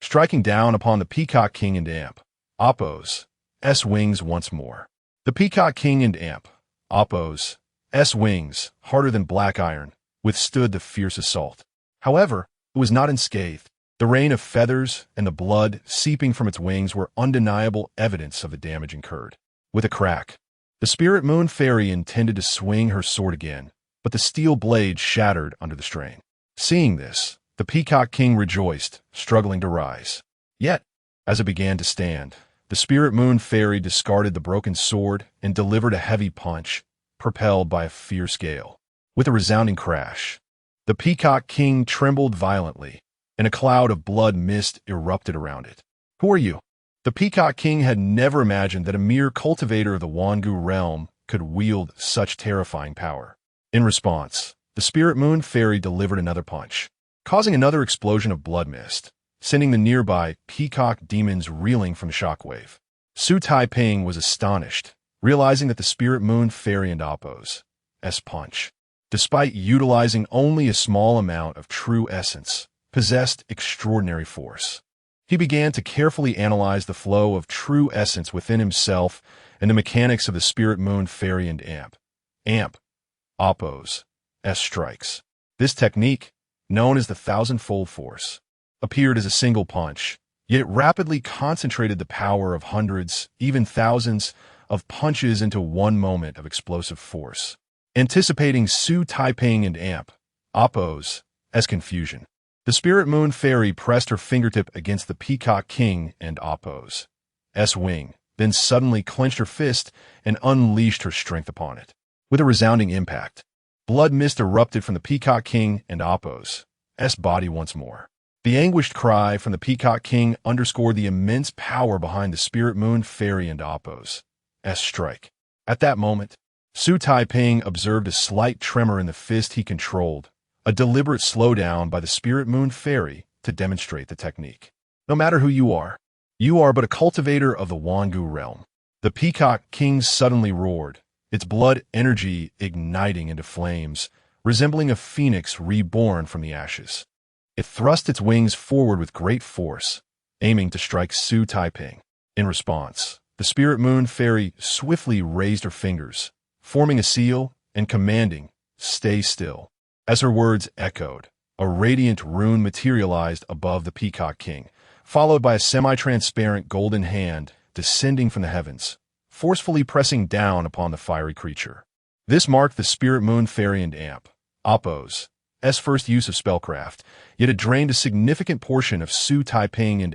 striking down upon the Peacock King and Amp, Oppo's S-wings once more. The Peacock King and Amp, Oppo's S-wings, harder than black iron, withstood the fierce assault. However, it was not unscathed. The rain of feathers and the blood seeping from its wings were undeniable evidence of the damage incurred. With a crack, the Spirit Moon Fairy intended to swing her sword again, but the steel blade shattered under the strain. Seeing this, the Peacock King rejoiced, struggling to rise. Yet, as it began to stand, the Spirit Moon Fairy discarded the broken sword and delivered a heavy punch, propelled by a fierce gale. With a resounding crash, the Peacock King trembled violently, and a cloud of blood mist erupted around it. "Who are you?" The Peacock King had never imagined that a mere cultivator of the Wangu realm could wield such terrifying power. In response, the Spirit Moon Fairy delivered another punch, causing another explosion of blood mist, sending the nearby peacock demons reeling from the shockwave. Xu Taiping was astonished, realizing that the Spirit Moon Fairy and Appo's punch, despite utilizing only a small amount of true essence, possessed extraordinary force. He began to carefully analyze the flow of true essence within himself and the mechanics of the Spirit Moon Fairy and Appo's strikes. This technique, known as the thousand-fold force, appeared as a single punch, yet it rapidly concentrated the power of hundreds, even thousands, of punches into one moment of explosive force. Anticipating Xu Taiping and Appo's confusion, the Spirit Moon Fairy pressed her fingertip against the Peacock King and Appo's wing, then suddenly clenched her fist and unleashed her strength upon it. With a resounding impact, blood mist erupted from the Peacock King and Appo's body once more. The anguished cry from the Peacock King underscored the immense power behind the Spirit Moon Fairy and Appo's strike. At that moment, Xu Taiping observed a slight tremor in the fist he controlled, a deliberate slowdown by the Spirit Moon Fairy to demonstrate the technique. No matter who you are but a cultivator of the Wangu realm. The Peacock King suddenly roared, its blood energy igniting into flames, resembling a phoenix reborn from the ashes. It thrust its wings forward with great force, aiming to strike Xu Taiping. In response, the Spirit Moon Fairy swiftly raised her fingers, forming a seal and commanding, "Stay still." As her words echoed, a radiant rune materialized above the Peacock King, followed by a semi-transparent golden hand descending from the heavens, forcefully pressing down upon the fiery creature. This marked the Spirit Moon Fairy and Appo's first use of spellcraft, yet it drained a significant portion of Xu Taiping and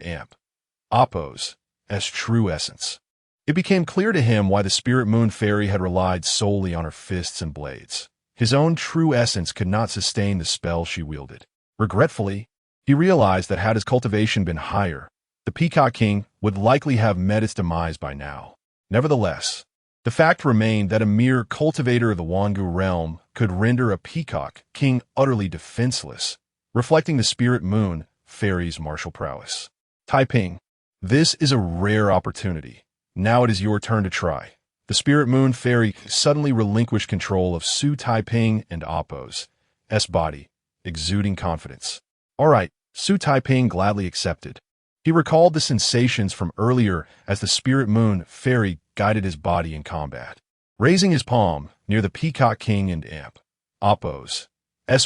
Appo's true essence. It became clear to him why the Spirit Moon Fairy had relied solely on her fists and blades. His own true essence could not sustain the spell she wielded. Regretfully, he realized that had his cultivation been higher, the Peacock King would likely have met its demise by now. Nevertheless, the fact remained that a mere cultivator of the Wangu realm could render a Peacock King utterly defenseless, reflecting the Spirit Moon Fairy's martial prowess. Taiping, this is a rare opportunity. Now it is your turn to try. The Spirit Moon Fairy suddenly relinquished control of Xu Taiping and Appo's body, exuding confidence. All right, Xu Taiping gladly accepted. He recalled the sensations from earlier as the Spirit Moon Fairy guided his body in combat. Raising his palm near the Peacock King and Appo's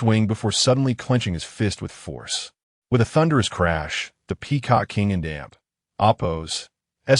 wing before suddenly clenching his fist with force. With a thunderous crash, the Peacock King and Appo's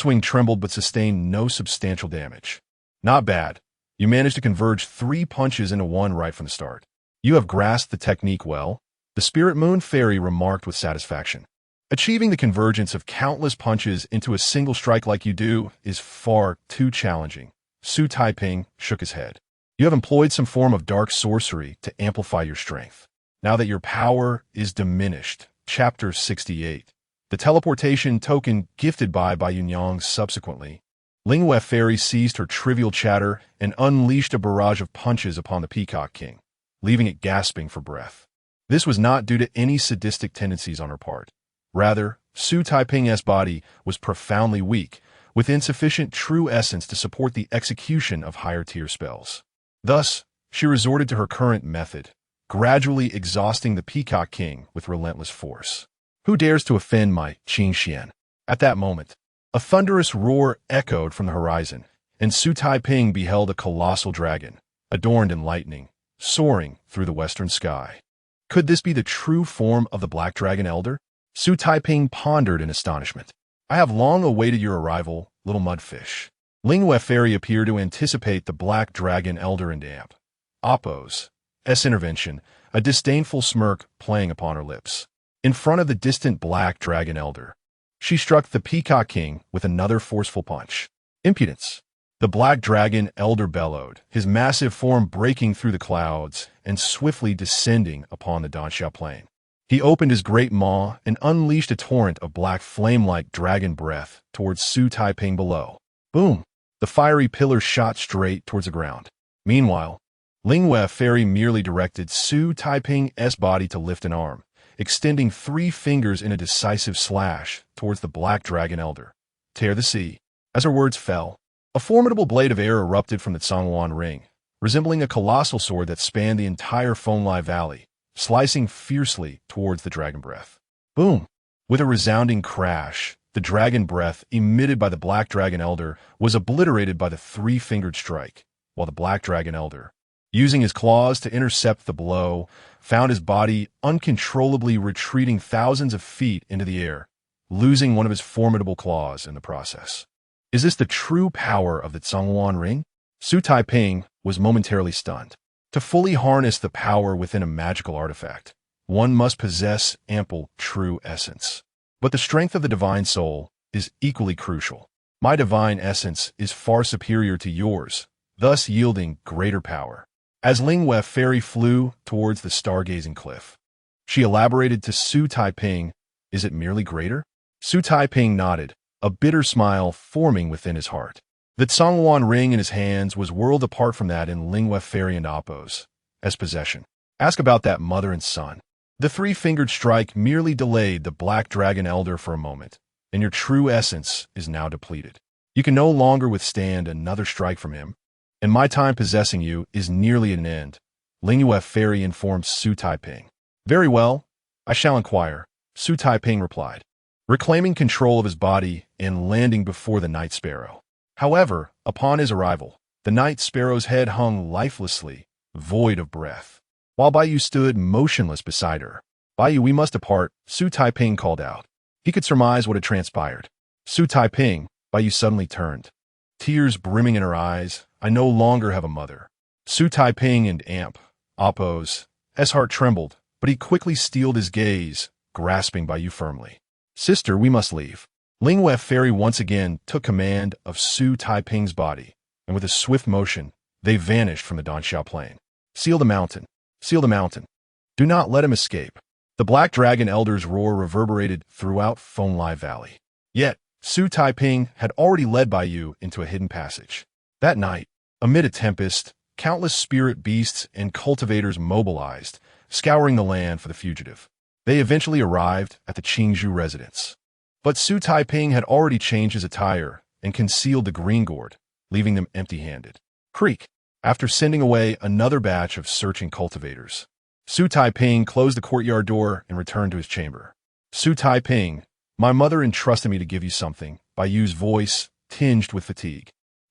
wing trembled but sustained no substantial damage. Not bad. You managed to converge 3 punches into one right from the start. You have grasped the technique well, the Spirit Moon Fairy remarked with satisfaction. Achieving the convergence of countless punches into a single strike like you do is far too challenging. Xu Taiping shook his head. You have employed some form of dark sorcery to amplify your strength. Now that your power is diminished. Chapter 68. The teleportation token gifted by Yunyang subsequently. Lingwei Fairy seized her trivial chatter and unleashed a barrage of punches upon the Peacock King, leaving it gasping for breath. This was not due to any sadistic tendencies on her part. Rather, Xu Taiping's body was profoundly weak, with insufficient true essence to support the execution of higher-tier spells. Thus, she resorted to her current method, gradually exhausting the Peacock King with relentless force. Who dares to offend my Qingxian? At that moment, a thunderous roar echoed from the horizon, and Xu Taiping beheld a colossal dragon, adorned in lightning, soaring through the western sky. Could this be the true form of the Black Dragon Elder? Xu Taiping pondered in astonishment. I have long awaited your arrival, little mudfish. Lingwei Fairy appeared to anticipate the Black Dragon Elder and Appo's intervention, a disdainful smirk playing upon her lips. In front of the distant black dragon elder, she struck the Peacock King with another forceful punch. Impudence! The black dragon elder bellowed, his massive form breaking through the clouds and swiftly descending upon the Danxia plain. He opened his great maw and unleashed a torrent of black flame-like dragon breath towards Xu Taiping below. Boom! The fiery pillar shot straight towards the ground. Meanwhile, Lingwei Fairy merely directed Xu Taiping's body to lift an arm, extending 3 fingers in a decisive slash towards the black dragon elder. Tear the sea. As her words fell, a formidable blade of air erupted from the Zhongyuan ring, resembling a colossal sword that spanned the entire Fenglai Valley, slicing fiercely towards the dragon breath. Boom! With a resounding crash, the dragon breath emitted by the black dragon elder was obliterated by the 3-fingered strike, while the black dragon elder, using his claws to intercept the blow, found his body uncontrollably retreating thousands of feet into the air, losing one of his formidable claws in the process. Is this the true power of the Zhongyuan ring? Xu Taiping was momentarily stunned. To fully harness the power within a magical artifact, one must possess ample true essence. But the strength of the divine soul is equally crucial. My divine essence is far superior to yours, thus yielding greater power. As Lingwei Fairy flew towards the stargazing cliff, she elaborated to Xu Taiping, "Is it merely greater?" Xu Taiping nodded, a bitter smile forming within his heart. The Zhongyuan ring in his hands was worlds apart from that in Lingwei Fairy and Appo's possession. Ask about that mother and son. The 3-fingered strike merely delayed the black dragon elder for a moment, and your true essence is now depleted. You can no longer withstand another strike from him, and my time possessing you is nearly at an end, Lingwei Fairy informed Xu Taiping. Very well, I shall inquire, Xu Taiping replied, reclaiming control of his body and landing before the night sparrow. However, upon his arrival, the night sparrow's head hung lifelessly, void of breath, while Baiyu stood motionless beside her. Baiyu, we must depart, Xu Taiping called out. He could surmise what had transpired. Xu Taiping, Baiyu suddenly turned. Tears brimming in her eyes, I no longer have a mother. Xu Taiping and Appo's heart trembled, but he quickly steeled his gaze, grasping Baiyu firmly. Sister, we must leave. Lingwei Fairy once again took command of Xu Taiping's body, and with a swift motion, they vanished from the Danxia plain. Seal the mountain. Seal the mountain. Do not let him escape. The black dragon elder's roar reverberated throughout Fenglai Valley. Yet, Xu Taiping had already led Baiyu into a hidden passage. That night, amid a tempest, countless spirit beasts and cultivators mobilized, scouring the land for the fugitive. They eventually arrived at the Qingzhou residence. But Xu Taiping had already changed his attire and concealed the green gourd, leaving them empty-handed. Creak. After sending away another batch of searching cultivators, Xu Taiping closed the courtyard door and returned to his chamber. Xu Taiping, my mother entrusted me to give you something, Baiyu's voice, tinged with fatigue,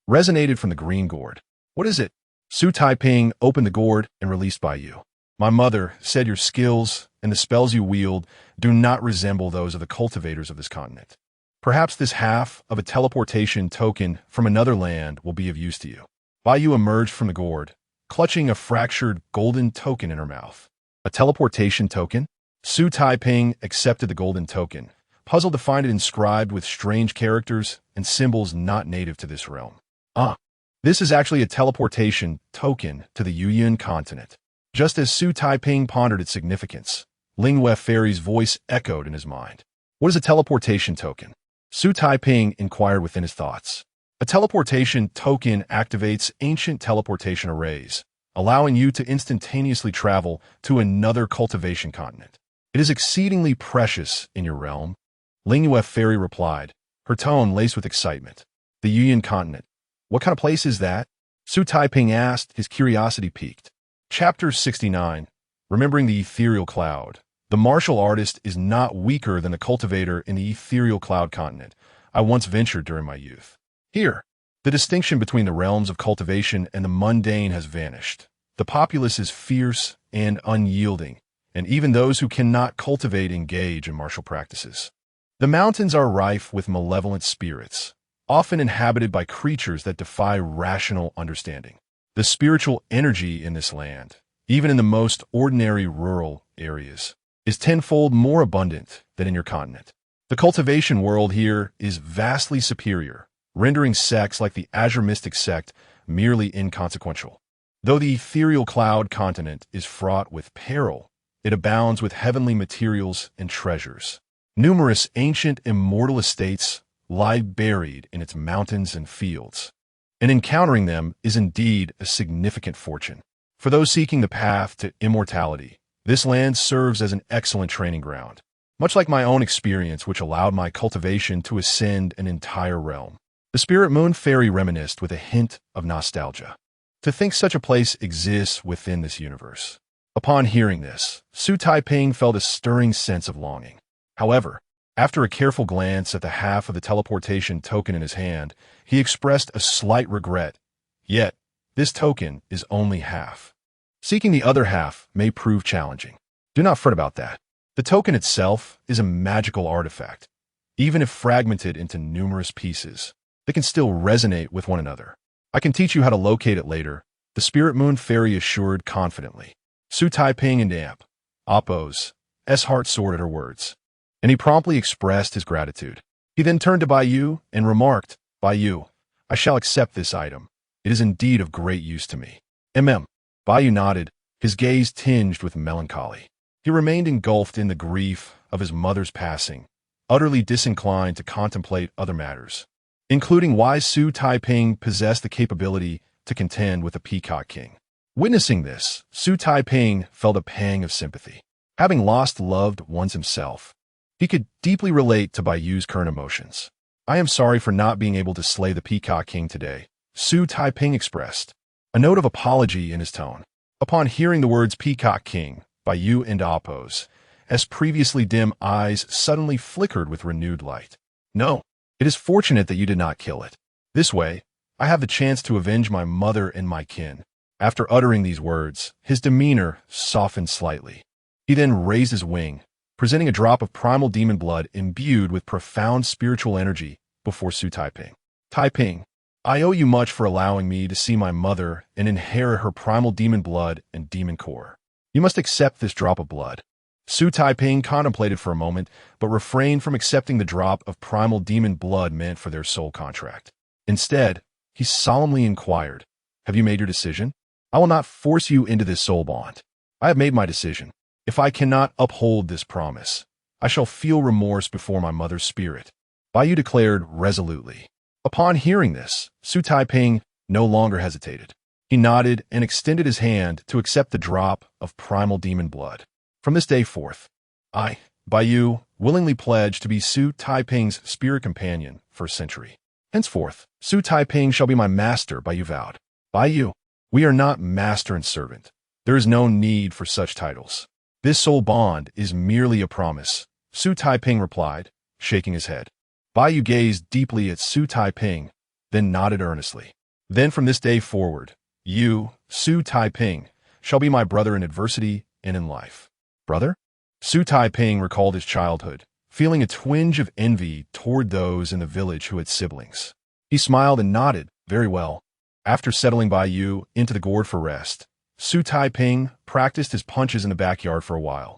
resonated from the green gourd. What is it? Xu Taiping opened the gourd and released Baiyu. My mother said your skills and the spells you wield do not resemble those of the cultivators of this continent. Perhaps this half of a teleportation token from another land will be of use to you. Baiyu emerged from the gourd, clutching a fractured golden token in her mouth. A teleportation token? Xu Taiping accepted the golden token, puzzled to find it inscribed with strange characters and symbols not native to this realm. This is actually a teleportation token to the Yuyuan continent. Just as Xu Taiping pondered its significance, Lingwei Fairy's voice echoed in his mind. What is a teleportation token? Xu Taiping inquired within his thoughts. A teleportation token activates ancient teleportation arrays, allowing you to instantaneously travel to another cultivation continent. It is exceedingly precious in your realm, Lingwei Fairy replied, her tone laced with excitement. The Yuyuan continent. What kind of place is that? Xu Taiping asked, his curiosity piqued. Chapter 69. Remembering the ethereal cloud. The martial artist is not weaker than the cultivator in the ethereal cloud continent I once ventured during my youth. Here, the distinction between the realms of cultivation and the mundane has vanished. The populace is fierce and unyielding, and even those who cannot cultivate engage in martial practices. The mountains are rife with malevolent spirits, often inhabited by creatures that defy rational understanding. The spiritual energy in this land even in the most ordinary rural areas, is tenfold more abundant than in your continent. The cultivation world here is vastly superior, rendering sects like the Azure Mystic sect merely inconsequential. Though the ethereal cloud continent is fraught with peril, it abounds with heavenly materials and treasures. Numerous ancient immortal estates lie buried in its mountains and fields, and encountering them is indeed a significant fortune. For those seeking the path to immortality, this land serves as an excellent training ground, much like my own experience, which allowed my cultivation to ascend an entire realm. The Spirit Moon Fairy reminisced with a hint of nostalgia. To think such a place exists within this universe. Upon hearing this, Xu Taiping felt a stirring sense of longing. However, after a careful glance at the half of the teleportation token in his hand, he expressed a slight regret. Yet, this token is only half. Seeking the other half may prove challenging. Do not fret about that. The token itself is a magical artifact. Even if fragmented into numerous pieces, they can still resonate with one another. I can teach you how to locate it later, the Spirit Moon Fairy assured confidently. Xu Taiping and Appo's heart soared at her words, and he promptly expressed his gratitude. He then turned to Baiyu and remarked, Baiyu, I shall accept this item. It is indeed of great use to me. Baiyu nodded, his gaze tinged with melancholy. He remained engulfed in the grief of his mother's passing, utterly disinclined to contemplate other matters, including why Xu Taiping possessed the capability to contend with the Peacock King. Witnessing this, Xu Taiping felt a pang of sympathy. Having lost loved ones himself, he could deeply relate to Baiyu's current emotions. I am sorry for not being able to slay the Peacock King today, Xu Taiping expressed, a note of apology in his tone. Upon hearing the words Peacock King, Baiyu and Appo's previously dim eyes suddenly flickered with renewed light. No, it is fortunate that you did not kill it. This way, I have the chance to avenge my mother and my kin. After uttering these words, his demeanor softened slightly. He then raised his wing, presenting a drop of primal demon blood imbued with profound spiritual energy before Xu Taiping. Taiping, I owe you much for allowing me to see my mother and inherit her primal demon blood and demon core. You must accept this drop of blood. Xu Taiping contemplated for a moment, but refrained from accepting the drop of primal demon blood meant for their soul contract. Instead, he solemnly inquired, Have you made your decision? I will not force you into this soul bond. I have made my decision. If I cannot uphold this promise, I shall feel remorse before my mother's spirit, Baiyu declared resolutely. Upon hearing this, Xu Taiping no longer hesitated. He nodded and extended his hand to accept the drop of primal demon blood. From this day forth, I, Baiyu, willingly pledge to be Xu Taiping's spirit companion for a century. Henceforth, Xu Taiping shall be my master, Baiyu vowed. Baiyu, we are not master and servant. There is no need for such titles. This soul bond is merely a promise, Xu Taiping replied, shaking his head. Baiyu gazed deeply at Xu Taiping, then nodded earnestly. Then from this day forward, you, Xu Taiping, shall be my brother in adversity and in life. Brother? Xu Taiping recalled his childhood, feeling a twinge of envy toward those in the village who had siblings. He smiled and nodded, very well. After settling Baiyu into the gourd for rest, Xu Taiping practiced his punches in the backyard for a while,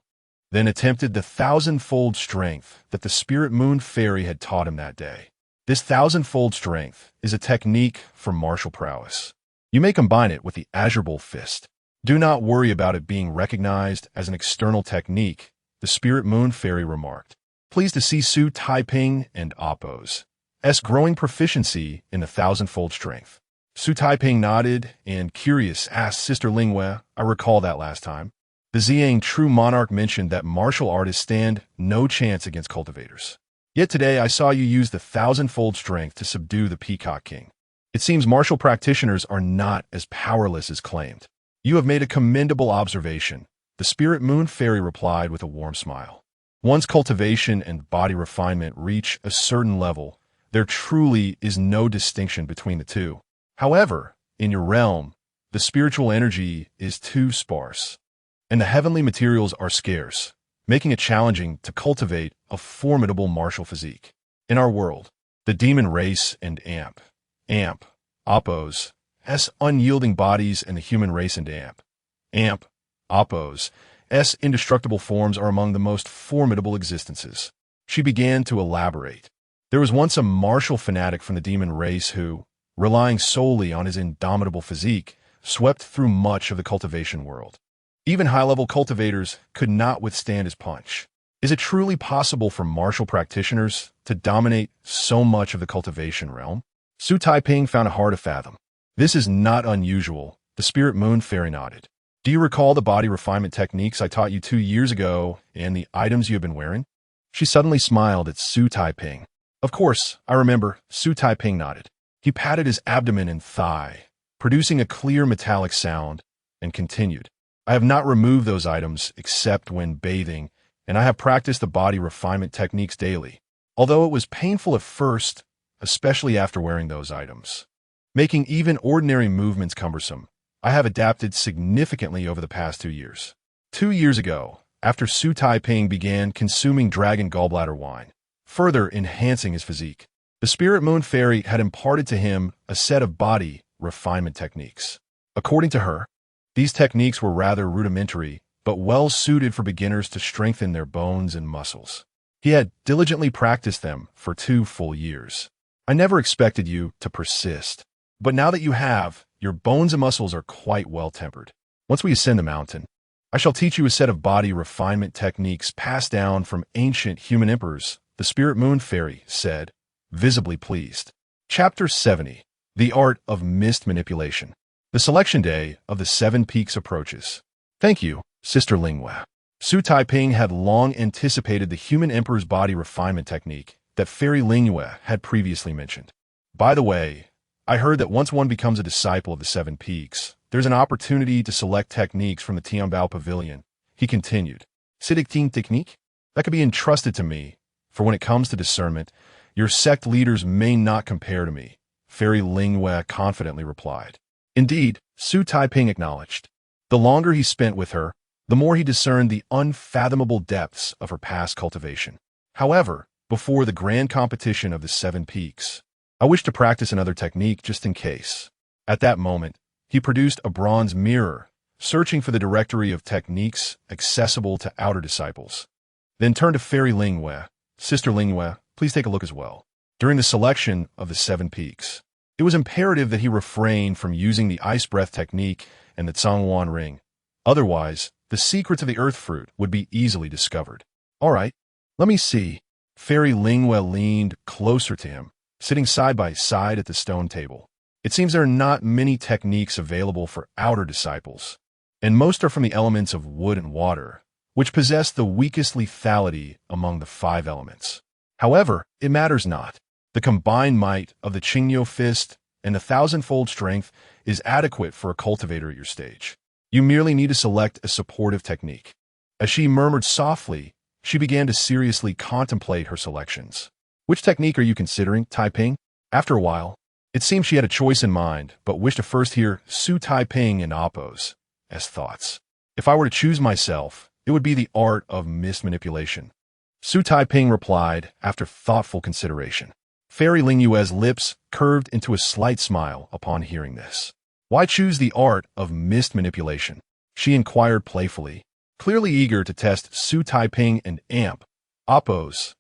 then attempted the thousand-fold strength that the Spirit Moon Fairy had taught him that day. This thousand-fold strength is a technique for martial prowess. You may combine it with the Azure Bowl Fist. Do not worry about it being recognized as an external technique, the Spirit Moon Fairy remarked, pleased to see Xu Taiping and Appo's growing proficiency in the thousand-fold strength. Xu Taiping nodded and, curious, asked Sister Lingwei, I recall that last time. The Ziyang True Monarch mentioned that martial artists stand no chance against cultivators. Yet today I saw you use the thousand-fold strength to subdue the Peacock King. It seems martial practitioners are not as powerless as claimed. You have made a commendable observation, the Spirit Moon Fairy replied with a warm smile. Once cultivation and body refinement reach a certain level, there truly is no distinction between the two. However, in your realm, the spiritual energy is too sparse, and the heavenly materials are scarce, making it challenging to cultivate a formidable martial physique. In our world, the demon race and Appo's unyielding bodies and the human race and Amp, Oppos, indestructible forms are among the most formidable existences. She began to elaborate. There was once a martial fanatic from the demon race who, relying solely on his indomitable physique, swept through much of the cultivation world. Even high-level cultivators could not withstand his punch. Is it truly possible for martial practitioners to dominate so much of the cultivation realm? Xu Taiping found it hard to fathom. This is not unusual, the spirit moon fairy nodded. Do you recall the body refinement techniques I taught you 2 years ago and the items you have been wearing? She suddenly smiled at Xu Taiping. Of course, I remember, Xu Taiping nodded. He patted his abdomen and thigh, producing a clear metallic sound, and continued. I have not removed those items except when bathing, and I have practiced the body refinement techniques daily, although it was painful at first, especially after wearing those items. Making even ordinary movements cumbersome, I have adapted significantly over the past 2 years. 2 years ago, after Xu Taiping began consuming dragon gallbladder wine, further enhancing his physique, the spirit moon fairy had imparted to him a set of body refinement techniques. According to her, these techniques were rather rudimentary, but well suited for beginners to strengthen their bones and muscles. He had diligently practiced them for 2 full years. I never expected you to persist, but now that you have, your bones and muscles are quite well tempered. Once we ascend the mountain, I shall teach you a set of body refinement techniques passed down from ancient human emperors, the spirit moon fairy said, visibly pleased. Chapter 70. The Art of Mist Manipulation. The selection day of the 7 Peaks approaches. Thank you, Sister Linghua. Xu Taiping had long anticipated the human emperor's body refinement technique that Fairy Linghua had previously mentioned. By the way, I heard that once one becomes a disciple of the 7 Peaks, there's an opportunity to select techniques from the Tianbao Pavilion. He continued. Sidictine technique? That could be entrusted to me, for when it comes to discernment, your sect leaders may not compare to me, Fairy Linghua confidently replied. Indeed, Xu Taiping acknowledged. The longer he spent with her, the more he discerned the unfathomable depths of her past cultivation. However, before the grand competition of the 7 Peaks, I wish to practice another technique just in case. At that moment, he produced a bronze mirror, searching for the directory of techniques accessible to outer disciples. Then turned to Fairy Linghua. Sister Linghua, please take a look as well. During the selection of the 7 Peaks, it was imperative that he refrain from using the ice breath technique and the Zhangwan ring. Otherwise, the secrets of the earth fruit would be easily discovered. All right, let me see. Fairy Linghua leaned closer to him, sitting side by side at the stone table. It seems there are not many techniques available for outer disciples, and most are from the elements of wood and water, which possess the weakest lethality among the 5 elements. However, it matters not. The combined might of the Qingyo fist and the 1,000-fold strength is adequate for a cultivator at your stage. You merely need to select a supportive technique. As she murmured softly, she began to seriously contemplate her selections. Which technique are you considering, Taiping? After a while, it seemed she had a choice in mind, but wished to first hear Xu Taiping and Oppos as thoughts. If I were to choose myself, it would be the art of mist manipulation. Xu Taiping replied after thoughtful consideration. Fairy Linghua's lips curved into a slight smile upon hearing this. Why choose the art of mist manipulation? She inquired playfully, clearly eager to test Xu Taiping and Oppos'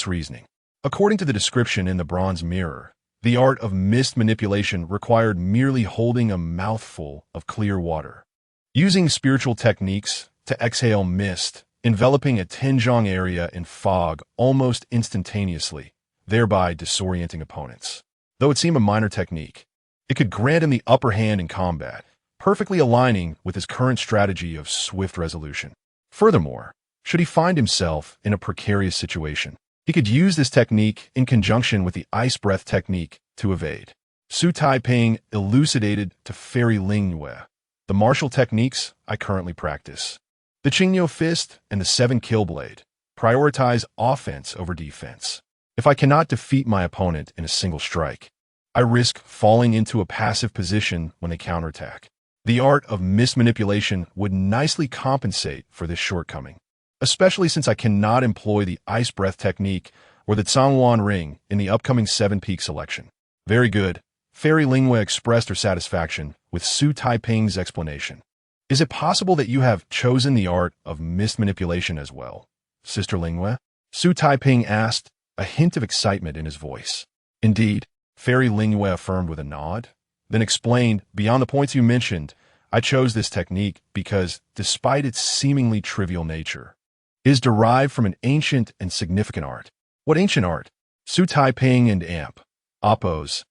reasoning. According to the description in the bronze mirror, the art of mist manipulation required merely holding a mouthful of clear water, using spiritual techniques to exhale mist, enveloping a Tianzhong area in fog almost instantaneously, thereby disorienting opponents. Though it seemed a minor technique, it could grant him the upper hand in combat, perfectly aligning with his current strategy of swift resolution. Furthermore, should he find himself in a precarious situation, he could use this technique in conjunction with the ice breath technique to evade. Xu Taiping elucidated to Fairy Linghua the martial techniques I currently practice. The Qingyo fist and the 7 kill blade prioritize offense over defense. If I cannot defeat my opponent in a single strike, I risk falling into a passive position when they counterattack. The art of mist manipulation would nicely compensate for this shortcoming, especially since I cannot employ the ice breath technique or the Zhangwan ring in the upcoming 7 Peak selection. Very good. Fairy Linghua expressed her satisfaction with Xu Taiping's explanation. Is it possible that you have chosen the art of mist manipulation as well, Sister Lingwe? Xu Taiping asked, a hint of excitement in his voice. Indeed, Fairy Lingwe affirmed with a nod, then explained, beyond the points you mentioned, I chose this technique because, despite its seemingly trivial nature, it is derived from an ancient and significant art. What ancient art? Xu Taiping and Amp, Oppo's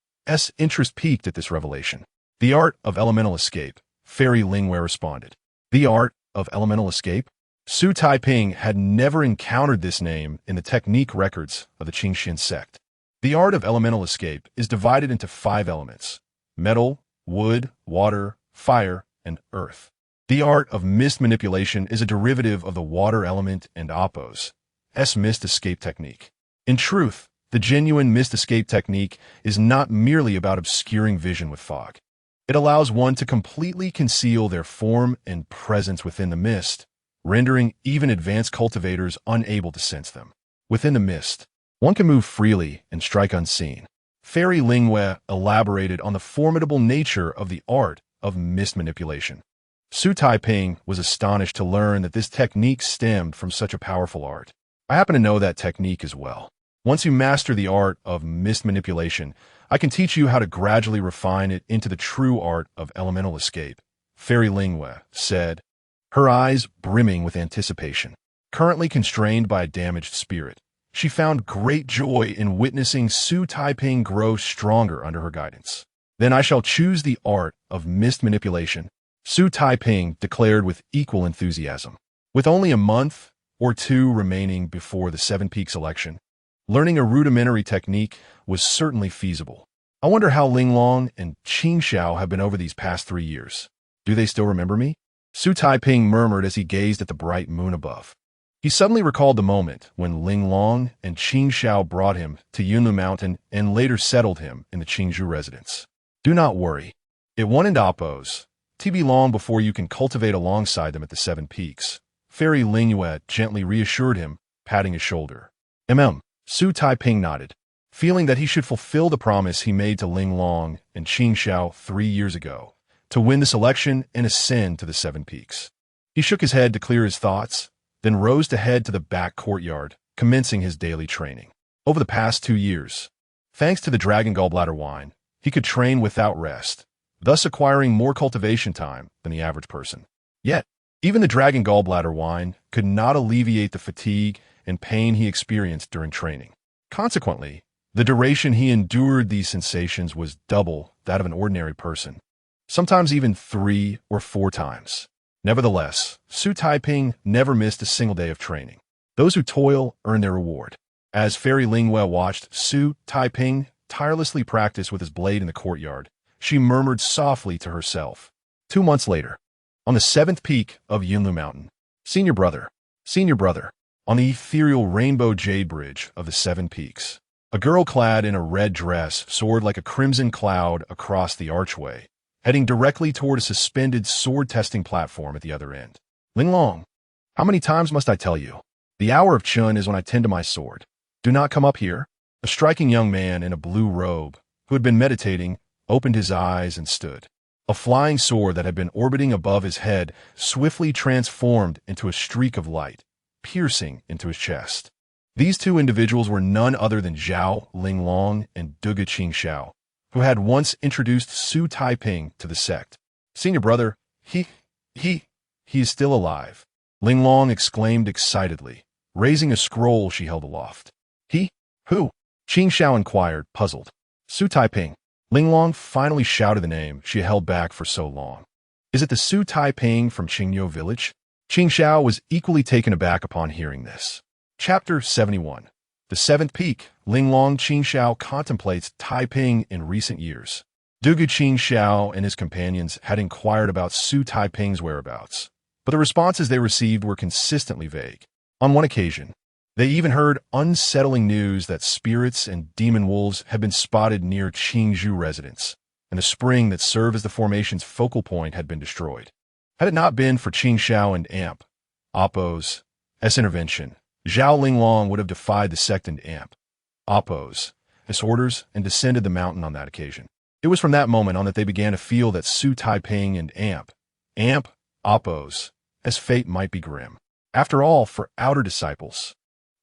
interest piqued at this revelation. The art of elemental escape, Fairy Lingwe responded. The art of elemental escape? Xu Taiping had never encountered this name in the technique records of the Qingxian sect. The art of elemental escape is divided into 5 elements: metal, wood, water, fire, and earth. The art of mist manipulation is a derivative of the water element and Oppo's mist escape technique. In truth, the genuine mist escape technique is not merely about obscuring vision with fog. It allows one to completely conceal their form and presence within the mist, rendering even advanced cultivators unable to sense them. Within the mist, one can move freely and strike unseen. Fairy Lingwe elaborated on the formidable nature of the art of mist manipulation. Xu Taiping was astonished to learn that this technique stemmed from such a powerful art. I happen to know that technique as well. Once you master the art of mist manipulation, I can teach you how to gradually refine it into the true art of elemental escape, Fairy Lingwe said, her eyes brimming with anticipation. Currently constrained by a damaged spirit, she found great joy in witnessing Xu Taiping grow stronger under her guidance. Then I shall choose the art of mist manipulation, Xu Taiping declared with equal enthusiasm. With only a month or 2 remaining before the 7 Peaks election, learning a rudimentary technique was certainly feasible. I wonder how Linglong and Qingxiao have been over these past 3 years. Do they still remember me? Xu Taiping murmured as he gazed at the bright moon above. He suddenly recalled the moment when Linglong and Qingxiao brought him to Yunlu Mountain and later settled him in the Qingzhou residence. Do not worry. It won't end Oppo's. Be long before you can cultivate alongside them at the 7 Peaks. Fairy Lingwe gently reassured him, patting his shoulder. Xu Taiping nodded, feeling that he should fulfill the promise he made to Linglong and Qingxiao 3 years ago, to win this election and ascend to the 7 Peaks. He shook his head to clear his thoughts, then rose to head to the back courtyard, commencing his daily training. Over the past 2 years, thanks to the Dragon Gallbladder wine, he could train without rest, thus acquiring more cultivation time than the average person. Yet, even the Dragon Gallbladder wine could not alleviate the fatigue and pain he experienced during training. Consequently, the duration he endured these sensations was double that of an ordinary person, sometimes even 3 or 4 times. Nevertheless, Xu Taiping never missed a single day of training. Those who toil earn their reward. As Fairy Lingwe watched Xu Taiping tirelessly practice with his blade in the courtyard, she murmured softly to herself. 2 months later, on the 7th peak of Yunlu Mountain, Senior brother, on the ethereal rainbow jade bridge of the 7 Peaks, a girl clad in a red dress soared like a crimson cloud across the archway, heading directly toward a suspended sword-testing platform at the other end. Linglong, how many times must I tell you? The hour of Chun is when I tend to my sword. Do not come up here. A striking young man in a blue robe, who had been meditating, opened his eyes and stood. A flying sword that had been orbiting above his head swiftly transformed into a streak of light, piercing into his chest. These 2 individuals were none other than Zhao Linglong and Duga Qingxiao, who had once introduced Xu Taiping to the sect. Senior brother, he is still alive, Linglong exclaimed excitedly, raising a scroll she held aloft. He? Who? Qingxiao inquired, puzzled. Xu Taiping. Linglong finally shouted the name she held back for so long. Is it the Xu Taiping from Qingyou village? Qingxiao was equally taken aback upon hearing this. Chapter 71. The 7th Peak. Linglong Qingxiao contemplates Taiping in recent years. Dugu Qingxiao and his companions had inquired about Xu Taiping's whereabouts, but the responses they received were consistently vague. On one occasion, they even heard unsettling news that spirits and demon wolves had been spotted near Qingzhou residence, and the spring that served as the formation's focal point had been destroyed. Had it not been for Qingxiao and Amp, Oppo's intervention, Zhao Linglong would have defied the sect and Amp, Oppo's orders and descended the mountain on that occasion. It was from that moment on that they began to feel that Xu Taiping and Amp, oppos, as fate might be grim. After all, for outer disciples,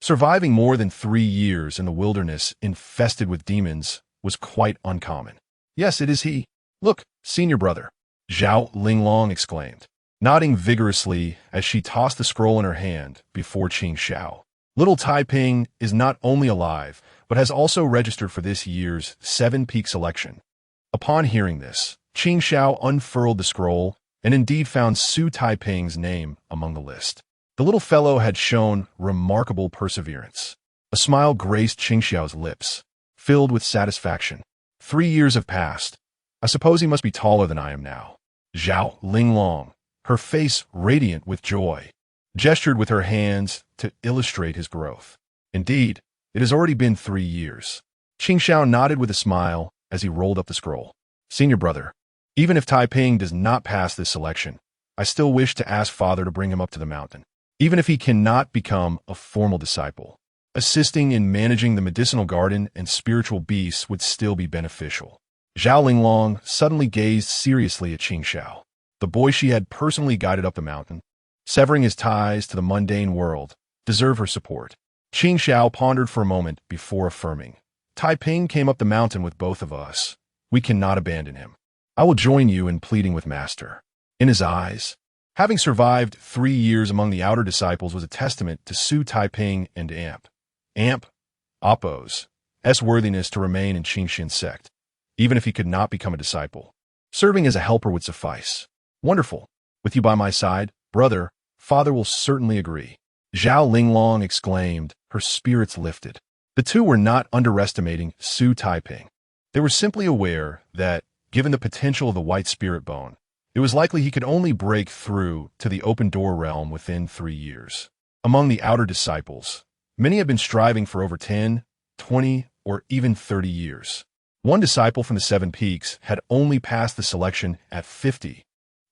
surviving more than 3 years in the wilderness infested with demons was quite uncommon. Yes, it is he. Look, senior brother, Zhao Linglong exclaimed, nodding vigorously as she tossed the scroll in her hand before Qing Xiao. Little Taiping is not only alive, but has also registered for this year's 7-peak selection. Upon hearing this, Qing Xiao unfurled the scroll and indeed found Xu Taiping's name among the list. The little fellow had shown remarkable perseverance. A smile graced Qing Xiao's lips, filled with satisfaction. 3 years have passed. I suppose he must be taller than I am now. Zhao Linglong, her face radiant with joy, gestured with her hands to illustrate his growth. Indeed, it has already been 3 years. Qing Xiao nodded with a smile as he rolled up the scroll. Senior brother, even if Taiping does not pass this selection, I still wish to ask Father to bring him up to the mountain. Even if he cannot become a formal disciple, assisting in managing the medicinal garden and spiritual beasts would still be beneficial. Zhao Linglong suddenly gazed seriously at Qing Xiao, the boy she had personally guided up the mountain, severing his ties to the mundane world, deserve her support. Qing Xiao pondered for a moment before affirming, Taiping came up the mountain with both of us. We cannot abandon him. I will join you in pleading with Master. In his eyes, having survived 3 years among the outer disciples was a testament to Xu Taiping and Oppos' worthiness to remain in Qingxin's sect, even if he could not become a disciple. Serving as a helper would suffice. Wonderful. With you by my side, brother, Father will certainly agree. Zhao Linglong exclaimed, her spirits lifted. The two were not underestimating Xu Taiping. They were simply aware that, given the potential of the white spirit bone, it was likely he could only break through to the open door realm within 3 years. Among the outer disciples, many have been striving for over 10, 20, or even 30 years. One disciple from the 7 Peaks had only passed the selection at 50,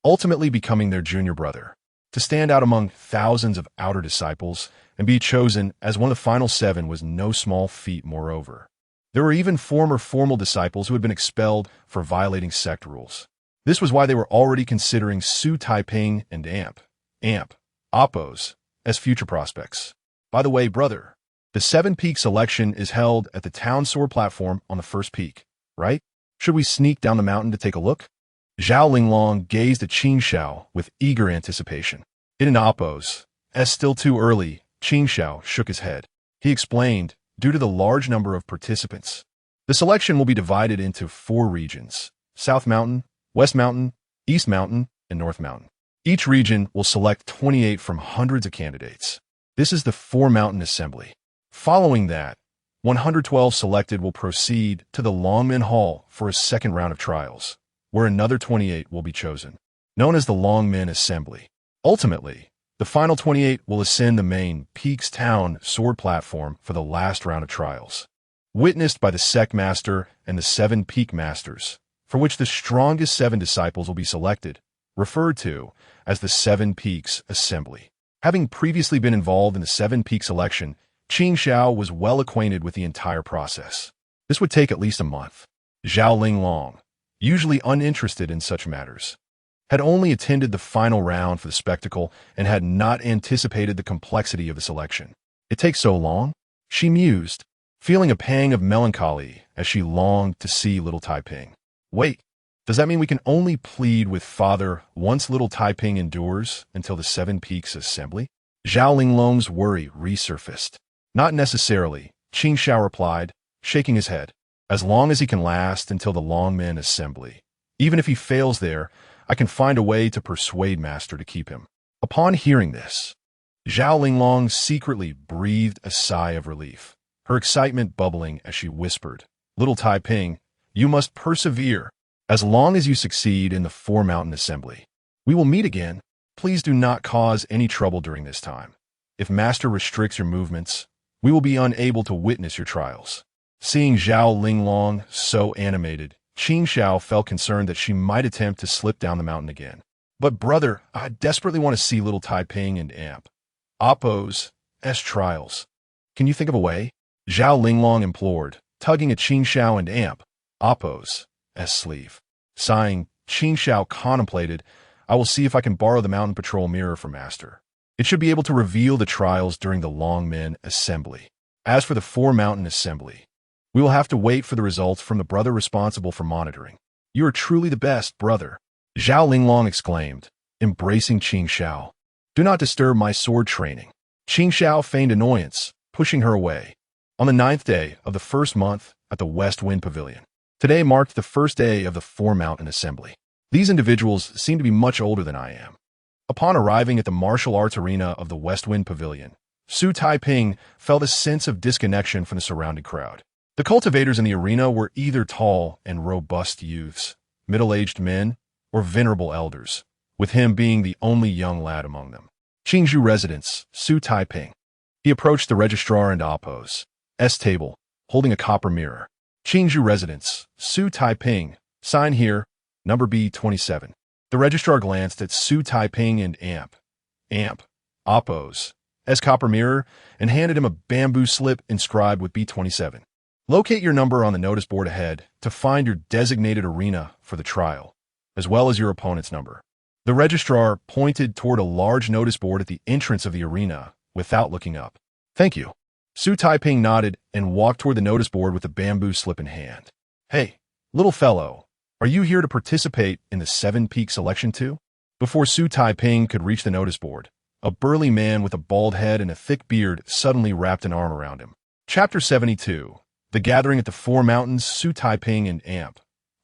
ultimately becoming their junior brother. To stand out among thousands of outer disciples and be chosen as one of the final 7 was no small feat moreover. There were even former formal disciples who had been expelled for violating sect rules. This was why they were already considering Xu Taiping and Oppos as future prospects. By the way, brother, the 7-peak selection is held at the town sword platform on the 1st peak, right? Should we sneak down the mountain to take a look? Zhao Linglong gazed at Qing Xiao with eager anticipation. In Oppos, as still too early, Qing Xiao shook his head. He explained, due to the large number of participants, the selection will be divided into 4 regions: South Mountain, West Mountain, East Mountain, and North Mountain. Each region will select 28 from hundreds of candidates. This is the 4-mountain assembly. Following that, 112 selected will proceed to the Longmen Hall for a second round of trials, where another 28 will be chosen, known as the Longmen Assembly. Ultimately, the final 28 will ascend the main Peaks Town sword platform for the last round of trials, witnessed by the Sect Master and the 7 Peak Masters, for which the strongest 7 disciples will be selected, referred to as the 7 Peaks Assembly. Having previously been involved in the 7 Peak selection, Qing Xiao was well acquainted with the entire process. This would take at least a month. Zhao Linglong, usually uninterested in such matters, had only attended the final round for the spectacle and had not anticipated the complexity of the selection. It takes so long? She mused, feeling a pang of melancholy as she longed to see little Taiping. Wait, does that mean we can only plead with Father once little Taiping endures until the 7 Peaks Assembly? Zhao Linglong's worry resurfaced. Not necessarily, Qing Xiao replied, shaking his head. As long as he can last until the Longmen Assembly. Even if he fails there, I can find a way to persuade Master to keep him. Upon hearing this, Zhao Linglong secretly breathed a sigh of relief, her excitement bubbling as she whispered, Little Taiping, you must persevere. As long as you succeed in the 4-mountain assembly, we will meet again. Please do not cause any trouble during this time. If Master restricts your movements, we will be unable to witness your trials. Seeing Zhao Linglong so animated, Qing Xiao felt concerned that she might attempt to slip down the mountain again. But brother, I desperately want to see little Taiping and Oppos' trials. Can you think of a way? Zhao Linglong implored, tugging at Qing Xiao and Oppos' sleeve. Sighing, Qing Xiao contemplated, I will see if I can borrow the mountain patrol mirror from Master. It should be able to reveal the trials during the Long Men Assembly. As for the Four Mountain Assembly, we will have to wait for the results from the brother responsible for monitoring. You are truly the best, brother, Zhao Linglong exclaimed, embracing Qing Xiao. Do not disturb my sword training. Qing Xiao feigned annoyance, pushing her away. On the 9th day of the first month at the West Wind Pavilion, today marked the first day of the Four Mountain Assembly. These individuals seem to be much older than I am. Upon arriving at the martial arts arena of the West Wind Pavilion, Xu Taiping felt a sense of disconnection from the surrounding crowd. The cultivators in the arena were either tall and robust youths, middle-aged men, or venerable elders, with him being the only young lad among them. Qingzhou residence, Xu Taiping. He approached the registrar and Apos S table, holding a copper mirror. Qingzhou residence, Xu Taiping. Sign here, number B27. The registrar glanced at Xu Taiping and Amp, Apos S copper mirror, and handed him a bamboo slip inscribed with B27. Locate your number on the notice board ahead to find your designated arena for the trial, as well as your opponent's number. The registrar pointed toward a large notice board at the entrance of the arena without looking up. Thank you. Xu Taiping nodded and walked toward the notice board with the bamboo slip in hand. Hey, little fellow, are you here to participate in the Seven Peaks election too? Before Xu Taiping could reach the notice board, a burly man with a bald head and a thick beard suddenly wrapped an arm around him. Chapter 72. The Gathering at the Four Mountains. Xu Taiping and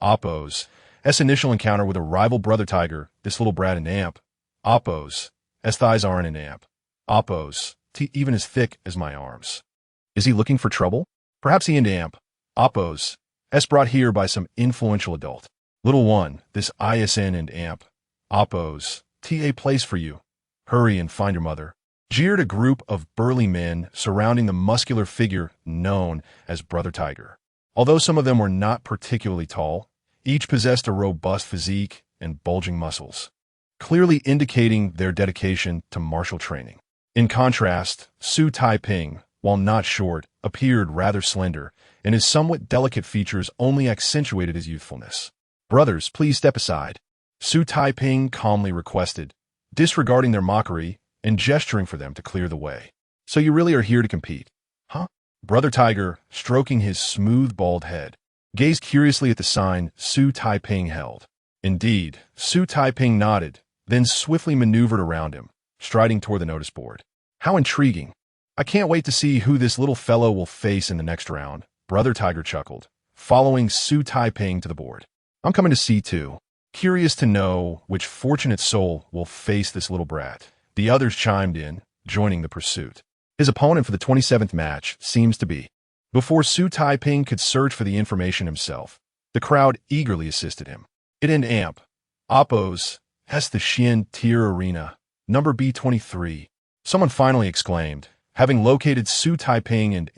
Apos S initial encounter with a rival brother tiger, this little brat and Apos S thighs aren't an Apos T even as thick as my arms. Is he looking for trouble? Perhaps he and Apos S brought here by some influential adult. Little one, this ISN and Apos T a place for you. Hurry and find your mother. Jeered a group of burly men surrounding the muscular figure known as Brother Tiger. Although some of them were not particularly tall, each possessed a robust physique and bulging muscles, clearly indicating their dedication to martial training. In contrast, Xu Taiping, while not short, appeared rather slender, and his somewhat delicate features only accentuated his youthfulness. Brothers, please step aside, Xu Taiping calmly requested, disregarding their mockery and gesturing for them to clear the way. So you really are here to compete, huh? Brother Tiger, stroking his smooth bald head, gazed curiously at the sign Xu Taiping held. Indeed, Xu Taiping nodded, then swiftly maneuvered around him, striding toward the notice board. How intriguing. I can't wait to see who this little fellow will face in the next round, Brother Tiger chuckled, following Xu Taiping to the board. I'm coming to see too. Curious to know which fortunate soul will face this little brat. The others chimed in, joining the pursuit. His opponent for the 27th match seems to be. Before Xu Taiping could search for the information himself, the crowd eagerly assisted him. It and Apos S the Xian Tier Arena, number B23. Someone finally exclaimed, having located Xu Taiping and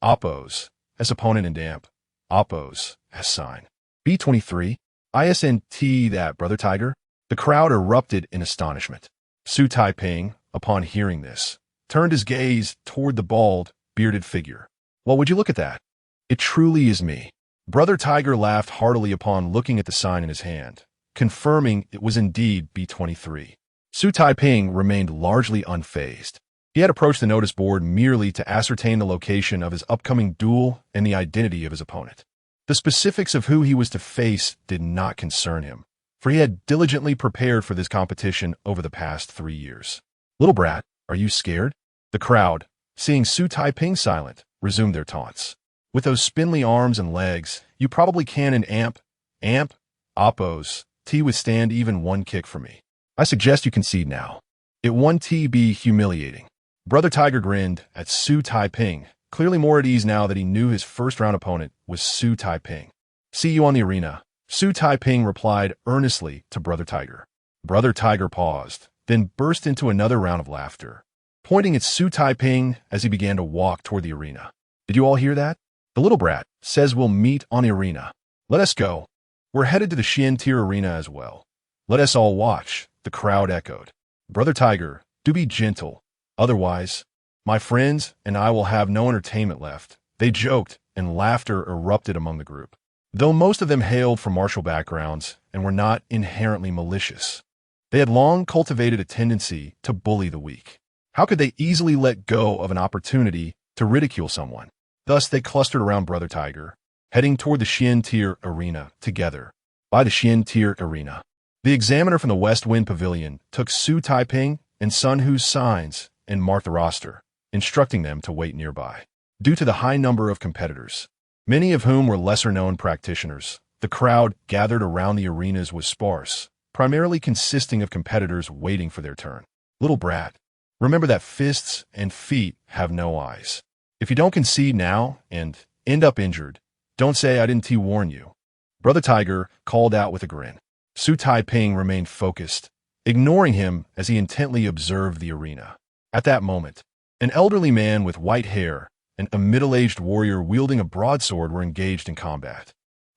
Apos S opponent and Apos S sign. B23? ISNT that, Brother Tiger? The crowd erupted in astonishment. Xu Taiping, upon hearing this, turned his gaze toward the bald, bearded figure. Well, would you look at that? It truly is me. Brother Tiger laughed heartily upon looking at the sign in his hand, confirming it was indeed B23. Xu Taiping remained largely unfazed. He had approached the notice board merely to ascertain the location of his upcoming duel and the identity of his opponent. The specifics of who he was to face did not concern him, for he had diligently prepared for this competition over the past 3 years. Little brat, are you scared? The crowd, seeing Xu Taiping silent, resumed their taunts. With those spindly arms and legs, you probably can and Apos T withstand even one kick from me. I suggest you concede now. It won't be humiliating. Brother Tiger grinned at Xu Taiping, clearly more at ease now that he knew his first-round opponent was Xu Taiping. See you on the arena. Xu Taiping replied earnestly to Brother Tiger. Brother Tiger paused, then burst into another round of laughter, pointing at Xu Taiping as he began to walk toward the arena. Did you all hear that? The little brat says we'll meet on the arena. Let us go. We're headed to the Xian Tier Arena as well. Let us all watch, the crowd echoed. Brother Tiger, do be gentle. Otherwise, my friends and I will have no entertainment left. They joked, and laughter erupted among the group. Though most of them hailed from martial backgrounds and were not inherently malicious, They had long cultivated a tendency to bully the weak. How could they easily let go of an opportunity to ridicule someone? Thus, they clustered around Brother Tiger, heading toward the Xian Tier Arena together. By the Xian Tier Arena, the examiner from the West Wind Pavilion took Xu Taiping and Sun Hu's signs and marked the roster, instructing them to wait nearby. Due to the high number of competitors, many of whom were lesser-known practitioners, the crowd gathered around the arenas was sparse, primarily consisting of competitors waiting for their turn. Little brat, remember that fists and feet have no eyes. If you don't concede now and end up injured, don't say I didn't warn you. Brother Tiger called out with a grin. Xu Taiping remained focused, ignoring him as he intently observed the arena. At that moment, an elderly man with white hair and a middle-aged warrior wielding a broadsword were engaged in combat.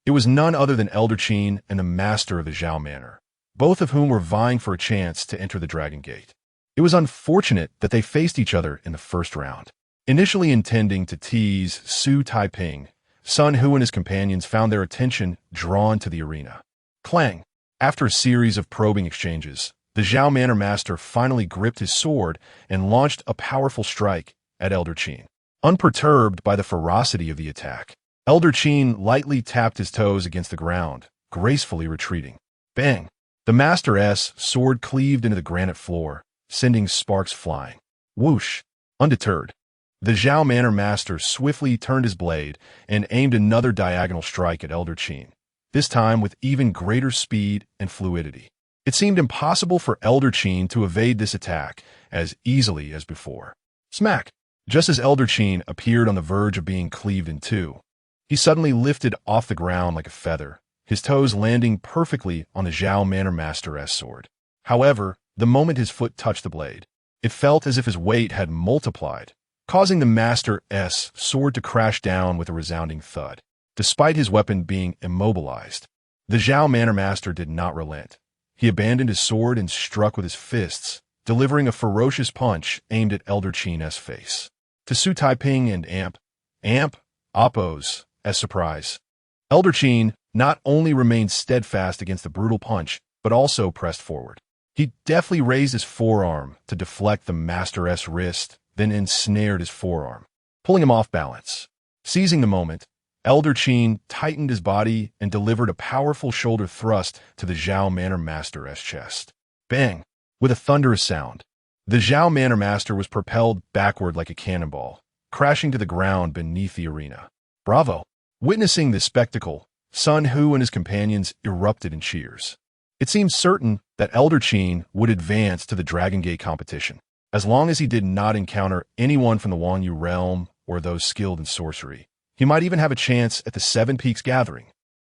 It was none other than Elder Qin and the master of the Zhao Manor, both of whom were vying for a chance to enter the Dragon Gate. It was unfortunate that they faced each other in the first round. Initially intending to tease Xu Taiping, Sun Hu and his companions found their attention drawn to the arena. Clang! After a series of probing exchanges, the Zhao Manor master finally gripped his sword and launched a powerful strike at Elder Qin. Unperturbed by the ferocity of the attack, Elder Qin lightly tapped his toes against the ground, gracefully retreating. Bang! The master's sword cleaved into the granite floor, sending sparks flying. Whoosh! Undeterred, the Zhao Manor master swiftly turned his blade and aimed another diagonal strike at Elder Qin, this time with even greater speed and fluidity. It seemed impossible for Elder Qin to evade this attack as easily as before. Smack! Just as Elder Qin appeared on the verge of being cleaved in two, he suddenly lifted off the ground like a feather, his toes landing perfectly on the Zhao Manor master's sword. However, the moment his foot touched the blade, it felt as if his weight had multiplied, causing the master's sword to crash down with a resounding thud. Despite his weapon being immobilized, the Zhao Manor master did not relent. He abandoned his sword and struck with his fists, delivering a ferocious punch aimed at Elder Qin's face. To Xu Taiping and Appo's surprise, Elder Qin not only remained steadfast against the brutal punch, but also pressed forward. He deftly raised his forearm to deflect the master's wrist, then ensnared his forearm, pulling him off balance. Seizing the moment, Elder Qin tightened his body and delivered a powerful shoulder thrust to the Zhao Manor master's chest. Bang! With a thunderous sound, the Zhao Manor master was propelled backward like a cannonball, crashing to the ground beneath the arena. Bravo! Witnessing this spectacle, Sun Hu and his companions erupted in cheers. It seemed certain that Elder Qin would advance to the Dragon Gate competition, as long as he did not encounter anyone from the Wangyu realm or those skilled in sorcery. He might even have a chance at the Seven Peaks gathering.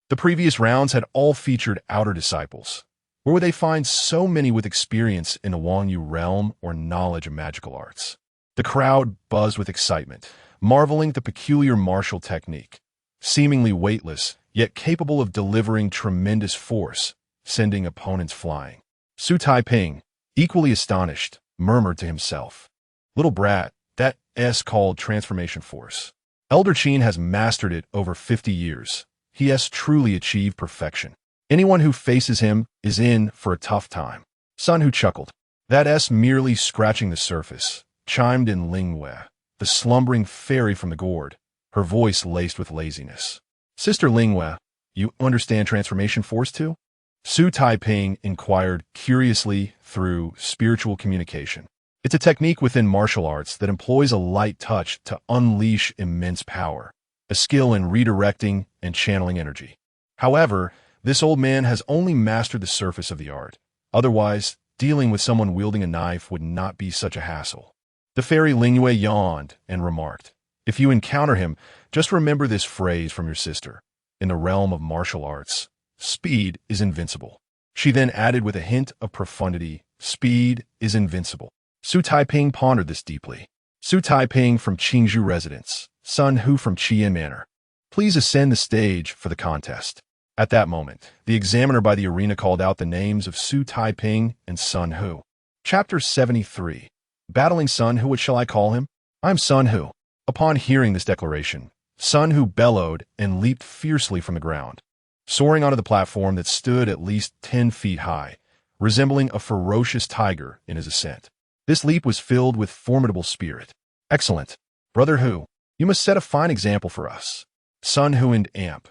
The previous rounds had all featured outer disciples. Where would they find so many with experience in the Wangyu realm or knowledge of magical arts? The crowd buzzed with excitement, marveling at the peculiar martial technique, seemingly weightless, yet capable of delivering tremendous force, sending opponents flying. Xu Taiping, equally astonished, murmured to himself, "Little brat, that S called transformation force. Elder Qin has mastered it over 50 years. He has truly achieved perfection. Anyone who faces him is in for a tough time." Sun Hu chuckled. That S merely scratching the surface, chimed in Lingwei, the slumbering fairy from the gourd, her voice laced with laziness. "Sister Lingwei, you understand transformation force too?" Xu Taiping inquired curiously through spiritual communication. It's a technique within martial arts that employs a light touch to unleash immense power, a skill in redirecting and channeling energy. However, this old man has only mastered the surface of the art. Otherwise, dealing with someone wielding a knife would not be such a hassle. The fairy Lingwei yawned and remarked, "If you encounter him, just remember this phrase from your sister. In the realm of martial arts, speed is invincible." She then added with a hint of profundity, "Speed is invincible." Xu Taiping pondered this deeply. Xu Taiping from Qingzhou residence, Sun Hu from Qian Manor. Please ascend the stage for the contest. At that moment, the examiner by the arena called out the names of Xu Taiping and Sun Hu. Chapter 73. Battling Sun Hu, what shall I call him? I'm Sun Hu. Upon hearing this declaration, Sun Hu bellowed and leaped fiercely from the ground, soaring onto the platform that stood at least 10 feet high, resembling a ferocious tiger in his ascent. This leap was filled with formidable spirit. Excellent. Brother Hu, you must set a fine example for us. Sun Hu and Amp,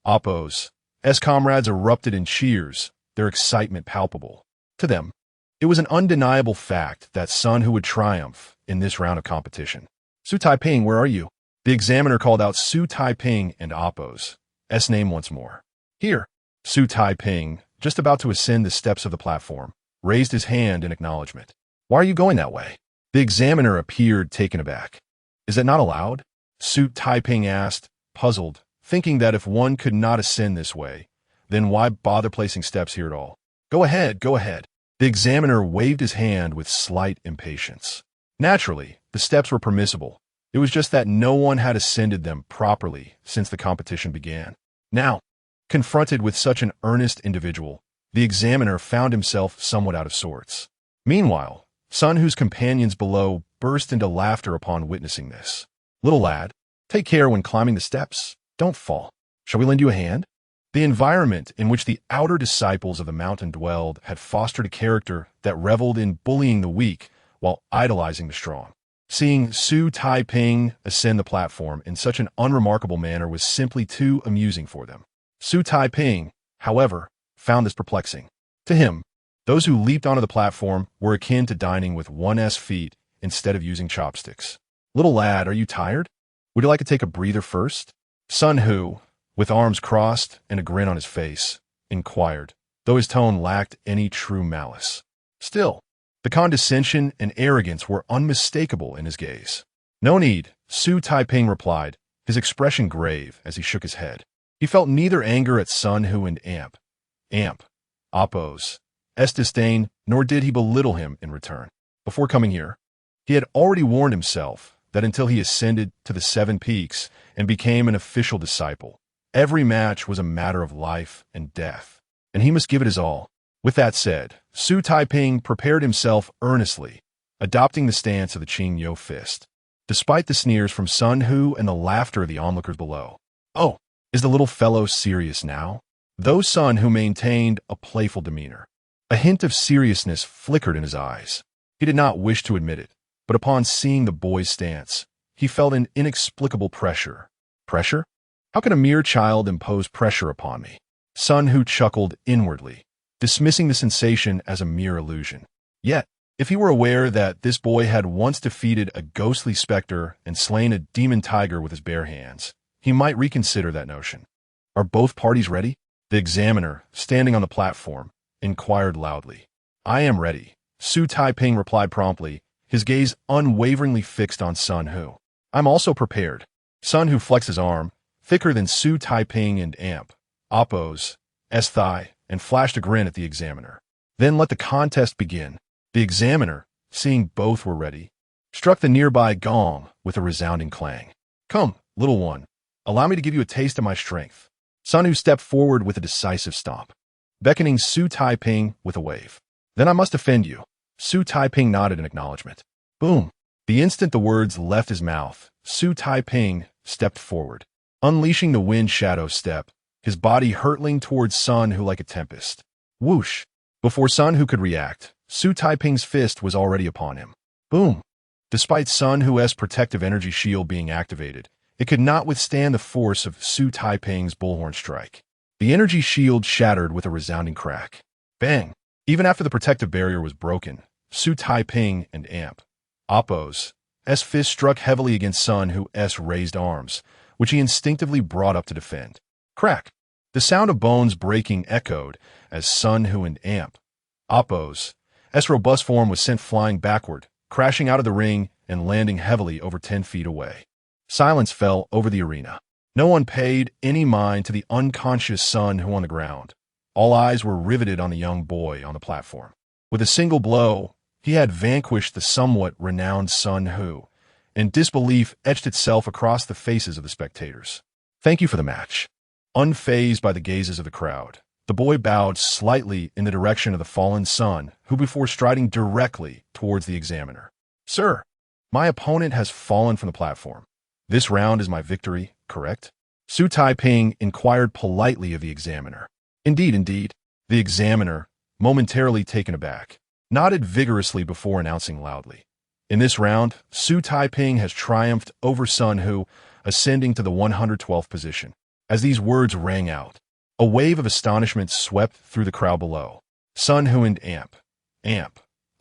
Oppos, S comrades erupted in cheers, their excitement palpable. To them, it was an undeniable fact that Sun Hu would triumph in this round of competition. Xu Taiping, where are you? The examiner called out Xu Taiping and Oppos. S name once more. Here. Xu Taiping, just about to ascend the steps of the platform, raised his hand in acknowledgement. Why are you going that way? The examiner appeared taken aback. Is it not allowed? Xu Taiping asked, puzzled, thinking that if one could not ascend this way, then why bother placing steps here at all? Go ahead, go ahead. The examiner waved his hand with slight impatience. Naturally, the steps were permissible. It was just that no one had ascended them properly since the competition began. Now, confronted with such an earnest individual, the examiner found himself somewhat out of sorts. Meanwhile, Sun Hu's companions below burst into laughter upon witnessing this. Little lad, take care when climbing the steps. Don't fall. Shall we lend you a hand? The environment in which the outer disciples of the mountain dwelled had fostered a character that reveled in bullying the weak while idolizing the strong. Seeing Xu Taiping ascend the platform in such an unremarkable manner was simply too amusing for them. Xu Taiping, however, found this perplexing. To him, those who leaped onto the platform were akin to dining with one's feet instead of using chopsticks. Little lad, are you tired? Would you like to take a breather first? Sun Hu, with arms crossed and a grin on his face, inquired, though his tone lacked any true malice. Still, the condescension and arrogance were unmistakable in his gaze. No need, Xu Taiping replied, his expression grave as he shook his head. He felt neither anger at Sun Hu and Oppos, disdain, nor did he belittle him in return. Before coming here, he had already warned himself that until he ascended to the 7 peaks and became an official disciple, every match was a matter of life and death, and he must give it his all. With that said, Xu Taiping prepared himself earnestly, adopting the stance of the Qing-Yo fist. Despite the sneers from Sun Hu and the laughter of the onlookers below. Oh, is the little fellow serious now? Though Sun Hu maintained a playful demeanor, a hint of seriousness flickered in his eyes. He did not wish to admit it, but upon seeing the boy's stance, he felt an inexplicable pressure. Pressure? How can a mere child impose pressure upon me? Sun Hu chuckled inwardly, dismissing the sensation as a mere illusion. Yet, if he were aware that this boy had once defeated a ghostly specter and slain a demon tiger with his bare hands, he might reconsider that notion. Are both parties ready? The examiner, standing on the platform, inquired loudly. I am ready, Xu Taiping replied promptly, his gaze unwaveringly fixed on Sun Hu. I'm also prepared. Sun Hu flexed his arm, thicker than Xu Taiping and Oppos' thigh, and flashed a grin at the examiner. Then let the contest begin. The examiner, seeing both were ready, struck the nearby gong with a resounding clang. Come, little one, allow me to give you a taste of my strength. Sun Hu stepped forward with a decisive stomp, beckoning Xu Taiping with a wave. Then I must offend you. Xu Taiping nodded in acknowledgement. Boom. The instant the words left his mouth, Xu Taiping stepped forward, unleashing the wind shadow step, his body hurtling towards Sun Hu like a tempest. Whoosh! Before Sun Hu could react, Xu Taiping's fist was already upon him. Boom! Despite Sun Hu's protective energy shield being activated, it could not withstand the force of Xu Taiping's bullhorn strike. The energy shield shattered with a resounding crack. Bang! Even after the protective barrier was broken, Xu Taiping and Oppos' fist struck heavily against Sun Hu's raised arms, which he instinctively brought up to defend. Crack! The sound of bones breaking echoed as Sun Hu and Oppos' robust form was sent flying backward, crashing out of the ring and landing heavily over 10 feet away. Silence fell over the arena. No one paid any mind to the unconscious Sun Hu on the ground. All eyes were riveted on the young boy on the platform. With a single blow, he had vanquished the somewhat renowned Sun Hu, and disbelief etched itself across the faces of the spectators. Thank you for the match. Unfazed by the gazes of the crowd, the boy bowed slightly in the direction of the fallen Sun Hu before striding directly towards the examiner. Sir, my opponent has fallen from the platform. This round is my victory, correct? Xu Taiping inquired politely of the examiner. Indeed, indeed. The examiner, momentarily taken aback, nodded vigorously before announcing loudly. In this round, Xu Taiping has triumphed over Sun Hu, ascending to the 112th position. As these words rang out, a wave of astonishment swept through the crowd below. Sun Hu and Amp,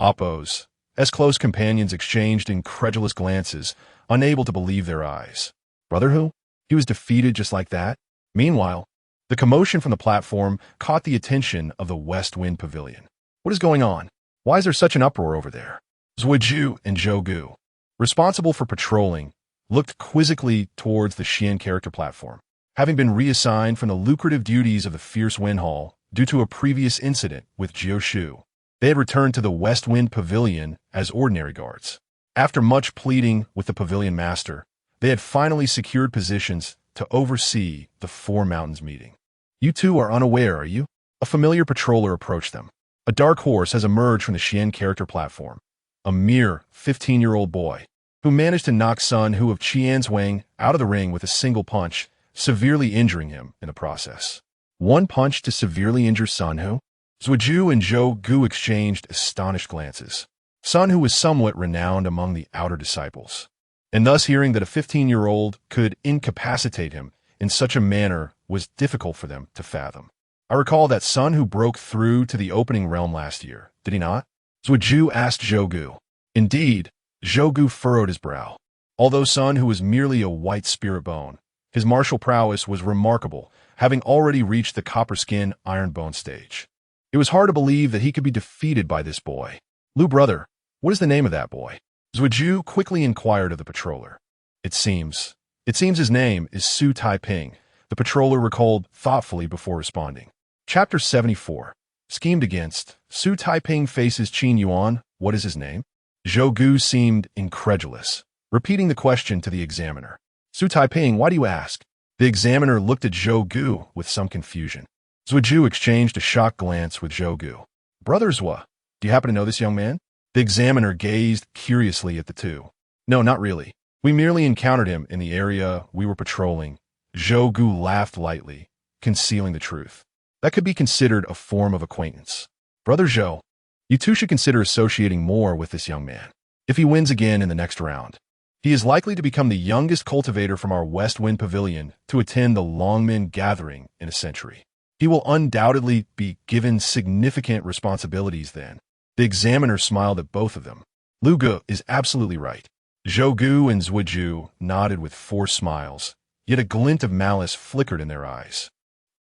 Oppos, as close companions exchanged incredulous glances, unable to believe their eyes. Brother Hu? He was defeated just like that? Meanwhile, the commotion from the platform caught the attention of the West Wind Pavilion. What is going on? Why is there such an uproar over there? Zhuju and Zhou Gu, responsible for patrolling, looked quizzically towards the Xian character platform. Having been reassigned from the lucrative duties of the Fierce Wind Hall due to a previous incident with Jiu Shu, they had returned to the West Wind Pavilion as ordinary guards. After much pleading with the pavilion master, they had finally secured positions to oversee the Four Mountains meeting. You two are unaware, are you? A familiar patroller approached them. A dark horse has emerged from the Xian character platform. A mere 15-year-old boy, who managed to knock Sun Hu of Qianzhuang out of the ring with a single punch, severely injuring him in the process. One punch to severely injure Sun Hu? Zhuju and Zhou Gu exchanged astonished glances. Sun Hu was somewhat renowned among the outer disciples, and thus hearing that a 15-year-old could incapacitate him in such a manner was difficult for them to fathom. I recall that Sun Hu broke through to the opening realm last year, did he not? Zhuju asked Zhou Gu. Indeed, Zhou Gu furrowed his brow. Although Sun Hu was merely a white spirit bone, his martial prowess was remarkable, having already reached the copper skin iron bone stage. It was hard to believe that he could be defeated by this boy. Lu brother, what is the name of that boy? Zhuju quickly inquired of the patroller. It seems his name is Xu Taiping, the patroller recalled thoughtfully before responding. Chapter 74. Schemed against. Xu Taiping faces Qin Yuan. What is his name? Zhou Gu seemed incredulous, repeating the question to the examiner. Xu Taiping, why do you ask? The examiner looked at Zhou Gu with some confusion. Zhuju exchanged a shocked glance with Zhou Gu. Brother Zhua, do you happen to know this young man? The examiner gazed curiously at the two. No, not really. We merely encountered him in the area we were patrolling. Zhou Gu laughed lightly, concealing the truth. That could be considered a form of acquaintance. Brother Zhou, you two should consider associating more with this young man. If he wins again in the next round, he is likely to become the youngest cultivator from our West Wind Pavilion to attend the Longmen Gathering in a century. He will undoubtedly be given significant responsibilities then. The examiner smiled at both of them. Lu Gu is absolutely right. Zhou Gu and Zhuju nodded with forced smiles, yet a glint of malice flickered in their eyes.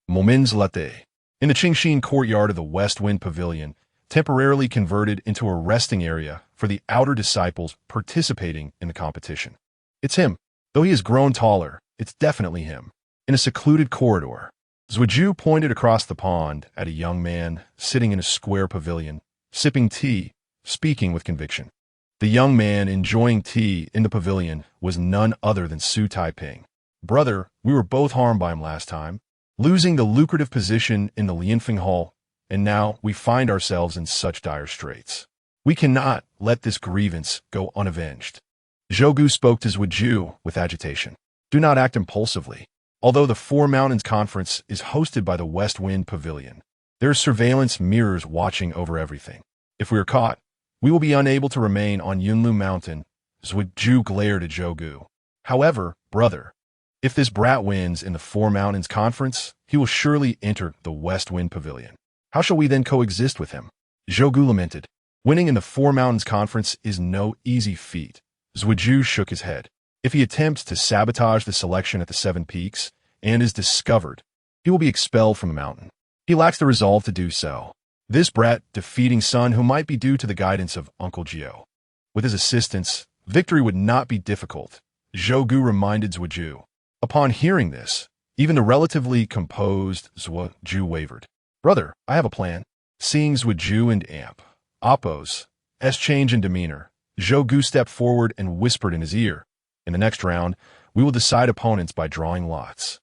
Moments later, in the Qingxin courtyard of the West Wind Pavilion, temporarily converted into a resting area for the outer disciples participating in the competition. It's him. Though he has grown taller, it's definitely him. In a secluded corridor, Zhuju pointed across the pond at a young man sitting in a square pavilion, sipping tea, speaking with conviction. The young man enjoying tea in the pavilion was none other than Xu Taiping. Brother, we were both harmed by him last time, losing the lucrative position in the Lianfeng Hall, and now we find ourselves in such dire straits. We cannot let this grievance go unavenged. Zhou Gu spoke to Zhuju with agitation. Do not act impulsively. Although the Four Mountains Conference is hosted by the West Wind Pavilion, there are surveillance mirrors watching over everything. If we are caught, we will be unable to remain on Yunlu Mountain. Zhuju glared at Zhou Gu. However, brother, if this brat wins in the Four Mountains Conference, he will surely enter the West Wind Pavilion. How shall we then coexist with him? Zhou Gu lamented. Winning in the Four Mountains Conference is no easy feat. Zhuju shook his head. If he attempts to sabotage the selection at the Seven Peaks and is discovered, he will be expelled from the mountain. He lacks the resolve to do so. This brat defeating Sun Hu might be due to the guidance of Uncle Jiao. With his assistance, victory would not be difficult, Zhou Gu reminded Zhuju. Upon hearing this, even the relatively composed Zhuju wavered. Brother, I have a plan. Seeing Zhuju and Oppos' change in demeanor, Zhou Gu stepped forward and whispered in his ear. In the next round, we will decide opponents by drawing lots.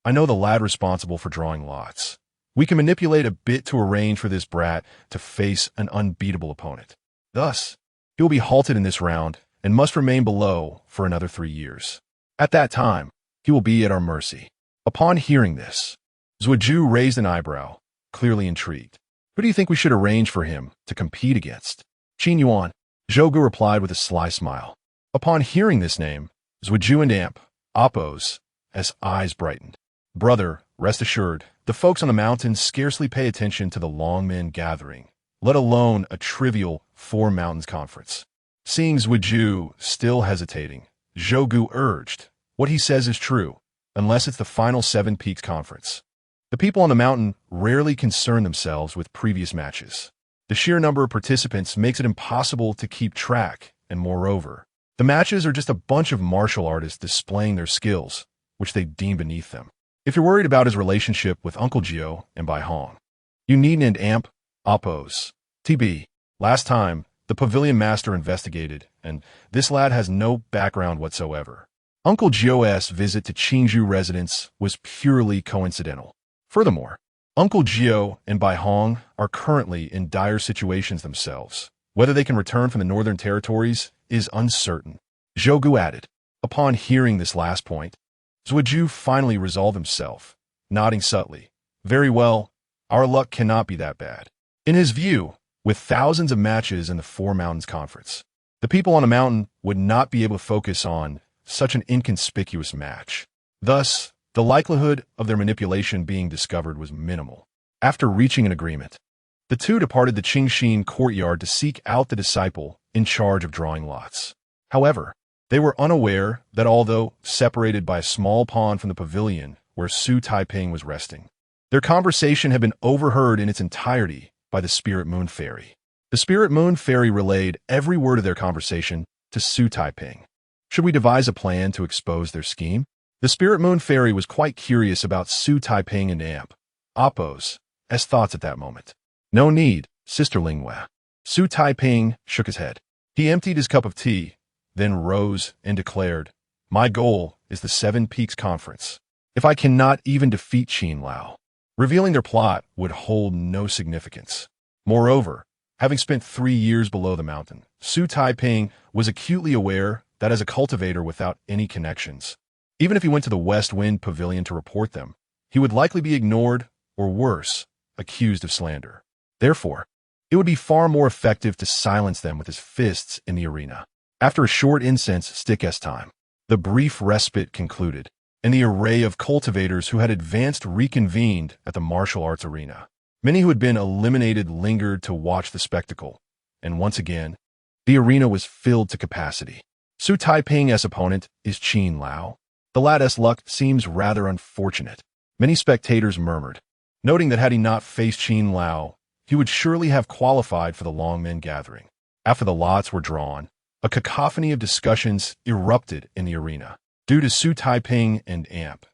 I know the lad responsible for drawing lots. We can manipulate a bit to arrange for this brat to face an unbeatable opponent. Thus, he will be halted in this round and must remain below for another 3 years. At that time, he will be at our mercy. Upon hearing this, Zhuju raised an eyebrow, clearly intrigued. Who do you think we should arrange for him to compete against? Qin Yuan. Zhou Gu replied with a sly smile. Upon hearing this name, Zhuju and Amp, Oppos, as eyes brightened. Brother, rest assured, the folks on the mountains scarcely pay attention to the Longmen gathering, let alone a trivial Four Mountains conference. Seeing Zhuju still hesitating, Zhou Gu urged, what he says is true, unless it's the final Seven Peaks conference. The people on the mountain rarely concern themselves with previous matches. The sheer number of participants makes it impossible to keep track, and moreover, the matches are just a bunch of martial artists displaying their skills, which they deem beneath them. If you're worried about his relationship with Uncle Gio and Bai Hong, you needn't amp, oppose. TB. Last time, the pavilion master investigated, and this lad has no background whatsoever. Uncle Gio's visit to Qingzhou residence was purely coincidental. Furthermore, Uncle Gio and Bai Hong are currently in dire situations themselves. Whether they can return from the northern territories is uncertain. Zhou Gu added. Upon hearing this last point, Zhuju finally resolved himself, nodding subtly. Very well, our luck cannot be that bad. In his view, with thousands of matches in the Four Mountains Conference, the people on the mountain would not be able to focus on such an inconspicuous match. Thus, the likelihood of their manipulation being discovered was minimal. After reaching an agreement, the two departed the Qingxin courtyard to seek out the disciple in charge of drawing lots. However, they were unaware that although separated by a small pond from the pavilion where Xu Taiping was resting, their conversation had been overheard in its entirety by the Spirit Moon Fairy. The Spirit Moon Fairy relayed every word of their conversation to Xu Taiping. Should we devise a plan to expose their scheme? The Spirit Moon Fairy was quite curious about Xu Taiping and Amp, Oppos, as thoughts at that moment. No need, Sister Linghua. Xu Taiping shook his head. He emptied his cup of tea, then rose and declared, my goal is the Seven Peaks Conference. If I cannot even defeat Qin Lao, revealing their plot would hold no significance. Moreover, having spent 3 years below the mountain, Xu Taiping was acutely aware that as a cultivator without any connections, even if he went to the West Wind Pavilion to report them, he would likely be ignored, or worse, accused of slander. Therefore, it would be far more effective to silence them with his fists in the arena. After a short incense stick-s time, the brief respite concluded, and the array of cultivators who had advanced reconvened at the martial arts arena. Many who had been eliminated lingered to watch the spectacle, and once again, the arena was filled to capacity. Xu Taiping's opponent is Qin Lao. The lad's luck seems rather unfortunate. Many spectators murmured, noting that had he not faced Qin Lao, he would surely have qualified for the Longmen gathering. After the lots were drawn, a cacophony of discussions erupted in the arena. Due to Xu Taiping and Amp,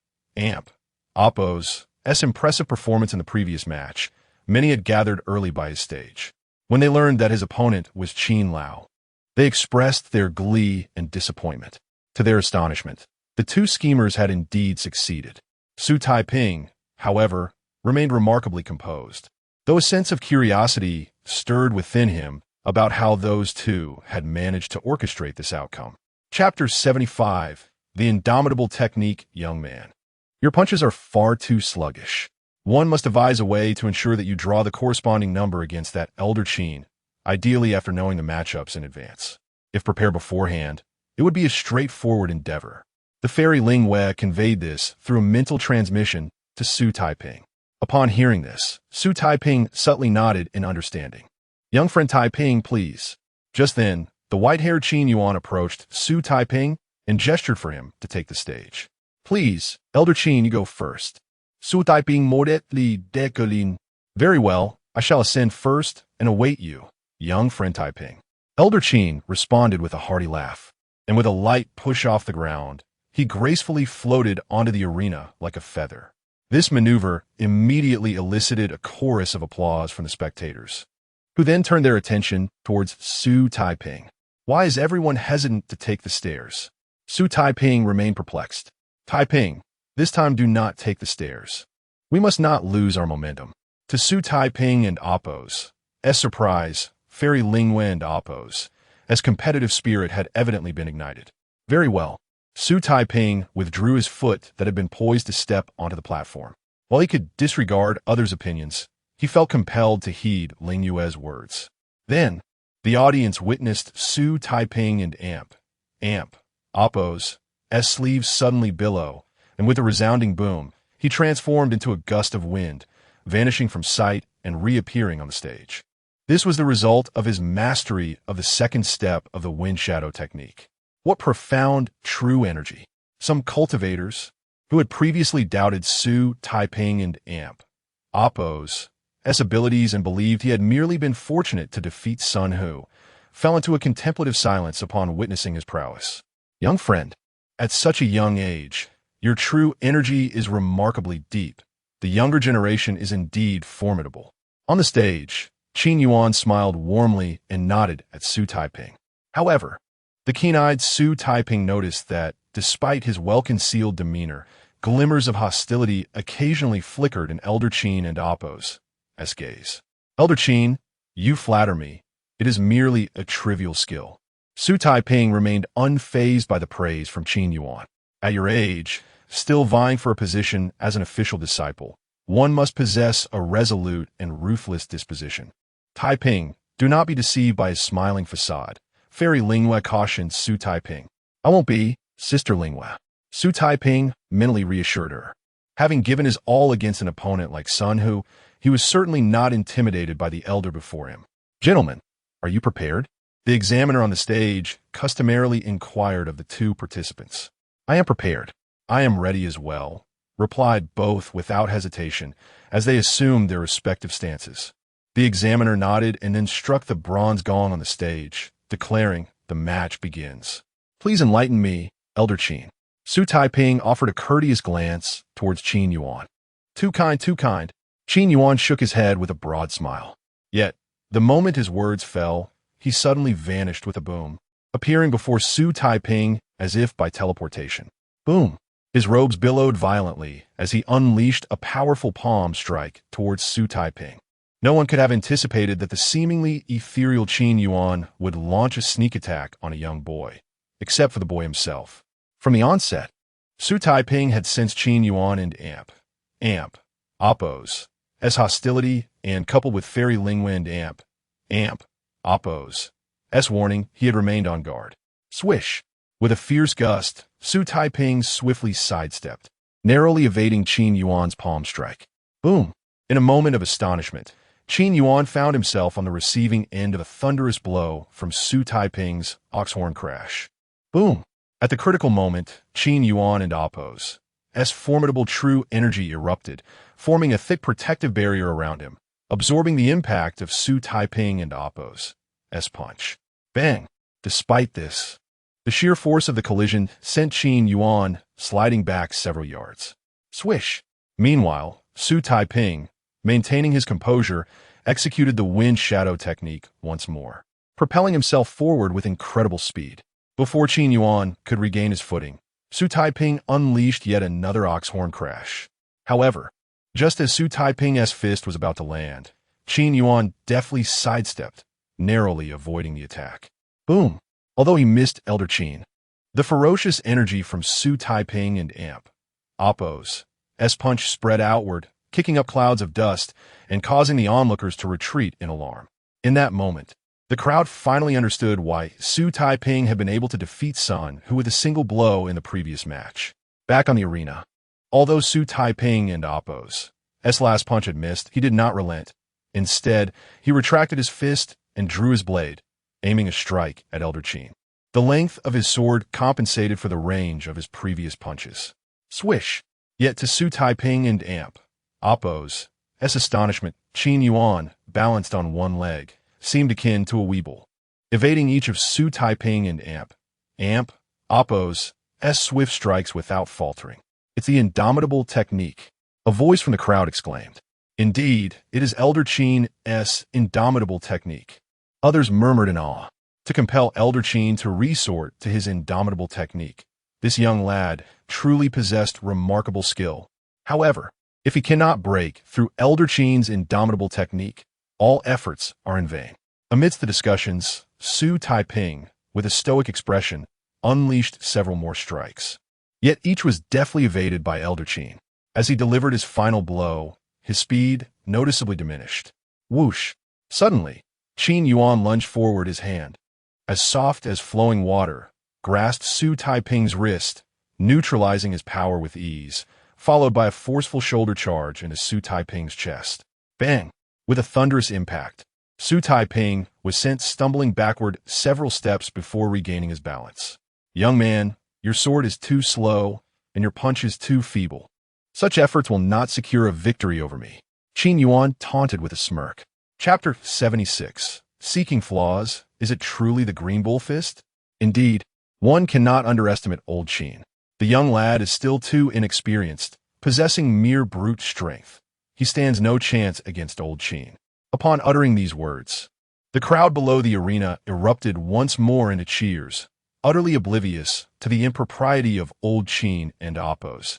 Oppos' impressive performance in the previous match, many had gathered early by his stage. When they learned that his opponent was Qin Lao, they expressed their glee and disappointment. To their astonishment, the two schemers had indeed succeeded. Xu Taiping, however, remained remarkably composed, though a sense of curiosity stirred within him about how those two had managed to orchestrate this outcome. Chapter 75. The Indomitable Technique, Young Man. Your punches are far too sluggish. One must devise a way to ensure that you draw the corresponding number against that Elder Qin, ideally after knowing the matchups in advance. If prepared beforehand, it would be a straightforward endeavor. The fairy Linghua conveyed this through a mental transmission to Xu Taiping. Upon hearing this, Xu Taiping subtly nodded in understanding. Young friend Taiping, please. Just then, the white-haired Qin Yuan approached Xu Taiping and gestured for him to take the stage. Please, Elder Qin, you go first. Xu Taiping modestly declined. Very well, I shall ascend first and await you, young friend Taiping. Elder Qin responded with a hearty laugh, and with a light push off the ground, he gracefully floated onto the arena like a feather. This maneuver immediately elicited a chorus of applause from the spectators, who then turned their attention towards Xu Taiping. Why is everyone hesitant to take the stairs? Xu Taiping remained perplexed. Taiping, this time do not take the stairs. We must not lose our momentum. To Xu Taiping and Oppos, as surprise, Fairy Linghua and Oppos, as competitive spirit had evidently been ignited. Very well. Xu Taiping withdrew his foot that had been poised to step onto the platform. While he could disregard others' opinions, he felt compelled to heed Ling Yue's words. Then, the audience witnessed Xu Taiping and Amp, Oppo's sleeves suddenly billow, and with a resounding boom, he transformed into a gust of wind, vanishing from sight and reappearing on the stage. This was the result of his mastery of the second step of the wind shadow technique. What profound, true energy! Some cultivators, who had previously doubted Xu Taiping and Oppo's abilities and believed he had merely been fortunate to defeat Sun Hu, fell into a contemplative silence upon witnessing his prowess. Young friend, at such a young age, your true energy is remarkably deep. The younger generation is indeed formidable. On the stage, Qin Yuan smiled warmly and nodded at Xu Taiping. However, the keen-eyed Xu Taiping noticed that, despite his well-concealed demeanor, glimmers of hostility occasionally flickered in Elder Qin and Oppo's gaze. Elder Qin, you flatter me. It is merely a trivial skill. Xu Taiping remained unfazed by the praise from Qin Yuan. At your age, still vying for a position as an official disciple, one must possess a resolute and ruthless disposition. Taiping, do not be deceived by his smiling facade. Fairy Lingyue cautioned Xu Taiping. I won't be, Sister Lingyue. Xu Taiping mentally reassured her. Having given his all against an opponent like Sun Hu, he was certainly not intimidated by the elder before him. Gentlemen, are you prepared? The examiner on the stage customarily inquired of the two participants. I am prepared. I am ready as well, replied both without hesitation, as they assumed their respective stances. The examiner nodded and then struck the bronze gong on the stage, declaring, the match begins. Please enlighten me, Elder Qin. Xu Taiping offered a courteous glance towards Qin Yuan. Too kind, too kind. Qin Yuan shook his head with a broad smile. Yet, the moment his words fell, he suddenly vanished with a boom, appearing before Xu Taiping as if by teleportation. Boom! His robes billowed violently as he unleashed a powerful palm strike towards Xu Taiping. No one could have anticipated that the seemingly ethereal Qin Yuan would launch a sneak attack on a young boy, except for the boy himself. From the onset, Xu Taiping had sensed Qin Yuan and Oppo's hostility, and coupled with Fairy Lingyue and Oppo's warning, he had remained on guard. Swish! With a fierce gust, Xu Taiping swiftly sidestepped, narrowly evading Qin Yuan's palm strike. Boom! In a moment of astonishment, Qin Yuan found himself on the receiving end of a thunderous blow from Xu Taiping's oxhorn crash. Boom! At the critical moment, Qin Yuan and Oppo's formidable true energy erupted, forming a thick protective barrier around him, absorbing the impact of Xu Taiping and Oppo's punch. Bang! Despite this, the sheer force of the collision sent Qin Yuan sliding back several yards. Swish! Meanwhile, Xu Taiping, maintaining his composure, executed the wind shadow technique once more, propelling himself forward with incredible speed. Before Qin Yuan could regain his footing, Xu Taiping unleashed yet another oxhorn crash. However, just as Xu Taiping's fist was about to land, Qin Yuan deftly sidestepped, narrowly avoiding the attack. Boom! Although he missed Elder Qin, the ferocious energy from Xu Taiping and Oppo's punch spread outward, kicking up clouds of dust and causing the onlookers to retreat in alarm. In that moment, the crowd finally understood why Xu Taiping had been able to defeat Sun Hu with a single blow in the previous match. Back on the arena, although Xu Taiping and Oppo's last punch had missed, he did not relent. Instead, he retracted his fist and drew his blade, aiming a strike at Elder Qin. The length of his sword compensated for the range of his previous punches. Swish! Yet to Xu Taiping and Oppo's astonishment, Qin Yuan, balanced on one leg, seemed akin to a weeble, evading each of Xu Taiping and Oppo's swift strikes without faltering. It's the indomitable technique, a voice from the crowd exclaimed. Indeed, it is Elder Qin's indomitable technique. Others murmured in awe. To compel Elder Qin to resort to his indomitable technique, this young lad truly possessed remarkable skill. However, if he cannot break through Elder Qin's indomitable technique, all efforts are in vain. Amidst the discussions, Xu Taiping, with a stoic expression, unleashed several more strikes. Yet each was deftly evaded by Elder Qin. As he delivered his final blow, his speed, noticeably diminished. Whoosh! Suddenly, Qin Yuan lunged forward, his hand, as soft as flowing water, grasped Xu Taiping's wrist, neutralizing his power with ease, followed by a forceful shoulder charge into Xu Taiping's chest. Bang! With a thunderous impact, Xu Taiping was sent stumbling backward several steps before regaining his balance. Young man, your sword is too slow, and your punch is too feeble. Such efforts will not secure a victory over me. Qin Yuan taunted with a smirk. Chapter 76. Seeking Flaws. Is it truly the Green Bull Fist? Indeed, one cannot underestimate old Qin. The young lad is still too inexperienced, possessing mere brute strength. He stands no chance against old Qin. Upon uttering these words, the crowd below the arena erupted once more into cheers, utterly oblivious to the impropriety of old Qin and Appo's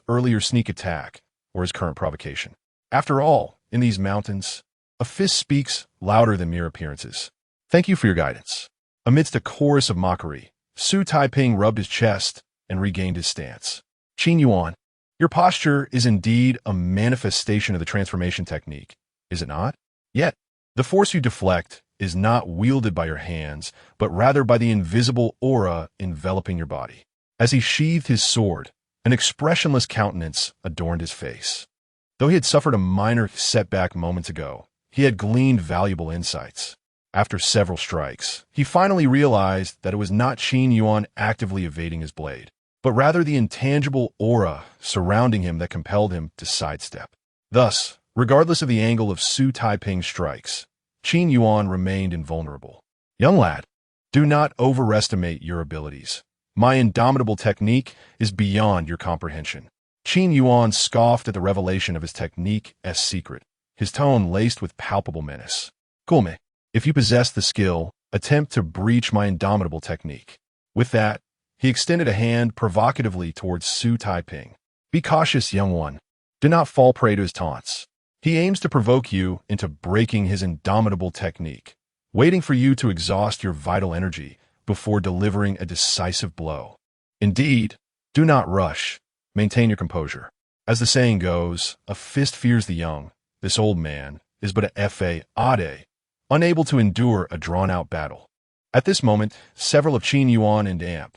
earlier sneak attack or his current provocation. After all, in these mountains, a fist speaks louder than mere appearances. Thank you for your guidance. Amidst a chorus of mockery, Xu Taiping rubbed his chest and regained his stance. Qin Yuan, your posture is indeed a manifestation of the transformation technique, is it not? Yet, the force you deflect is not wielded by your hands, but rather by the invisible aura enveloping your body. As he sheathed his sword, an expressionless countenance adorned his face. Though he had suffered a minor setback moments ago, he had gleaned valuable insights. After several strikes, he finally realized that it was not Qin Yuan actively evading his blade, but rather the intangible aura surrounding him that compelled him to sidestep. Thus, regardless of the angle of Xu Taiping's strikes, Qin Yuan remained invulnerable. Young lad, do not overestimate your abilities. My indomitable technique is beyond your comprehension. Qin Yuan scoffed at the revelation of his technique's secret, his tone laced with palpable menace. Gulme, if you possess the skill, attempt to breach my indomitable technique. With that, he extended a hand provocatively towards Xu Taiping. Be cautious, young one. Do not fall prey to his taunts. He aims to provoke you into breaking his indomitable technique, waiting for you to exhaust your vital energy before delivering a decisive blow. Indeed, do not rush. Maintain your composure. As the saying goes, a fist fears the young. This old man is but a fade, unable to endure a drawn-out battle. At this moment, several of Qin Yuan and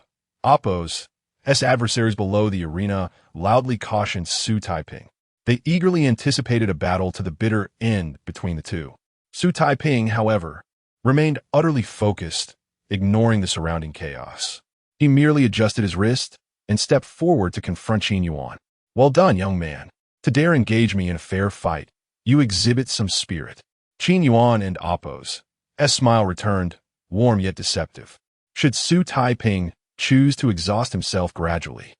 Appo's adversaries below the arena loudly cautioned Xu Taiping. They eagerly anticipated a battle to the bitter end between the two. Xu Taiping, however, remained utterly focused, ignoring the surrounding chaos. He merely adjusted his wrist and stepped forward to confront Qin Yuan. Well done, young man. To dare engage me in a fair fight, you exhibit some spirit. Qin Yuan and Appo's smile returned, warm yet deceptive. Should Xu Taiping choose to exhaust himself gradually,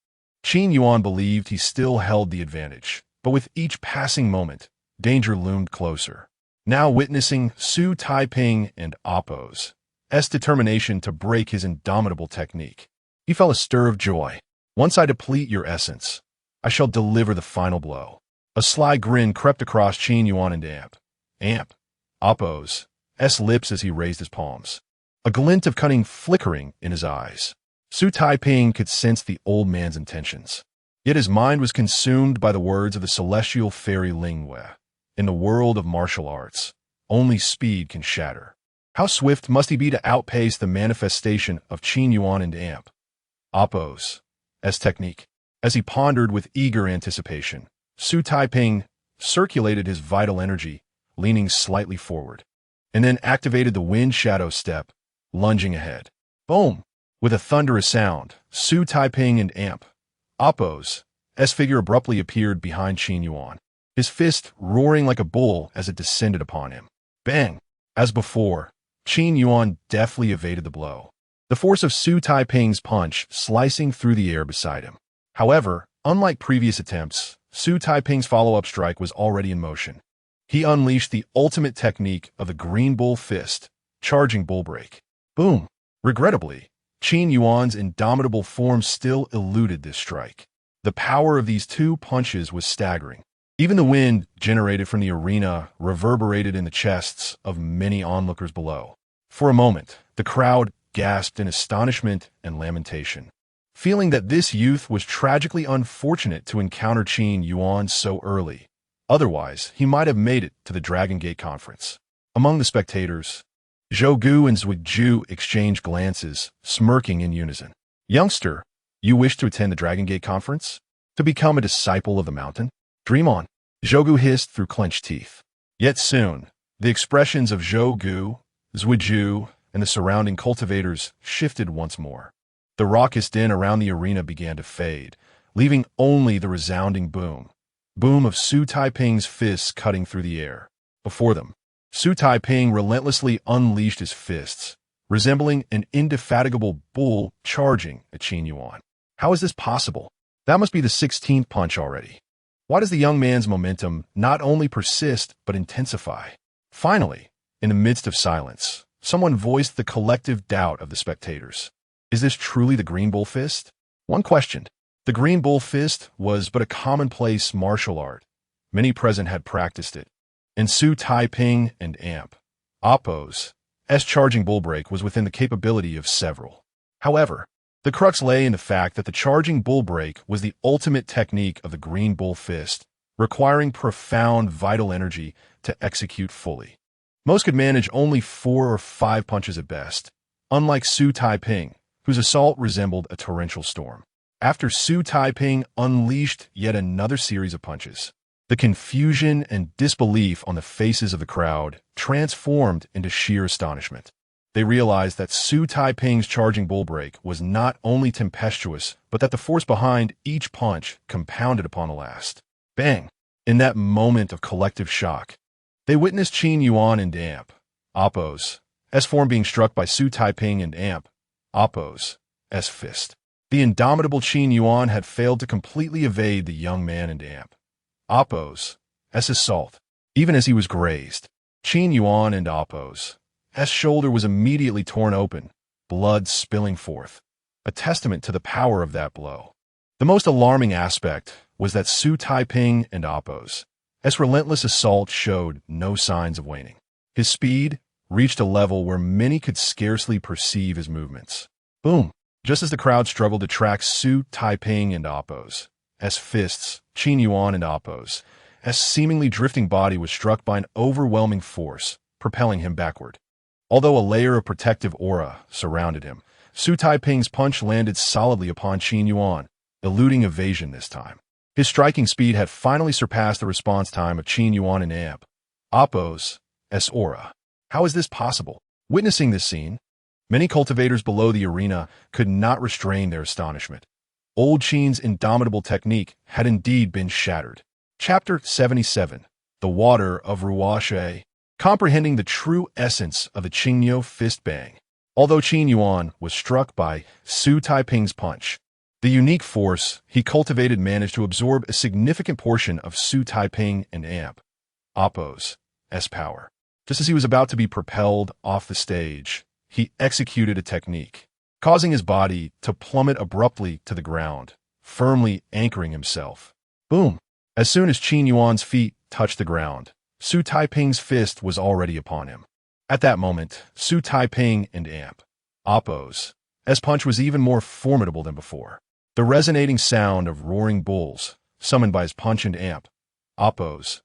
Qin Yuan believed he still held the advantage, but with each passing moment, danger loomed closer. Now witnessing Xu Taiping and Appo's determination to break his indomitable technique, he felt a stir of joy. Once I deplete your essence, I shall deliver the final blow. A sly grin crept across Qin Yuan and Appo's lips as he raised his palms, a glint of cunning flickering in his eyes. Xu Taiping could sense the old man's intentions, yet his mind was consumed by the words of the celestial fairy Lingwei. In the world of martial arts, only speed can shatter. How swift must he be to outpace the manifestation of Qin Yuan and Appo's technique? As he pondered with eager anticipation, Xu Taiping circulated his vital energy, leaning slightly forward, and then activated the wind shadow step, lunging ahead. Boom! With a thunderous sound, Xu Taiping and Appo's figure abruptly appeared behind Qin Yuan, his fist roaring like a bull as it descended upon him. Bang! As before, Qin Yuan deftly evaded the blow, the force of Xu Taiping's punch slicing through the air beside him. However, unlike previous attempts, Xu Taiping's follow-up strike was already in motion. He unleashed the ultimate technique of the Green Bull Fist, charging bull break. Boom! Regrettably, Qin Yuan's indomitable form still eluded this strike. The power of these two punches was staggering. Even the wind generated from the arena reverberated in the chests of many onlookers below. For a moment, the crowd gasped in astonishment and lamentation, feeling that this youth was tragically unfortunate to encounter Qin Yuan so early. Otherwise, he might have made it to the Dragon Gate conference. Among the spectators, Zhou Gu and Zhu Ju exchanged glances, smirking in unison. Youngster, you wish to attend the Dragon Gate conference? To become a disciple of the mountain? Dream on. Zhou Gu hissed through clenched teeth. Yet soon, the expressions of Zhou Gu, Zhu Ju, and the surrounding cultivators shifted once more. The raucous din around the arena began to fade, leaving only the resounding boom of Xu Taiping's fists cutting through the air. Before them, Xu Taiping relentlessly unleashed his fists, resembling an indefatigable bull charging at Qin Yuan. How is this possible? That must be the 16th punch already. Why does the young man's momentum not only persist but intensify? Finally, in the midst of silence, someone voiced the collective doubt of the spectators. Is this truly the Green Bull Fist? One questioned. The Green Bull Fist was but a commonplace martial art. Many present had practiced it. And Xu Taiping and Appo's charging bull break was within the capability of several. However, the crux lay in the fact that the charging bull break was the ultimate technique of the Green Bull Fist, requiring profound vital energy to execute fully. Most could manage only 4 or 5 punches at best, unlike Xu Taiping, whose assault resembled a torrential storm. After Xu Taiping unleashed yet another series of punches, the confusion and disbelief on the faces of the crowd transformed into sheer astonishment. They realized that Xu Taiping's charging bull break was not only tempestuous, but that the force behind each punch compounded upon the last. Bang! In that moment of collective shock, they witnessed Qin Yuan and Appo's form being struck by Xu Taiping and Appo's fist. The indomitable Qin Yuan had failed to completely evade the young man and Appo's assault. Even as he was grazed, Qin Yuan and Appo's shoulder was immediately torn open, blood spilling forth, a testament to the power of that blow. The most alarming aspect was that Xu Taiping and Appo's relentless assault showed no signs of waning. His speed reached a level where many could scarcely perceive his movements. Boom! Just as the crowd struggled to track Xu Taiping and Appo's fists, Qin Yuan and Appo's seemingly drifting body was struck by an overwhelming force, propelling him backward. Although a layer of protective aura surrounded him, Xu Taiping's punch landed solidly upon Qin Yuan, eluding evasion this time. His striking speed had finally surpassed the response time of Qin Yuan and Appo's aura. How is this possible? Witnessing this scene, many cultivators below the arena could not restrain their astonishment. Old Qin's indomitable technique had indeed been shattered. Chapter 77, The Water of Ruoshe, comprehending the true essence of the Qingyo fist bang. Although Qin Yuan was struck by Xu Taiping's punch, the unique force he cultivated managed to absorb a significant portion of Xu Taiping and Appo's power. Just as he was about to be propelled off the stage, he executed a technique, causing his body to plummet abruptly to the ground, firmly anchoring himself. Boom! As soon as Qin Yuan's feet touched the ground, Xu Taiping's fist was already upon him. At that moment, Xu Taiping and Appo's punch was even more formidable than before. The resonating sound of roaring bulls, summoned by his punch and Appo's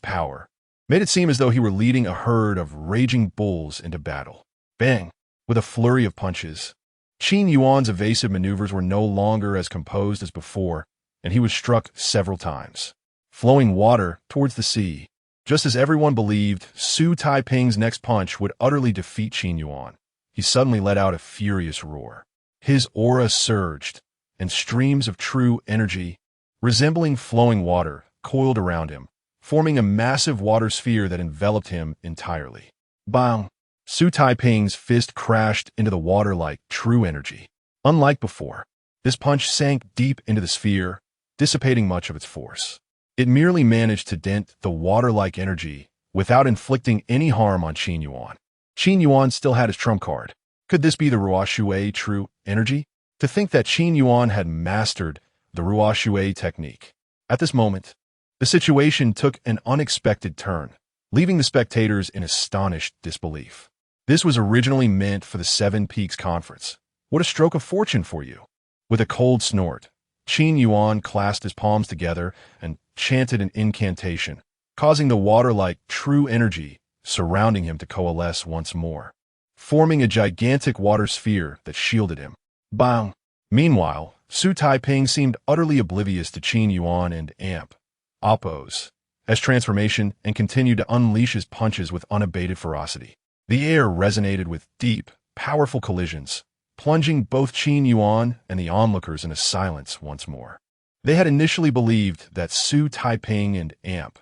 power, made it seem as though he were leading a herd of raging bulls into battle. Bang! With a flurry of punches, Qin Yuan's evasive maneuvers were no longer as composed as before, and he was struck several times, flowing water towards the sea. Just as everyone believed Xu Taiping's next punch would utterly defeat Qin Yuan, he suddenly let out a furious roar. His aura surged, and streams of true energy, resembling flowing water, coiled around him, forming a massive water sphere that enveloped him entirely. Bang! Xu Taiping's fist crashed into the water like true energy. Unlike before, this punch sank deep into the sphere, dissipating much of its force. It merely managed to dent the water-like energy without inflicting any harm on Qin Yuan. Qin Yuan still had his trump card. Could this be the Ruoshe true energy? To think that Qin Yuan had mastered the Ruoshe technique. At this moment, the situation took an unexpected turn, leaving the spectators in astonished disbelief. This was originally meant for the Seven Peaks Conference. What a stroke of fortune for you! With a cold snort, Qin Yuan clasped his palms together and chanted an incantation, causing the water-like true energy surrounding him to coalesce once more, forming a gigantic water sphere that shielded him. Bang! Meanwhile, Xu Taiping seemed utterly oblivious to Qin Yuan and Amp, Oppos, as transformation and continued to unleash his punches with unabated ferocity. The air resonated with deep, powerful collisions, plunging both Qin Yuan and the onlookers into silence once more. They had initially believed that Xu Taiping and Amp,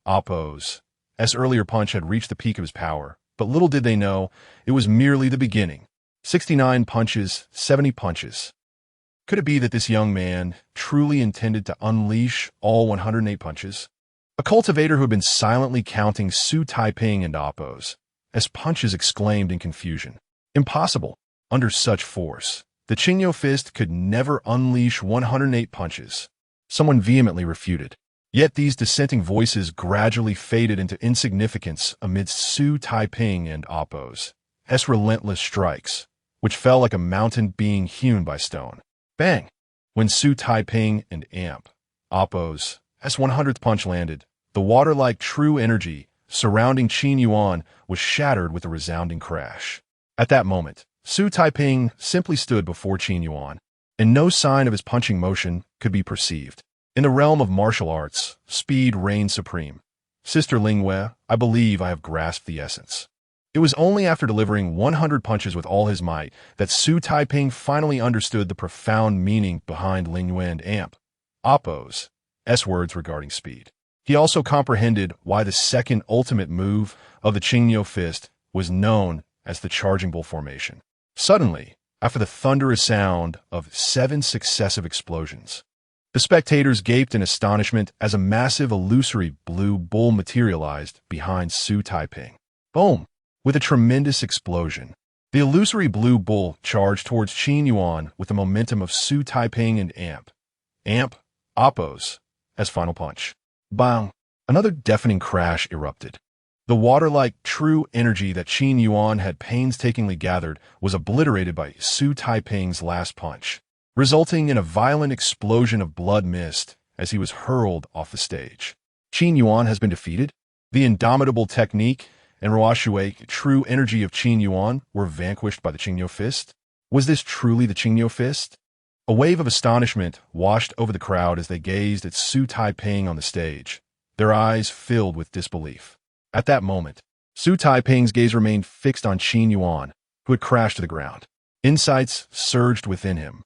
Oppos, earlier punch had reached the peak of his power, but little did they know it was merely the beginning. 69 punches, 70 punches. Could it be that this young man truly intended to unleash all 108 punches? A cultivator who had been silently counting Xu Taiping and Oppos, as punches exclaimed in confusion. Impossible. Under such force, the Qingyo fist could never unleash 108 punches. Someone vehemently refuted. Yet these dissenting voices gradually faded into insignificance amidst Xu Taiping and Oppos' relentless strikes, which fell like a mountain being hewn by stone. Bang! When Xu Taiping and Amp, Oppos' 100th punch landed, the water-like true energy surrounding Qin Yuan was shattered with a resounding crash. At that moment, Xu Taiping simply stood before Qin Yuan, and no sign of his punching motion could be perceived. In the realm of martial arts, speed reigned supreme. Sister Lingwei, I believe I have grasped the essence. It was only after delivering 100 punches with all his might that Xu Taiping finally understood the profound meaning behind Lingwei and Amp, Oppos' words regarding speed. He also comprehended why the second ultimate move of the Qingyo fist was known as the charging bull formation. Suddenly, after the thunderous sound of 7 successive explosions, the spectators gaped in astonishment as a massive illusory blue bull materialized behind Xu Taiping. Boom! With a tremendous explosion, the illusory blue bull charged towards Qin Yuan with the momentum of Xu Taiping and Amp, Oppos' final punch. Bang! Another deafening crash erupted. The water-like true energy that Qin Yuan had painstakingly gathered was obliterated by Xu Taiping's last punch, resulting in a violent explosion of blood mist as he was hurled off the stage. Qin Yuan has been defeated. The indomitable technique and Ruoshui true energy of Qin Yuan were vanquished by the Qingyo fist. Was this truly the Qingyo fist? A wave of astonishment washed over the crowd as they gazed at Xu Taiping on the stage, their eyes filled with disbelief. At that moment, Xu Taiping's gaze remained fixed on Qin Yuan, who had crashed to the ground. Insights surged within him,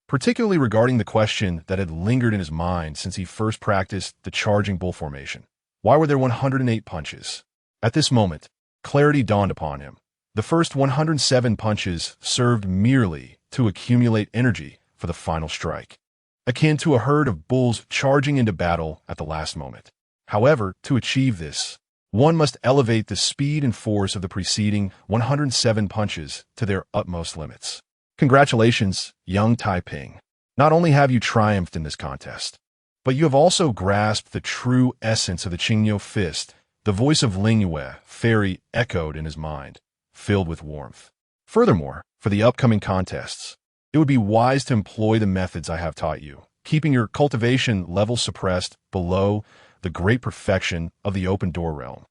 particularly regarding the question that had lingered in his mind since he first practiced the charging bull formation. Why were there 108 punches? At this moment, clarity dawned upon him. The first 107 punches served merely to accumulate energy for the final strike, akin to a herd of bulls charging into battle at the last moment. However, to achieve this, one must elevate the speed and force of the preceding 107 punches to their utmost limits. Congratulations, young Taiping. Not only have you triumphed in this contest, but you have also grasped the true essence of the Qingyo fist. The voice of Lingwei Fairy echoed in his mind, filled with warmth. Furthermore, for the upcoming contests, it would be wise to employ the methods I have taught you, keeping your cultivation level suppressed below the great perfection of the open door realm.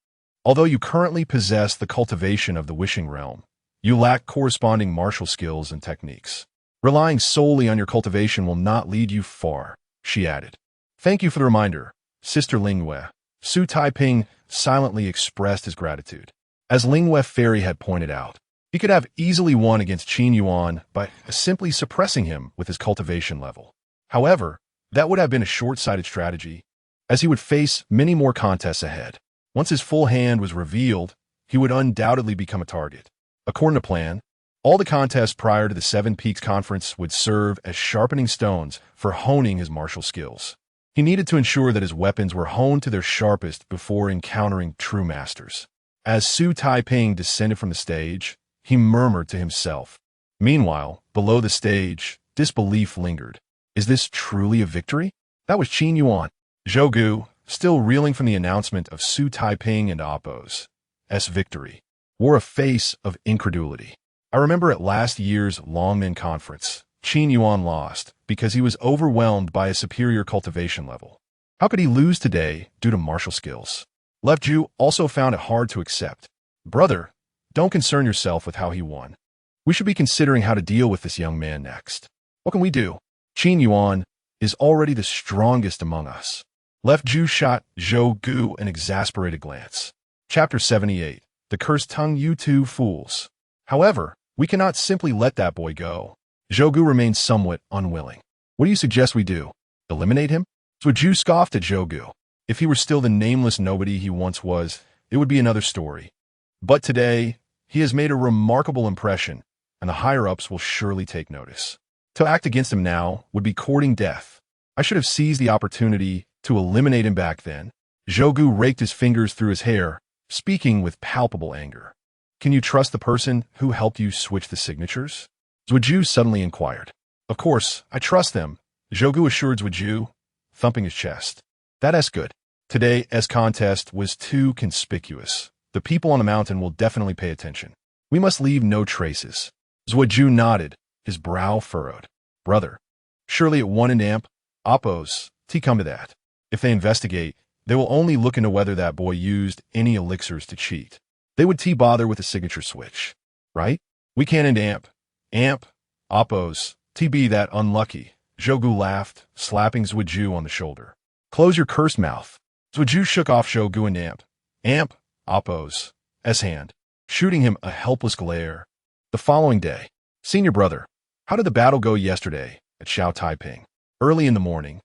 Although you currently possess the cultivation of the wishing realm, you lack corresponding martial skills and techniques. Relying solely on your cultivation will not lead you far, she added. Thank you for the reminder, Sister Lingwei. Xu Taiping silently expressed his gratitude. As Lingwei Fairy had pointed out, he could have easily won against Qin Yuan by simply suppressing him with his cultivation level. However, that would have been a short-sighted strategy, as he would face many more contests ahead. Once his full hand was revealed, he would undoubtedly become a target. According to plan, all the contests prior to the Seven Peaks Conference would serve as sharpening stones for honing his martial skills. He needed to ensure that his weapons were honed to their sharpest before encountering true masters. As Xu Taiping descended from the stage, he murmured to himself. Meanwhile, below the stage, disbelief lingered. Is this truly a victory? That was Qin Yuan. Zhou Gu, still reeling from the announcement of Xu Taiping and Oppos' victory, wore a face of incredulity. I remember at last year's Longmen Conference, Qin Yuan lost because he was overwhelmed by a superior cultivation level. How could he lose today due to martial skills? Left Zhu also found it hard to accept. Brother, don't concern yourself with how he won. We should be considering how to deal with this young man next. What can we do? Qin Yuan is already the strongest among us. Left Zhu shot Zhou Gu an exasperated glance. Chapter 78. The Cursed Tongue, you two fools. However, we cannot simply let that boy go. Zhou Gu remained somewhat unwilling. What do you suggest we do? Eliminate him? So Zhu scoffed at Zhou Gu. If he were still the nameless nobody he once was, it would be another story. But today, he has made a remarkable impression, and the higher-ups will surely take notice. To act against him now would be courting death. I should have seized the opportunity to eliminate him back then. Zhou Gu raked his fingers through his hair, speaking with palpable anger. Can you trust the person who helped you switch the signatures? Zhu suddenly inquired. Of course, I trust them, Zhou Gu assured Zhu, thumping his chest. That's good. Today's contest was too conspicuous. The people on the mountain will definitely pay attention. We must leave no traces. Zhu nodded, his brow furrowed. Brother, surely it won an amp, oppos, come to that. If they investigate, they will only look into whether that boy used any elixirs to cheat. They would bother with the signature switch, right? We can't end amp, oppos, be that unlucky. Zhou Gu laughed, slapping Zhu on the shoulder. Close your cursed mouth. Zhu shook off Zhou Gu and amp, oppos, hand, shooting him a helpless glare. The following day, Senior Brother, how did the battle go yesterday at Xu Taiping? Early in the morning,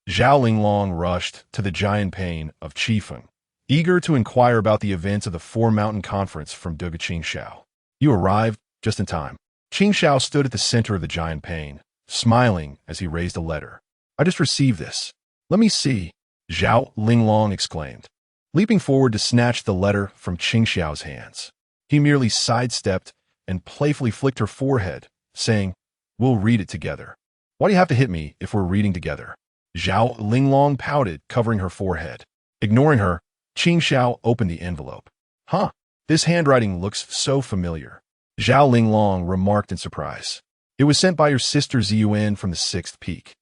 Zhao Linglong rushed to the giant pain of Qifeng, eager to inquire about the events of the Four Mountain Conference from Duga Qingxiao. You arrived just in time. Qingxiao stood at the center of the giant pain, smiling as he raised a letter. I just received this. Let me see, Zhao Linglong exclaimed, leaping forward to snatch the letter from Qingxiao's hands. He merely sidestepped and playfully flicked her forehead, saying, We'll read it together. Why do you have to hit me if we're reading together? Zhao Linglong pouted, covering her forehead. Ignoring her, Qingxiao opened the envelope. Huh, this handwriting looks so familiar, Zhao Linglong remarked in surprise. It was sent by your sister Ziyuan from the 6th Peak.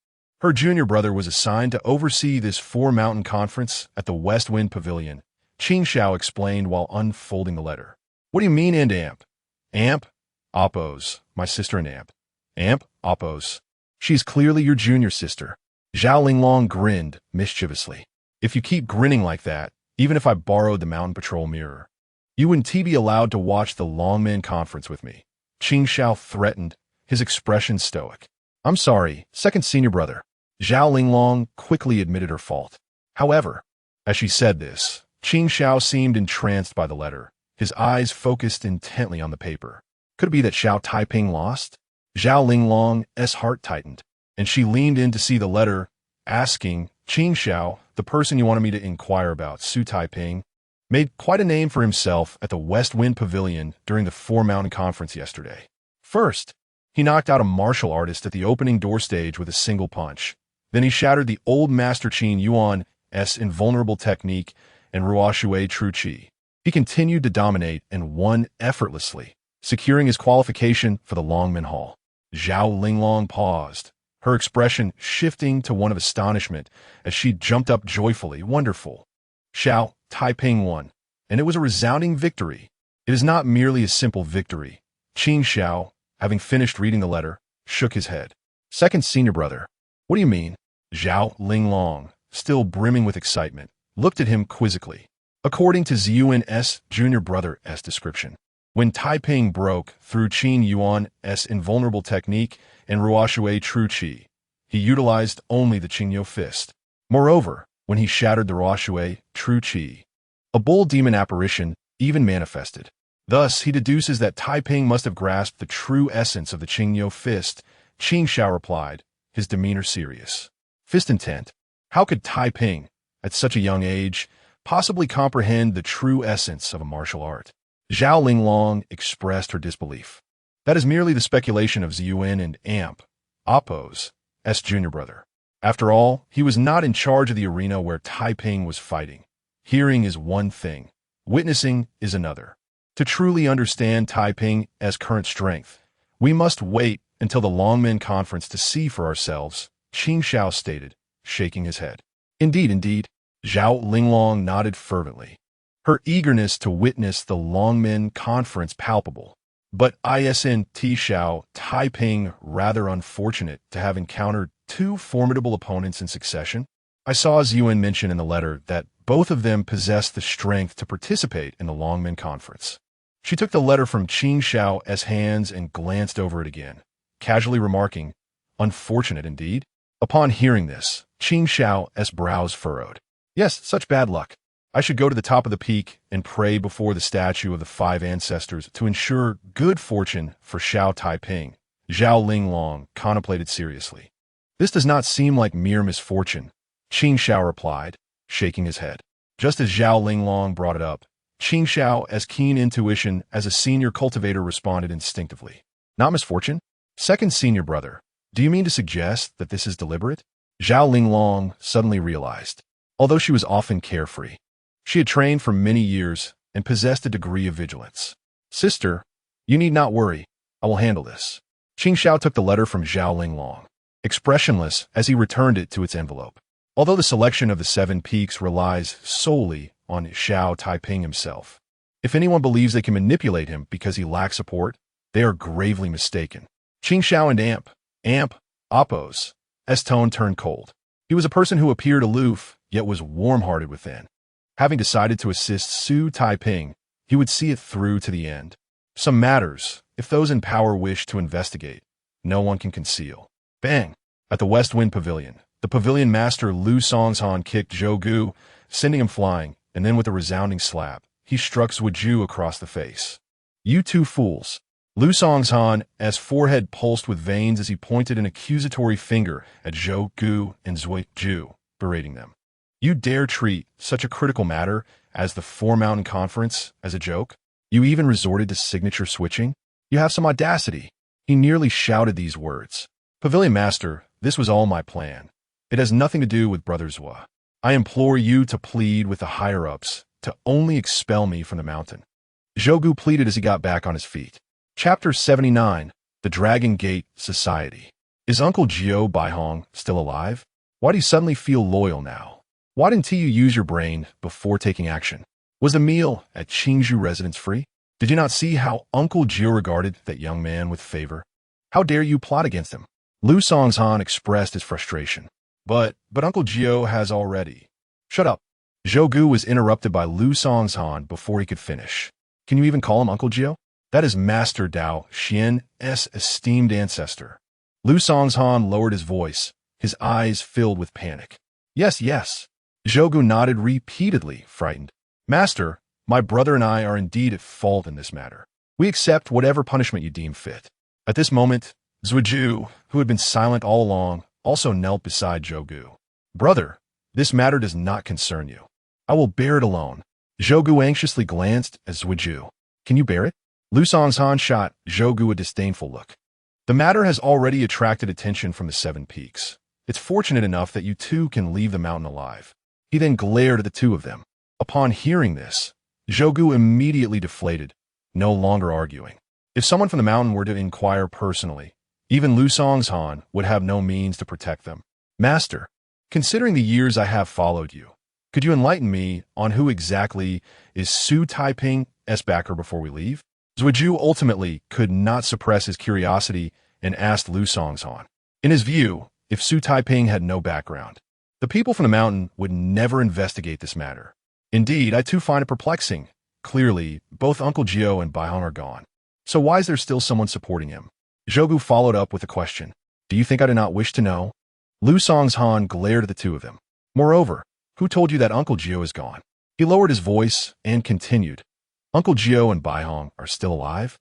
Her junior brother was assigned to oversee this four-mountain conference at the West Wind Pavilion, Qingxiao explained while unfolding the letter. What do you mean, and amp? Amp? Oppos, my sister and amp. Amp? Oppos. She's clearly your junior sister. Zhao Linglong grinned mischievously. If you keep grinning like that, even if I borrowed the Mountain Patrol mirror, you wouldn't be allowed to watch the Longman Conference with me. Qingxiao threatened, his expression stoic. I'm sorry, second senior brother. Zhao Linglong quickly admitted her fault. However, as she said this, Qingxiao seemed entranced by the letter, his eyes focused intently on the paper. Could it be that Xu Taiping lost? Zhao Linglong's heart tightened, and she leaned in to see the letter, asking, Qingxiao, the person you wanted me to inquire about, Xu Taiping, made quite a name for himself at the West Wind Pavilion during the Four Mountain Conference yesterday. First, he knocked out a martial artist at the opening door stage with a single punch. Then he shattered the old Master Qin Yuan's invulnerable technique and Ruoshui True Qi. He continued to dominate and won effortlessly, securing his qualification for the Longman Hall. Zhao Linglong paused, her expression shifting to one of astonishment as she jumped up joyfully. Wonderful. Xu Taiping won, and it was a resounding victory. It is not merely a simple victory. Qingxiao, having finished reading the letter, shook his head. Second senior brother. What do you mean? Zhao Linglong, still brimming with excitement, looked at him quizzically. According to Ziyuan's junior brother's description, when Taiping broke through Qin Yuan's invulnerable technique and Ruoshui True Qi, he utilized only the Qingyo fist. Moreover, when he shattered the Ruoshui True Qi, a bull demon apparition even manifested. Thus, he deduces that Taiping must have grasped the true essence of the Qingyo fist. Qingxiao replied, his demeanor serious. Fist intent. How could Taiping, at such a young age, possibly comprehend the true essence of a martial art? Zhao Linglong expressed her disbelief. That is merely the speculation of Ziyuan and Amp, Oppo's junior brother. After all, he was not in charge of the arena where Taiping was fighting. Hearing is one thing, witnessing is another. To truly understand Taiping's current strength, we must wait until the Longman Conference to see for ourselves, Qingxiao stated, shaking his head. Indeed, Zhao Linglong nodded fervently. her eagerness to witness the Longmen Conference palpable. But Isn Xu Taiping rather unfortunate to have encountered two formidable opponents in succession. I saw as Yuan mention in the letter that both of them possessed the strength to participate in the Longmen Conference. She took the letter from Qin Xiao's hands and glanced over it again, casually remarking, "Unfortunate indeed." Upon hearing this, Qin Xiao's brows furrowed. "Yes, such bad luck. I should go to the top of the peak and pray before the statue of the five ancestors to ensure good fortune for Xu Taiping." Zhao Linglong contemplated seriously. "This does not seem like mere misfortune," Qin Xiao replied, shaking his head. Just as Zhao Linglong brought it up, Qin Xiao's keen intuition as a senior cultivator responded instinctively. "Not misfortune? Second senior brother, do you mean to suggest that this is deliberate?" Zhao Linglong suddenly realized. Although she was often carefree, she had trained for many years and possessed a degree of vigilance. "Sister, you need not worry. I will handle this." Qin Xiao took the letter from Zhao Linglong, expressionless as he returned it to its envelope. Although the selection of the seven peaks relies solely on Xu Taiping himself, if anyone believes they can manipulate him because he lacks support, they are gravely mistaken. Qin Xiao and Appo's tone turned cold. He was a person who appeared aloof, yet was warm-hearted within. Having decided to assist Xu Taiping, he would see it through to the end. Some matters, if those in power wish to investigate, no one can conceal. Bang! At the West Wind Pavilion, the pavilion master Lu Songshan kicked Zhou Gu, sending him flying, and then with a resounding slap, he struck Zhuju across the face. "You two fools!" Lu Songshan's forehead pulsed with veins as he pointed an accusatory finger at Zhou Gu and Zhuju, berating them. "You dare treat such a critical matter as the Four Mountain Conference as a joke? You even resorted to signature switching? You have some audacity." He nearly shouted these words. "Pavilion Master, this was all my plan. It has nothing to do with Brother Zhua. I implore you to plead with the higher-ups to only expel me from the mountain." Zhou pleaded as he got back on his feet. Chapter 79, The Dragon Gate Society. Is Uncle Jiao Baihong still alive? Why do you suddenly feel loyal now? Why didn't you use your brain before taking action? Was the meal at Qingzhou residence free? Did you not see how Uncle Jiao regarded that young man with favor? How dare you plot against him? Lu Songshan expressed his frustration. But Uncle Jiao has already. Shut up. Zhou was interrupted by Lu Songshan before he could finish. Can you even call him Uncle Jiao? That is Master Dao Xian's esteemed ancestor. Lu Songshan lowered his voice, his eyes filled with panic. Yes. Zhou nodded repeatedly, frightened. "Master, my brother and I are indeed at fault in this matter. We accept whatever punishment you deem fit." At this moment, Zhuju, who had been silent all along, also knelt beside Zhou. "Brother, this matter does not concern you. I will bear it alone." Zhou anxiously glanced at Zhuju. "Can you bear it?" Lu Songshan shot Zhou a disdainful look. "The matter has already attracted attention from the Seven Peaks. It's fortunate enough that you two can leave the mountain alive." He then glared at the two of them. Upon hearing this, Zhou immediately deflated, no longer arguing. If someone from the mountain were to inquire personally, even Lu Songshan would have no means to protect them. "Master, considering the years I have followed you, could you enlighten me on who exactly is Xu Taiping's backer before we leave?" Zhuju ultimately could not suppress his curiosity and asked Lu Songshan. In his view, if Xu Taiping had no background, the people from the mountain would never investigate this matter. Indeed, I too find it perplexing. Clearly, both Uncle Jiao and Baihong are gone. So why is there still someone supporting him? Zhou followed up with a question. "Do you think I do not wish to know?" Lu Songshan glared at the two of them. "Moreover, who told you that Uncle Jiao is gone?" He lowered his voice and continued. "Uncle Jiao and Baihong are still alive?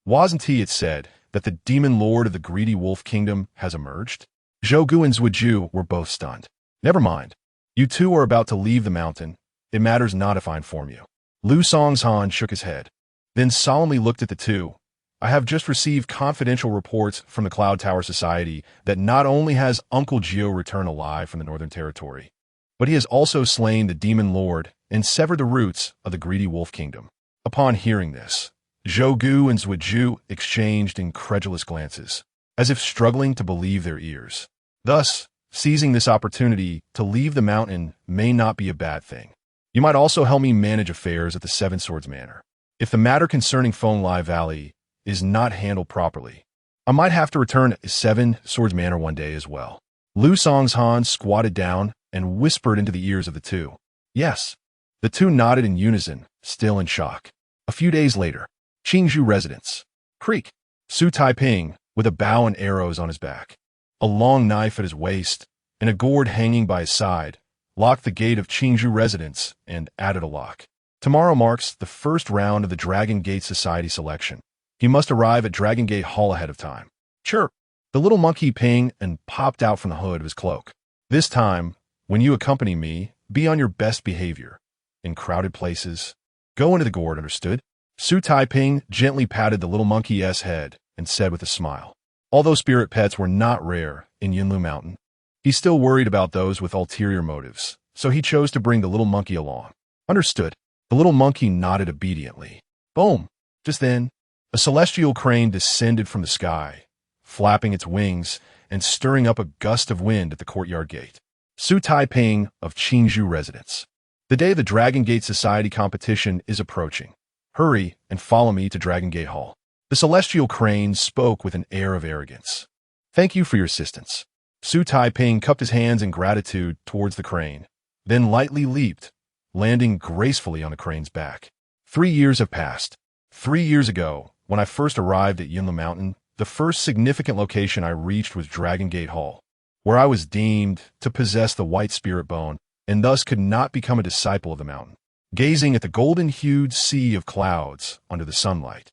Wasn't it said that the demon lord of the greedy wolf kingdom has emerged?" Zhou and Zhuju were both stunned. "Never mind. You two are about to leave the mountain. It matters not if I inform you." Lu Songshan shook his head, then solemnly looked at the two. "I have just received confidential reports from the Cloud Tower Society that not only has Uncle Jiao returned alive from the Northern Territory, but he has also slain the demon lord and severed the roots of the greedy wolf kingdom." Upon hearing this, Zhou and Zhuju exchanged incredulous glances, as if struggling to believe their ears. Thus, seizing this opportunity to leave the mountain may not be a bad thing. You might also help me manage affairs at the Seven Swords Manor. If the matter concerning Feng Lai Valley is not handled properly, I might have to return to Seven Swords Manor one day as well. Lu Song's Han squatted down and whispered into the ears of the two. Yes. The two nodded in unison, still in shock. A few days later, Qingzhou residence. Creek. Xu Taiping, with a bow and arrows on his back, a long knife at his waist, and a gourd hanging by his side, locked the gate of Qingzhou residence and added a lock. Tomorrow marks the first round of the Dragon Gate Society selection. He must arrive at Dragon Gate Hall ahead of time. Chirp. The little monkey pinged and popped out from the hood of his cloak. This time, when you accompany me, be on your best behavior. In crowded places, go into the gourd, understood? Xu Taiping gently patted the little monkey's head and said with a smile. Although spirit pets were not rare in Yunlu Mountain, he still worried about those with ulterior motives, so he chose to bring the little monkey along. Understood. The little monkey nodded obediently. Boom! Just then, a celestial crane descended from the sky, flapping its wings and stirring up a gust of wind at the courtyard gate. Xu Taiping of Qingzhou residence. The day of the Dragon Gate Society competition is approaching. Hurry and follow me to Dragon Gate Hall. The celestial crane spoke with an air of arrogance. Thank you for your assistance. Xu Taiping cupped his hands in gratitude towards the crane, then lightly leaped, landing gracefully on the crane's back. 3 years have passed. 3 years ago, when I first arrived at Yunlu Mountain, the first significant location I reached was Dragon Gate Hall, where I was deemed to possess the white spirit bone and thus could not become a disciple of the mountain. Gazing at the golden-hued sea of clouds under the sunlight,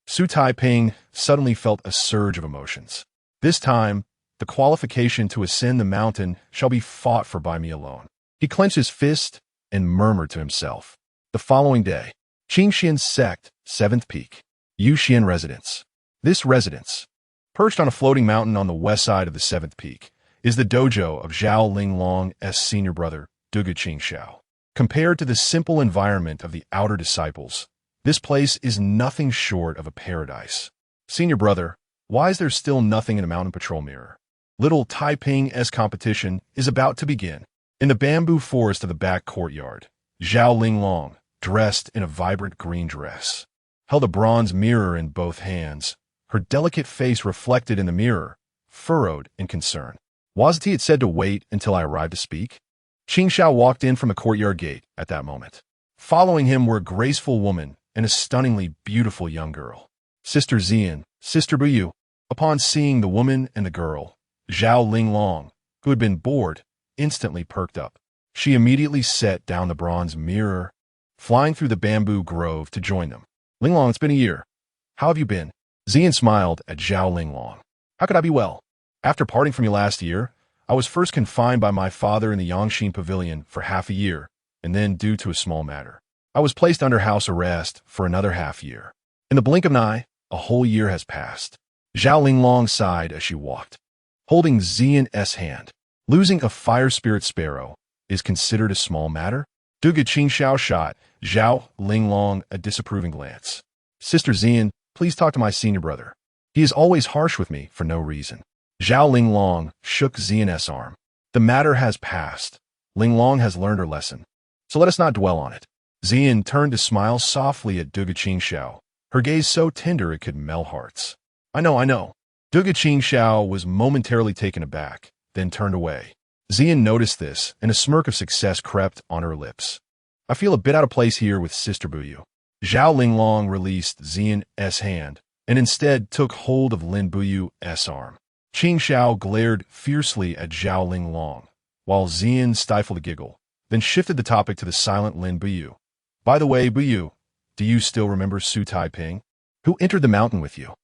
Xu Taiping suddenly felt a surge of emotions. This time, the qualification to ascend the mountain shall be fought for by me alone. He clenched his fist and murmured to himself. The following day, Qingxian Sect, 7th Peak, Yuxian Residence. This residence, perched on a floating mountain on the west side of the 7th Peak, is the dojo of Zhao Linglong's senior brother, Duge Qingxiao. Compared to the simple environment of the outer disciples, this place is nothing short of a paradise. Senior brother, why is there still nothing in a mountain patrol mirror? Little Taiping's competition is about to begin. In the bamboo forest of the back courtyard, Zhao Linglong, dressed in a vibrant green dress, held a bronze mirror in both hands, her delicate face reflected in the mirror, furrowed in concern. Wasn't it said to wait until I arrived to speak? Qingxiao walked in from a courtyard gate at that moment. Following him were a graceful woman and a stunningly beautiful young girl. Sister Xian, Sister Buyu. Upon seeing the woman and the girl, Zhao Linglong, who had been bored, instantly perked up. She immediately set down the bronze mirror, flying through the bamboo grove to join them. Linglong, it's been a year. How have you been? Xian smiled at Zhao Linglong. How could I be well? After parting from you last year, I was first confined by my father in the Yangxin Pavilion for half a year, and then, due to a small matter, I was placed under house arrest for another half year. In the blink of an eye, a whole year has passed. Zhao Linglong sighed as she walked, holding Xian's hand. Losing a fire spirit sparrow is considered a small matter? Duge Qingxiao shot Zhao Linglong a disapproving glance. Sister Xian, please talk to my senior brother. He is always harsh with me for no reason. Zhao Linglong shook Xian's arm. The matter has passed. Linglong has learned her lesson, so let us not dwell on it. Xian turned to smile softly at Duge Qingxiao, her gaze so tender it could melt hearts. I know. Duge Qingxiao was momentarily taken aback, then turned away. Xian noticed this, and a smirk of success crept on her lips. I feel a bit out of place here with Sister Buyu. Zhao Linglong released Xian's hand, and instead took hold of Lin Buyu's arm. Qingxiao glared fiercely at Zhao Linglong, while Xian stifled a giggle, then shifted the topic to the silent Lin Buyu. By the way, Buyu, do you still remember Xu Taiping? Who entered the mountain with you?